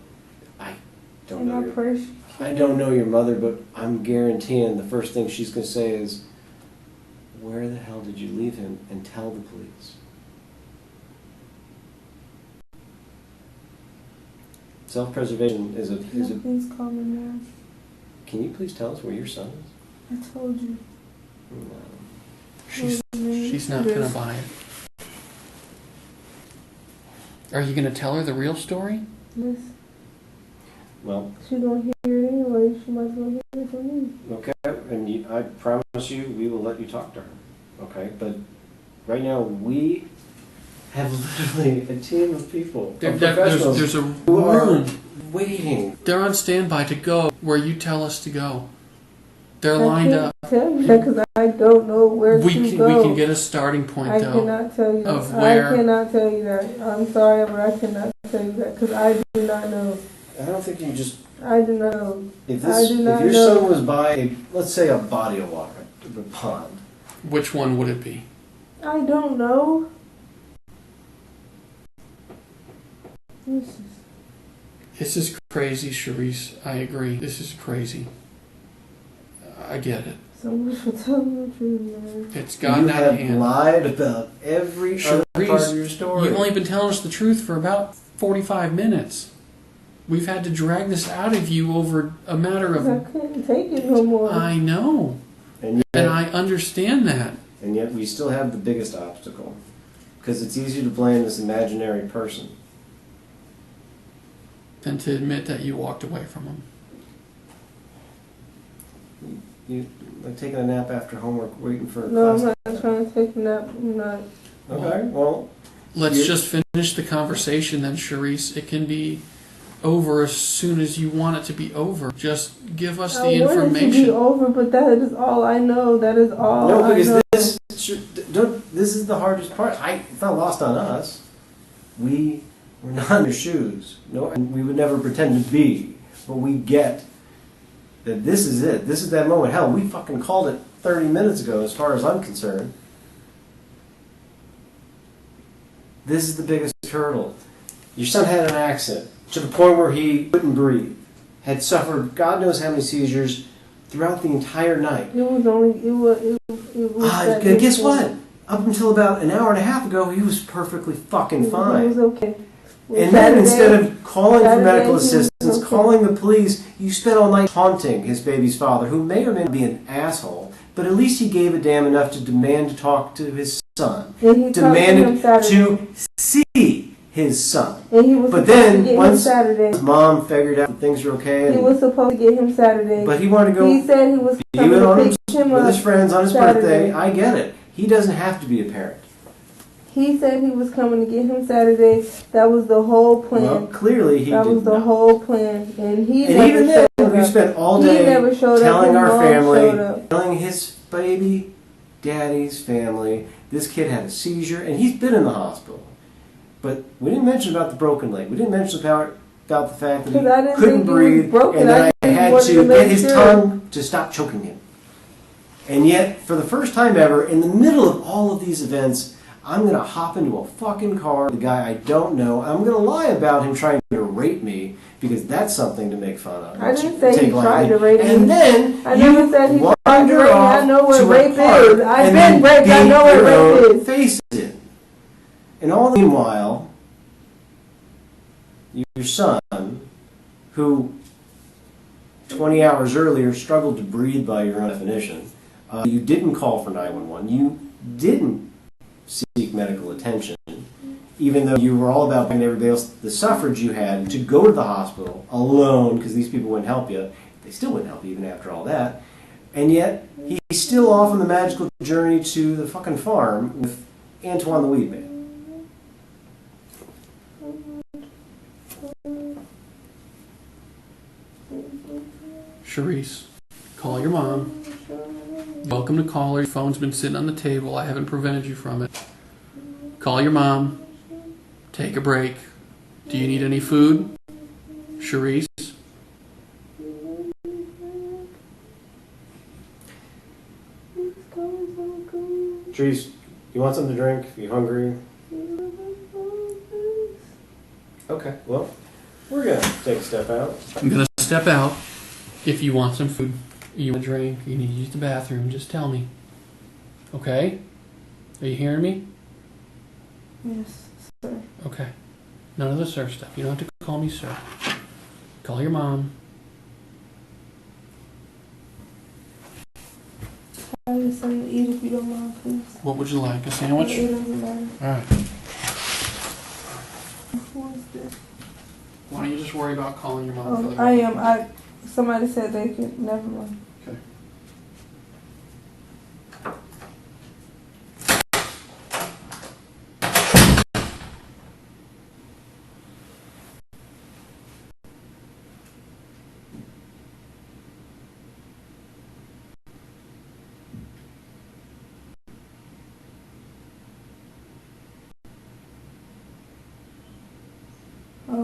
Speaker 2: I don't know.
Speaker 3: I
Speaker 2: don't know your mother, but I'm guaranteeing the first thing she's going to say is, "Where the hell did you leave him?" and tell the police. Self-preservation is a.
Speaker 3: Nothing's coming now.
Speaker 2: Can you please tell us where your son is?
Speaker 3: I told you.
Speaker 2: No.
Speaker 1: She's not going to buy it. Are you going to tell her the real story?
Speaker 3: Yes.
Speaker 2: Well,
Speaker 3: she don't hear it anyway. She might as well hear it from me.
Speaker 2: Okay, and I promise you, we will let you talk to her. Okay, but right now we have literally a team of people, professionals,
Speaker 1: there's a
Speaker 2: who are
Speaker 1: room
Speaker 2: waiting.
Speaker 1: They're on standby to go where you tell us to go. They're lined up.
Speaker 3: I can't tell you that because I don't know where
Speaker 1: We
Speaker 3: to
Speaker 1: can
Speaker 3: go.
Speaker 1: we can get a starting point
Speaker 3: I
Speaker 1: though.
Speaker 3: cannot tell you that.
Speaker 1: Of where-
Speaker 3: I cannot tell you that. I'm sorry, but I cannot tell you that because I do not know.
Speaker 2: I don't think you just.
Speaker 3: I do not know.
Speaker 2: If
Speaker 3: I
Speaker 2: this,
Speaker 3: do
Speaker 2: if
Speaker 3: not
Speaker 2: your
Speaker 3: know.
Speaker 2: son was by, let's say, a body of water, a pond.
Speaker 1: Which one would it be?
Speaker 3: I don't know.
Speaker 1: This is crazy, Charisse. I agree. This is crazy. I get it.
Speaker 3: So much for telling the truth, man.
Speaker 1: It's gotten
Speaker 2: You
Speaker 1: out of
Speaker 2: have
Speaker 1: hand.
Speaker 2: lied about every other part of your story.
Speaker 1: You've only been telling us the truth for about 45 minutes. We've had to drag this out of you over a matter
Speaker 3: I
Speaker 1: of...
Speaker 3: couldn't take it no more.
Speaker 1: I know.
Speaker 2: and
Speaker 1: And I understand that.
Speaker 2: And yet we still have the biggest obstacle. Because it's easier to blame this imaginary person.
Speaker 1: Than to admit that you walked away from him.
Speaker 2: You like taking a nap after homework, waiting for a
Speaker 3: No,
Speaker 2: class.
Speaker 3: I'm not trying to take a nap. I'm not.
Speaker 2: Okay, well,
Speaker 1: Let's just finish the conversation then, Charisse. It can be over as soon as you want it to be over. Just give us the
Speaker 3: I want it to be
Speaker 1: information.
Speaker 3: over, but that is all I know. That is all
Speaker 2: no,
Speaker 3: I
Speaker 2: because
Speaker 3: know.
Speaker 2: this is the hardest part. It's not lost on us. We're not in your shoes. No, and we would never pretend to be. But we get that this is it. This is that moment. Hell, we fucking called it 30 minutes ago, as far as I'm concerned. This is the biggest hurdle. Your son had an accident to the point where he couldn't breathe, had suffered God knows how many seizures throughout the entire night.
Speaker 3: It was only. It was. that
Speaker 2: Guess
Speaker 3: before.
Speaker 2: what? Up until about an hour and a half ago, he was perfectly fucking
Speaker 3: It
Speaker 2: fine.
Speaker 3: was okay. Well,
Speaker 2: And then
Speaker 3: Saturday-
Speaker 2: instead of calling for
Speaker 3: Saturday,
Speaker 2: medical
Speaker 3: he was
Speaker 2: assistance,
Speaker 3: okay.
Speaker 2: calling the police, you spent all night taunting his baby's father, who may or may not be an asshole, but at least he gave a damn enough to demand to talk to his son.
Speaker 3: And he talked to him
Speaker 2: Demanded
Speaker 3: Saturday.
Speaker 2: to see his son.
Speaker 3: And he was
Speaker 2: But
Speaker 3: supposed to
Speaker 2: then,
Speaker 3: get him
Speaker 2: once
Speaker 3: Saturday.
Speaker 2: his mom figured out that things were okay,
Speaker 3: He
Speaker 2: and,
Speaker 3: was supposed to get him Saturday.
Speaker 2: but he wanted to go
Speaker 3: He said he was
Speaker 2: be
Speaker 3: coming
Speaker 2: with,
Speaker 3: to
Speaker 2: on
Speaker 3: pick him
Speaker 2: with
Speaker 3: up
Speaker 2: his friends on his
Speaker 3: Saturday.
Speaker 2: birthday. I get it. He doesn't have to be a parent.
Speaker 3: He said he was coming to get him Saturday. That was the whole plan.
Speaker 2: Well, clearly he
Speaker 3: that
Speaker 2: did
Speaker 3: was the
Speaker 2: not.
Speaker 3: whole plan, and he
Speaker 2: And
Speaker 3: never
Speaker 2: even then,
Speaker 3: showed
Speaker 2: we
Speaker 3: up.
Speaker 2: spent all
Speaker 3: He
Speaker 2: day
Speaker 3: never showed up.
Speaker 2: telling
Speaker 3: His
Speaker 2: our
Speaker 3: mom
Speaker 2: family,
Speaker 3: showed up.
Speaker 2: telling his baby daddy's family, this kid had a seizure, and he's been in the hospital. But we didn't mention about the broken leg. We didn't mention about the fact that he
Speaker 3: 'Cause I didn't
Speaker 2: couldn't
Speaker 3: think he was
Speaker 2: breathe,
Speaker 3: broken.
Speaker 2: and
Speaker 3: I
Speaker 2: that I
Speaker 3: just
Speaker 2: had
Speaker 3: wanted
Speaker 2: to
Speaker 3: to
Speaker 2: get
Speaker 3: make
Speaker 2: his
Speaker 3: sure.
Speaker 2: tongue to stop choking him. And yet, for the first time ever, in the middle of all of these events, I'm going to hop into a fucking car, the guy I don't know. I'm going to lie about him trying to rape me, because that's something to make fun of.
Speaker 3: I didn't say he
Speaker 2: Take
Speaker 3: tried
Speaker 2: lightly.
Speaker 3: to rape me.
Speaker 2: And then
Speaker 3: I never said he tried to
Speaker 2: wander
Speaker 3: rape me.
Speaker 2: off
Speaker 3: I know what
Speaker 2: to a
Speaker 3: rape
Speaker 2: park
Speaker 3: is. I've
Speaker 2: and
Speaker 3: been
Speaker 2: then
Speaker 3: raped. I
Speaker 2: beat
Speaker 3: know what
Speaker 2: your
Speaker 3: rape
Speaker 2: own
Speaker 3: is.
Speaker 2: face in. And all the meanwhile, your son, who 20 hours earlier struggled to breathe by your own definition, you didn't call for 911. You didn't seek medical attention, even though you were all about giving everybody else the suffrage you had to go to the hospital alone, because these people wouldn't help you. They still wouldn't help you even after all that. And yet, he's still off on the magical journey to the fucking farm with Antoine the Weed Man.
Speaker 1: Charisse, call your mom. Welcome to call her. Your phone's been sitting on the table. I haven't prevented you from it. Call your mom. Take a break. Do you need any food? Charisse?
Speaker 2: Charisse, you want something to drink? Are you hungry? Okay, well, we're going to take a step out.
Speaker 1: I'm going to step out. If you want some food, you want a drink, you need to use the bathroom, just tell me. Okay? Are you hearing me?
Speaker 3: Yes, sir.
Speaker 1: Okay. None of the sir stuff. You don't have to call me sir. Call your mom.
Speaker 3: I have something to eat if you don't mind, please.
Speaker 1: What would you like? A sandwich?
Speaker 3: It doesn't matter.
Speaker 1: Alright.
Speaker 3: What's this?
Speaker 1: Why don't you just worry about calling your mom for the
Speaker 3: I am. Somebody said they could. Never mind.
Speaker 1: Okay.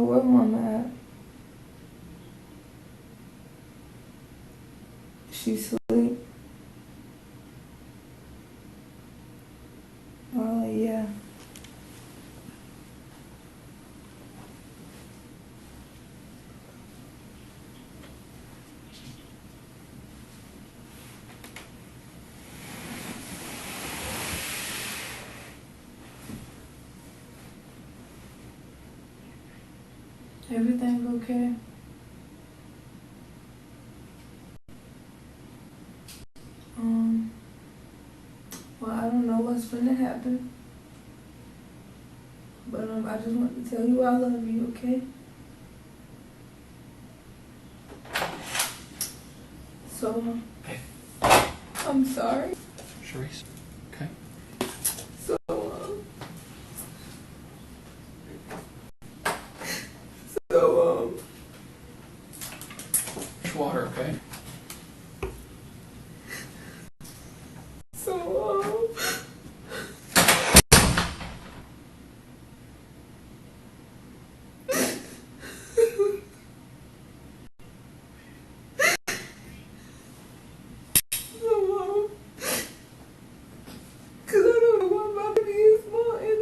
Speaker 3: where Mama at. She sleep. Oh yeah. Everything okay? Well, I don't know what's gonna happen, but I just want to tell you I love you, okay? So, I'm sorry.
Speaker 1: Charisse. Okay.
Speaker 3: So,
Speaker 1: Water, okay?
Speaker 3: cause I don't know what my baby is more, and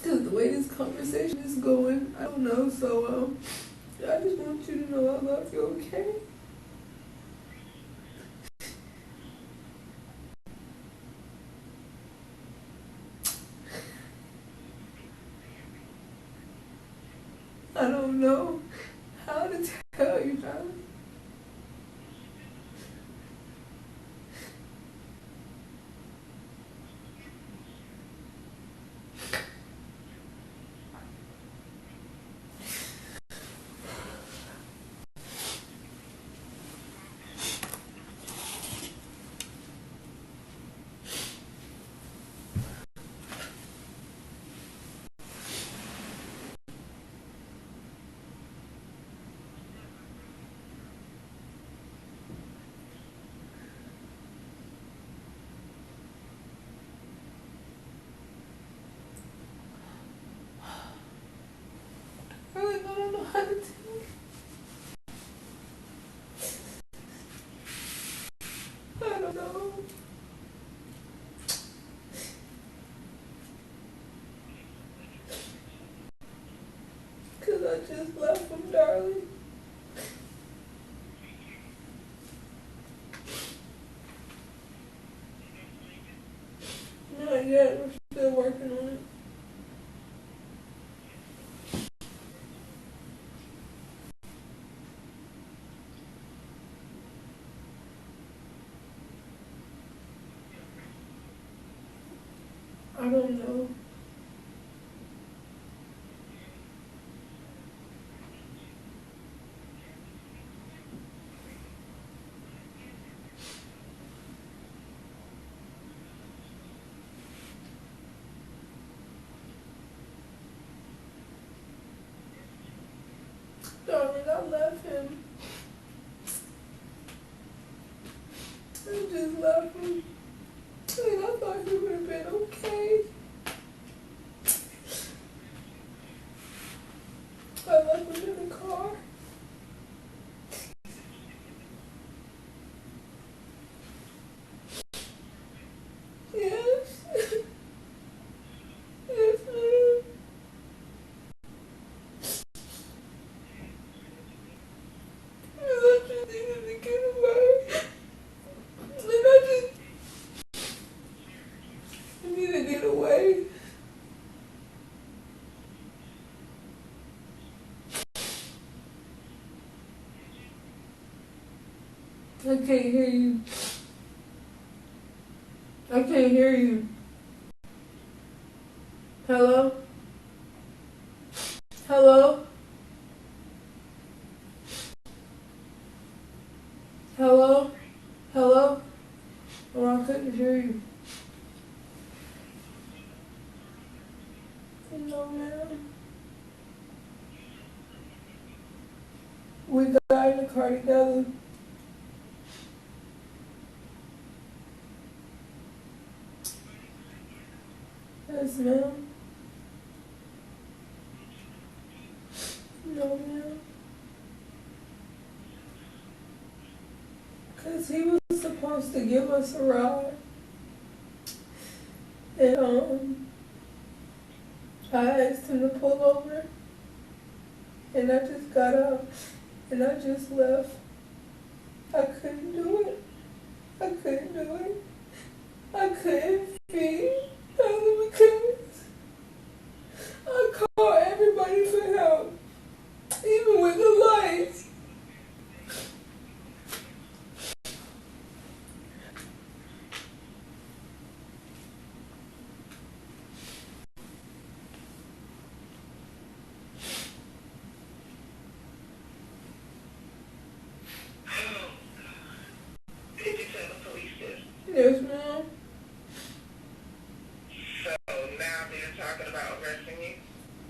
Speaker 3: cause the way this conversation is going, I don't know, so, I just want you to know I love you, okay? I don't know how to tell you, darling. I really don't know how to tell you. I don't know. Cause I just left him, darling. Not yet, we're still working on it. I don't know. Darling, I love him. I just love him. And I thought he would have been okay. I left him in the car. Yes. Yes, ma'am. I just needed to get away. Like, I need to get away. I can't hear you. I can't hear you. Hello? Hello? Hello? Hello? Oh, I couldn't hear you. No, ma'am. We got in the car together. ma'am. No, ma'am. Because he was supposed to give us a ride. And, I asked him to pull over. And I just got out. And I just left. I couldn't do it. I couldn't do it. I couldn't feed only because I called everybody for help, even with the lights.
Speaker 7: Did you tell the police this?
Speaker 3: Yes, ma'am.
Speaker 7: So now they're talking about arresting you?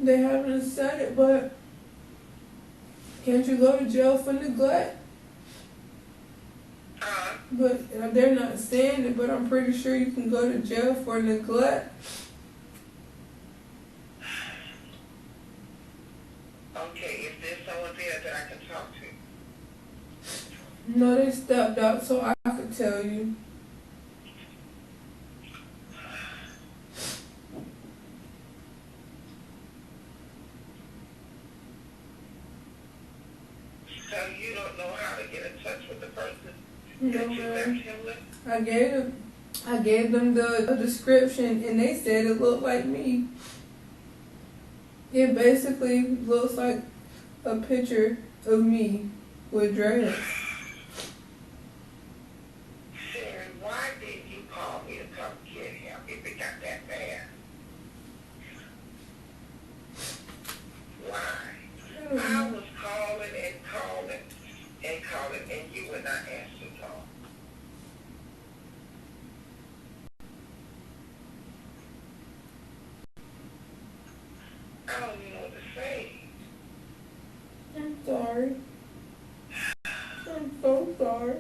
Speaker 3: They haven't said it, but can't you go to jail for neglect? But they're not saying it, but I'm pretty sure you can go to jail for neglect.
Speaker 7: Okay, if there's someone there that I can talk to.
Speaker 3: No, they stepped out so I could tell you.
Speaker 7: So you don't know how to get in touch with the person
Speaker 3: No,
Speaker 7: that you left
Speaker 3: ma'am.
Speaker 7: him with?
Speaker 3: I gave them the description, and they said it looked like me. It basically looks like a picture of me with dreads.
Speaker 7: Sherry, why didn't you call me to come get him if it got that bad? Why? I was calling and calling and calling, and you would not answer the call. I don't even know what to say.
Speaker 3: I'm sorry. I'm so sorry.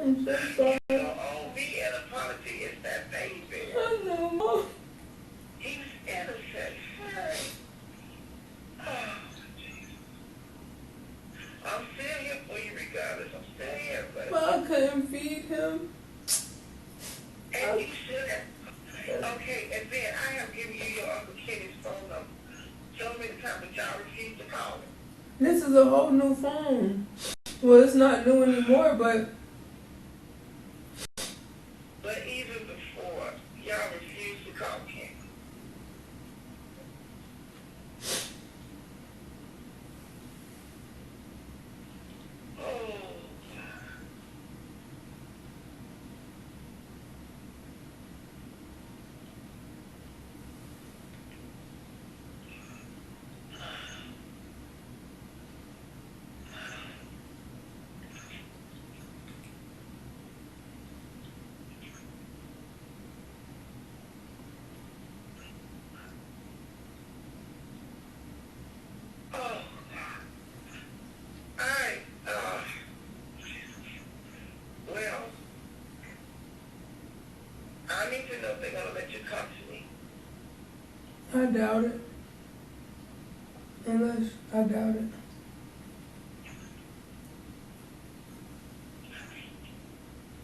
Speaker 3: I'm so sorry.
Speaker 7: You don't owe me an apology. It's that baby.
Speaker 3: I know, Mom.
Speaker 7: He's innocent. Hey. Oh, Jesus. I'm still here for you regardless. I'm still here, but...
Speaker 3: But I couldn't feed him.
Speaker 7: And you should have... Okay, and then I have given you your Uncle Kenny's phone number. So many times that y'all refuse to call him.
Speaker 3: This is a whole new phone. Well, it's not new anymore, but
Speaker 7: even before, y'all refused to call Kenny. Oh, oh. Well, I need to know if they're going to let you come to me.
Speaker 3: I doubt it. I doubt it.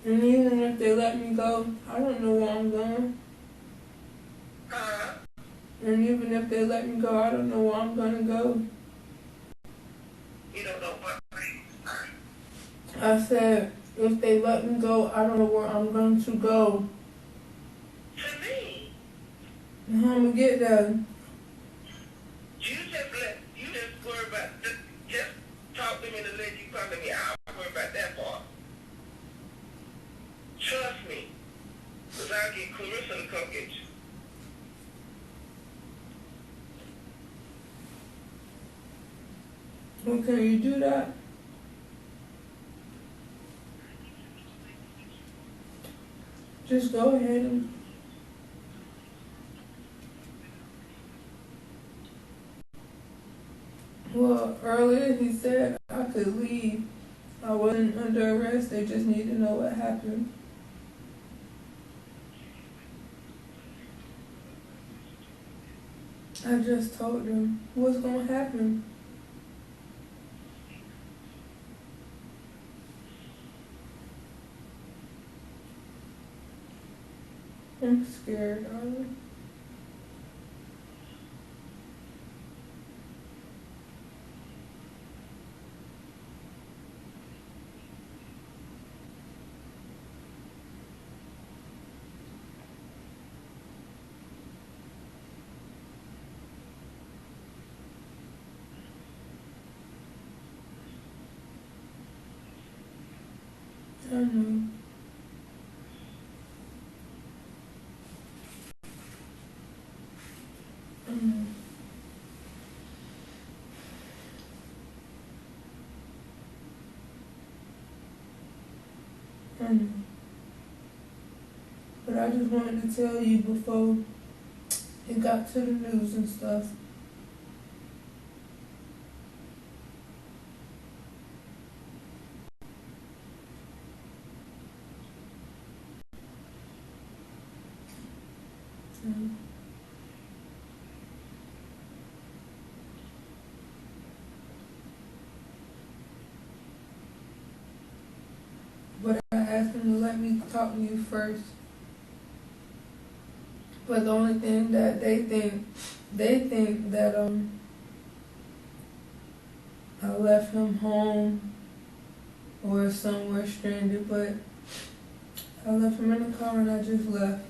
Speaker 3: And even if they let me go, I don't know where I'm going. And even if they let me go, I don't know where I'm going to go.
Speaker 7: You don't know what?
Speaker 3: I said, if they let me go, I don't know where I'm going to go.
Speaker 7: To me.
Speaker 3: And how I'm going to get there.
Speaker 7: You just worry about, just talk to me to let you come to me. I'll worry about that part. Trust me. Because I'll get Clarissa to come get you.
Speaker 3: Well, can you do that? Just go ahead and... Well, earlier he said I could leave. I wasn't under arrest. They just need to know what happened. I just told them what's gonna happen. I'm scared, darling. I know. I know. But I just wanted to tell you before it got to the news and stuff. But I asked them to let me talk to you first. But the only thing that they think that I left him home or somewhere stranded, but I left him in the car and I just left.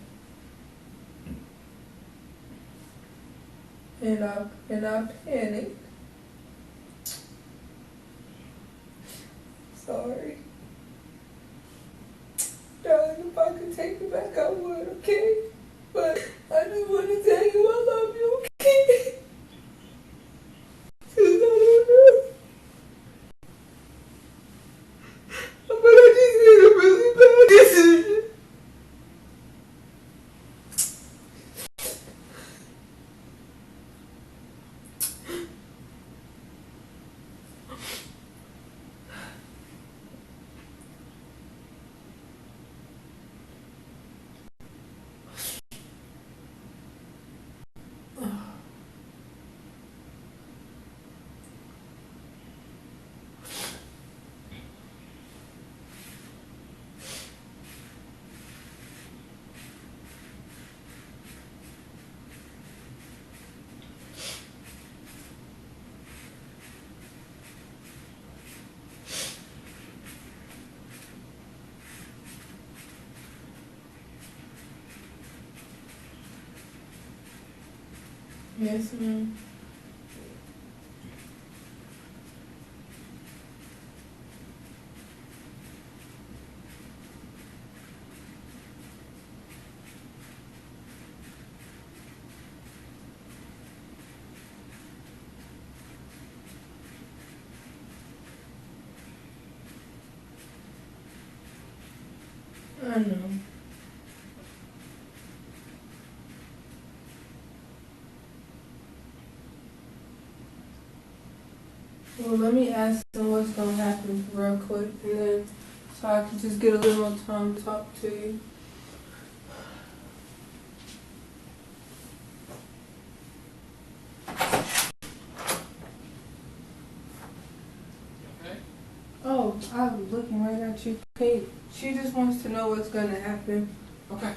Speaker 3: And I panicked. Sorry. Darling, if I could take it back, I would, okay? But I just want to tell you I love you, okay? 'Cause I don't know. But I just made a really bad decision. Yes, ma'am. I know. Well, let me ask them what's going to happen real quick, and then so I can just get a little more time to talk to you.
Speaker 1: Okay.
Speaker 3: Oh, I'm looking right at you, Kate. She just wants to know what's going to happen.
Speaker 1: Okay.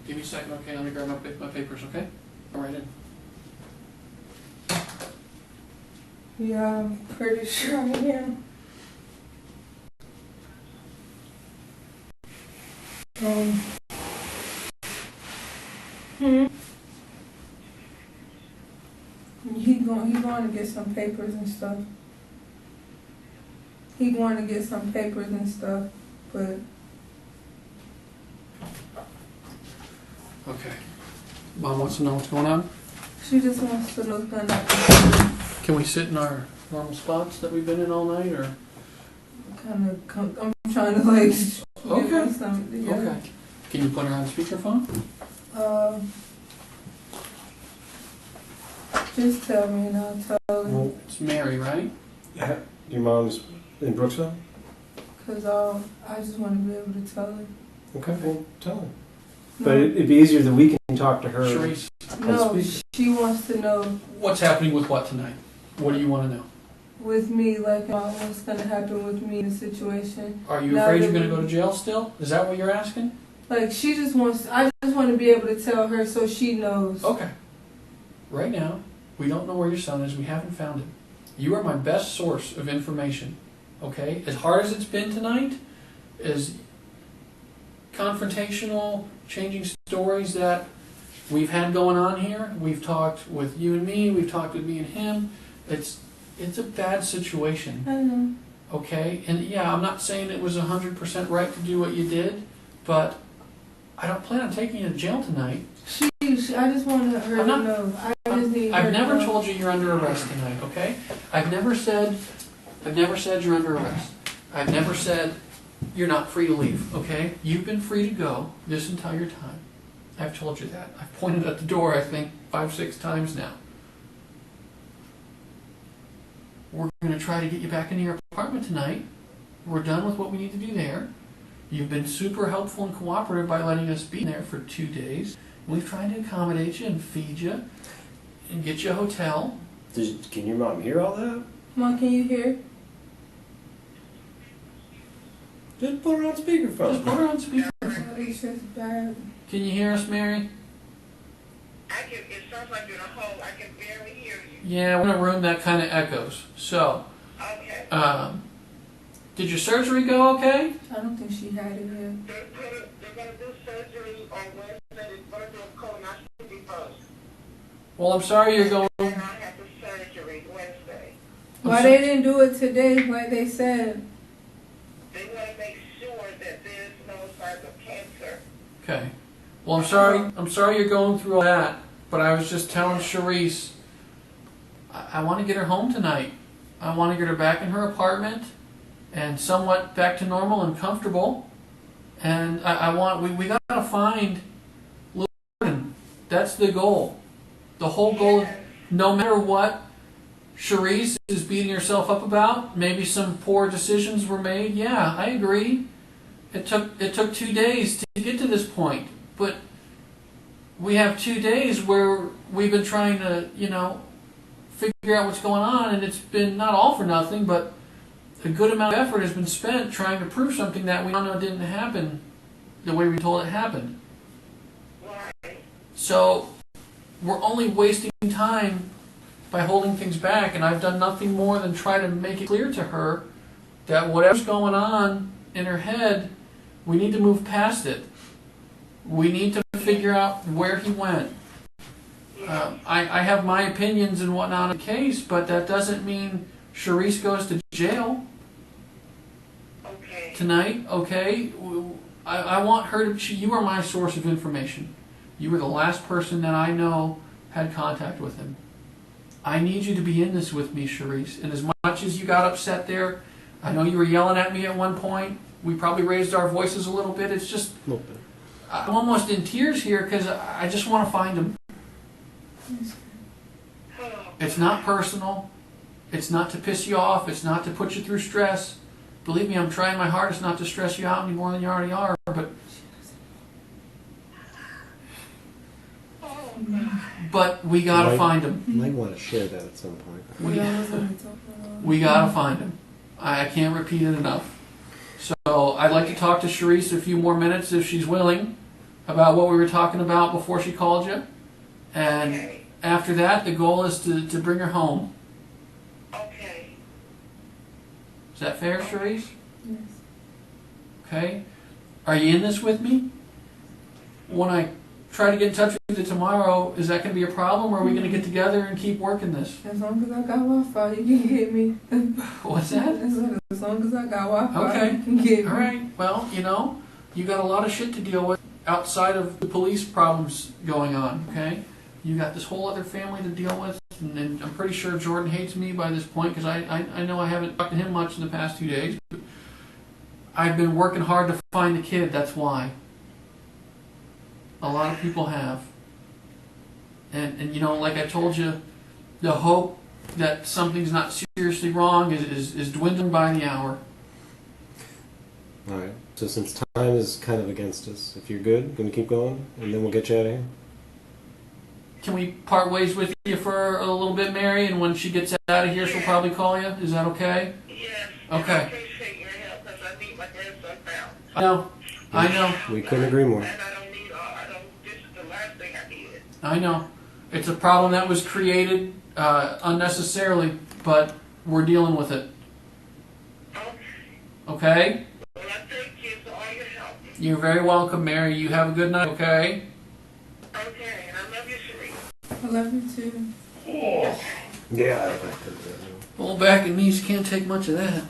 Speaker 1: Give me a second, okay? Let me grab my papers, okay? Go right in.
Speaker 3: Yeah, I'm pretty sure I am. He going to get some papers and stuff. He going to get some papers and stuff, but
Speaker 1: Okay. Mom wants to know what's going on?
Speaker 3: she just wants to know what's going to happen.
Speaker 1: Can we sit in our normal spots that we've been in all night, or?
Speaker 3: I'm trying to like
Speaker 1: Okay.
Speaker 3: get my stomach together.
Speaker 1: Okay. Can you put her on speakerphone?
Speaker 3: Just tell me and I'll tell her.
Speaker 2: Well,
Speaker 1: It's Mary, right?
Speaker 2: your mom's in Brooksville?
Speaker 3: Cause I just want to be able to tell her.
Speaker 2: Okay, well, tell her. But it'd be easier that we can talk to her.
Speaker 1: Charisse,
Speaker 3: No, she wants to know
Speaker 1: what's happening with what tonight? What do you want to know?
Speaker 3: with me, like what's gonna happen with me in the situation.
Speaker 1: Are you
Speaker 3: Now
Speaker 1: afraid
Speaker 3: that
Speaker 1: you're going to
Speaker 3: we-
Speaker 1: go to jail still? Is that what you're asking?
Speaker 3: Like she just wants. I just want to be able to tell her so she knows.
Speaker 1: Okay. Right now, we don't know where your son is. We haven't found him. You are my best source of information. Okay? As hard as it's been tonight, as confrontational, changing stories that we've had going on here, we've talked with you and me, we've talked with me and him. It's a bad situation.
Speaker 3: I know.
Speaker 1: Okay? And yeah, I'm not saying it was 100% right to do what you did, but I don't plan on taking you to jail tonight.
Speaker 3: I just want her to know. I just need her
Speaker 1: I've
Speaker 3: to
Speaker 1: never
Speaker 3: know.
Speaker 1: told you you're under arrest tonight, okay? I've never said you're under arrest. I've never said you're not free to leave, okay? You've been free to go this entire time. I've told you that. I've pointed at the door, I think, 5-6 times now. We're going to try to get you back into your apartment tonight. We're done with what we need to do there. You've been super helpful and cooperative by letting us be there for 2 days. We've tried to accommodate you and feed you and get you a hotel.
Speaker 2: Can your mom hear all that?
Speaker 3: Mom, can you hear?
Speaker 2: Just put her on speakerphone.
Speaker 1: Just put her on speaker.
Speaker 3: It's just bad.
Speaker 1: Can you hear us, Mary?
Speaker 7: It sounds like you're in a hole. I can barely hear you.
Speaker 1: Yeah, we're in a room that kind of echoes. So,
Speaker 7: Okay.
Speaker 1: did your surgery go okay?
Speaker 3: I don't think she had it yet.
Speaker 7: They're going to do surgery on Wednesday. They're going to do a colonoscopy first.
Speaker 1: Well, I'm sorry you're going.
Speaker 7: And I have the surgery Wednesday.
Speaker 3: Why they didn't do it today like they said?
Speaker 7: They want to make sure that there's no signs of cancer.
Speaker 1: Okay. Well, I'm sorry you're going through all that, but I was just telling Charisse, I want to get her home tonight. I want to get her back in her apartment and somewhat back to normal and comfortable. And we got to find little Jordan. That's the goal. The whole goal, is, no matter what Charisse is beating herself up about, maybe some poor decisions were made. Yeah, I agree. It took 2 days to get to this point, but we have 2 days where we've been trying to, figure out what's going on, and it's been not all for nothing, but a good amount of effort has been spent trying to prove something that we all know didn't happen the way we told it happened.
Speaker 7: Right.
Speaker 1: So we're only wasting time by holding things back, and I've done nothing more than try to make it clear to her that whatever's going on in her head, we need to move past it. We need to figure out where he went. I have my opinions and whatnot on the case, but that doesn't mean Charisse goes to jail
Speaker 7: Okay.
Speaker 1: tonight, okay? I want her to... You are my source of information. You were the last person that I know had contact with him. I need you to be in this with me, Charisse. And as much as you got upset there, I know you were yelling at me at one point. We probably raised our voices a little bit. It's just...
Speaker 2: A little bit.
Speaker 1: I'm almost in tears here because I just want to find him. It's not personal. It's not to piss you off. It's not to put you through stress. Believe me, I'm trying my hardest not to stress you out any more than you already are, but we gotta find him.
Speaker 2: You might want to share that at some point.
Speaker 1: We gotta find him. I can't repeat it enough. So I'd like to talk to Charisse a few more minutes if she's willing about what we were talking about before she called you. And
Speaker 7: Okay.
Speaker 1: after that, the goal is to bring her home.
Speaker 7: Okay.
Speaker 1: Is that fair, Charisse?
Speaker 3: Yes.
Speaker 1: Okay. Are you in this with me? When I try to get in touch with you tomorrow, is that going to be a problem, or are we going to get together and keep working this?
Speaker 3: As long as I got Wi-Fi, you can get me.
Speaker 1: What's that?
Speaker 3: As long as I got Wi-Fi,
Speaker 1: Okay.
Speaker 3: you can get me.
Speaker 1: All right. Well, you got a lot of shit to deal with outside of the police problems going on, okay? You got this whole other family to deal with, and I'm pretty sure Jordan hates me by this point because I know I haven't talked to him much in the past 2 days. But I've been working hard to find the kid, that's why. A lot of people have. And like I told you, the hope that something's not seriously wrong is dwindling by the hour.
Speaker 2: All right. So since time is kind of against us, if you're good, gonna keep going, and then we'll get you out of here.
Speaker 1: Can we part ways with you for a little bit, Mary? And when she gets out of here, she'll probably call you. Is that okay?
Speaker 7: Yes.
Speaker 1: Okay.
Speaker 7: I appreciate your help because I need my grandson found.
Speaker 1: I know. I know.
Speaker 2: We couldn't agree more.
Speaker 7: And this is the last thing I needed.
Speaker 1: I know. It's a problem that was created unnecessarily, but we're dealing with it. Okay?
Speaker 7: Well, I thank you for all your help.
Speaker 1: You're very welcome, Mary. You have a good night, okay?
Speaker 7: Okay, and I love you, Charisse.
Speaker 3: I love you too.
Speaker 2: Yeah, I like that.
Speaker 1: Old back and knees can't take much of that.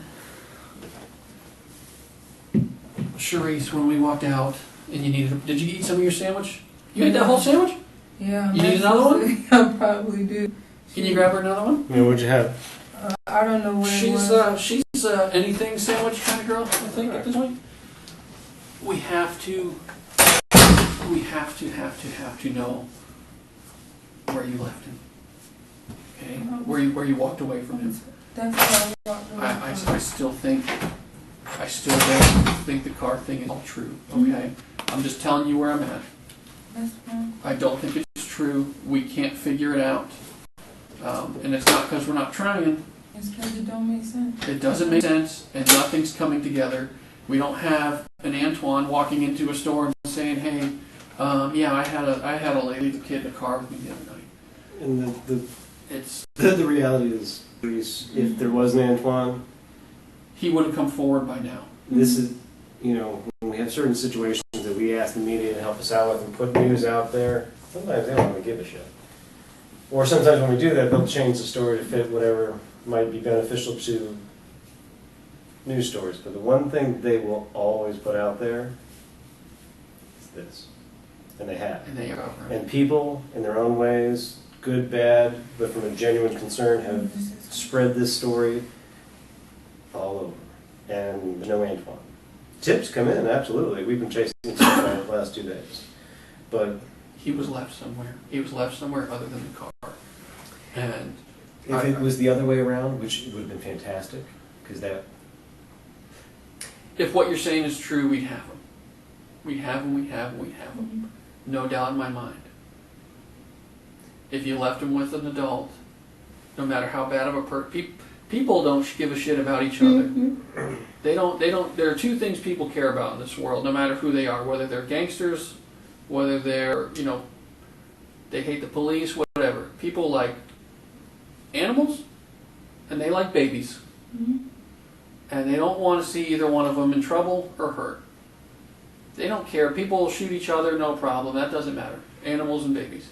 Speaker 1: Charisse, when we walked out and you needed, did you eat some of your sandwich? You ate that whole sandwich?
Speaker 3: Yeah.
Speaker 1: You need another one?
Speaker 3: I probably do.
Speaker 1: Can you grab her another one?
Speaker 2: Yeah, what'd you have?
Speaker 3: I don't know where it was.
Speaker 1: She's anything sandwich kind of girl, I think, at this point. We have to know where you left him. Okay? Where you walked away from him.
Speaker 3: That's why I walked away.
Speaker 1: I still don't think the car thing is all true. Okay? I'm just telling you where I'm at.
Speaker 3: That's fine.
Speaker 1: I don't think it's true. We can't figure it out. And it's not because we're not trying.
Speaker 3: It's because it don't make sense.
Speaker 1: It doesn't make sense, and nothing's coming together. We don't have an Antoine walking into a store and saying, "Hey, yeah, I had a lady, the kid, in the car with me the other night."
Speaker 2: And
Speaker 1: It's
Speaker 2: the reality is, if there was an Antoine,
Speaker 1: he would have come forward by now.
Speaker 2: this is, when we have certain situations that we ask the media to help us out with and put news out there, sometimes they don't want to give a shit. Or sometimes when we do that, they'll change the story to fit whatever might be beneficial to news stories. But the one thing they will always put out there is this. And they have.
Speaker 1: And they are.
Speaker 2: And people, in their own ways, good, bad, but from a genuine concern, have spread this story all over. And no Antoine. Tips come in, absolutely. We've been chasing stuff for the last 2 days. But
Speaker 1: He was left somewhere. He was left somewhere other than the car. And
Speaker 2: if it was the other way around, which would have been fantastic, because that...
Speaker 1: if what you're saying is true, we'd have him. We'd have him. No doubt in my mind. If you left him with an adult, no matter how bad of a people don't give a shit about each other. They don't. There are two things people care about in this world, no matter who they are, whether they're gangsters, whether they're, they hate the police, whatever. People like animals, and they like babies. And they don't want to see either one of them in trouble or hurt. They don't care. People shoot each other, no problem. That doesn't matter. Animals and babies.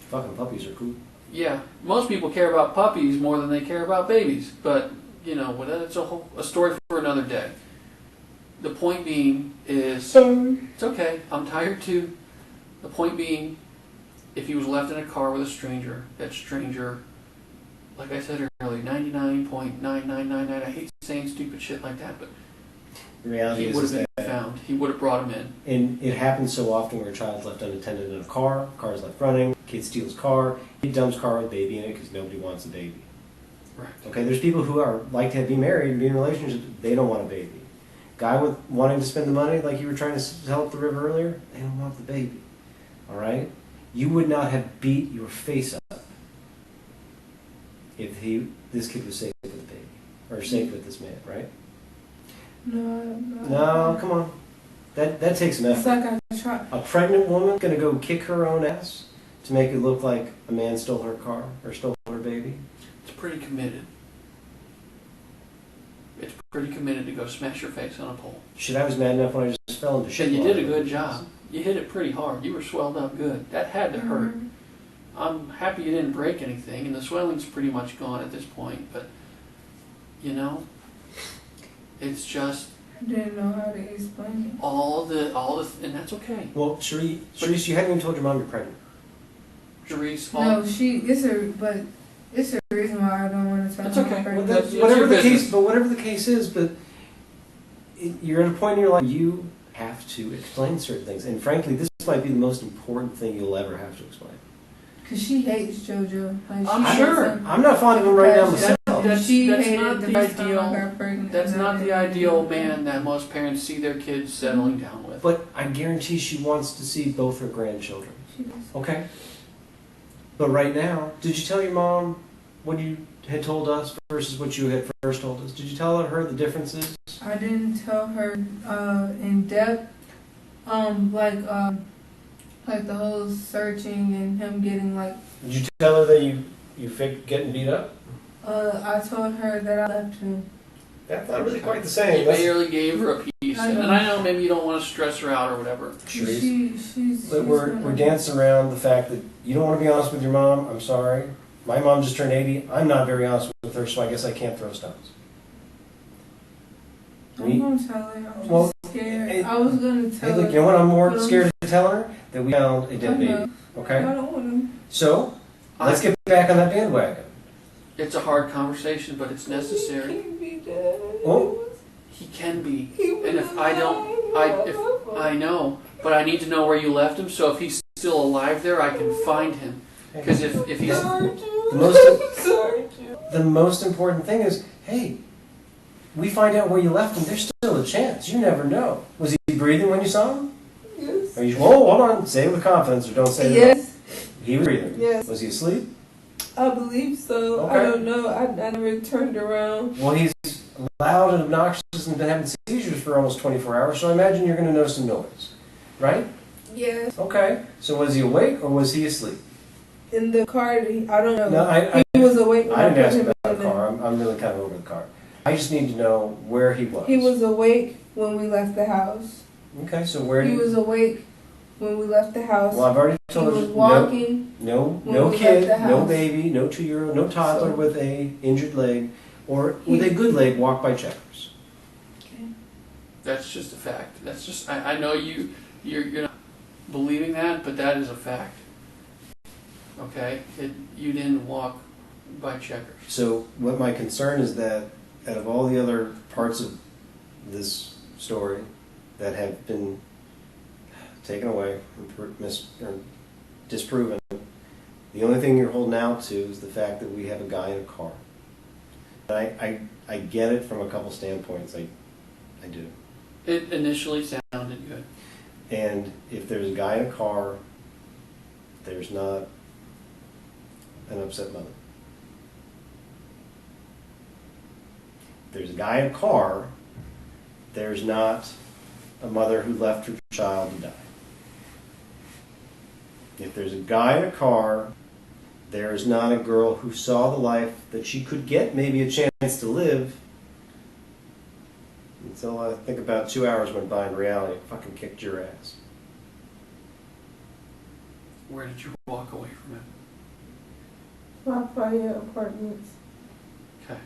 Speaker 2: Fucking puppies are cool.
Speaker 1: Yeah, most people care about puppies more than they care about babies. But, it's a story for another day. The point being is... It's okay. I'm tired too. The point being, if he was left in a car with a stranger, that stranger, like I said earlier, 99.9999, I hate saying stupid shit like that, but
Speaker 2: The reality
Speaker 1: he would
Speaker 2: is
Speaker 1: have
Speaker 2: that
Speaker 1: been found. He would have brought him in.
Speaker 2: And it happens so often where a child's left unattended in a car, car's left running, kid steals car, he dumps car with a baby in it because nobody wants a baby.
Speaker 1: Right.
Speaker 2: Okay, there's people who are like to be married and be in relationships, they don't want a baby. Guy with wanting to spend the money, like you were trying to sell up the river earlier, they don't want the baby. All right? You would not have beat your face up if this kid was safe with the baby, or safe with this man, right? No, come on. That takes some effort.
Speaker 3: It's like I try.
Speaker 2: A pregnant woman gonna go kick her own ass to make it look like a man stole her car or stole her baby?
Speaker 1: It's pretty committed. It's pretty committed to go smash your face on a pole.
Speaker 2: Shit, I was mad enough when I just fell into shit.
Speaker 1: And you did a good job. You hit it pretty hard. You were swelled up good. That had to hurt. I'm happy you didn't break anything, and the swelling's pretty much gone at this point, but, it's just...
Speaker 3: I didn't know how to explain it.
Speaker 1: And that's okay.
Speaker 2: Well, Charisse, you hadn't even told your mom you're pregnant.
Speaker 1: Charisse,
Speaker 3: No, it's a reason why I don't want to tell
Speaker 1: That's
Speaker 3: her
Speaker 1: okay.
Speaker 3: I'm
Speaker 1: Well,
Speaker 3: pregnant.
Speaker 1: that's-
Speaker 2: Whatever the
Speaker 1: business.
Speaker 2: case, but whatever the case is, you're at a point in your life you have to explain certain things, and frankly, this might be the most important thing you'll ever have to explain.
Speaker 3: Because she hates JoJo. Like,
Speaker 1: I'm
Speaker 3: she
Speaker 1: sure.
Speaker 3: hates him.
Speaker 2: I'm not fond of him right now myself.
Speaker 1: that's
Speaker 3: hated
Speaker 1: not
Speaker 3: the
Speaker 1: the
Speaker 3: first time I
Speaker 1: ideal.
Speaker 3: got pregnant.
Speaker 1: That's
Speaker 3: and I
Speaker 1: not the
Speaker 3: didn't
Speaker 1: ideal
Speaker 3: do that.
Speaker 1: man that most parents see their kids settling down with.
Speaker 2: But I guarantee she wants to see both her grandchildren.
Speaker 3: She does.
Speaker 2: Okay? But right now, did you tell your mom what you had told us versus what you had first told us? Did you tell her the differences?
Speaker 3: I didn't tell her in depth, like the whole searching and him getting like.
Speaker 2: Did you tell her that you faked getting beat up?
Speaker 3: I told her that I left him.
Speaker 2: That's not really quite the same.
Speaker 1: You
Speaker 2: That's-
Speaker 1: barely gave her a piece,
Speaker 3: I know.
Speaker 1: and I know maybe you don't want to stress her out or whatever.
Speaker 2: Charisse, but
Speaker 3: She's
Speaker 2: we're dancing around the fact that you don't want to be honest with your mom. I'm sorry. My mom just turned 80. I'm not very honest with her, so I guess I can't throw stones.
Speaker 3: I'm gonna tell her. I'm
Speaker 2: Well,
Speaker 3: scared. I was gonna tell
Speaker 2: Hey, look,
Speaker 3: her.
Speaker 2: you know what I'm more
Speaker 3: but
Speaker 2: scared of telling her? That we found a dead
Speaker 3: I know.
Speaker 2: baby. Okay?
Speaker 3: I don't want to.
Speaker 2: So, let's get back on that bandwagon.
Speaker 1: It's a hard conversation, but it's necessary.
Speaker 3: He can't be dead.
Speaker 2: Oh.
Speaker 1: He can be,
Speaker 3: He was
Speaker 1: and if I don't,
Speaker 3: alive.
Speaker 1: if I know, but I need to know where you left him. So if he's still alive there, I can find him. Because if he's
Speaker 3: Sorry,
Speaker 2: The most-
Speaker 3: Sorry, Jim.
Speaker 2: The most important thing is, hey, we find out where you left him, there's still a chance. You never know. Was he breathing when you saw him?
Speaker 3: Yes.
Speaker 2: Are you, whoa, hold on. Say it with confidence or don't say it.
Speaker 3: Yes,
Speaker 2: He was breathing.
Speaker 3: Yes.
Speaker 2: Was he asleep?
Speaker 3: I believe so.
Speaker 2: Okay.
Speaker 3: I don't know. I never turned around.
Speaker 2: Well, he's loud and obnoxious and been having seizures for almost 24 hours, so I imagine you're going to know some noise. Right?
Speaker 3: Yes.
Speaker 2: Okay. So was he awake or was he asleep?
Speaker 3: In the car, I don't know.
Speaker 2: No,
Speaker 3: He was awake when
Speaker 2: I didn't
Speaker 3: put
Speaker 2: ask
Speaker 3: him
Speaker 2: about
Speaker 3: in
Speaker 2: the car. I'm really kind of over the car. I just need to know where he was.
Speaker 3: He was awake when we left the house.
Speaker 2: Okay, so where
Speaker 3: He
Speaker 2: did
Speaker 3: was awake when we left the house.
Speaker 2: Well, I've already
Speaker 3: He
Speaker 2: told
Speaker 3: was
Speaker 2: you.
Speaker 3: walking.
Speaker 2: No
Speaker 3: when
Speaker 2: no
Speaker 3: we
Speaker 2: kid,
Speaker 3: left the
Speaker 2: no
Speaker 3: house.
Speaker 2: baby, no 2-year-old, no toddler
Speaker 3: So-
Speaker 2: with a injured leg or with a good leg walk by checkers.
Speaker 1: that's just a fact. That's just I know you're not believing that, but that is a fact. Okay, you didn't walk by checkers.
Speaker 2: So what my concern is that out of all the other parts of this story that have been taken away or disproven, the only thing you're holding out to is the fact that we have a guy in a car. And I get it from a couple standpoints. I do.
Speaker 1: It initially sounded good.
Speaker 2: And if there's a guy in a car, there's not an upset mother. If there's a guy in a car, there's not a mother who left her child to die. If there's a guy in a car, there is not a girl who saw the life that she could get maybe a chance to live until I think about 2 hours went by and reality fucking kicked your ass.
Speaker 1: Where did you walk away from him?
Speaker 3: Lafayette Apartments.
Speaker 1: Okay.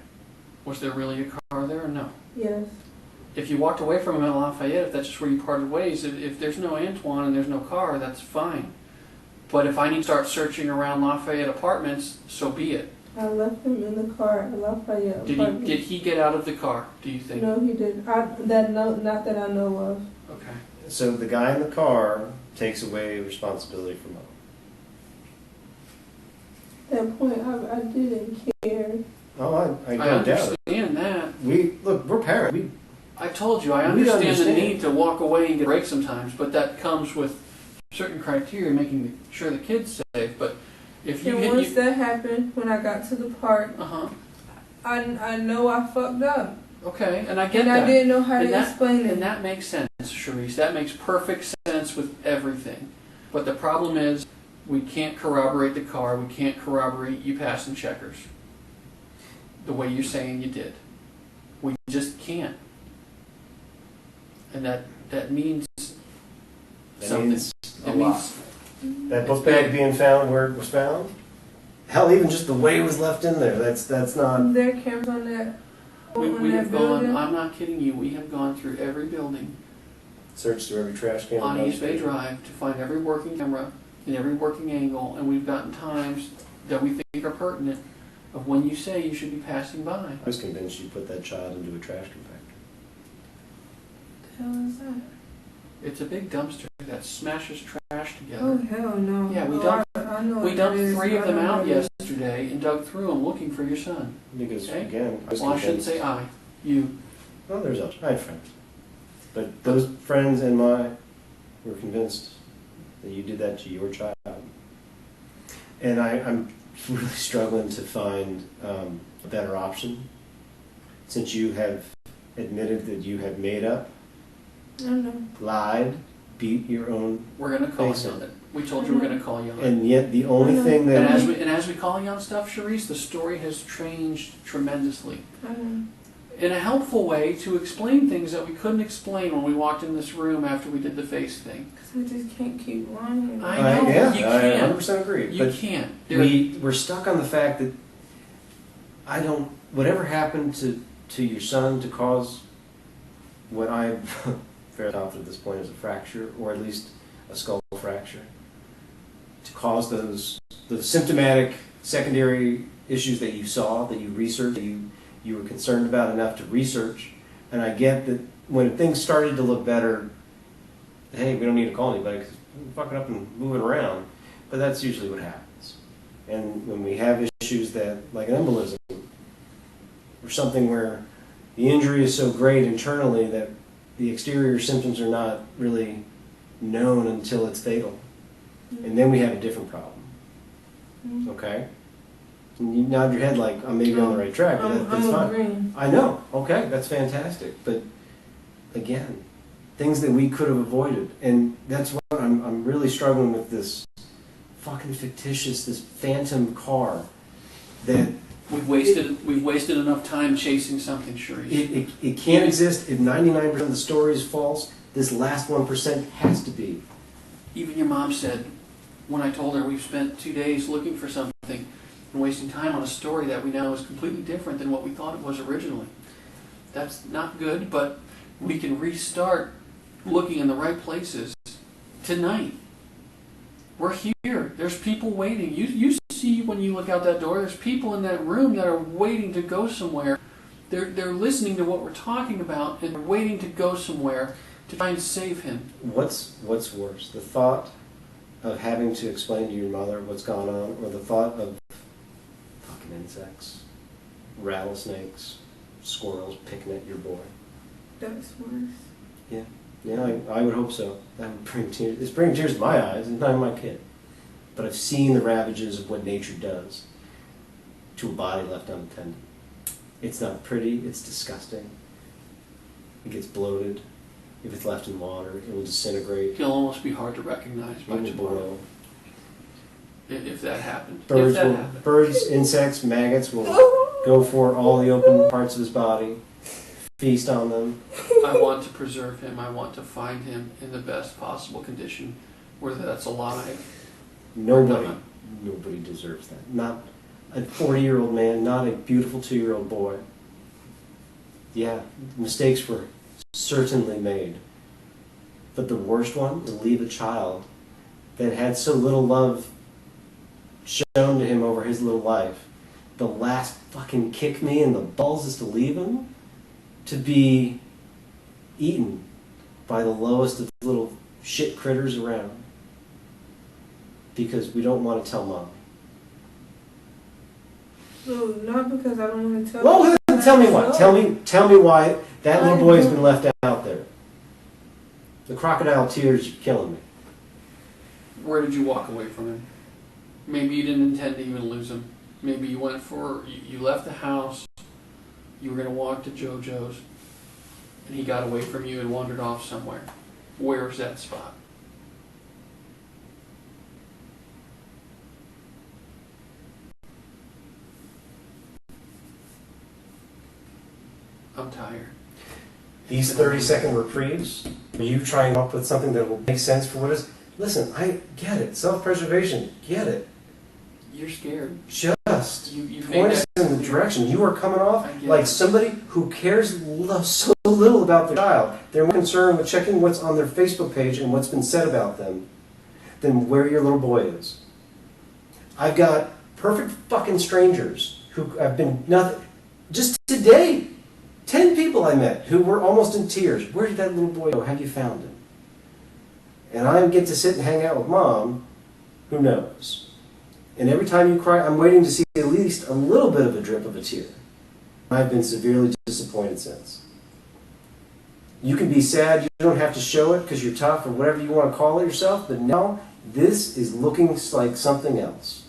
Speaker 1: Was there really a car there or no?
Speaker 3: Yes.
Speaker 1: If you walked away from him at Lafayette, if that's just where you parted ways, if there's no Antoine and there's no car, that's fine. But if I need to start searching around Lafayette Apartments, so be it.
Speaker 3: I left him in the car at Lafayette Apartments.
Speaker 1: Did he get out of the car, do you think?
Speaker 3: No, he didn't. Not that I know of.
Speaker 1: Okay.
Speaker 2: So the guy in the car takes away responsibility from mom.
Speaker 3: At that point, I didn't care.
Speaker 2: Oh, I
Speaker 1: I
Speaker 2: don't doubt it.
Speaker 1: understand that.
Speaker 2: We're parents.
Speaker 1: I told you, I
Speaker 2: We
Speaker 1: understand the
Speaker 2: understand.
Speaker 1: need to walk away and get a break sometimes, but that comes with certain criteria, making sure the kid's safe. But if you
Speaker 3: And once that happened, when I got to the park, I know I fucked up.
Speaker 1: Okay, and I get
Speaker 3: And
Speaker 1: that.
Speaker 3: I didn't know how
Speaker 1: And
Speaker 3: to
Speaker 1: that-
Speaker 3: explain it.
Speaker 1: And that makes sense, Charisse. That makes perfect sense with everything. But the problem is, we can't corroborate the car. We can't corroborate you passing checkers the way you're saying you did. We just can't. And that means
Speaker 2: That
Speaker 1: something.
Speaker 2: means a
Speaker 1: It
Speaker 2: lot.
Speaker 1: means
Speaker 2: That book bag being found where it was found? Hell, even just the way it was left in there, that's not...
Speaker 3: There are cameras on that.
Speaker 1: we
Speaker 3: on
Speaker 1: have
Speaker 3: that
Speaker 1: gone.
Speaker 3: building.
Speaker 1: I'm not kidding you. We have gone through every building
Speaker 2: Searched through every trash can.
Speaker 1: on
Speaker 2: dumpster.
Speaker 1: East Bay Drive to find every working camera in every working angle, and we've gotten times that we think are pertinent of when you say you should be passing by.
Speaker 2: I was convinced you put that child into a trash compactor.
Speaker 3: The hell is that?
Speaker 1: It's a big dumpster that smashes trash together.
Speaker 3: Oh hell no.
Speaker 1: Yeah, we
Speaker 3: No,
Speaker 1: dumped-
Speaker 3: I know
Speaker 1: We
Speaker 3: what
Speaker 1: dumped
Speaker 3: it is.
Speaker 1: 3 of
Speaker 3: I
Speaker 1: them
Speaker 3: know
Speaker 1: out
Speaker 3: what it is.
Speaker 1: yesterday and dug through them looking for your son.
Speaker 2: Because,
Speaker 1: Okay.
Speaker 2: again, I was
Speaker 1: Well, I shouldn't
Speaker 2: convinced.
Speaker 1: say I. You.
Speaker 2: Well, there's others. I had friends. But those friends and were convinced that you did that to your child. And I'm really struggling to find a better option, since you have admitted that you have made up, lied, beat your own.
Speaker 1: We're going to call
Speaker 2: Face
Speaker 1: you
Speaker 2: it.
Speaker 1: on it. We told you we're going to call you on it.
Speaker 2: And yet the only thing that
Speaker 1: And as we call you on stuff, Charisse, the story has changed tremendously. In a helpful way to explain things that we couldn't explain when we walked in this room after we did the face thing.
Speaker 3: Because I just can't keep lying.
Speaker 1: I know,
Speaker 2: yeah,
Speaker 1: you
Speaker 2: I
Speaker 1: can't.
Speaker 2: 100% agree.
Speaker 1: You
Speaker 2: But
Speaker 1: can't.
Speaker 2: we're stuck on the fact that whatever happened to your son to cause what I'm fairly confident at this point is a fracture, or at least a skull fracture, to cause those symptomatic secondary issues that you saw, that you researched, that you were concerned about enough to research. And I get that when things started to look better, hey, we don't need to call anybody because we're fucking up and moving around. But that's usually what happens. And when we have issues that, like an embolism, or something where the injury is so great internally that the exterior symptoms are not really known until it's fatal. And then we have a different problem. Okay? And you nod your head like, I'm maybe on the right track, but that's fine.
Speaker 3: agreeing.
Speaker 2: I know. Okay, that's fantastic. But again, things that we could have avoided. And that's what I'm really struggling with, this fucking fictitious, this phantom car that
Speaker 1: We've wasted enough time chasing something, Charisse.
Speaker 2: it can't exist. If 99% of the story is false, this last 1% has to be.
Speaker 1: Even your mom said, when I told her we've spent 2 days looking for something and wasting time on a story that we know is completely different than what we thought it was originally. That's not good, but we can restart looking in the right places tonight. We're here. There's people waiting. You see when you look out that door, there's people in that room that are waiting to go somewhere. They're listening to what we're talking about and they're waiting to go somewhere to try and save him.
Speaker 2: What's worse, the thought of having to explain to your mother what's gone on, or the thought of fucking insects, rattlesnakes, squirrels picking at your boy?
Speaker 3: That's worse.
Speaker 2: Yeah. Yeah, I would hope so. That would bring tears. It's bringing tears to my eyes. It's not my kid. But I've seen the ravages of what nature does to a body left unattended. It's not pretty. It's disgusting. It gets bloated. If it's left in water, it will disintegrate.
Speaker 1: He'll almost be hard to recognize by
Speaker 2: It will
Speaker 1: tomorrow
Speaker 2: boil.
Speaker 1: if that happened.
Speaker 2: Birds, insects, maggots will go for all the open parts of his body, feast on them.
Speaker 1: I want to preserve him. I want to find him in the best possible condition, whether that's alive.
Speaker 2: Nobody deserves that. Not a 40-year-old man, not a beautiful 2-year-old boy. Yeah, mistakes were certainly made. But the worst one, to leave a child that had so little love shown to him over his little life, the last fucking kick me in the balls is to leave him to be eaten by the lowest of little shit critters around because we don't want to tell mom.
Speaker 3: No, not because I don't want to tell.
Speaker 2: Well, then tell me why. Tell me why that little boy has been left out there. The crocodile tears are killing me.
Speaker 1: Where did you walk away from him? Maybe you didn't intend to even lose him. Maybe you you left the house, you were going to walk to JoJo's, and he got away from you and wandered off somewhere. Where's that spot? I'm tired.
Speaker 2: These 30-second reprieves, you try and come up with something that will make sense for what is. Listen, I get it. Self-preservation, get it.
Speaker 1: You're scared.
Speaker 2: Just
Speaker 1: You
Speaker 2: point us in the direction. You are coming off like somebody who cares so little about their child. They're more concerned with checking what's on their Facebook page and what's been said about them than where your little boy is. I've got perfect fucking strangers who have been nothing. Just today, 10 people I met who were almost in tears. Where did that little boy go? Have you found him? And I get to sit and hang out with mom, who knows. And every time you cry, I'm waiting to see at least a little bit of a drip of a tear. I've been severely disappointed since. You can be sad, you don't have to show it because you're tough or whatever you want to call it yourself, but now this is looking like something else.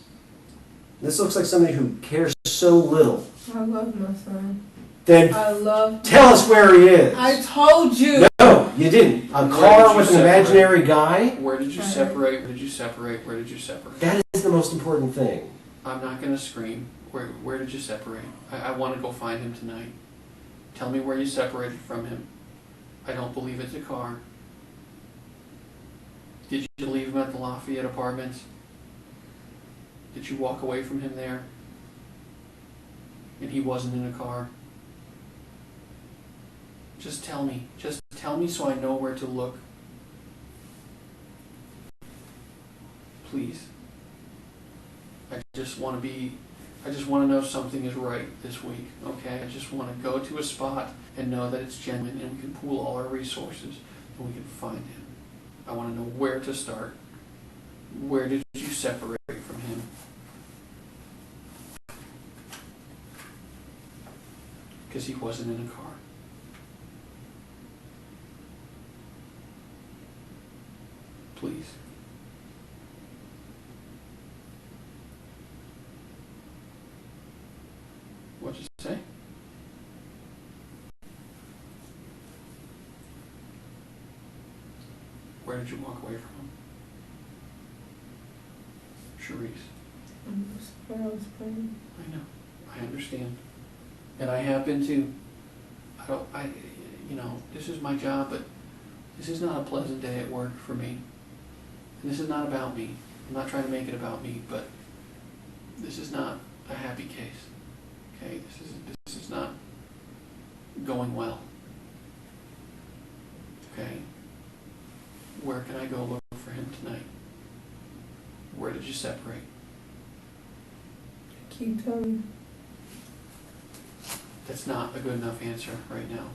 Speaker 2: This looks like somebody who cares so little.
Speaker 3: I love my son.
Speaker 2: Then
Speaker 3: I love.
Speaker 2: tell us where he is.
Speaker 3: I told you.
Speaker 2: No, you didn't. A car with an imaginary guy?
Speaker 1: Where did you separate? Where did you separate? Where did you separate?
Speaker 2: That is the most important thing.
Speaker 1: I'm not going to scream. Where did you separate? I want to go find him tonight. Tell me where you separated from him. I don't believe it's a car. Did you leave him at the Lafayette Apartments? Did you walk away from him there? And he wasn't in a car? Just tell me. Just tell me so I know where to look. Please. I just want to know something is right this week, okay? I just want to go to a spot and know that it's genuine and we can pool all our resources and we can find him. I want to know where to start. Where did you separate from him? Because he wasn't in a car. Please. What'd you say? Where did you walk away from him? Charisse.
Speaker 3: Where I was playing.
Speaker 1: I know. I understand. And I have been too. This is my job, but this is not a pleasant day at work for me. And this is not about me. I'm not trying to make it about me, but this is not a happy case. Okay, this is not going well. Okay, where can I go look for him tonight? Where did you separate?
Speaker 3: Keep telling.
Speaker 1: That's not a good enough answer right now.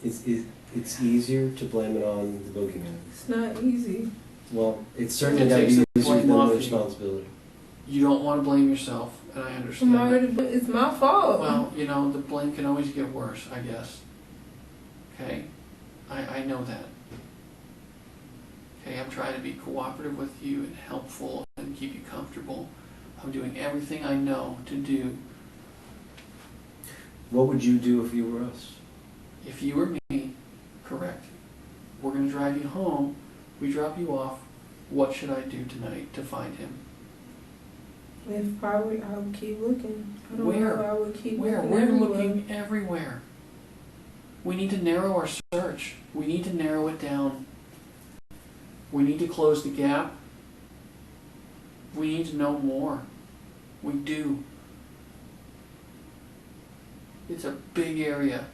Speaker 2: It's easier to blame it on the boogeyman.
Speaker 3: It's not easy.
Speaker 2: Well, it's certainly
Speaker 1: It
Speaker 2: got to
Speaker 1: takes
Speaker 2: be
Speaker 1: the
Speaker 2: easier
Speaker 1: blame
Speaker 2: than
Speaker 1: off
Speaker 2: the
Speaker 1: of you.
Speaker 2: responsibility.
Speaker 1: You don't want to blame yourself, and I understand that.
Speaker 3: It's my fault.
Speaker 1: Well, the blame can always get worse, I guess. Okay? I know that. Okay, I'm trying to be cooperative with you and helpful and keep you comfortable. I'm doing everything I know to do.
Speaker 2: What would you do if you were us?
Speaker 1: If you were me, correct. We're going to drive you home. We drop you off. What should I do tonight to find him?
Speaker 3: If I would keep looking. I don't
Speaker 1: Where?
Speaker 3: know. I would keep
Speaker 1: Where?
Speaker 3: looking.
Speaker 1: We're
Speaker 3: everywhere.
Speaker 1: looking everywhere. We need to narrow our search. We need to narrow it down. We need to close the gap. We need to know more. We do. It's a big area.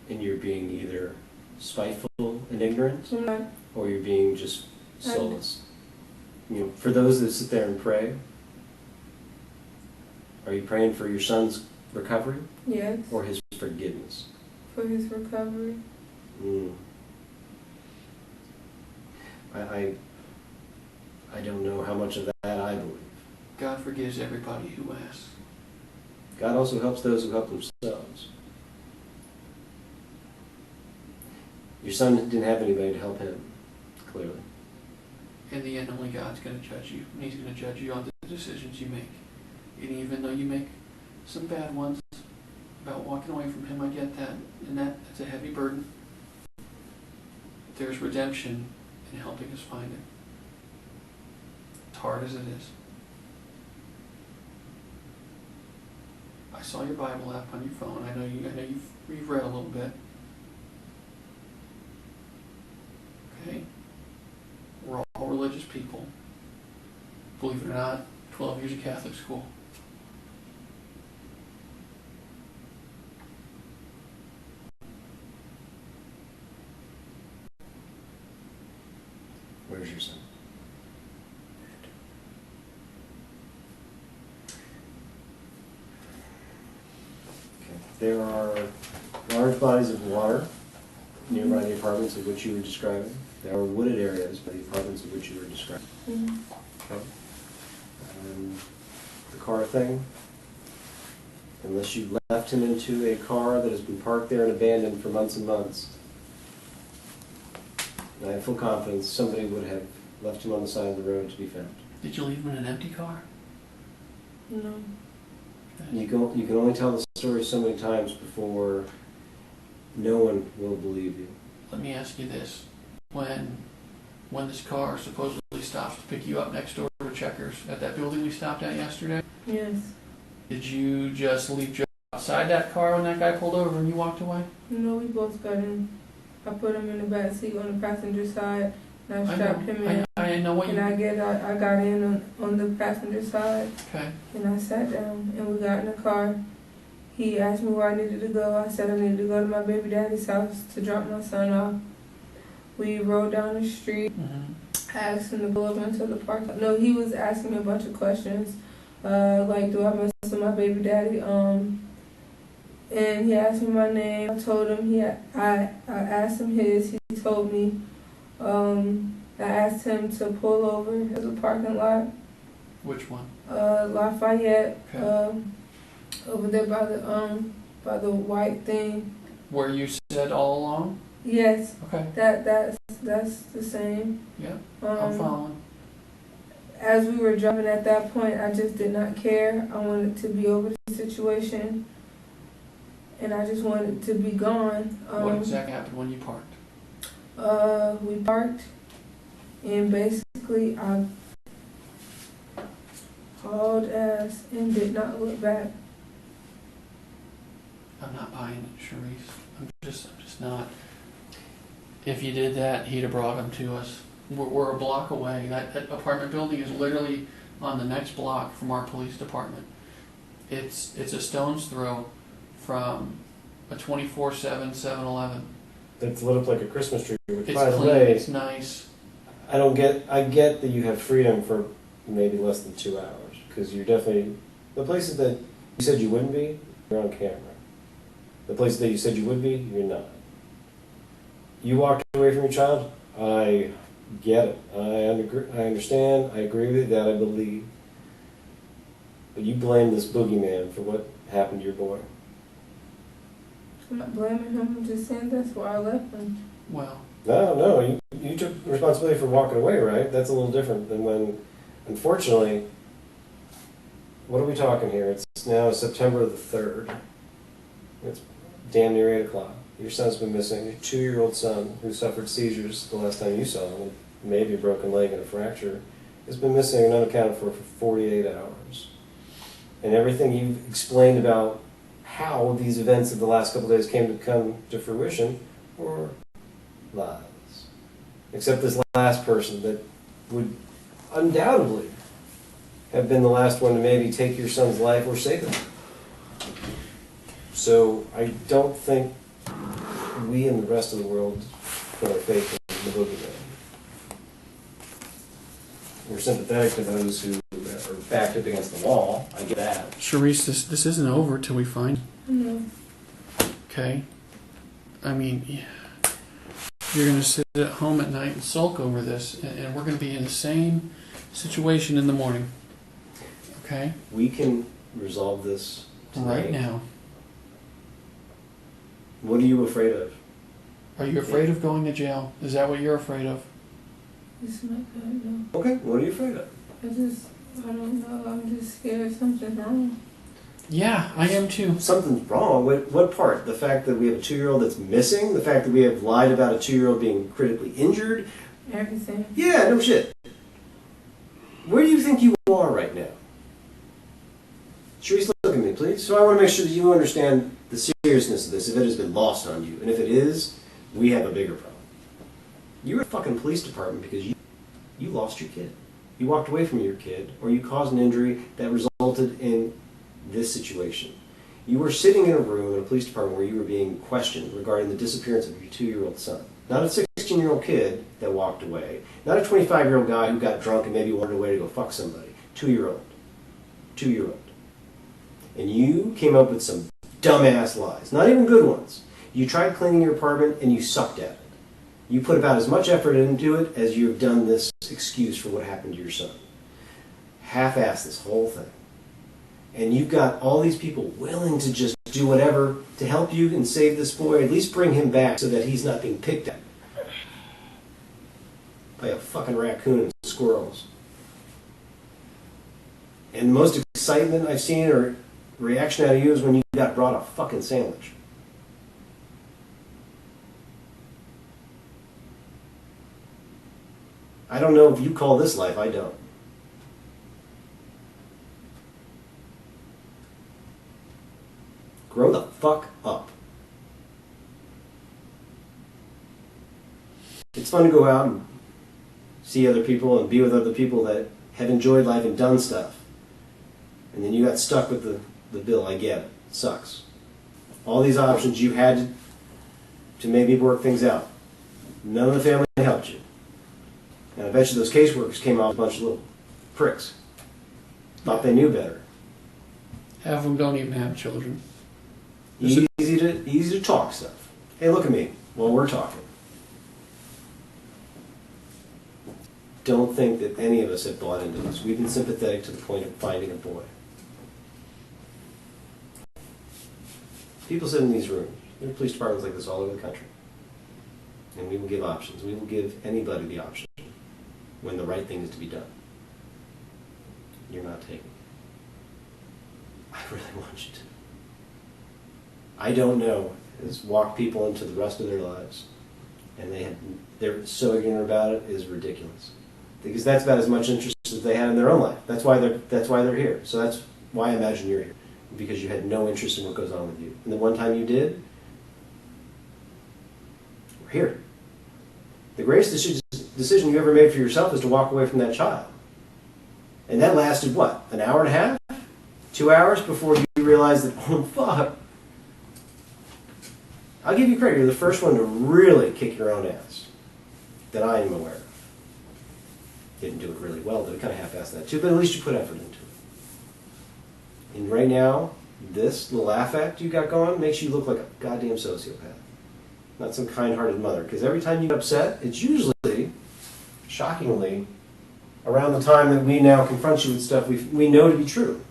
Speaker 2: And you're being either spiteful and ignorant,
Speaker 3: I'm not.
Speaker 2: or you're being just soulless. For those that sit there and pray, are you praying for your son's recovery
Speaker 3: Yes.
Speaker 2: or his forgiveness?
Speaker 3: For his recovery.
Speaker 2: I don't know how much of that I believe.
Speaker 1: God forgives everybody who asks.
Speaker 2: God also helps those who help themselves. Your son didn't have anybody to help him, clearly.
Speaker 1: In the end, only God's going to judge you. And He's going to judge you on the decisions you make. And even though you make some bad ones about walking away from Him, I get that. And that's a heavy burden. There's redemption in helping us find Him. As hard as it is. I saw your Bible app on your phone. I know you've read a little bit. Okay? We're all religious people. Believe it or not, 12 years of Catholic school.
Speaker 2: Where's your son? Okay. There are large bodies of water nearby the apartments of which you were describing. There are wooded areas by the apartments of which you were describing. Okay. The car thing, unless you left him into a car that has been parked there and abandoned for months and months, I have full confidence somebody would have left him on the side of the road to be found.
Speaker 1: Did you leave him in an empty car?
Speaker 3: No.
Speaker 2: You can only tell the story so many times before no one will believe you.
Speaker 1: Let me ask you this. When this car supposedly stops to pick you up next door to Checkers at that building we stopped at yesterday,
Speaker 3: Yes.
Speaker 1: did you just leave Joe outside that car when that guy pulled over and you walked away?
Speaker 3: No, we both got in. I put him in the back seat on the passenger side, and I strapped him in.
Speaker 1: I know what you...
Speaker 3: And I got in on the passenger side,
Speaker 1: Okay.
Speaker 3: and I sat down, and we got in the car. He asked me where I needed to go. I said I needed to go to my baby daddy's house to drop my son off. We rode down the street.
Speaker 1: Mm-hmm.
Speaker 3: I asked him to go up into the park. No, he was asking me a bunch of questions, like, do I mess with my baby daddy? And he asked me my name. I told him. I asked him his. He told me. I asked him to pull over to the parking lot.
Speaker 1: Which one?
Speaker 3: Lafayette.
Speaker 1: Okay.
Speaker 3: Over there by the white thing.
Speaker 1: Where you said all along?
Speaker 3: Yes.
Speaker 1: Okay.
Speaker 3: That's the same.
Speaker 1: Yeah. I'm following.
Speaker 3: As we were driving at that point, I just did not care. I wanted to be over the situation, and I just wanted to be gone.
Speaker 1: What exactly happened when you parked?
Speaker 3: We parked, and basically I hauled ass and did not look back.
Speaker 1: I'm not buying it, Charisse. I'm just not. If you did that, he'd have brought him to us. We're a block away. That apartment building is literally on the next block from our police department. It's a stone's throw from a 24/7 7-Eleven.
Speaker 2: That's lit up like a Christmas tree. Which,
Speaker 1: It's
Speaker 2: by the
Speaker 1: clean.
Speaker 2: way,
Speaker 1: It's nice.
Speaker 2: I get that you have freedom for maybe less than 2 hours, because you're definitely, the places that you said you wouldn't be, you're on camera. The places that you said you would be, you're not. You walked away from your child, I get it. I understand, I agree with that, I believe. But you blame this boogeyman for what happened to your boy.
Speaker 3: I'm not blaming him. I'm just saying that's why I left him.
Speaker 1: Well,
Speaker 2: No, you took responsibility for walking away, right? That's a little different than when, unfortunately, what are we talking here? It's now September the 3rd. It's damn near 8 o'clock. Your son's been missing. Your 2-year-old son, who suffered seizures the last time you saw him, maybe a broken leg and a fracture, has been missing and unaccounted for 48 hours. And everything you've explained about how these events of the last couple of days came to fruition were lies. Except this last person that would undoubtedly have been the last one to maybe take your son's life or save it. So I don't think we and the rest of the world put our faith in the boogeyman. We're sympathetic to those who are backed up against the wall. I get that.
Speaker 1: Charisse, this isn't over till we find.
Speaker 3: No.
Speaker 1: Okay. I mean, you're going to sit at home at night and sulk over this, and we're going to be in the same situation in the morning. Okay?
Speaker 2: We can resolve this tonight.
Speaker 1: Right now.
Speaker 2: What are you afraid of?
Speaker 1: Are you afraid of going to jail? Is that what you're afraid of?
Speaker 3: It's not good, no.
Speaker 2: Okay, what are you afraid of?
Speaker 3: I don't know. I'm just scared something's wrong.
Speaker 1: Yeah, I am too.
Speaker 2: Something's wrong. What part? The fact that we have a 2-year-old that's missing? The fact that we have lied about a 2-year-old being critically injured?
Speaker 3: Everything.
Speaker 2: Yeah, no shit. Where do you think you are right now? Charisse, look at me, please. So I want to make sure that you understand the seriousness of this, if it has been lost on you. And if it is, we have a bigger problem. You're at the fucking police department because you lost your kid. You walked away from your kid, or you caused an injury that resulted in this situation. You were sitting in a room in a police department where you were being questioned regarding the disappearance of your 2-year-old son. Not a 16-year-old kid that walked away. Not a 25-year-old guy who got drunk and maybe wandered away to go fuck somebody. 2-year-old. 2-year-old. And you came up with some dumbass lies. Not even good ones. You tried cleaning your apartment and you sucked at it. You put about as much effort into it as you've done this excuse for what happened to your son. Half-ass this whole thing. And you've got all these people willing to just do whatever to help you and save this boy, at least bring him back so that he's not being picked at by a fucking raccoon and squirrels. And the most excitement I've seen or reaction out of you is when you got brought a fucking sandwich. I don't know if you call this life, I don't. Grow the fuck up. It's fun to go out and see other people and be with other people that have enjoyed life and done stuff. And then you got stuck with the bill. I get it. It sucks. All these options you had to maybe work things out. None of the family helped you. And I bet you those caseworkers came out with a bunch of little pricks. Thought they knew better.
Speaker 1: Half of them don't even have children.
Speaker 2: Easy to talk stuff. Hey, look at me while we're talking. Don't think that any of us have bought into this. We've been sympathetic to the point of finding a boy. People sit in these rooms. There are police departments like this all over the country. And we will give options. We will give anybody the option when the right thing is to be done. You're not taking it. I really want you to. I don't know is walk people into the rest of their lives, and they're so ignorant about it is ridiculous. Because that's about as much interest as they had in their own life. That's why they're here. So that's why I imagine you're here, because you had no interest in what goes on with you. And the one time you did, we're here. The greatest decision you ever made for yourself is to walk away from that child. And that lasted what? An hour and a half? 2 hours before you realized that, oh fuck. I'll give you credit. You're the first one to really kick your own ass that I am aware of. Didn't do it really well, though. Kind of half-assed that too, but at least you put effort into it. And right now, this little affect you got going makes you look like a goddamn sociopath. Not some kind-hearted mother. Because every time you get upset, it's usually, shockingly, around the time that we now confront you with stuff we know to be true.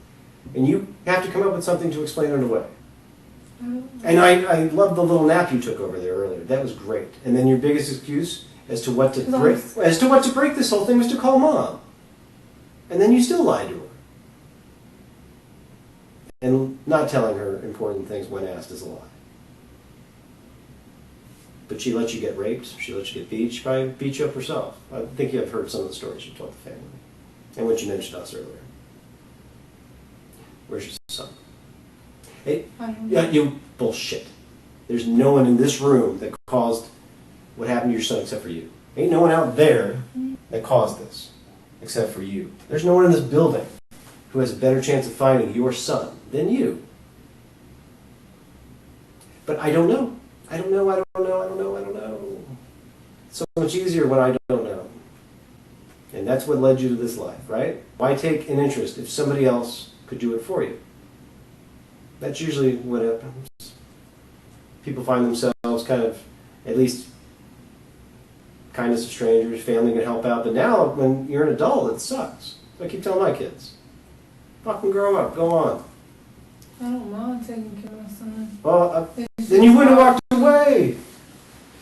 Speaker 2: And you have to come up with something to explain it away. And I love the little nap you took over there earlier. That was great. And then your biggest excuse as to what to break this whole thing was to call Mom. And then you still lied to her. And not telling her important things when asked is a lie. But she let you get raped, she let you get beat, she probably beat you up herself. I think you have heard some of the stories you told the family. And what you mentioned to us earlier. Where's your son? Hey, yeah, you bullshit. There's no one in this room that caused what happened to your son except for you. Ain't no one out there that caused this except for you. There's no one in this building who has a better chance of finding your son than you. But I don't know. I don't know. It's so much easier when I don't know. And that's what led you to this life, right? Why take an interest if somebody else could do it for you? That's usually what happens. People find themselves kind of, at least, kindness of strangers, family can help out. But now, when you're an adult, it sucks. So I keep telling my kids, fucking grow up, go on.
Speaker 3: I don't mind taking care of my son.
Speaker 2: Well, then you wouldn't have walked away.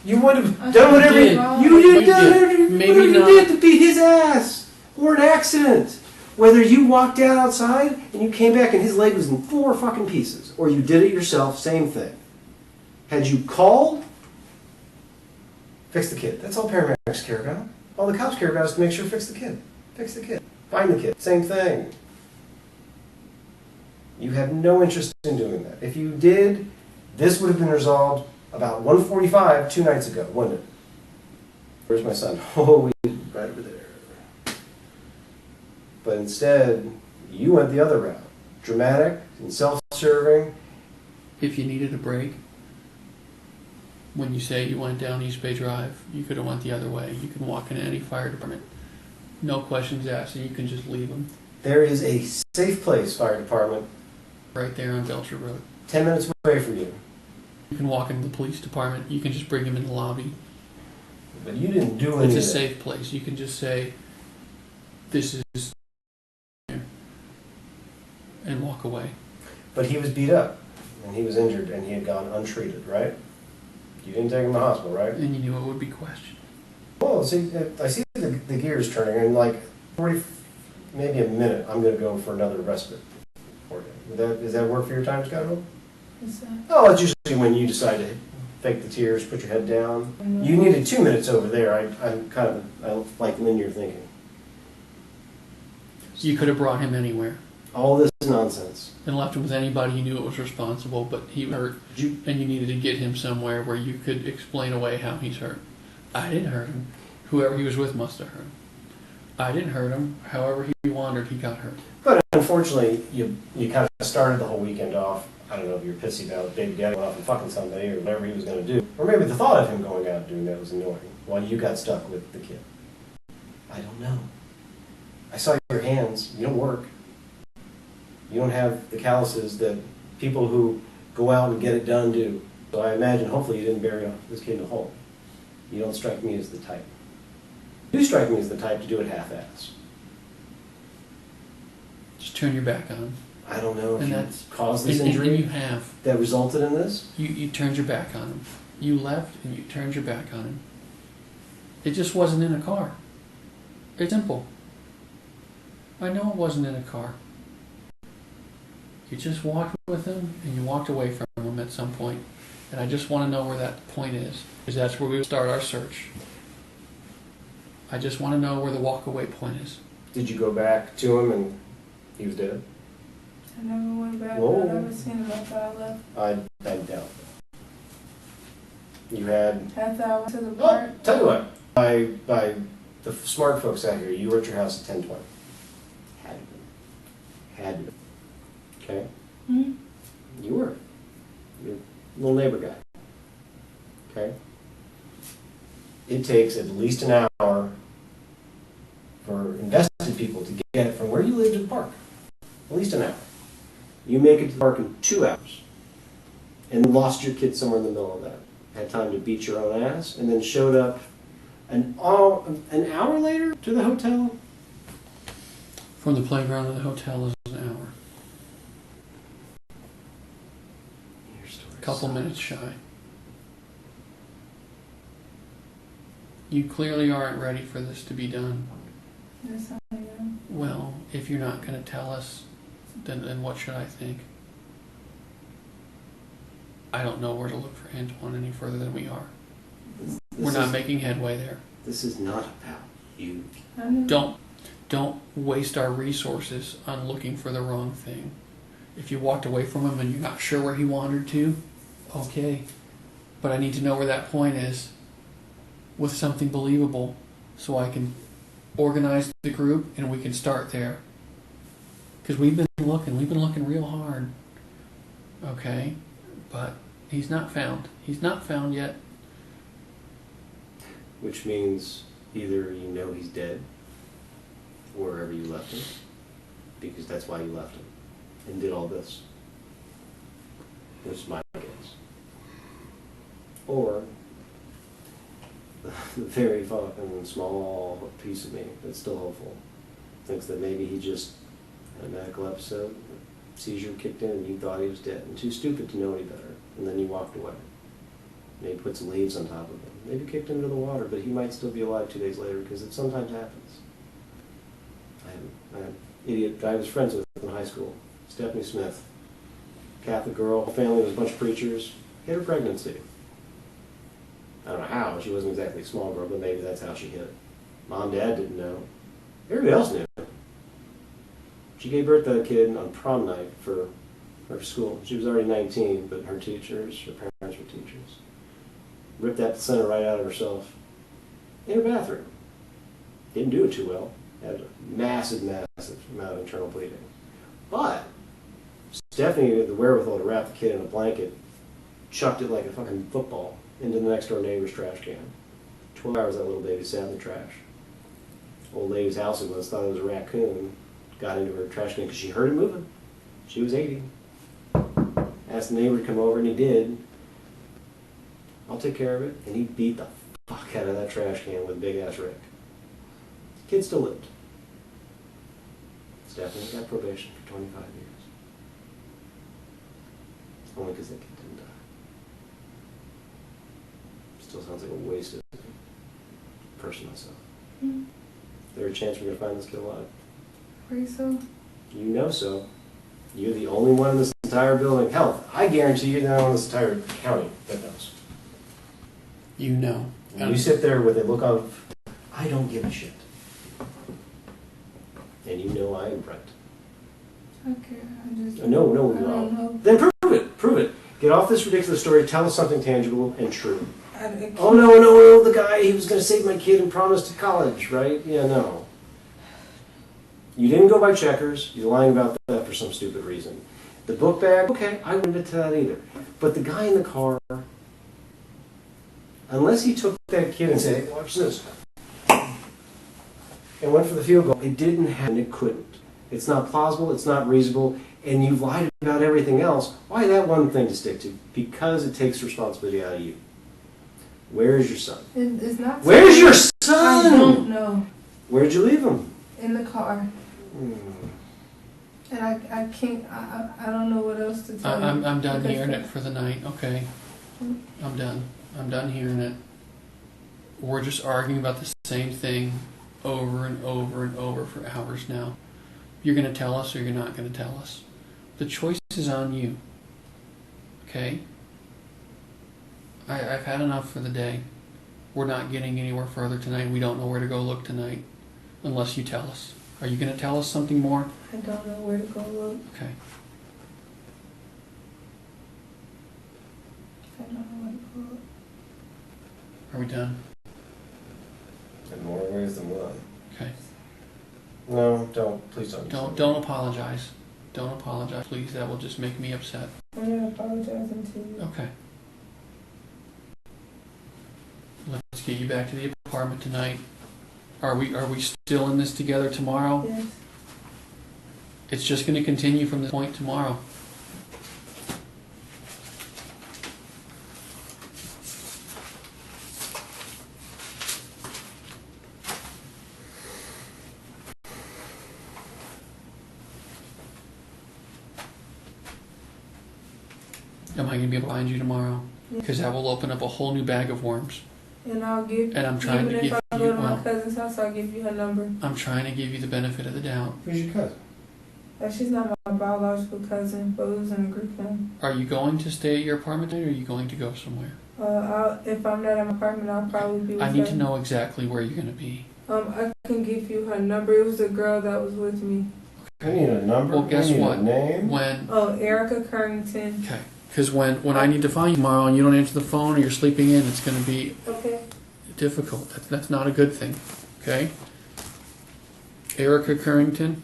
Speaker 2: You would have done whatever you did to beat his ass. Or an accident. Whether you walked out outside and you came back and his leg was in 4 fucking pieces, or you did it yourself, same thing. Had you called, fix the kid. That's all paramedics care about. All the cops care about is to make sure fix the kid. Fix the kid. Find the kid. Same thing. You have no interest in doing that. If you did, this would have been resolved about 1:45 2 nights ago, wouldn't it? Where's my son? Oh, he's right over there. But instead, you went the other route. Dramatic and self-serving.
Speaker 1: If you needed a break, when you say you went down East Bay Drive, you could have went the other way. You can walk into any fire department. No questions asked, and you can just leave them.
Speaker 2: There is a safe place, fire department.
Speaker 1: Right there on Belcher Road.
Speaker 2: 10 minutes away from you.
Speaker 1: You can walk into the police department. You can just bring them in the lobby.
Speaker 2: But you didn't do anything.
Speaker 1: It's a safe place. You can just say, this is here, and walk away.
Speaker 2: But he was beat up, and he was injured, and he had gone untreated, right? You didn't take him to the hospital, right?
Speaker 1: And you knew it would be questioned.
Speaker 2: Well, see, I see the gears turning, and like 40, maybe a minute, I'm going to go for another respite for you. Does that work for your time schedule? Oh, it's usually when you decide to fake the tears, put your head down. You needed 2 minutes over there. I like linear thinking.
Speaker 1: You could have brought him anywhere
Speaker 2: All this nonsense.
Speaker 1: and left him with anybody you knew it was responsible, but he hurt, and you needed to get him somewhere where you could explain away how he's hurt. I didn't hurt him. Whoever he was with must have hurt him. I didn't hurt him. However he wandered, he got hurt.
Speaker 2: But unfortunately, you kind of started the whole weekend off. I don't know if you're pissy about baby daddy going off and fucking somebody or whatever he was going to do. Or maybe the thought of him going out and doing that was annoying while you got stuck with the kid. I don't know. I saw your hands. You don't work. You don't have the calluses that people who go out and get it done do. So I imagine hopefully you didn't bury this kid in a hole. You don't strike me as the type. You strike me as the type to do it half-ass.
Speaker 1: Just turn your back on him.
Speaker 2: I don't know if
Speaker 1: And
Speaker 2: you
Speaker 1: that's-
Speaker 2: caused this
Speaker 1: And
Speaker 2: injury
Speaker 1: you have.
Speaker 2: that resulted in this.
Speaker 1: You turned your back on him. You left and you turned your back on him. It just wasn't in a car. It's simple. I know it wasn't in a car. You just walked with him and you walked away from him at some point. And I just want to know where that point is. Because that's where we start our search. I just want to know where the walk-away point is.
Speaker 2: Did you go back to him and he was dead?
Speaker 3: I never went back.
Speaker 2: Whoa.
Speaker 3: I never seen him after I left.
Speaker 2: I doubt that. You had...
Speaker 3: After I went to the park.
Speaker 2: Oh, tell you what. By the smart folks out here, you were at your house at 10:20. Had to be. Had to be. Okay?
Speaker 3: Hmm?
Speaker 2: You were. You're a little neighbor guy. Okay? It takes at least an hour for invested people to get from where you live to the park. At least an hour. You make it to the park in 2 hours. And lost your kid somewhere in the middle of that. Had time to beat your own ass, and then showed up an hour later to the hotel?
Speaker 1: From the playground to the hotel is an hour.
Speaker 2: Your story
Speaker 1: A couple minutes shy. You clearly aren't ready for this to be done.
Speaker 3: Yes, I am.
Speaker 1: Well, if you're not going to tell us, then what should I think? I don't know where to look for Antoine any further than we are. We're not making headway there.
Speaker 2: This is not about you.
Speaker 3: I know.
Speaker 1: Don't waste our resources on looking for the wrong thing. If you walked away from him and you're not sure where he wandered to, okay. But I need to know where that point is with something believable so I can organize the group and we can start there. Because we've been looking real hard. Okay? But he's not found. He's not found yet.
Speaker 2: Which means either you know he's dead wherever you left him, because that's why you left him and did all this. This is my guess. Or the very fucking small piece of me that's still hopeful thinks that maybe he just had a medical episode, seizure kicked in, and you thought he was dead and too stupid to know any better, and then you walked away. Maybe put some leaves on top of him. Maybe kicked him into the water, but he might still be alive 2 days later because it sometimes happens. I had an idiot I was friends with in high school, Stephanie Smith, Catholic girl, family was a bunch of preachers, hid her pregnancy. I don't know how, she wasn't exactly a small girl, but maybe that's how she hid it. Mom, Dad didn't know. Everybody else knew. She gave birth to that kid on prom night for her school. She was already 19, but her parents were teachers. Ripped that placenta right out of herself in her bathroom. Didn't do it too well. Had a massive amount of internal bleeding. But Stephanie had the wherewithal to wrap the kid in a blanket, chucked it like a fucking football into the next door neighbor's trash can. 12 hours that little baby sat in the trash. Old lady's house it was, thought it was a raccoon, got into her trash can because she heard it moving. She was 80. Asked the neighbor to come over, and he did. I'll take care of it. And he beat the fuck out of that trash can with a big ass wreck. Kid still lived. Stephanie got probation for 25 years. Only because that kid didn't die. Still sounds like a wasted person myself.
Speaker 3: Mm-hmm.
Speaker 2: Is there a chance we're going to find this kid alive?
Speaker 3: Pray so.
Speaker 2: You know so. You're the only one in this entire building. Hell, I guarantee you're the only one in this entire county that knows.
Speaker 1: You know.
Speaker 2: And you sit there with a look of, I don't give a shit. And you know I am Brent.
Speaker 3: Okay, I just.
Speaker 2: No,
Speaker 3: I
Speaker 2: you're
Speaker 3: don't
Speaker 2: wrong.
Speaker 3: know.
Speaker 2: Then prove it. Prove it. Get off this ridiculous story. Tell us something tangible and true.
Speaker 3: I
Speaker 2: Oh, no, the guy, he was going to save my kid and promised to college, right? Yeah, no. You didn't go by checkers. You're lying about that for some stupid reason. The book bag, okay, I wouldn't admit to that either. But the guy in the car, unless he took that kid and said, hey, watch this, and went for the field goal, it didn't happen, it couldn't. It's not plausible, it's not reasonable, and you've lied about everything else. Why that one thing to stick to? Because it takes responsibility out of you. Where is your son?
Speaker 3: It's not.
Speaker 2: Where's your son?
Speaker 3: I don't know.
Speaker 2: Where'd you leave him?
Speaker 3: In the car. And I can't, I don't know what else to tell you.
Speaker 1: I'm done
Speaker 3: Because
Speaker 1: hearing it for the night. Okay. I'm done. I'm done hearing it. We're just arguing about the same thing over and over and over for hours now. You're going to tell us or you're not going to tell us. The choice is on you. Okay? I've had enough for the day. We're not getting anywhere further tonight. We don't know where to go look tonight unless you tell us. Are you going to tell us something more?
Speaker 3: I don't know where to go look.
Speaker 1: Okay.
Speaker 3: I don't know where to go look.
Speaker 1: Are we done?
Speaker 2: In more ways than one.
Speaker 1: Okay.
Speaker 2: No, don't. Please don't.
Speaker 1: Don't apologize. Don't apologize, please. That will just make me upset.
Speaker 3: I'm not apologizing to you.
Speaker 1: Okay. Let's get you back to the apartment tonight. Are we still in this together tomorrow?
Speaker 3: Yes.
Speaker 1: It's just going to continue from this point tomorrow. Am I going to be able to find you tomorrow? Because that will open up a whole new bag of worms.
Speaker 3: And I'll give.
Speaker 1: And I'm trying to
Speaker 3: even
Speaker 1: give
Speaker 3: if I
Speaker 1: you.
Speaker 3: go to
Speaker 1: Well,
Speaker 3: my cousin's house, I'll give you her number.
Speaker 1: I'm trying to give you the benefit of the doubt.
Speaker 2: Who's your cousin?
Speaker 3: She's not my biological cousin, but it was in a group home.
Speaker 1: Are you going to stay at your apartment tonight, or are you going to go somewhere?
Speaker 3: If I'm not at my apartment, I'll probably be with
Speaker 1: I need
Speaker 3: her.
Speaker 1: to know exactly where you're going to be.
Speaker 3: I can give you her number. It was the girl that was with me.
Speaker 2: I need a number.
Speaker 1: Well, guess
Speaker 2: I need
Speaker 1: what?
Speaker 2: A name.
Speaker 1: When
Speaker 3: Oh, Erica Currington.
Speaker 1: Okay. Because when I need to find you tomorrow and you don't answer the phone or you're sleeping in, it's going to be
Speaker 3: Okay.
Speaker 1: difficult. That's not a good thing. Okay? Erica Currington?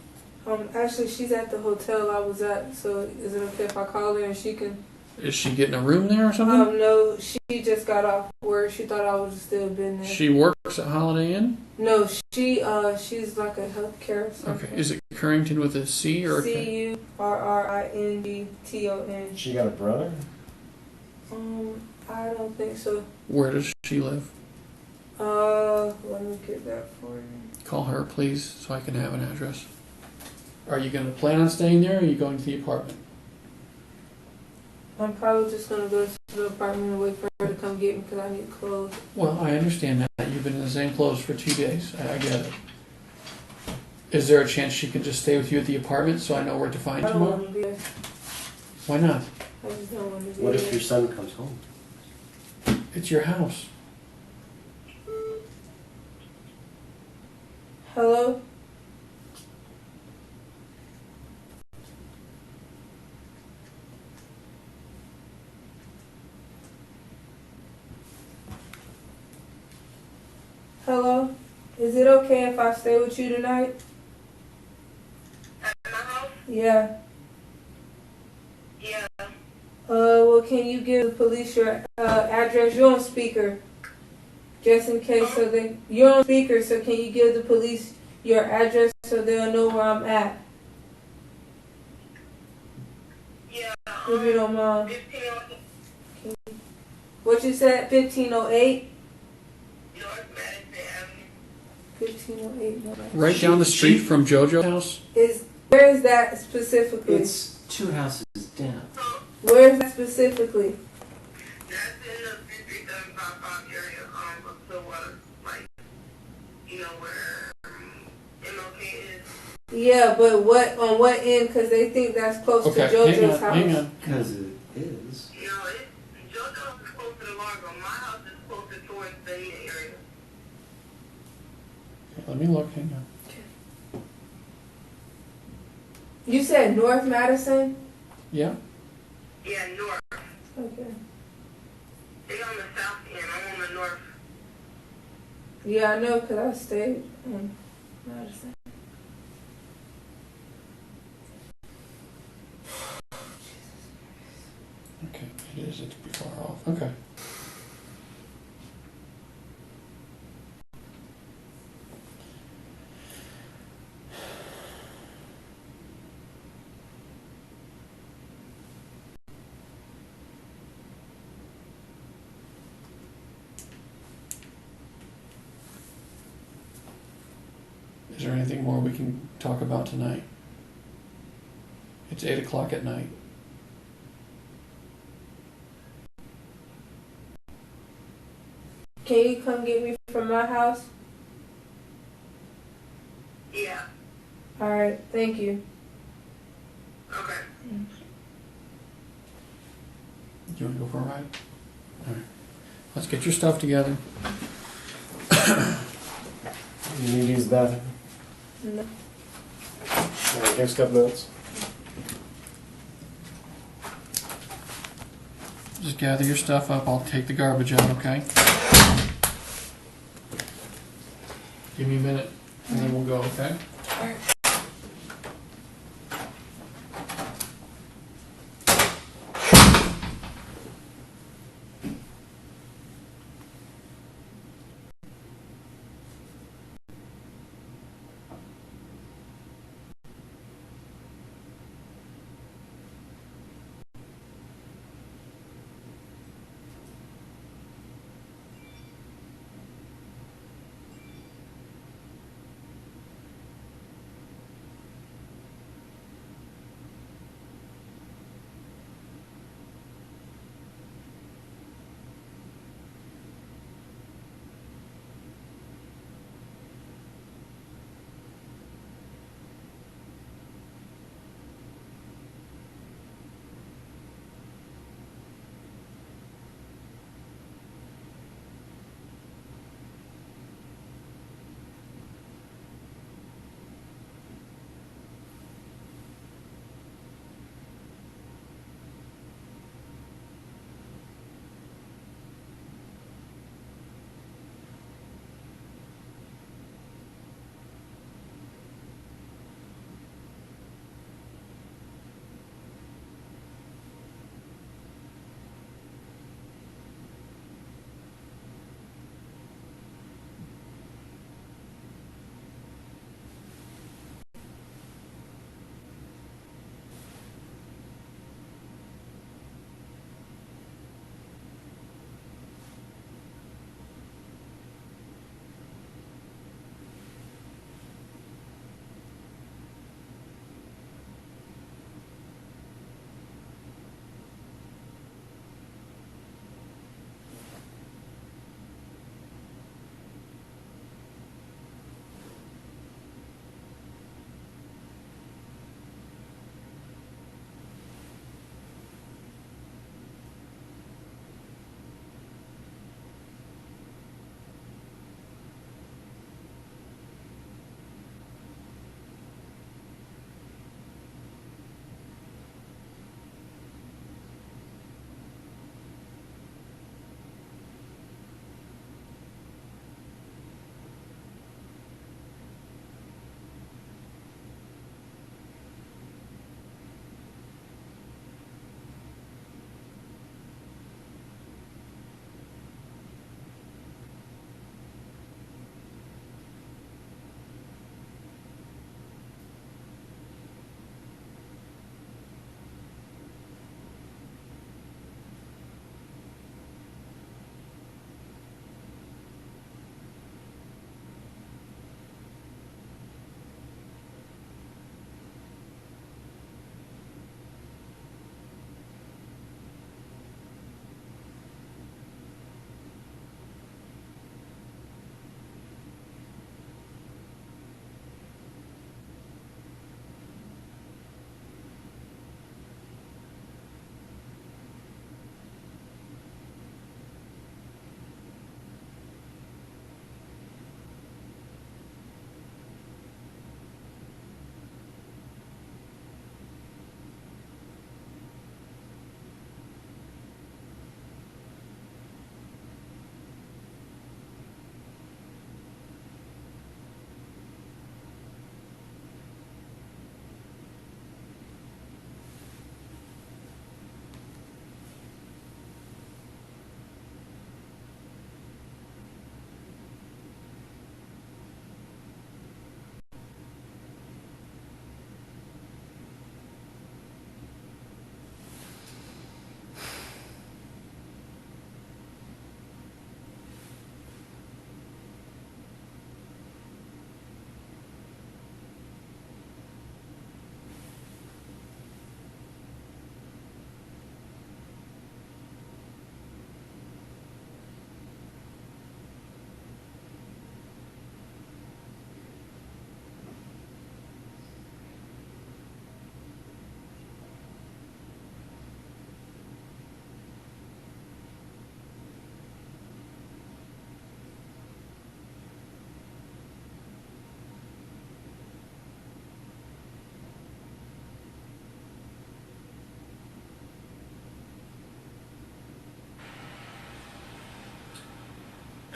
Speaker 3: Actually, she's at the hotel I was at, so is it okay if I call her and she can...
Speaker 1: Is she getting a room there or something?
Speaker 3: No, she just got off work. She thought I would still been there.
Speaker 1: She works at Holiday Inn?
Speaker 3: No, she's like a healthcare or something.
Speaker 1: Okay. Is it Currington with a C or a K?
Speaker 3: Currington.
Speaker 2: She got a brother?
Speaker 3: I don't think so.
Speaker 1: Where does she live?
Speaker 3: Let me get that for you.
Speaker 1: Call her, please, so I can have an address. Are you going to plan on staying there or are you going to the apartment?
Speaker 3: I'm probably just gonna go to the apartment and wait for her to come get me because I need clothes.
Speaker 1: Well, I understand that. You've been in the same clothes for 2 days. I get it. Is there a chance she can just stay with you at the apartment so I know where to find
Speaker 3: I
Speaker 1: you
Speaker 3: don't
Speaker 1: tomorrow?
Speaker 3: want to be there.
Speaker 1: Why not?
Speaker 3: I just don't want to be
Speaker 2: What
Speaker 3: there.
Speaker 2: if your son comes home?
Speaker 1: It's your house.
Speaker 3: Hello? Hello? Is it okay if I stay with you tonight?
Speaker 7: At my house?
Speaker 3: Yeah.
Speaker 7: Yeah.
Speaker 3: Well, can you give the police your address? You're on speaker. Just in case, you're on speaker, so can you give the police your address so they'll know where I'm at?
Speaker 7: Yeah.
Speaker 3: If you don't mind.
Speaker 7: 15.
Speaker 3: What you said, 1508? 1508.
Speaker 1: Right down the street from JoJo's house.
Speaker 3: Where is that specifically?
Speaker 2: It's 2 houses down.
Speaker 3: Where is that specifically?
Speaker 7: That's in the 5375 area of Stillwater, like, you know, where MLK is.
Speaker 3: Yeah, but on what end? Because they think that's close
Speaker 1: Okay,
Speaker 3: to JoJo's
Speaker 1: hang
Speaker 3: house.
Speaker 1: on.
Speaker 2: Because it is.
Speaker 7: No, JoJo's is closer to Largo. My house is closer towards the Nina area.
Speaker 1: Let me look. Hang on.
Speaker 3: You said North Madison?
Speaker 1: Yeah.
Speaker 7: Yeah, north.
Speaker 3: Okay.
Speaker 7: They on the south end. I'm on the north.
Speaker 3: Yeah, I know because I stayed on Madison.
Speaker 1: Okay, it is. It's pretty far off. Okay. Is there anything more we can talk about tonight? It's 8 o'clock at night.
Speaker 3: Can you come get me from my house?
Speaker 7: Yeah.
Speaker 3: All right, thank you.
Speaker 7: Okay.
Speaker 1: You want to go for a ride? All right. Let's get your stuff together.
Speaker 2: You need to use the bathroom?
Speaker 3: No.
Speaker 2: All right, next couple minutes.
Speaker 1: Just gather your stuff up. I'll take the garbage out, okay? Give me a minute, and then we'll go, okay?
Speaker 3: All right.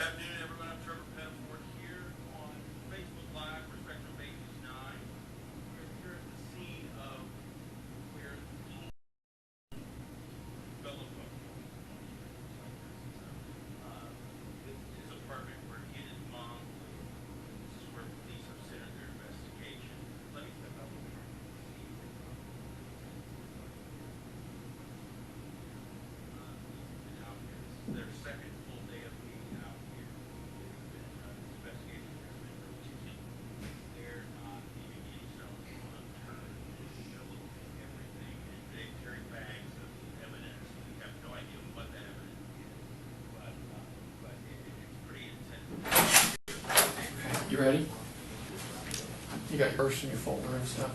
Speaker 9: afternoon, everyone. I'm Trevor Pettiford here on Facebook Live for Spectrum Babies 9. We're here at the scene of where Belliveau, his apartment where he and his mom live. This is where police have centered their investigation. Let me step up over here. Out here. This is their second full day of being out here. This investigation has been routine. They're not leaving any stones unturned. They're looking at everything, and they carry bags of evidence. We have no idea what that evidence is, but it's pretty intense.
Speaker 1: You ready? You got your purse and your folder and stuff.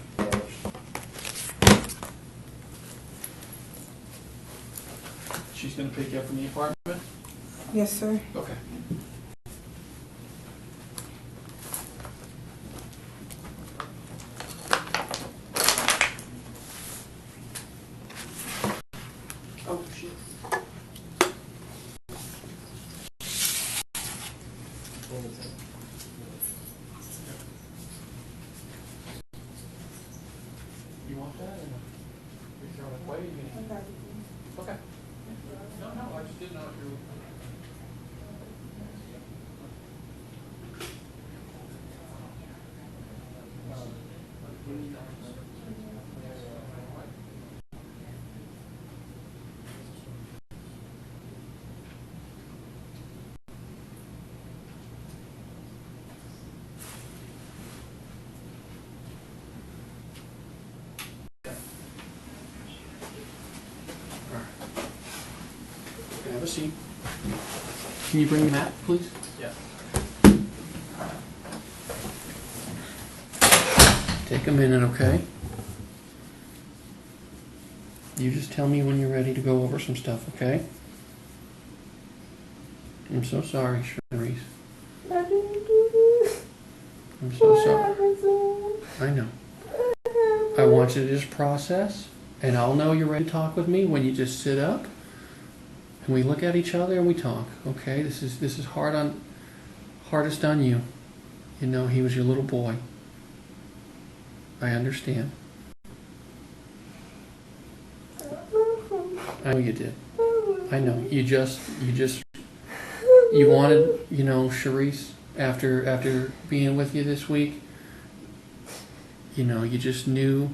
Speaker 1: She's gonna pick you up from the apartment?
Speaker 3: Yes, sir.
Speaker 1: Okay. Oh, shit. You want that or no? You're throwing it away? You gonna... Okay. No, I just didn't know if you were... Have a seat. Can you bring the map, please? Yeah. Take a minute, okay? You just tell me when you're ready to go over some stuff, okay? I'm so sorry, Charisse.
Speaker 3: I didn't do this.
Speaker 1: I'm so
Speaker 3: What
Speaker 1: sorry.
Speaker 3: happened to
Speaker 1: I know. I want you to just process, and I'll know you're ready to talk with me when you just sit up and we look at each other and we talk. Okay, this is hardest on you. You know, he was your little boy. I understand. I know you did. I know. You wanted, you know, Charisse, after being with you this week, you know, you just knew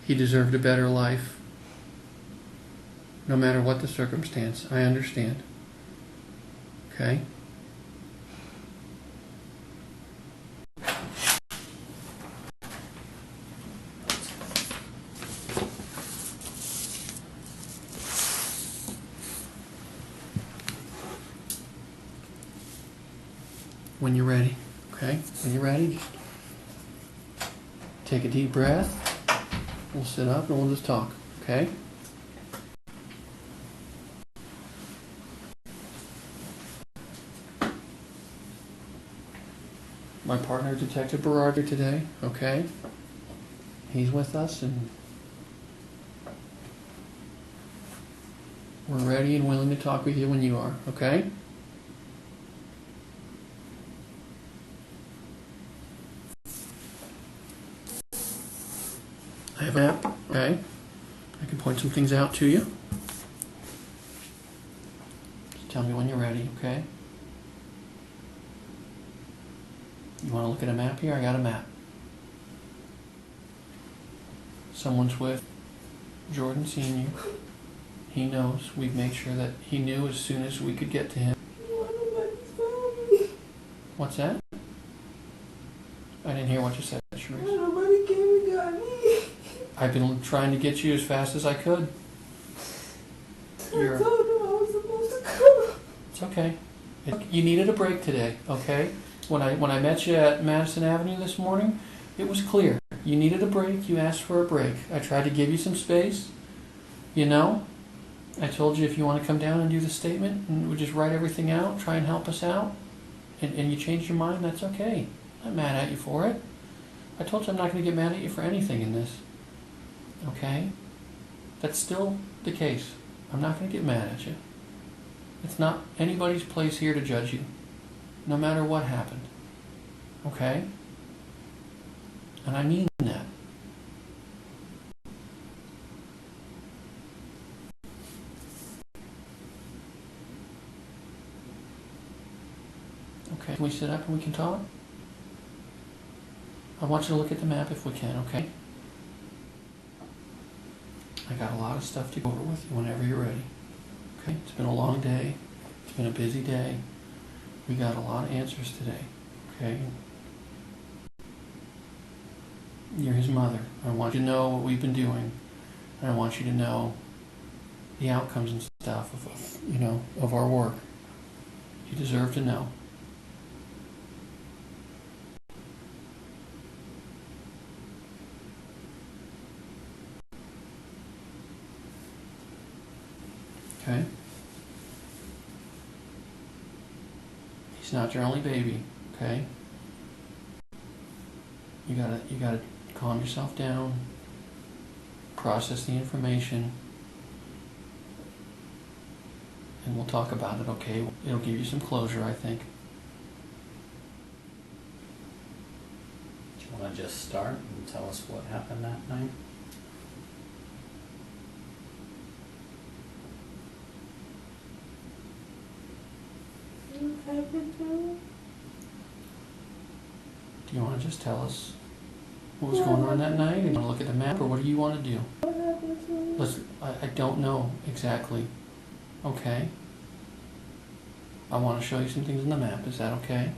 Speaker 1: he deserved a better life. No matter what the circumstance. I understand. Okay? When you're ready. Okay? When you're ready, just take a deep breath. We'll sit up and we'll just talk. Okay? My partner, Detective Berard, here today, okay? He's with us, and we're ready and willing to talk with you when you are, okay? I have a map, okay? I can point some things out to you. Just tell me when you're ready, okay? You want to look at a map here? I got a map. Someone's with Jordan Sr. He knows. We've made sure that he knew as soon as we could get to him. What's that? I didn't hear what you said, Charisse.
Speaker 3: Nobody came and got me.
Speaker 1: I've been trying to get you as fast as I could.
Speaker 3: I told them I was supposed to come.
Speaker 1: It's okay. You needed a break today, okay? When I met you at Madison Avenue this morning, it was clear. You needed a break. You asked for a break. I tried to give you some space. You know? I told you if you want to come down and do the statement and we just write everything out, try and help us out, and you changed your mind, that's okay. I'm not mad at you for it. I told you I'm not going to get mad at you for anything in this. Okay? That's still the case. I'm not going to get mad at you. It's not anybody's place here to judge you, no matter what happened. Okay? And I mean that. Okay, can we sit up and we can talk? I want you to look at the map if we can, okay? I got a lot of stuff to go over with you whenever you're ready. Okay? It's been a long day. It's been a busy day. We got a lot of answers today. Okay? You're his mother. I want you to know what we've been doing. And I want you to know the outcomes and stuff of our work. You deserve to know. Okay? He's not your only baby, okay? You gotta calm yourself down, process the information, and we'll talk about it, okay? It'll give you some closure, I think.
Speaker 10: Do you want to just start and tell us what happened that night?
Speaker 1: Do you want to just tell us what was going on that night? Do you want to look at the map, or what do you want to do? I don't know exactly. Okay? I want to show you some things on the map. Is that okay?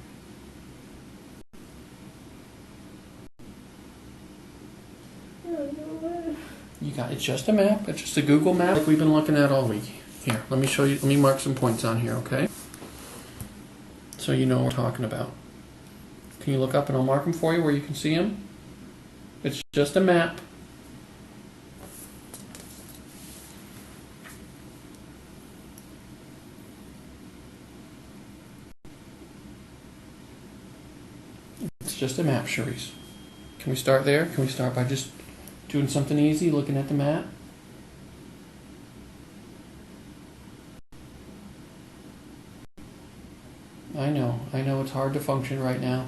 Speaker 1: You got it's just a map. It's just a Google map like we've been looking at all week. Here, let me show you. Let me mark some points on here, okay? So you know what we're talking about. Can you look up and I'll mark them for you where you can see them? It's just a map. It's just a map, Charisse. Can we start there? Can we start by just doing something easy, looking at the map? I know it's hard to function right now.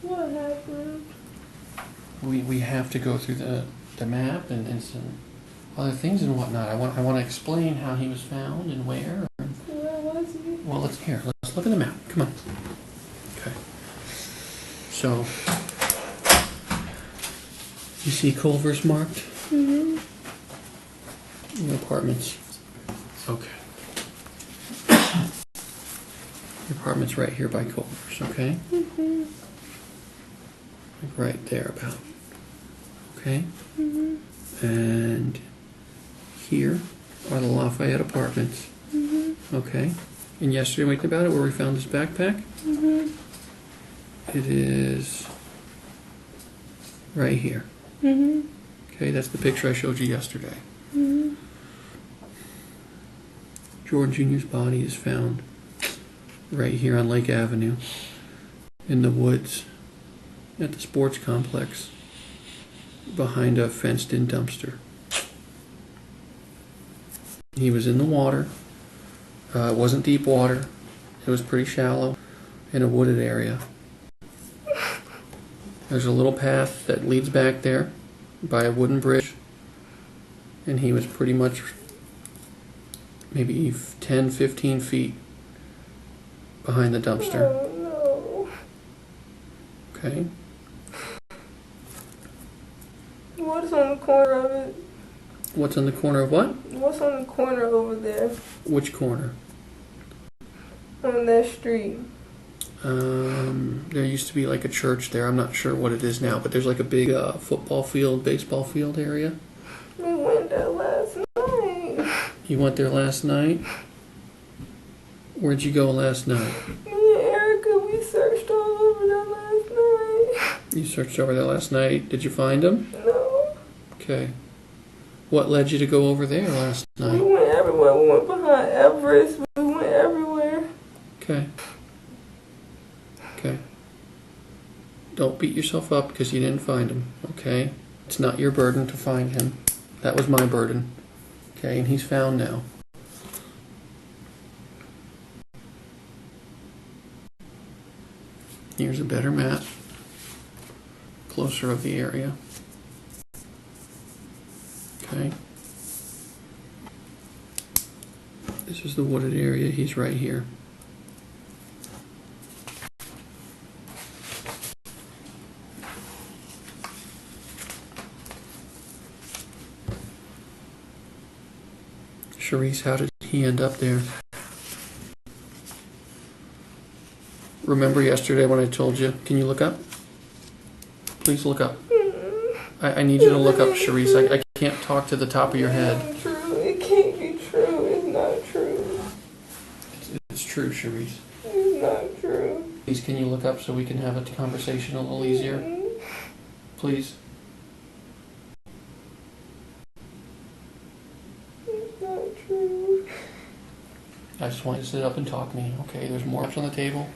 Speaker 3: What happened?
Speaker 1: We have to go through the map and some other things and whatnot. I want to explain how he was found and where.
Speaker 3: Where was he?
Speaker 1: Well, let's look at the map. Come on. Okay. So you see Culver's marked?
Speaker 3: Mm-hmm.
Speaker 1: Your apartment's okay. Your apartment's right here by Culver's, okay?
Speaker 3: Mm-hmm.
Speaker 1: Like right there about. Okay?
Speaker 3: Mm-hmm.
Speaker 1: And here are the Lafayette apartments.
Speaker 3: Mm-hmm.
Speaker 1: Okay? And yesterday we talked about it where we found this backpack.
Speaker 3: Mm-hmm.
Speaker 1: It is right here.
Speaker 3: Mm-hmm.
Speaker 1: Okay, that's the picture I showed you yesterday.
Speaker 3: Mm-hmm.
Speaker 1: Jordan Jr.'s body is found right here on Lake Avenue in the woods at the sports complex behind a fenced-in dumpster. He was in the water. It wasn't deep water. It was pretty shallow in a wooded area. There's a little path that leads back there by a wooden bridge, and he was pretty much maybe 10, 15 feet behind the dumpster.
Speaker 3: Oh, no.
Speaker 1: Okay?
Speaker 3: What's on the corner of it?
Speaker 1: What's on the corner of what?
Speaker 3: What's on the corner over there?
Speaker 1: Which corner?
Speaker 3: On that street.
Speaker 1: There used to be like a church there. I'm not sure what it is now, but there's like a big football field, baseball field area.
Speaker 3: We went there last night.
Speaker 1: You went there last night? Where'd you go last night?
Speaker 3: Me and Erica, we searched all over there last night.
Speaker 1: You searched over there last night. Did you find him?
Speaker 3: No.
Speaker 1: Okay. What led you to go over there last
Speaker 3: We
Speaker 1: night?
Speaker 3: went everywhere. We went behind Everest. We went everywhere.
Speaker 1: Okay. Okay. Don't beat yourself up because you didn't find him, okay? It's not your burden to find him. That was my burden, okay? And he's found now. Here's a better map, closer of the area. Okay. This is the wooded area. He's right here. Charisse, how did he end up there? Remember yesterday when I told you, can you look up? Please look up. I need you to look up, Charisse. I can't talk to the top of your head.
Speaker 3: It's not true. It can't be true. It's not true.
Speaker 1: It's true, Charisse.
Speaker 3: It's not true.
Speaker 1: Please, can you look up so we can have a conversation a little easier? Please.
Speaker 3: It's not true.
Speaker 1: I just want you to sit up and talk to me, okay? There's more on the table.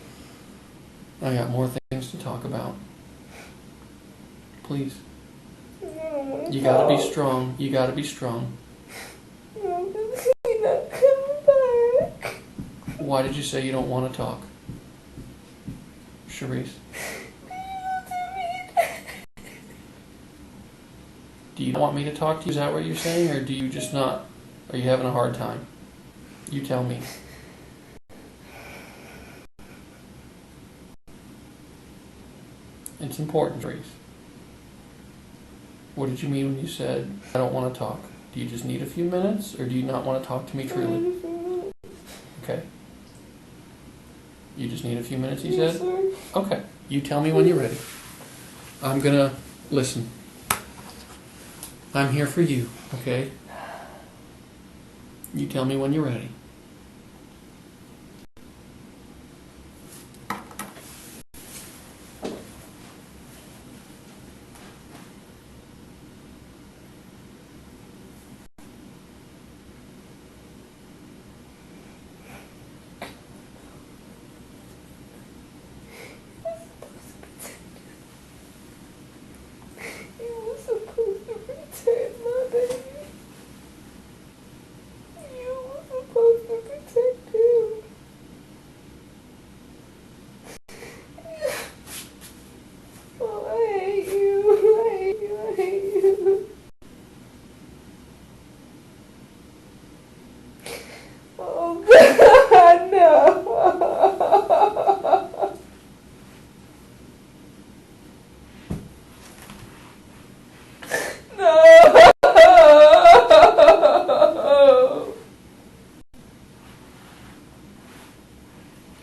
Speaker 1: I got more things to talk about. Please. You gotta be strong. You gotta be strong.
Speaker 3: No, because he's not coming back.
Speaker 1: Why did you say you don't want to talk? Charisse? Do you want me to talk to you? Is that what you're saying? Or do you just not? Are you having a hard time? You tell me. It's important, Charisse. What did you mean when you said, I don't want to talk? Do you just need a few minutes, or do you not want to talk to me truly? Okay. You just need a few minutes, you said? Okay. You tell me when you're ready. I'm gonna listen. I'm here for you, okay? You tell me when you're ready.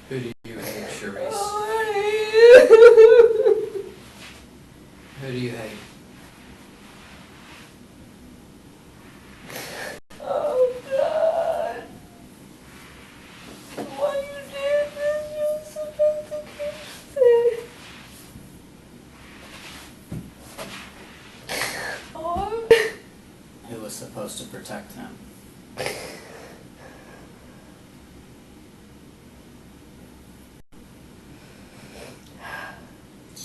Speaker 1: Who do you hate, Charisse? Who do you hate?
Speaker 3: Oh, God. Why you did this? You're supposed to keep saying. Oh.
Speaker 10: Who was supposed to protect him?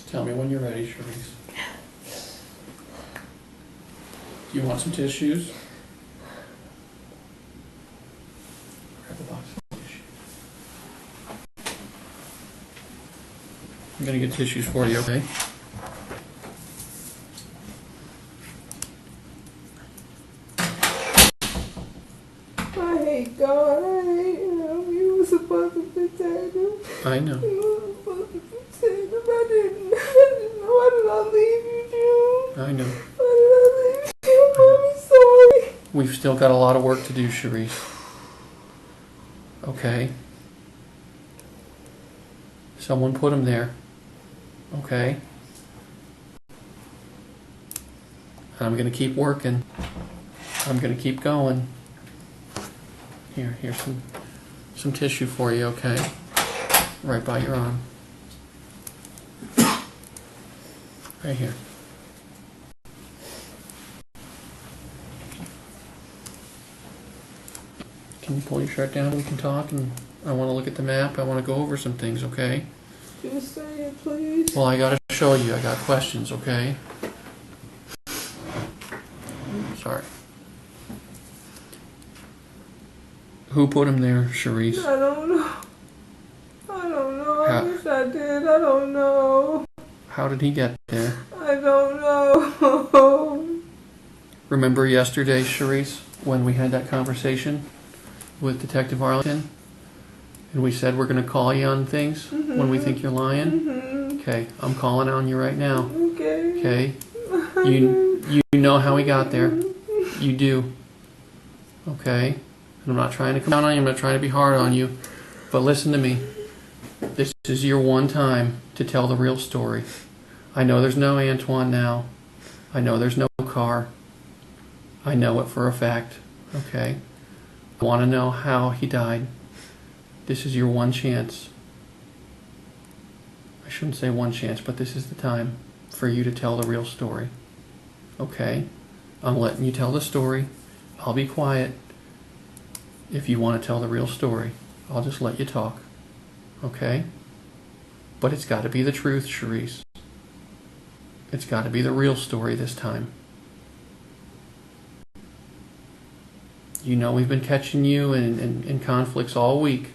Speaker 1: Tell me when you're ready, Charisse. Do you want some tissues? Grab a box of tissue. I'm gonna get tissues for you, okay?
Speaker 3: I hate God. I hate him. You were supposed to protect him.
Speaker 1: I know.
Speaker 3: You were supposed to protect him. I didn't know. Why did I leave you, June?
Speaker 1: I know.
Speaker 3: Why did I leave you? I'm sorry.
Speaker 1: We've still got a lot of work to do, Charisse. Okay? Someone put him there. Okay? I'm gonna keep working. I'm gonna keep going. Here's some tissue for you, okay? Right by your arm. Right here. Can you pull your shirt down? We can talk, and I want to look at the map. I want to go over some things, okay?
Speaker 3: Just say it, please.
Speaker 1: Well, I gotta show you. I got questions, okay? Sorry. Who put him there, Charisse?
Speaker 3: I don't know. I don't know. I
Speaker 1: How-
Speaker 3: wish I did. I don't know.
Speaker 1: How did he get there?
Speaker 3: I don't know.
Speaker 1: Remember yesterday, Charisse, when we had that conversation with Detective Arlington? And we said we're going to call you on things when we think you're lying? Okay, I'm calling on you right now.
Speaker 3: Okay.
Speaker 1: Okay? You know how he got there. You do. Okay? And I'm not trying to come down on you. I'm not trying to be hard on you. But listen to me. This is your one time to tell the real story. I know there's no Antoine now. I know there's no car. I know it for a fact. Okay? I want to know how he died. This is your one chance. I shouldn't say one chance, but this is the time for you to tell the real story. Okay? I'm letting you tell the story. I'll be quiet. If you want to tell the real story, I'll just let you talk. Okay? But it's got to be the truth, Charisse. It's got to be the real story this time. You know we've been catching you in conflicts all week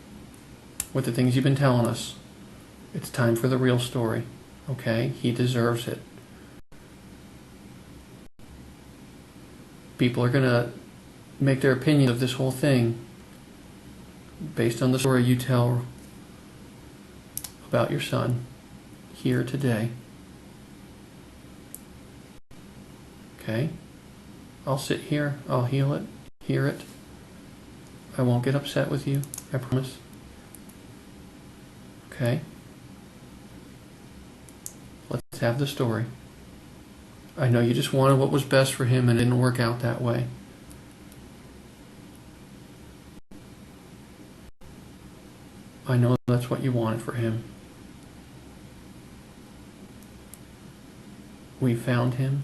Speaker 1: with the things you've been telling us. It's time for the real story. Okay? He deserves it. People are going to make their opinion of this whole thing based on the story you tell about your son here today. Okay? I'll sit here. I'll hear it. I won't get upset with you. I promise. Okay? Let's have the story. I know you just wanted what was best for him and it didn't work out that way. I know that's what you wanted for him. We found him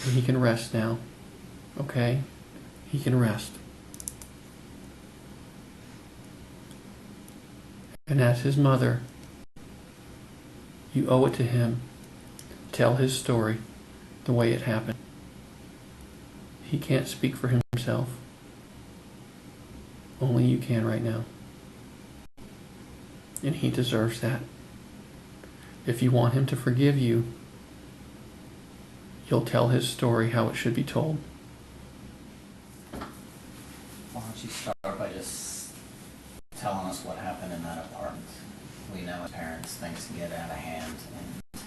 Speaker 1: and he can rest now. Okay? He can rest. And as his mother, you owe it to him. Tell his story the way it happened. He can't speak for himself. Only you can right now. And he deserves that. If you want him to forgive you, you'll tell his story how it should be told.
Speaker 10: Why don't you start by just telling us what happened in that apartment? We know as parents things can get out of hand and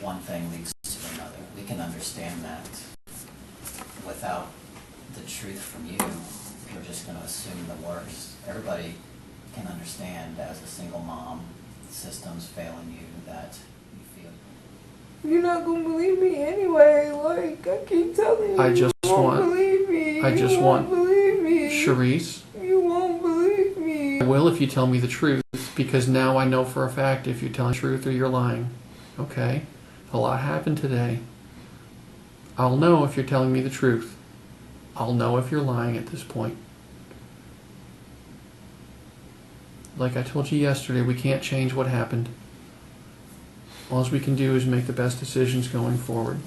Speaker 10: one thing leads to another. We can understand that. Without the truth from you, we're just going to assume the worst. Everybody can understand as a single mom, the system's failing you, that you feel.
Speaker 3: You're not gonna believe me anyway. Like I keep telling you,
Speaker 1: I just
Speaker 3: you won't
Speaker 1: want-
Speaker 3: believe me.
Speaker 1: I just
Speaker 3: you
Speaker 1: want-
Speaker 3: won't believe me.
Speaker 1: Charisse,
Speaker 3: You won't believe me.
Speaker 1: I will if you tell me the truth, because now I know for a fact if you're telling the truth or you're lying. Okay? A lot happened today. I'll know if you're telling me the truth. I'll know if you're lying at this point. Like I told you yesterday, we can't change what happened. All we can do is make the best decisions going forward.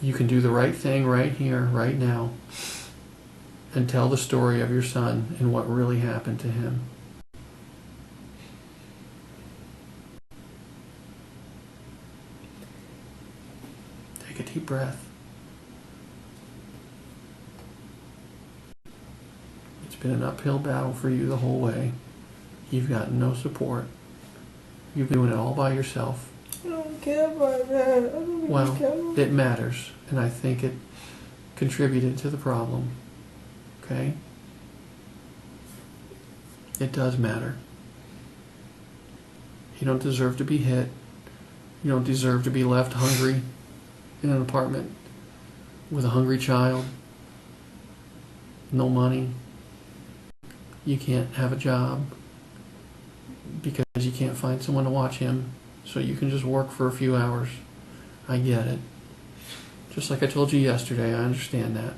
Speaker 1: You can do the right thing right here, right now, and tell the story of your son and what really happened to him. Take a deep breath. It's been an uphill battle for you the whole way. You've got no support. You've been doing it all by yourself.
Speaker 3: I don't care about that. I don't even
Speaker 1: Well,
Speaker 3: care about
Speaker 1: it matters, and I think it contributed to the problem. Okay? It does matter. You don't deserve to be hit. You don't deserve to be left hungry in an apartment with a hungry child. No money. You can't have a job because you can't find someone to watch him, so you can just work for a few hours. I get it. Just like I told you yesterday, I understand that.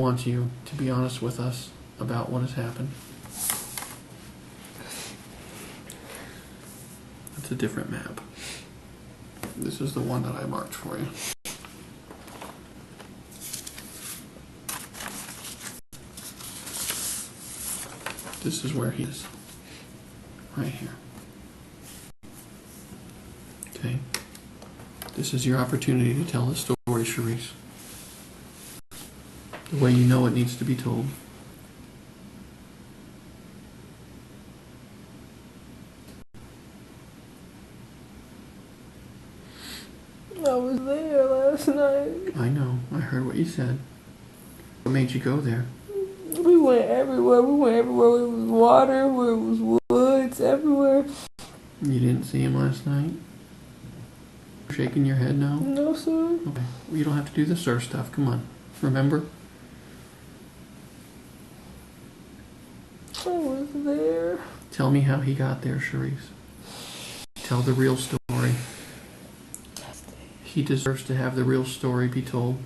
Speaker 1: want you to be honest with us about what has happened. It's a different map. This is the one that I marked for you. This is where he is. Right here. Okay. This is your opportunity to tell the story, Charisse. The way you know it needs to be told.
Speaker 3: I was there last night.
Speaker 1: I know. I heard what you said. What made you go there?
Speaker 3: We went everywhere. We went everywhere where it was water, where it was woods, everywhere.
Speaker 1: You didn't see him last night? Shaking your head no?
Speaker 3: No, sir.
Speaker 1: Okay. Well, you don't have to do the sir stuff. Come on. Remember?
Speaker 3: I was there.
Speaker 1: Tell me how he got there, Charisse. Tell the real story. He deserves to have the real story be told.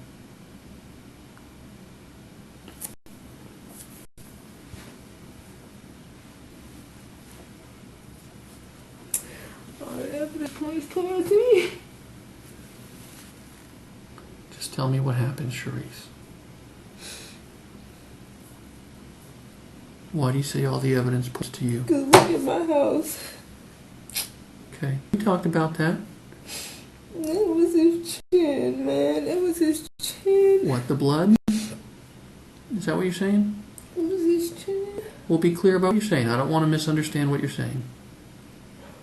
Speaker 3: All the evidence points towards me.
Speaker 1: Just tell me what happened, Charisse. Why do you say all the evidence points to you?
Speaker 3: Because look at my house.
Speaker 1: Okay. We talked about that.
Speaker 3: It was his chin, man. It was his chin.
Speaker 1: What, the blood? Is that what you're saying?
Speaker 3: It was his chin.
Speaker 1: Well, be clear about what you're saying. I don't want to misunderstand what you're saying.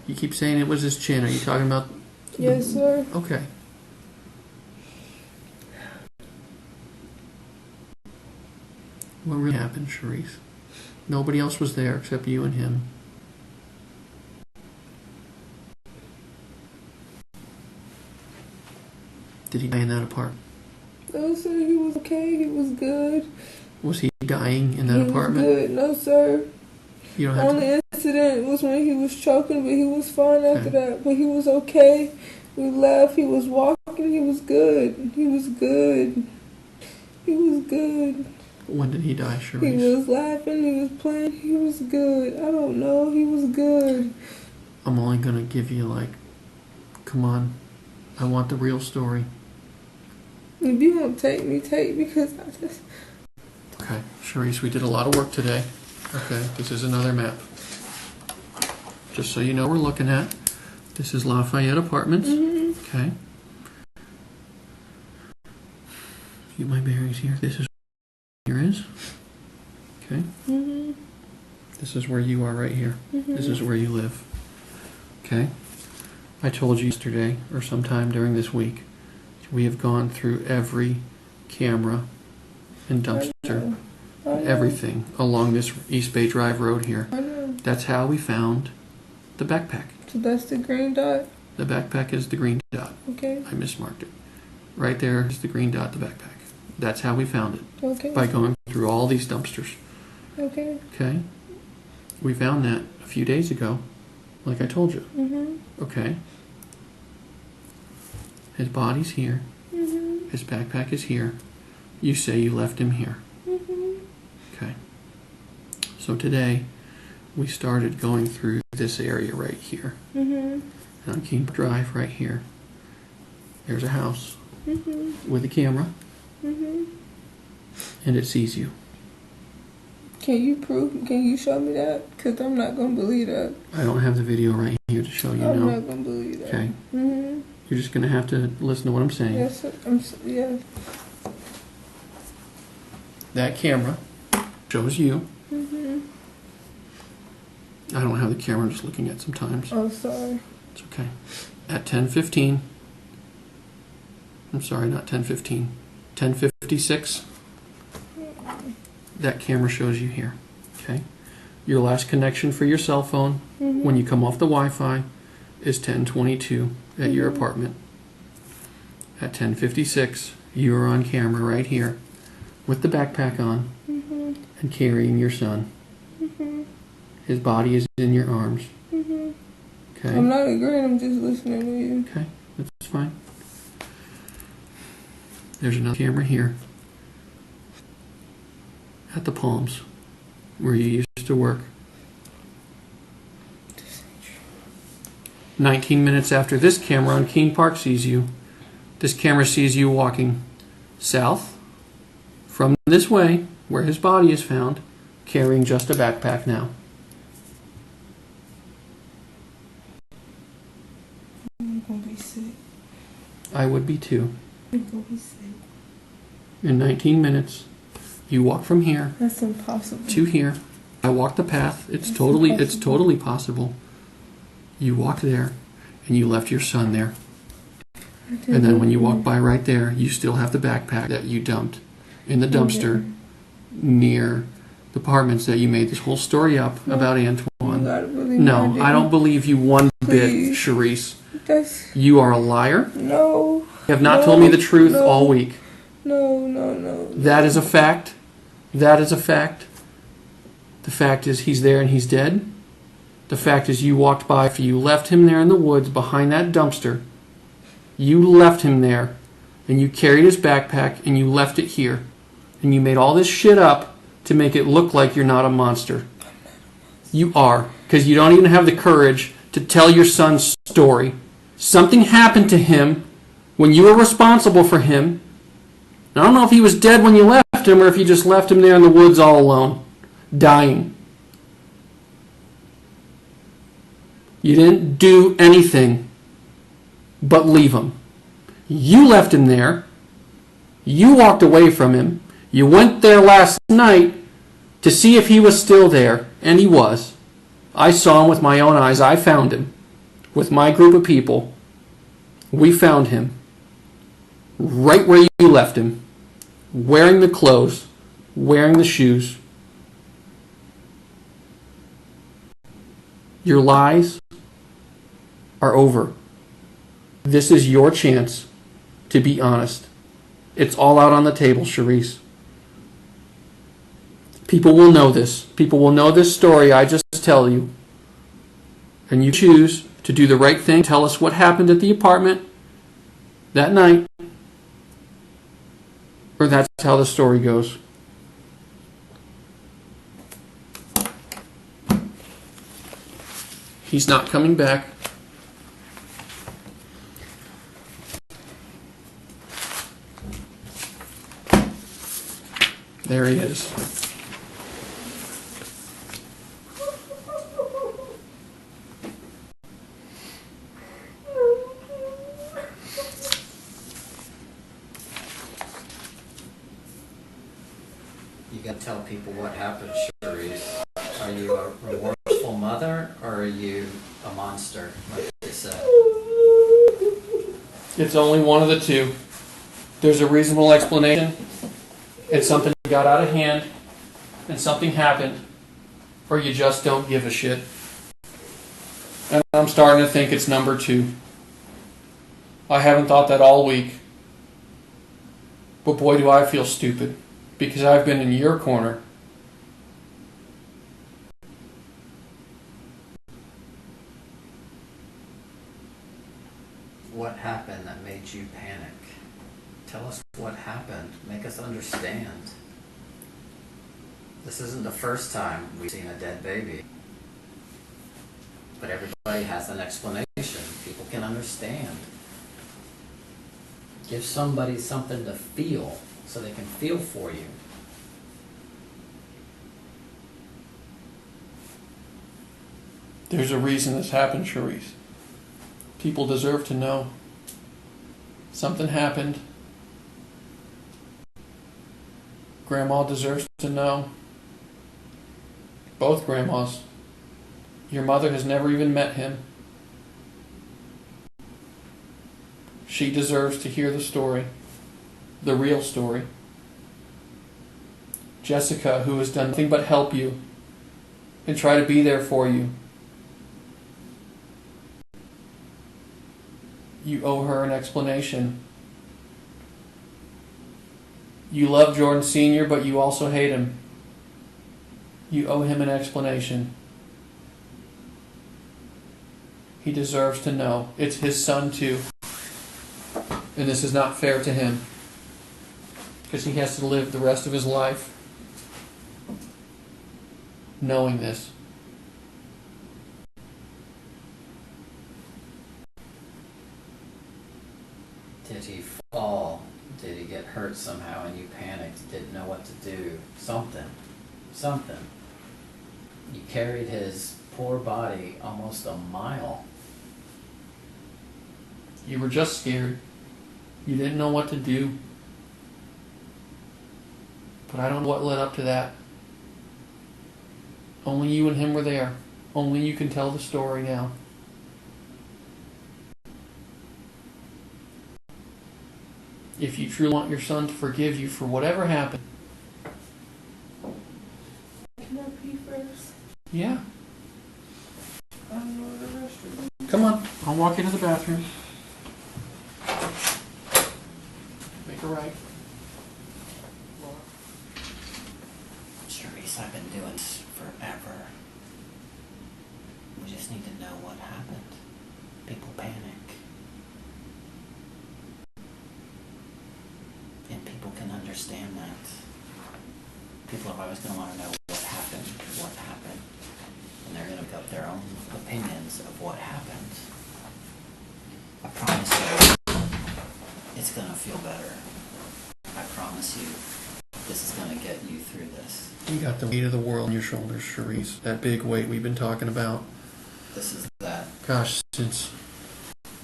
Speaker 1: You keep saying it was his chin. Are you talking about...
Speaker 3: Yes, sir.
Speaker 1: Okay. What really happened, Charisse? Nobody else was there except you and him. Did he die in that apartment?
Speaker 3: No, sir. He was okay. He was good.
Speaker 1: Was he dying in that
Speaker 3: He
Speaker 1: apartment?
Speaker 3: was good. No, sir.
Speaker 1: You don't
Speaker 3: The
Speaker 1: have
Speaker 3: only
Speaker 1: to...
Speaker 3: incident was when he was choking, but he was fine after that. But he was okay. We left. He was walking. He was good. He was good. He was good.
Speaker 1: When did he die,
Speaker 3: He
Speaker 1: Charisse?
Speaker 3: was laughing. He was playing. He was good. I don't know. He was good.
Speaker 1: I'm only going to give you, like... Come on. I want the real story.
Speaker 3: If you won't take me, take me, because I just...
Speaker 1: Okay, Charisse, we did a lot of work today. Okay, this is another map. Just so you know what we're looking at. This is Lafayette Apartments. Okay. Get my bearings here. This is where here is. Okay. This is where you are right here. This is where you live. Okay. I told you yesterday, or sometime during this week, we have gone through every camera and dumpster, everything along this East Bay Drive Road here. That's how we found the backpack.
Speaker 3: So that's the green dot?
Speaker 1: The backpack is the green dot.
Speaker 3: Okay.
Speaker 1: I mismarked it. Right there is the green dot, the backpack. That's how we found it.
Speaker 3: Okay.
Speaker 1: By going through all these dumpsters.
Speaker 3: Okay.
Speaker 1: Okay? We found that a few days ago, like I told you. Okay? His body's here. His backpack is here. You say you left him here. Okay. So today, we started going through this area right here. On King Drive right here. There's a house with a camera. And it sees you.
Speaker 3: Can you show me that? Because I'm not going to believe that.
Speaker 1: I don't have the video right here to show you now.
Speaker 3: I'm not going to believe that.
Speaker 1: Okay. You're just going to have to listen to what I'm saying.
Speaker 3: Yes, sir. Yes.
Speaker 1: That camera shows you. I don't have the camera, I'm just looking at sometimes.
Speaker 3: Oh, sorry.
Speaker 1: It's okay. At 10:15, I'm sorry, not 10:15, 10:56, that camera shows you here. Okay? Your last connection for your cell phone when you come off the Wi-Fi is 10:22 at your apartment. At 10:56, you are on camera right here with the backpack on and carrying your son. His body is in your arms. Okay.
Speaker 3: I'm not agreeing, I'm just listening to you.
Speaker 1: Okay, that's fine. There's another camera here. at the Palms, where you used to work. 19 minutes after this camera on Keene Park sees you, this camera sees you walking south from this way, where his body is found, carrying just a backpack now.
Speaker 3: I'm gonna be sick.
Speaker 1: I would be too.
Speaker 3: I'm gonna be sick.
Speaker 1: In 19 minutes, you walk from here
Speaker 3: That's impossible.
Speaker 1: to here. I walk the path. It's totally possible. You walk there, and you left your son there. And then when you walk by right there, you still have the backpack that you dumped in the dumpster near the apartments that you made this whole story up about Antoine. No, I don't believe you one bit, Charisse. You are a liar.
Speaker 3: No.
Speaker 1: You have not told me the truth all week.
Speaker 3: No.
Speaker 1: That is a fact. That is a fact. The fact is he's there and he's dead. The fact is you walked by after you left him there in the woods behind that dumpster. You left him there, and you carried his backpack, and you left it here. And you made all this shit up to make it look like you're not a monster. You are, because you don't even have the courage to tell your son's story. Something happened to him when you were responsible for him. I don't know if he was dead when you left him, or if you just left him there in the woods all alone, dying. You didn't do anything but leave him. You left him there. You walked away from him. You went there last night to see if he was still there, and he was. I saw him with my own eyes. I found him with my group of people. We found him right where you left him, wearing the clothes, wearing the shoes. Your lies are over. This is your chance to be honest. It's all out on the table, Charisse. People will know this. People will know this story I just tell you. And you choose to do the right thing. Tell us what happened at the apartment that night. Or that's how the story goes. He's not coming back. There he is.
Speaker 10: You gotta tell people what happened, Charisse. Are you a remorseful mother, or are you a monster, like they said?
Speaker 1: It's only one of the two. There's a reasonable explanation. It's something got out of hand, and something happened, or you just don't give a shit. And I'm starting to think it's number two. I haven't thought that all week. But boy, do I feel stupid, because I've been in your corner.
Speaker 10: What happened that made you panic? Tell us what happened. Make us understand. This isn't the first time we've seen a dead baby. But everybody has an explanation. People can understand. Give somebody something to feel so they can feel for you.
Speaker 1: There's a reason this happened, Charisse. People deserve to know. Something happened. Grandma deserves to know. Both grandmas. Your mother has never even met him. She deserves to hear the story. The real story. Jessica, who has done nothing but help you and try to be there for you. You owe her an explanation. You love Jordan Sr., but you also hate him. You owe him an explanation. He deserves to know. It's his son, too. And this is not fair to him, because he has to live the rest of his life knowing this?
Speaker 10: Did he fall? Did he get hurt somehow and you panicked, didn't know what to do? Something. You carried his poor body almost a mile.
Speaker 1: You were just scared. You didn't know what to do. But I don't know what led up to that. Only you and him were there. Only you can tell the story now. If you truly want your son to forgive you for whatever happened.
Speaker 3: Can I pee first?
Speaker 1: Yeah.
Speaker 3: I don't know the restroom.
Speaker 1: Come on. I'll walk you to the bathroom. Make a right.
Speaker 10: Charisse, I've been doing this forever. We just need to know what happened. People panic. And people can understand that. People are always going to want to know what happened. And they're going to make up their own opinions of what happened. I promise you, it's going to feel better. I promise you, this is going to get you through this.
Speaker 1: You got the weight of the world on your shoulders, Charisse. That big weight we've been talking about.
Speaker 10: This is that.
Speaker 1: Gosh, since...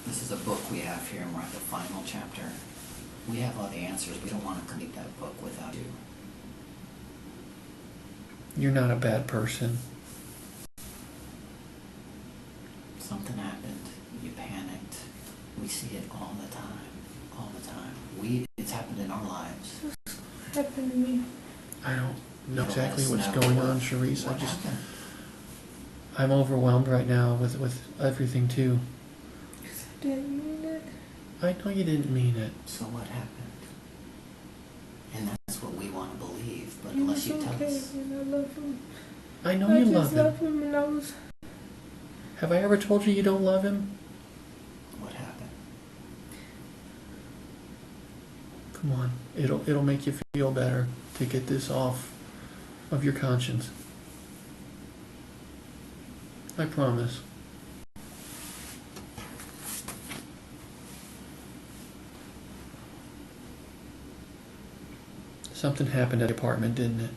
Speaker 10: This is a book we have here, and we're at the final chapter. We have all the answers. We don't want to complete that book without you.
Speaker 1: You're not a bad person.
Speaker 10: Something happened. You panicked. We see it all the time. All the time. It's happened in our lives.
Speaker 3: What happened to me?
Speaker 1: I don't know
Speaker 10: You'll
Speaker 1: exactly
Speaker 10: let us
Speaker 1: what's
Speaker 10: know
Speaker 1: going
Speaker 10: what-
Speaker 1: on, Charisse.
Speaker 10: what happened.
Speaker 1: I'm overwhelmed right now with everything too.
Speaker 3: I didn't mean it.
Speaker 1: I know you didn't mean it.
Speaker 10: So what happened? And that's what we want to believe, but
Speaker 3: He
Speaker 10: unless
Speaker 3: was
Speaker 10: you tell
Speaker 3: okay,
Speaker 10: us.
Speaker 3: and I love him.
Speaker 1: I know
Speaker 3: I
Speaker 1: you
Speaker 3: just
Speaker 1: love him.
Speaker 3: love him, and I was.
Speaker 1: Have I ever told you you don't love him?
Speaker 10: What happened?
Speaker 1: Come on. It'll make you feel better to get this off of your conscience. I promise. Something happened at the apartment, didn't it?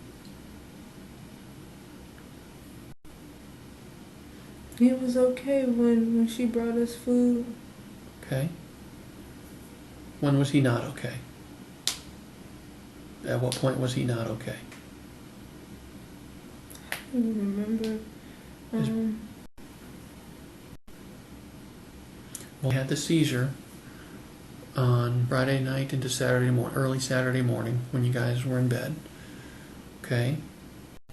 Speaker 3: He was okay when she brought us food.
Speaker 1: Okay. When was he not okay? At what point was he not okay?
Speaker 3: I don't remember.
Speaker 1: Well, he had the seizure on Friday night into Saturday morning, early Saturday morning when you guys were in bed. Okay?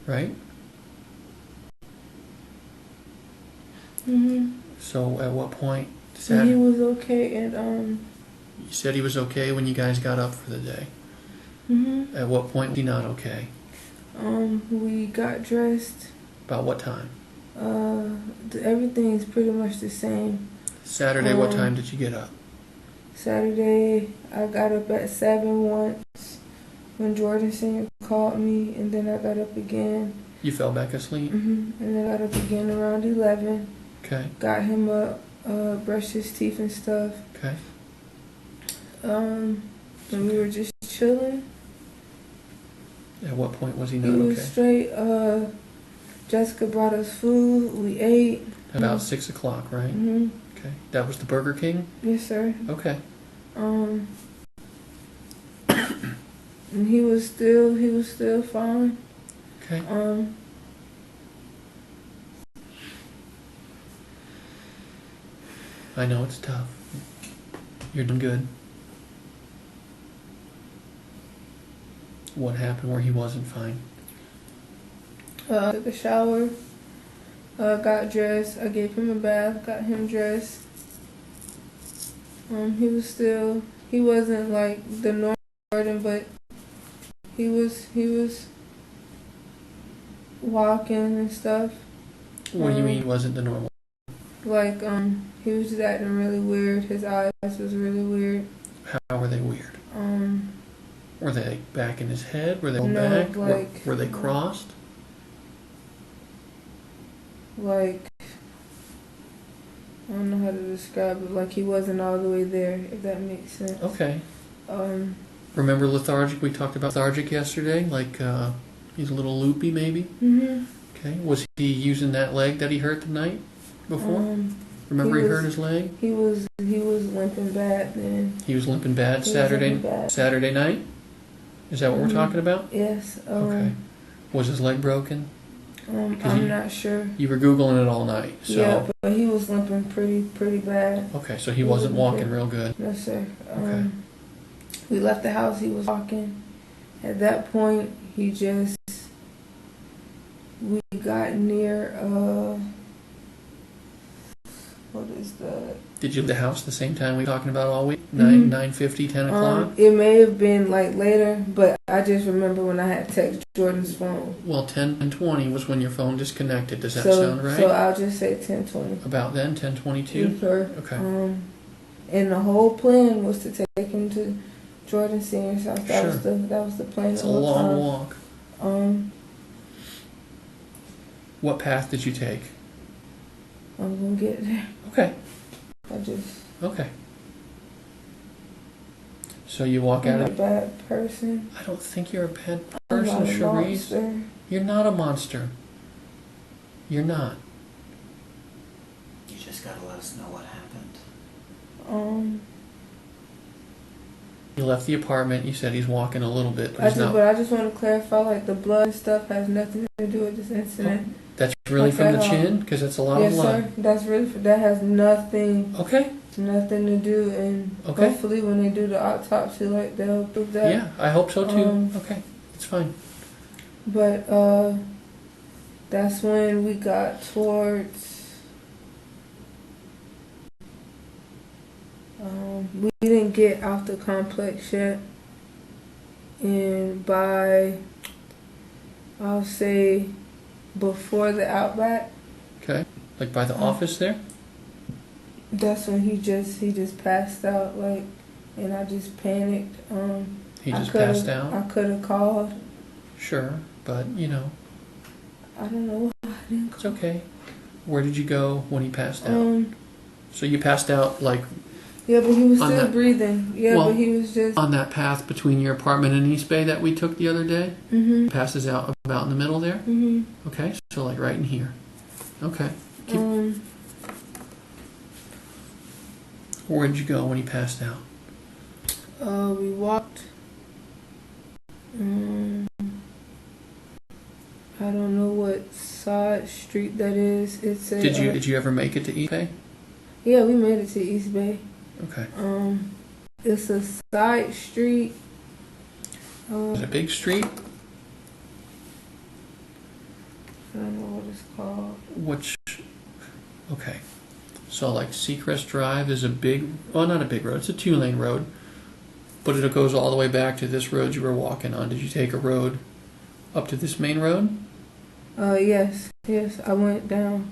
Speaker 1: Right? So at what point?
Speaker 3: And he was okay, and
Speaker 1: You said he was okay when you guys got up for the day. At what point was he not okay?
Speaker 3: We got dressed.
Speaker 1: About what time?
Speaker 3: Everything's pretty much the same.
Speaker 1: Saturday, what time did you get up?
Speaker 3: Saturday, I got up at 7 once when Jordan Senior called me, and then I got up again.
Speaker 1: You fell back asleep?
Speaker 3: And then I got up again around 11.
Speaker 1: Okay.
Speaker 3: Got him up, brushed his teeth and stuff.
Speaker 1: Okay.
Speaker 3: And we were just chilling.
Speaker 1: At what point was he
Speaker 3: He
Speaker 1: not
Speaker 3: was
Speaker 1: okay?
Speaker 3: straight. Jessica brought us food. We ate.
Speaker 1: About 6 o'clock, right? Okay. That was the Burger King?
Speaker 3: Yes, sir.
Speaker 1: Okay.
Speaker 3: And he was still fine.
Speaker 1: Okay. I know it's tough. You're doing good. What happened where he wasn't fine?
Speaker 3: Took a shower. Got dressed. I gave him a bath. Got him dressed. He wasn't like the normal Jordan, but he was walking and stuff.
Speaker 1: What do you mean wasn't the normal?
Speaker 3: Like, he was just acting really weird. His eyes was really weird.
Speaker 1: How were they weird? Were they back in his head? Were they
Speaker 3: No,
Speaker 1: back?
Speaker 3: like-
Speaker 1: Were they crossed?
Speaker 3: like, I don't know how to describe it. Like he wasn't all the way there, if that makes sense.
Speaker 1: Okay. Remember lethargic? We talked about lethargic yesterday. Like he's a little loopy, maybe.
Speaker 3: Mhm.
Speaker 1: Okay. Was he using that leg that he hurt the night before? Remember he hurt his leg?
Speaker 3: He was limping bad then.
Speaker 1: He was limping bad
Speaker 3: He was
Speaker 1: Saturday
Speaker 3: limping bad.
Speaker 1: Saturday night? Is that what we're talking about?
Speaker 3: Yes.
Speaker 1: Okay. Was his leg broken?
Speaker 3: I'm not sure.
Speaker 1: You were Googling it all night. So.
Speaker 3: Yeah, but he was limping pretty bad.
Speaker 1: Okay, so he wasn't walking real good.
Speaker 3: No, sir.
Speaker 1: Okay.
Speaker 3: We left the house, he was walking. At that point, we got near, what is that?
Speaker 1: Did you leave the house the same time we were talking about all week? 9:50, 10 o'clock?
Speaker 3: It may have been like later, but I just remember when I had text Jordan's phone.
Speaker 1: Well, 10:20 was when your phone disconnected. Does that sound right?
Speaker 3: So I'll just say 10:20.
Speaker 1: About then, 10:22?
Speaker 3: Sure.
Speaker 1: Okay.
Speaker 3: And the whole plan was to take him to Jordan Senior's house. That
Speaker 1: Sure.
Speaker 3: was the plan.
Speaker 1: It's a long walk. What path did you take?
Speaker 3: I'm gonna get there.
Speaker 1: Okay. Okay. So you walk out
Speaker 3: I'm
Speaker 1: of...
Speaker 3: a bad person.
Speaker 1: I don't think you're a bad
Speaker 3: I'm
Speaker 1: person,
Speaker 3: not a
Speaker 1: Charisse.
Speaker 3: monster.
Speaker 1: You're not a monster. You're not.
Speaker 10: You just gotta let us know what happened.
Speaker 1: You left the apartment. You said he's walking a little bit, but he's not.
Speaker 3: But I just want to clarify, like, the blood and stuff has nothing to do with this incident.
Speaker 1: That's really
Speaker 3: Like
Speaker 1: from the
Speaker 3: at all.
Speaker 1: chin? Because that's a lot
Speaker 3: Yes,
Speaker 1: of blood.
Speaker 3: sir. That has nothing.
Speaker 1: Okay.
Speaker 3: Nothing to do, and
Speaker 1: Okay.
Speaker 3: hopefully when they do the autopsy, like, they'll prove that.
Speaker 1: Yeah, I hope so too. Okay, it's fine.
Speaker 3: But that's when we got towards. We didn't get out the complex yet, and by, I'll say, before the Outback.
Speaker 1: Okay, like by the office there.
Speaker 3: That's when he just passed out, like, and I just panicked.
Speaker 1: He just passed out.
Speaker 3: I could have called.
Speaker 1: Sure, but you know.
Speaker 3: I don't know. I didn't call.
Speaker 1: It's okay. Where did you go when he passed out? So you passed out like.
Speaker 3: Yeah, but he was
Speaker 1: on
Speaker 3: still
Speaker 1: that-
Speaker 3: breathing. Yeah,
Speaker 1: well,
Speaker 3: but he was just.
Speaker 1: On that path between your apartment and East Bay that we took the other day.
Speaker 3: Mhm.
Speaker 1: Passes out about in the middle there.
Speaker 3: Mhm.
Speaker 1: Okay, so like right in here. Okay. Where did you go when he passed out?
Speaker 3: We walked. I don't know what side street that is. It's a.
Speaker 1: Did you ever make it to East Bay?
Speaker 3: Yeah, we made it to East Bay.
Speaker 1: Okay.
Speaker 3: It's a side street.
Speaker 1: Is it a big street?
Speaker 3: I don't know what it's called.
Speaker 1: Which, okay. So like Seacrest Drive is a big, well not a big road, it's a 2-lane road. But it goes all the way back to this road you were walking on. Did you take a road up to this main road?
Speaker 3: Yes, I went down.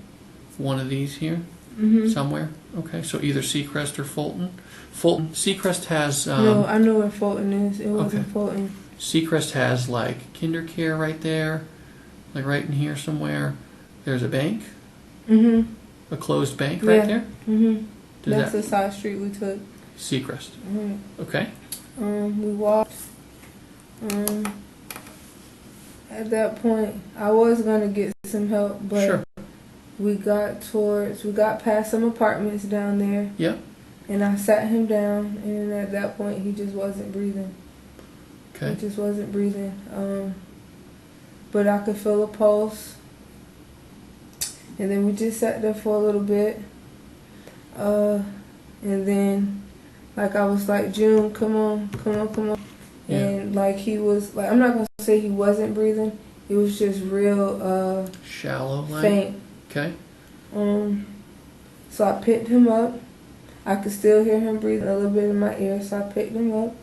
Speaker 1: One of these here?
Speaker 3: Mhm.
Speaker 1: Somewhere? Okay, so either Seacrest or Fulton. Seacrest has...
Speaker 3: no, I know where Fulton is. It wasn't
Speaker 1: okay.
Speaker 3: Fulton.
Speaker 1: Seacrest has like KinderCare right there, like right in here somewhere. There's a bank, a closed bank right there.
Speaker 3: That's the side street we took.
Speaker 1: Seacrest. Okay.
Speaker 3: We walked. At that point, I was gonna get some help, but
Speaker 1: Sure.
Speaker 3: we got past some apartments down there.
Speaker 1: Yep.
Speaker 3: And I sat him down, and at that point, he just wasn't breathing.
Speaker 1: Okay.
Speaker 3: He just wasn't breathing. But I could feel a pulse. And then we just sat there for a little bit. And then, like, I was like, June, come on.
Speaker 1: Yeah.
Speaker 3: And, like, he was, like, I'm not going to say he wasn't breathing. It was just real,
Speaker 1: Shallow, like?
Speaker 3: faint.
Speaker 1: Okay.
Speaker 3: So I picked him up. I could still hear him breathing a little bit in my ear, so I picked him up.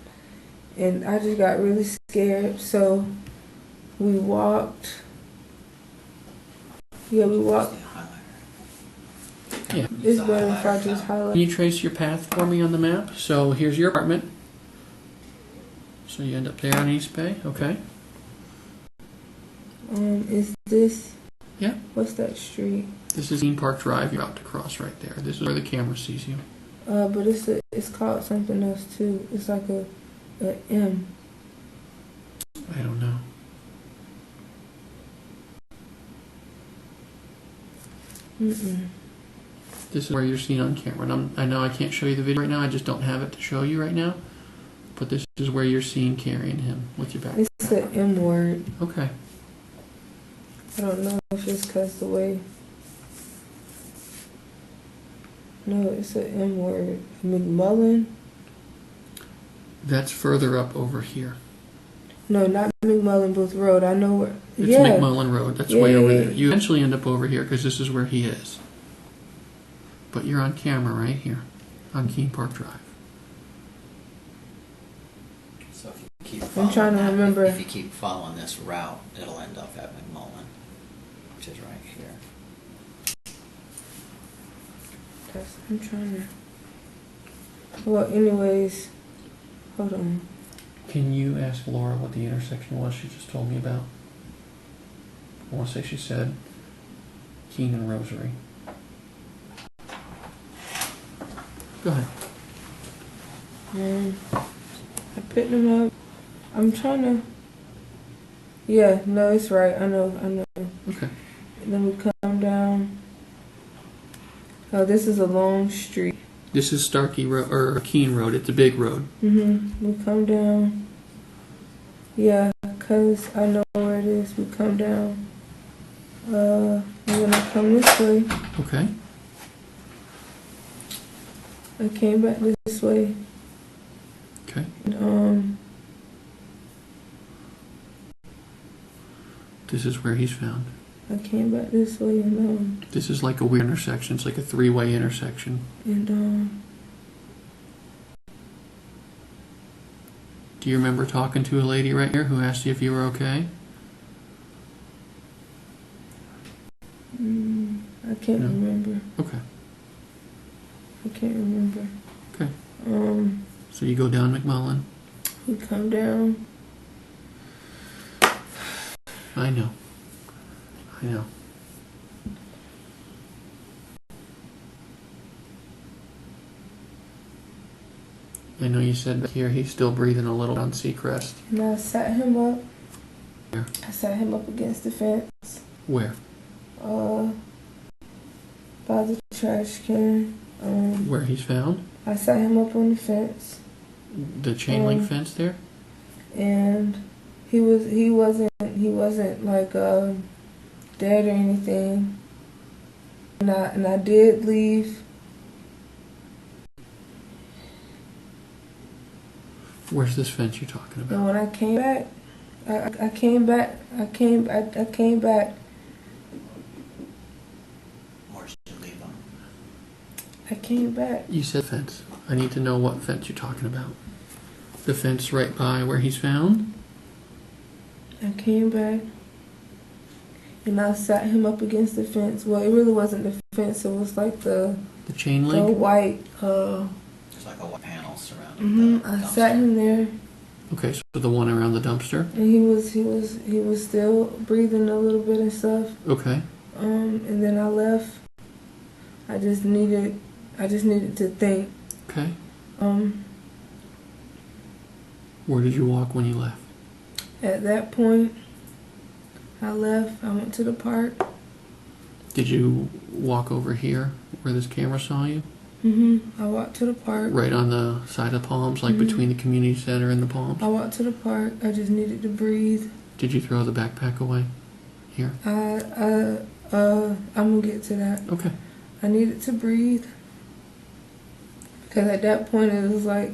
Speaker 3: And I just got really scared, so we walked. Yeah, we walked.
Speaker 1: Yeah.
Speaker 3: It's better if I just highlight.
Speaker 1: Can you trace your path for me on the map? So here's your apartment. So you end up there on East Bay, okay?
Speaker 3: Is this
Speaker 1: Yeah.
Speaker 3: What's that street?
Speaker 1: This is Dean Park Drive. You're about to cross right there. This is where the camera sees you.
Speaker 3: But it's called something else too. It's like a M.
Speaker 1: I don't know.
Speaker 3: Mm-mm.
Speaker 1: This is where you're seen on camera. And I know I can't show you the video right now. I just don't have it to show you right now. But this is where you're seen carrying him with your back.
Speaker 3: It's an M word.
Speaker 1: Okay.
Speaker 3: I don't know if it's because the way. No, it's an M word. McMullen.
Speaker 1: That's further up over here.
Speaker 3: No, not McMullen Booth Road. I know where.
Speaker 1: It's
Speaker 3: yeah.
Speaker 1: McMullen Road. That's way over there. You eventually end up over here because this is where he is. But you're on camera right here on Keene Park Drive.
Speaker 10: So if you keep
Speaker 3: I'm trying to remember.
Speaker 10: If you keep following this route, it'll end up at McMullen, which is right here.
Speaker 3: I'm trying to. Well, anyways, hold on.
Speaker 1: Can you ask Laura what the intersection was she just told me about? I want to say she said Keene and Rosary. Go ahead.
Speaker 3: I picked him up. I'm trying to. Yeah, no, it's right. I know.
Speaker 1: Okay.
Speaker 3: Then we come down. Oh, this is a long street.
Speaker 1: This is Starkey Road or Keene Road. It's a big road.
Speaker 3: We come down. Yeah, cause I know where it is. We come down. We're gonna come this way.
Speaker 1: Okay.
Speaker 3: I came back this way.
Speaker 1: Okay.
Speaker 3: And,
Speaker 1: This is where he's found.
Speaker 3: I came back this way and
Speaker 1: This is like a weird intersection. It's like a three-way intersection. Do you remember talking to a lady right here who asked you if you were okay?
Speaker 3: I can't remember.
Speaker 1: Okay.
Speaker 3: I can't remember.
Speaker 1: Okay. So you go down McMullen.
Speaker 3: We come down.
Speaker 1: I know. I know you said back here he's still breathing a little on Seacrest.
Speaker 3: And I sat him up.
Speaker 1: Where?
Speaker 3: I sat him up against the fence.
Speaker 1: Where?
Speaker 3: By the trash can.
Speaker 1: Where he's found?
Speaker 3: I sat him up on the fence.
Speaker 1: The chain link fence there?
Speaker 3: And he wasn't like dead or anything. And I did leave.
Speaker 1: Where's this fence you're talking about?
Speaker 3: And when I came back, I came back.
Speaker 10: Where should you leave them?
Speaker 3: I came back.
Speaker 1: You said fence. I need to know what fence you're talking about. The fence right by where he's found?
Speaker 3: I came back. And I sat him up against the fence. Well, it really wasn't the fence. It was like the
Speaker 1: chain link?
Speaker 3: The white.
Speaker 10: There's like a white panel surrounding.
Speaker 3: I sat him there.
Speaker 1: Okay, so the one around the dumpster?
Speaker 3: And he was still breathing a little bit and stuff.
Speaker 1: Okay.
Speaker 3: And then I left. I just needed to think.
Speaker 1: Okay. Where did you walk when you left?
Speaker 3: At that point, I left. I went to the park.
Speaker 1: Did you walk over here where this camera saw you?
Speaker 3: I walked to the park.
Speaker 1: Right on the side of Palms, like between the community center and the Palms?
Speaker 3: I walked to the park. I just needed to breathe.
Speaker 1: Did you throw the backpack away? Here?
Speaker 3: I'm gonna get to that.
Speaker 1: Okay.
Speaker 3: I needed to breathe. Because at that point it was like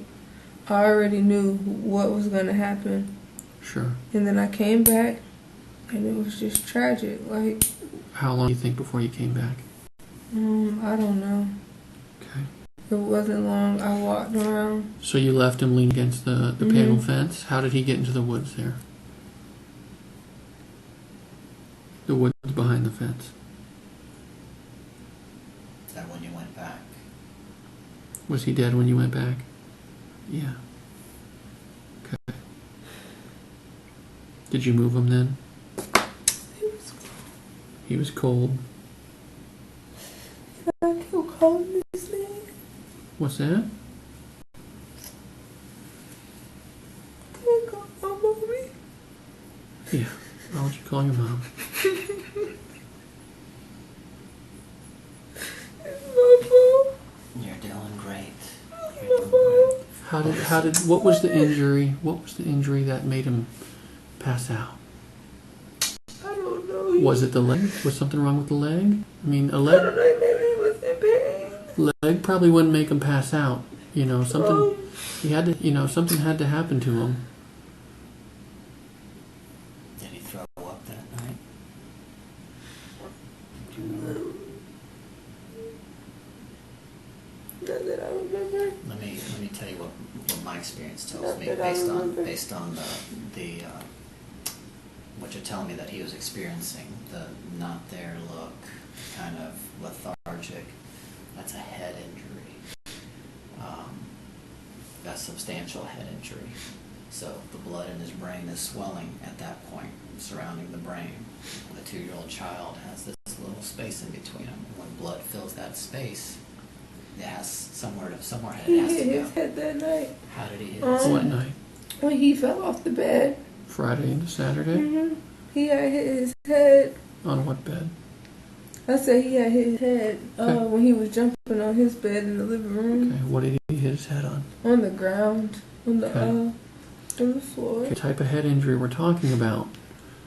Speaker 3: I already knew what was gonna happen.
Speaker 1: Sure.
Speaker 3: And then I came back and it was just tragic. Like,
Speaker 1: how long do you think before you came back?
Speaker 3: I don't know.
Speaker 1: Okay.
Speaker 3: It wasn't long. I walked around.
Speaker 1: So you left him leaning against the panel fence. How did he get into the woods there? The woods behind the fence.
Speaker 10: Is that when you went back?
Speaker 1: Was he dead when you went back? Yeah. Okay. Did you move him then? He was cold.
Speaker 3: I kept calling his name.
Speaker 1: What's that?
Speaker 3: I can't call my mommy.
Speaker 1: Yeah. Why would you call your mom?
Speaker 3: It's my fault.
Speaker 10: You're doing great.
Speaker 3: It's
Speaker 10: You're
Speaker 3: my
Speaker 10: doing great.
Speaker 3: fault.
Speaker 1: What was the injury? What was the injury that made him pass out?
Speaker 3: I don't know.
Speaker 1: Was it the leg? Was something wrong with the leg? I mean, a
Speaker 3: I
Speaker 1: leg.
Speaker 3: don't know. Maybe he was in pain.
Speaker 1: Leg probably wouldn't make him pass out. You know, something. He had to. You know, something had to happen to him.
Speaker 10: Did he throw up that night?
Speaker 3: Not that I remember.
Speaker 10: Let me tell you what my experience tells
Speaker 3: Not
Speaker 10: me
Speaker 3: that I remember.
Speaker 10: based on the what you're telling me that he was experiencing, the not there look, kind of lethargic. That's a head injury, a substantial head injury. So the blood in his brain is swelling at that point, surrounding the brain. The 2-year-old child has this little space in between them. When blood fills that space, it has somewhere it
Speaker 3: He
Speaker 10: has
Speaker 3: hit
Speaker 10: to
Speaker 3: his
Speaker 10: go.
Speaker 3: head that night.
Speaker 10: How did he hit his
Speaker 1: What
Speaker 10: head?
Speaker 1: night?
Speaker 3: When he fell off the bed.
Speaker 1: Friday into Saturday.
Speaker 3: He had hit his head.
Speaker 1: On what bed?
Speaker 3: I said he had hit his head
Speaker 1: Okay.
Speaker 3: when he was jumping on his bed in the living room.
Speaker 1: Okay. What did he hit his head on?
Speaker 3: On the ground. On the
Speaker 1: Okay.
Speaker 3: on the floor.
Speaker 1: The type of head injury we're talking about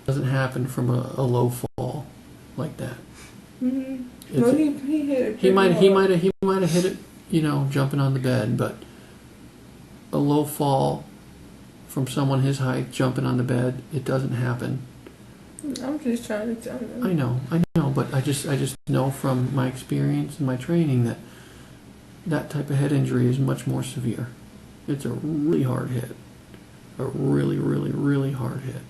Speaker 1: doesn't happen from a low fall like that.
Speaker 3: Mm-hmm.
Speaker 1: It's-
Speaker 3: No, he hit it.
Speaker 1: He might
Speaker 3: pretty
Speaker 1: have hit it, you know, jumping on the bed, but a low fall from someone his height jumping on the bed, it doesn't happen.
Speaker 3: hard. I'm just trying to tell him.
Speaker 1: I know, but I just know from my experience and my training that that type of head injury is much more severe. It's a really hard hit. A really, really, really hard hit.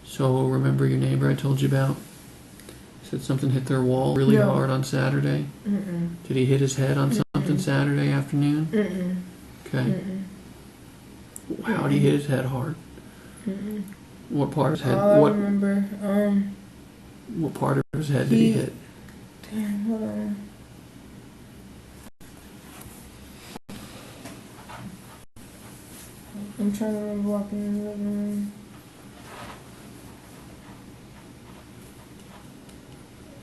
Speaker 1: So remember your neighbor I told you about? Said something hit their wall really
Speaker 3: No.
Speaker 1: hard on Saturday.
Speaker 3: Mm-mm.
Speaker 1: Did he hit his head on something Saturday afternoon?
Speaker 3: Mm-mm.
Speaker 1: Okay.
Speaker 3: Mm-mm.
Speaker 1: How did he hit his head hard?
Speaker 3: Mm-mm.
Speaker 1: What part of his head?
Speaker 3: All I
Speaker 1: What
Speaker 3: remember,
Speaker 1: what part of his head did he hit?
Speaker 3: damn, hold on. I'm trying to remember walking in the living room.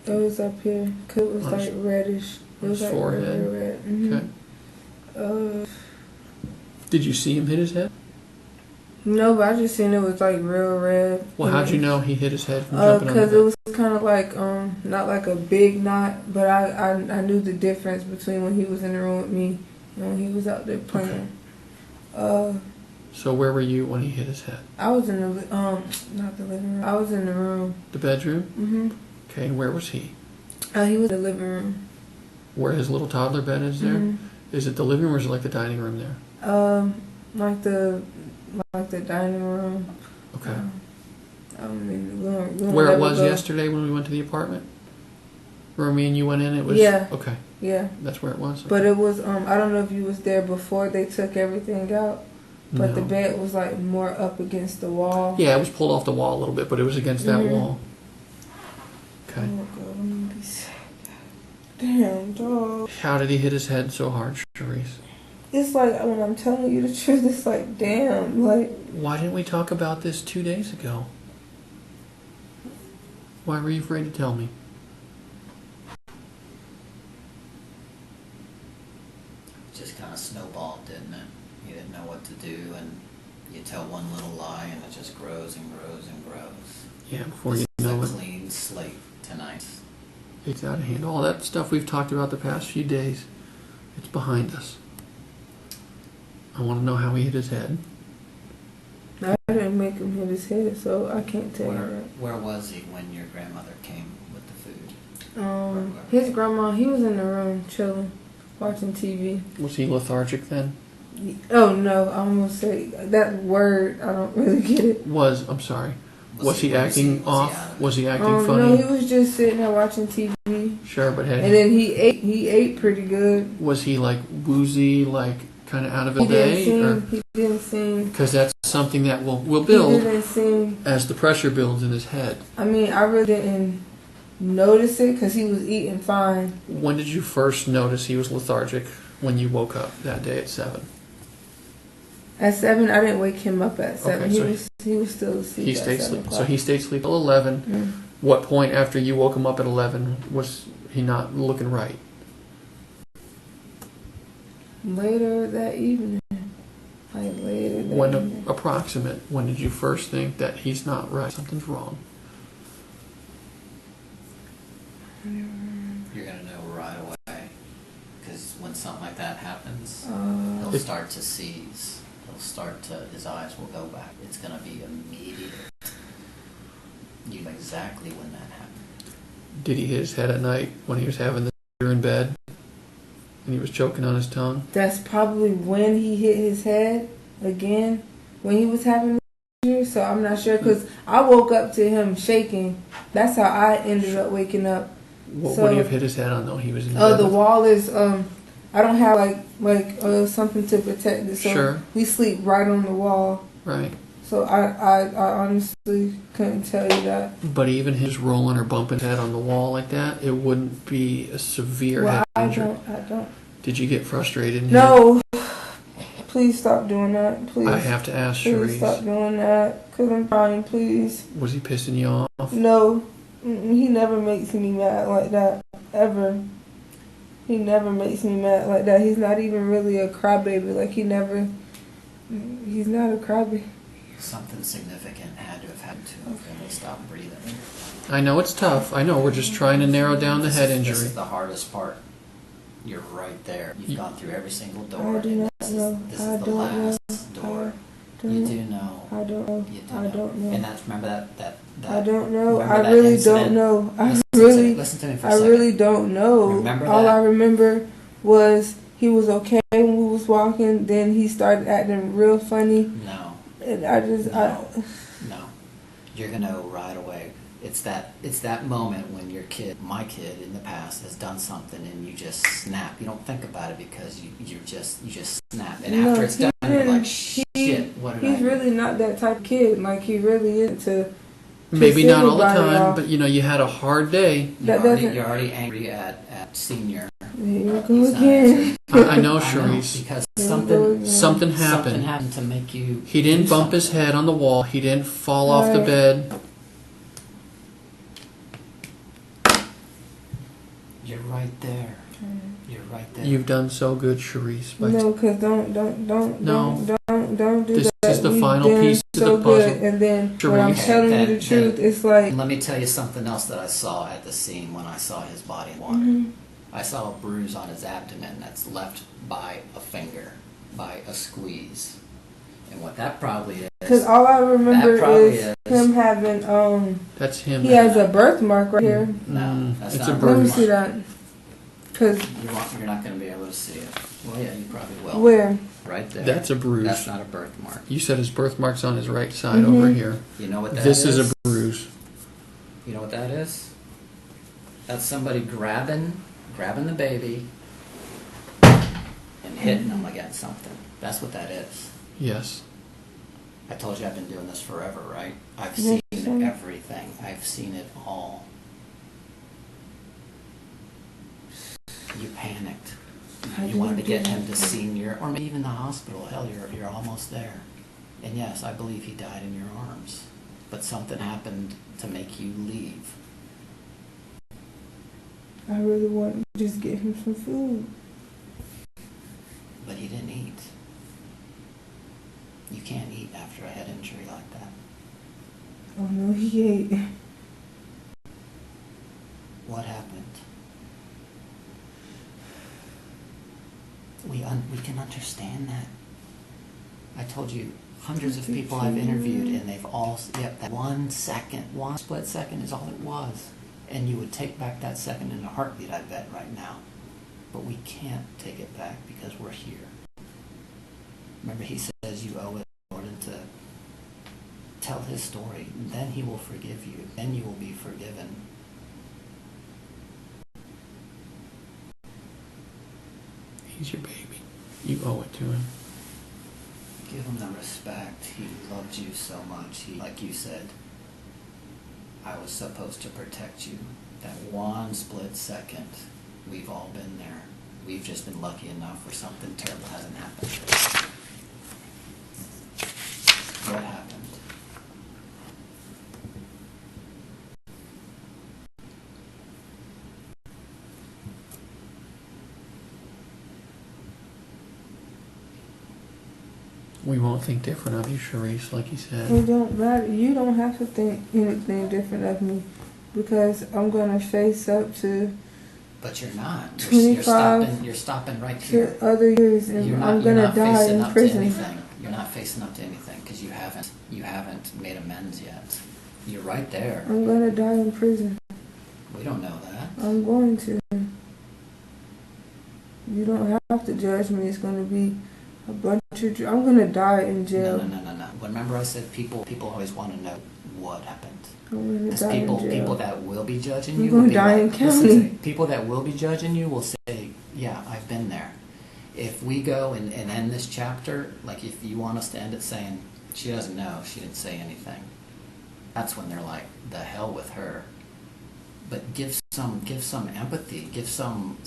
Speaker 3: It was up here, 'cause it was
Speaker 1: On
Speaker 3: like
Speaker 1: his-
Speaker 3: reddish. It
Speaker 1: on
Speaker 3: was
Speaker 1: his
Speaker 3: like
Speaker 1: forehead?
Speaker 3: red. Mm-hmm.
Speaker 1: Okay. Did you see him hit his head?
Speaker 3: No, but I just seen it was like real red.
Speaker 1: Well, how'd you know he hit his head from jumping on the
Speaker 3: Because
Speaker 1: bed?
Speaker 3: it was kind of like not like a big knot, but I knew the difference between when he was in the room with me and when he was out there playing.
Speaker 1: So where were you when he hit his head?
Speaker 3: I was in the not the living room. I was in the room.
Speaker 1: The bedroom?
Speaker 3: Mhm.
Speaker 1: Okay, where was he?
Speaker 3: He was in the living room.
Speaker 1: Where his little toddler bed is there?
Speaker 3: Mhm.
Speaker 1: Is it the living room or is it like the dining room there?
Speaker 3: Like the dining room.
Speaker 1: Okay.
Speaker 3: I don't mean we don't
Speaker 1: Where it
Speaker 3: ever
Speaker 1: was
Speaker 3: go.
Speaker 1: yesterday when we went to the apartment? Where me and you went in, it was?
Speaker 3: Yeah.
Speaker 1: Okay,
Speaker 3: Yeah,
Speaker 1: that's where it was?
Speaker 3: but it was I don't know if you was there before they took everything out, but the
Speaker 1: No.
Speaker 3: bed was like more up against the wall.
Speaker 1: Yeah, it was pulled off the wall a little bit, but it was against that
Speaker 3: Mhm.
Speaker 1: wall. Okay.
Speaker 3: Oh God, I'm gonna be sick. Damn, dog.
Speaker 1: How did he hit his head so hard, Charisse?
Speaker 3: It's like when I'm telling you the truth, it's like damn, like
Speaker 1: Why didn't we talk about this 2 days ago? Why were you afraid to tell me?
Speaker 10: It just kind of snowballed, didn't it? You didn't know what to do, and you tell one little lie, and it just grows and grows and grows.
Speaker 1: Yeah, before
Speaker 10: This
Speaker 1: you
Speaker 10: is
Speaker 1: know
Speaker 10: a
Speaker 1: it,
Speaker 10: clean slate tonight.
Speaker 1: it's out of hand. All that stuff we've talked about the past few days, it's behind us. I want to know how he hit his head.
Speaker 3: I didn't make him hit his head, so I can't tell you
Speaker 10: Where was he when your grandmother came with the food?
Speaker 3: that. His grandma, he was in the room chilling, watching TV.
Speaker 1: Was he lethargic then?
Speaker 3: Oh no, I almost say that word. I don't really get it.
Speaker 1: I'm sorry. Was he acting off? Was he acting
Speaker 3: No,
Speaker 1: funny?
Speaker 3: he was just sitting there watching TV,
Speaker 1: Sure, but
Speaker 3: and then he ate pretty good.
Speaker 1: was he like woozy, like kind of out of a day?
Speaker 3: He didn't seem.
Speaker 1: Because that's something that will
Speaker 3: He
Speaker 1: build
Speaker 3: didn't seem.
Speaker 1: as the pressure builds in his head.
Speaker 3: I mean, I really didn't notice it because he was eating fine.
Speaker 1: When did you first notice he was lethargic when you woke up that day at 7?
Speaker 3: At 7, I didn't wake him up at 7.
Speaker 1: Okay, so
Speaker 3: he was still asleep.
Speaker 1: He
Speaker 3: at
Speaker 1: stayed
Speaker 3: 7
Speaker 1: asleep.
Speaker 3: o'clock.
Speaker 1: So he stayed asleep till 11. What point after you woke him up at 11 was he not looking right?
Speaker 3: Later that evening. Like later that evening.
Speaker 1: Approximate, when did you first think that he's not right? Something's wrong.
Speaker 10: You're gonna know right away, because when something like that happens, he'll start to seize. He'll start to, his eyes will go back. It's gonna be immediate. You know exactly when that happened.
Speaker 1: Did he hit his head at night when he was having the in bed? And he was choking on his tongue?
Speaker 3: That's probably when he hit his head again, when he was having the seizure. So I'm not sure, because I woke up to him shaking. That's how I ended up waking up.
Speaker 1: What would he have hit his head on though? He was in
Speaker 3: Oh,
Speaker 1: bed
Speaker 3: the
Speaker 1: with-
Speaker 3: wall is I don't have like something to protect it. So
Speaker 1: Sure.
Speaker 3: we sleep right on the wall.
Speaker 1: Right.
Speaker 3: So I honestly couldn't tell you that.
Speaker 1: But even his rolling or bumping his head on the wall like that, it wouldn't be a severe head injury.
Speaker 3: I don't.
Speaker 1: Did you get frustrated?
Speaker 3: No. Please stop doing that. Please.
Speaker 1: I have to ask
Speaker 3: Please
Speaker 1: Charisse.
Speaker 3: stop doing that. Because I'm trying, please.
Speaker 1: Was he pissing you off?
Speaker 3: No. He never makes me mad like that. Ever. He never makes me mad like that. He's not even really a crybaby. Like, he's not a crybaby.
Speaker 10: Something significant had to have happened to him when he stopped breathing.
Speaker 1: I know it's tough. I know we're just trying to narrow down the head
Speaker 10: This
Speaker 1: injury.
Speaker 10: is the hardest part. You're right there. You've gone through every single door.
Speaker 3: I do not know.
Speaker 10: This
Speaker 3: I
Speaker 10: is the
Speaker 3: don't
Speaker 10: last
Speaker 3: know.
Speaker 10: door.
Speaker 3: I
Speaker 10: You
Speaker 3: don't
Speaker 10: do know.
Speaker 3: I don't know.
Speaker 10: You do
Speaker 3: I don't know.
Speaker 10: And that's, remember that
Speaker 3: I don't know.
Speaker 10: remember
Speaker 3: I
Speaker 10: that
Speaker 3: really
Speaker 10: incident?
Speaker 3: don't know.
Speaker 10: Listen to me for a
Speaker 3: I
Speaker 10: second.
Speaker 3: really don't know.
Speaker 10: Remember
Speaker 3: All
Speaker 10: that?
Speaker 3: I remember was he was okay when we was walking. Then he started acting real funny.
Speaker 10: No.
Speaker 3: And I just
Speaker 10: No. You're gonna know right away. It's that moment when your kid, my kid in the past, has done something and you just snap. You don't think about it because you just snap. And
Speaker 3: No,
Speaker 10: after it's done, you're like,
Speaker 3: he-
Speaker 10: shit, what did I
Speaker 3: He's
Speaker 10: do?
Speaker 3: really not that type of kid. Like, he really isn't to
Speaker 1: Maybe
Speaker 3: piss
Speaker 1: not all the
Speaker 3: anybody
Speaker 1: time,
Speaker 3: off.
Speaker 1: but you had a hard day.
Speaker 10: You're already angry at senior.
Speaker 3: There you go
Speaker 10: He's not
Speaker 3: again.
Speaker 1: I know,
Speaker 10: I know,
Speaker 1: Charisse.
Speaker 10: because
Speaker 3: There you
Speaker 10: something
Speaker 3: go again.
Speaker 1: Something happened.
Speaker 10: something happened to make you.
Speaker 1: He didn't
Speaker 10: do
Speaker 1: bump his
Speaker 10: something.
Speaker 1: head on the wall. He didn't fall off the
Speaker 3: Right.
Speaker 1: bed.
Speaker 10: You're right there. You're right there.
Speaker 1: You've done so good, Charisse. by
Speaker 3: No, because don't do
Speaker 1: This
Speaker 3: that.
Speaker 1: is the
Speaker 3: We've
Speaker 1: final
Speaker 3: done
Speaker 1: piece of
Speaker 3: so
Speaker 1: the
Speaker 3: good,
Speaker 1: puzzle.
Speaker 3: and then when I'm
Speaker 1: Charisse.
Speaker 3: telling you the
Speaker 10: That-
Speaker 3: truth, it's like
Speaker 10: And let me tell you something else that I saw at the scene when I saw his body in water.
Speaker 3: Mm-hmm.
Speaker 10: I saw a bruise on his abdomen that's left by a finger, by a squeeze. And what that probably is,
Speaker 3: because all I remember
Speaker 10: That probably
Speaker 3: is
Speaker 10: is-
Speaker 3: him having
Speaker 1: That's him.
Speaker 3: he has a birthmark right here.
Speaker 10: no, that's
Speaker 1: it's
Speaker 10: not
Speaker 1: a
Speaker 10: a
Speaker 1: bruise.
Speaker 3: Let me
Speaker 10: birthmark.
Speaker 3: see that. Because
Speaker 10: You're not going to be able to see it. Well, yeah, you probably will.
Speaker 3: where?
Speaker 10: Right there.
Speaker 1: That's a bruise.
Speaker 10: That's not a birthmark.
Speaker 1: You said his birthmark's on his right side over here.
Speaker 10: You know what that
Speaker 1: This
Speaker 10: is?
Speaker 1: is a bruise.
Speaker 10: You know what that is? That's somebody grabbing the baby and hitting them against something. That's what that is.
Speaker 1: Yes.
Speaker 10: I told you I've been doing this forever, right? I've
Speaker 3: Yes,
Speaker 10: seen
Speaker 3: sir.
Speaker 10: everything. I've seen it all. You panicked.
Speaker 3: I
Speaker 10: You wanted to
Speaker 3: didn't
Speaker 10: get
Speaker 3: do
Speaker 10: him to
Speaker 3: that.
Speaker 10: senior, or maybe even the hospital. Hell, you're almost there. And yes, I believe he died in your arms. But something happened to make you leave.
Speaker 3: I really want to just get him some food.
Speaker 10: But he didn't eat. You can't eat after a head injury like that.
Speaker 3: Oh no, he ate.
Speaker 10: What happened? We can understand that. I told you, hundreds of people I've interviewed, and they've all, yep, that 1 second, one split second is all it was. And you would take back that second in a heartbeat, I bet, right now. But we can't take it back because we're here. Remember, he says you owe it to Jordan to tell his story. Then he will forgive you. Then you will be forgiven.
Speaker 1: He's your baby. You owe it to him.
Speaker 10: Give him the respect. He loved you so much. He, like you said, I was supposed to protect you. That one split second, we've all been there. We've just been lucky enough where something terrible hasn't happened. What happened?
Speaker 1: We won't think different of you, Charisse, like you said.
Speaker 3: It don't matter. You don't have to think anything different of me because I'm gonna face up to.
Speaker 10: But you're not. You're
Speaker 3: 25
Speaker 10: you're stopping right
Speaker 3: to
Speaker 10: here.
Speaker 3: other years, and
Speaker 10: You're
Speaker 3: I'm
Speaker 10: not
Speaker 3: gonna die
Speaker 10: facing
Speaker 3: in
Speaker 10: up to
Speaker 3: prison.
Speaker 10: anything. You're not facing up to anything because you haven't made amends yet. You're right there.
Speaker 3: I'm gonna die in prison.
Speaker 10: We don't know that.
Speaker 3: I'm going to. You don't have to judge me. It's gonna be a bunch of. I'm gonna die in jail.
Speaker 10: No. Remember I said people always want to know what happened.
Speaker 3: I'm gonna
Speaker 10: Because
Speaker 3: die in jail.
Speaker 10: people that will be judging
Speaker 3: I'm
Speaker 10: you
Speaker 3: gonna
Speaker 10: will be
Speaker 3: die
Speaker 10: like,
Speaker 3: in
Speaker 10: listen,
Speaker 3: county.
Speaker 10: people that will be judging you will say, yeah, I've been there. If we go and end this chapter, like if you want us to end it saying, she doesn't know, she didn't say anything, that's when they're like, the hell with her. But give some empathy, give some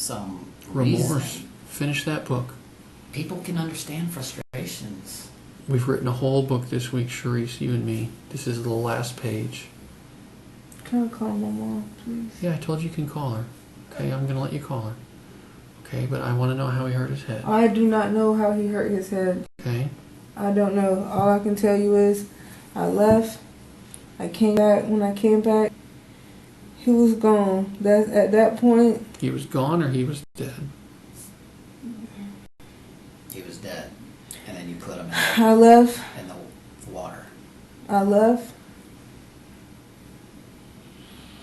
Speaker 1: Remorse.
Speaker 10: reason.
Speaker 1: Finish that book.
Speaker 10: People can understand frustrations.
Speaker 1: We've written a whole book this week, Charisse, you and me. This is the last page.
Speaker 3: Can I call my mom, please?
Speaker 1: Yeah, I told you can call her. Okay, I'm going to let you call her. Okay, but I want to know how he hurt his head.
Speaker 3: I do not know how he hurt his head.
Speaker 1: Okay?
Speaker 3: I don't know. All I can tell you is I left. I came back. When I came back, he was gone. At that point,
Speaker 1: He was gone or he was dead?
Speaker 10: He was dead. And then you put him
Speaker 3: I left.
Speaker 10: in the water.
Speaker 3: I left.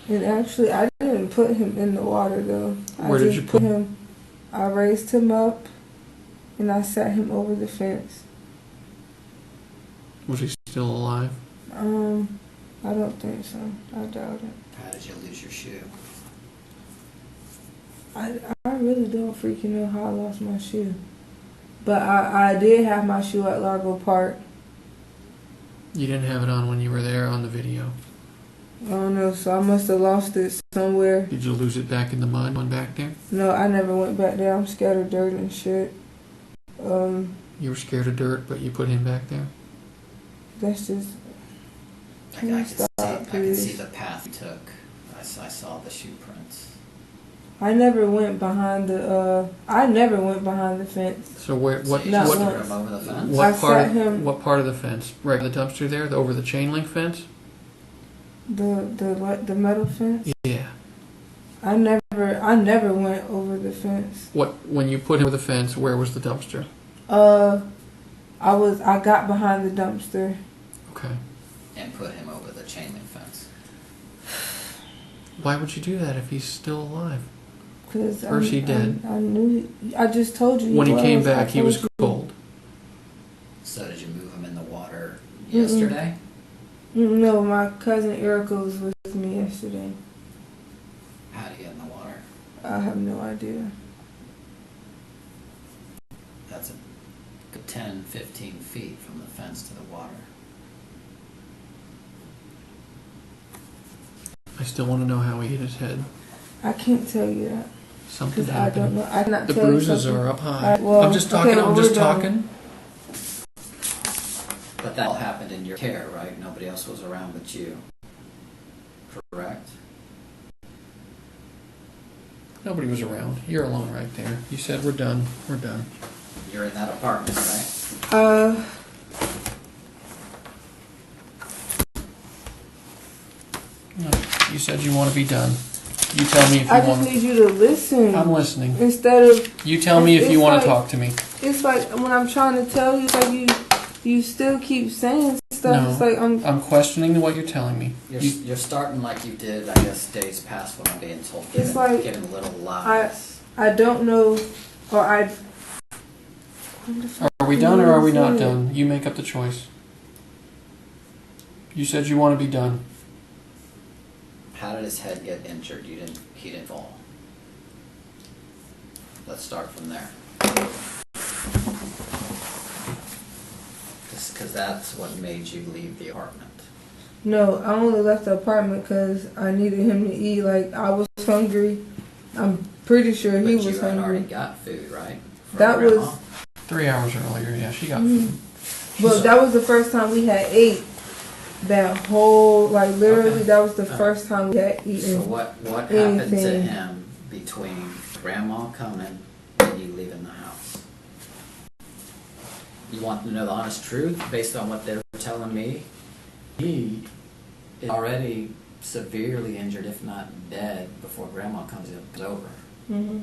Speaker 3: And actually, I didn't put him in the water, though.
Speaker 1: Where did you put
Speaker 3: him? I raised him up, and I sat him over the fence.
Speaker 1: Was he still alive?
Speaker 3: I don't think so. I doubt it.
Speaker 10: How did you lose your shoe?
Speaker 3: I really don't freaking know how I lost my shoe. But I did have my shoe at Largo Park.
Speaker 1: You didn't have it on when you were there on the video.
Speaker 3: I don't know, so I must have lost it somewhere.
Speaker 1: Did you lose it back in the mud when back there?
Speaker 3: No, I never went back there. I'm scared of dirt and shit.
Speaker 1: You were scared of dirt, but you put him back there?
Speaker 3: That's just...
Speaker 10: I
Speaker 3: Can you
Speaker 10: can
Speaker 3: stop,
Speaker 10: see, I can
Speaker 3: please?
Speaker 10: see the path you took. I saw the shoe prints.
Speaker 3: I never went behind the fence.
Speaker 1: So where? What?
Speaker 10: So you
Speaker 3: Not
Speaker 10: just
Speaker 1: What?
Speaker 10: threw
Speaker 3: once.
Speaker 10: him over the fence?
Speaker 1: What
Speaker 3: I
Speaker 1: part?
Speaker 3: sat him-
Speaker 1: What part of the fence? Right, the dumpster there, over the chain link fence.
Speaker 3: The metal fence.
Speaker 1: Yeah.
Speaker 3: I never went over the fence.
Speaker 1: What? When you put him over the fence, where was the dumpster?
Speaker 3: I got behind the dumpster.
Speaker 1: Okay.
Speaker 10: And put him over the chain link fence.
Speaker 1: Why would you do that if he's still alive?
Speaker 3: Cause
Speaker 1: Or is he dead?
Speaker 3: I knew. I just told you.
Speaker 1: When he came
Speaker 3: I
Speaker 1: back, he
Speaker 3: told
Speaker 1: was
Speaker 3: you.
Speaker 1: cold.
Speaker 10: So did you move him in the water yesterday?
Speaker 3: No, my cousin Erica was with me yesterday.
Speaker 10: How did he get in the water?
Speaker 3: I have no idea.
Speaker 10: That's a good 10, 15 feet from the fence to the water.
Speaker 1: I still want to know how he hit his head.
Speaker 3: I can't tell you that.
Speaker 1: Something
Speaker 3: Because I don't
Speaker 1: happened.
Speaker 3: know. I cannot
Speaker 1: The
Speaker 3: tell you
Speaker 1: bruises
Speaker 3: something.
Speaker 1: are up high.
Speaker 3: Well,
Speaker 1: I'm just talking.
Speaker 3: okay,
Speaker 1: I'm
Speaker 3: well,
Speaker 1: just
Speaker 3: we're done.
Speaker 1: talking.
Speaker 10: But that all happened in your care, right? Nobody else was around but you. Correct?
Speaker 1: Nobody was around. You're alone right there. You said we're done. We're done.
Speaker 10: You're in that apartment, right?
Speaker 1: No, you said you want to be done. You tell me if you
Speaker 3: I just
Speaker 1: want.
Speaker 3: need you to listen.
Speaker 1: I'm listening.
Speaker 3: Instead of
Speaker 1: You tell me if you
Speaker 3: it's
Speaker 1: want
Speaker 3: like-
Speaker 1: to talk to me.
Speaker 3: it's like when I'm trying to tell you, like you still keep saying stuff.
Speaker 1: No.
Speaker 3: It's like
Speaker 1: I'm questioning what you're telling me.
Speaker 10: You're starting like you did, I guess, days past when I'm being told,
Speaker 3: It's
Speaker 10: giving,
Speaker 3: like
Speaker 10: giving little lies.
Speaker 3: I don't know, or I.
Speaker 1: Are we done or are we not
Speaker 3: Say it.
Speaker 1: done? You make up the choice. You said you want to be done.
Speaker 10: How did his head get injured? He didn't fall. Let's start from there. yes, because that's what made you leave the apartment.
Speaker 3: No, I only left the apartment because I needed him to eat. Like, I was hungry. I'm pretty sure he
Speaker 10: But
Speaker 3: was
Speaker 10: you had
Speaker 3: hungry.
Speaker 10: already got food, right? From
Speaker 3: That
Speaker 10: Grandma?
Speaker 3: was,
Speaker 1: 3 hours earlier, yeah, she got
Speaker 3: Mhm.
Speaker 1: food.
Speaker 3: but that was the first time we had ate. That whole, like, literally,
Speaker 10: Okay.
Speaker 3: that was the first time we had eaten.
Speaker 10: So what happened to
Speaker 3: anything.
Speaker 10: him between Grandma coming and you leaving the house? You want to know the honest truth based on what they're telling me? He is already severely injured, if not dead, before Grandma comes over.
Speaker 3: Mm-hmm.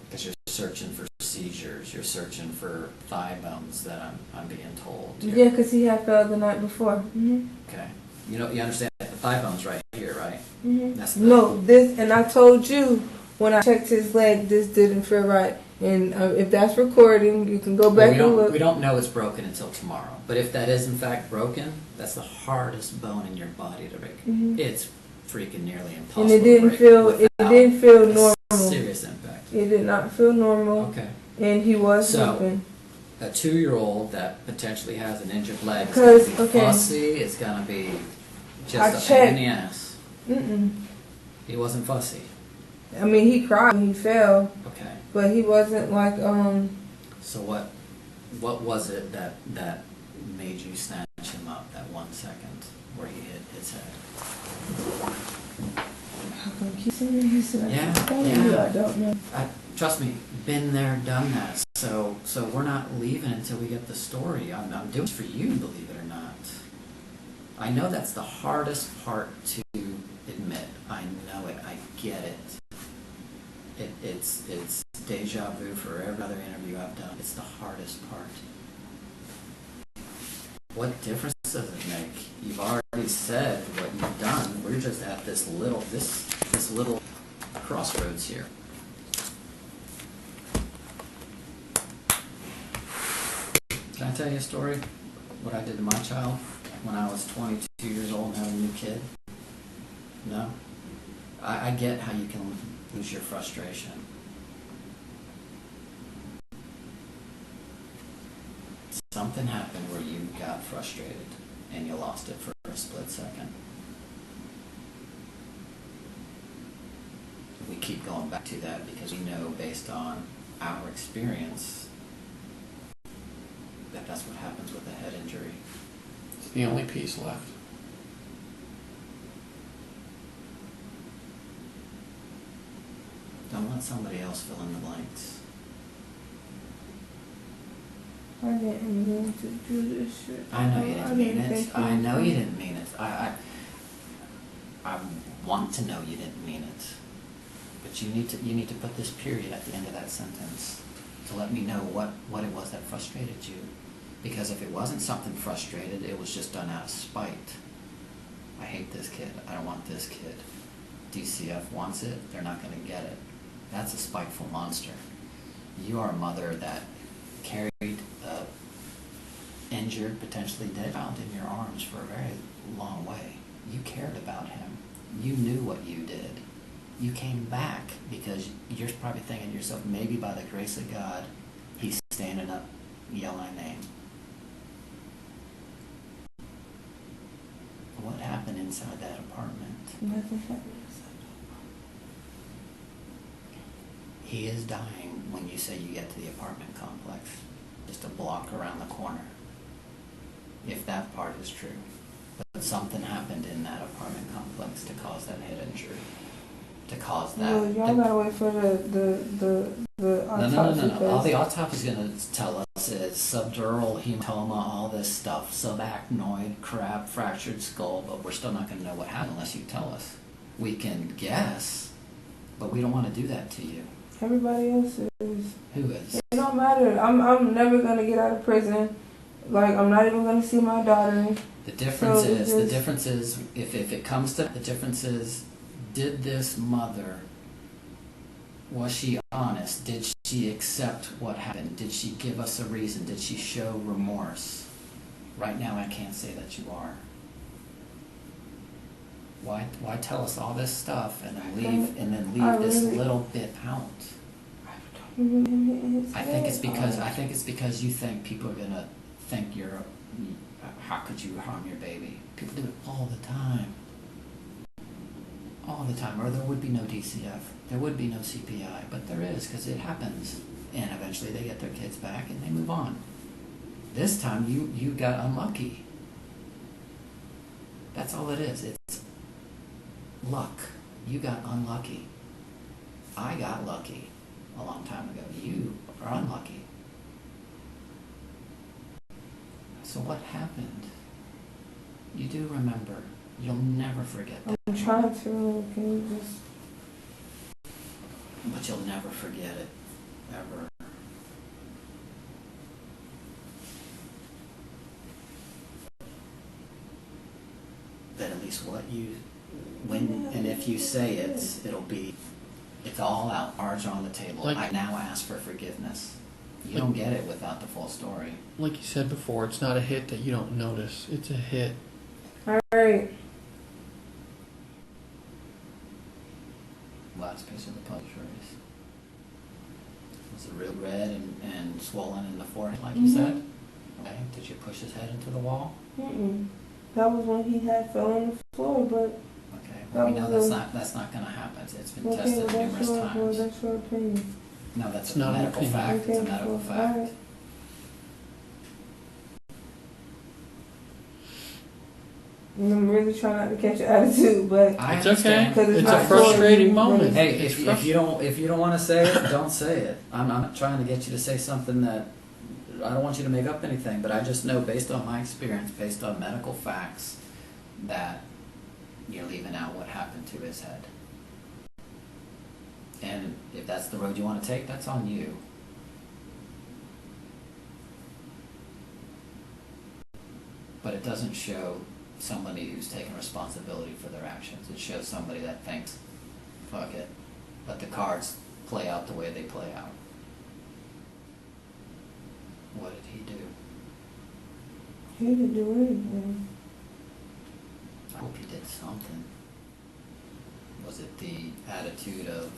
Speaker 10: Because you're searching for seizures, you're searching for thigh bones that I'm being told.
Speaker 3: Yeah, because he had fell the night before. Mm-hmm.
Speaker 10: Okay. You know, you understand the thigh bones right here, right?
Speaker 3: Mm-hmm.
Speaker 10: That's the,
Speaker 3: No, this, and I told you when I checked his leg, this didn't feel right. And if that's recording, you can go back and look.
Speaker 10: we don't know it's broken until tomorrow. But if that is in fact broken, that's the hardest bone in your body to break.
Speaker 3: Mhm.
Speaker 10: It's freaking nearly impossible.
Speaker 3: And it didn't
Speaker 10: to break
Speaker 3: feel, it
Speaker 10: without
Speaker 3: didn't feel
Speaker 10: a
Speaker 3: normal.
Speaker 10: serious impact.
Speaker 3: It did not feel normal.
Speaker 10: Okay.
Speaker 3: And he was
Speaker 10: So,
Speaker 3: sleeping.
Speaker 10: a 2-year-old that potentially has an injured leg is
Speaker 3: Because,
Speaker 10: going to be
Speaker 3: okay.
Speaker 10: fussy. It's going to be
Speaker 3: I
Speaker 10: just a pain in the
Speaker 3: checked.
Speaker 10: ass.
Speaker 3: Mm-mm.
Speaker 10: He wasn't fussy.
Speaker 3: I mean, he cried when he fell,
Speaker 10: Okay.
Speaker 3: but he wasn't like,
Speaker 10: So what was it that made you snatch him up that 1 second where he hit his head?
Speaker 3: how come he said this?
Speaker 10: Yeah.
Speaker 3: I don't know.
Speaker 10: Trust me, been there, done that. So we're not leaving until we get the story. I'm doing this for you, believe it or not. I know that's the hardest part to admit. I know it. I get it. It's deja vu for every other interview I've done. It's the hardest part. What difference does it make? You've already said what you've done. We're just at this little crossroads here. Can I tell you a story? What I did to my child when I was 22 years old and had a new kid? No? I get how you can lose your frustration. Something happened where you got frustrated and you lost it for a split second. We keep going back to that because we know based on our experience that that's what happens with a head injury.
Speaker 1: It's the only piece left.
Speaker 10: Don't let somebody else fill in the blanks.
Speaker 3: I didn't mean to do this shit.
Speaker 10: I know you didn't mean it.
Speaker 3: think
Speaker 10: I know
Speaker 3: was-
Speaker 10: you didn't mean it. I want to know you didn't mean it. But you need to put this period at the end of that sentence to let me know what it was that frustrated you. Because if it wasn't something frustrated, it was just done out of spite. I hate this kid. I don't want this kid. DCF wants it. They're not going to get it. That's a spiteful monster. You are a mother that carried a injured, potentially dead child in your arms for a very long way. You cared about him. You knew what you did. You came back because you're probably thinking to yourself, maybe by the grace of God, he's standing up, yelling my name. What happened inside that apartment?
Speaker 3: Nothing happened.
Speaker 10: He is dying when you say you get to the apartment complex, just a block around the corner. If that part is true. But something happened in that apartment complex to cause that head injury. To cause that.
Speaker 3: Well, y'all gotta wait for the autopsy.
Speaker 10: No. All the autopsy is going to tell us is subdural hematoma, all this stuff, subarachnoid, crab, fractured skull, but we're still not going to know what happened unless you tell us. We can guess, but we don't want to do that to you.
Speaker 3: Everybody else is.
Speaker 10: Who is?
Speaker 3: It don't matter. I'm never gonna get out of prison. Like, I'm not even gonna see my daughter.
Speaker 10: The difference is, if it comes to, the difference is, did this mother, was she honest? Did she accept what happened? Did she give us a reason? Did she show remorse? Right now I can't say that you are. Why tell us all this stuff and then leave this little bit out?
Speaker 3: I don't remember his
Speaker 10: I think
Speaker 3: head.
Speaker 10: it's because you think people are gonna think how could you harm your baby? People do it all the time. All the time. Or there would be no DCF. There would be no CPI. But there is, because it happens. And eventually they get their kids back and they move on. This time you got unlucky. That's all it is. It's luck. You got unlucky. I got lucky a long time ago. You are unlucky. So what happened? You do remember. You'll never forget that.
Speaker 3: I'm trying to. Can you just?
Speaker 10: But you'll never forget it. Ever. That at least what you, when and if you say it, it's all out, cards on the table.
Speaker 1: Like,
Speaker 10: I now ask for forgiveness. You don't get it without the full story.
Speaker 1: Like you said before, it's not a hit that you don't notice. It's a hit.
Speaker 3: All right.
Speaker 10: Last piece of the puzzle, Charisse. Was it real red and swollen in the forehead, like you said? Okay. Did you push his head into the wall?
Speaker 3: That was when he had fell on the floor, but.
Speaker 10: Okay. Well, we know that's not going to happen. It's been tested numerous times.
Speaker 3: Well, that's your opinion.
Speaker 10: No, that's
Speaker 1: It's
Speaker 10: a
Speaker 1: not an
Speaker 10: medical
Speaker 1: opinion.
Speaker 10: fact. It's a
Speaker 3: Okay,
Speaker 10: medical
Speaker 3: well,
Speaker 10: fact.
Speaker 3: alright. I'm really trying not to catch your attitude, but
Speaker 10: I
Speaker 1: It's
Speaker 10: understand.
Speaker 1: okay.
Speaker 3: Because
Speaker 1: It's a
Speaker 3: not
Speaker 1: frustrating
Speaker 3: showing,
Speaker 1: moment.
Speaker 10: Hey,
Speaker 1: It's
Speaker 10: if you don't want to say it, don't say it. I'm not trying to get you to say something that I don't want you to make up anything, but I just know based on my experience, based on medical facts, that you're leaving out what happened to his head. And if that's the road you want to take, that's on you. But it doesn't show somebody who's taking responsibility for their actions. It shows somebody that thinks, fuck it, let the cards play out the way they play out. What did he do?
Speaker 3: he didn't do anything.
Speaker 10: I hope he did something. Was it the attitude of,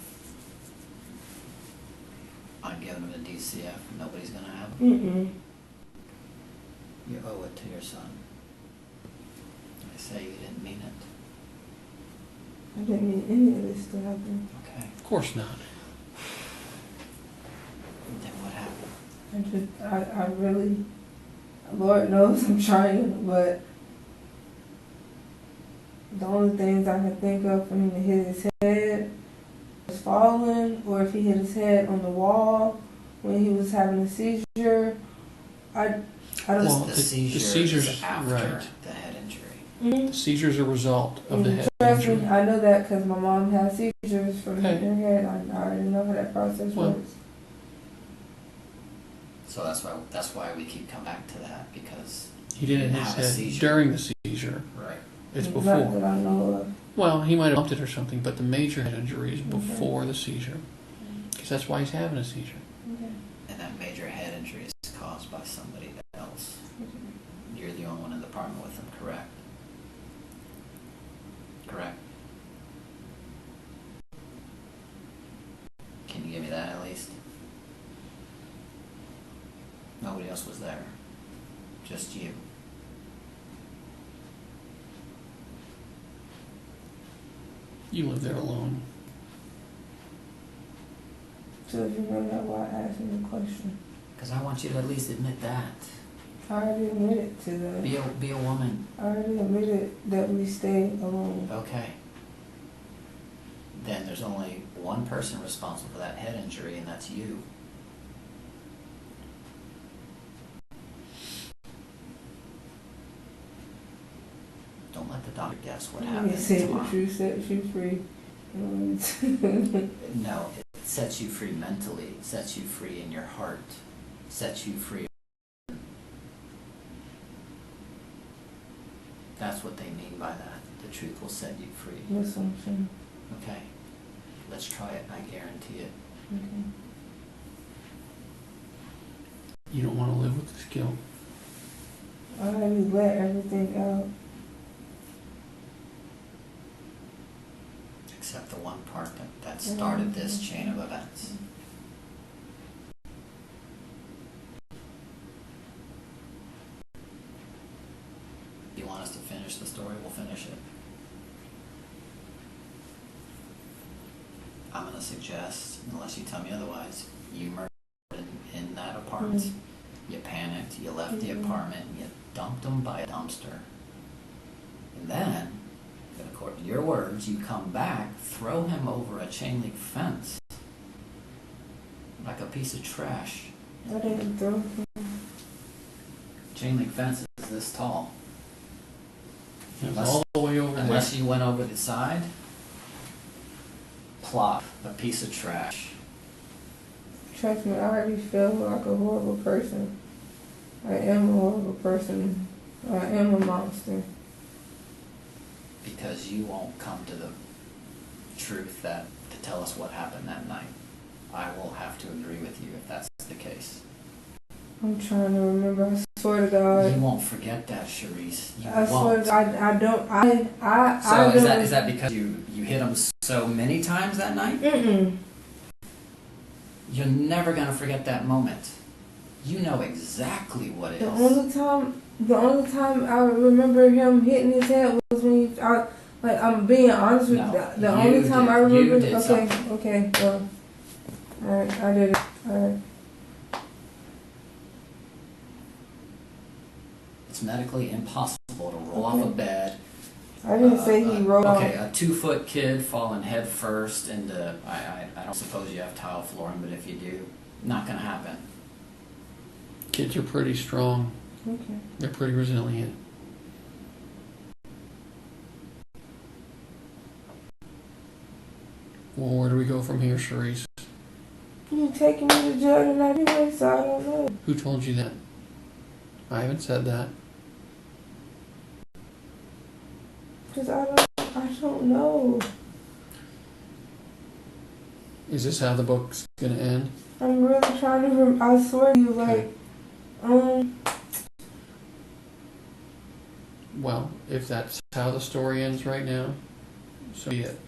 Speaker 10: I'm giving him a DCF, nobody's gonna have him? You owe it to your son. I say you didn't mean it.
Speaker 3: I didn't mean any of this to happen.
Speaker 10: Okay.
Speaker 1: Of course not.
Speaker 10: Then what happened?
Speaker 3: I really, Lord knows I'm trying, but the only things I can think of for him to hit his head was falling, or if he hit his head on the wall when he was having a seizure. I don't
Speaker 1: Well,
Speaker 10: The
Speaker 1: the
Speaker 10: seizure
Speaker 1: seizures,
Speaker 10: is after
Speaker 1: right.
Speaker 10: the head injury.
Speaker 1: The seizure's a result of the head
Speaker 3: Trust me,
Speaker 1: injury.
Speaker 3: I know that because my mom had seizures from
Speaker 1: Okay.
Speaker 3: hitting her head. I already know how that process
Speaker 1: Well,
Speaker 3: works.
Speaker 10: So that's why we keep coming back to that, because
Speaker 1: He didn't hit
Speaker 10: have a
Speaker 1: his head
Speaker 10: seizure.
Speaker 1: during the seizure.
Speaker 10: Right.
Speaker 1: It's
Speaker 3: Not
Speaker 1: before.
Speaker 3: that I know of.
Speaker 1: Well, he might have bumped it or something, but the major head injury is before the seizure. Because that's why he's having a seizure.
Speaker 3: Okay.
Speaker 10: And that major head injury is caused by somebody else. You're the only one in the apartment with him, correct? Correct. Can you give me that at least? Nobody else was there. Just you.
Speaker 1: You live there alone.
Speaker 3: So if you know that, why ask me the question?
Speaker 10: Because I want you to at least admit that.
Speaker 3: I already admitted to that.
Speaker 10: Be a woman.
Speaker 3: I already admitted that we stayed alone.
Speaker 10: Okay. Then there's only one person responsible for that head injury, and that's you. Don't let the doctor guess what
Speaker 3: You
Speaker 10: happens
Speaker 3: say the
Speaker 10: tomorrow.
Speaker 3: truth sets you free.
Speaker 10: No, it sets you free mentally, it sets you free in your heart, sets you free. That's what they mean by that. The truth will set you free.
Speaker 3: That's what I'm saying.
Speaker 10: Okay. Let's try it, I guarantee it.
Speaker 3: Okay.
Speaker 1: You don't want to live with this guilt.
Speaker 3: I already let everything out.
Speaker 10: Except the one part that started this chain of events. us to finish the story, we'll finish it. I'm gonna suggest, unless you tell me otherwise, you murdered in that apartment. You panicked, you left the apartment, you dumped him by a dumpster. And then, according to your words, you come back, throw him over a chain link fence. Like a piece of trash.
Speaker 3: I didn't throw him.
Speaker 10: Chain link fence is this tall.
Speaker 1: It was all the way over there.
Speaker 10: Unless you went over the side, plop, a piece of trash.
Speaker 3: Trust me, I already feel like a horrible person. I am a horrible person. I am a monster.
Speaker 10: Because you won't come to the truth to tell us what happened that night. I will have to agree with you if that's the case.
Speaker 3: I'm trying to remember. I swear to God.
Speaker 10: You won't forget that, Charisse. You
Speaker 3: I
Speaker 10: won't.
Speaker 3: swear to God, I don't.
Speaker 10: So
Speaker 3: I don't.
Speaker 10: is that because you hit him so many times that night?
Speaker 3: Mm-mm.
Speaker 10: You're never gonna forget that moment. You know exactly what it
Speaker 3: The
Speaker 10: is.
Speaker 3: only time I remember him hitting his head was when I'm being honest with
Speaker 10: No,
Speaker 3: you. The
Speaker 10: you
Speaker 3: only time
Speaker 10: did-
Speaker 3: I remember.
Speaker 10: you did something.
Speaker 3: Okay, well, alright, I did it. Alright.
Speaker 10: It's medically impossible to roll off a bed.
Speaker 3: I didn't say he rolled off.
Speaker 10: Okay, a 2-foot kid falling head first into, I don't suppose you have tile flooring, but if you do, not gonna happen.
Speaker 1: Kids are pretty strong.
Speaker 3: Okay.
Speaker 1: They're pretty resilient. Well, where do we go from here, Charisse?
Speaker 3: You're taking me to jail tonight anyway, so I don't know.
Speaker 1: Who told you that? I haven't said that.
Speaker 3: Cause I don't know.
Speaker 1: Is this how the book's gonna end?
Speaker 3: I'm really trying to. I swear to you, like,
Speaker 1: Well, if that's how the story ends right now, so be it.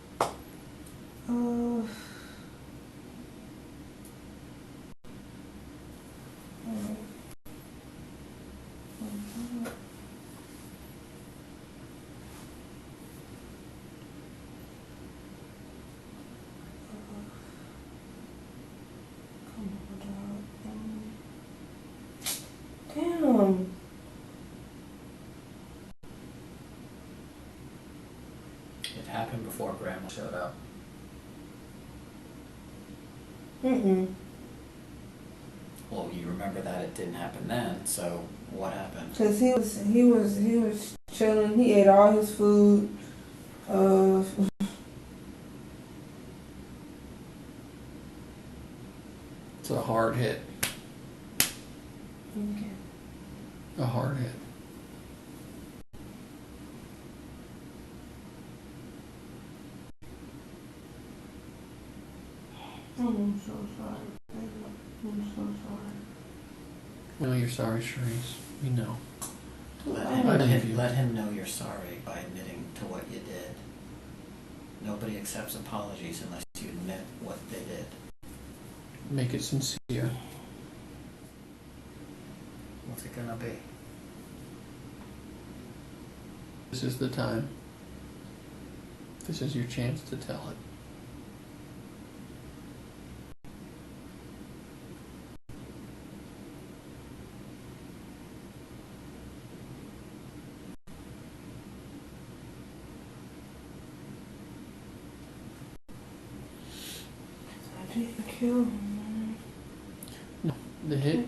Speaker 3: Damn.
Speaker 10: It happened before Grandma showed up.
Speaker 3: Mm-mm.
Speaker 10: Well, you remember that it didn't happen then, so what happened?
Speaker 3: Cause he was chilling. He ate all his food.
Speaker 1: It's a hard hit.
Speaker 3: Okay.
Speaker 1: A hard hit.
Speaker 3: I'm so sorry, baby. I'm so sorry.
Speaker 1: No, you're sorry, Charisse. We know.
Speaker 10: Let him know you're sorry by admitting to what you did. Nobody accepts apologies unless you admit what they did.
Speaker 1: Make it sincere.
Speaker 10: What's it gonna be?
Speaker 1: This is the time. This is your chance to tell it.
Speaker 3: I didn't kill him.
Speaker 1: No, the hit,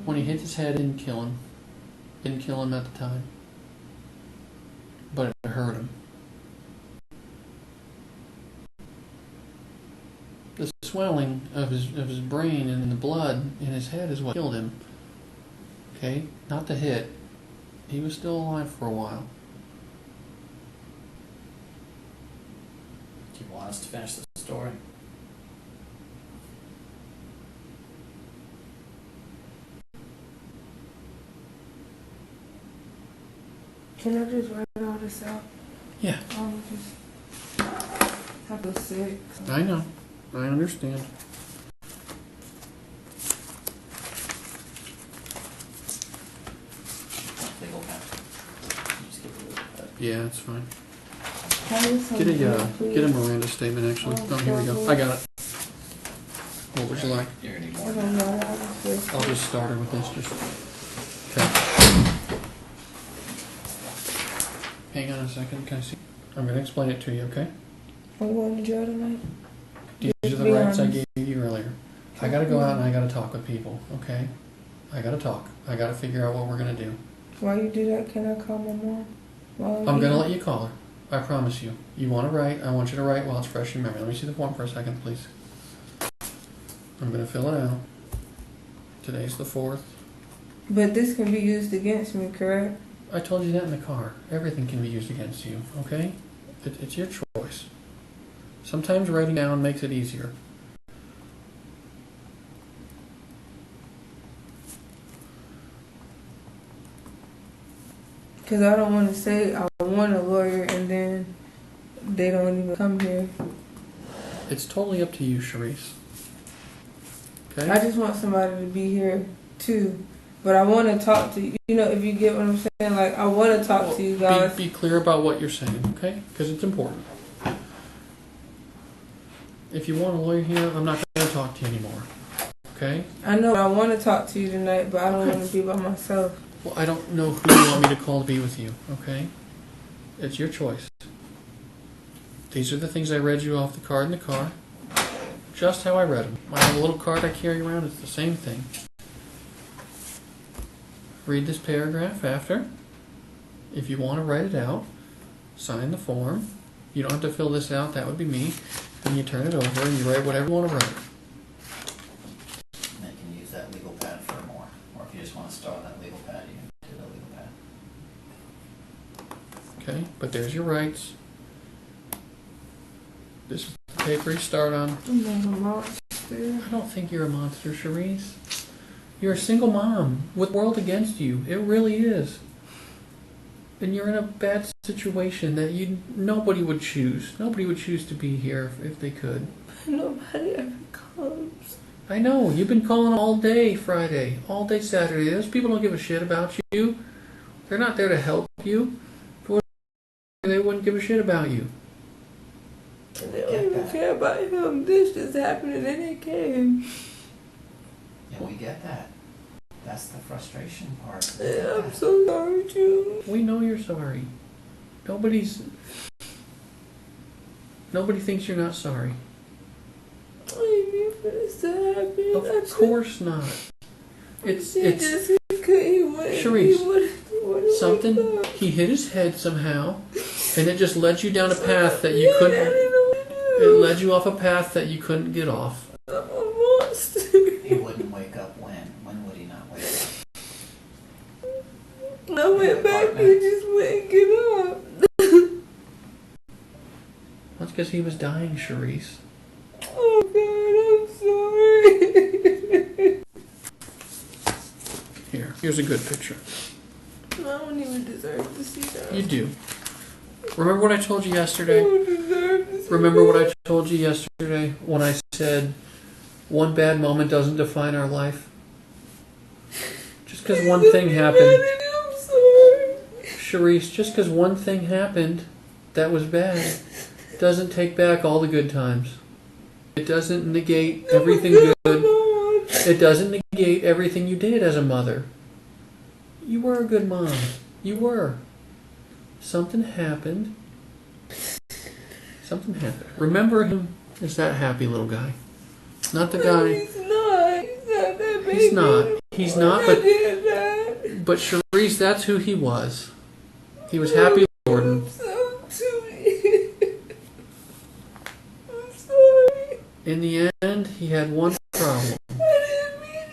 Speaker 1: when he hit his head, didn't kill him. Didn't kill him at the time. But it hurt him. The swelling of his brain and the blood in his head is what killed him. Okay? Not the hit. He was still alive for a while.
Speaker 10: Do you want us to finish the story?
Speaker 3: Can I just write all this out?
Speaker 1: Yeah.
Speaker 3: I'm just. I feel sick.
Speaker 1: I know. I understand.
Speaker 10: They go back. You just give it a little
Speaker 1: Yeah, it's fine.
Speaker 3: Please.
Speaker 1: Get a Miranda statement, actually. Oh, here we go. I got it. What would you like?
Speaker 10: You're gonna need
Speaker 3: I
Speaker 10: more
Speaker 3: don't
Speaker 10: than
Speaker 3: know.
Speaker 10: that.
Speaker 1: I'll just start her with this. Just okay. Hang on a second. Can I see? I'm going to explain it to you. Okay.
Speaker 3: I'm going to jail tonight.
Speaker 1: These are
Speaker 3: Just
Speaker 1: the
Speaker 3: be
Speaker 1: rights I
Speaker 3: honest.
Speaker 1: gave you earlier. I got to go out and I got to talk with people. Okay. I got to talk. I got to figure out what we're going to do.
Speaker 3: While you do that, can I call my mom?
Speaker 1: I'm going to let you call her. I promise you. You want to write? I want you to write while it's fresh in memory. Let me see the form for a second, please. I'm going to fill it out. Today's the 4th.
Speaker 3: But this can be used against me, correct?
Speaker 1: I told you that in the car. Everything can be used against you, okay? It's your choice. Sometimes writing down makes it easier.
Speaker 3: Because I don't want to say I want a lawyer and then they don't even come here.
Speaker 1: It's totally up to you, Charisse. Okay?
Speaker 3: I just want somebody to be here too. But I want to talk to you. You know, if you get what I'm saying, like, I want to talk to you guys.
Speaker 1: Be clear about what you're saying, okay? Because it's important. If you want a lawyer here, I'm not going to talk to you anymore. Okay?
Speaker 3: I know I want to talk to you tonight, but I don't want to be by myself.
Speaker 1: Well, I don't know who you want me to call to be with you, okay? It's your choice. These are the things I read you off the card in the car. Just how I read them. My little card I carry around is the same thing. Read this paragraph after. If you want to write it out, sign the form. You don't have to fill this out, that would be me. Then you turn it over and you write whatever you want to write.
Speaker 10: And then you can use that legal pad for more. Or if you just want to start on that legal pad, you can do the legal pad.
Speaker 1: Okay, but there's your rights. This is the paper you start on.
Speaker 3: I'm not a monster.
Speaker 1: I don't think you're a monster, Charisse. You're a single mom with the world against you. It really is. And you're in a bad situation that nobody would choose. Nobody would choose to be here if they could.
Speaker 3: Nobody ever comes.
Speaker 1: I know. You've been calling all day Friday, all day Saturday. Those people don't give a shit about you. They're not there to help you. If they wouldn't give a shit about you.
Speaker 3: They don't even care about him. This just happened and then they came.
Speaker 10: Yeah, we get that. That's the frustration part.
Speaker 3: I'm so sorry, Julie.
Speaker 1: We know you're sorry. Nobody thinks you're not sorry.
Speaker 3: I didn't mean for this to happen.
Speaker 1: Of course not. It's Charisse, something, he hit his head somehow, and it just led you down a path that you couldn't, it led you off a path that you couldn't get off.
Speaker 3: I'm a monster.
Speaker 10: He wouldn't wake up when? When would he not wake up?
Speaker 3: I went back and just wouldn't get up.
Speaker 1: That's because he was dying, Charisse.
Speaker 3: Oh God, I'm sorry.
Speaker 1: Here's a good picture.
Speaker 3: I don't even deserve to see that.
Speaker 1: You do. Remember what I told you yesterday?
Speaker 3: I don't deserve to see
Speaker 1: Remember what
Speaker 3: that.
Speaker 1: I told you yesterday when I said one bad moment doesn't define our life? Just because one thing happened,
Speaker 3: I'm sorry.
Speaker 1: Charisse, just because one thing happened that was bad doesn't take back all the good times. It doesn't negate everything good. It doesn't negate everything you did as a mother. You were a good mom. You were. Something happened. Something happened. Remember him as that happy little guy. Not the guy.
Speaker 3: He's not. He's not that baby.
Speaker 1: He's not. He's not,
Speaker 3: but
Speaker 1: but Charisse, that's who he was. He was happy, Jordan.
Speaker 3: I'm sorry.
Speaker 1: In the end, he had one problem.
Speaker 3: I didn't mean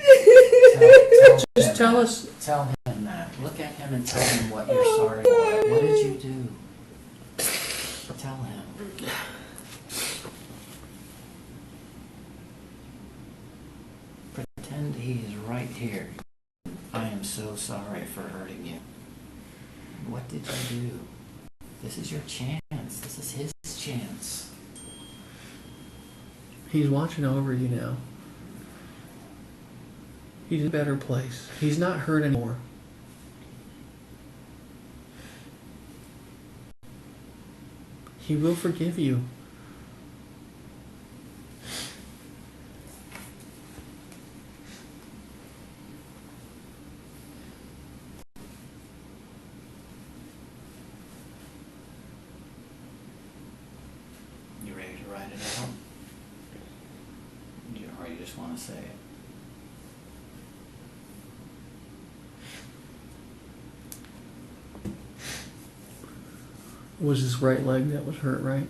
Speaker 3: it.
Speaker 1: Just tell us.
Speaker 10: Tell him that. Look at him and tell him what you're sorry for. What did you do? Tell him. Pretend he is right here. I am so sorry for hurting you. What did you do? This is your chance. This is his chance.
Speaker 1: He's watching over you now. He's in a better place. He's not hurt anymore. He will forgive you.
Speaker 10: You ready to write it out? Or you just want to say it?
Speaker 1: It was his right leg that was hurt, right?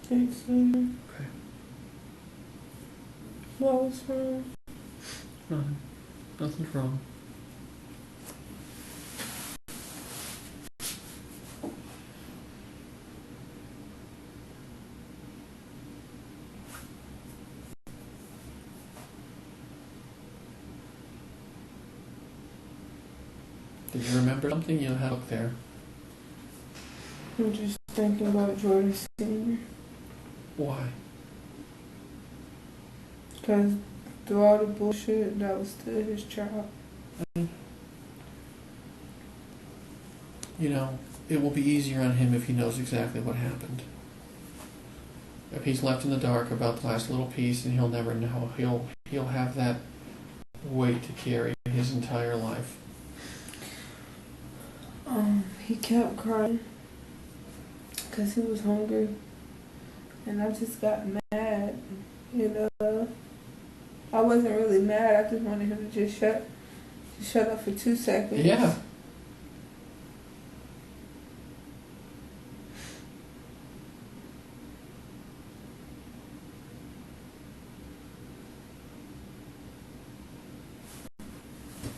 Speaker 3: Thanks,
Speaker 1: Okay.
Speaker 3: what was wrong?
Speaker 1: Nothing. Nothing's wrong. Did you remember something? You had up there.
Speaker 3: I'm just thinking about Jordan Sr.
Speaker 1: Why?
Speaker 3: Because through all the bullshit, that was still his child.
Speaker 1: You know, it will be easier on him if he knows exactly what happened. If he's left in the dark about the last little piece, and he'll never know. He'll have that weight to carry his entire life.
Speaker 3: He kept crying because he was hungry, and I just got mad. And I wasn't really mad. I just wanted him to just shut up for 2 seconds.
Speaker 1: Yeah.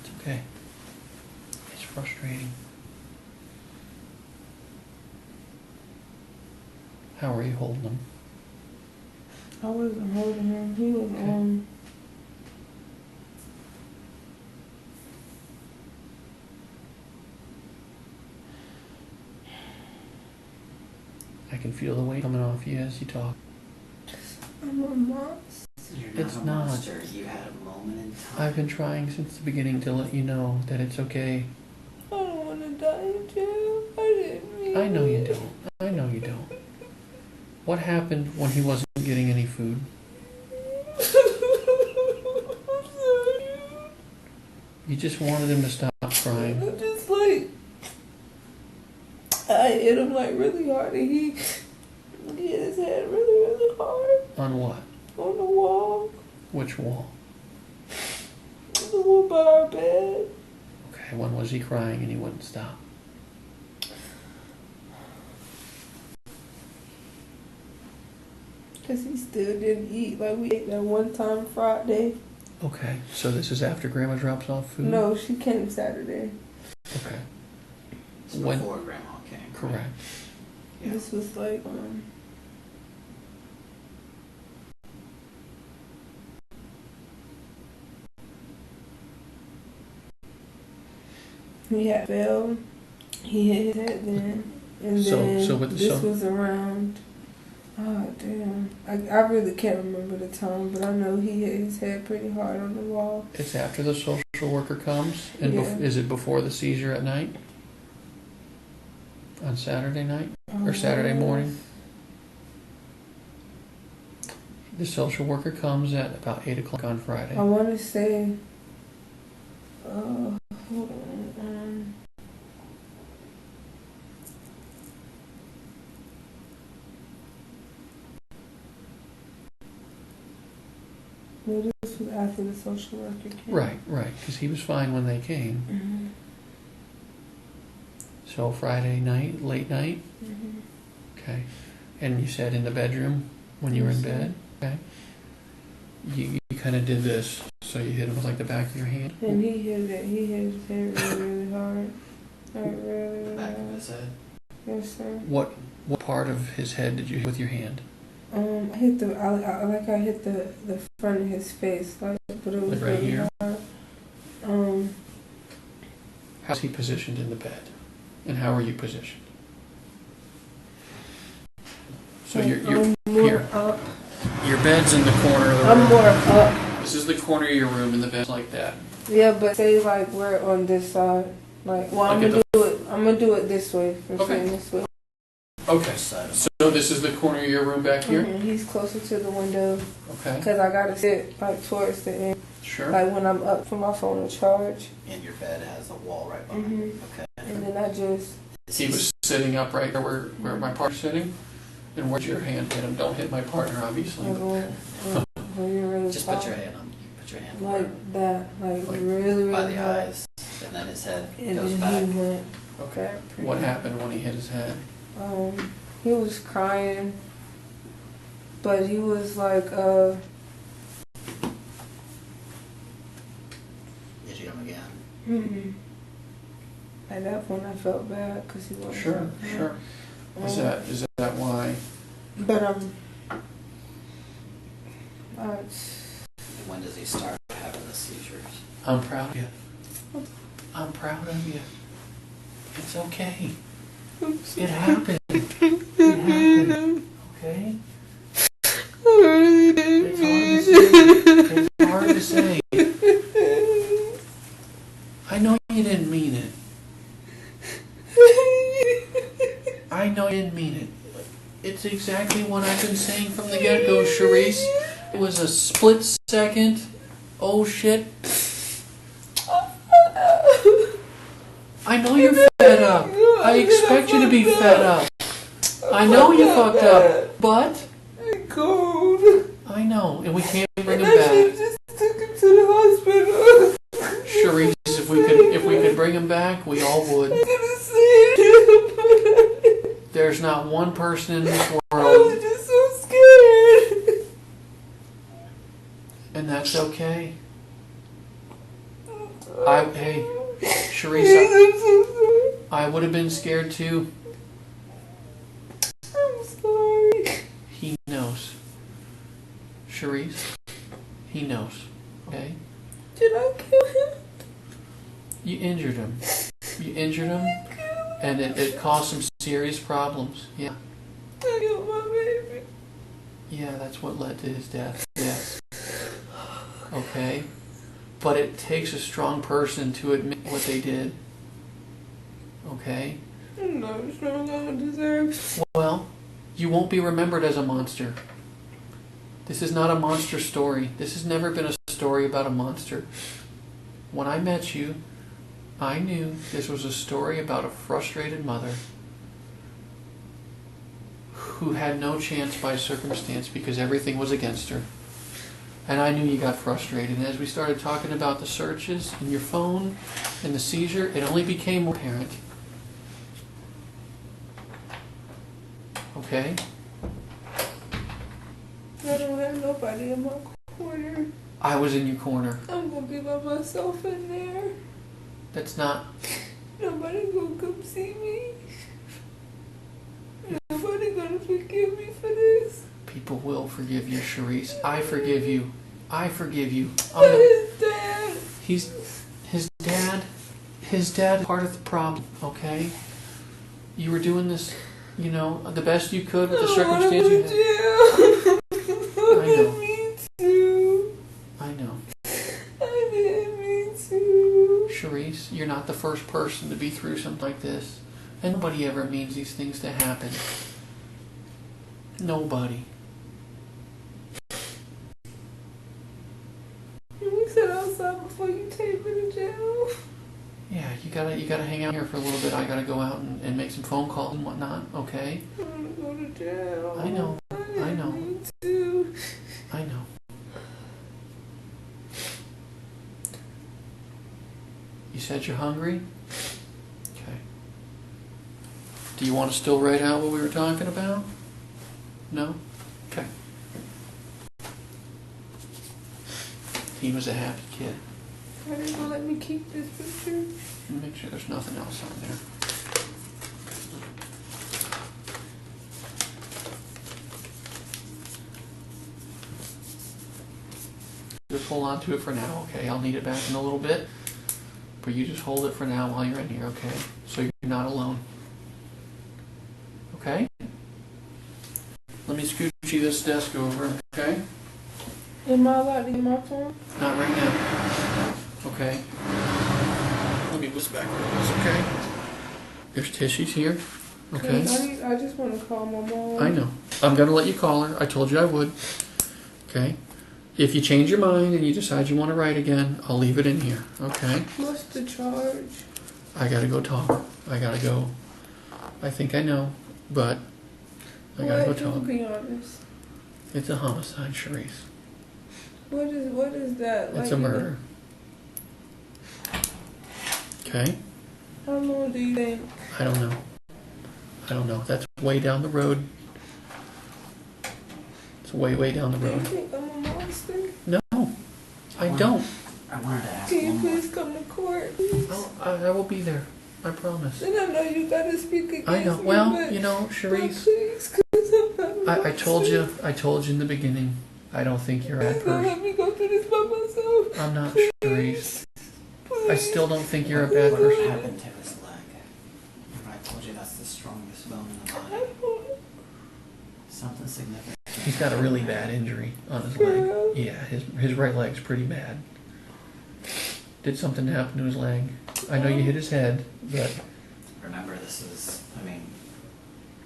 Speaker 1: It's okay. It's frustrating. How are you holding him?
Speaker 3: I wasn't holding him. He was
Speaker 1: Okay. I can feel the weight coming off you as you talk.
Speaker 3: I'm a monster.
Speaker 10: You're
Speaker 1: It's
Speaker 10: not a
Speaker 1: not.
Speaker 10: monster. You had a moment in time.
Speaker 1: I've been trying since the beginning to let you know that it's okay.
Speaker 3: I don't want to die in jail. I didn't mean
Speaker 1: I know you
Speaker 3: it.
Speaker 1: don't. I know you don't. What happened when he wasn't getting any food? You just wanted him to stop crying.
Speaker 3: I just like, I hit him like really hard, and he hit his head really, really hard
Speaker 1: On what?
Speaker 3: on the wall.
Speaker 1: Which wall?
Speaker 3: The one by our bed.
Speaker 1: Okay, when was he crying and he wouldn't stop?
Speaker 3: Because he still didn't eat. Like, we ate that one time Friday.
Speaker 1: Okay, so this is after Grandma drops off food?
Speaker 3: No, she came Saturday.
Speaker 1: Okay,
Speaker 10: It's
Speaker 1: when-
Speaker 10: before Grandma came.
Speaker 1: correct.
Speaker 10: Yeah.
Speaker 3: This was like, he had fell. He hit his head then. And
Speaker 1: So-
Speaker 3: then
Speaker 1: so with the
Speaker 3: this
Speaker 1: so-
Speaker 3: was around, oh damn. I really can't remember the time, but I know he hit his head pretty hard on the wall.
Speaker 1: It's after the social worker comes? And
Speaker 3: Yeah.
Speaker 1: is it before the seizure at night? On Saturday night? Or Saturday morning? The social worker comes at about 8 o'clock on Friday.
Speaker 3: I want to say, hold on. Well, this was after the social worker came.
Speaker 1: Right, because he was fine when they came.
Speaker 3: Mm-hmm.
Speaker 1: So Friday night, late night?
Speaker 3: Mm-hmm.
Speaker 1: Okay. And you said in the bedroom when you were in
Speaker 3: Yes, sir.
Speaker 1: bed? Okay. You kind of did this, so you hit him with like the back of your hand?
Speaker 3: And he hit his head really, really hard. Like really,
Speaker 10: The
Speaker 3: really
Speaker 10: back of
Speaker 3: hard.
Speaker 10: his head.
Speaker 3: Yes, sir.
Speaker 1: What part of his head did you hit with your hand?
Speaker 3: I hit I hit the front of his face, like, but it was
Speaker 1: Like right
Speaker 3: really
Speaker 1: here?
Speaker 3: hard.
Speaker 1: How's he positioned in the bed? And how are you positioned? So
Speaker 3: like,
Speaker 1: you're
Speaker 3: I'm more
Speaker 1: here.
Speaker 3: up.
Speaker 1: Your bed's in the corner of the
Speaker 3: I'm
Speaker 1: room.
Speaker 3: more up.
Speaker 1: This is the corner of your room, and the bed's like that.
Speaker 3: Yeah, but say like we're on this side. Like, well, I'm gonna do it this way.
Speaker 1: Okay.
Speaker 3: This way.
Speaker 1: Okay. So this is the corner of your room back here?
Speaker 3: He's closer to the window.
Speaker 1: Okay.
Speaker 3: Because I gotta sit like towards the end.
Speaker 1: Sure.
Speaker 3: Like when I'm up for my phone to charge.
Speaker 10: And your bed has a wall right behind you. Okay.
Speaker 3: And then I just...
Speaker 1: He was sitting up right there where my partner's sitting. And where's your hand hit him? Don't hit my partner, obviously.
Speaker 10: Just put your hand on. Put your hand
Speaker 3: like that, like really
Speaker 10: by the
Speaker 3: hard.
Speaker 10: eyes, and then his head
Speaker 3: And
Speaker 10: goes
Speaker 3: then
Speaker 10: back.
Speaker 3: he went.
Speaker 1: Okay. What happened when he hit his head?
Speaker 3: He was crying, but he was like,
Speaker 10: Did you hit him again?
Speaker 3: At that point, I felt bad because he wasn't.
Speaker 1: Sure. Is that why?
Speaker 3: But
Speaker 10: When does he start having the seizures?
Speaker 1: I'm proud of you. I'm proud of you. It's okay. It happened. It happened. Okay? It's hard to say. I know you didn't mean it. I know you didn't mean it. It's exactly what I've been saying from the get-go, Charisse. It was a split second. Oh shit. I know you're fed up. I expect you to be fed up. I know you fucked up, but
Speaker 3: I'm cold.
Speaker 1: I know, and we can't bring him back.
Speaker 3: Just took him to the hospital.
Speaker 1: Charisse, if we could bring him back, we all would. There's not one person in this world.
Speaker 3: I was just so scared.
Speaker 1: And that's okay. Hey, Charisse, I would have been scared too.
Speaker 3: I'm sorry.
Speaker 1: He knows. Charisse, he knows. Okay?
Speaker 3: Did I kill him?
Speaker 1: You injured him. And it caused some serious problems. Yeah.
Speaker 3: I killed my baby.
Speaker 1: Yeah, that's what led to his death. Yes. Okay? But it takes a strong person to admit what they did. Okay?
Speaker 3: I'm not strong I deserve.
Speaker 1: Well, you won't be remembered as a monster. This is not a monster story. This has never been a story about a monster. When I met you, I knew this was a story about a frustrated mother who had no chance by circumstance because everything was against her. And I knew you got frustrated. And as we started talking about the searches and your phone and the seizure, it only became more apparent. Okay?
Speaker 3: I don't have nobody in my corner.
Speaker 1: I was in your corner.
Speaker 3: I'm gonna be by myself in there.
Speaker 1: That's not...
Speaker 3: Nobody gonna come see me. Nobody gonna forgive me for this.
Speaker 1: People will forgive you, Charisse. I forgive you. I forgive you.
Speaker 3: But his dad.
Speaker 1: His dad is part of the problem, okay? You were doing this, the best you could with the circumstances you had. I know. I know.
Speaker 3: I didn't mean to.
Speaker 1: Charisse, you're not the first person to be through something like this. And nobody ever means these things to happen. Nobody.
Speaker 3: We sit outside before you take me to jail.
Speaker 1: Yeah, you gotta hang out here for a little bit. I gotta go out and make some phone calls and whatnot, okay?
Speaker 3: I wanna go to jail.
Speaker 1: I know.
Speaker 3: I know. Me too.
Speaker 1: I know. You said you're hungry? Okay. Do you want to still write out what we were talking about? No? Okay. He was a happy kid.
Speaker 3: Are you gonna let me keep this picture?
Speaker 1: Make sure there's nothing else on there. Just hold on to it for now, okay? I'll need it back in a little bit. But you just hold it for now while you're in here, okay? So you're not alone. Okay? Let me scooch you this desk over, okay?
Speaker 3: Am I allowed to get my phone?
Speaker 1: Not right now. Okay? Let me whisk back this, okay? There's tissues here. Okay?
Speaker 3: I just want to call my mom.
Speaker 1: I know. I'm going to let you call her. I told you I would. Okay? If you change your mind and you decide you want to write again, I'll leave it in here. Okay?
Speaker 3: What's the charge?
Speaker 1: I got to go talk. I got to go. I think I know, but I got to go talk.
Speaker 3: Be honest.
Speaker 1: It's a homicide, Charisse.
Speaker 3: What is that?
Speaker 1: It's a murder. Okay?
Speaker 3: How long do you think?
Speaker 1: I don't know. I don't know. That's way down the road. It's way down the
Speaker 3: Do you
Speaker 1: road.
Speaker 3: think I'm a monster?
Speaker 1: No, I don't.
Speaker 10: I wanted to ask
Speaker 3: Can you
Speaker 10: one more.
Speaker 3: please come to court? Please?
Speaker 1: I will be there. I promise.
Speaker 3: And I know you gotta speak against
Speaker 1: I know.
Speaker 3: me,
Speaker 1: Well,
Speaker 3: but,
Speaker 1: you know,
Speaker 3: but
Speaker 1: Charisse,
Speaker 3: please, 'cause I'm not a
Speaker 1: I told
Speaker 3: monster.
Speaker 1: you in the beginning, I don't think you're a bad
Speaker 3: Please don't
Speaker 1: person.
Speaker 3: let me go through this by myself.
Speaker 1: I'm not, Charisse.
Speaker 3: Please.
Speaker 1: I still don't think you're a bad
Speaker 10: What
Speaker 1: person.
Speaker 10: happened to his leg? Remember I told you that's the strongest bone in the body. Something significant.
Speaker 1: He's got a really bad injury on his leg. Yeah, his right leg's pretty bad. Did something happen to his leg? I know you hit his head, but
Speaker 10: Remember, this is, I mean,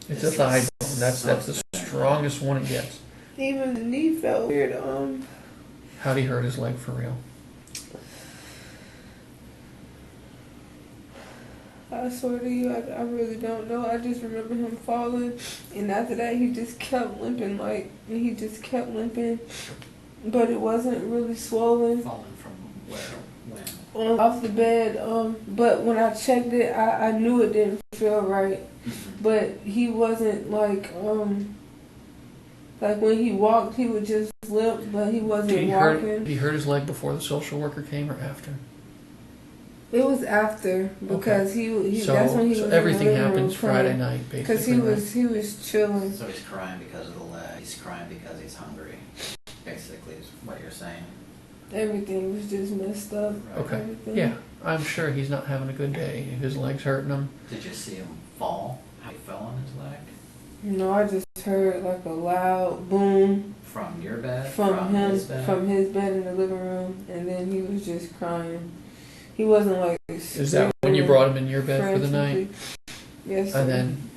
Speaker 1: it's a thigh bone. That's the strongest one it gets.
Speaker 3: Even the knee felt weird.
Speaker 1: How'd he hurt his leg for real?
Speaker 3: I swear to you, I really don't know. I just remember him falling, and after that, he just kept limping, but it wasn't really swollen.
Speaker 10: falling from where, when?
Speaker 3: Off the bed, but when I checked it, I knew it didn't feel right. But he wasn't like when he walked, he would just limp, but he wasn't
Speaker 1: Did
Speaker 3: walking.
Speaker 1: he hurt his leg before the social worker came or after?
Speaker 3: It was after because he that's when he was
Speaker 1: everything
Speaker 3: in the living room
Speaker 1: happens Friday
Speaker 3: crying.
Speaker 1: night, basically.
Speaker 3: Because he was chilling.
Speaker 10: So he's crying because of the leg. He's crying because he's hungry. Basically, is what you're saying.
Speaker 3: Everything was just messed up.
Speaker 1: Okay.
Speaker 3: Everything.
Speaker 1: Yeah, I'm sure he's not having a good day. If his leg's hurting him.
Speaker 10: Did you see him fall? How he fell on his leg?
Speaker 3: No, I just heard like a loud boom
Speaker 10: From your bed?
Speaker 3: from him,
Speaker 10: his bed?
Speaker 3: from his bed in the living room, and then he was just crying. He wasn't like.
Speaker 1: Is that when you brought him in your bed for the night?
Speaker 3: Yes.
Speaker 1: And then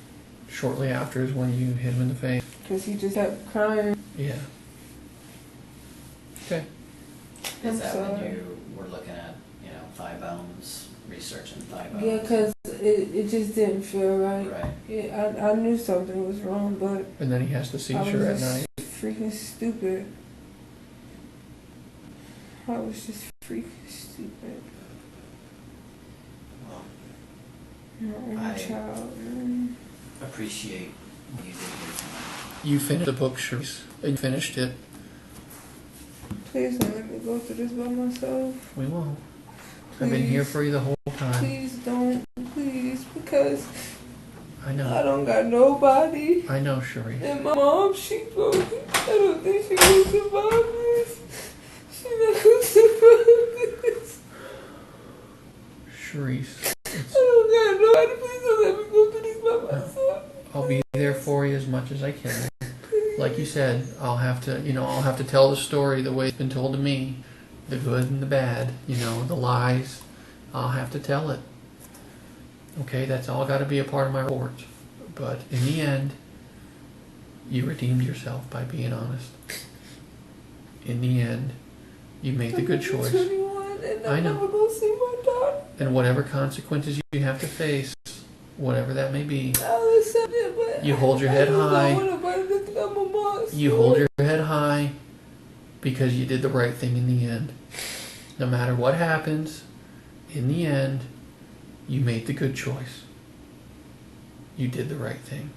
Speaker 1: shortly after is when you hit him in the face?
Speaker 3: Because he just kept crying.
Speaker 1: Yeah. Okay.
Speaker 3: I'm
Speaker 10: Is that when
Speaker 3: sorry.
Speaker 10: you were looking at, thigh bones, researching thigh bones?
Speaker 3: Yeah, because it just didn't feel right.
Speaker 10: Right.
Speaker 3: Yeah, I knew something was wrong, but
Speaker 1: And then he has the
Speaker 3: I
Speaker 1: seizure at
Speaker 3: was
Speaker 1: night.
Speaker 3: just freaking stupid. I was just freaking stupid.
Speaker 10: Well,
Speaker 3: My own
Speaker 10: I-
Speaker 3: child, man.
Speaker 10: appreciate what you did here tonight.
Speaker 1: You finished the book, Charisse. And you finished it.
Speaker 3: Please don't let me go through this by myself.
Speaker 1: We won't. I've been here for you the whole time.
Speaker 3: Please don't. Please, because
Speaker 1: I
Speaker 3: I
Speaker 1: know.
Speaker 3: don't got nobody.
Speaker 1: I know, Charisse.
Speaker 3: And my mom, she broke. I don't think she will survive this. She not gonna survive this.
Speaker 1: Charisse,
Speaker 3: I don't got nobody. Please don't let me go through this by myself.
Speaker 1: I'll be there for you as much as I can. Like you said, I'll have to tell the story the way it's been told to me. The good and the bad, the lies. I'll have to tell it. Okay, that's all got to be a part of my report. But in the end, you redeemed yourself by being honest. In the end, you made the good choice.
Speaker 3: 21 and
Speaker 1: I
Speaker 3: I'm
Speaker 1: know.
Speaker 3: never gonna see my daughter.
Speaker 1: And whatever consequences you have to face, whatever that may be,
Speaker 3: I'll accept it, but
Speaker 1: you hold your head
Speaker 3: I just
Speaker 1: high.
Speaker 3: don't want nobody to think I'm a monster.
Speaker 1: You hold your head high because you did the right thing in the end. No matter what happens, in the end, you made the good choice. You did the right thing.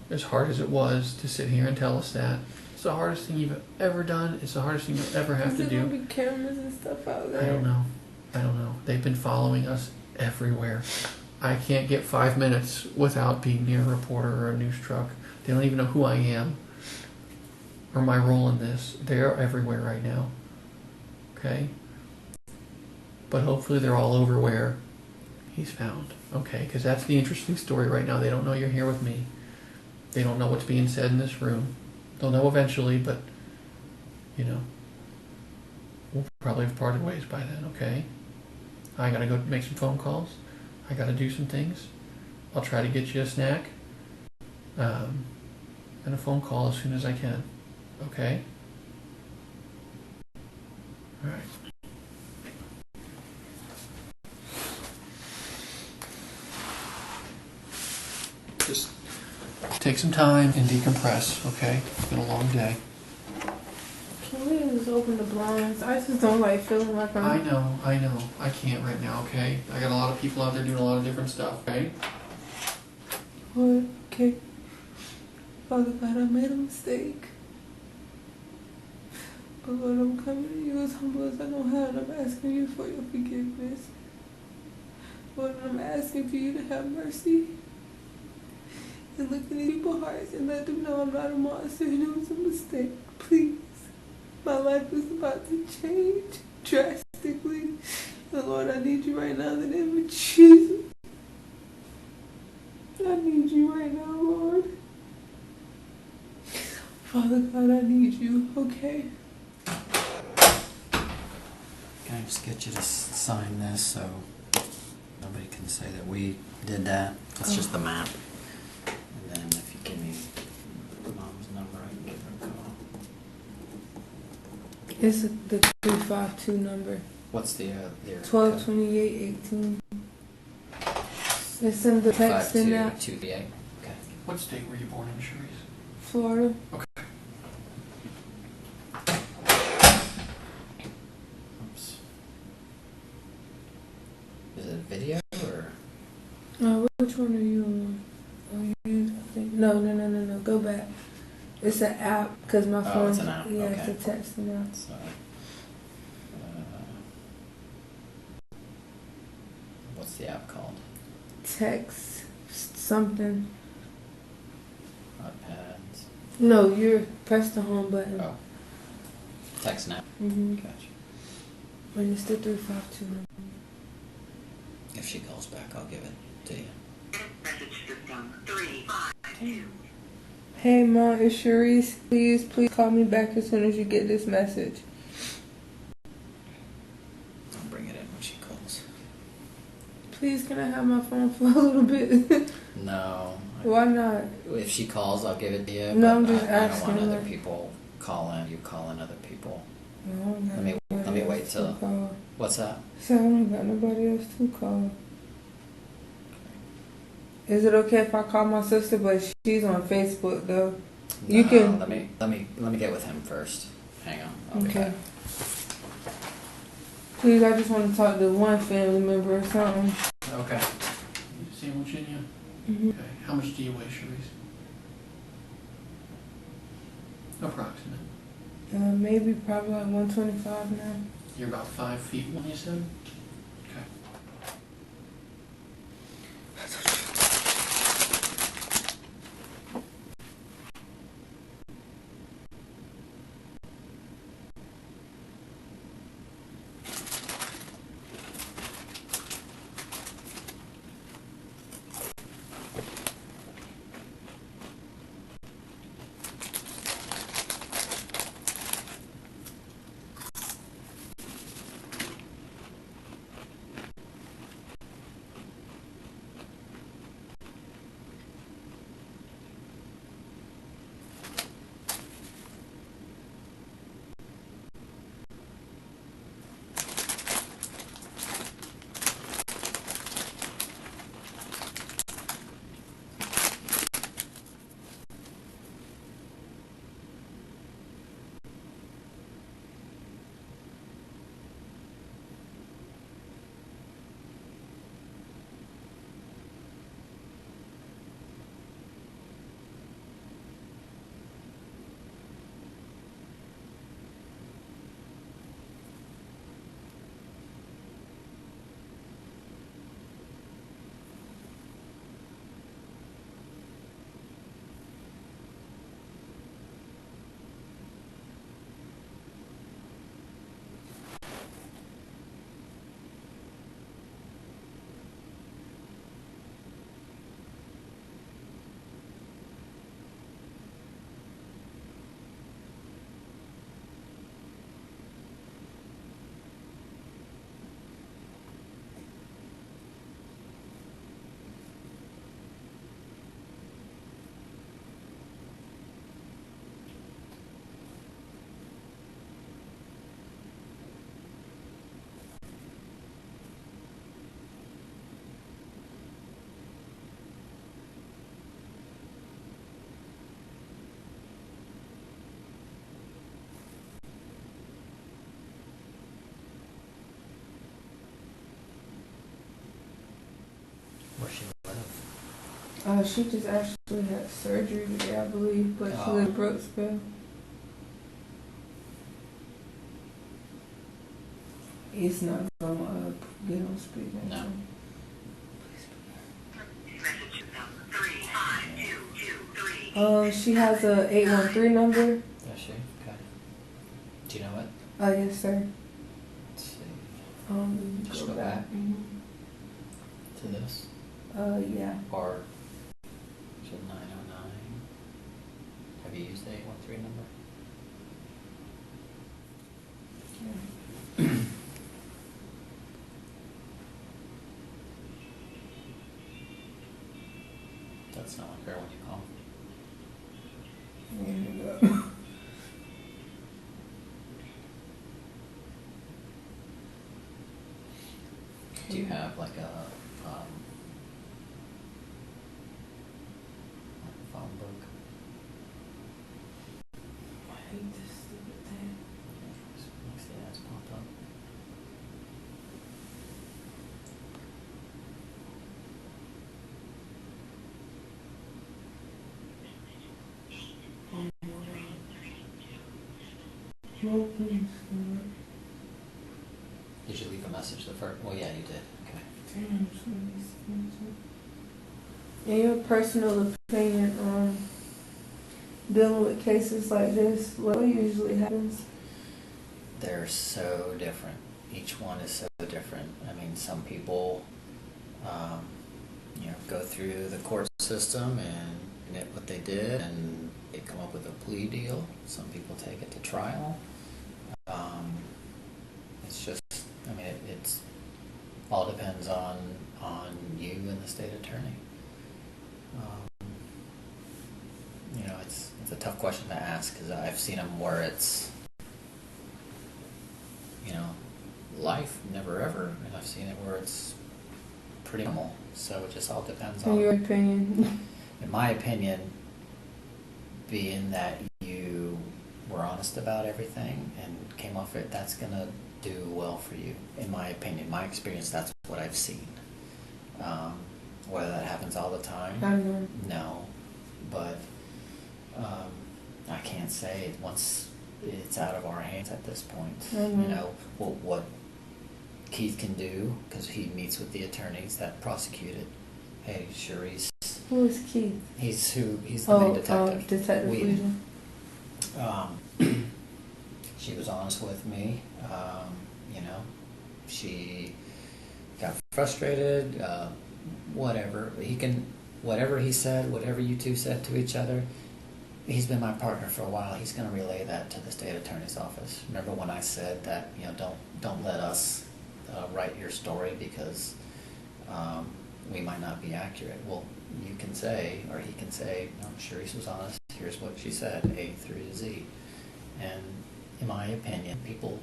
Speaker 1: As hard as it was to sit here and tell us that, it's the hardest thing you've ever done. It's the hardest thing you'll ever have to
Speaker 3: Is there gonna
Speaker 1: do.
Speaker 3: be cameras and stuff out there?
Speaker 1: I don't know. They've been following us everywhere. I can't get 5 minutes without being near a reporter or a news truck. They don't even know who I am or my role in this. They're everywhere right now. Okay? But hopefully they're all over where he's found. Okay? Because that's the interesting story right now. They don't know you're here with me. They don't know what's being said in this room. They'll know eventually, but, we'll Probably have parted ways by then, okay? I gotta go make some phone calls. I gotta do some things. I'll try to get you a snack. And a phone call as soon as I can. Okay? Alright. Just take some time and decompress, okay? It's been a long day.
Speaker 3: Can we just open the blinds? I just don't like feeling like I'm...
Speaker 1: I know. I can't right now, okay? I got a lot of people out there doing a lot of different stuff, okay?
Speaker 3: What? Okay. Father God, I made a mistake. But Lord, I'm coming to you as humble as I know how, and I'm asking you for your forgiveness. Lord, I'm asking for you to have mercy and look in these people's hearts and let them know I'm not a monster and it was a mistake. Please. My life is about to change drastically. And Lord, I need you right now in the name of Jesus. I need you right now, Lord. Father God, I need you, okay?
Speaker 10: Can I just get you to sign this so nobody can say that we did that? It's just the map. And then if you give me Mom's number, I can give her a call.
Speaker 3: It's the 352 number.
Speaker 10: What's the
Speaker 3: 122818. It's in the text in that.
Speaker 10: 5228. Okay.
Speaker 1: What state were you born in, Charisse?
Speaker 3: Florida.
Speaker 1: Okay.
Speaker 10: Oops. Is it a video or?
Speaker 3: Which one are you on? Are you? No. Go back. It's an app because my phone.
Speaker 10: It's an app.
Speaker 3: Yeah,
Speaker 10: Okay.
Speaker 3: it's a texting app.
Speaker 10: So, what's the app called?
Speaker 3: Text something.
Speaker 10: iPads.
Speaker 3: No, you press the home button.
Speaker 10: Oh. Text now. Gotcha.
Speaker 3: And it's the 352 number.
Speaker 10: If she calls back, I'll give it to you.
Speaker 7: Message system 352.
Speaker 3: Hey, Mom, it's Charisse. Please call me back as soon as you get this message.
Speaker 10: I'll bring it in when she calls.
Speaker 3: Please, can I have my phone for a little bit?
Speaker 10: No.
Speaker 3: Why not?
Speaker 10: If she calls, I'll give it to you.
Speaker 3: No, I'm
Speaker 10: but
Speaker 3: just
Speaker 10: I don't
Speaker 3: asking,
Speaker 10: want other
Speaker 3: like-
Speaker 10: people calling. You calling other people.
Speaker 3: No, I don't got
Speaker 10: Let me wait
Speaker 3: else
Speaker 10: till.
Speaker 3: to call.
Speaker 10: What's that?
Speaker 3: So I don't got nobody else to call. Is it okay if I call my sister? But she's on Facebook though. You
Speaker 10: No,
Speaker 3: can.
Speaker 10: Let me get with him first. Hang on. I'll be
Speaker 3: Okay.
Speaker 10: back.
Speaker 3: Please, I just want to talk to one family member or something.
Speaker 1: Okay. Sandwich in you?
Speaker 3: Mm-hmm.
Speaker 1: Okay. How much do you weigh, Charisse? Approximate.
Speaker 3: Maybe probably like 125 now.
Speaker 1: You're about 5 feet 1, you said? Okay.
Speaker 3: She just actually had surgery today, I believe, but she lives in Brooksville. It's not gonna get on speaker.
Speaker 10: No.
Speaker 3: She has a 813 number.
Speaker 10: Does she? Okay. Do you know it?
Speaker 3: Yes, sir.
Speaker 10: Let's see.
Speaker 3: Just
Speaker 10: go back. To this?
Speaker 3: Yeah.
Speaker 10: Or is it 909? Have you used the 813 number? That's not like her when you call.
Speaker 3: There you go.
Speaker 10: Do you have like a phone book?
Speaker 3: I hate this stupid thing.
Speaker 10: Next thing that's popped up.
Speaker 3: No, please.
Speaker 10: Did you leave a message the first? Well, yeah, you did. Okay.
Speaker 3: Damn, in your personal opinion on dealing with cases like this, what usually happens?
Speaker 10: They're so different. Each one is so different. I mean, some people, go through the court system and admit what they did, and they come up with a plea deal. Some people take it to trial. It's just, I mean, it's all depends on you and the state attorney. It's a tough question to ask, because I've seen them where it's, life, never ever, and I've seen it where it's pretty normal. So it just all depends on.
Speaker 3: In your opinion?
Speaker 10: In my opinion, being that you were honest about everything and came off it, that's gonna do well for you. In my opinion, my experience, that's what I've seen. Whether that happens all the time,
Speaker 3: I don't know.
Speaker 10: no, but I can't say once it's out of our hands at this point. What Keith can do, because he meets with the attorneys that prosecuted. Hey, Charisse.
Speaker 3: Who is Keith?
Speaker 10: He's the main detective.
Speaker 3: Detective Legion.
Speaker 10: She was honest with me. She got frustrated. Whatever he said, whatever you two said to each other. He's been my partner for a while. He's going to relay that to the state attorney's office. Remember when I said that don't let us write your story because we might not be accurate. Well, you can say, or he can say, no, Charisse was honest. Here's what she said, A through to Z. And in my opinion, people,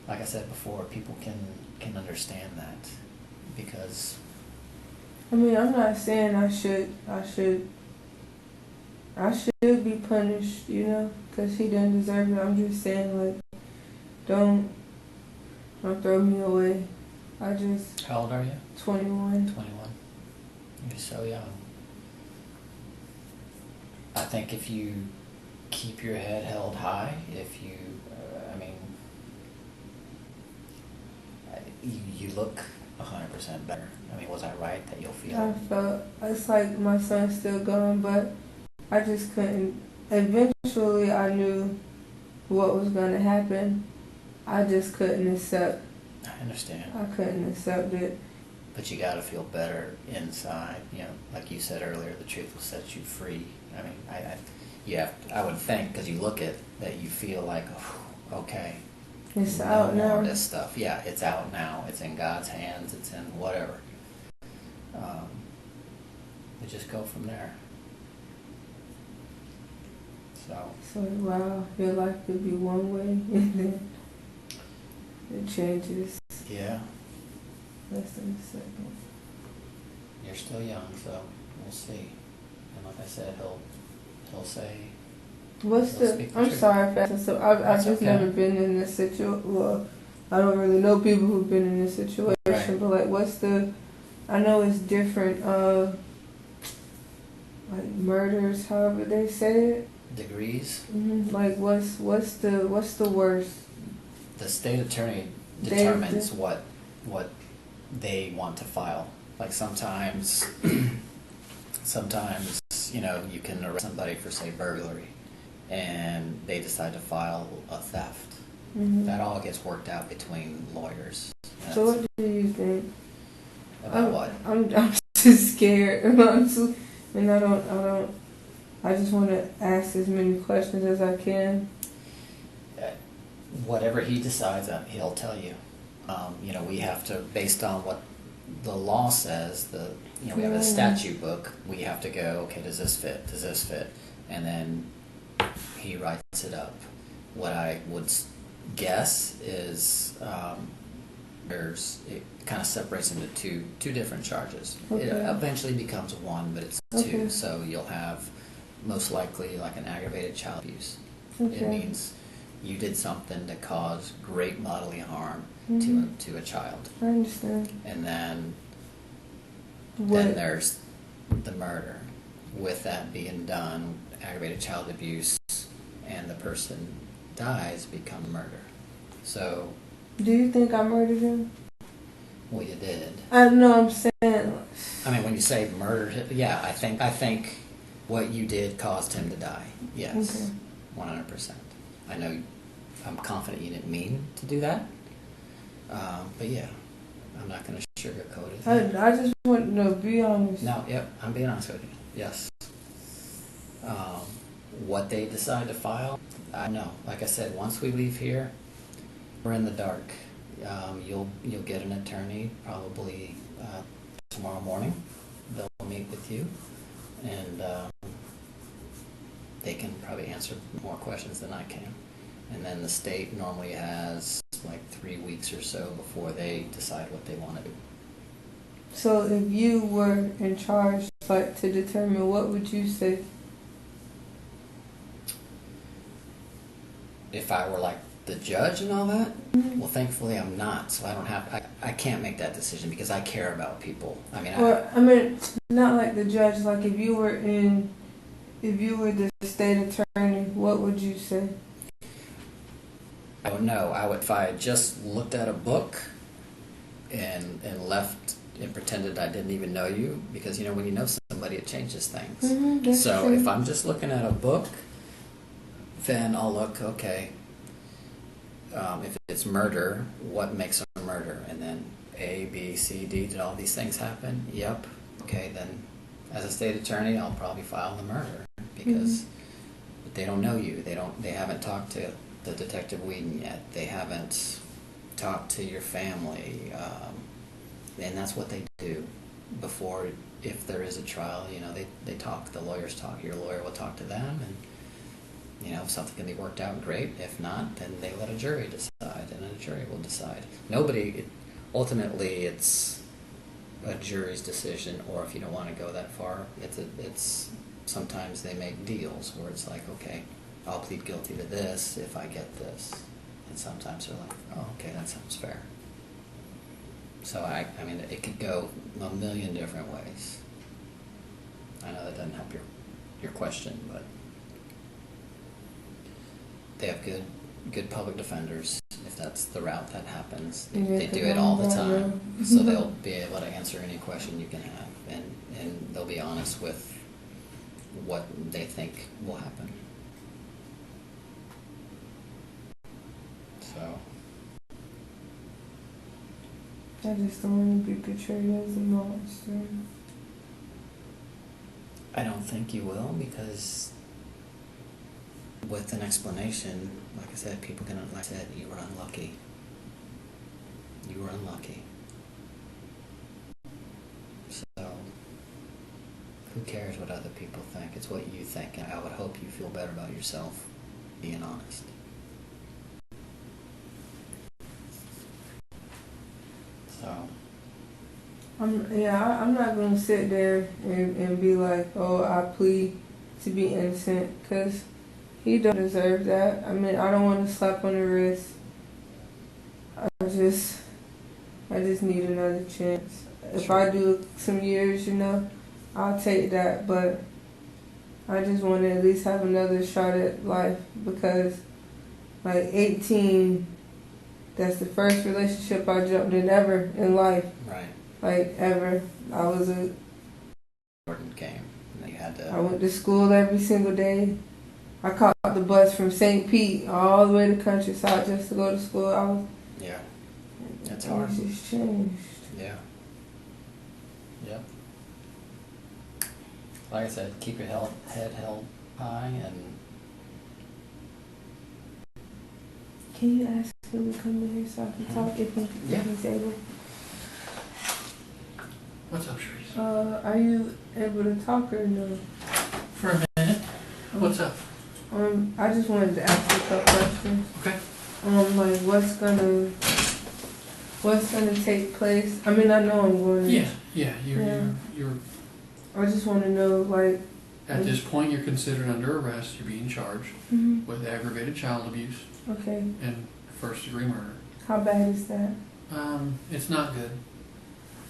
Speaker 10: like I said before, people can understand that, because.
Speaker 3: I mean, I'm not saying I should be punished, because he didn't deserve it. I'm just saying, like, don't throw me away.
Speaker 10: How old are you?
Speaker 3: 21.
Speaker 10: 21. You're so young. I think if you keep your head held high, if you, you look 100% better. I mean, was I right that you'll feel?
Speaker 3: I felt, it's like my son's still gone, but I just couldn't. Eventually, I knew what was going to happen. I just couldn't accept.
Speaker 10: I understand.
Speaker 3: I couldn't accept it.
Speaker 10: But you got to feel better inside. Like you said earlier, the truth will set you free. I mean, I would think, because you look at that, you feel like, oh, okay.
Speaker 3: It's
Speaker 10: no
Speaker 3: out
Speaker 10: more
Speaker 3: now.
Speaker 10: Of this stuff. Yeah, it's out now. It's in God's hands. It's in whatever. We just go from there.
Speaker 3: So wow, your life could be one way and then it changes.
Speaker 10: Yeah.
Speaker 3: Less than a second.
Speaker 10: You're still young, so we'll see. And like I said, he'll say.
Speaker 3: I'm sorry, Pastor. So I've just never been in this situation. Well, I don't really know people who've been in this situation.
Speaker 10: Right.
Speaker 3: But like, what's the I know it's different, like murders, however they say it.
Speaker 10: Degrees.
Speaker 3: Like what's the worst?
Speaker 10: The state attorney determines what they want to file. Like sometimes, you know, you can arrest somebody for, say, burglary, and they decide to file a theft. That all gets worked out between lawyers.
Speaker 3: So what do you think?
Speaker 10: About what?
Speaker 3: I'm just scared. And I just want to ask as many questions as I can.
Speaker 10: Whatever he decides, he'll tell you. You know, we have to, based on what the law says, we have a statute book, we have to go, okay, does this fit? Does this fit? And then he writes it up. What I would guess is it kind of separates into two different charges.
Speaker 3: Okay.
Speaker 10: It eventually becomes one, but it's two.
Speaker 3: Okay.
Speaker 10: So you'll have most likely like an aggravated child abuse.
Speaker 3: Okay.
Speaker 10: It means you did something to cause great bodily harm to a child.
Speaker 3: I understand.
Speaker 10: And then
Speaker 3: What?
Speaker 10: there's the murder. With that being done, aggravated child abuse, and the person dies, become murder. So,
Speaker 3: Do you think I murdered him?
Speaker 10: well, you did.
Speaker 3: I know. I'm saying.
Speaker 10: I mean, when you say murdered, yeah, I think what you did caused him to die. Yes,
Speaker 3: Okay.
Speaker 10: 100%. I know. I'm confident you didn't mean to do that. But yeah, I'm not going to sugarcoat it.
Speaker 3: I just want to be honest.
Speaker 10: No, yep, I'm being honest with you. Yes. What they decide to file, I don't know. Like I said, once we leave here, we're in the dark. You'll get an attorney probably tomorrow morning. They'll meet with you, and they can probably answer more questions than I can. And then the state normally has like 3 weeks or so before they decide what they want to do.
Speaker 3: So if you were in charge, like, to determine, what would you say?
Speaker 10: If I were like the judge and all that, well, thankfully I'm not, so I don't have. I can't make that decision because I care about people. I mean,
Speaker 3: I mean, not like the judge. Like if you were the state attorney, what would you say?
Speaker 10: I don't know. If I just looked at a book and left and pretended I didn't even know you, because when you know somebody, it changes things.
Speaker 3: That's
Speaker 10: So
Speaker 3: true.
Speaker 10: if I'm just looking at a book, then I'll look, okay, if it's murder, what makes a murder? And then A, B, C, D, did all these things happen? Yep. Okay, then as a state attorney, I'll probably file the murder because they don't know you. They haven't talked to the Detective Whedon yet. They haven't talked to your family. And that's what they do before, if there is a trial, they talk, the lawyers talk, your lawyer will talk to them, and if something can be worked out, great. If not, then they let a jury decide, and a jury will decide. Ultimately, it's a jury's decision, or if you don't want to go that far, it's sometimes they make deals where it's like, okay, I'll plead guilty to this if I get this. And sometimes they're like, oh, okay, that sounds fair. So, I mean, it could go a million different ways. I know that doesn't help your question, but they have good public defenders, if that's the route that happens. They do it all the time, so they'll be able to answer any question you can have, and they'll be honest with what they think will happen. So
Speaker 3: I just don't want to be portrayed as a monster.
Speaker 10: I don't think you will, because with an explanation, like I said, people can, like I said, you were unlucky. You were unlucky. So, who cares what other people think? It's what you think, and I would hope you feel better about yourself being honest. So,
Speaker 3: I'm not going to sit there and be like, oh, I plead to be innocent, because he don't deserve that. I mean, I don't want to slap on the wrist. I just need another chance. if
Speaker 2: Sure.
Speaker 3: I do some years, I'll take that. But I just want to at least have another shot at life because, like 18, that's the first relationship I jumped in ever in life.
Speaker 10: Right.
Speaker 3: Like ever.
Speaker 10: Jordan came, and then you had
Speaker 3: I
Speaker 10: to.
Speaker 3: went to school every single day. I caught the bus from St. Pete all the way to Countryside just to go to school.
Speaker 10: Yeah. It's
Speaker 3: It
Speaker 10: hard.
Speaker 3: was just changed.
Speaker 10: Yeah. Yep. Like I said, keep your head held high, and
Speaker 3: Can you ask him to come in here so I can talk if he's able?
Speaker 1: What's up, Charisse?
Speaker 3: Are you able to talk or no?
Speaker 1: For a minute. What's up?
Speaker 3: I just wanted to ask you a couple questions.
Speaker 1: Okay.
Speaker 3: Like what's gonna take place? I mean, I know I'm going.
Speaker 1: Yeah. You're.
Speaker 3: I just want to know, like.
Speaker 1: At this point, you're considered under arrest. You're being charged with aggravated child abuse
Speaker 3: Okay.
Speaker 1: and first-degree murder.
Speaker 3: How bad is that?
Speaker 1: It's not good.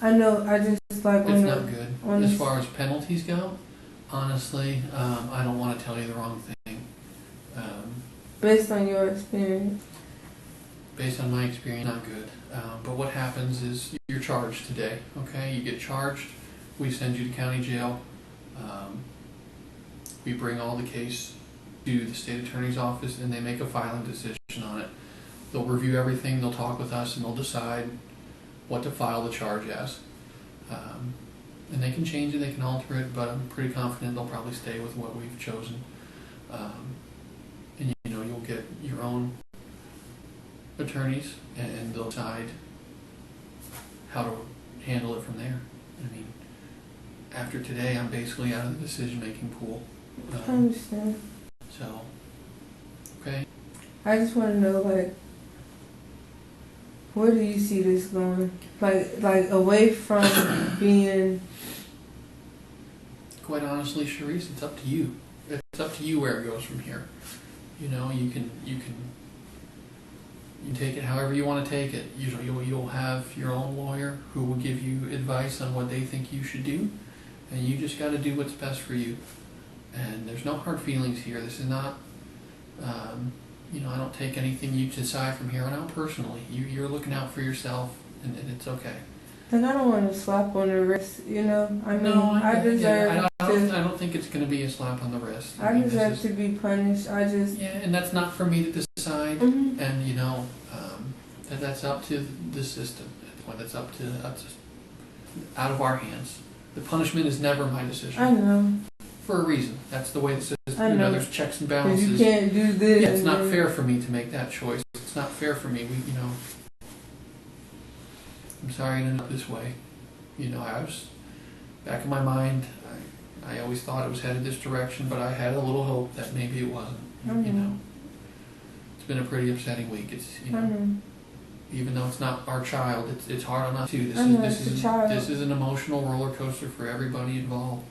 Speaker 3: I know. I just like.
Speaker 1: It's not good. As far as penalties go, honestly, I don't want to tell you the wrong thing.
Speaker 3: Based on your experience.
Speaker 1: Based on my experience, not good. But what happens is you're charged today, okay? You get charged. We send you to county jail. We bring all the case to the state attorney's office, and they make a filing decision on it. They'll review everything. They'll talk with us, and they'll decide what to file the charge as. And they can change it. They can alter it, but I'm pretty confident they'll probably stay with what we've chosen. And you'll get your own attorneys, and they'll decide how to handle it from there. I mean, after today, I'm basically out of the decision-making pool.
Speaker 3: I understand.
Speaker 1: So, okay.
Speaker 3: I just want to know, like, where do you see this going? Like away from being.
Speaker 1: Quite honestly, Charisse, it's up to you. It's up to you where it goes from here. You can take it however you want to take it. You'll have your own lawyer who will give you advice on what they think you should do, and you just got to do what's best for you. And there's no hard feelings here. This is not, I don't take anything you decide from here on out personally. You're looking out for yourself, and it's okay.
Speaker 3: Like, I don't want to slap on the wrist, I mean, I
Speaker 1: don't think it's going to be a slap on the wrist.
Speaker 3: I
Speaker 1: mean,
Speaker 3: deserve to be punished.
Speaker 1: Yeah, and that's not for me to decide.
Speaker 3: Mm-hmm.
Speaker 1: And that's up to the system. That's up to out of our hands. The punishment is never my decision.
Speaker 3: I know.
Speaker 1: For a reason. That's the way the system.
Speaker 3: I know.
Speaker 1: There's checks and balances.
Speaker 3: You can't do this.
Speaker 1: Yeah, it's not fair for me to make that choice. It's not fair for me. I'm sorry it ended up this way. I was back in my mind. I always thought it was headed this direction, but I had a little hope that maybe it wasn't. It's been a pretty upsetting week. It's even though it's not our child, it's hard on us too. This is an emotional roller coaster for everybody involved.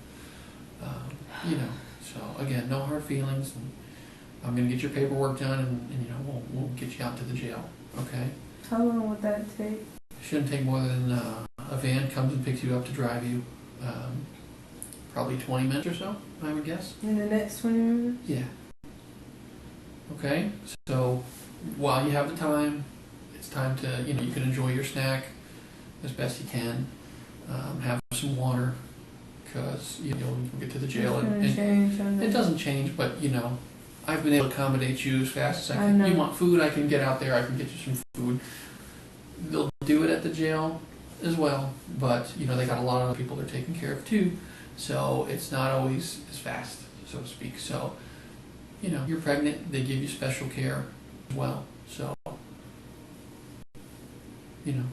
Speaker 1: So again, no hard feelings. And I'm gonna get your paperwork done, and we'll get you out to the jail. Okay.
Speaker 3: How long would that take?
Speaker 1: Shouldn't take more than a van comes and picks you up to drive you. Probably 20 minutes or so, I would guess.
Speaker 3: In the next 20 minutes?
Speaker 1: Yeah. Okay, so while you have the time, it's time to, you can enjoy your snack as best you can. Have some water, because, you'll get to the jail. It doesn't change, but, I've been able to accommodate you as fast as I can. You want food, I can get out there, I can get you some food. They'll do it at the jail as well, but they got a lot of other people they're taking care of too, so it's not always as fast, so to speak. So you're pregnant, they give you special care as well. So the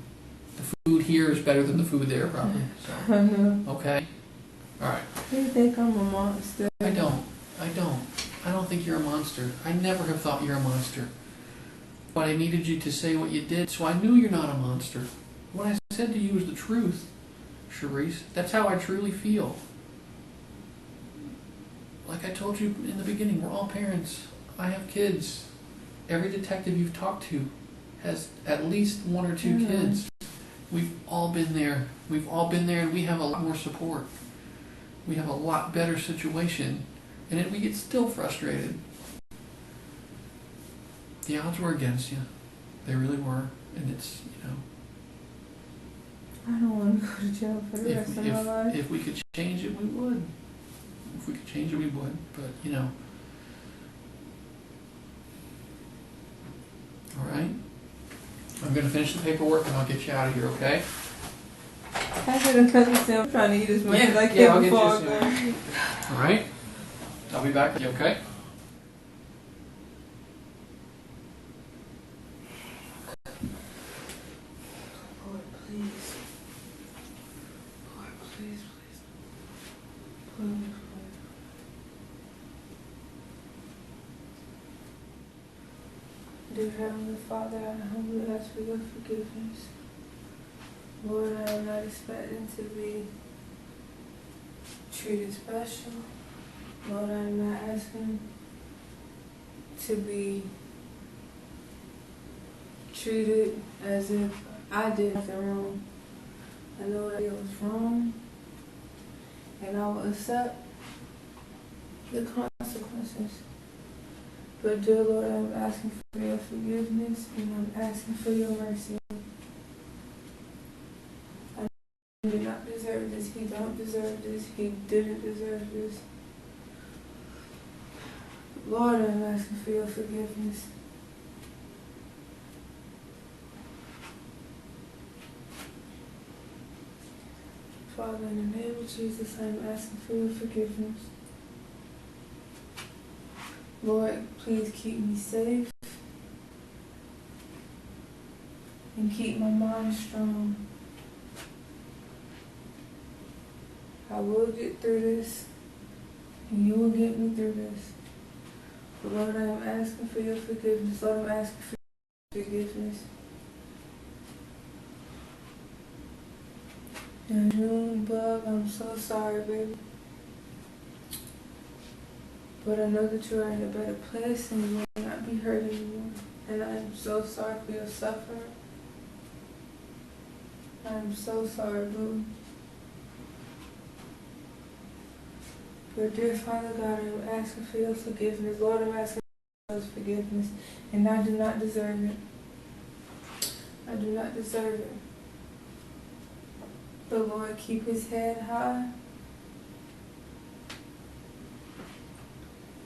Speaker 1: food here is better than the food there probably. So
Speaker 3: I know.
Speaker 1: okay, all right.
Speaker 3: You think I'm a monster?
Speaker 1: I don't think you're a monster. I never have thought you're a monster. But I needed you to say what you did, so I knew you're not a monster. What I said to you is the truth, Charisse. That's how I truly feel. Like I told you in the beginning, we're all parents. I have kids. Every detective you've talked to has at least one or two kids. We've all been there. We've all been there, and we have a lot more support. We have a lot better situation, and then we get still frustrated. The odds were against you. They really were, and it's, you know.
Speaker 3: I don't want to go to jail for the rest of my life.
Speaker 1: If we could change it, we would. If we could change it, we would. But, you know. All right. I'm going to finish the paperwork and I'll get you out of here, okay?
Speaker 3: I didn't understand. I'm trying to eat as much as I can
Speaker 1: I'll get
Speaker 3: before
Speaker 1: you
Speaker 3: I
Speaker 1: soon.
Speaker 3: go.
Speaker 1: All right. I'll be back. You okay?
Speaker 3: Lord, please. Lord, please, please. Please, please. Dear Heavenly Father, I humbly ask for your forgiveness. Lord, I am not expecting to be treated special. Lord, I am not asking to be treated as if I did nothing wrong. I know that it was wrong, and I will accept the consequences. But dear Lord, I'm asking for your forgiveness, and I'm asking for your mercy. I do not deserve this. He don't deserve this. He didn't deserve this. Lord, I'm asking for your forgiveness. Father, in the name of Jesus, I'm asking for your forgiveness. Lord, please keep me safe and keep my mind strong. I will get through this, and you will get me through this. But Lord, I am asking for your forgiveness. Lord, I'm asking for your forgiveness. And Junebug, I'm so sorry, baby. But I know that you are in a better place and you will not be hurt anymore. And I am so sorry for your suffering. I am so sorry, boo. But dear Father God, I am asking for your forgiveness. Lord, I'm asking for your forgiveness. And I do not deserve it. I do not deserve it. But Lord, keep his head high.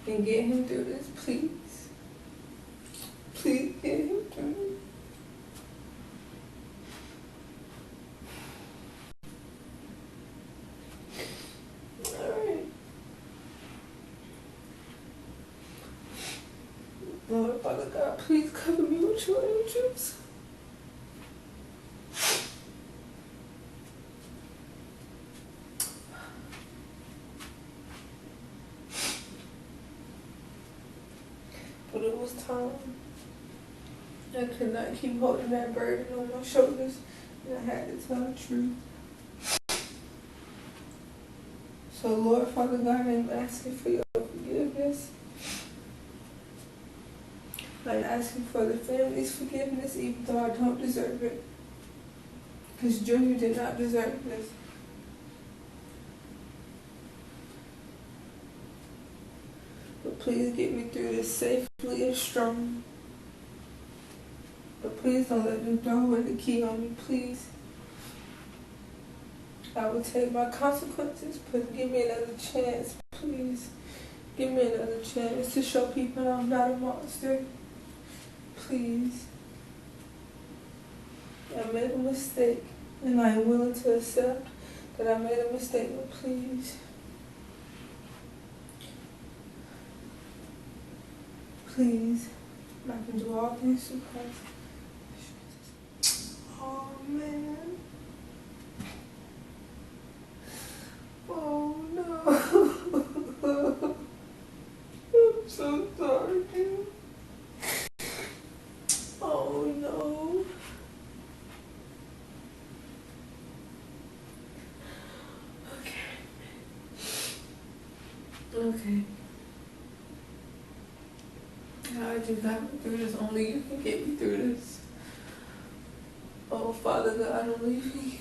Speaker 3: And get him through this, please. Please get him through this. Alright. Lord, Father God, please cover me with your angels. But it was time. I could not keep holding that burden on my shoulders, and I had to tell the truth. So Lord, Father God, I'm asking for your forgiveness. I'm asking for the family's forgiveness, even though I don't deserve it. Because Junior did not deserve this. But please get me through this safely and strong. But please don't let them throw away the key on me, please. I will take my consequences, but give me another chance, please. Give me another chance to show people I'm not a monster. Please. I made a mistake, and I am willing to accept that I made a mistake, but please. Please. I can do all things through Christ. Oh, man. Oh, no. I'm so sorry, dude. Oh, no. Okay. God, you got me through this. Only you can get me through this. Oh, Father God, don't leave me.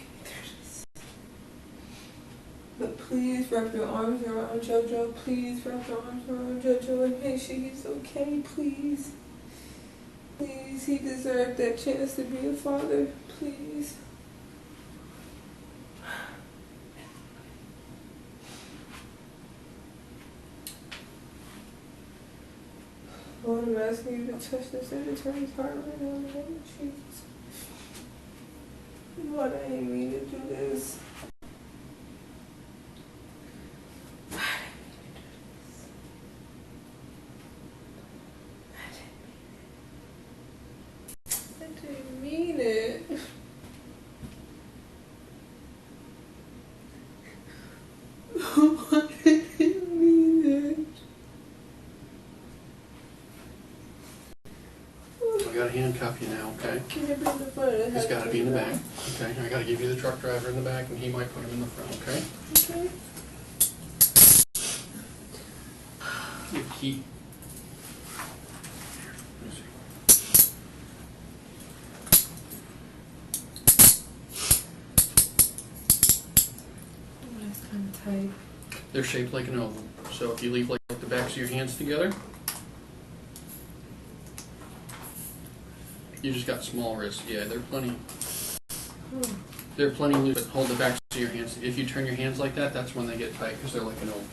Speaker 3: But please wrap your arms around JoJo. Please wrap your arms around JoJo and make sure he's okay. Please. Please, he deserved that chance to be a father. Please. Lord, I'm asking you to touch this attorney's heart right now in the name of Jesus. Lord, I ain't mean to do this. I didn't mean it. I didn't mean it.
Speaker 1: I gotta handcuff you now, okay?
Speaker 3: Can it be in the front?
Speaker 1: He's gotta be in the back. Okay, I gotta give you the truck driver in the back, and he might put him in the front, okay?
Speaker 3: Okay.
Speaker 1: Your key.
Speaker 3: That's kind of tight.
Speaker 1: They're shaped like an oval. So if you leave like the backs of your hands together, you just got small wrists. Yeah, they're plenty. They're plenty loose, but hold the backs of your hands. If you turn your hands like that, that's when they get tight because they're like an oval.